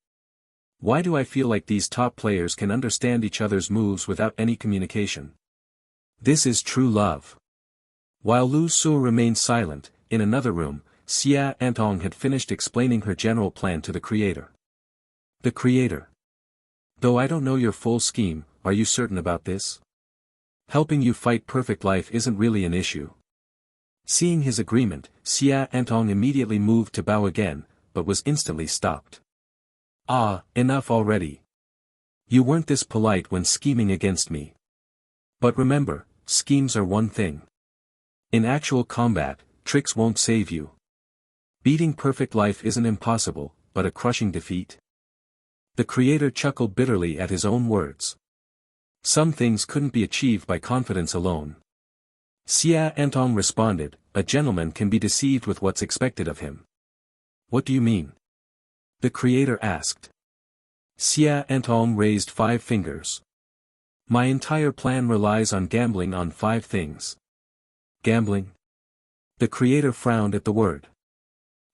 Why do I feel like these top players can understand each other's moves without any communication? This is true love. While Lu Su remained silent, in another room, Xia Antong had finished explaining her general plan to the creator. The creator. Though I don't know your full scheme, are you certain about this? Helping you fight Perfect Life isn't really an issue. Seeing his agreement, Xia Antong immediately moved to bow again, but was instantly stopped. Ah, enough already. You weren't this polite when scheming against me. But remember, schemes are one thing. In actual combat, tricks won't save you. Beating Perfect Life isn't impossible, but a crushing defeat. The creator chuckled bitterly at his own words. Some things couldn't be achieved by confidence alone. Xia Antong responded, a gentleman can be deceived with what's expected of him. What do you mean? The creator asked. Xia Antong raised 5 fingers. My entire plan relies on gambling on 5 things. Gambling? The creator frowned at the word.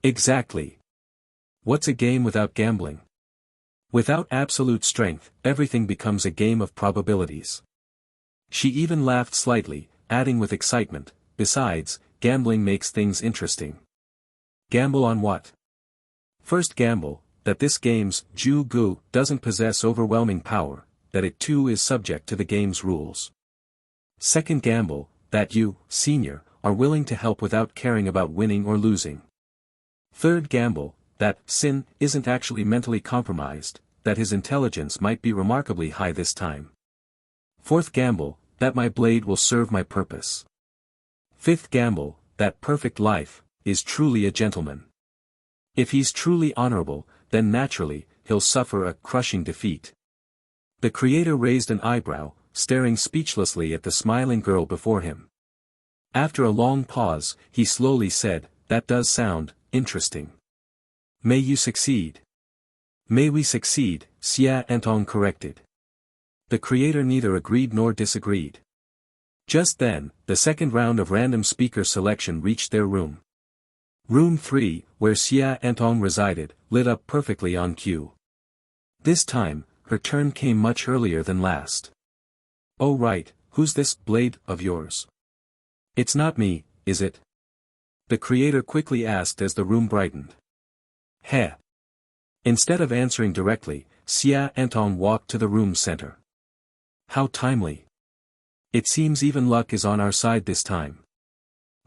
Exactly. What's a game without gambling? Without absolute strength, everything becomes a game of probabilities. She even laughed slightly, adding with excitement, besides, gambling makes things interesting. Gamble on what? First gamble, that this game's Ju Gu doesn't possess overwhelming power, that it too is subject to the game's rules. Second gamble, that you, senior, are willing to help without caring about winning or losing. Third gamble, that Sin isn't actually mentally compromised, that his intelligence might be remarkably high this time. Fourth gamble, that my blade will serve my purpose. Fifth gamble, that Perfect Life is truly a gentleman. If he's truly honorable, then naturally, he'll suffer a crushing defeat. The creator raised an eyebrow, staring speechlessly at the smiling girl before him. After a long pause, he slowly said, that does sound interesting. May you succeed. May we succeed, Xia Antong corrected. The creator neither agreed nor disagreed. Just then, the second round of random speaker selection reached their room. Room 3, where Xia Antong resided, lit up perfectly on cue. This time, her turn came much earlier than last. Oh right, who's this blade of yours? It's not me, is it? The creator quickly asked as the room brightened. Heh. Instead of answering directly, Xia Antong walked to the room's center. How timely. It seems even luck is on our side this time.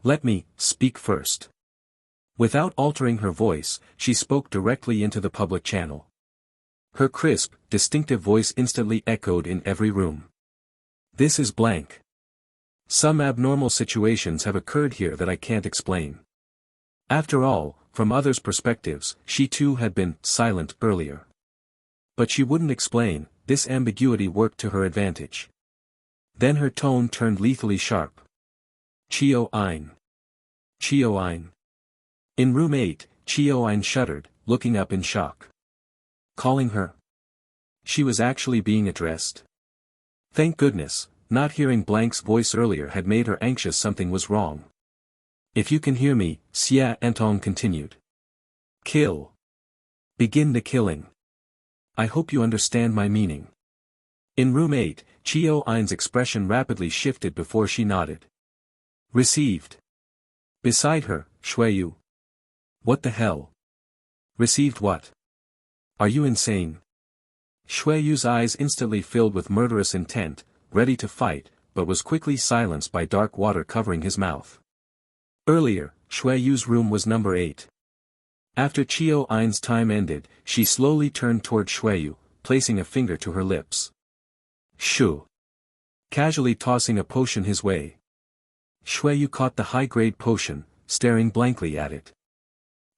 Let me speak first. Without altering her voice, she spoke directly into the public channel. Her crisp, distinctive voice instantly echoed in every room. This is blank. Some abnormal situations have occurred here that I can't explain. After all, from others' perspectives, she too had been silent earlier. But she wouldn't explain, this ambiguity worked to her advantage. Then her tone turned lethally sharp. Chio Ein. Chio Ein. In room 8, Chio Ein shuddered, looking up in shock. Calling her? She was actually being addressed. Thank goodness, not hearing Blank's voice earlier had made her anxious something was wrong. If you can hear me, Xia Antong continued. Kill. Begin the killing. I hope you understand my meaning. In room 8, Chio Ein's expression rapidly shifted before she nodded. Received. Beside her, Xueyu. What the hell? Received what? Are you insane? Xueyu's eyes instantly filled with murderous intent, ready to fight, but was quickly silenced by dark water covering his mouth. Earlier, Xueyu's room was number 8. After Chio Ein's time ended, she slowly turned toward Xueyu, placing a finger to her lips. Shoo. Casually tossing a potion his way. Xueyu caught the high-grade potion, staring blankly at it.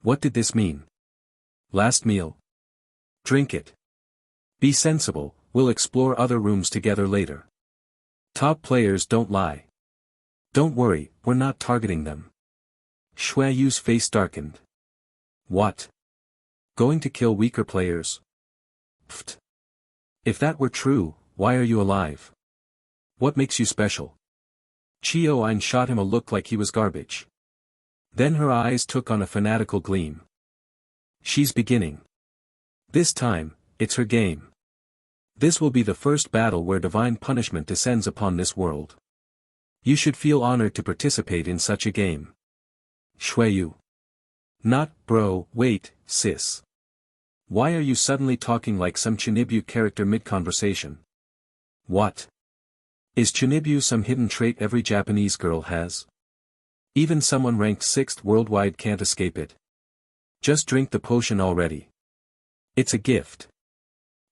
What did this mean? Last meal? Drink it. Be sensible, we'll explore other rooms together later. Top players don't lie. Don't worry, we're not targeting them. Shui Yu's face darkened. What? Going to kill weaker players? Pfft. If that were true, why are you alive? What makes you special? Chio Ein shot him a look like he was garbage. Then her eyes took on a fanatical gleam. She's beginning. This time, it's her game. This will be the first battle where divine punishment descends upon this world. You should feel honored to participate in such a game. Shuiyu. Not, bro, wait, sis. Why are you suddenly talking like some Chunibyu character mid-conversation? What? Is Chunibyu some hidden trait every Japanese girl has? Even someone ranked 6th worldwide can't escape it. Just drink the potion already. It's a gift.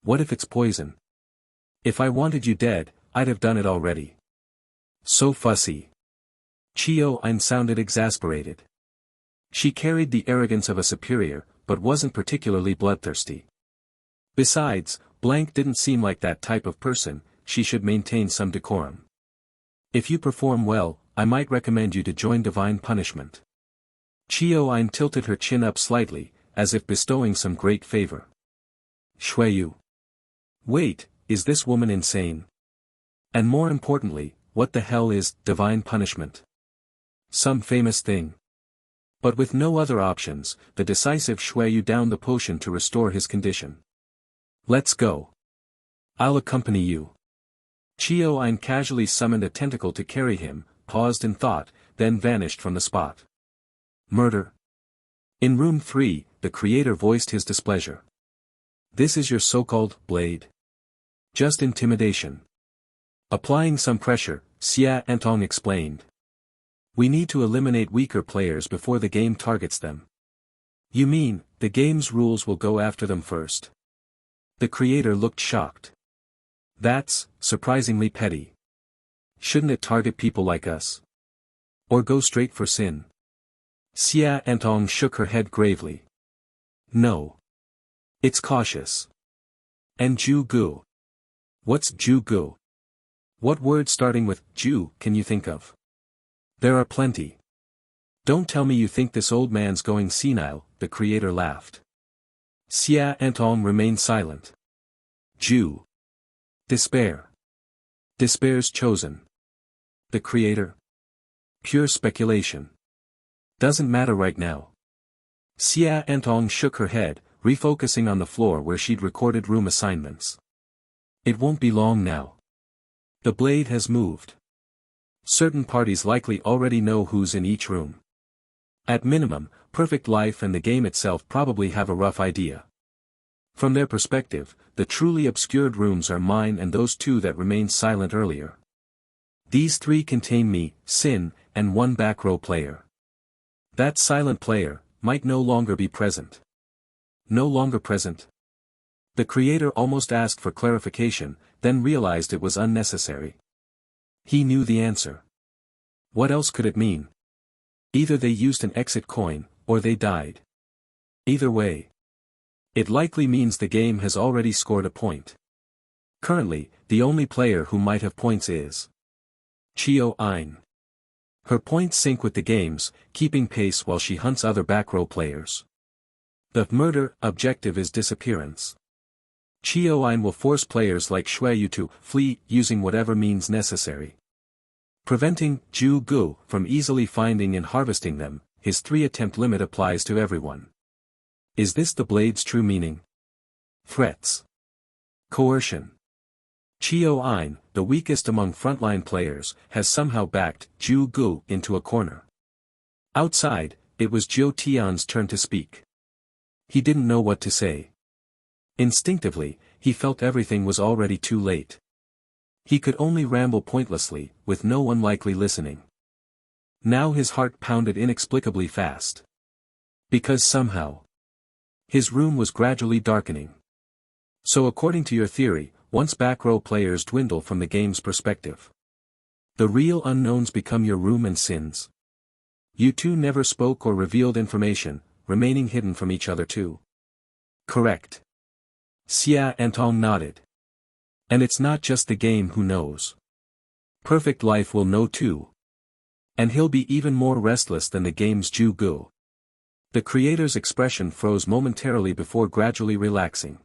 What if it's poison? If I wanted you dead, I'd have done it already. So fussy. Chio Ein sounded exasperated. She carried the arrogance of a superior, but wasn't particularly bloodthirsty. Besides, Blank didn't seem like that type of person, she should maintain some decorum. If you perform well, I might recommend you to join divine punishment. Chio Ein tilted her chin up slightly, as if bestowing some great favor. Shuiyu. Wait, is this woman insane? And more importantly, what the hell is divine punishment? Some famous thing. But with no other options, the decisive Shuiyu downed the potion to restore his condition. Let's go. I'll accompany you. Chio Ein casually summoned a tentacle to carry him, paused in thought, then vanished from the spot. Murder. In room 3, the creator voiced his displeasure. This is your so-called blade. Just intimidation. Applying some pressure, Xia Entong explained. We need to eliminate weaker players before the game targets them. You mean, the game's rules will go after them first? The creator looked shocked. That's surprisingly petty. Shouldn't it target people like us? Or go straight for sin? Xia Entong shook her head gravely. No. It's cautious. And Ju Gu. What's Ju Gu? What word starting with Ju can you think of? There are plenty. Don't tell me you think this old man's going senile, the creator laughed. Xia Entong remained silent. Ju. Despair. Despair's chosen. The creator. Pure speculation. Doesn't matter right now. Xia Entong shook her head, refocusing on the floor where she'd recorded room assignments. It won't be long now. The blade has moved. Certain parties likely already know who's in each room. At minimum, Perfect Life and the game itself probably have a rough idea. From their perspective, the truly obscured rooms are mine and those 2 that remained silent earlier. These 3 contain me, Sin, and 1 back row player. That silent player might no longer be present. No longer present? The creator almost asked for clarification, then realized it was unnecessary. He knew the answer. What else could it mean? Either they used an exit coin, or they died. Either way. It likely means the game has already scored a point. Currently, the only player who might have points is Chio Ein. Her points sync with the game's, keeping pace while she hunts other back row players. The murder objective is disappearance. Chio Ein will force players like Shuiyu to flee using whatever means necessary. Preventing Ju Gu from easily finding and harvesting them, his 3-attempt limit applies to everyone. Is this the blade's true meaning? Threats. Coercion. Chio Ein, the weakest among frontline players, has somehow backed Ju Gu into a corner. Outside, it was Jiu Tian's turn to speak. He didn't know what to say. Instinctively, he felt everything was already too late. He could only ramble pointlessly, with no one likely listening. Now his heart pounded inexplicably fast. Because somehow, his room was gradually darkening. So according to your theory, once back row players dwindle from the game's perspective, the real unknowns become your room and Sins. You 2 never spoke or revealed information, remaining hidden from each other too. Correct. Xia Entong nodded. And it's not just the game who knows. Perfect Life will know too. And he'll be even more restless than the game's Ju Gu. The creator's expression froze momentarily before gradually relaxing.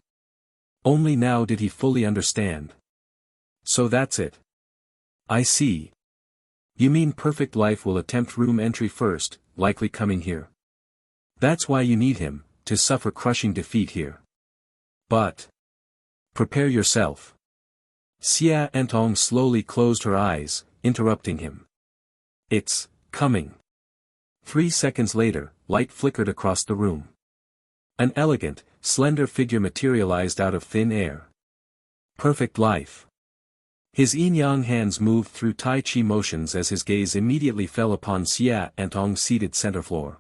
Only now did he fully understand. So that's it. I see. You mean Perfect Life will attempt room entry first, likely coming here. That's why you need him, to suffer crushing defeat here. But prepare yourself. Xia Entong slowly closed her eyes, interrupting him. It's coming. 3 seconds later, light flickered across the room. An elegant, slender figure materialized out of thin air. Perfect Life. His yin-yang hands moved through Tai Chi motions as his gaze immediately fell upon Xia Entong seated center floor.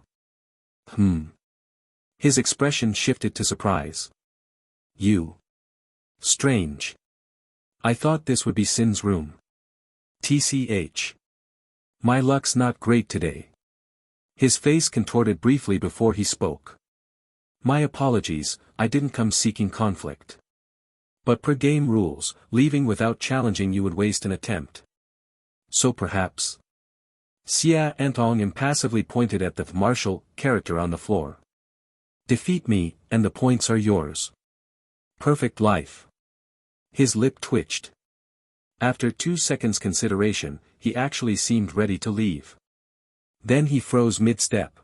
His expression shifted to surprise. You. Strange. I thought this would be Sin's room. TCH. My luck's not great today. His face contorted briefly before he spoke. My apologies, I didn't come seeking conflict. But per game rules, leaving without challenging you would waste an attempt. So perhaps. Xia Entong impassively pointed at the martial character on the floor. Defeat me, and the points are yours. Perfect Life. His lip twitched. After 2 seconds consideration, he actually seemed ready to leave. Then he froze mid-step.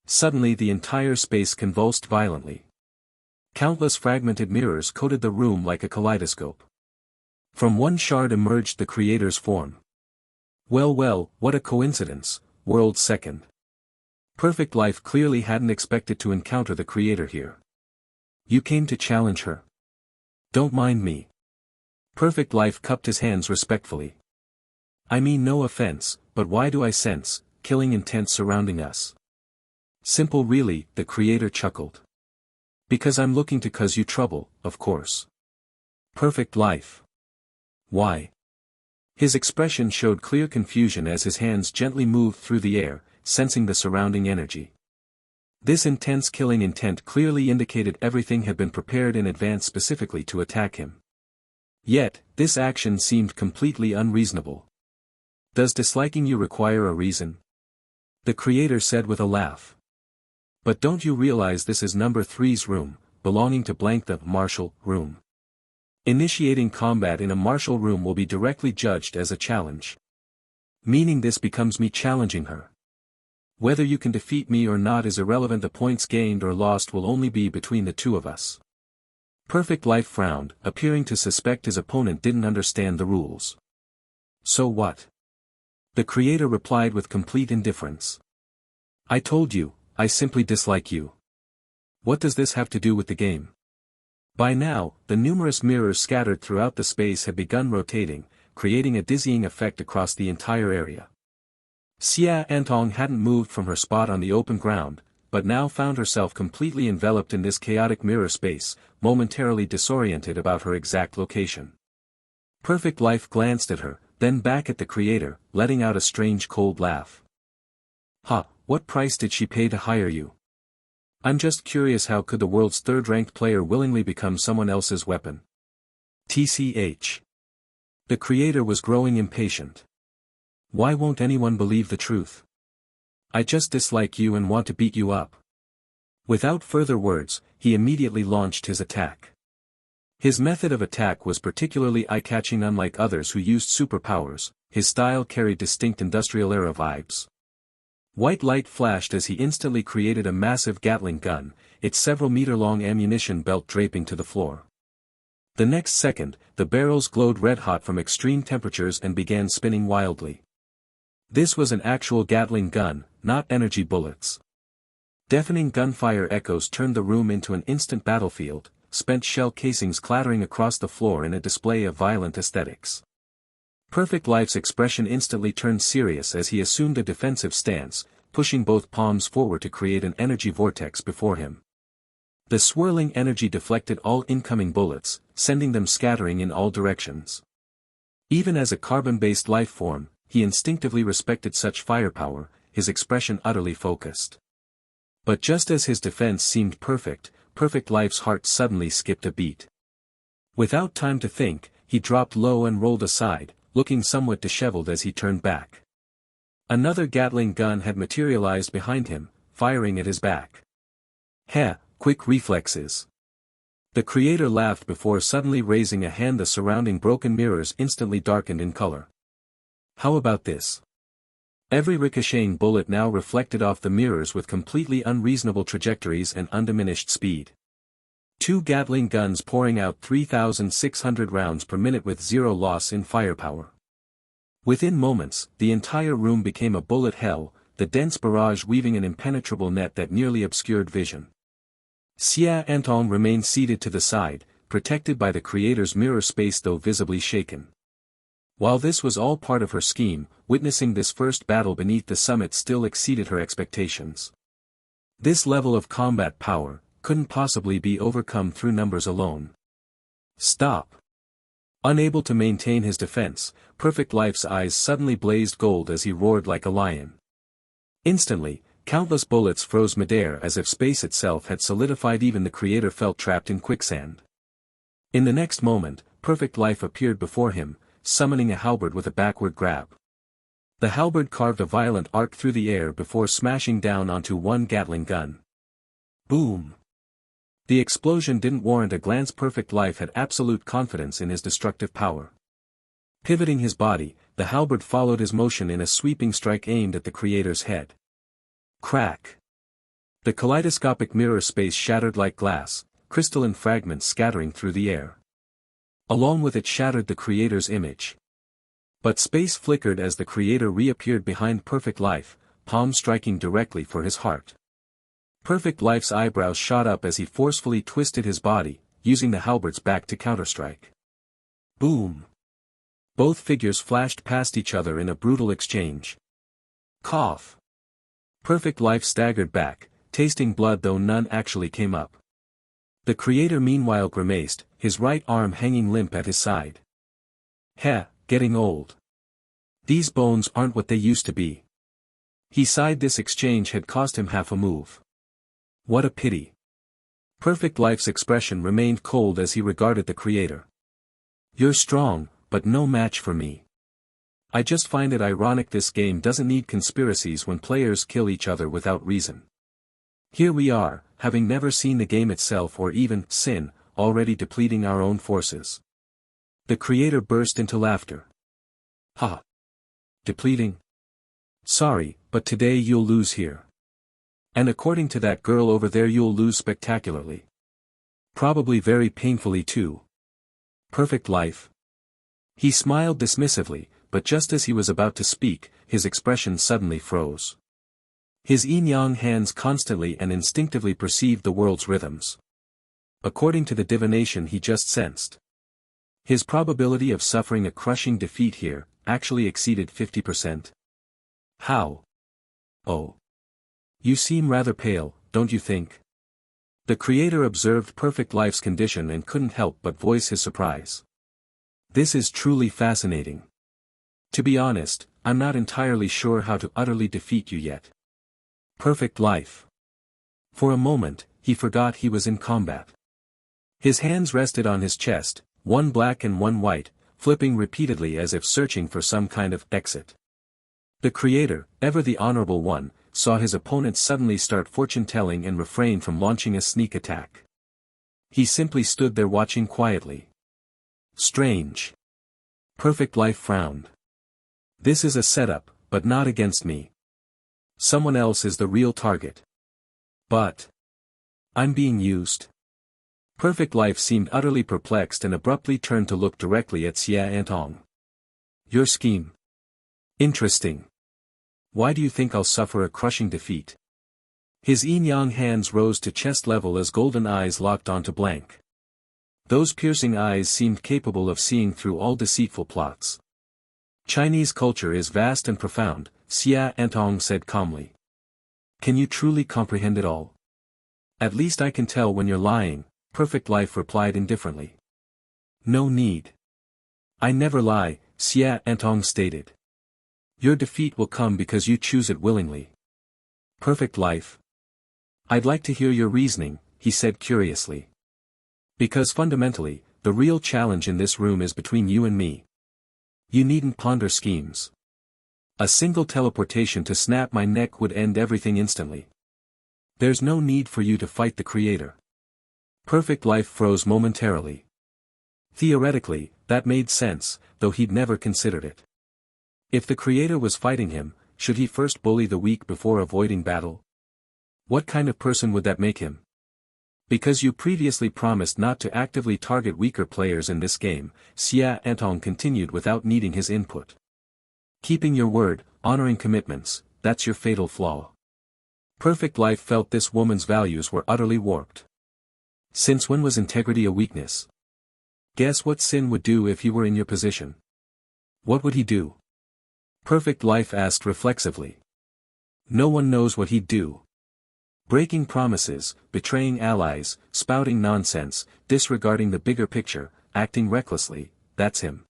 Suddenly the entire space convulsed violently. Countless fragmented mirrors coated the room like a kaleidoscope. From one shard emerged the creator's form. Well, what a coincidence, world second. Perfect Life clearly hadn't expected to encounter the creator here. You came to challenge her. Don't mind me. Perfect Life cupped his hands respectfully. I mean no offense, but why do I sense killing intent surrounding us? Simple really, the creator chuckled. Because I'm looking to cause you trouble, of course. Perfect Life. Why? His expression showed clear confusion as his hands gently moved through the air, sensing the surrounding energy. This intense killing intent clearly indicated everything had been prepared in advance specifically to attack him. Yet, this action seemed completely unreasonable. Does disliking you require a reason? The creator said with a laugh. But don't you realize this is number 3's room, belonging to blank the martial room? Initiating combat in a martial room will be directly judged as a challenge. Meaning this becomes me challenging her. Whether you can defeat me or not is irrelevant, the points gained or lost will only be between the two of us. Perfect Life frowned, appearing to suspect his opponent didn't understand the rules. So what? The creator replied with complete indifference. I told you, I simply dislike you. What does this have to do with the game? By now, the numerous mirrors scattered throughout the space had begun rotating, creating a dizzying effect across the entire area. Xia Entong hadn't moved from her spot on the open ground, but now found herself completely enveloped in this chaotic mirror space, momentarily disoriented about her exact location. Perfect Life glanced at her, then back at the creator, letting out a strange cold laugh. Ha, what price did she pay to hire you? I'm just curious, how could the world's third-ranked player willingly become someone else's weapon? TCH. The creator was growing impatient. Why won't anyone believe the truth? I just dislike you and want to beat you up. Without further words, he immediately launched his attack. His method of attack was particularly eye-catching. Unlike others who used superpowers, his style carried distinct industrial era vibes. White light flashed as he instantly created a massive Gatling gun, its several-meter-long ammunition belt draping to the floor. The next second, the barrels glowed red-hot from extreme temperatures and began spinning wildly. This was an actual Gatling gun, not energy bullets. Deafening gunfire echoes turned the room into an instant battlefield, spent shell casings clattering across the floor in a display of violent aesthetics. Perfect Life's expression instantly turned serious as he assumed a defensive stance, pushing both palms forward to create an energy vortex before him. The swirling energy deflected all incoming bullets, sending them scattering in all directions. Even as a carbon-based life form, he instinctively respected such firepower, his expression utterly focused. But just as his defense seemed perfect, Perfect Life's heart suddenly skipped a beat. Without time to think, he dropped low and rolled aside, looking somewhat disheveled as he turned back. Another Gatling gun had materialized behind him, firing at his back. Heh, quick reflexes. The creator laughed before suddenly raising a hand. The surrounding broken mirrors instantly darkened in color. How about this? Every ricocheting bullet now reflected off the mirrors with completely unreasonable trajectories and undiminished speed. 2 Gatling guns pouring out 3,600 rounds per minute with zero loss in firepower. Within moments, the entire room became a bullet hell, the dense barrage weaving an impenetrable net that nearly obscured vision. Xia Antong remained seated to the side, protected by the creator's mirror space though visibly shaken. While this was all part of her scheme, witnessing this first battle beneath the summit still exceeded her expectations. This level of combat power couldn't possibly be overcome through numbers alone. Stop! Unable to maintain his defense, Perfect Life's eyes suddenly blazed gold as he roared like a lion. Instantly, countless bullets froze midair as if space itself had solidified. Even the creator felt trapped in quicksand. In the next moment, Perfect Life appeared before him, summoning a halberd with a backward grab. The halberd carved a violent arc through the air before smashing down onto one Gatling gun. Boom! The explosion didn't warrant a glance. Perfect Life had absolute confidence in his destructive power. Pivoting his body, the halberd followed his motion in a sweeping strike aimed at the creator's head. Crack! The kaleidoscopic mirror space shattered like glass, crystalline fragments scattering through the air. Along with it shattered the creator's image. But space flickered as the creator reappeared behind Perfect Life, palm striking directly for his heart. Perfect Life's eyebrows shot up as he forcefully twisted his body, using the halberd's back to counterstrike. Boom! Both figures flashed past each other in a brutal exchange. Cough! Perfect Life staggered back, tasting blood though none actually came up. The creator meanwhile grimaced, his right arm hanging limp at his side. Heh, getting old. These bones aren't what they used to be. He sighed. This exchange had cost him half a move. What a pity. Perfect Life's expression remained cold as he regarded the creator. You're strong, but no match for me. I just find it ironic this game doesn't need conspiracies when players kill each other without reason. Here we are, having never seen the game itself or even sin, already depleting our own forces. The creator burst into laughter. Ha! Depleting? Sorry, but today you'll lose here. And according to that girl over there you'll lose spectacularly. Probably very painfully too. Perfect Life. He smiled dismissively, but just as he was about to speak, his expression suddenly froze. His yin-yang hands constantly and instinctively perceived the world's rhythms. According to the divination he just sensed, his probability of suffering a crushing defeat here actually exceeded 50%. How? Oh. You seem rather pale, don't you think? The creator observed Perfect Life's condition and couldn't help but voice his surprise. This is truly fascinating. To be honest, I'm not entirely sure how to utterly defeat you yet. Perfect Life. For a moment, he forgot he was in combat. His hands rested on his chest, one black and one white, flipping repeatedly as if searching for some kind of exit. The creator, ever the honorable one, saw his opponent suddenly start fortune-telling and refrain from launching a sneak attack. He simply stood there watching quietly. Strange. Perfect Life frowned. This is a setup, but not against me. Someone else is the real target. But I'm being used. Perfect Life seemed utterly perplexed and abruptly turned to look directly at Xia Antong. Your scheme. Interesting. Why do you think I'll suffer a crushing defeat? His yin-yang hands rose to chest level as golden eyes locked onto blank. Those piercing eyes seemed capable of seeing through all deceitful plots. Chinese culture is vast and profound, Xia Antong said calmly. Can you truly comprehend it all? At least I can tell when you're lying, Perfect Life replied indifferently. No need. I never lie, Xia Antong stated. Your defeat will come because you choose it willingly. Perfect Life. I'd like to hear your reasoning, he said curiously. Because fundamentally, the real challenge in this room is between you and me. You needn't ponder schemes. A single teleportation to snap my neck would end everything instantly. There's no need for you to fight the creator. Perfect Life froze momentarily. Theoretically, that made sense, though he'd never considered it. If the creator was fighting him, should he first bully the weak before avoiding battle? What kind of person would that make him? Because you previously promised not to actively target weaker players in this game, Xia Antong continued without needing his input. Keeping your word, honoring commitments, that's your fatal flaw. Perfect Life felt this woman's values were utterly warped. Since when was integrity a weakness? Guess what Sin would do if he were in your position? What would he do? Perfect Life asked reflexively. No one knows what he'd do. Breaking promises, betraying allies, spouting nonsense, disregarding the bigger picture, acting recklessly, that's him.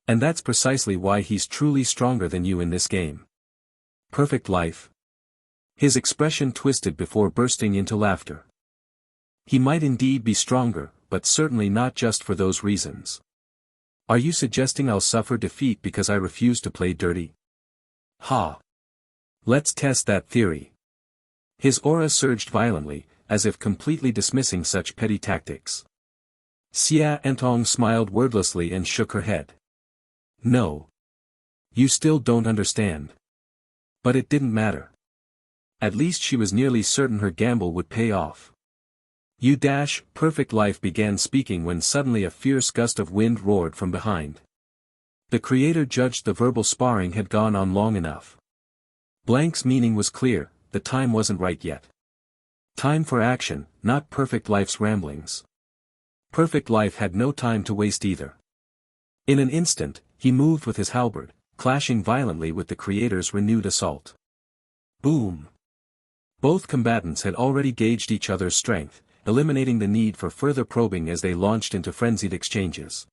And that's precisely why he's truly stronger than you in this game. Perfect Life. His expression twisted before bursting into laughter. He might indeed be stronger, but certainly not just for those reasons. Are you suggesting I'll suffer defeat because I refuse to play dirty? Ha! Let's test that theory. His aura surged violently, as if completely dismissing such petty tactics. Xia Antong smiled wordlessly and shook her head. No. You still don't understand. But it didn't matter. At least she was nearly certain her gamble would pay off. Perfect Life began speaking when suddenly a fierce gust of wind roared from behind. The creator judged the verbal sparring had gone on long enough. Blank's meaning was clear, the time wasn't right yet. Time for action, not Perfect Life's ramblings. Perfect Life had no time to waste either. In an instant, he moved with his halberd, clashing violently with the creator's renewed assault. Boom! Both combatants had already gauged each other's strength, eliminating the need for further probing as they launched into frenzied exchanges.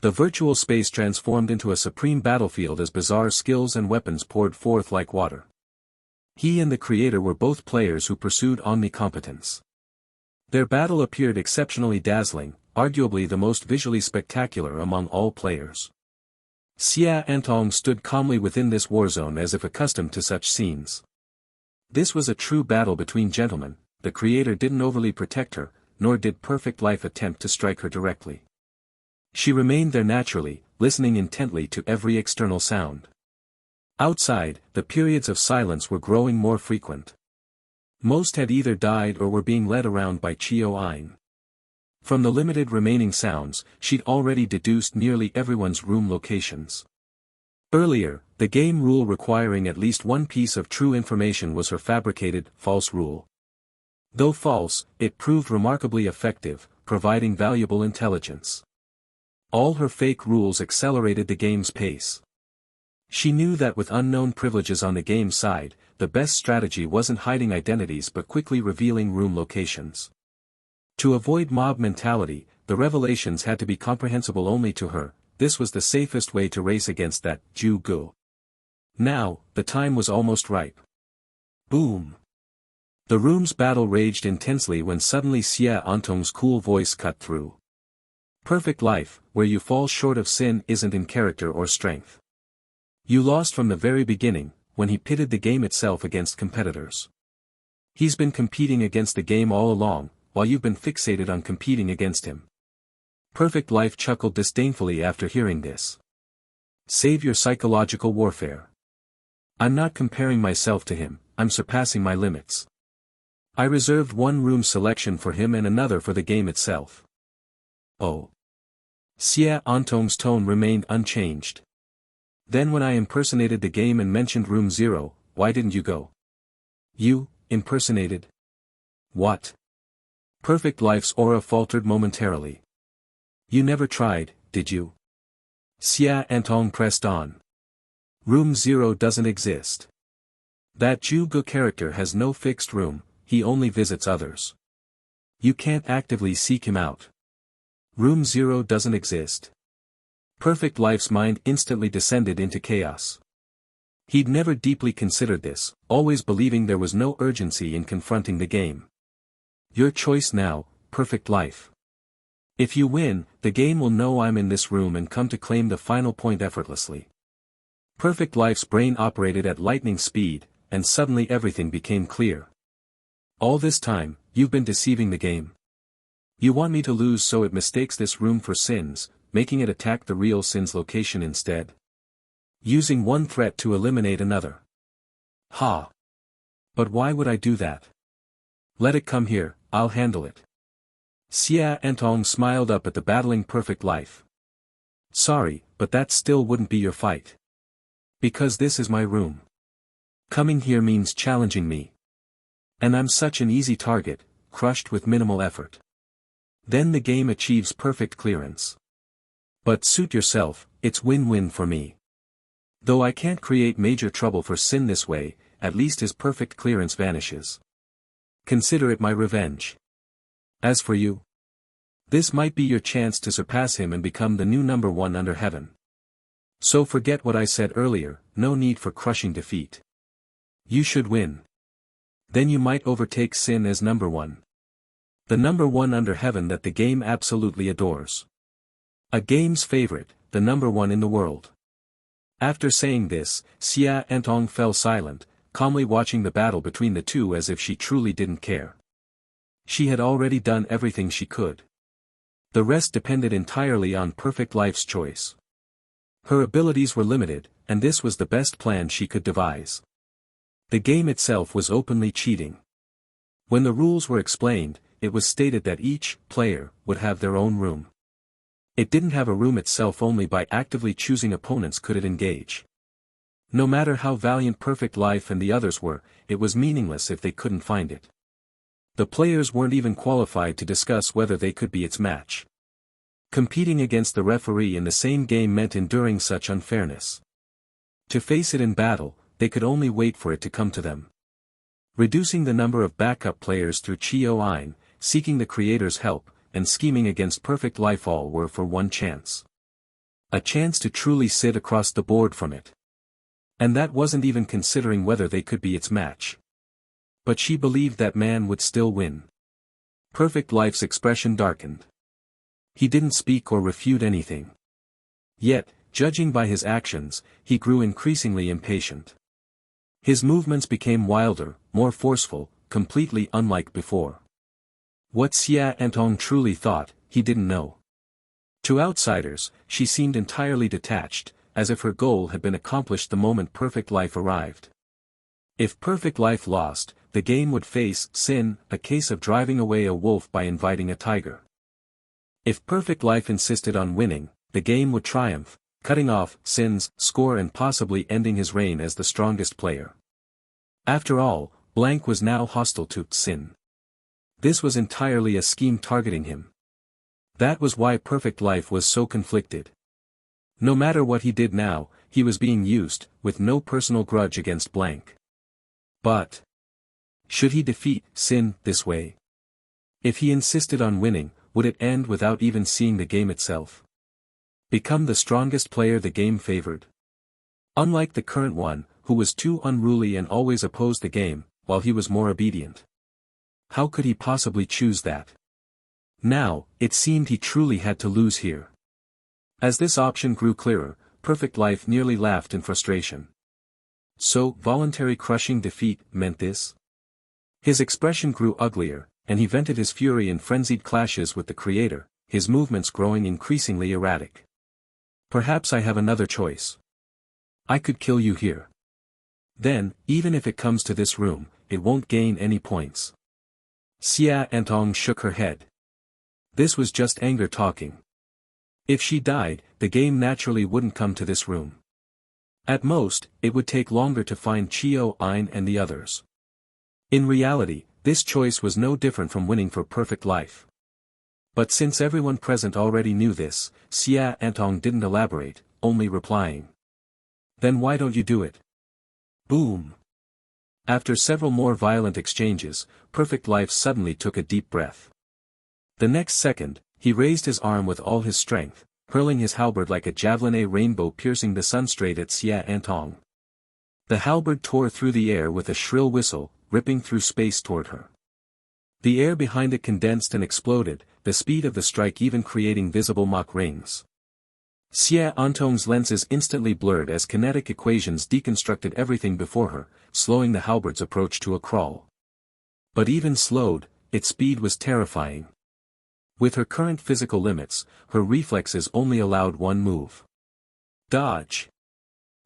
The virtual space transformed into a supreme battlefield as bizarre skills and weapons poured forth like water. He and the creator were both players who pursued omnicompetence. Their battle appeared exceptionally dazzling, arguably the most visually spectacular among all players. Xia Antong stood calmly within this warzone as if accustomed to such scenes. This was a true battle between gentlemen. The creator didn't overly protect her, nor did Perfect Life attempt to strike her directly. She remained there naturally, listening intently to every external sound. Outside, the periods of silence were growing more frequent. Most had either died or were being led around by Chio Ein. From the limited remaining sounds, she'd already deduced nearly everyone's room locations. Earlier, the game rule requiring at least one piece of true information was her fabricated, false rule. Though false, it proved remarkably effective, providing valuable intelligence. All her fake rules accelerated the game's pace. She knew that with unknown privileges on the game side, the best strategy wasn't hiding identities but quickly revealing room locations. To avoid mob mentality, the revelations had to be comprehensible only to her. This was the safest way to race against that Ju Gu. Now, the time was almost ripe. Boom! The room's battle raged intensely when suddenly Xia Antong's cool voice cut through. Perfect Life, where you fall short of Sin isn't in character or strength. You lost from the very beginning, when he pitted the game itself against competitors. He's been competing against the game all along, while you've been fixated on competing against him. Perfect Life chuckled disdainfully after hearing this. Save your psychological warfare. I'm not comparing myself to him, I'm surpassing my limits. I reserved one room selection for him and another for the game itself. Oh. Xia Antong's tone remained unchanged. Then when I impersonated the game and mentioned room 0, why didn't you go? You, impersonated? What? Perfect Life's aura faltered momentarily. You never tried, did you? Xia Antong pressed on. Room 0 doesn't exist. That Ju Gu character has no fixed room, he only visits others. You can't actively seek him out. Room 0 doesn't exist. Perfect Life's mind instantly descended into chaos. He'd never deeply considered this, always believing there was no urgency in confronting the game. Your choice now, Perfect Life. If you win, the game will know I'm in this room and come to claim the final point effortlessly. Perfect Life's brain operated at lightning speed, and suddenly everything became clear. All this time, you've been deceiving the game. You want me to lose so it mistakes this room for Sin's, making it attack the real Sin's location instead. Using one threat to eliminate another. Ha! But why would I do that? Let it come here, I'll handle it. Xia Antong smiled up at the battling Perfect Life. Sorry, but that still wouldn't be your fight. Because this is my room. Coming here means challenging me. And I'm such an easy target, crushed with minimal effort. Then the game achieves perfect clearance. But suit yourself, it's win-win for me. Though I can't create major trouble for Sin this way, at least his perfect clearance vanishes. Consider it my revenge. As for you, this might be your chance to surpass him and become the new number one under heaven. So forget what I said earlier, no need for crushing defeat. You should win. Then you might overtake Sin as number one. The number one under heaven that the game absolutely adores. A game's favorite, the number one in the world. After saying this, Xia Antong fell silent, calmly watching the battle between the two as if she truly didn't care. She had already done everything she could. The rest depended entirely on Perfect Life's choice. Her abilities were limited, and this was the best plan she could devise. The game itself was openly cheating. When the rules were explained, it was stated that each player would have their own room. It didn't have a room itself, only by actively choosing opponents could it engage. No matter how valiant Perfect Life and the others were, it was meaningless if they couldn't find it. The players weren't even qualified to discuss whether they could be its match. Competing against the referee in the same game meant enduring such unfairness. To face it in battle, they could only wait for it to come to them. Reducing the number of backup players through Chio-Ein, seeking the creator's help, and scheming against Perfect Life, all were for one chance. A chance to truly sit across the board from it. And that wasn't even considering whether they could be its match. But she believed that man would still win. Perfect Life's expression darkened. He didn't speak or refute anything. Yet, judging by his actions, he grew increasingly impatient. His movements became wilder, more forceful, completely unlike before. What Xia Antong truly thought, he didn't know. To outsiders, she seemed entirely detached, as if her goal had been accomplished the moment Perfect Life arrived. If Perfect Life lost, the game would face Sin, a case of driving away a wolf by inviting a tiger. If Perfect Life insisted on winning, the game would triumph, cutting off Sin's score and possibly ending his reign as the strongest player. After all, Blank was now hostile to Sin. This was entirely a scheme targeting him. That was why Perfect Life was so conflicted. No matter what he did now, he was being used, with no personal grudge against Blank. But should he defeat Sin this way? If he insisted on winning, would it end without even seeing the game itself? Become the strongest player the game favored? Unlike the current one, who was too unruly and always opposed the game, while he was more obedient. How could he possibly choose that? Now, it seemed he truly had to lose here. As this option grew clearer, Perfect Life nearly laughed in frustration. So, voluntary crushing defeat meant this? His expression grew uglier, and he vented his fury in frenzied clashes with the creator, his movements growing increasingly erratic. Perhaps I have another choice. I could kill you here. Then, even if it comes to this room, it won't gain any points. Xia Antong shook her head. This was just anger talking. If she died, the game naturally wouldn't come to this room. At most, it would take longer to find Chio-Ein and the others. In reality, this choice was no different from winning for Perfect Life. But since everyone present already knew this, Xia Antong didn't elaborate, only replying. Then why don't you do it? Boom! After several more violent exchanges, Perfect Life suddenly took a deep breath. The next second, he raised his arm with all his strength, hurling his halberd like a javelin, a rainbow piercing the sun straight at Xia Antong. The halberd tore through the air with a shrill whistle, ripping through space toward her. The air behind it condensed and exploded, the speed of the strike even creating visible mock rings. Xie Antong's lenses instantly blurred as kinetic equations deconstructed everything before her, slowing the halberd's approach to a crawl. But even slowed, its speed was terrifying. With her current physical limits, her reflexes only allowed one move. Dodge.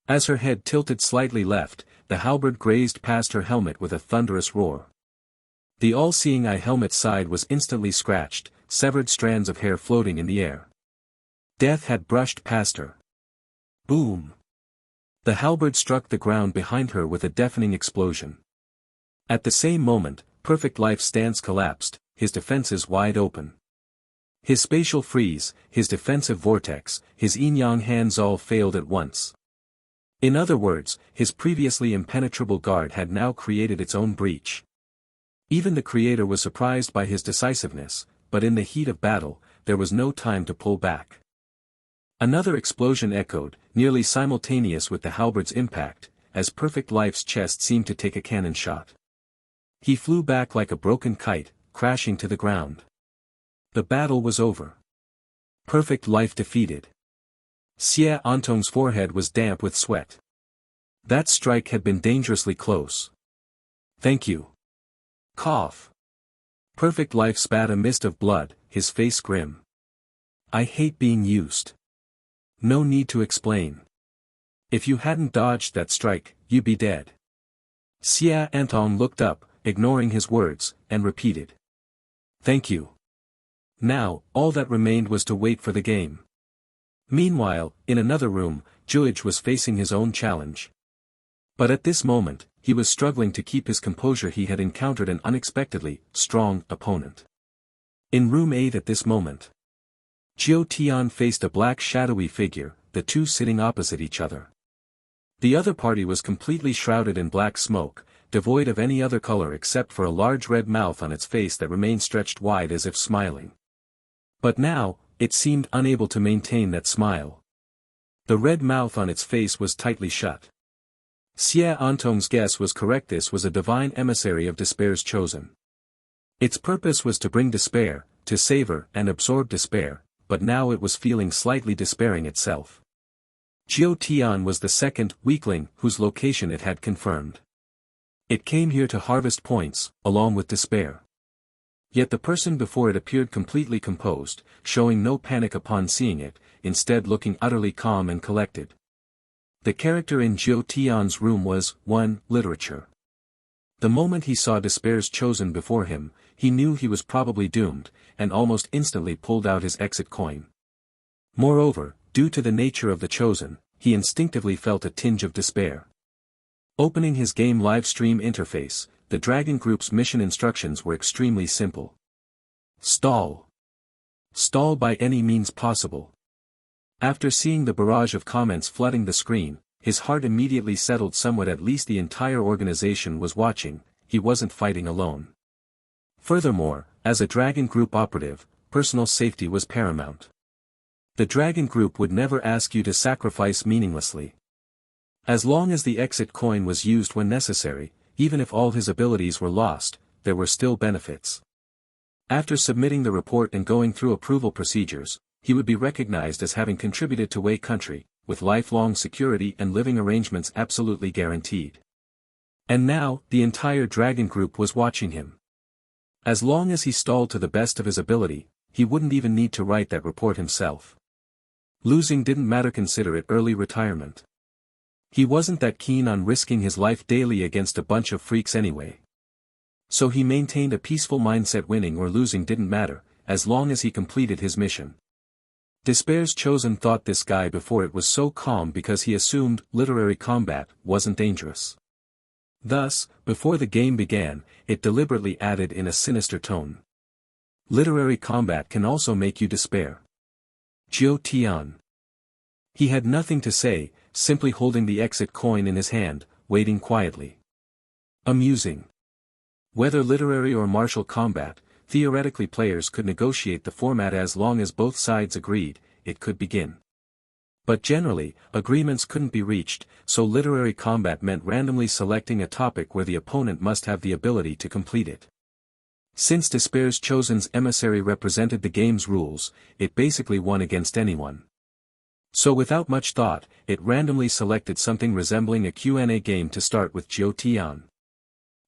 As her head tilted slightly left, the halberd grazed past her helmet with a thunderous roar. The all-seeing eye helmet's side was instantly scratched, severed strands of hair floating in the air. Death had brushed past her. Boom! The halberd struck the ground behind her with a deafening explosion. At the same moment, Perfect Life's stance collapsed, his defenses wide open. His spatial freeze, his defensive vortex, his yin-yang hands all failed at once. In other words, his previously impenetrable guard had now created its own breach. Even the creator was surprised by his decisiveness, but in the heat of battle, there was no time to pull back. Another explosion echoed, nearly simultaneous with the halberd's impact, as Perfect Life's chest seemed to take a cannon shot. He flew back like a broken kite, crashing to the ground. The battle was over. Perfect Life defeated. Xie Antong's forehead was damp with sweat. That strike had been dangerously close. Thank you. Cough. Perfect Life spat a mist of blood, his face grim. I hate being used. No need to explain. If you hadn't dodged that strike, you'd be dead. Xie Antong looked up, ignoring his words, and repeated. Thank you. Now, all that remained was to wait for the game. Meanwhile, in another room, Juij was facing his own challenge. But at this moment, he was struggling to keep his composure. He had encountered an unexpectedly strong opponent. In room 8 at this moment, Jiu Tian faced a black shadowy figure, the two sitting opposite each other. The other party was completely shrouded in black smoke, devoid of any other color except for a large red mouth on its face that remained stretched wide as if smiling. But now, it seemed unable to maintain that smile. The red mouth on its face was tightly shut. Xie Antong's guess was correct. This was a divine emissary of despair's chosen. Its purpose was to bring despair, to savor and absorb despair, but now it was feeling slightly despairing itself. Jiu Tian was the second weakling whose location it had confirmed. It came here to harvest points, along with despair. Yet the person before it appeared completely composed, showing no panic upon seeing it, instead looking utterly calm and collected. The character in Jiu Tian's room was, 1. Literature. The moment he saw despair's chosen before him, he knew he was probably doomed, and almost instantly pulled out his exit coin. Moreover, due to the nature of the chosen, he instinctively felt a tinge of despair. Opening his game live stream interface, the Dragon Group's mission instructions were extremely simple. Stall. Stall by any means possible. After seeing the barrage of comments flooding the screen, his heart immediately settled somewhat. At least the entire organization was watching, he wasn't fighting alone. Furthermore, as a Dragon Group operative, personal safety was paramount. The Dragon Group would never ask you to sacrifice meaninglessly. As long as the exit coin was used when necessary, even if all his abilities were lost, there were still benefits. After submitting the report and going through approval procedures, he would be recognized as having contributed to Wei country, with lifelong security and living arrangements absolutely guaranteed. And now, the entire Dragon Group was watching him. As long as he stalled to the best of his ability, he wouldn't even need to write that report himself. Losing didn't matter. Consider it early retirement. He wasn't that keen on risking his life daily against a bunch of freaks anyway. So he maintained a peaceful mindset. Winning or losing didn't matter, as long as he completed his mission. Despair's chosen thought this guy before it was so calm because he assumed literary combat wasn't dangerous. Thus, before the game began, it deliberately added in a sinister tone. Literary combat can also make you despair. Jiu Tian. He had nothing to say, simply holding the exit coin in his hand, waiting quietly. Amusing. Whether literary or martial combat, theoretically players could negotiate the format as long as both sides agreed, it could begin. But generally, agreements couldn't be reached, so literary combat meant randomly selecting a topic where the opponent must have the ability to complete it. Since Despair's chosen's emissary represented the game's rules, it basically won against anyone. So without much thought, it randomly selected something resembling a Q&A game to start with Jiu Tian.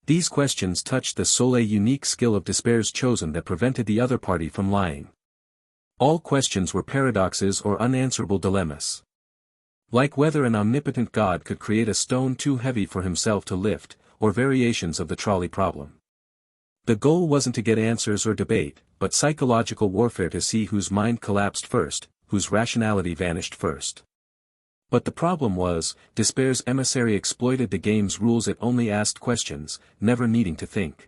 These questions touched the sole unique skill of Despair's chosen that prevented the other party from lying. All questions were paradoxes or unanswerable dilemmas. Like whether an omnipotent god could create a stone too heavy for himself to lift, or variations of the trolley problem. The goal wasn't to get answers or debate, but psychological warfare to see whose mind collapsed first, whose rationality vanished first. But the problem was, Despair's emissary exploited the game's rules. It only asked questions, never needing to think.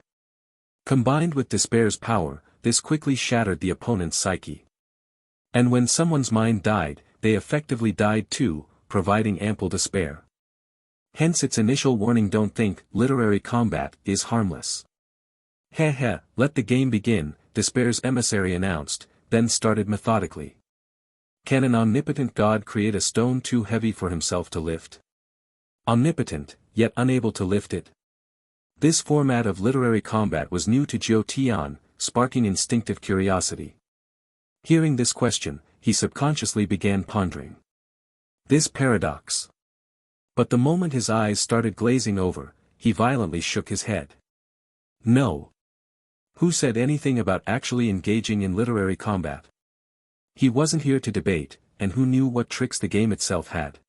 Combined with Despair's power, this quickly shattered the opponent's psyche. And when someone's mind died, they effectively died too, providing ample despair. Hence its initial warning: don't think, literary combat is harmless. Heh heh, let the game begin, Despair's emissary announced, then started methodically. Can an omnipotent god create a stone too heavy for himself to lift? Omnipotent, yet unable to lift it? This format of literary combat was new to Jiu Tian, sparking instinctive curiosity. Hearing this question, he subconsciously began pondering this paradox. But the moment his eyes started glazing over, he violently shook his head. No. Who said anything about actually engaging in literary combat? He wasn't here to debate, and who knew what tricks the game itself had?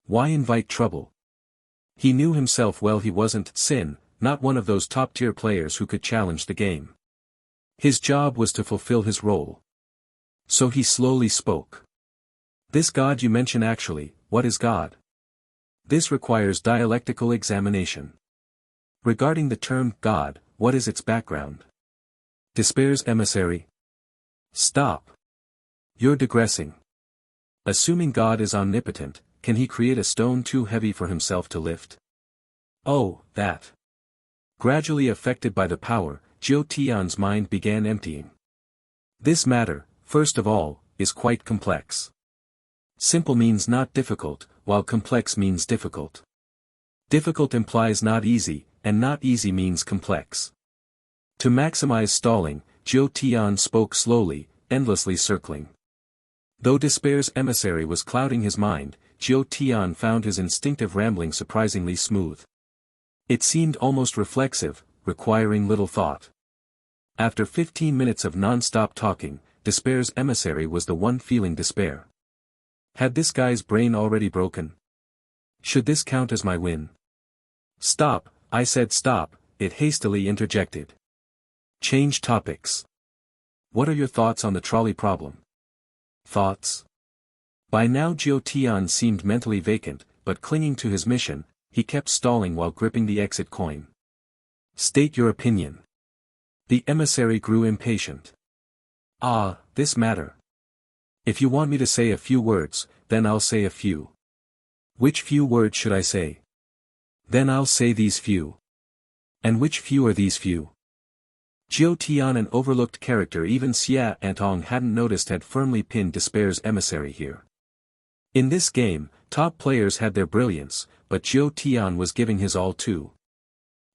Why invite trouble? He knew himself well. He wasn't Sin, not one of those top-tier players who could challenge the game. His job was to fulfill his role. So he slowly spoke. This god you mention, actually, what is God? This requires dialectical examination. Regarding the term God, what is its background? Despair's emissary. Stop. You're digressing. Assuming God is omnipotent, can he create a stone too heavy for himself to lift? Oh, that. Gradually affected by the power, Jiu Tian's mind began emptying. This matter, first of all, is quite complex. Simple means not difficult, while complex means difficult. Difficult implies not easy, and not easy means complex. To maximize stalling, Jiu Tian spoke slowly, endlessly circling. Though Despair's emissary was clouding his mind, Jiu Tian found his instinctive rambling surprisingly smooth. It seemed almost reflexive, requiring little thought. After 15 minutes of non-stop talking, Despair's emissary was the one feeling despair. Had this guy's brain already broken? Should this count as my win? Stop, I said stop, it hastily interjected. Change topics. What are your thoughts on the trolley problem? Thoughts? By now Jiu Tian seemed mentally vacant, but clinging to his mission, he kept stalling while gripping the exit coin. State your opinion. The emissary grew impatient. Ah, this matter. If you want me to say a few words, then I'll say a few. Which few words should I say? Then I'll say these few. And which few are these few? Jiu Tian, an overlooked character even Xia Antong hadn't noticed, had firmly pinned Despair's emissary here. In this game, top players had their brilliance, but Jiu Tian was giving his all too.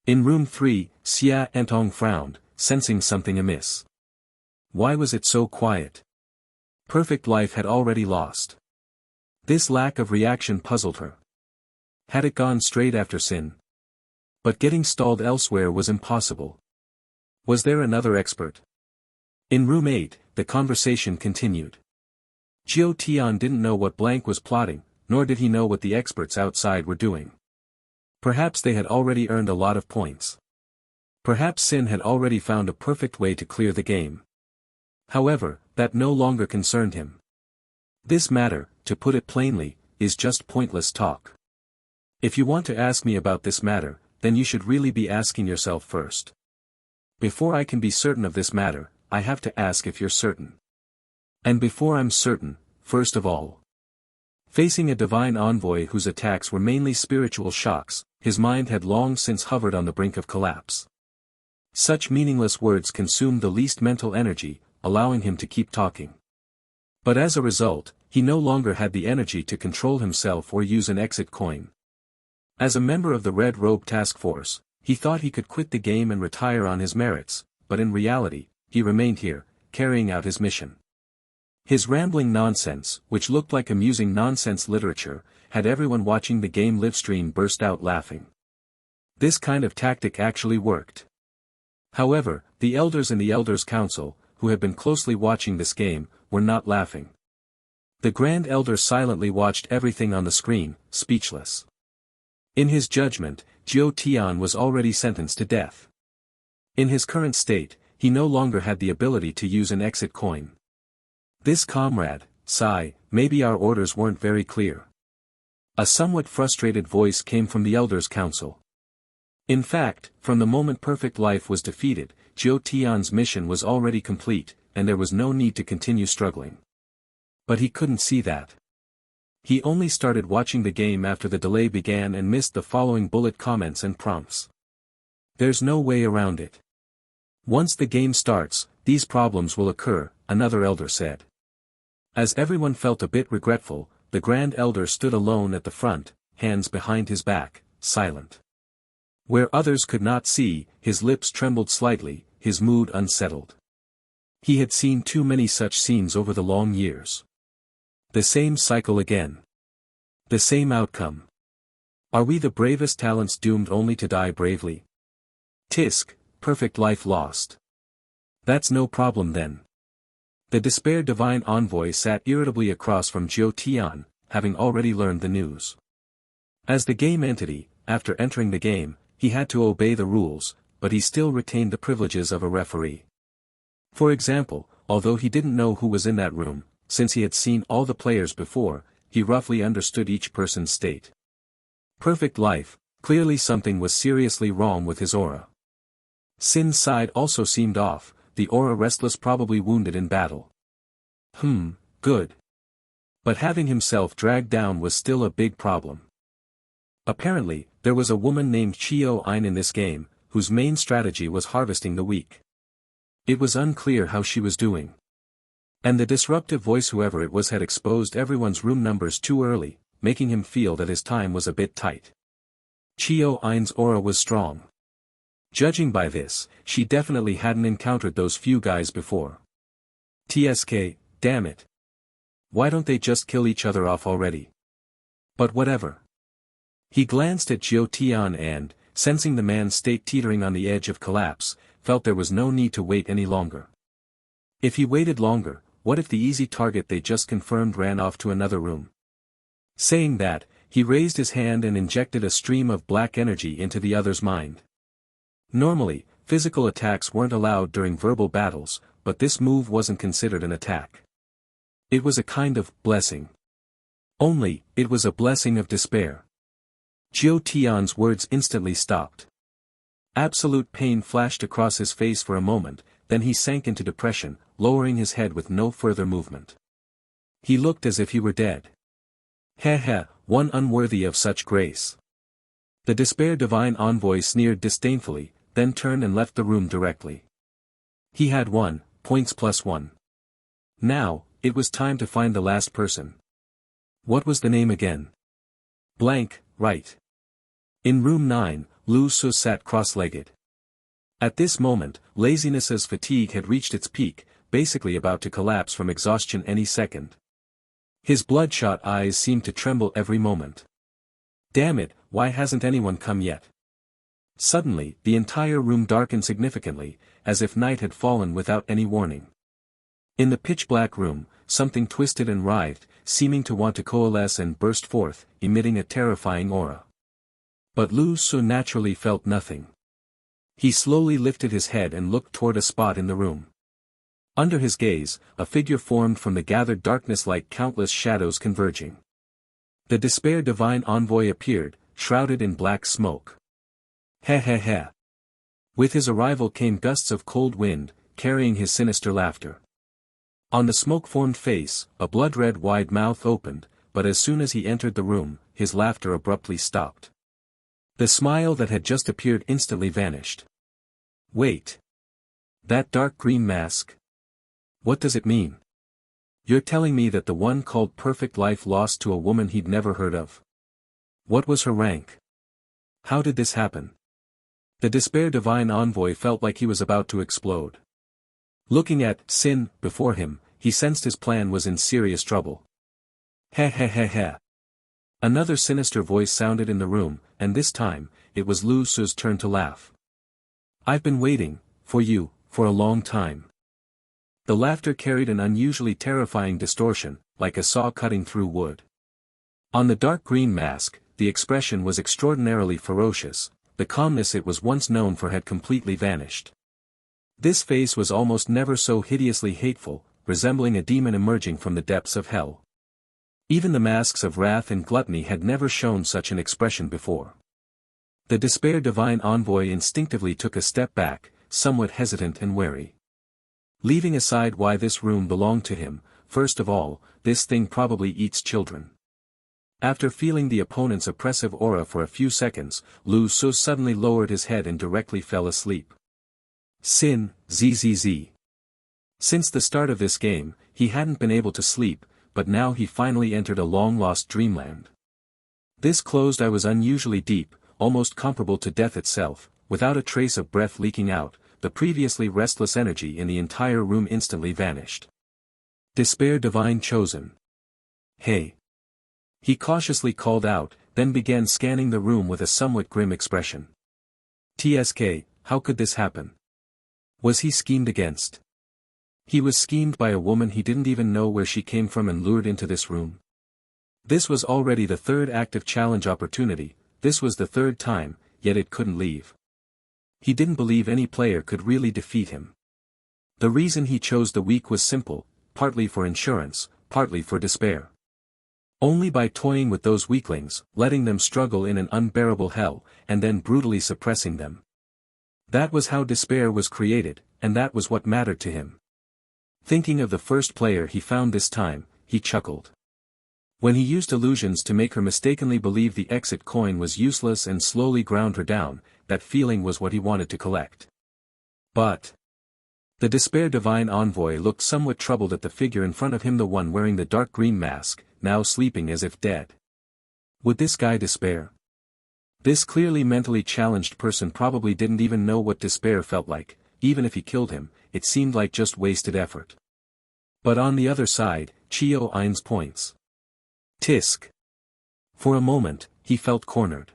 In room 3, Xia Antong frowned, sensing something amiss. Why was it so quiet? Perfect life had already lost. This lack of reaction puzzled her. Had it gone straight after Sin? But getting stalled elsewhere was impossible. Was there another expert? In room 8, the conversation continued. Jiu Tian didn't know what Blank was plotting, nor did he know what the experts outside were doing. Perhaps they had already earned a lot of points. Perhaps Sin had already found a perfect way to clear the game. However, that no longer concerned him. This matter, to put it plainly, is just pointless talk. If you want to ask me about this matter, then you should really be asking yourself first. Before I can be certain of this matter, I have to ask if you're certain. And before I'm certain, first of all. Facing a divine envoy whose attacks were mainly spiritual shocks, his mind had long since hovered on the brink of collapse. Such meaningless words consumed the least mental energy, allowing him to keep talking. But as a result, he no longer had the energy to control himself or use an exit coin. As a member of the Red Robe Task Force, he thought he could quit the game and retire on his merits, but in reality, he remained here, carrying out his mission. His rambling nonsense, which looked like amusing nonsense literature, had everyone watching the game livestream burst out laughing. This kind of tactic actually worked. However, the elders in the Elders' Council, who had been closely watching this game, were not laughing. The Grand Elder silently watched everything on the screen, speechless. In his judgment, Jiu Tian was already sentenced to death. In his current state, he no longer had the ability to use an exit coin. This comrade, sigh, maybe our orders weren't very clear. A somewhat frustrated voice came from the Elders' Council. In fact, from the moment Perfect Life was defeated, Jiu Tian's mission was already complete, and there was no need to continue struggling. But he couldn't see that. He only started watching the game after the delay began and missed the following bullet comments and prompts. There's no way around it. Once the game starts, these problems will occur, another elder said. As everyone felt a bit regretful, the Grand Elder stood alone at the front, hands behind his back, silent. Where others could not see, his lips trembled slightly, his mood unsettled. He had seen too many such scenes over the long years. The same cycle again. The same outcome. Are we the bravest talents doomed only to die bravely? Tisk, Perfect Life lost. That's no problem then. The Despair Divine Envoy sat irritably across from Jiu Tian, having already learned the news. As the game entity, after entering the game, he had to obey the rules, but he still retained the privileges of a referee. For example, although he didn't know who was in that room, since he had seen all the players before, he roughly understood each person's state. Perfect Life, clearly something was seriously wrong with his aura. Sin's side also seemed off, the aura Restless probably wounded in battle. Good. But having himself dragged down was still a big problem. Apparently, there was a woman named Chio Ein in this game, whose main strategy was harvesting the weak. It was unclear how she was doing. And the disruptive voice whoever it was had exposed everyone's room numbers too early, making him feel that his time was a bit tight. Chio Ein's aura was strong. Judging by this, she definitely hadn't encountered those few guys before. TSK, damn it. Why don't they just kill each other off already? But whatever. He glanced at Jiu Tian and, sensing the man's state teetering on the edge of collapse, felt there was no need to wait any longer. If he waited longer, what if the easy target they just confirmed ran off to another room? Saying that, he raised his hand and injected a stream of black energy into the other's mind. Normally, physical attacks weren't allowed during verbal battles, but this move wasn't considered an attack. It was a kind of blessing. Only, it was a blessing of despair. Jiu Tian's words instantly stopped. Absolute pain flashed across his face for a moment, then he sank into depression, lowering his head with no further movement. He looked as if he were dead. Heh, one unworthy of such grace. The Despair Divine Envoy sneered disdainfully, then turned and left the room directly. He had 1 points plus 1. Now, it was time to find the last person. What was the name again? Blank, right. In room 9, Lu Su sat cross-legged. At this moment, laziness's fatigue had reached its peak, basically about to collapse from exhaustion any second. His bloodshot eyes seemed to tremble every moment. Damn it, why hasn't anyone come yet? Suddenly, the entire room darkened significantly, as if night had fallen without any warning. In the pitch-black room, something twisted and writhed, seeming to want to coalesce and burst forth, emitting a terrifying aura. But Lu Su naturally felt nothing. He slowly lifted his head and looked toward a spot in the room. Under his gaze, a figure formed from the gathered darkness like countless shadows converging. The Despair Divine Envoy appeared, shrouded in black smoke. Heh. With his arrival came gusts of cold wind, carrying his sinister laughter. On the smoke-formed face, a blood-red wide mouth opened, but as soon as he entered the room, his laughter abruptly stopped. The smile that had just appeared instantly vanished. Wait. That dark green mask? What does it mean? You're telling me that the one called Perfect Life lost to a woman he'd never heard of? What was her rank? How did this happen? The Despair Divine Envoy felt like he was about to explode. Looking at Sin before him, he sensed his plan was in serious trouble. Heh heh heh heh. Another sinister voice sounded in the room, and this time, it was Lu Su's turn to laugh. I've been waiting, for you, for a long time. The laughter carried an unusually terrifying distortion, like a saw cutting through wood. On the dark green mask, the expression was extraordinarily ferocious, the calmness it was once known for had completely vanished. This face was almost never so hideously hateful, resembling a demon emerging from the depths of hell. Even the masks of wrath and gluttony had never shown such an expression before. The Despair Divine Envoy instinctively took a step back, somewhat hesitant and wary. Leaving aside why this room belonged to him, first of all, this thing probably eats children. After feeling the opponent's oppressive aura for a few seconds, Lu Su suddenly lowered his head and directly fell asleep. Sin, zzz. Since the start of this game, he hadn't been able to sleep, but now he finally entered a long-lost dreamland. This closed eye was unusually deep, almost comparable to death itself, without a trace of breath leaking out, the previously restless energy in the entire room instantly vanished. Despair Divine Chosen. Hey. He cautiously called out, then began scanning the room with a somewhat grim expression. TSK, how could this happen? Was he schemed against? He was schemed by a woman he didn't even know where she came from and lured into this room. This was already the third active challenge opportunity, this was the third time, yet it couldn't leave. He didn't believe any player could really defeat him. The reason he chose the weak was simple, partly for insurance, partly for despair. Only by toying with those weaklings, letting them struggle in an unbearable hell, and then brutally suppressing them. That was how despair was created, and that was what mattered to him. Thinking of the first player he found this time, he chuckled. When he used illusions to make her mistakenly believe the exit coin was useless and slowly ground her down, that feeling was what he wanted to collect. But the Despair Divine Envoy looked somewhat troubled at the figure in front of him, the one wearing the dark green mask, now sleeping as if dead. Would this guy despair? This clearly mentally challenged person probably didn't even know what despair felt like, even if he killed him, it seemed like just wasted effort. But on the other side, Chio Ain's points. Tisk. For a moment, he felt cornered.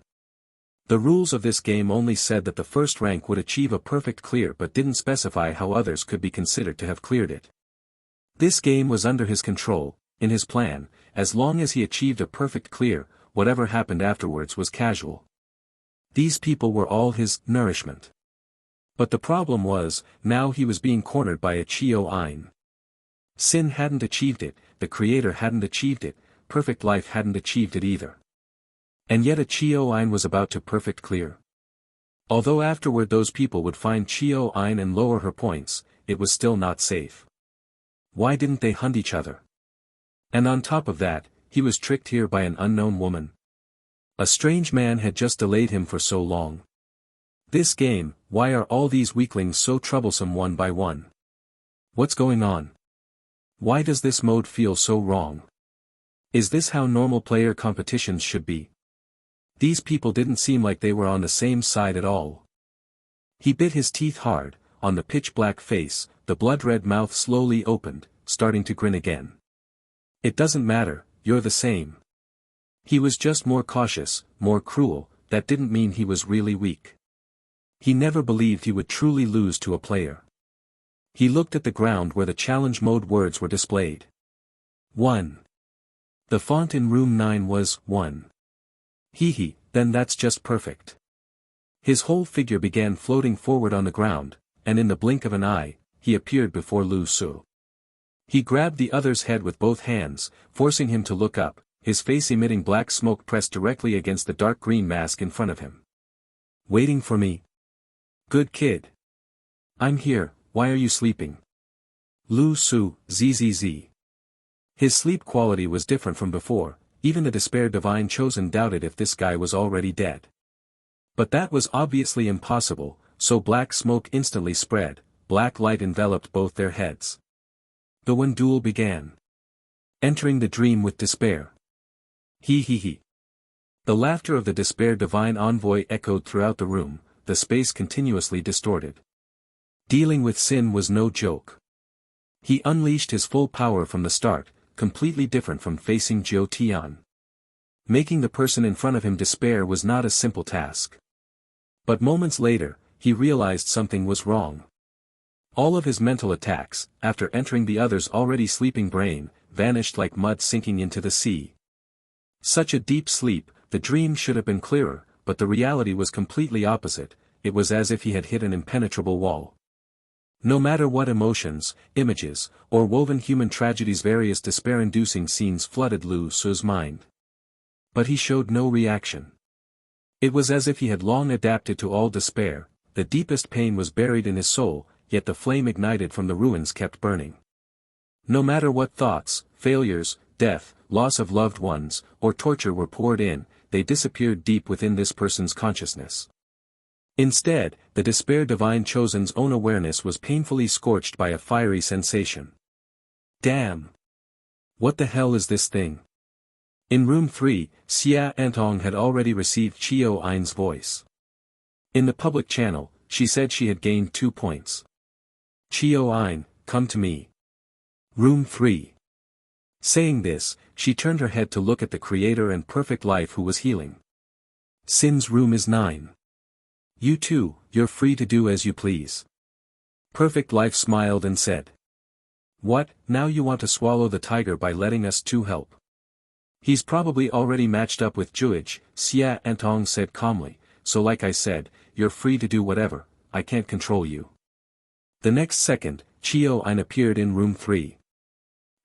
The rules of this game only said that the first rank would achieve a perfect clear but didn't specify how others could be considered to have cleared it. This game was under his control, in his plan, as long as he achieved a perfect clear, whatever happened afterwards was casual. These people were all his nourishment. But the problem was, now he was being cornered by a Chio Ain. Sin hadn't achieved it, the creator hadn't achieved it, perfect life hadn't achieved it either. And yet a Chio Ain was about to perfect clear. Although afterward those people would find Chio Ain and lower her points, it was still not safe. Why didn't they hunt each other? And on top of that, he was tricked here by an unknown woman. A strange man had just delayed him for so long. This game, why are all these weaklings so troublesome one by one? What's going on? Why does this mode feel so wrong? Is this how normal player competitions should be? These people didn't seem like they were on the same side at all. He bit his teeth hard, on the pitch-black face, the blood-red mouth slowly opened, starting to grin again. It doesn't matter, you're the same. He was just more cautious, more cruel, that didn't mean he was really weak. He never believed he would truly lose to a player. He looked at the ground where the challenge mode words were displayed. 1. The font in room 9 was 1. Hee, then that's just perfect. His whole figure began floating forward on the ground, and in the blink of an eye, he appeared before Lu Su. He grabbed the other's head with both hands, forcing him to look up, his face emitting black smoke pressed directly against the dark green mask in front of him. Waiting for me? Good kid. I'm here, why are you sleeping? Lu Su, zzz. His sleep quality was different from before, even the Despair Divine Chosen doubted if this guy was already dead. But that was obviously impossible, so black smoke instantly spread, black light enveloped both their heads. The one duel began. Entering the dream with despair. He. The laughter of the Despair Divine Envoy echoed throughout the room, the space continuously distorted. Dealing with sin was no joke. He unleashed his full power from the start, completely different from facing Jiu Tian. Making the person in front of him despair was not a simple task. But moments later, he realized something was wrong. All of his mental attacks, after entering the other's already sleeping brain, vanished like mud sinking into the sea. Such a deep sleep, the dream should have been clearer, but the reality was completely opposite. It was as if he had hit an impenetrable wall. No matter what emotions, images, or woven human tragedies, various despair-inducing scenes flooded Lu Su's mind. But he showed no reaction. It was as if he had long adapted to all despair. The deepest pain was buried in his soul, yet the flame ignited from the ruins kept burning. No matter what thoughts, failures, death, loss of loved ones, or torture were poured in, they disappeared deep within this person's consciousness. Instead, the despair divine chosen's own awareness was painfully scorched by a fiery sensation. Damn! What the hell is this thing? In room 3, Xia Antong had already received Chio Ain's voice. In the public channel, she said she had gained 2 points. Chio Ain, come to me. Room 3. Saying this, she turned her head to look at the creator and perfect life who was healing. Sin's room is 9. You too, you're free to do as you please. Perfect life smiled and said. What, now you want to swallow the tiger by letting us two help? He's probably already matched up with Juij, Xia Antong said calmly, so like I said, you're free to do whatever, I can't control you. The next second, Chio Ain appeared in room 3.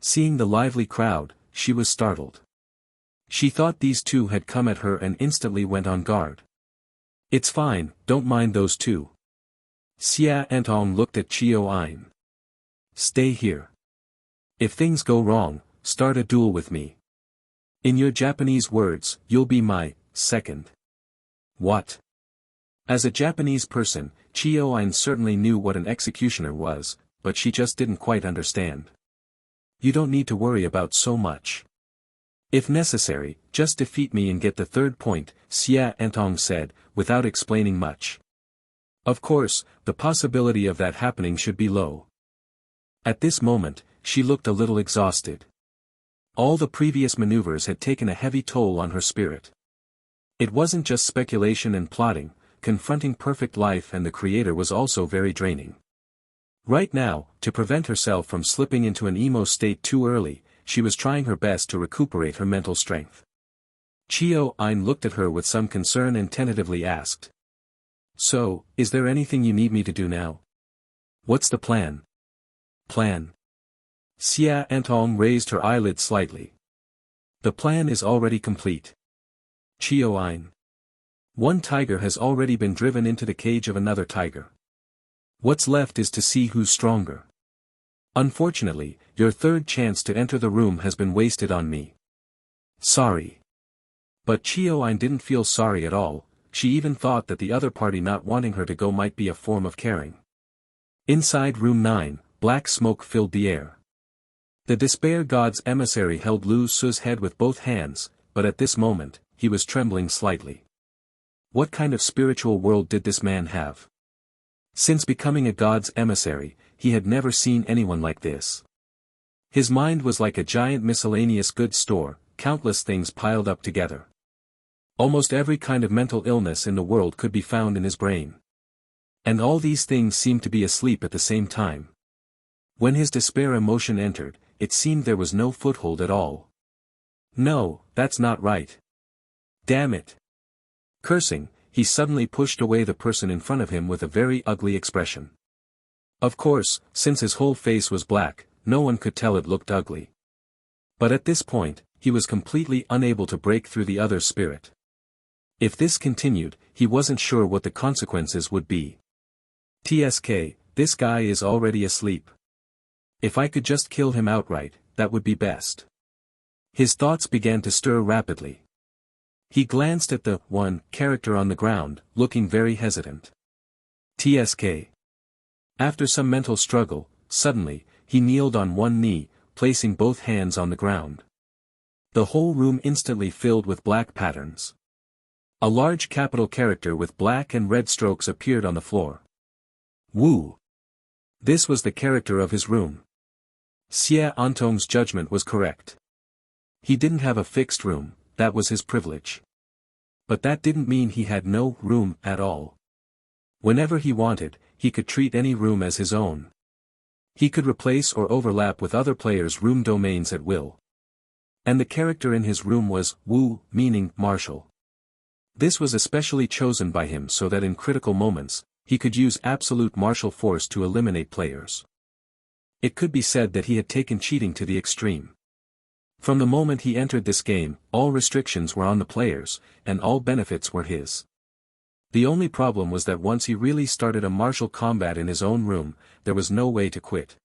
Seeing the lively crowd, she was startled. She thought these two had come at her and instantly went on guard. It's fine, don't mind those two. Xia Antong looked at Chio Ain. Stay here. If things go wrong, start a duel with me. In your Japanese words, you'll be my second. What? As a Japanese person, Chio Ain certainly knew what an executioner was, but she just didn't quite understand. You don't need to worry about so much. If necessary, just defeat me and get the 3rd point, Xia Antong said, without explaining much. Of course, the possibility of that happening should be low. At this moment, she looked a little exhausted. All the previous maneuvers had taken a heavy toll on her spirit. It wasn't just speculation and plotting, confronting perfect life and the creator was also very draining. Right now, to prevent herself from slipping into an emo state too early, she was trying her best to recuperate her mental strength. Chio Ain looked at her with some concern and tentatively asked. So, is there anything you need me to do now? What's the plan? Plan? Xia Antong raised her eyelids slightly. The plan is already complete. Chio Ain. One tiger has already been driven into the cage of another tiger. What's left is to see who's stronger. Unfortunately, your 3rd chance to enter the room has been wasted on me. Sorry. But Chio Ain didn't feel sorry at all, she even thought that the other party not wanting her to go might be a form of caring. Inside room 9, black smoke filled the air. The despair god's emissary held Lu Su's head with both hands, but at this moment, he was trembling slightly. What kind of spiritual world did this man have? Since becoming a god's emissary, he had never seen anyone like this. His mind was like a giant miscellaneous goods store, countless things piled up together. Almost every kind of mental illness in the world could be found in his brain. And all these things seemed to be asleep at the same time. When his despair emotion entered, it seemed there was no foothold at all. No, that's not right. Damn it. Cursing, he suddenly pushed away the person in front of him with a very ugly expression. Of course, since his whole face was black, no one could tell it looked ugly. But at this point, he was completely unable to break through the other's spirit. If this continued, he wasn't sure what the consequences would be. TSK, this guy is already asleep. If I could just kill him outright, that would be best. His thoughts began to stir rapidly. He glanced at the one character on the ground, looking very hesitant. TSK. After some mental struggle, suddenly, he kneeled on one knee, placing both hands on the ground. The whole room instantly filled with black patterns. A large capital character with black and red strokes appeared on the floor. Wu. This was the character of his room. Xie Antong's judgment was correct. He didn't have a fixed room, that was his privilege. But that didn't mean he had no room at all. Whenever he wanted, he could treat any room as his own. He could replace or overlap with other players' room domains at will. And the character in his room was Wu, meaning martial. This was especially chosen by him so that in critical moments, he could use absolute martial force to eliminate players. It could be said that he had taken cheating to the extreme. From the moment he entered this game, all restrictions were on the players, and all benefits were his. The only problem was that once he really started a martial combat in his own room, there was no way to quit.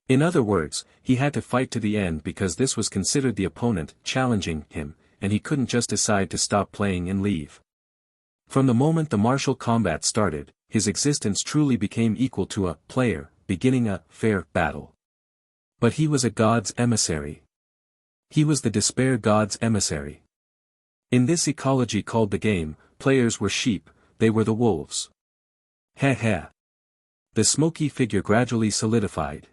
In other words, he had to fight to the end because this was considered the opponent challenging him, and he couldn't just decide to stop playing and leave. From the moment the martial combat started, his existence truly became equal to a player, beginning a fair battle. But he was a god's emissary. He was the despair god's emissary. In this ecology called the game, players were sheep, they were the wolves. Heh heh. The smoky figure gradually solidified.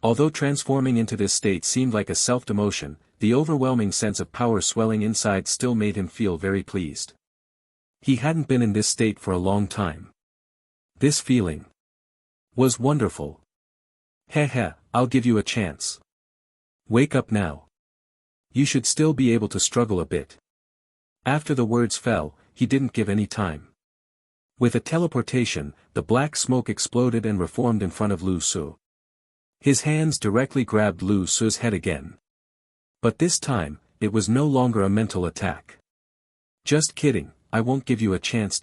Although transforming into this state seemed like a self-demotion, the overwhelming sense of power swelling inside still made him feel very pleased. He hadn't been in this state for a long time. This feeling was wonderful. Heh heh, I'll give you a chance. Wake up now. You should still be able to struggle a bit. After the words fell, he didn't give any time. With a teleportation, the black smoke exploded and reformed in front of Lu Su. His hands directly grabbed Lu Su's head again. But this time, it was no longer a mental attack. Just kidding, I won't give you a chance.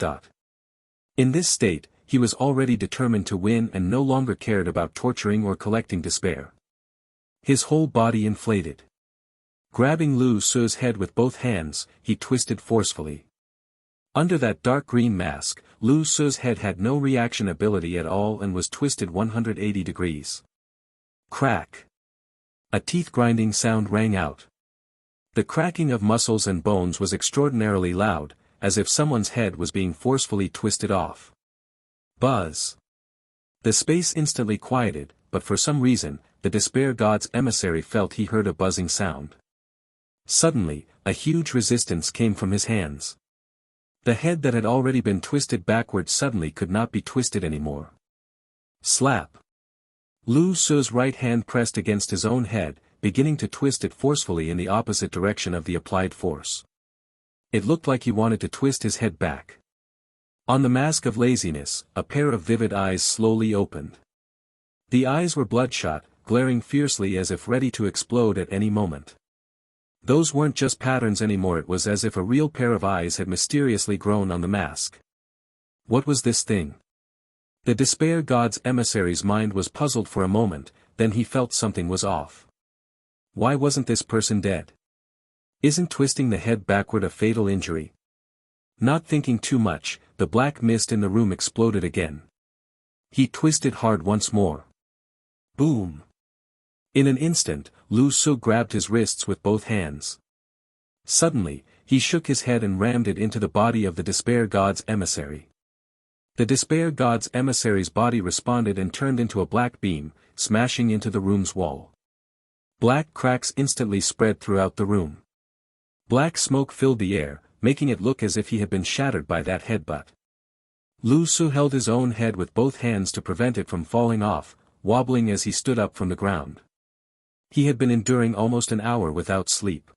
In this state, he was already determined to win and no longer cared about torturing or collecting despair. His whole body inflated. Grabbing Lu Su's head with both hands, he twisted forcefully. Under that dark green mask, Lu Su's head had no reaction ability at all and was twisted 180 degrees. Crack. A teeth-grinding sound rang out. The cracking of muscles and bones was extraordinarily loud, as if someone's head was being forcefully twisted off. Buzz. The space instantly quieted, but for some reason, the despair god's emissary felt he heard a buzzing sound. Suddenly, a huge resistance came from his hands. The head that had already been twisted backwards suddenly could not be twisted anymore. Slap. Lu Su's right hand pressed against his own head, beginning to twist it forcefully in the opposite direction of the applied force. It looked like he wanted to twist his head back. On the mask of laziness, a pair of vivid eyes slowly opened. The eyes were bloodshot, glaring fiercely as if ready to explode at any moment. Those weren't just patterns anymore, it was as if a real pair of eyes had mysteriously grown on the mask. What was this thing? The despair god's emissary's mind was puzzled for a moment, then he felt something was off. Why wasn't this person dead? Isn't twisting the head backward a fatal injury? Not thinking too much, the black mist in the room exploded again. He twisted hard once more. Boom! In an instant, Lu Su grabbed his wrists with both hands. Suddenly, he shook his head and rammed it into the body of the despair god's emissary. The despair god's emissary's body responded and turned into a black beam, smashing into the room's wall. Black cracks instantly spread throughout the room. Black smoke filled the air, making it look as if he had been shattered by that headbutt. Lu Su held his own head with both hands to prevent it from falling off, wobbling as he stood up from the ground. He had been enduring almost an hour without sleep.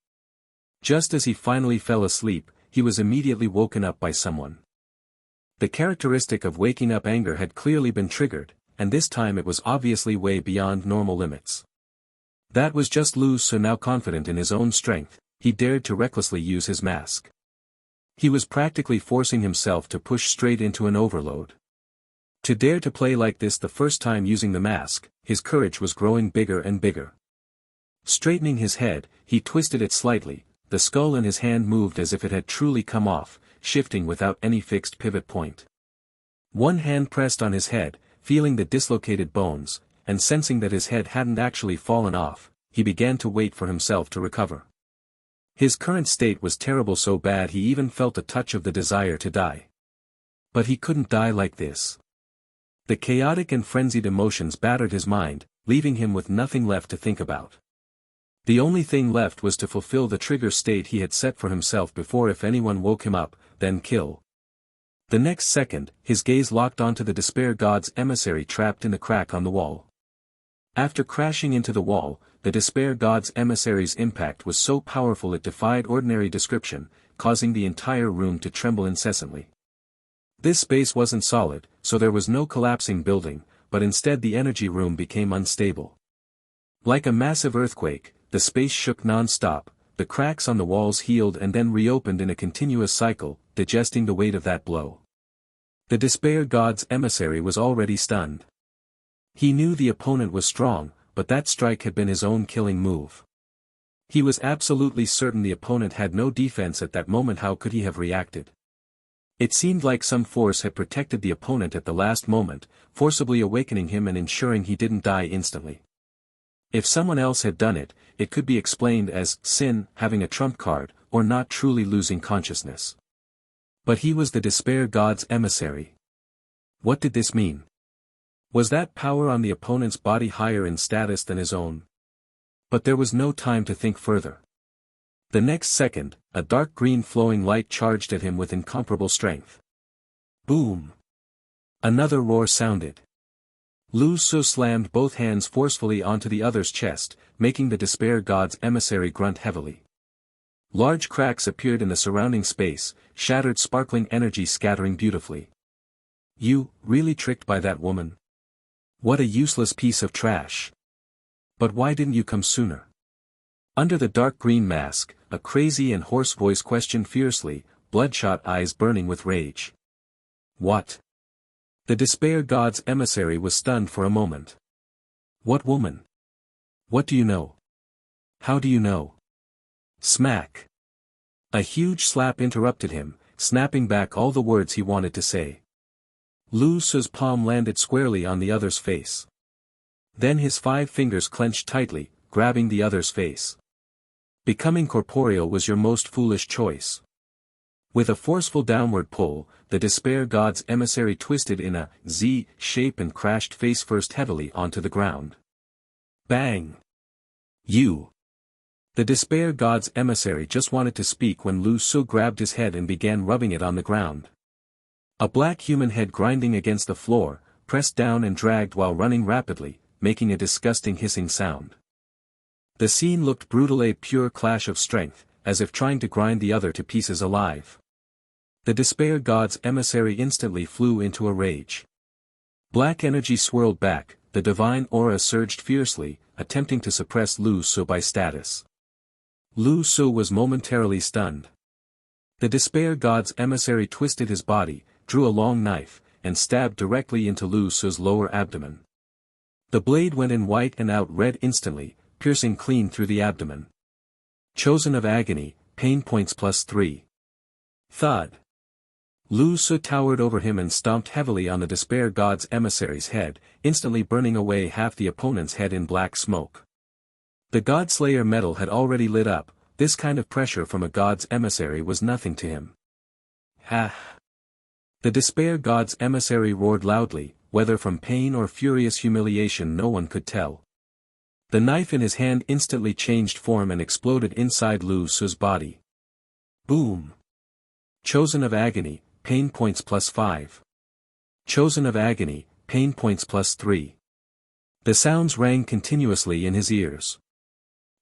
Just as he finally fell asleep, he was immediately woken up by someone. The characteristic of waking up anger had clearly been triggered, and this time it was obviously way beyond normal limits. That was just Lu Su now confident in his own strength, he dared to recklessly use his mask. He was practically forcing himself to push straight into an overload. To dare to play like this the first time using the mask, his courage was growing bigger and bigger. Straightening his head, he twisted it slightly, the skull in his hand moved as if it had truly come off, shifting without any fixed pivot point. One hand pressed on his head, feeling the dislocated bones, and sensing that his head hadn't actually fallen off, he began to wait for himself to recover. His current state was terrible, so bad he even felt a touch of the desire to die. But he couldn't die like this. The chaotic and frenzied emotions battered his mind, leaving him with nothing left to think about. The only thing left was to fulfill the trigger state he had set for himself before if anyone woke him up, then kill. The next second, his gaze locked onto the despair god's emissary trapped in the crack on the wall. After crashing into the wall, the despair god's emissary's impact was so powerful it defied ordinary description, causing the entire room to tremble incessantly. This space wasn't solid, so there was no collapsing building, but instead the energy room became unstable. Like a massive earthquake, the space shook non-stop, the cracks on the walls healed and then reopened in a continuous cycle, digesting the weight of that blow. The despair god's emissary was already stunned. He knew the opponent was strong, but that strike had been his own killing move. He was absolutely certain the opponent had no defense at that moment. How could he have reacted? It seemed like some force had protected the opponent at the last moment, forcibly awakening him and ensuring he didn't die instantly. If someone else had done it, it could be explained as sin, having a trump card, or not truly losing consciousness. But he was the despair god's emissary. What did this mean? Was that power on the opponent's body higher in status than his own? But there was no time to think further. The next second, a dark green flowing light charged at him with incomparable strength. Boom! Another roar sounded. Lu Su slammed both hands forcefully onto the other's chest, making the despair god's emissary grunt heavily. Large cracks appeared in the surrounding space, shattered sparkling energy scattering beautifully. You, really tricked by that woman? What a useless piece of trash. But why didn't you come sooner? Under the dark green mask, a crazy and hoarse voice questioned fiercely, bloodshot eyes burning with rage. What? The despair god's emissary was stunned for a moment. What woman? What do you know? How do you know? Smack. A huge slap interrupted him, snapping back all the words he wanted to say. Lu Su's palm landed squarely on the other's face. Then his 5 fingers clenched tightly, grabbing the other's face. Becoming corporeal was your most foolish choice. With a forceful downward pull, the despair god's emissary twisted in a Z shape and crashed face-first heavily onto the ground. Bang! You! The despair god's emissary just wanted to speak when Lu Su grabbed his head and began rubbing it on the ground. A black human head grinding against the floor, pressed down and dragged while running rapidly, making a disgusting hissing sound. The scene looked brutal, a pure clash of strength, as if trying to grind the other to pieces alive. The despair god's emissary instantly flew into a rage. Black energy swirled back, the divine aura surged fiercely, attempting to suppress Lu Su by status. Lu Su was momentarily stunned. The despair god's emissary twisted his body, drew a long knife, and stabbed directly into Lu Su's lower abdomen. The blade went in white and out red instantly, piercing clean through the abdomen. Chosen of agony, pain points +3. Thud. Lu Su towered over him and stomped heavily on the despair god's emissary's head, instantly burning away half the opponent's head in black smoke. The Godslayer metal had already lit up. This kind of pressure from a god's emissary was nothing to him. Ha! The despair god's emissary roared loudly, whether from pain or furious humiliation no one could tell. The knife in his hand instantly changed form and exploded inside Lu Su's body. Boom! Chosen of agony, pain points +5. Chosen of agony, pain points +3. The sounds rang continuously in his ears.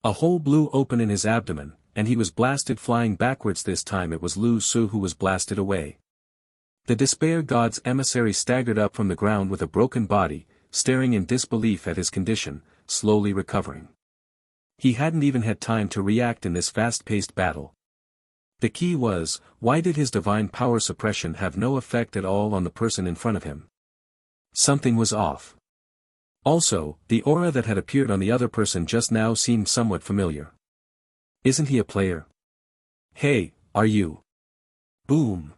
A hole blew open in his abdomen, and he was blasted flying backwards. This time it was Lu Su who was blasted away. The despair god's emissary staggered up from the ground with a broken body, staring in disbelief at his condition, slowly recovering. He hadn't even had time to react in this fast-paced battle. The key was, why did his divine power suppression have no effect at all on the person in front of him? Something was off. Also, the aura that had appeared on the other person just now seemed somewhat familiar. Isn't he a player? Hey, are you? Boom!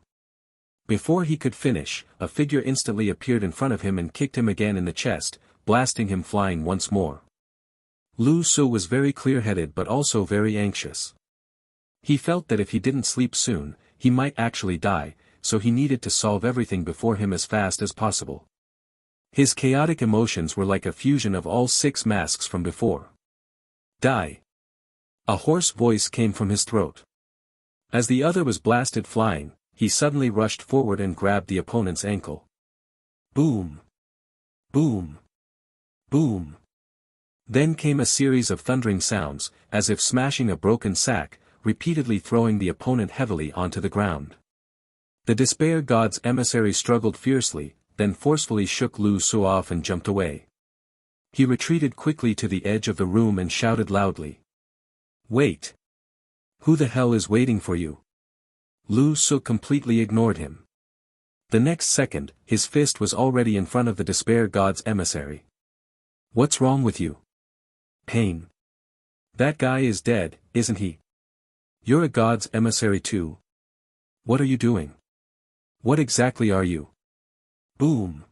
Before he could finish, a figure instantly appeared in front of him and kicked him again in the chest, blasting him flying once more. Lu Su was very clear-headed but also very anxious. He felt that if he didn't sleep soon, he might actually die, so he needed to solve everything before him as fast as possible. His chaotic emotions were like a fusion of all 6 masks from before. Die. A hoarse voice came from his throat. As the other was blasted flying, he suddenly rushed forward and grabbed the opponent's ankle. Boom. Boom. Boom. Then came a series of thundering sounds, as if smashing a broken sack, repeatedly throwing the opponent heavily onto the ground. The Despair God's emissary struggled fiercely, then forcefully shook Lu Su off and jumped away. He retreated quickly to the edge of the room and shouted loudly. Wait! Who the hell is waiting for you? Lu Su completely ignored him. The next second, his fist was already in front of the Despair God's emissary. What's wrong with you? Pain. That guy is dead, isn't he? You're a God's emissary too. What are you doing? What exactly are you? Boom.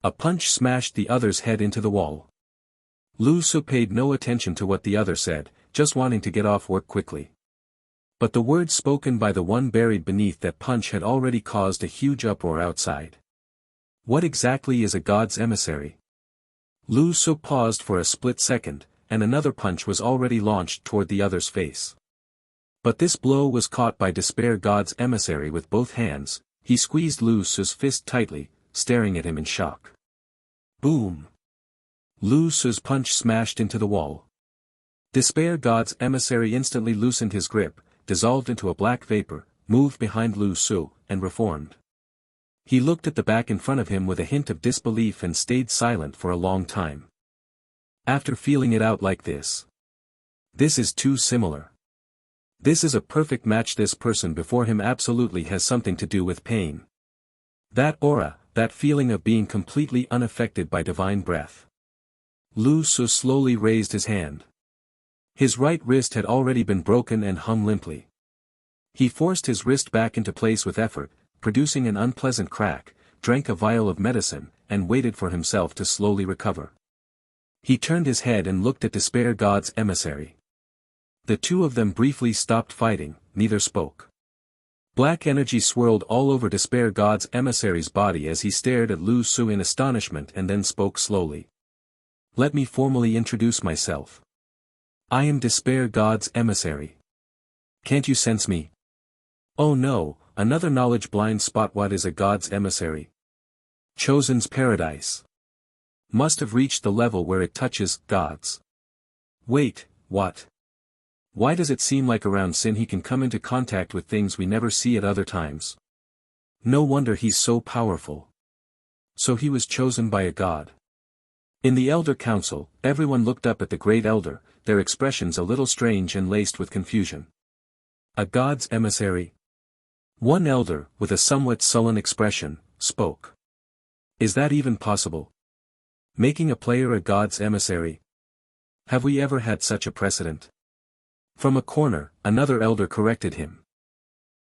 A punch smashed the other's head into the wall. Lu Su paid no attention to what the other said, just wanting to get off work quickly. But the words spoken by the one buried beneath that punch had already caused a huge uproar outside. What exactly is a God's emissary? Lu Su paused for a split second, and another punch was already launched toward the other's face. But this blow was caught by Despair God's emissary with both hands. He squeezed Lu Su's fist tightly, staring at him in shock. Boom! Lu Su's punch smashed into the wall. Despair God's emissary instantly loosened his grip, dissolved into a black vapor, moved behind Lu Su, and reformed. He looked at the back in front of him with a hint of disbelief and stayed silent for a long time. After feeling it out like this. This is too similar. This is a perfect match. This person before him absolutely has something to do with pain. That aura, that feeling of being completely unaffected by divine breath. Lu Su slowly raised his hand. His right wrist had already been broken and hung limply. He forced his wrist back into place with effort, producing an unpleasant crack, drank a vial of medicine, and waited for himself to slowly recover. He turned his head and looked at Despair God's emissary. The two of them briefly stopped fighting, neither spoke. Black energy swirled all over Despair God's emissary's body as he stared at Lu Su in astonishment and then spoke slowly. Let me formally introduce myself. I am Despair God's emissary. Can't you sense me? Oh no, another knowledge blind spot. What is a God's emissary? Chosen's paradise. Must have reached the level where it touches gods. Wait, what? Why does it seem like around sin he can come into contact with things we never see at other times? No wonder he's so powerful. So he was chosen by a god. In the Elder Council, everyone looked up at the Great Elder, their expressions a little strange and laced with confusion. A god's emissary? One elder, with a somewhat sullen expression, spoke. Is that even possible? Making a player a god's emissary? Have we ever had such a precedent? From a corner, another elder corrected him.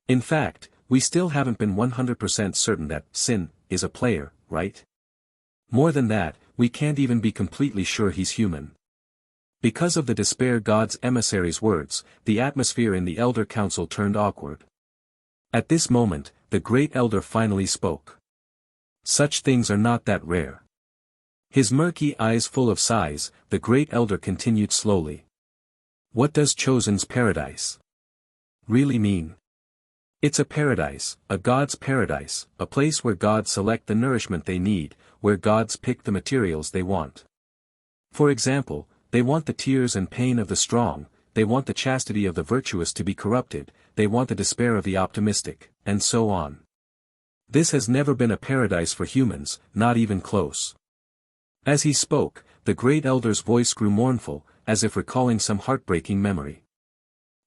In fact, we still haven't been 100% certain that Sin is a player, right? More than that, we can't even be completely sure he's human. Because of the Despair God's emissary's words, the atmosphere in the Elder Council turned awkward. At this moment, the Great Elder finally spoke. Such things are not that rare. His murky eyes full of sighs, the Great Elder continued slowly. What does Chosen's paradise really mean? It's a paradise, a god's paradise, a place where gods select the nourishment they need, where gods pick the materials they want. For example, they want the tears and pain of the strong, they want the chastity of the virtuous to be corrupted, they want the despair of the optimistic, and so on. This has never been a paradise for humans, not even close. As he spoke, the Great Elder's voice grew mournful, as if recalling some heartbreaking memory.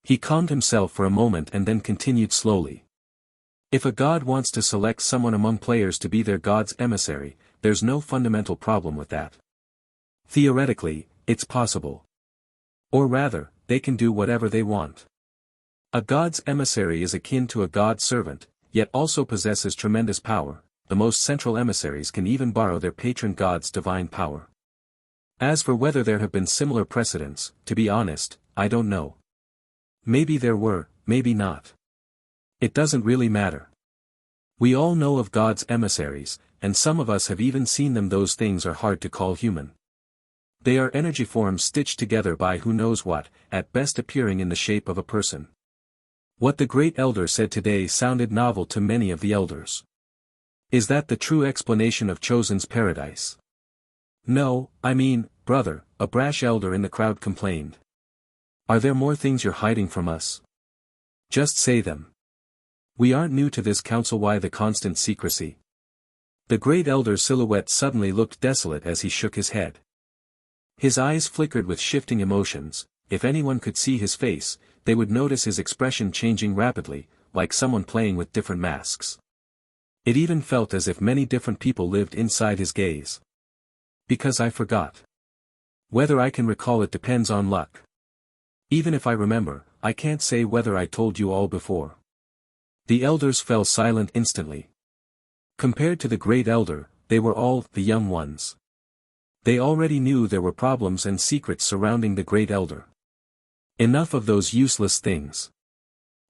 He calmed himself for a moment and then continued slowly. If a god wants to select someone among players to be their god's emissary, there's no fundamental problem with that. Theoretically, it's possible. Or rather, they can do whatever they want. A god's emissary is akin to a god's servant, yet also possesses tremendous power. The most central emissaries can even borrow their patron god's divine power. As for whether there have been similar precedents, to be honest, I don't know. Maybe there were, maybe not. It doesn't really matter. We all know of God's emissaries, and some of us have even seen them. Those things are hard to call human. They are energy forms stitched together by who knows what, at best appearing in the shape of a person. What the Great Elder said today sounded novel to many of the elders. Is that the true explanation of Chosen's paradise? No, I mean, brother, a brash elder in the crowd complained. Are there more things you're hiding from us? Just say them. We aren't new to this council. Why the constant secrecy? The Great Elder's silhouette suddenly looked desolate as he shook his head. His eyes flickered with shifting emotions. If anyone could see his face, they would notice his expression changing rapidly, like someone playing with different masks. It even felt as if many different people lived inside his gaze. Because I forgot. Whether I can recall it depends on luck. Even if I remember, I can't say whether I told you all before. The elders fell silent instantly. Compared to the Great Elder, they were all the young ones. They already knew there were problems and secrets surrounding the Great Elder. Enough of those useless things.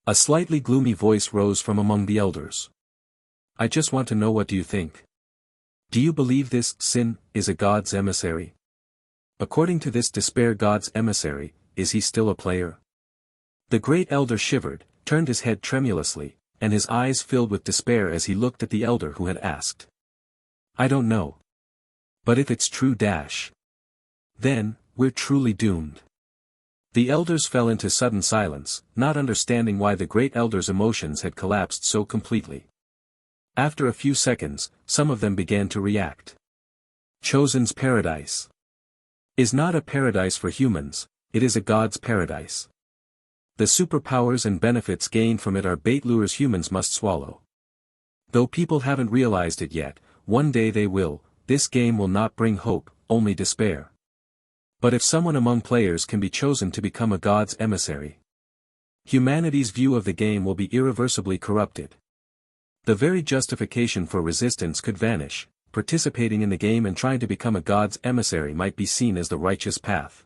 A slightly gloomy voice rose from among the elders. I just want to know, what do you think? Do you believe this Sin is a god's emissary? According to this Despair god's emissary, is he still a player? The Great Elder shivered, turned his head tremulously, and his eyes filled with despair as he looked at the elder who had asked. I don't know. But if it's true then, we're truly doomed. The elders fell into sudden silence, not understanding why the Great Elder's emotions had collapsed so completely. After a few seconds, some of them began to react. Chosen's paradise is not a paradise for humans, it is a god's paradise. The superpowers and benefits gained from it are bait lures humans must swallow. Though people haven't realized it yet, one day they will. This game will not bring hope, only despair. But if someone among players can be chosen to become a god's emissary, humanity's view of the game will be irreversibly corrupted. The very justification for resistance could vanish. Participating in the game and trying to become a god's emissary might be seen as the righteous path.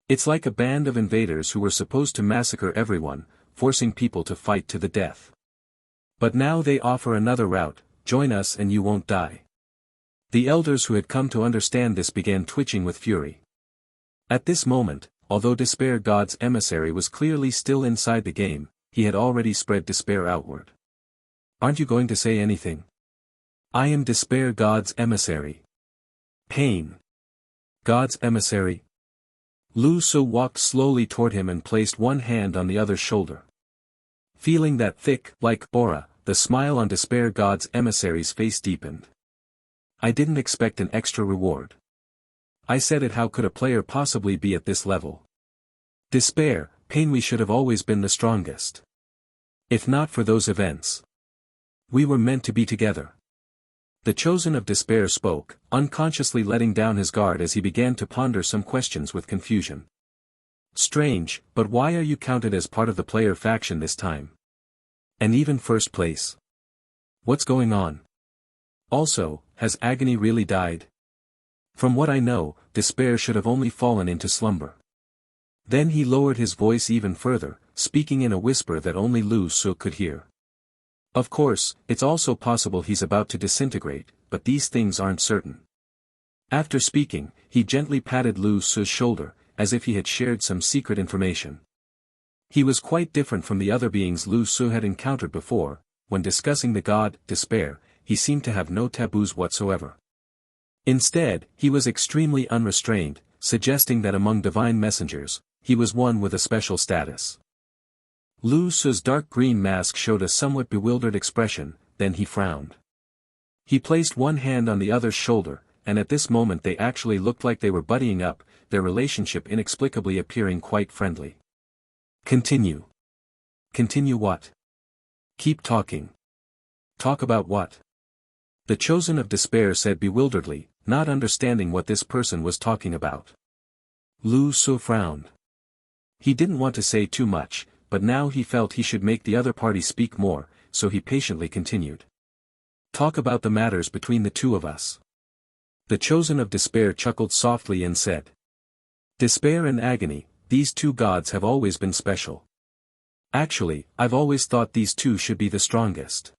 It's like a band of invaders who were supposed to massacre everyone, forcing people to fight to the death. But now they offer another route: join us and you won't die. The elders who had come to understand this began twitching with fury. At this moment, although Despair God's emissary was clearly still inside the game, he had already spread despair outward. Aren't you going to say anything? I am Despair God's emissary. Pain. God's emissary. Lu Su walked slowly toward him and placed one hand on the other's shoulder. Feeling that thick, like aura, the smile on Despair God's emissary's face deepened. I didn't expect an extra reward. I said it, how could a player possibly be at this level? Despair, pain, we should have always been the strongest. If not for those events. We were meant to be together. The Chosen of Despair spoke, unconsciously letting down his guard as he began to ponder some questions with confusion. Strange, but why are you counted as part of the player faction this time? And even first place? What's going on? Also, has Agony really died? From what I know, Despair should have only fallen into slumber. Then he lowered his voice even further, speaking in a whisper that only Lu Su could hear. Of course, it's also possible he's about to disintegrate, but these things aren't certain. After speaking, he gently patted Lu Su's shoulder, as if he had shared some secret information. He was quite different from the other beings Lu Su had encountered before. When discussing the god, Despair, he seemed to have no taboos whatsoever. Instead, he was extremely unrestrained, suggesting that among divine messengers, he was one with a special status. Lu Su's dark green mask showed a somewhat bewildered expression, then he frowned. He placed one hand on the other's shoulder, and at this moment they actually looked like they were buddying up, their relationship inexplicably appearing quite friendly. Continue. Continue what? Keep talking. Talk about what? The Chosen of Despair said bewilderedly, not understanding what this person was talking about. Lu Su frowned. He didn't want to say too much, but now he felt he should make the other party speak more, so he patiently continued. Talk about the matters between the two of us. The Chosen of Despair chuckled softly and said. Despair and Agony, these two gods have always been special. Actually, I've always thought these two should be the strongest.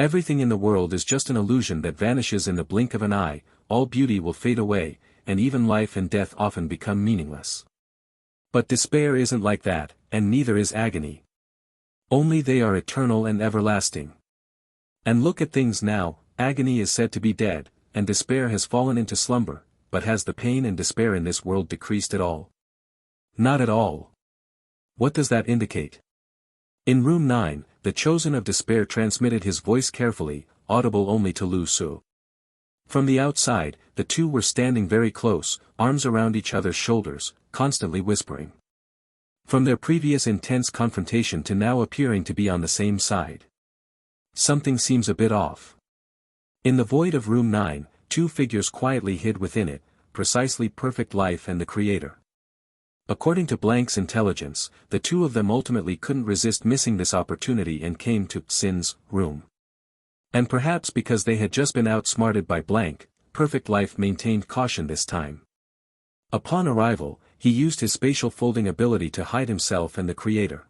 Everything in the world is just an illusion that vanishes in the blink of an eye, all beauty will fade away, and even life and death often become meaningless. But despair isn't like that, and neither is agony. Only they are eternal and everlasting. And look at things now, agony is said to be dead, and despair has fallen into slumber, but has the pain and despair in this world decreased at all? Not at all. What does that indicate? In room 9, the chosen of despair transmitted his voice carefully, audible only to Lu Su. From the outside, the two were standing very close, arms around each other's shoulders, constantly whispering. From their previous intense confrontation to now appearing to be on the same side. Something seems a bit off. In the void of room 9, two figures quietly hid within it, precisely Perfect Life and the Creator. According to Blank's intelligence, the two of them ultimately couldn't resist missing this opportunity and came to Sin's room. And perhaps because they had just been outsmarted by Blank, Perfect Life maintained caution this time. Upon arrival, he used his spatial folding ability to hide himself and the Creator.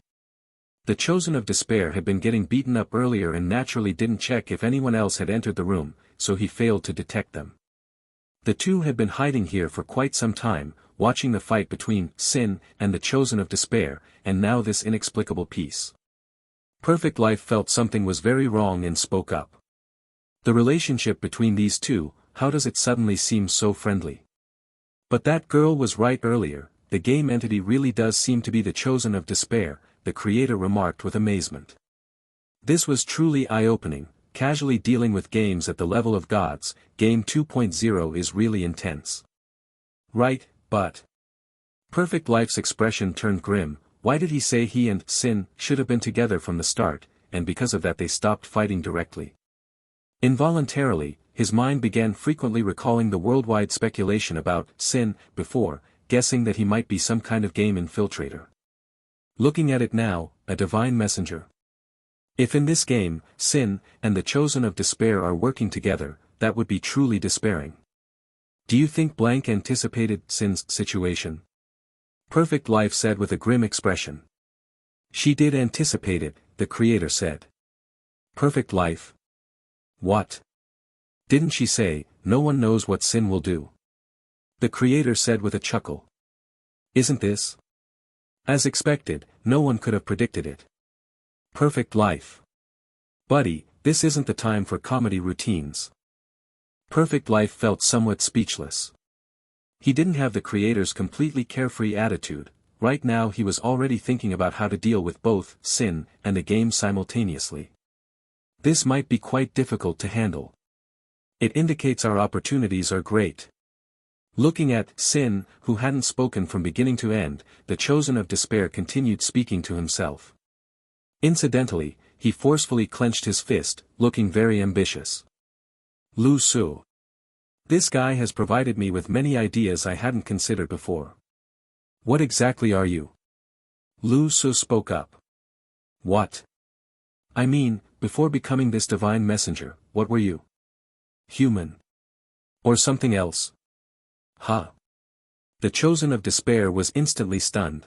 The chosen of despair had been getting beaten up earlier and naturally didn't check if anyone else had entered the room, so he failed to detect them. The two had been hiding here for quite some time, watching the fight between Sin and the chosen of despair, and now this inexplicable peace. Perfect Life felt something was very wrong and spoke up. The relationship between these two, how does it suddenly seem so friendly? But that girl was right earlier, the game entity really does seem to be the chosen of despair, the Creator remarked with amazement. This was truly eye-opening. Casually dealing with games at the level of gods, Game 2.0 is really intense. Right, but... Perfect Life's expression turned grim. Why did he say he and Sin should have been together from the start, and because of that they stopped fighting directly? Involuntarily, his mind began frequently recalling the worldwide speculation about Sin before, guessing that he might be some kind of game infiltrator. Looking at it now, a divine messenger. If in this game, Sin and the chosen of despair are working together, that would be truly despairing. Do you think Blank anticipated Sin's situation? Perfect Life said with a grim expression. She did anticipate it, the Creator said. Perfect Life? What? Didn't she say, no one knows what Sin will do? The Creator said with a chuckle. Isn't this? As expected, no one could have predicted it. Perfect Life. Buddy, this isn't the time for comedy routines. Perfect Life felt somewhat speechless. He didn't have the Creator's completely carefree attitude. Right now he was already thinking about how to deal with both Sin and the game simultaneously. This might be quite difficult to handle. It indicates our opportunities are great. Looking at Sin, who hadn't spoken from beginning to end, the chosen of despair continued speaking to himself. Incidentally, he forcefully clenched his fist, looking very ambitious. Lu Su. This guy has provided me with many ideas I hadn't considered before. What exactly are you? Lu Su spoke up. What? I mean, before becoming this divine messenger, what were you? Human. Or something else? Huh. The chosen of despair was instantly stunned.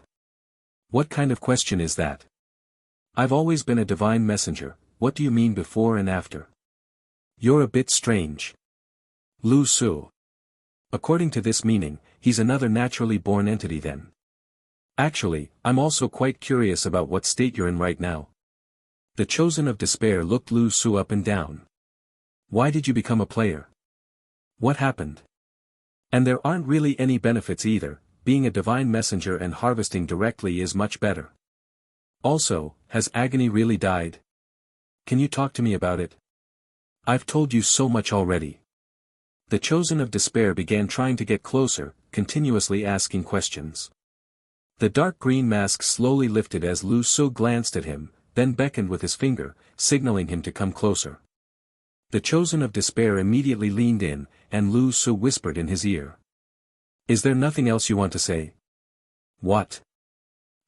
What kind of question is that? I've always been a divine messenger, what do you mean before and after? You're a bit strange. Lu Su. According to this meaning, he's another naturally born entity then. Actually, I'm also quite curious about what state you're in right now. The chosen of despair looked Lu Su up and down. Why did you become a player? What happened? And there aren't really any benefits either, being a divine messenger and harvesting directly is much better. Also, has Agony really died? Can you talk to me about it? I've told you so much already. The chosen of despair began trying to get closer, continuously asking questions. The dark green mask slowly lifted as Lu Su glanced at him, then beckoned with his finger, signaling him to come closer. The chosen of despair immediately leaned in, and Lu Su whispered in his ear. Is there nothing else you want to say? What?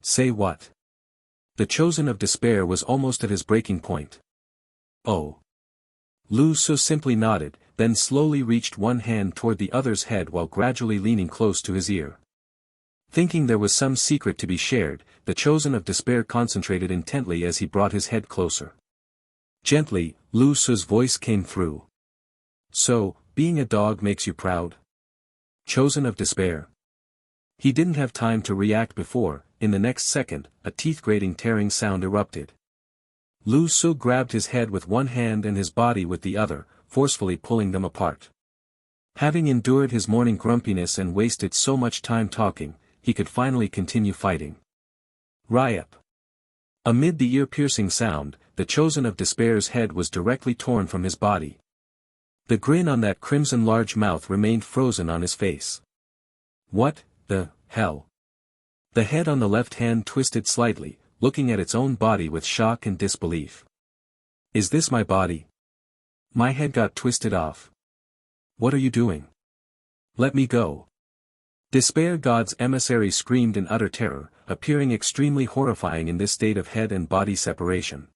Say what? The chosen of despair was almost at his breaking point. Oh. Lu Su simply nodded, then slowly reached one hand toward the other's head while gradually leaning close to his ear. Thinking there was some secret to be shared, the chosen of despair concentrated intently as he brought his head closer. Gently, Lu Su's voice came through. So, being a dog makes you proud? Chosen of despair. He didn't have time to react before, in the next second, a teeth-grating tearing sound erupted. Lu Su grabbed his head with one hand and his body with the other, forcefully pulling them apart. Having endured his morning grumpiness and wasted so much time talking, he could finally continue fighting. Ryup. Amid the ear-piercing sound, the Chosen of Despair's head was directly torn from his body. The grin on that crimson large mouth remained frozen on his face. What the hell? The head on the left hand twisted slightly, looking at its own body with shock and disbelief. Is this my body? My head got twisted off. What are you doing? Let me go. Despair God's emissary screamed in utter terror, appearing extremely horrifying in this state of head and body separation.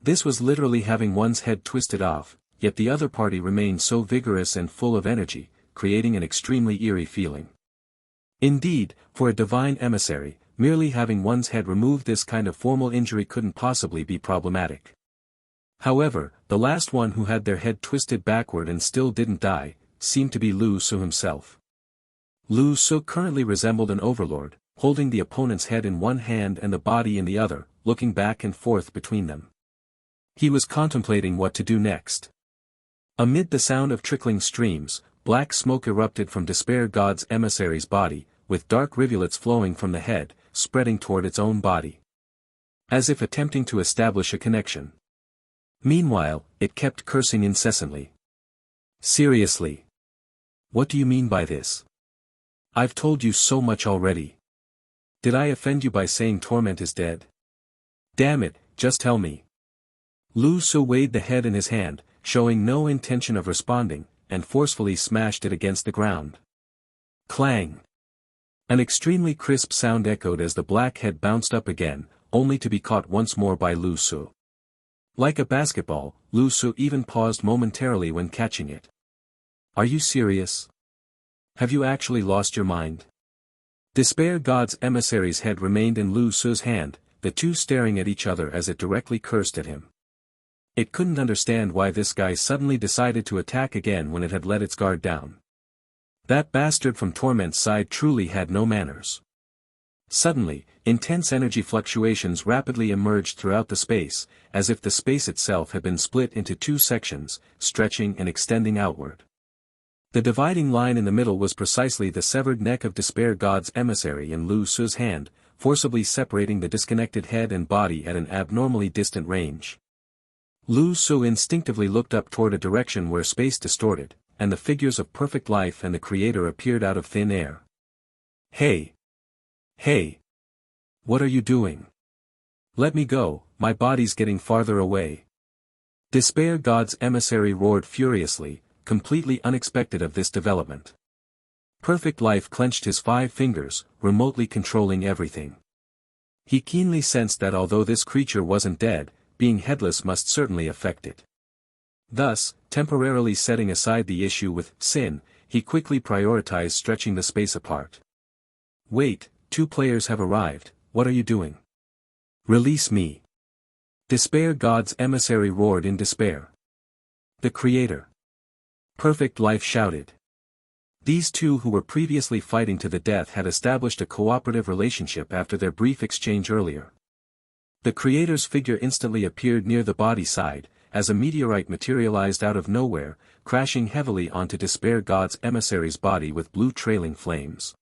This was literally having one's head twisted off, yet the other party remained so vigorous and full of energy, creating an extremely eerie feeling. Indeed, for a divine emissary, merely having one's head removed, this kind of formal injury couldn't possibly be problematic. However, the last one who had their head twisted backward and still didn't die, seemed to be Lu Su himself. Lu Su currently resembled an overlord, holding the opponent's head in one hand and the body in the other, looking back and forth between them. He was contemplating what to do next. Amid the sound of trickling streams, black smoke erupted from Despair God's emissary's body, with dark rivulets flowing from the head, spreading toward its own body. As if attempting to establish a connection. Meanwhile, it kept cursing incessantly. Seriously. What do you mean by this? I've told you so much already. Did I offend you by saying torment is dead? Damn it, just tell me. Lu Su weighed the head in his hand, showing no intention of responding, and forcefully smashed it against the ground. Clang! An extremely crisp sound echoed as the black head bounced up again, only to be caught once more by Lu Su. Like a basketball, Lu Su even paused momentarily when catching it. Are you serious? Have you actually lost your mind? Despair God's emissary's head remained in Lu Su's hand, the two staring at each other as it directly cursed at him. It couldn't understand why this guy suddenly decided to attack again when it had let its guard down. That bastard from Torment's side truly had no manners. Suddenly, intense energy fluctuations rapidly emerged throughout the space, as if the space itself had been split into two sections, stretching and extending outward. The dividing line in the middle was precisely the severed neck of Despair God's emissary in Lu Su's hand, forcibly separating the disconnected head and body at an abnormally distant range. Lu Su instinctively looked up toward a direction where space distorted, and the figures of Perfect Life and the Creator appeared out of thin air. Hey! Hey! What are you doing? Let me go, my body's getting farther away. Despair God's emissary roared furiously, completely unexpected of this development. Perfect Life clenched his 5 fingers, remotely controlling everything. He keenly sensed that although this creature wasn't dead, being headless must certainly affect it. Thus, temporarily setting aside the issue with sin, he quickly prioritized stretching the space apart. Wait, 2 players have arrived, what are you doing? Release me. Despair God's emissary roared in despair. The Creator. Perfect Life shouted. These two who were previously fighting to the death had established a cooperative relationship after their brief exchange earlier. The Creator's figure instantly appeared near the body side, as a meteorite materialized out of nowhere, crashing heavily onto Despair God's emissary's body with blue trailing flames.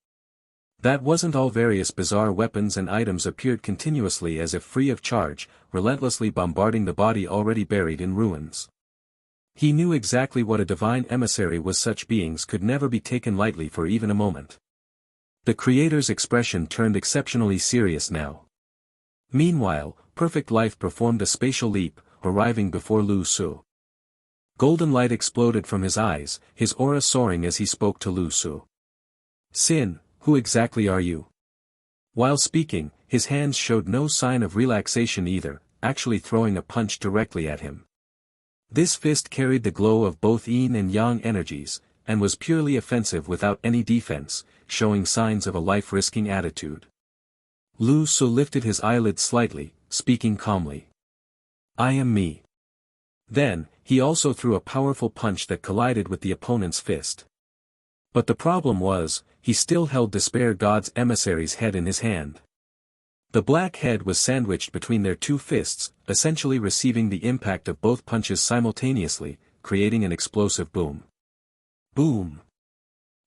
That wasn't all. Various bizarre weapons and items appeared continuously as if free of charge, relentlessly bombarding the body already buried in ruins. He knew exactly what a divine emissary was. Such beings could never be taken lightly for even a moment. The Creator's expression turned exceptionally serious now. Meanwhile, Perfect Life performed a spatial leap, arriving before Lu Su. Golden light exploded from his eyes, his aura soaring as he spoke to Lu Su. Sin, who exactly are you? While speaking, his hands showed no sign of relaxation either, actually throwing a punch directly at him. This fist carried the glow of both yin and yang energies, and was purely offensive without any defense, showing signs of a life-risking attitude. Lu Su lifted his eyelids slightly, speaking calmly. I am me. Then, he also threw a powerful punch that collided with the opponent's fist. But the problem was, he still held Despair God's emissary's head in his hand. The black head was sandwiched between their two fists, essentially receiving the impact of both punches simultaneously, creating an explosive boom. Boom!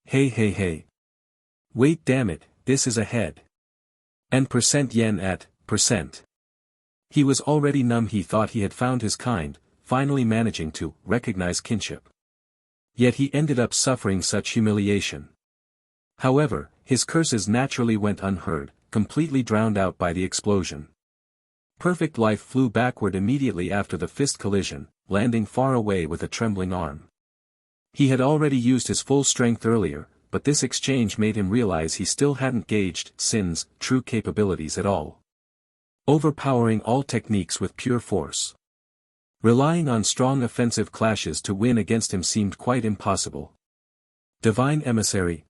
Hey hey hey! Wait, damn it, this is a head. And %yen at %. He was already numb. He thought he had found his kind, finally managing to recognize kinship. Yet he ended up suffering such humiliation. However, his curses naturally went unheard, completely drowned out by the explosion. Perfect Life flew backward immediately after the fist collision, landing far away with a trembling arm. He had already used his full strength earlier, but this exchange made him realize he still hadn't gauged Sin's true capabilities at all. Overpowering all techniques with pure force. Relying on strong offensive clashes to win against him seemed quite impossible. Divine Emissary?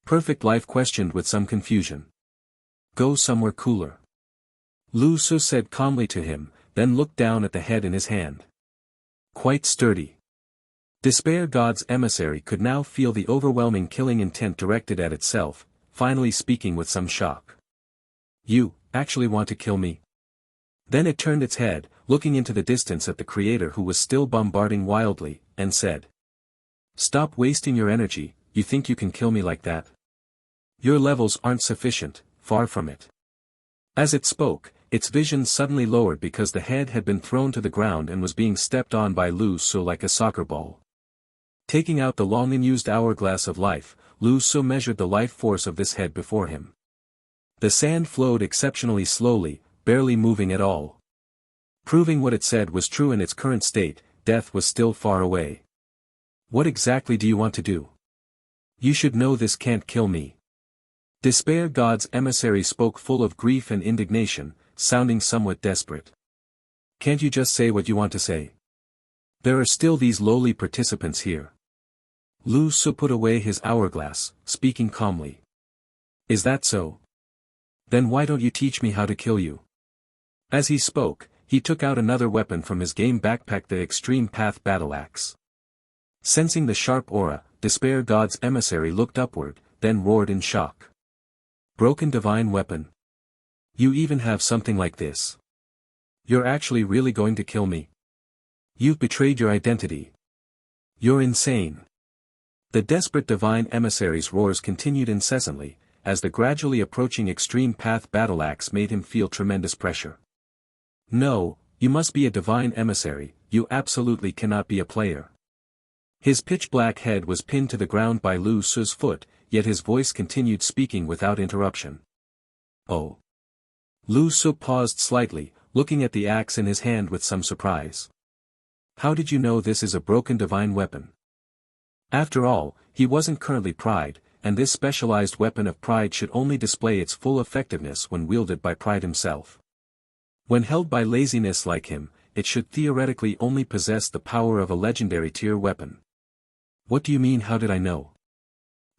Perfect Life questioned with some confusion. Go somewhere cooler. Lu Su said calmly to him, then looked down at the head in his hand. Quite sturdy. Despair God's emissary could now feel the overwhelming killing intent directed at itself, finally speaking with some shock. You actually want to kill me? Then it turned its head, looking into the distance at the creator who was still bombarding wildly, and said. Stop wasting your energy. You think you can kill me like that? Your levels aren't sufficient, far from it. As it spoke, its vision suddenly lowered because the head had been thrown to the ground and was being stepped on by Lu Su like a soccer ball. Taking out the long-unused hourglass of life, Lu Su measured the life force of this head before him. The sand flowed exceptionally slowly, barely moving at all. Proving what it said was true in its current state, death was still far away. What exactly do you want to do? You should know this can't kill me. Despair God's emissary spoke full of grief and indignation, sounding somewhat desperate. Can't you just say what you want to say? There are still these lowly participants here. Lu Su put away his hourglass, speaking calmly. Is that so? Then why don't you teach me how to kill you? As he spoke, he took out another weapon from his game backpack, the Extreme Path Battle Axe. Sensing the sharp aura, Despair God's emissary looked upward, then roared in shock. Broken divine weapon? You even have something like this? You're actually really going to kill me? You've betrayed your identity. You're insane. The desperate divine emissary's roars continued incessantly, as the gradually approaching Extreme Path Battle Axe made him feel tremendous pressure. No, you must be a divine emissary, you absolutely cannot be a player. His pitch-black head was pinned to the ground by Lu Su's foot, yet his voice continued speaking without interruption. Oh. Lu Su paused slightly, looking at the axe in his hand with some surprise. How did you know this is a broken divine weapon? After all, he wasn't currently Pride, and this specialized weapon of Pride should only display its full effectiveness when wielded by Pride himself. When held by laziness like him, it should theoretically only possess the power of a legendary tier weapon. What do you mean, how did I know?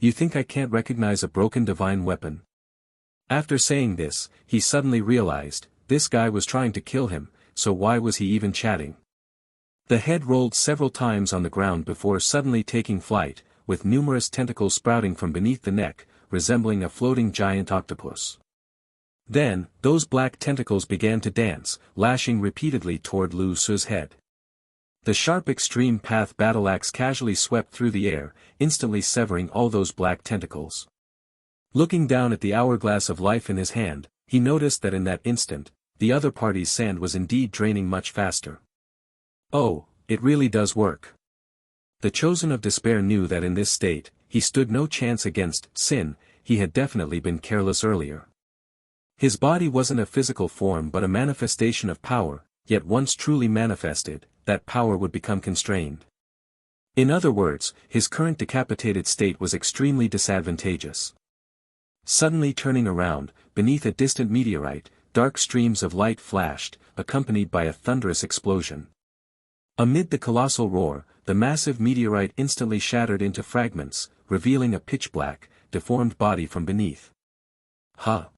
You think I can't recognize a broken divine weapon? After saying this, he suddenly realized, this guy was trying to kill him, so why was he even chatting? The head rolled several times on the ground before suddenly taking flight, with numerous tentacles sprouting from beneath the neck, resembling a floating giant octopus. Then, those black tentacles began to dance, lashing repeatedly toward Lu Su's head. The sharp Extreme Path Battle Axe casually swept through the air, instantly severing all those black tentacles. Looking down at the hourglass of life in his hand, he noticed that in that instant, the other party's sand was indeed draining much faster. Oh, it really does work. The Chosen of Despair knew that in this state, he stood no chance against Sin. He had definitely been careless earlier. His body wasn't a physical form but a manifestation of power, yet once truly manifested, that power would become constrained. In other words, his current decapitated state was extremely disadvantageous. Suddenly turning around, beneath a distant meteorite, dark streams of light flashed, accompanied by a thunderous explosion. Amid the colossal roar, the massive meteorite instantly shattered into fragments, revealing a pitch-black, deformed body from beneath. Ha!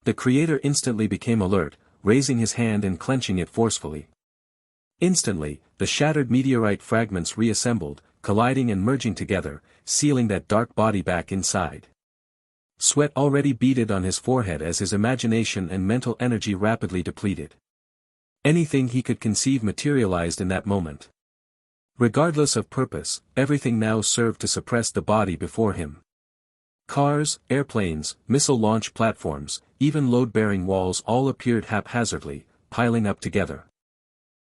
The creator instantly became alert, raising his hand and clenching it forcefully. Instantly, the shattered meteorite fragments reassembled, colliding and merging together, sealing that dark body back inside. Sweat already beaded on his forehead as his imagination and mental energy rapidly depleted. Anything he could conceive materialized in that moment. Regardless of purpose, everything now served to suppress the body before him. Cars, airplanes, missile launch platforms, even load-bearing walls all appeared haphazardly, piling up together.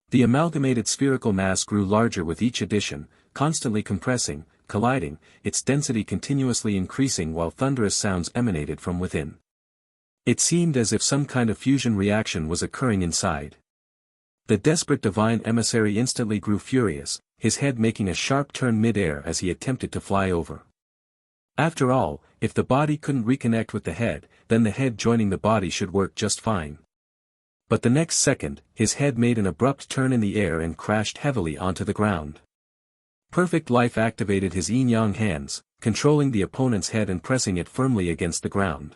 The amalgamated spherical mass grew larger with each addition, constantly compressing, colliding, its density continuously increasing while thunderous sounds emanated from within. It seemed as if some kind of fusion reaction was occurring inside. The desperate divine emissary instantly grew furious, his head making a sharp turn mid-air as he attempted to fly over. After all, if the body couldn't reconnect with the head, then the head joining the body should work just fine. But the next second, his head made an abrupt turn in the air and crashed heavily onto the ground. Perfect Life activated his yin-yang hands, controlling the opponent's head and pressing it firmly against the ground.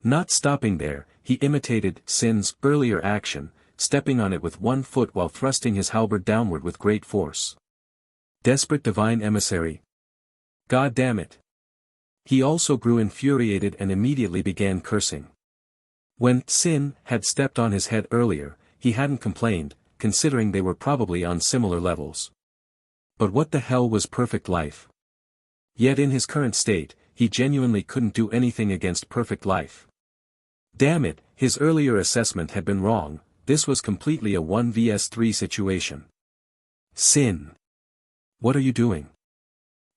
Not stopping there, he imitated Sin's earlier action, stepping on it with one foot while thrusting his halberd downward with great force. Desperate divine emissary. God damn it. He also grew infuriated and immediately began cursing. When Sin had stepped on his head earlier, he hadn't complained, considering they were probably on similar levels. But what the hell was Perfect Life? Yet in his current state, he genuinely couldn't do anything against Perfect Life. Damn it, his earlier assessment had been wrong, this was completely a 1 vs 3 situation. Sin! What are you doing?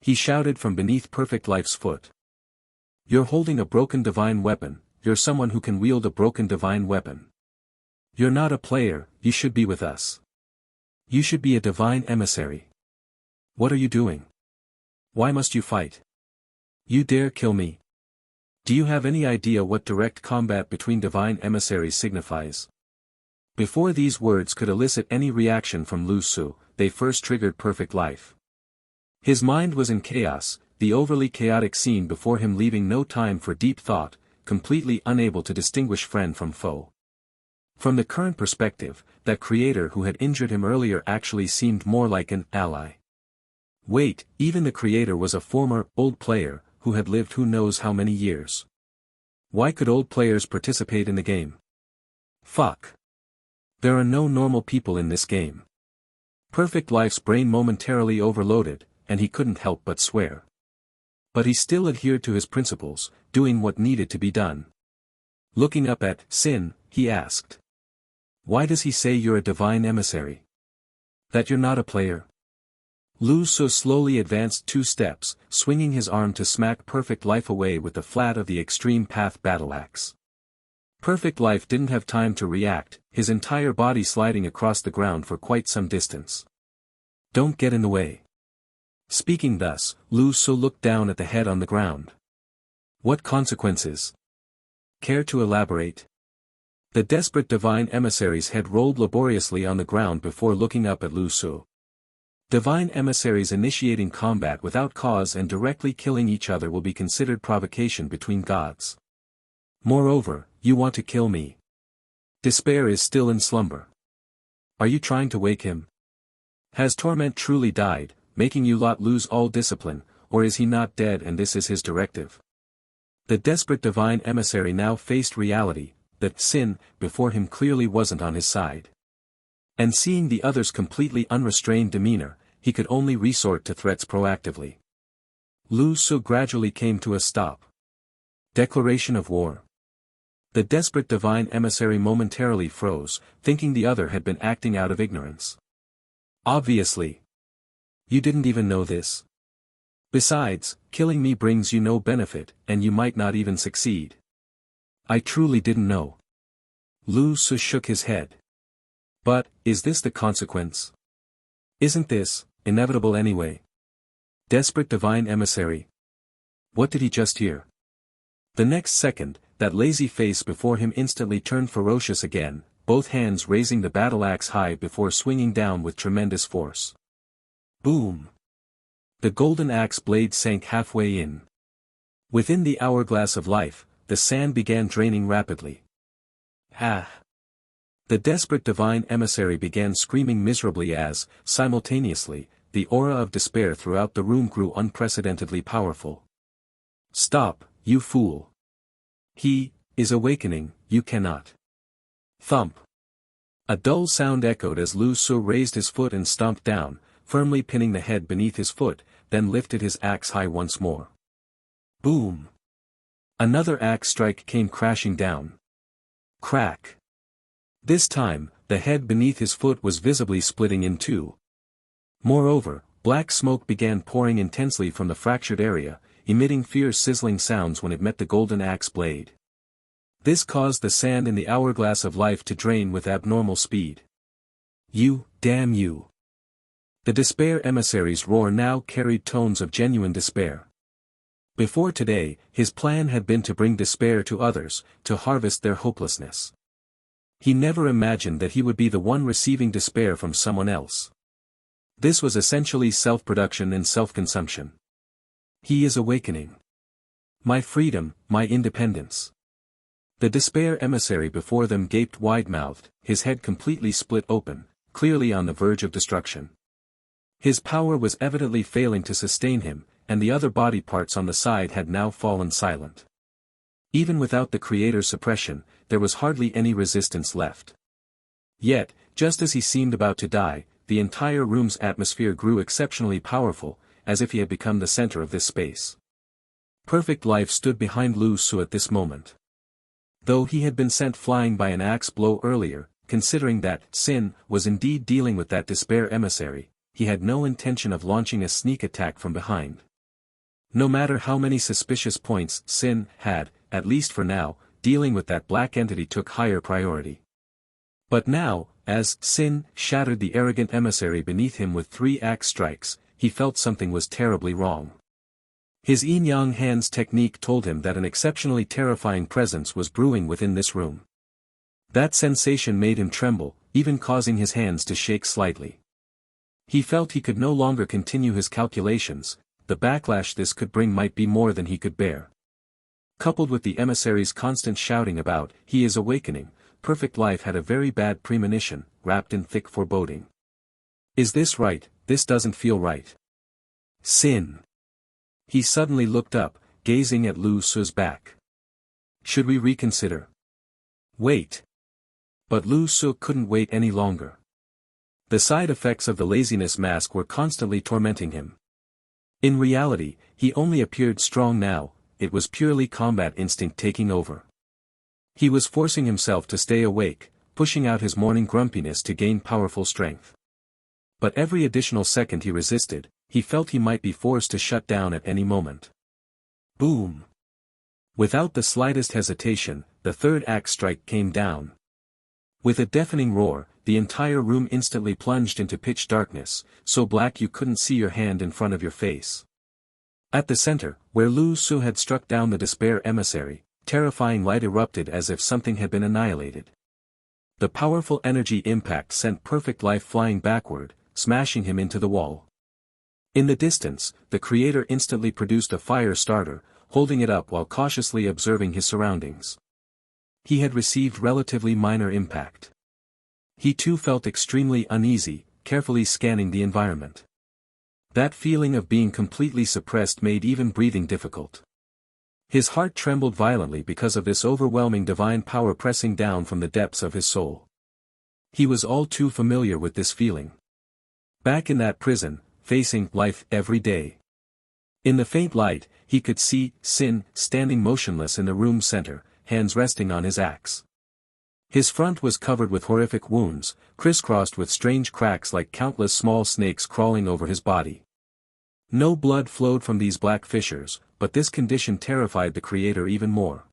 He shouted from beneath Perfect Life's foot. You're holding a broken divine weapon, you're someone who can wield a broken divine weapon. You're not a player, you should be with us. You should be a divine emissary. What are you doing? Why must you fight? You dare kill me? Do you have any idea what direct combat between divine emissaries signifies? Before these words could elicit any reaction from Lu Su, they first triggered Perfect Life. His mind was in chaos, the overly chaotic scene before him leaving no time for deep thought, completely unable to distinguish friend from foe. From the current perspective, that creator who had injured him earlier actually seemed more like an ally. Wait, even the creator was a former, old player, who had lived who knows how many years. Why could old players participate in the game? Fuck. There are no normal people in this game. Perfect Life's brain momentarily overloaded, and he couldn't help but swear. But he still adhered to his principles, doing what needed to be done. Looking up at Sin, he asked. Why does he say you're a divine emissary? That you're not a player? Lu Su slowly advanced 2 steps, swinging his arm to smack Perfect Life away with the flat of the Extreme Path battle axe. Perfect Life didn't have time to react, his entire body sliding across the ground for quite some distance. Don't get in the way. Speaking thus, Lu Su looked down at the head on the ground. What consequences? Care to elaborate? The desperate divine emissary's head rolled laboriously on the ground before looking up at Lu Su. Divine emissaries initiating combat without cause and directly killing each other will be considered provocation between gods. Moreover, you want to kill me. Despair is still in slumber. Are you trying to wake him? Has Torment truly died, making you lot lose all discipline, or is he not dead and this is his directive? The desperate divine emissary now faced reality, that Sin, before him clearly wasn't on his side. And seeing the other's completely unrestrained demeanor, he could only resort to threats proactively. Lu Su gradually came to a stop. Declaration of war. The desperate divine emissary momentarily froze, thinking the other had been acting out of ignorance. Obviously. You didn't even know this. Besides, killing me brings you no benefit, and you might not even succeed. I truly didn't know. Lu Su shook his head. But, is this the consequence? Isn't this, inevitable anyway? Desperate divine emissary. What did he just hear? The next second, that lazy face before him instantly turned ferocious again, both hands raising the battle axe high before swinging down with tremendous force. Boom! The golden axe blade sank halfway in. Within the hourglass of life, the sand began draining rapidly. Ah! The desperate divine emissary began screaming miserably as, simultaneously, the aura of despair throughout the room grew unprecedentedly powerful. "Stop, you fool! He is awakening, you cannot." Thump. A dull sound echoed as Lu Su raised his foot and stomped down, firmly pinning the head beneath his foot, then lifted his axe high once more. Boom! Another axe strike came crashing down. Crack! This time, the head beneath his foot was visibly splitting in two. Moreover, black smoke began pouring intensely from the fractured area, emitting fierce sizzling sounds when it met the golden axe blade. This caused the sand in the hourglass of life to drain with abnormal speed. "You, damn you!" The despair emissary's roar now carried tones of genuine despair. Before today, his plan had been to bring despair to others, to harvest their hopelessness. He never imagined that he would be the one receiving despair from someone else. This was essentially self-production and self-consumption. He is awakening. My freedom, my independence. The despair emissary before them gaped wide-mouthed, his head completely split open, clearly on the verge of destruction. His power was evidently failing to sustain him, and the other body parts on the side had now fallen silent. Even without the creator's suppression, there was hardly any resistance left. Yet, just as he seemed about to die, the entire room's atmosphere grew exceptionally powerful, as if he had become the center of this space. Perfect life stood behind Lu Su at this moment. Though he had been sent flying by an axe blow earlier, considering that Sin was indeed dealing with that despair emissary, he had no intention of launching a sneak attack from behind. No matter how many suspicious points Sin had, at least for now, dealing with that black entity took higher priority. But now, as Sin shattered the arrogant emissary beneath him with 3 axe strikes, he felt something was terribly wrong. His yin-yang hands technique told him that an exceptionally terrifying presence was brewing within this room. That sensation made him tremble, even causing his hands to shake slightly. He felt he could no longer continue his calculations, the backlash this could bring might be more than he could bear. Coupled with the emissary's constant shouting about, "He is awakening," Perfect Life had a very bad premonition, wrapped in thick foreboding. "Is this right? This doesn't feel right." Sin. He suddenly looked up, gazing at Lu Su's back. "Should we reconsider?" "Wait." But Lu Su couldn't wait any longer. The side effects of the laziness mask were constantly tormenting him. In reality, he only appeared strong now, it was purely combat instinct taking over. He was forcing himself to stay awake, pushing out his morning grumpiness to gain powerful strength. But every additional second he resisted, he felt he might be forced to shut down at any moment. Boom! Without the slightest hesitation, the 3rd axe strike came down. With a deafening roar, the entire room instantly plunged into pitch darkness, so black you couldn't see your hand in front of your face. At the center, where Lu Su had struck down the despair emissary, terrifying light erupted as if something had been annihilated. The powerful energy impact sent Perfect Life flying backward, smashing him into the wall. In the distance, the creator instantly produced a fire starter, holding it up while cautiously observing his surroundings. He had received relatively minor impact. He too felt extremely uneasy, carefully scanning the environment. That feeling of being completely suppressed made even breathing difficult. His heart trembled violently because of this overwhelming divine power pressing down from the depths of his soul. He was all too familiar with this feeling. Back in that prison, facing life every day. In the faint light, he could see Sin standing motionless in the room's center, hands resting on his axe. His front was covered with horrific wounds, crisscrossed with strange cracks like countless small snakes crawling over his body. No blood flowed from these black fissures, but this condition terrified the creator even more.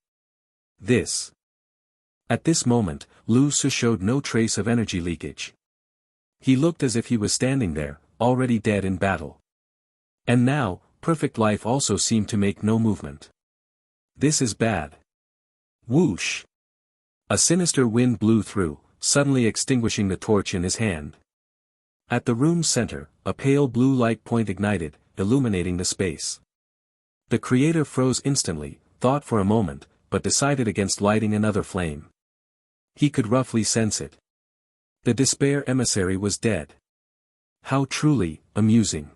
At this moment, Lu Su showed no trace of energy leakage. He looked as if he was standing there, already dead in battle. And now, Perfect Life also seemed to make no movement. This is bad. Whoosh! A sinister wind blew through, suddenly extinguishing the torch in his hand. At the room's center, a pale blue light point ignited, illuminating the space. The creator froze instantly, thought for a moment, but decided against lighting another flame. He could roughly sense it. The despair emissary was dead. How truly amusing.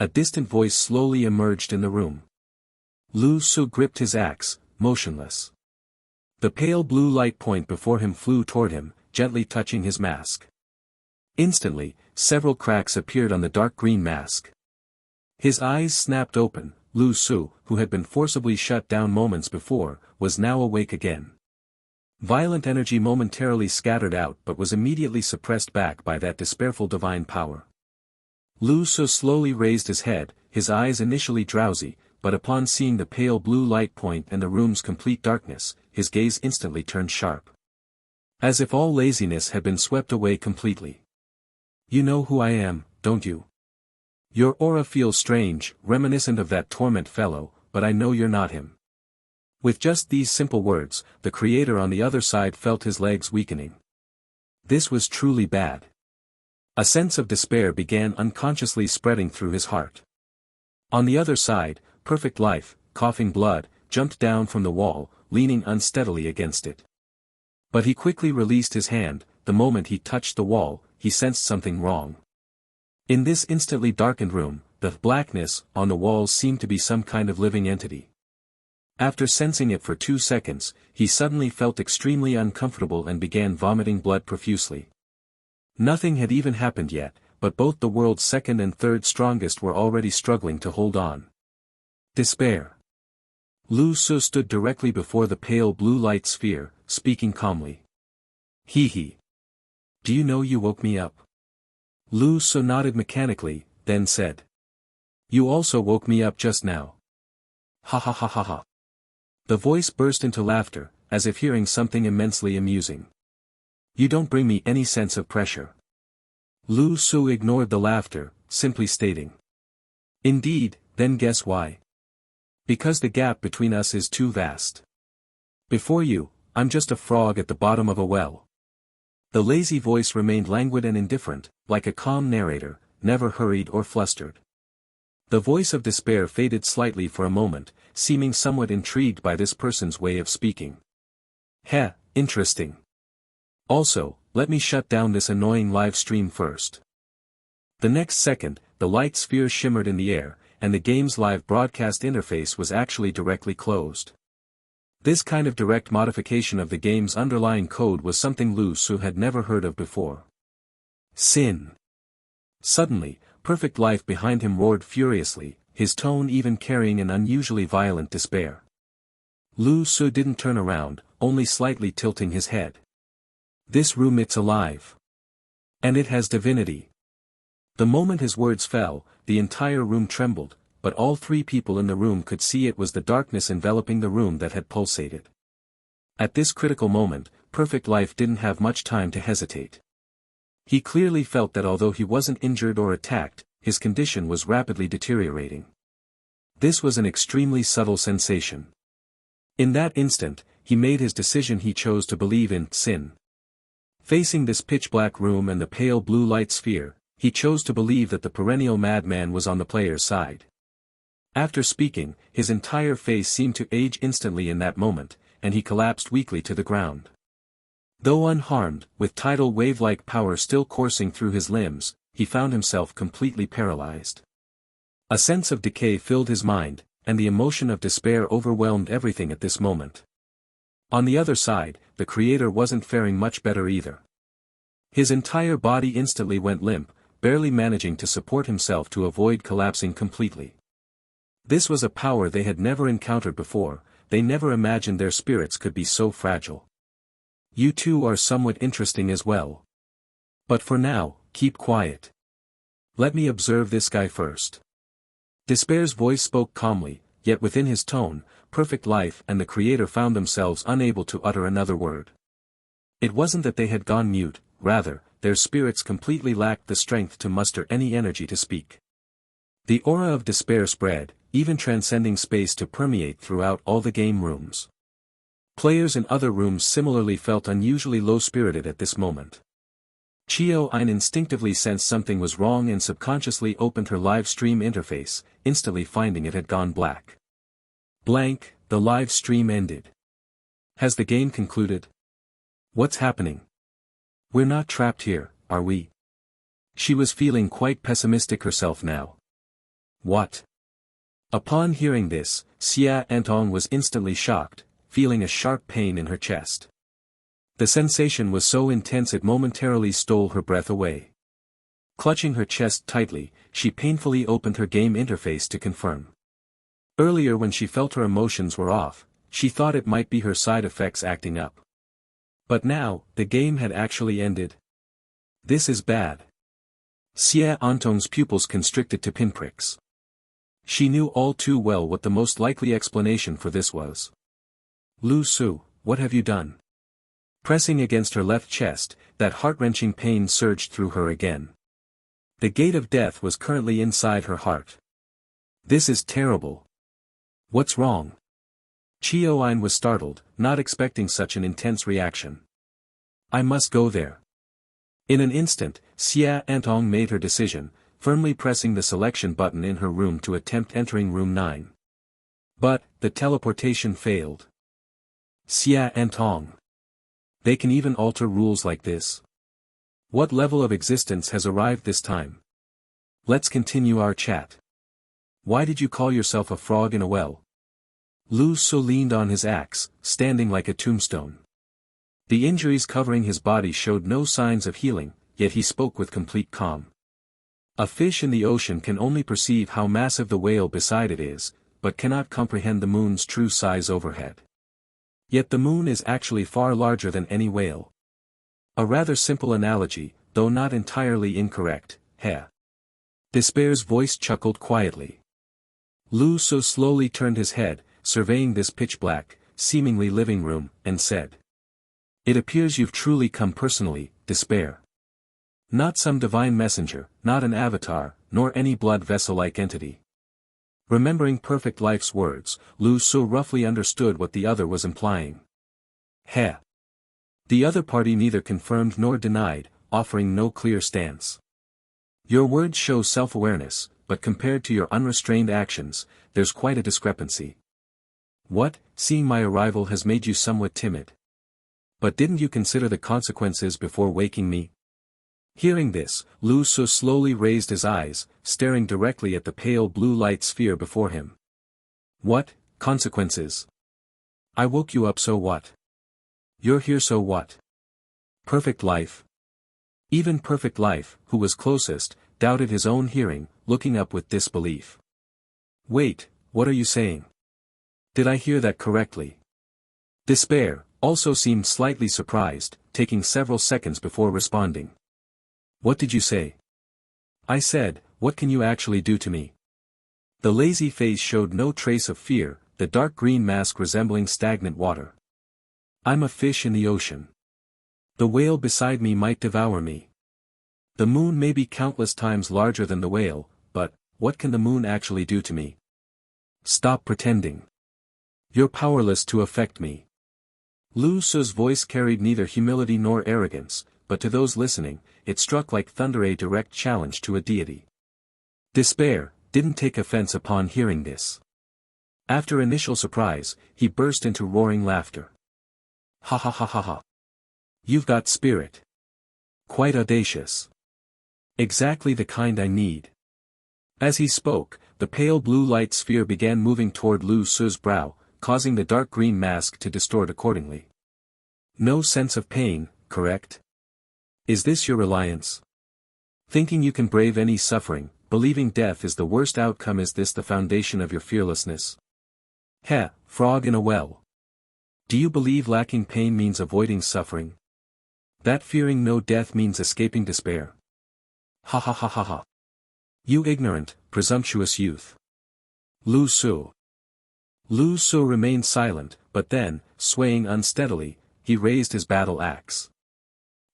A distant voice slowly emerged in the room. Lu Su gripped his axe, motionless. The pale blue light point before him flew toward him, gently touching his mask. Instantly, several cracks appeared on the dark green mask. His eyes snapped open. Lu Su, who had been forcibly shut down moments before, was now awake again. Violent energy momentarily scattered out but was immediately suppressed back by that despairful divine power. Lu Su slowly raised his head, his eyes initially drowsy, but upon seeing the pale blue light point and the room's complete darkness, his gaze instantly turned sharp. As if all laziness had been swept away completely. You know who I am, don't you? Your aura feels strange, reminiscent of that torment fellow, but I know you're not him. With just these simple words, the creator on the other side felt his legs weakening. This was truly bad. A sense of despair began unconsciously spreading through his heart. On the other side, Perfect Life, coughing blood, jumped down from the wall, leaning unsteadily against it. But he quickly released his hand. The moment he touched the wall, he sensed something wrong. In this instantly darkened room, the blackness on the walls seemed to be some kind of living entity. After sensing it for 2 seconds, he suddenly felt extremely uncomfortable and began vomiting blood profusely. Nothing had even happened yet, but both the world's second and third strongest were already struggling to hold on. Despair. Lu Su stood directly before the pale blue light sphere, speaking calmly. He. Do you know you woke me up? Lu Su nodded mechanically, then said. You also woke me up just now. Ha ha ha ha ha. The voice burst into laughter, as if hearing something immensely amusing. You don't bring me any sense of pressure. Lu Su ignored the laughter, simply stating. Indeed, then guess why? Because the gap between us is too vast. Before you, I'm just a frog at the bottom of a well. The lazy voice remained languid and indifferent, like a calm narrator, never hurried or flustered. The voice of despair faded slightly for a moment, seeming somewhat intrigued by this person's way of speaking. Heh, interesting. Also, let me shut down this annoying live stream first. The next second, the light sphere shimmered in the air, and the game's live broadcast interface was actually directly closed. This kind of direct modification of the game's underlying code was something Lu Su had never heard of before. Sin. Suddenly, Perfect Life behind him roared furiously, his tone even carrying an unusually violent despair. Lu Su didn't turn around, only slightly tilting his head. This room, it's alive. And it has divinity. The moment his words fell, the entire room trembled, but all 3 people in the room could see it was the darkness enveloping the room that had pulsated. At this critical moment, Perfect Life didn't have much time to hesitate. He clearly felt that although he wasn't injured or attacked, his condition was rapidly deteriorating. This was an extremely subtle sensation. In that instant, he made his decision. He chose to believe in sin. Facing this pitch-black room and the pale blue light sphere, he chose to believe that the perennial madman was on the player's side. After speaking, his entire face seemed to age instantly in that moment, and he collapsed weakly to the ground. Though unharmed, with tidal wave-like power still coursing through his limbs, he found himself completely paralyzed. A sense of decay filled his mind, and the emotion of despair overwhelmed everything at this moment. On the other side, the creator wasn't faring much better either. His entire body instantly went limp, barely managing to support himself to avoid collapsing completely. This was a power they had never encountered before. They never imagined their spirits could be so fragile. You two are somewhat interesting as well. But for now, keep quiet. Let me observe this guy first. Despair's voice spoke calmly, yet within his tone, Perfect Life and the creator found themselves unable to utter another word. It wasn't that they had gone mute, rather, their spirits completely lacked the strength to muster any energy to speak. The aura of despair spread, even transcending space to permeate throughout all the game rooms. Players in other rooms similarly felt unusually low-spirited at this moment. Chio Ein instinctively sensed something was wrong and subconsciously opened her live stream interface, instantly finding it had gone black. Blank, the live stream ended. Has the game concluded? What's happening? We're not trapped here, are we? She was feeling quite pessimistic herself now. What? Upon hearing this, Xia was instantly shocked, feeling a sharp pain in her chest. The sensation was so intense it momentarily stole her breath away. Clutching her chest tightly, she painfully opened her game interface to confirm. Earlier when she felt her emotions were off, she thought it might be her side effects acting up. But now, the game had actually ended. This is bad. Xia pupils constricted to pinpricks. She knew all too well what the most likely explanation for this was. Lu Su, what have you done? Pressing against her left chest, that heart-wrenching pain surged through her again. The gate of death was currently inside her heart. This is terrible. What's wrong? Chioin was startled, not expecting such an intense reaction. I must go there. In an instant, Xia made her decision, firmly pressing the selection button in her room to attempt entering room 9. But, the teleportation failed. Xia. They can even alter rules like this. What level of existence has arrived this time? Let's continue our chat. Why did you call yourself a frog in a well? Lu Su leaned on his axe, standing like a tombstone. The injuries covering his body showed no signs of healing, yet he spoke with complete calm. A fish in the ocean can only perceive how massive the whale beside it is, but cannot comprehend the moon's true size overhead. Yet the moon is actually far larger than any whale. A rather simple analogy, though not entirely incorrect, heh. Despair's voice chuckled quietly. Lu Su slowly turned his head, surveying this pitch-black, seemingly living room, and said. It appears you've truly come personally, Despair. Not some divine messenger, not an avatar, nor any blood vessel-like entity. Remembering Perfect Life's words, Lu Su roughly understood what the other was implying. Heh. The other party neither confirmed nor denied, offering no clear stance. Your words show self-awareness, but compared to your unrestrained actions, there's quite a discrepancy. What, seeing my arrival has made you somewhat timid? But didn't you consider the consequences before waking me? Hearing this, Lu Su slowly raised his eyes, staring directly at the pale blue light sphere before him. What, consequences? I woke you up, so what? You're here, so what? Perfect Life. Even Perfect Life, who was closest, doubted his own hearing, looking up with disbelief. Wait, what are you saying? Did I hear that correctly? Despair also seemed slightly surprised, taking several seconds before responding. What did you say? I said, what can you actually do to me? The lazy face showed no trace of fear, the dark green mask resembling stagnant water. I'm a fish in the ocean. The whale beside me might devour me. The moon may be countless times larger than the whale, but, what can the moon actually do to me? Stop pretending. You're powerless to affect me. Lu Su's voice carried neither humility nor arrogance, but to those listening, it struck like thunder, a direct challenge to a deity. Despair didn't take offense upon hearing this. After initial surprise, he burst into roaring laughter. Ha ha ha ha ha. You've got spirit. Quite audacious. Exactly the kind I need. As he spoke, the pale blue light sphere began moving toward Lu Su's brow, causing the dark green mask to distort accordingly. No sense of pain, correct? Is this your reliance? Thinking you can brave any suffering, believing death is the worst outcome, is this the foundation of your fearlessness? Heh, frog in a well. Do you believe lacking pain means avoiding suffering? That fearing no death means escaping despair? Ha ha ha ha ha. You ignorant, presumptuous youth. Lu Su. Lu Su remained silent, but then, swaying unsteadily, he raised his battle axe.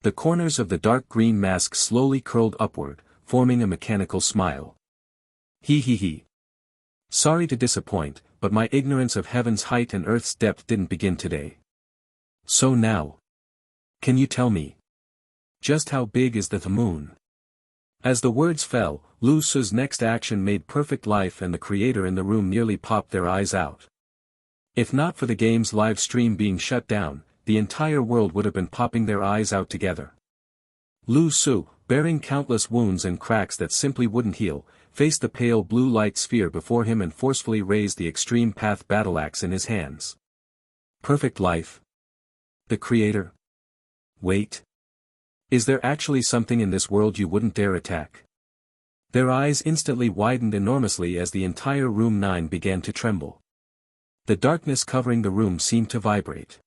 The corners of the dark green mask slowly curled upward, forming a mechanical smile. He. Sorry to disappoint, but my ignorance of heaven's height and earth's depth didn't begin today. So now. Can you tell me? Just how big is the moon? As the words fell, Lu Su's next action made Perfect Life and the creator in the room nearly pop their eyes out. If not for the game's live stream being shut down, the entire world would have been popping their eyes out together. Lu Su, bearing countless wounds and cracks that simply wouldn't heal, faced the pale blue light sphere before him and forcefully raised the extreme path battle axe in his hands. Perfect life? The creator? Wait. Is there actually something in this world you wouldn't dare attack? Their eyes instantly widened enormously as the entire room 9 began to tremble. The darkness covering the room seemed to vibrate.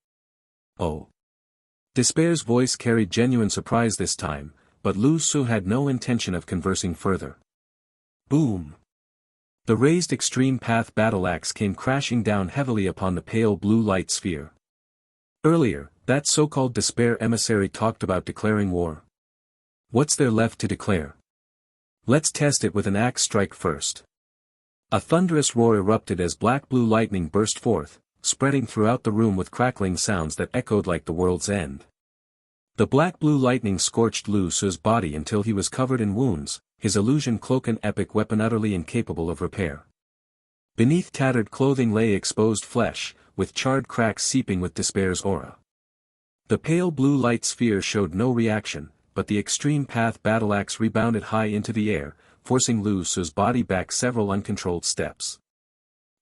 Oh. Despair's voice carried genuine surprise this time, but Lu Su had no intention of conversing further. Boom! The raised extreme path battle axe came crashing down heavily upon the pale blue light sphere. Earlier, that so-called despair emissary talked about declaring war. What's there left to declare? Let's test it with an axe strike first. A thunderous roar erupted as black-blue lightning burst forth, spreading throughout the room with crackling sounds that echoed like the world's end. The black-blue lightning scorched Lu Su's body until he was covered in wounds, his illusion cloak an epic weapon utterly incapable of repair. Beneath tattered clothing lay exposed flesh, with charred cracks seeping with despair's aura. The pale blue light sphere showed no reaction, but the extreme path battle axe rebounded high into the air, forcing Lu Su's body back several uncontrolled steps.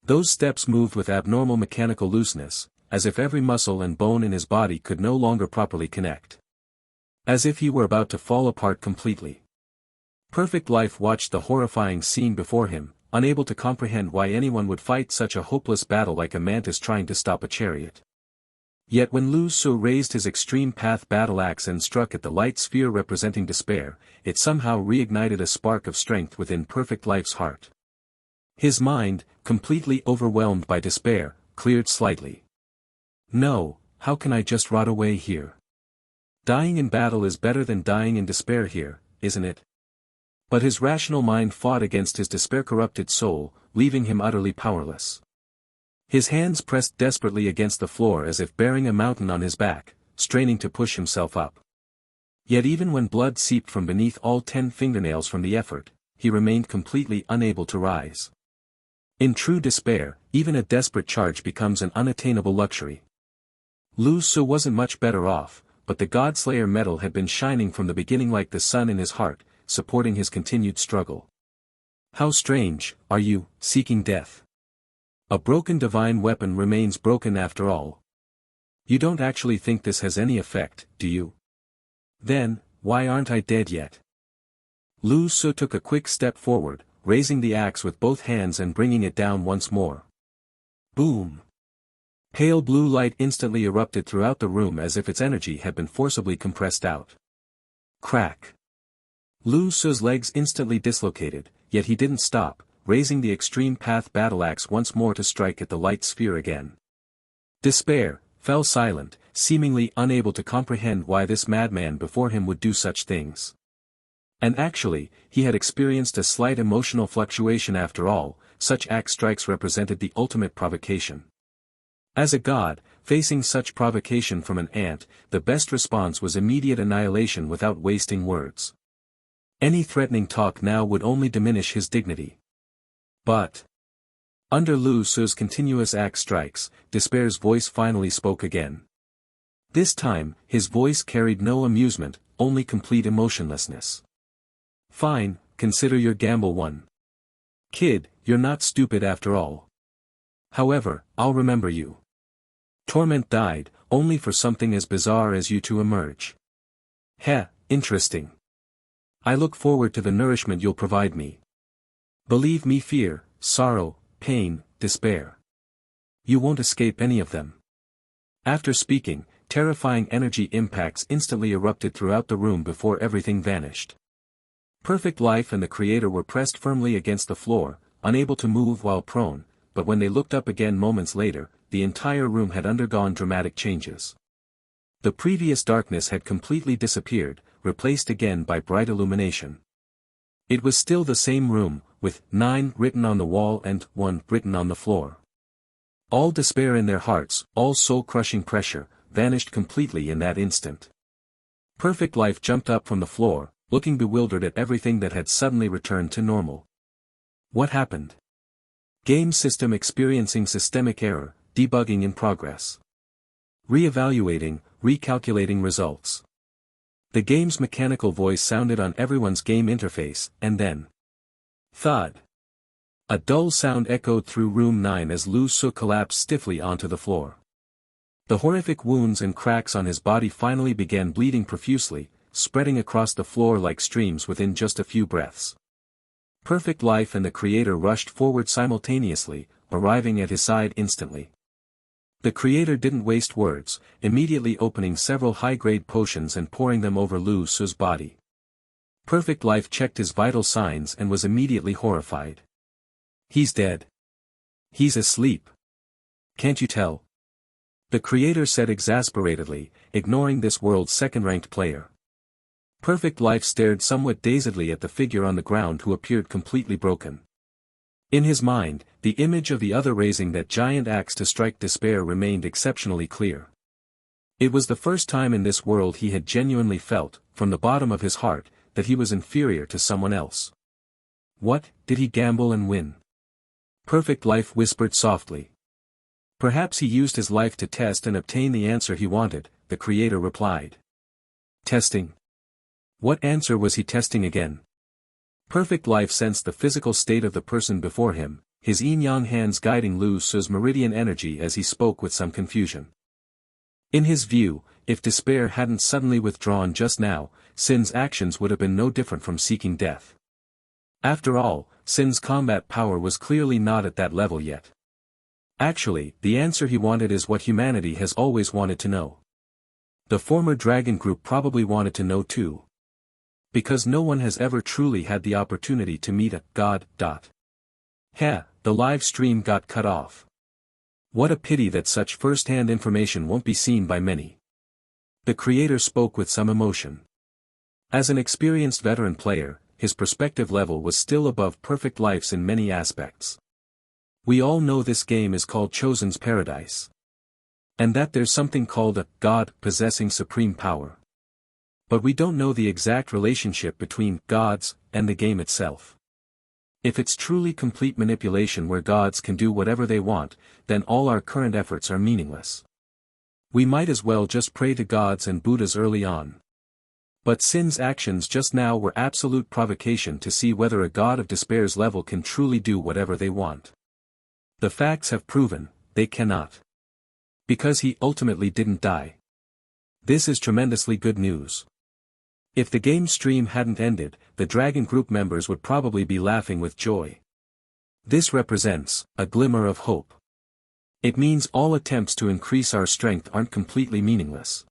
Those steps moved with abnormal mechanical looseness, as if every muscle and bone in his body could no longer properly connect. As if he were about to fall apart completely. Perfect Life watched the horrifying scene before him, unable to comprehend why anyone would fight such a hopeless battle like a mantis trying to stop a chariot. Yet when Lu Su raised his extreme path battle axe and struck at the light sphere representing despair, it somehow reignited a spark of strength within Perfect Life's heart. His mind, completely overwhelmed by despair, cleared slightly. No, how can I just rot away here? Dying in battle is better than dying in despair here, isn't it? But his rational mind fought against his despair-corrupted soul, leaving him utterly powerless. His hands pressed desperately against the floor as if bearing a mountain on his back, straining to push himself up. Yet even when blood seeped from beneath all 10 fingernails from the effort, he remained completely unable to rise. In true despair, even a desperate charge becomes an unattainable luxury. Lu Su wasn't much better off, but the Godslayer metal had been shining from the beginning like the sun in his heart, supporting his continued struggle. How strange, are you, seeking death? A broken divine weapon remains broken after all. You don't actually think this has any effect, do you? Then, why aren't I dead yet? Lu Su took a quick step forward, raising the axe with both hands and bringing it down once more. Boom! Pale blue light instantly erupted throughout the room as if its energy had been forcibly compressed out. Crack! Lu Su's legs instantly dislocated, yet he didn't stop, raising the extreme path battle axe once more to strike at the light sphere again. Despair fell silent, seemingly unable to comprehend why this madman before him would do such things. And actually, he had experienced a slight emotional fluctuation after all, such axe strikes represented the ultimate provocation. As a god, facing such provocation from an ant, the best response was immediate annihilation without wasting words. Any threatening talk now would only diminish his dignity. But under Lu Su's continuous axe strikes, despair's voice finally spoke again. This time, his voice carried no amusement, only complete emotionlessness. Fine, consider your gamble won. Kid, you're not stupid after all. However, I'll remember you. Torment died, only for something as bizarre as you to emerge. Heh, interesting. I look forward to the nourishment you'll provide me. Believe me, fear, sorrow, pain, despair. You won't escape any of them. After speaking, terrifying energy impacts instantly erupted throughout the room before everything vanished. Perfect Life and the Creator were pressed firmly against the floor, unable to move while prone, but when they looked up again moments later, the entire room had undergone dramatic changes. The previous darkness had completely disappeared, replaced again by bright illumination. It was still the same room, with 9 written on the wall and 1 written on the floor. All despair in their hearts, all soul-crushing pressure, vanished completely in that instant. Perfect Life jumped up from the floor, looking bewildered at everything that had suddenly returned to normal. What happened? Game system experiencing systemic error, debugging in progress. Re-evaluating, recalculating results. The game's mechanical voice sounded on everyone's game interface, and then. Thud. A dull sound echoed through room 9 as Lu Su collapsed stiffly onto the floor. The horrific wounds and cracks on his body finally began bleeding profusely, spreading across the floor like streams within just a few breaths. Perfect Life and the Creator rushed forward simultaneously, arriving at his side instantly. The Creator didn't waste words, immediately opening several high-grade potions and pouring them over Lu Su's body. Perfect Life checked his vital signs and was immediately horrified. He's dead. He's asleep. Can't you tell? The Creator said exasperatedly, ignoring this world's second-ranked player. Perfect Life stared somewhat dazedly at the figure on the ground who appeared completely broken. In his mind, the image of the other raising that giant axe to strike despair remained exceptionally clear. It was the first time in this world he had genuinely felt, from the bottom of his heart, that he was inferior to someone else. What, did he gamble and win? Perfect Life whispered softly. Perhaps he used his life to test and obtain the answer he wanted, the Creator replied. Testing? What answer was he testing again? Perfect Life sensed the physical state of the person before him, his yin-yang hands guiding Lu Su's meridian energy as he spoke with some confusion. In his view, if despair hadn't suddenly withdrawn just now, Sin's actions would have been no different from seeking death. After all, Sin's combat power was clearly not at that level yet. Actually, the answer he wanted is what humanity has always wanted to know. The former dragon group probably wanted to know too. Because no one has ever truly had the opportunity to meet a god. The live stream got cut off. What a pity that such first-hand information won't be seen by many. The Creator spoke with some emotion. As an experienced veteran player, his perspective level was still above Perfect Life's in many aspects. We all know this game is called Chosen's Paradise. And that there's something called a god possessing supreme power. But we don't know the exact relationship between gods and the game itself. If it's truly complete manipulation where gods can do whatever they want, then all our current efforts are meaningless. We might as well just pray to gods and Buddhas early on. But Sin's actions just now were absolute provocation to see whether a god of despair's level can truly do whatever they want. The facts have proven, they cannot. Because he ultimately didn't die. This is tremendously good news. If the game stream hadn't ended, the Dragon Group members would probably be laughing with joy. This represents a glimmer of hope. It means all attempts to increase our strength aren't completely meaningless.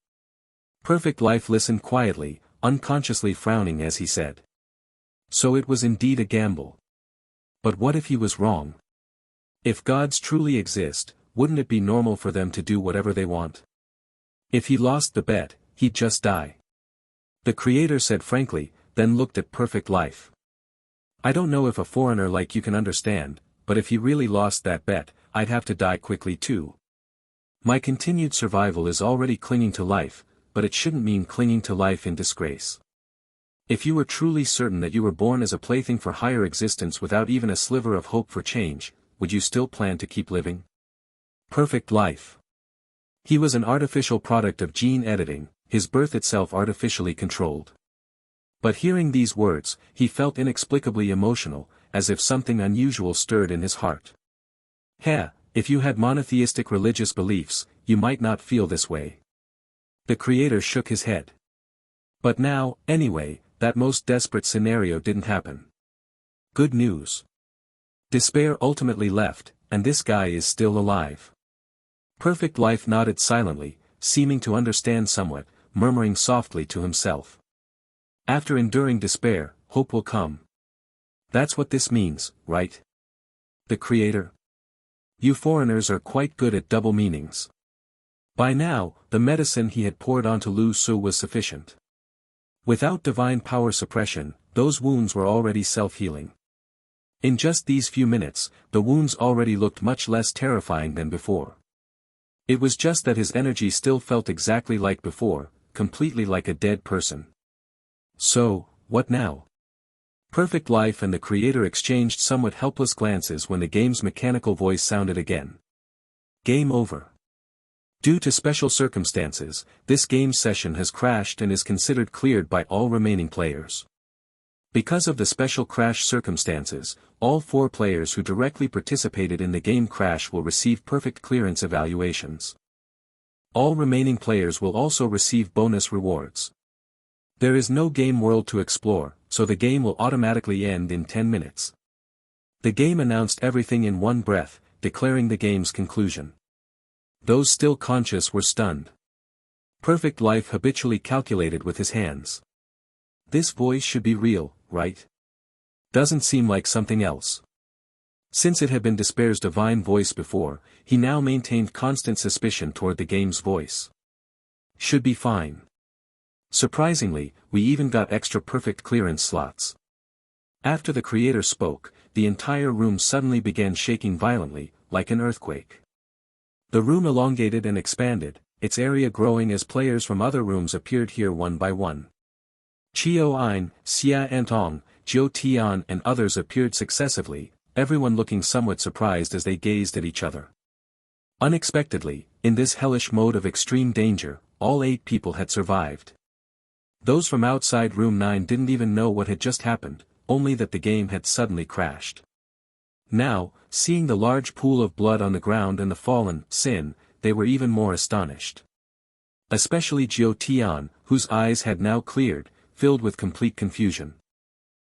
Perfect Life listened quietly, unconsciously frowning as he said. So it was indeed a gamble. But what if he was wrong? If gods truly exist, wouldn't it be normal for them to do whatever they want? If he lost the bet, he'd just die. The Creator said frankly, then looked at Perfect Life. I don't know if a foreigner like you can understand, but if he really lost that bet, I'd have to die quickly too. My continued survival is already clinging to life, but it shouldn't mean clinging to life in disgrace. If you were truly certain that you were born as a plaything for higher existence without even a sliver of hope for change, would you still plan to keep living? Perfect Life. He was an artificial product of gene editing, his birth itself artificially controlled. But hearing these words, he felt inexplicably emotional, as if something unusual stirred in his heart. If you had monotheistic religious beliefs, you might not feel this way. The Creator shook his head. But now, anyway, that most desperate scenario didn't happen. Good news. Despair ultimately left, and this guy is still alive. Perfect Life nodded silently, seeming to understand somewhat, murmuring softly to himself. After enduring despair, hope will come. That's what this means, right? The Creator. You foreigners are quite good at double meanings. By now, the medicine he had poured onto Lu Su was sufficient. Without divine power suppression, those wounds were already self-healing. In just these few minutes, the wounds already looked much less terrifying than before. It was just that his energy still felt exactly like before, completely like a dead person. So, what now? Perfect Life and the Creator exchanged somewhat helpless glances when the game's mechanical voice sounded again. Game over. Due to special circumstances, this game session has crashed and is considered cleared by all remaining players. Because of the special crash circumstances, all 4 players who directly participated in the game crash will receive perfect clearance evaluations. All remaining players will also receive bonus rewards. There is no game world to explore, so the game will automatically end in 10 minutes. The game announced everything in one breath, declaring the game's conclusion. Those still conscious were stunned. Perfect Life habitually calculated with his hands. This voice should be real, right? Doesn't seem like something else. Since it had been Despair's divine voice before, he now maintained constant suspicion toward the game's voice. Should be fine. Surprisingly, we even got extra perfect clearance slots. After the creator spoke, the entire room suddenly began shaking violently, like an earthquake. The room elongated and expanded, its area growing as players from other rooms appeared here one by one. Chio Ein, Xia Antong, Jiu Tian and others appeared successively, everyone looking somewhat surprised as they gazed at each other. Unexpectedly, in this hellish mode of extreme danger, all 8 people had survived. Those from outside room 9 didn't even know what had just happened, only that the game had suddenly crashed. Now, seeing the large pool of blood on the ground and the fallen Sin, they were even more astonished. Especially Jiu Tian, whose eyes had now cleared, filled with complete confusion.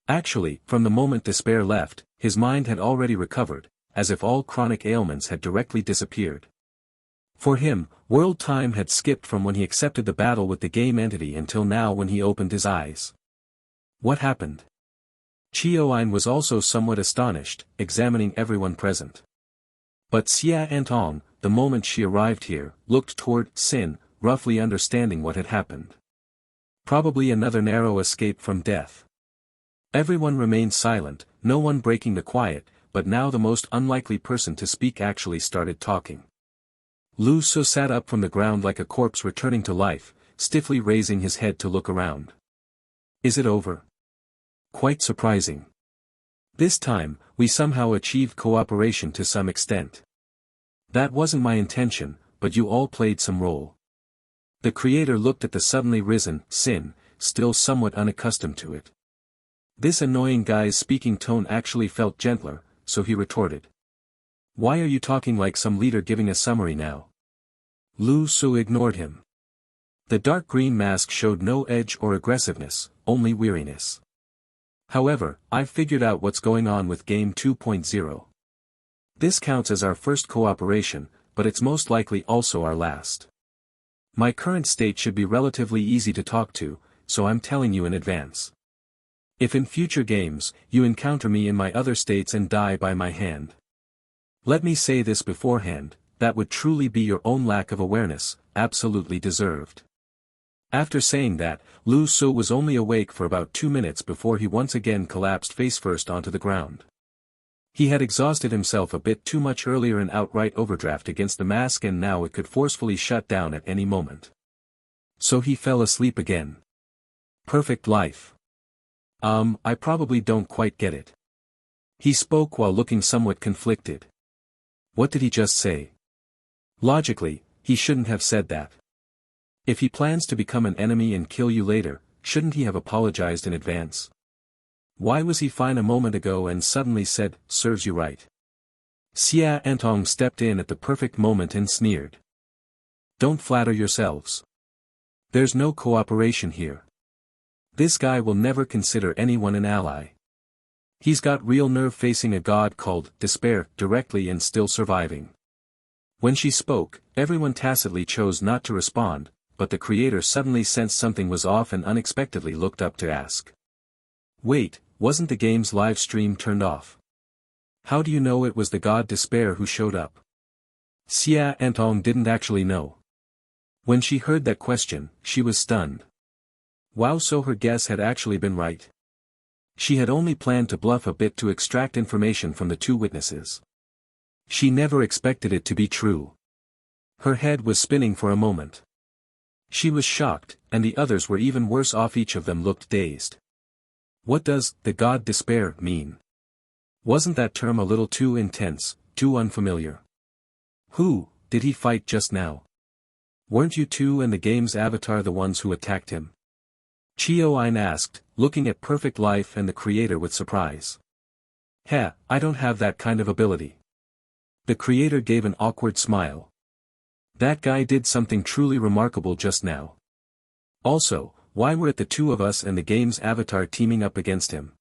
Actually, from the moment Despair left, his mind had already recovered, as if all chronic ailments had directly disappeared. For him, world time had skipped from when he accepted the battle with the game entity until now when he opened his eyes. What happened? Chioine was also somewhat astonished, examining everyone present. But Xia Antong, the moment she arrived here, looked toward Sin, roughly understanding what had happened. Probably another narrow escape from death. Everyone remained silent, no one breaking the quiet, but now the most unlikely person to speak actually started talking. Lu Su sat up from the ground like a corpse returning to life, stiffly raising his head to look around. Is it over? Quite surprising. This time, we somehow achieved cooperation to some extent. That wasn't my intention, but you all played some role. The creator looked at the suddenly risen Sin, still somewhat unaccustomed to it. This annoying guy's speaking tone actually felt gentler, so he retorted. Why are you talking like some leader giving a summary now? Lu Su ignored him. The dark green mask showed no edge or aggressiveness, only weariness. However, I've figured out what's going on with Game 2.0. This counts as our first cooperation, but it's most likely also our last. My current state should be relatively easy to talk to, so I'm telling you in advance. If in future games, you encounter me in my other states and die by my hand. Let me say this beforehand, that would truly be your own lack of awareness, absolutely deserved. After saying that, Lu Su was only awake for about 2 minutes before he once again collapsed face-first onto the ground. He had exhausted himself a bit too much earlier in outright overdraft against the mask and now it could forcefully shut down at any moment. So he fell asleep again. Perfect life. I probably don't quite get it. He spoke while looking somewhat conflicted. What did he just say? Logically, he shouldn't have said that. If he plans to become an enemy and kill you later, shouldn't he have apologized in advance? Why was he fine a moment ago and suddenly said, serves you right? Xia Antong stepped in at the perfect moment and sneered. Don't flatter yourselves. There's no cooperation here. This guy will never consider anyone an ally. He's got real nerve facing a god called Despair directly and still surviving. When she spoke, everyone tacitly chose not to respond, but the creator suddenly sensed something was off and unexpectedly looked up to ask. Wait, wasn't the game's live stream turned off? How do you know it was the god Despair who showed up? Xia Antong didn't actually know. When she heard that question, she was stunned. Wow, so her guess had actually been right. She had only planned to bluff a bit to extract information from the 2 witnesses. She never expected it to be true. Her head was spinning for a moment. She was shocked, and the others were even worse off. Each of them looked dazed. What does the god Despair mean? Wasn't that term a little too intense, too unfamiliar? Who did he fight just now? Weren't you two and the game's avatar the ones who attacked him? Chio-Ein asked, looking at Perfect Life and the creator with surprise. Heh, I don't have that kind of ability. The creator gave an awkward smile. That guy did something truly remarkable just now. Also, why were it the two of us and the game's avatar teaming up against him?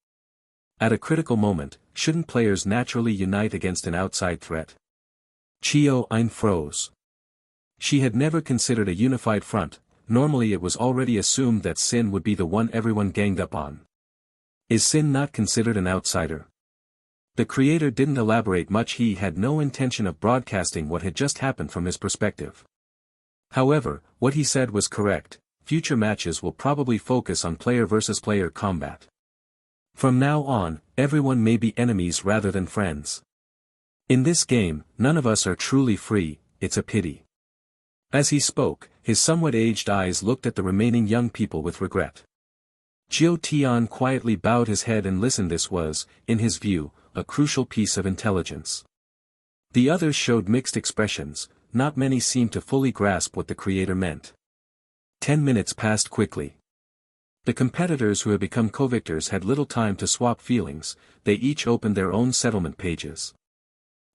At a critical moment, shouldn't players naturally unite against an outside threat? Chio-Ein froze. She had never considered a unified front. Normally it was already assumed that Sin would be the one everyone ganged up on. Is Sin not considered an outsider? The creator didn't elaborate much. He had no intention of broadcasting what had just happened from his perspective. However, what he said was correct. Future matches will probably focus on player versus player combat. From now on, everyone may be enemies rather than friends. In this game, none of us are truly free, it's a pity. As he spoke, his somewhat aged eyes looked at the remaining young people with regret. Jiu Tian quietly bowed his head and listened. This was, in his view, a crucial piece of intelligence. The others showed mixed expressions. Not many seemed to fully grasp what the creator meant. 10 minutes passed quickly. The competitors who had become co-victors had little time to swap feelings. They each opened their own settlement pages.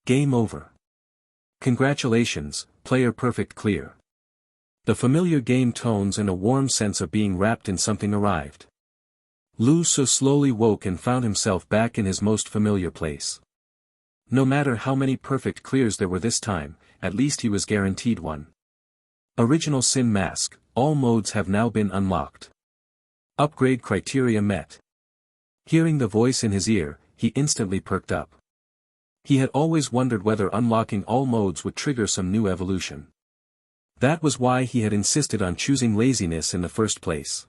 Game over. Congratulations, player perfect clear. The familiar game tones and a warm sense of being wrapped in something arrived. Lu Su slowly woke and found himself back in his most familiar place. No matter how many perfect clears there were this time, at least he was guaranteed one. Original Sin Mask, all modes have now been unlocked. Upgrade criteria met. Hearing the voice in his ear, he instantly perked up. He had always wondered whether unlocking all modes would trigger some new evolution. That was why he had insisted on choosing laziness in the first place.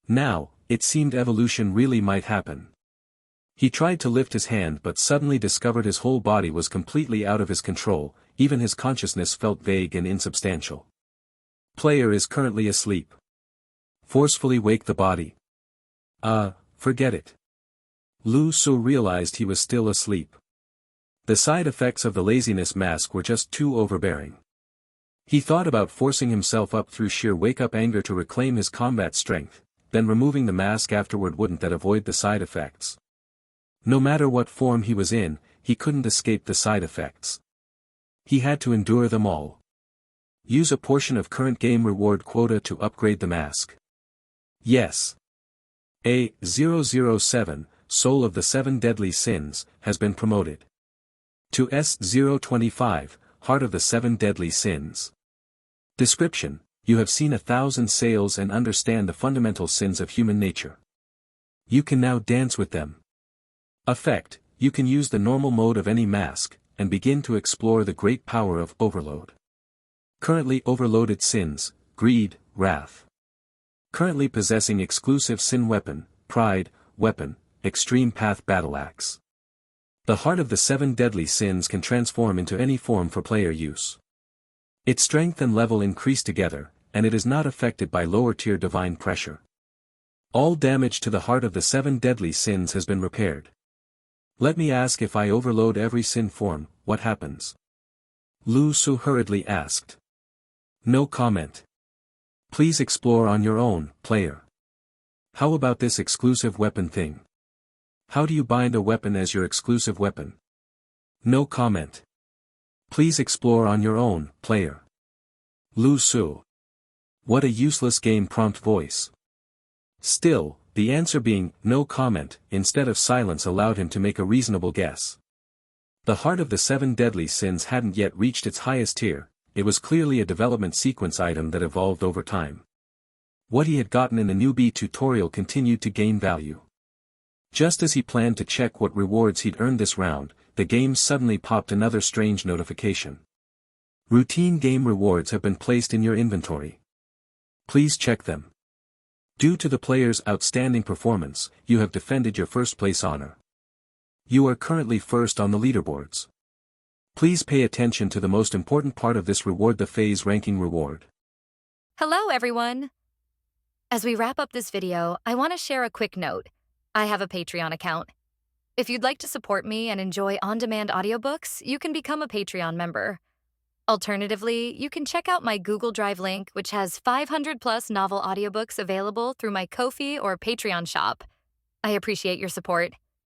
Now, it seemed evolution really might happen. He tried to lift his hand but suddenly discovered his whole body was completely out of his control. Even his consciousness felt vague and insubstantial. Player is currently asleep. Forcefully wake the body. Forget it. Lu Su realized he was still asleep. The side effects of the laziness mask were just too overbearing. He thought about forcing himself up through sheer wake-up anger to reclaim his combat strength, then removing the mask afterward. Wouldn't that avoid the side effects? No matter what form he was in, he couldn't escape the side effects. He had to endure them all. Use a portion of current game reward quota to upgrade the mask. Yes. A007, Soul of the Seven Deadly Sins, has been promoted to S025, Heart of the Seven Deadly Sins. Description: you have seen 1,000 sales and understand the fundamental sins of human nature. You can now dance with them. Effect: you can use the normal mode of any mask, and begin to explore the great power of overload. Currently overloaded sins: greed, wrath. Currently possessing exclusive sin weapon, pride, weapon, extreme path battle axe. The Heart of the Seven Deadly Sins can transform into any form for player use. Its strength and level increase together, and it is not affected by lower-tier divine pressure. All damage to the Heart of the Seven Deadly Sins has been repaired. Let me ask, if I overload every sin form, what happens? Lu Su hurriedly asked. No comment. Please explore on your own, player. How about this exclusive weapon thing? How do you bind a weapon as your exclusive weapon? No comment. Please explore on your own, player. Lu Su. What a useless game prompt voice. Still, the answer being, no comment, instead of silence allowed him to make a reasonable guess. The Heart of the Seven Deadly Sins hadn't yet reached its highest tier. It was clearly a development sequence item that evolved over time. What he had gotten in the newbie tutorial continued to gain value. Just as he planned to check what rewards he'd earned this round, the game suddenly popped another strange notification. Routine game rewards have been placed in your inventory. Please check them. Due to the player's outstanding performance, you have defended your first place honor. You are currently first on the leaderboards. Please pay attention to the most important part of this reward, the phase ranking reward. Hello everyone! As we wrap up this video, I want to share a quick note. I have a Patreon account. If you'd like to support me and enjoy on-demand audiobooks, you can become a Patreon member. Alternatively, you can check out my Google Drive link, which has 500 plus novel audiobooks available through my Ko-fi or Patreon shop. I appreciate your support.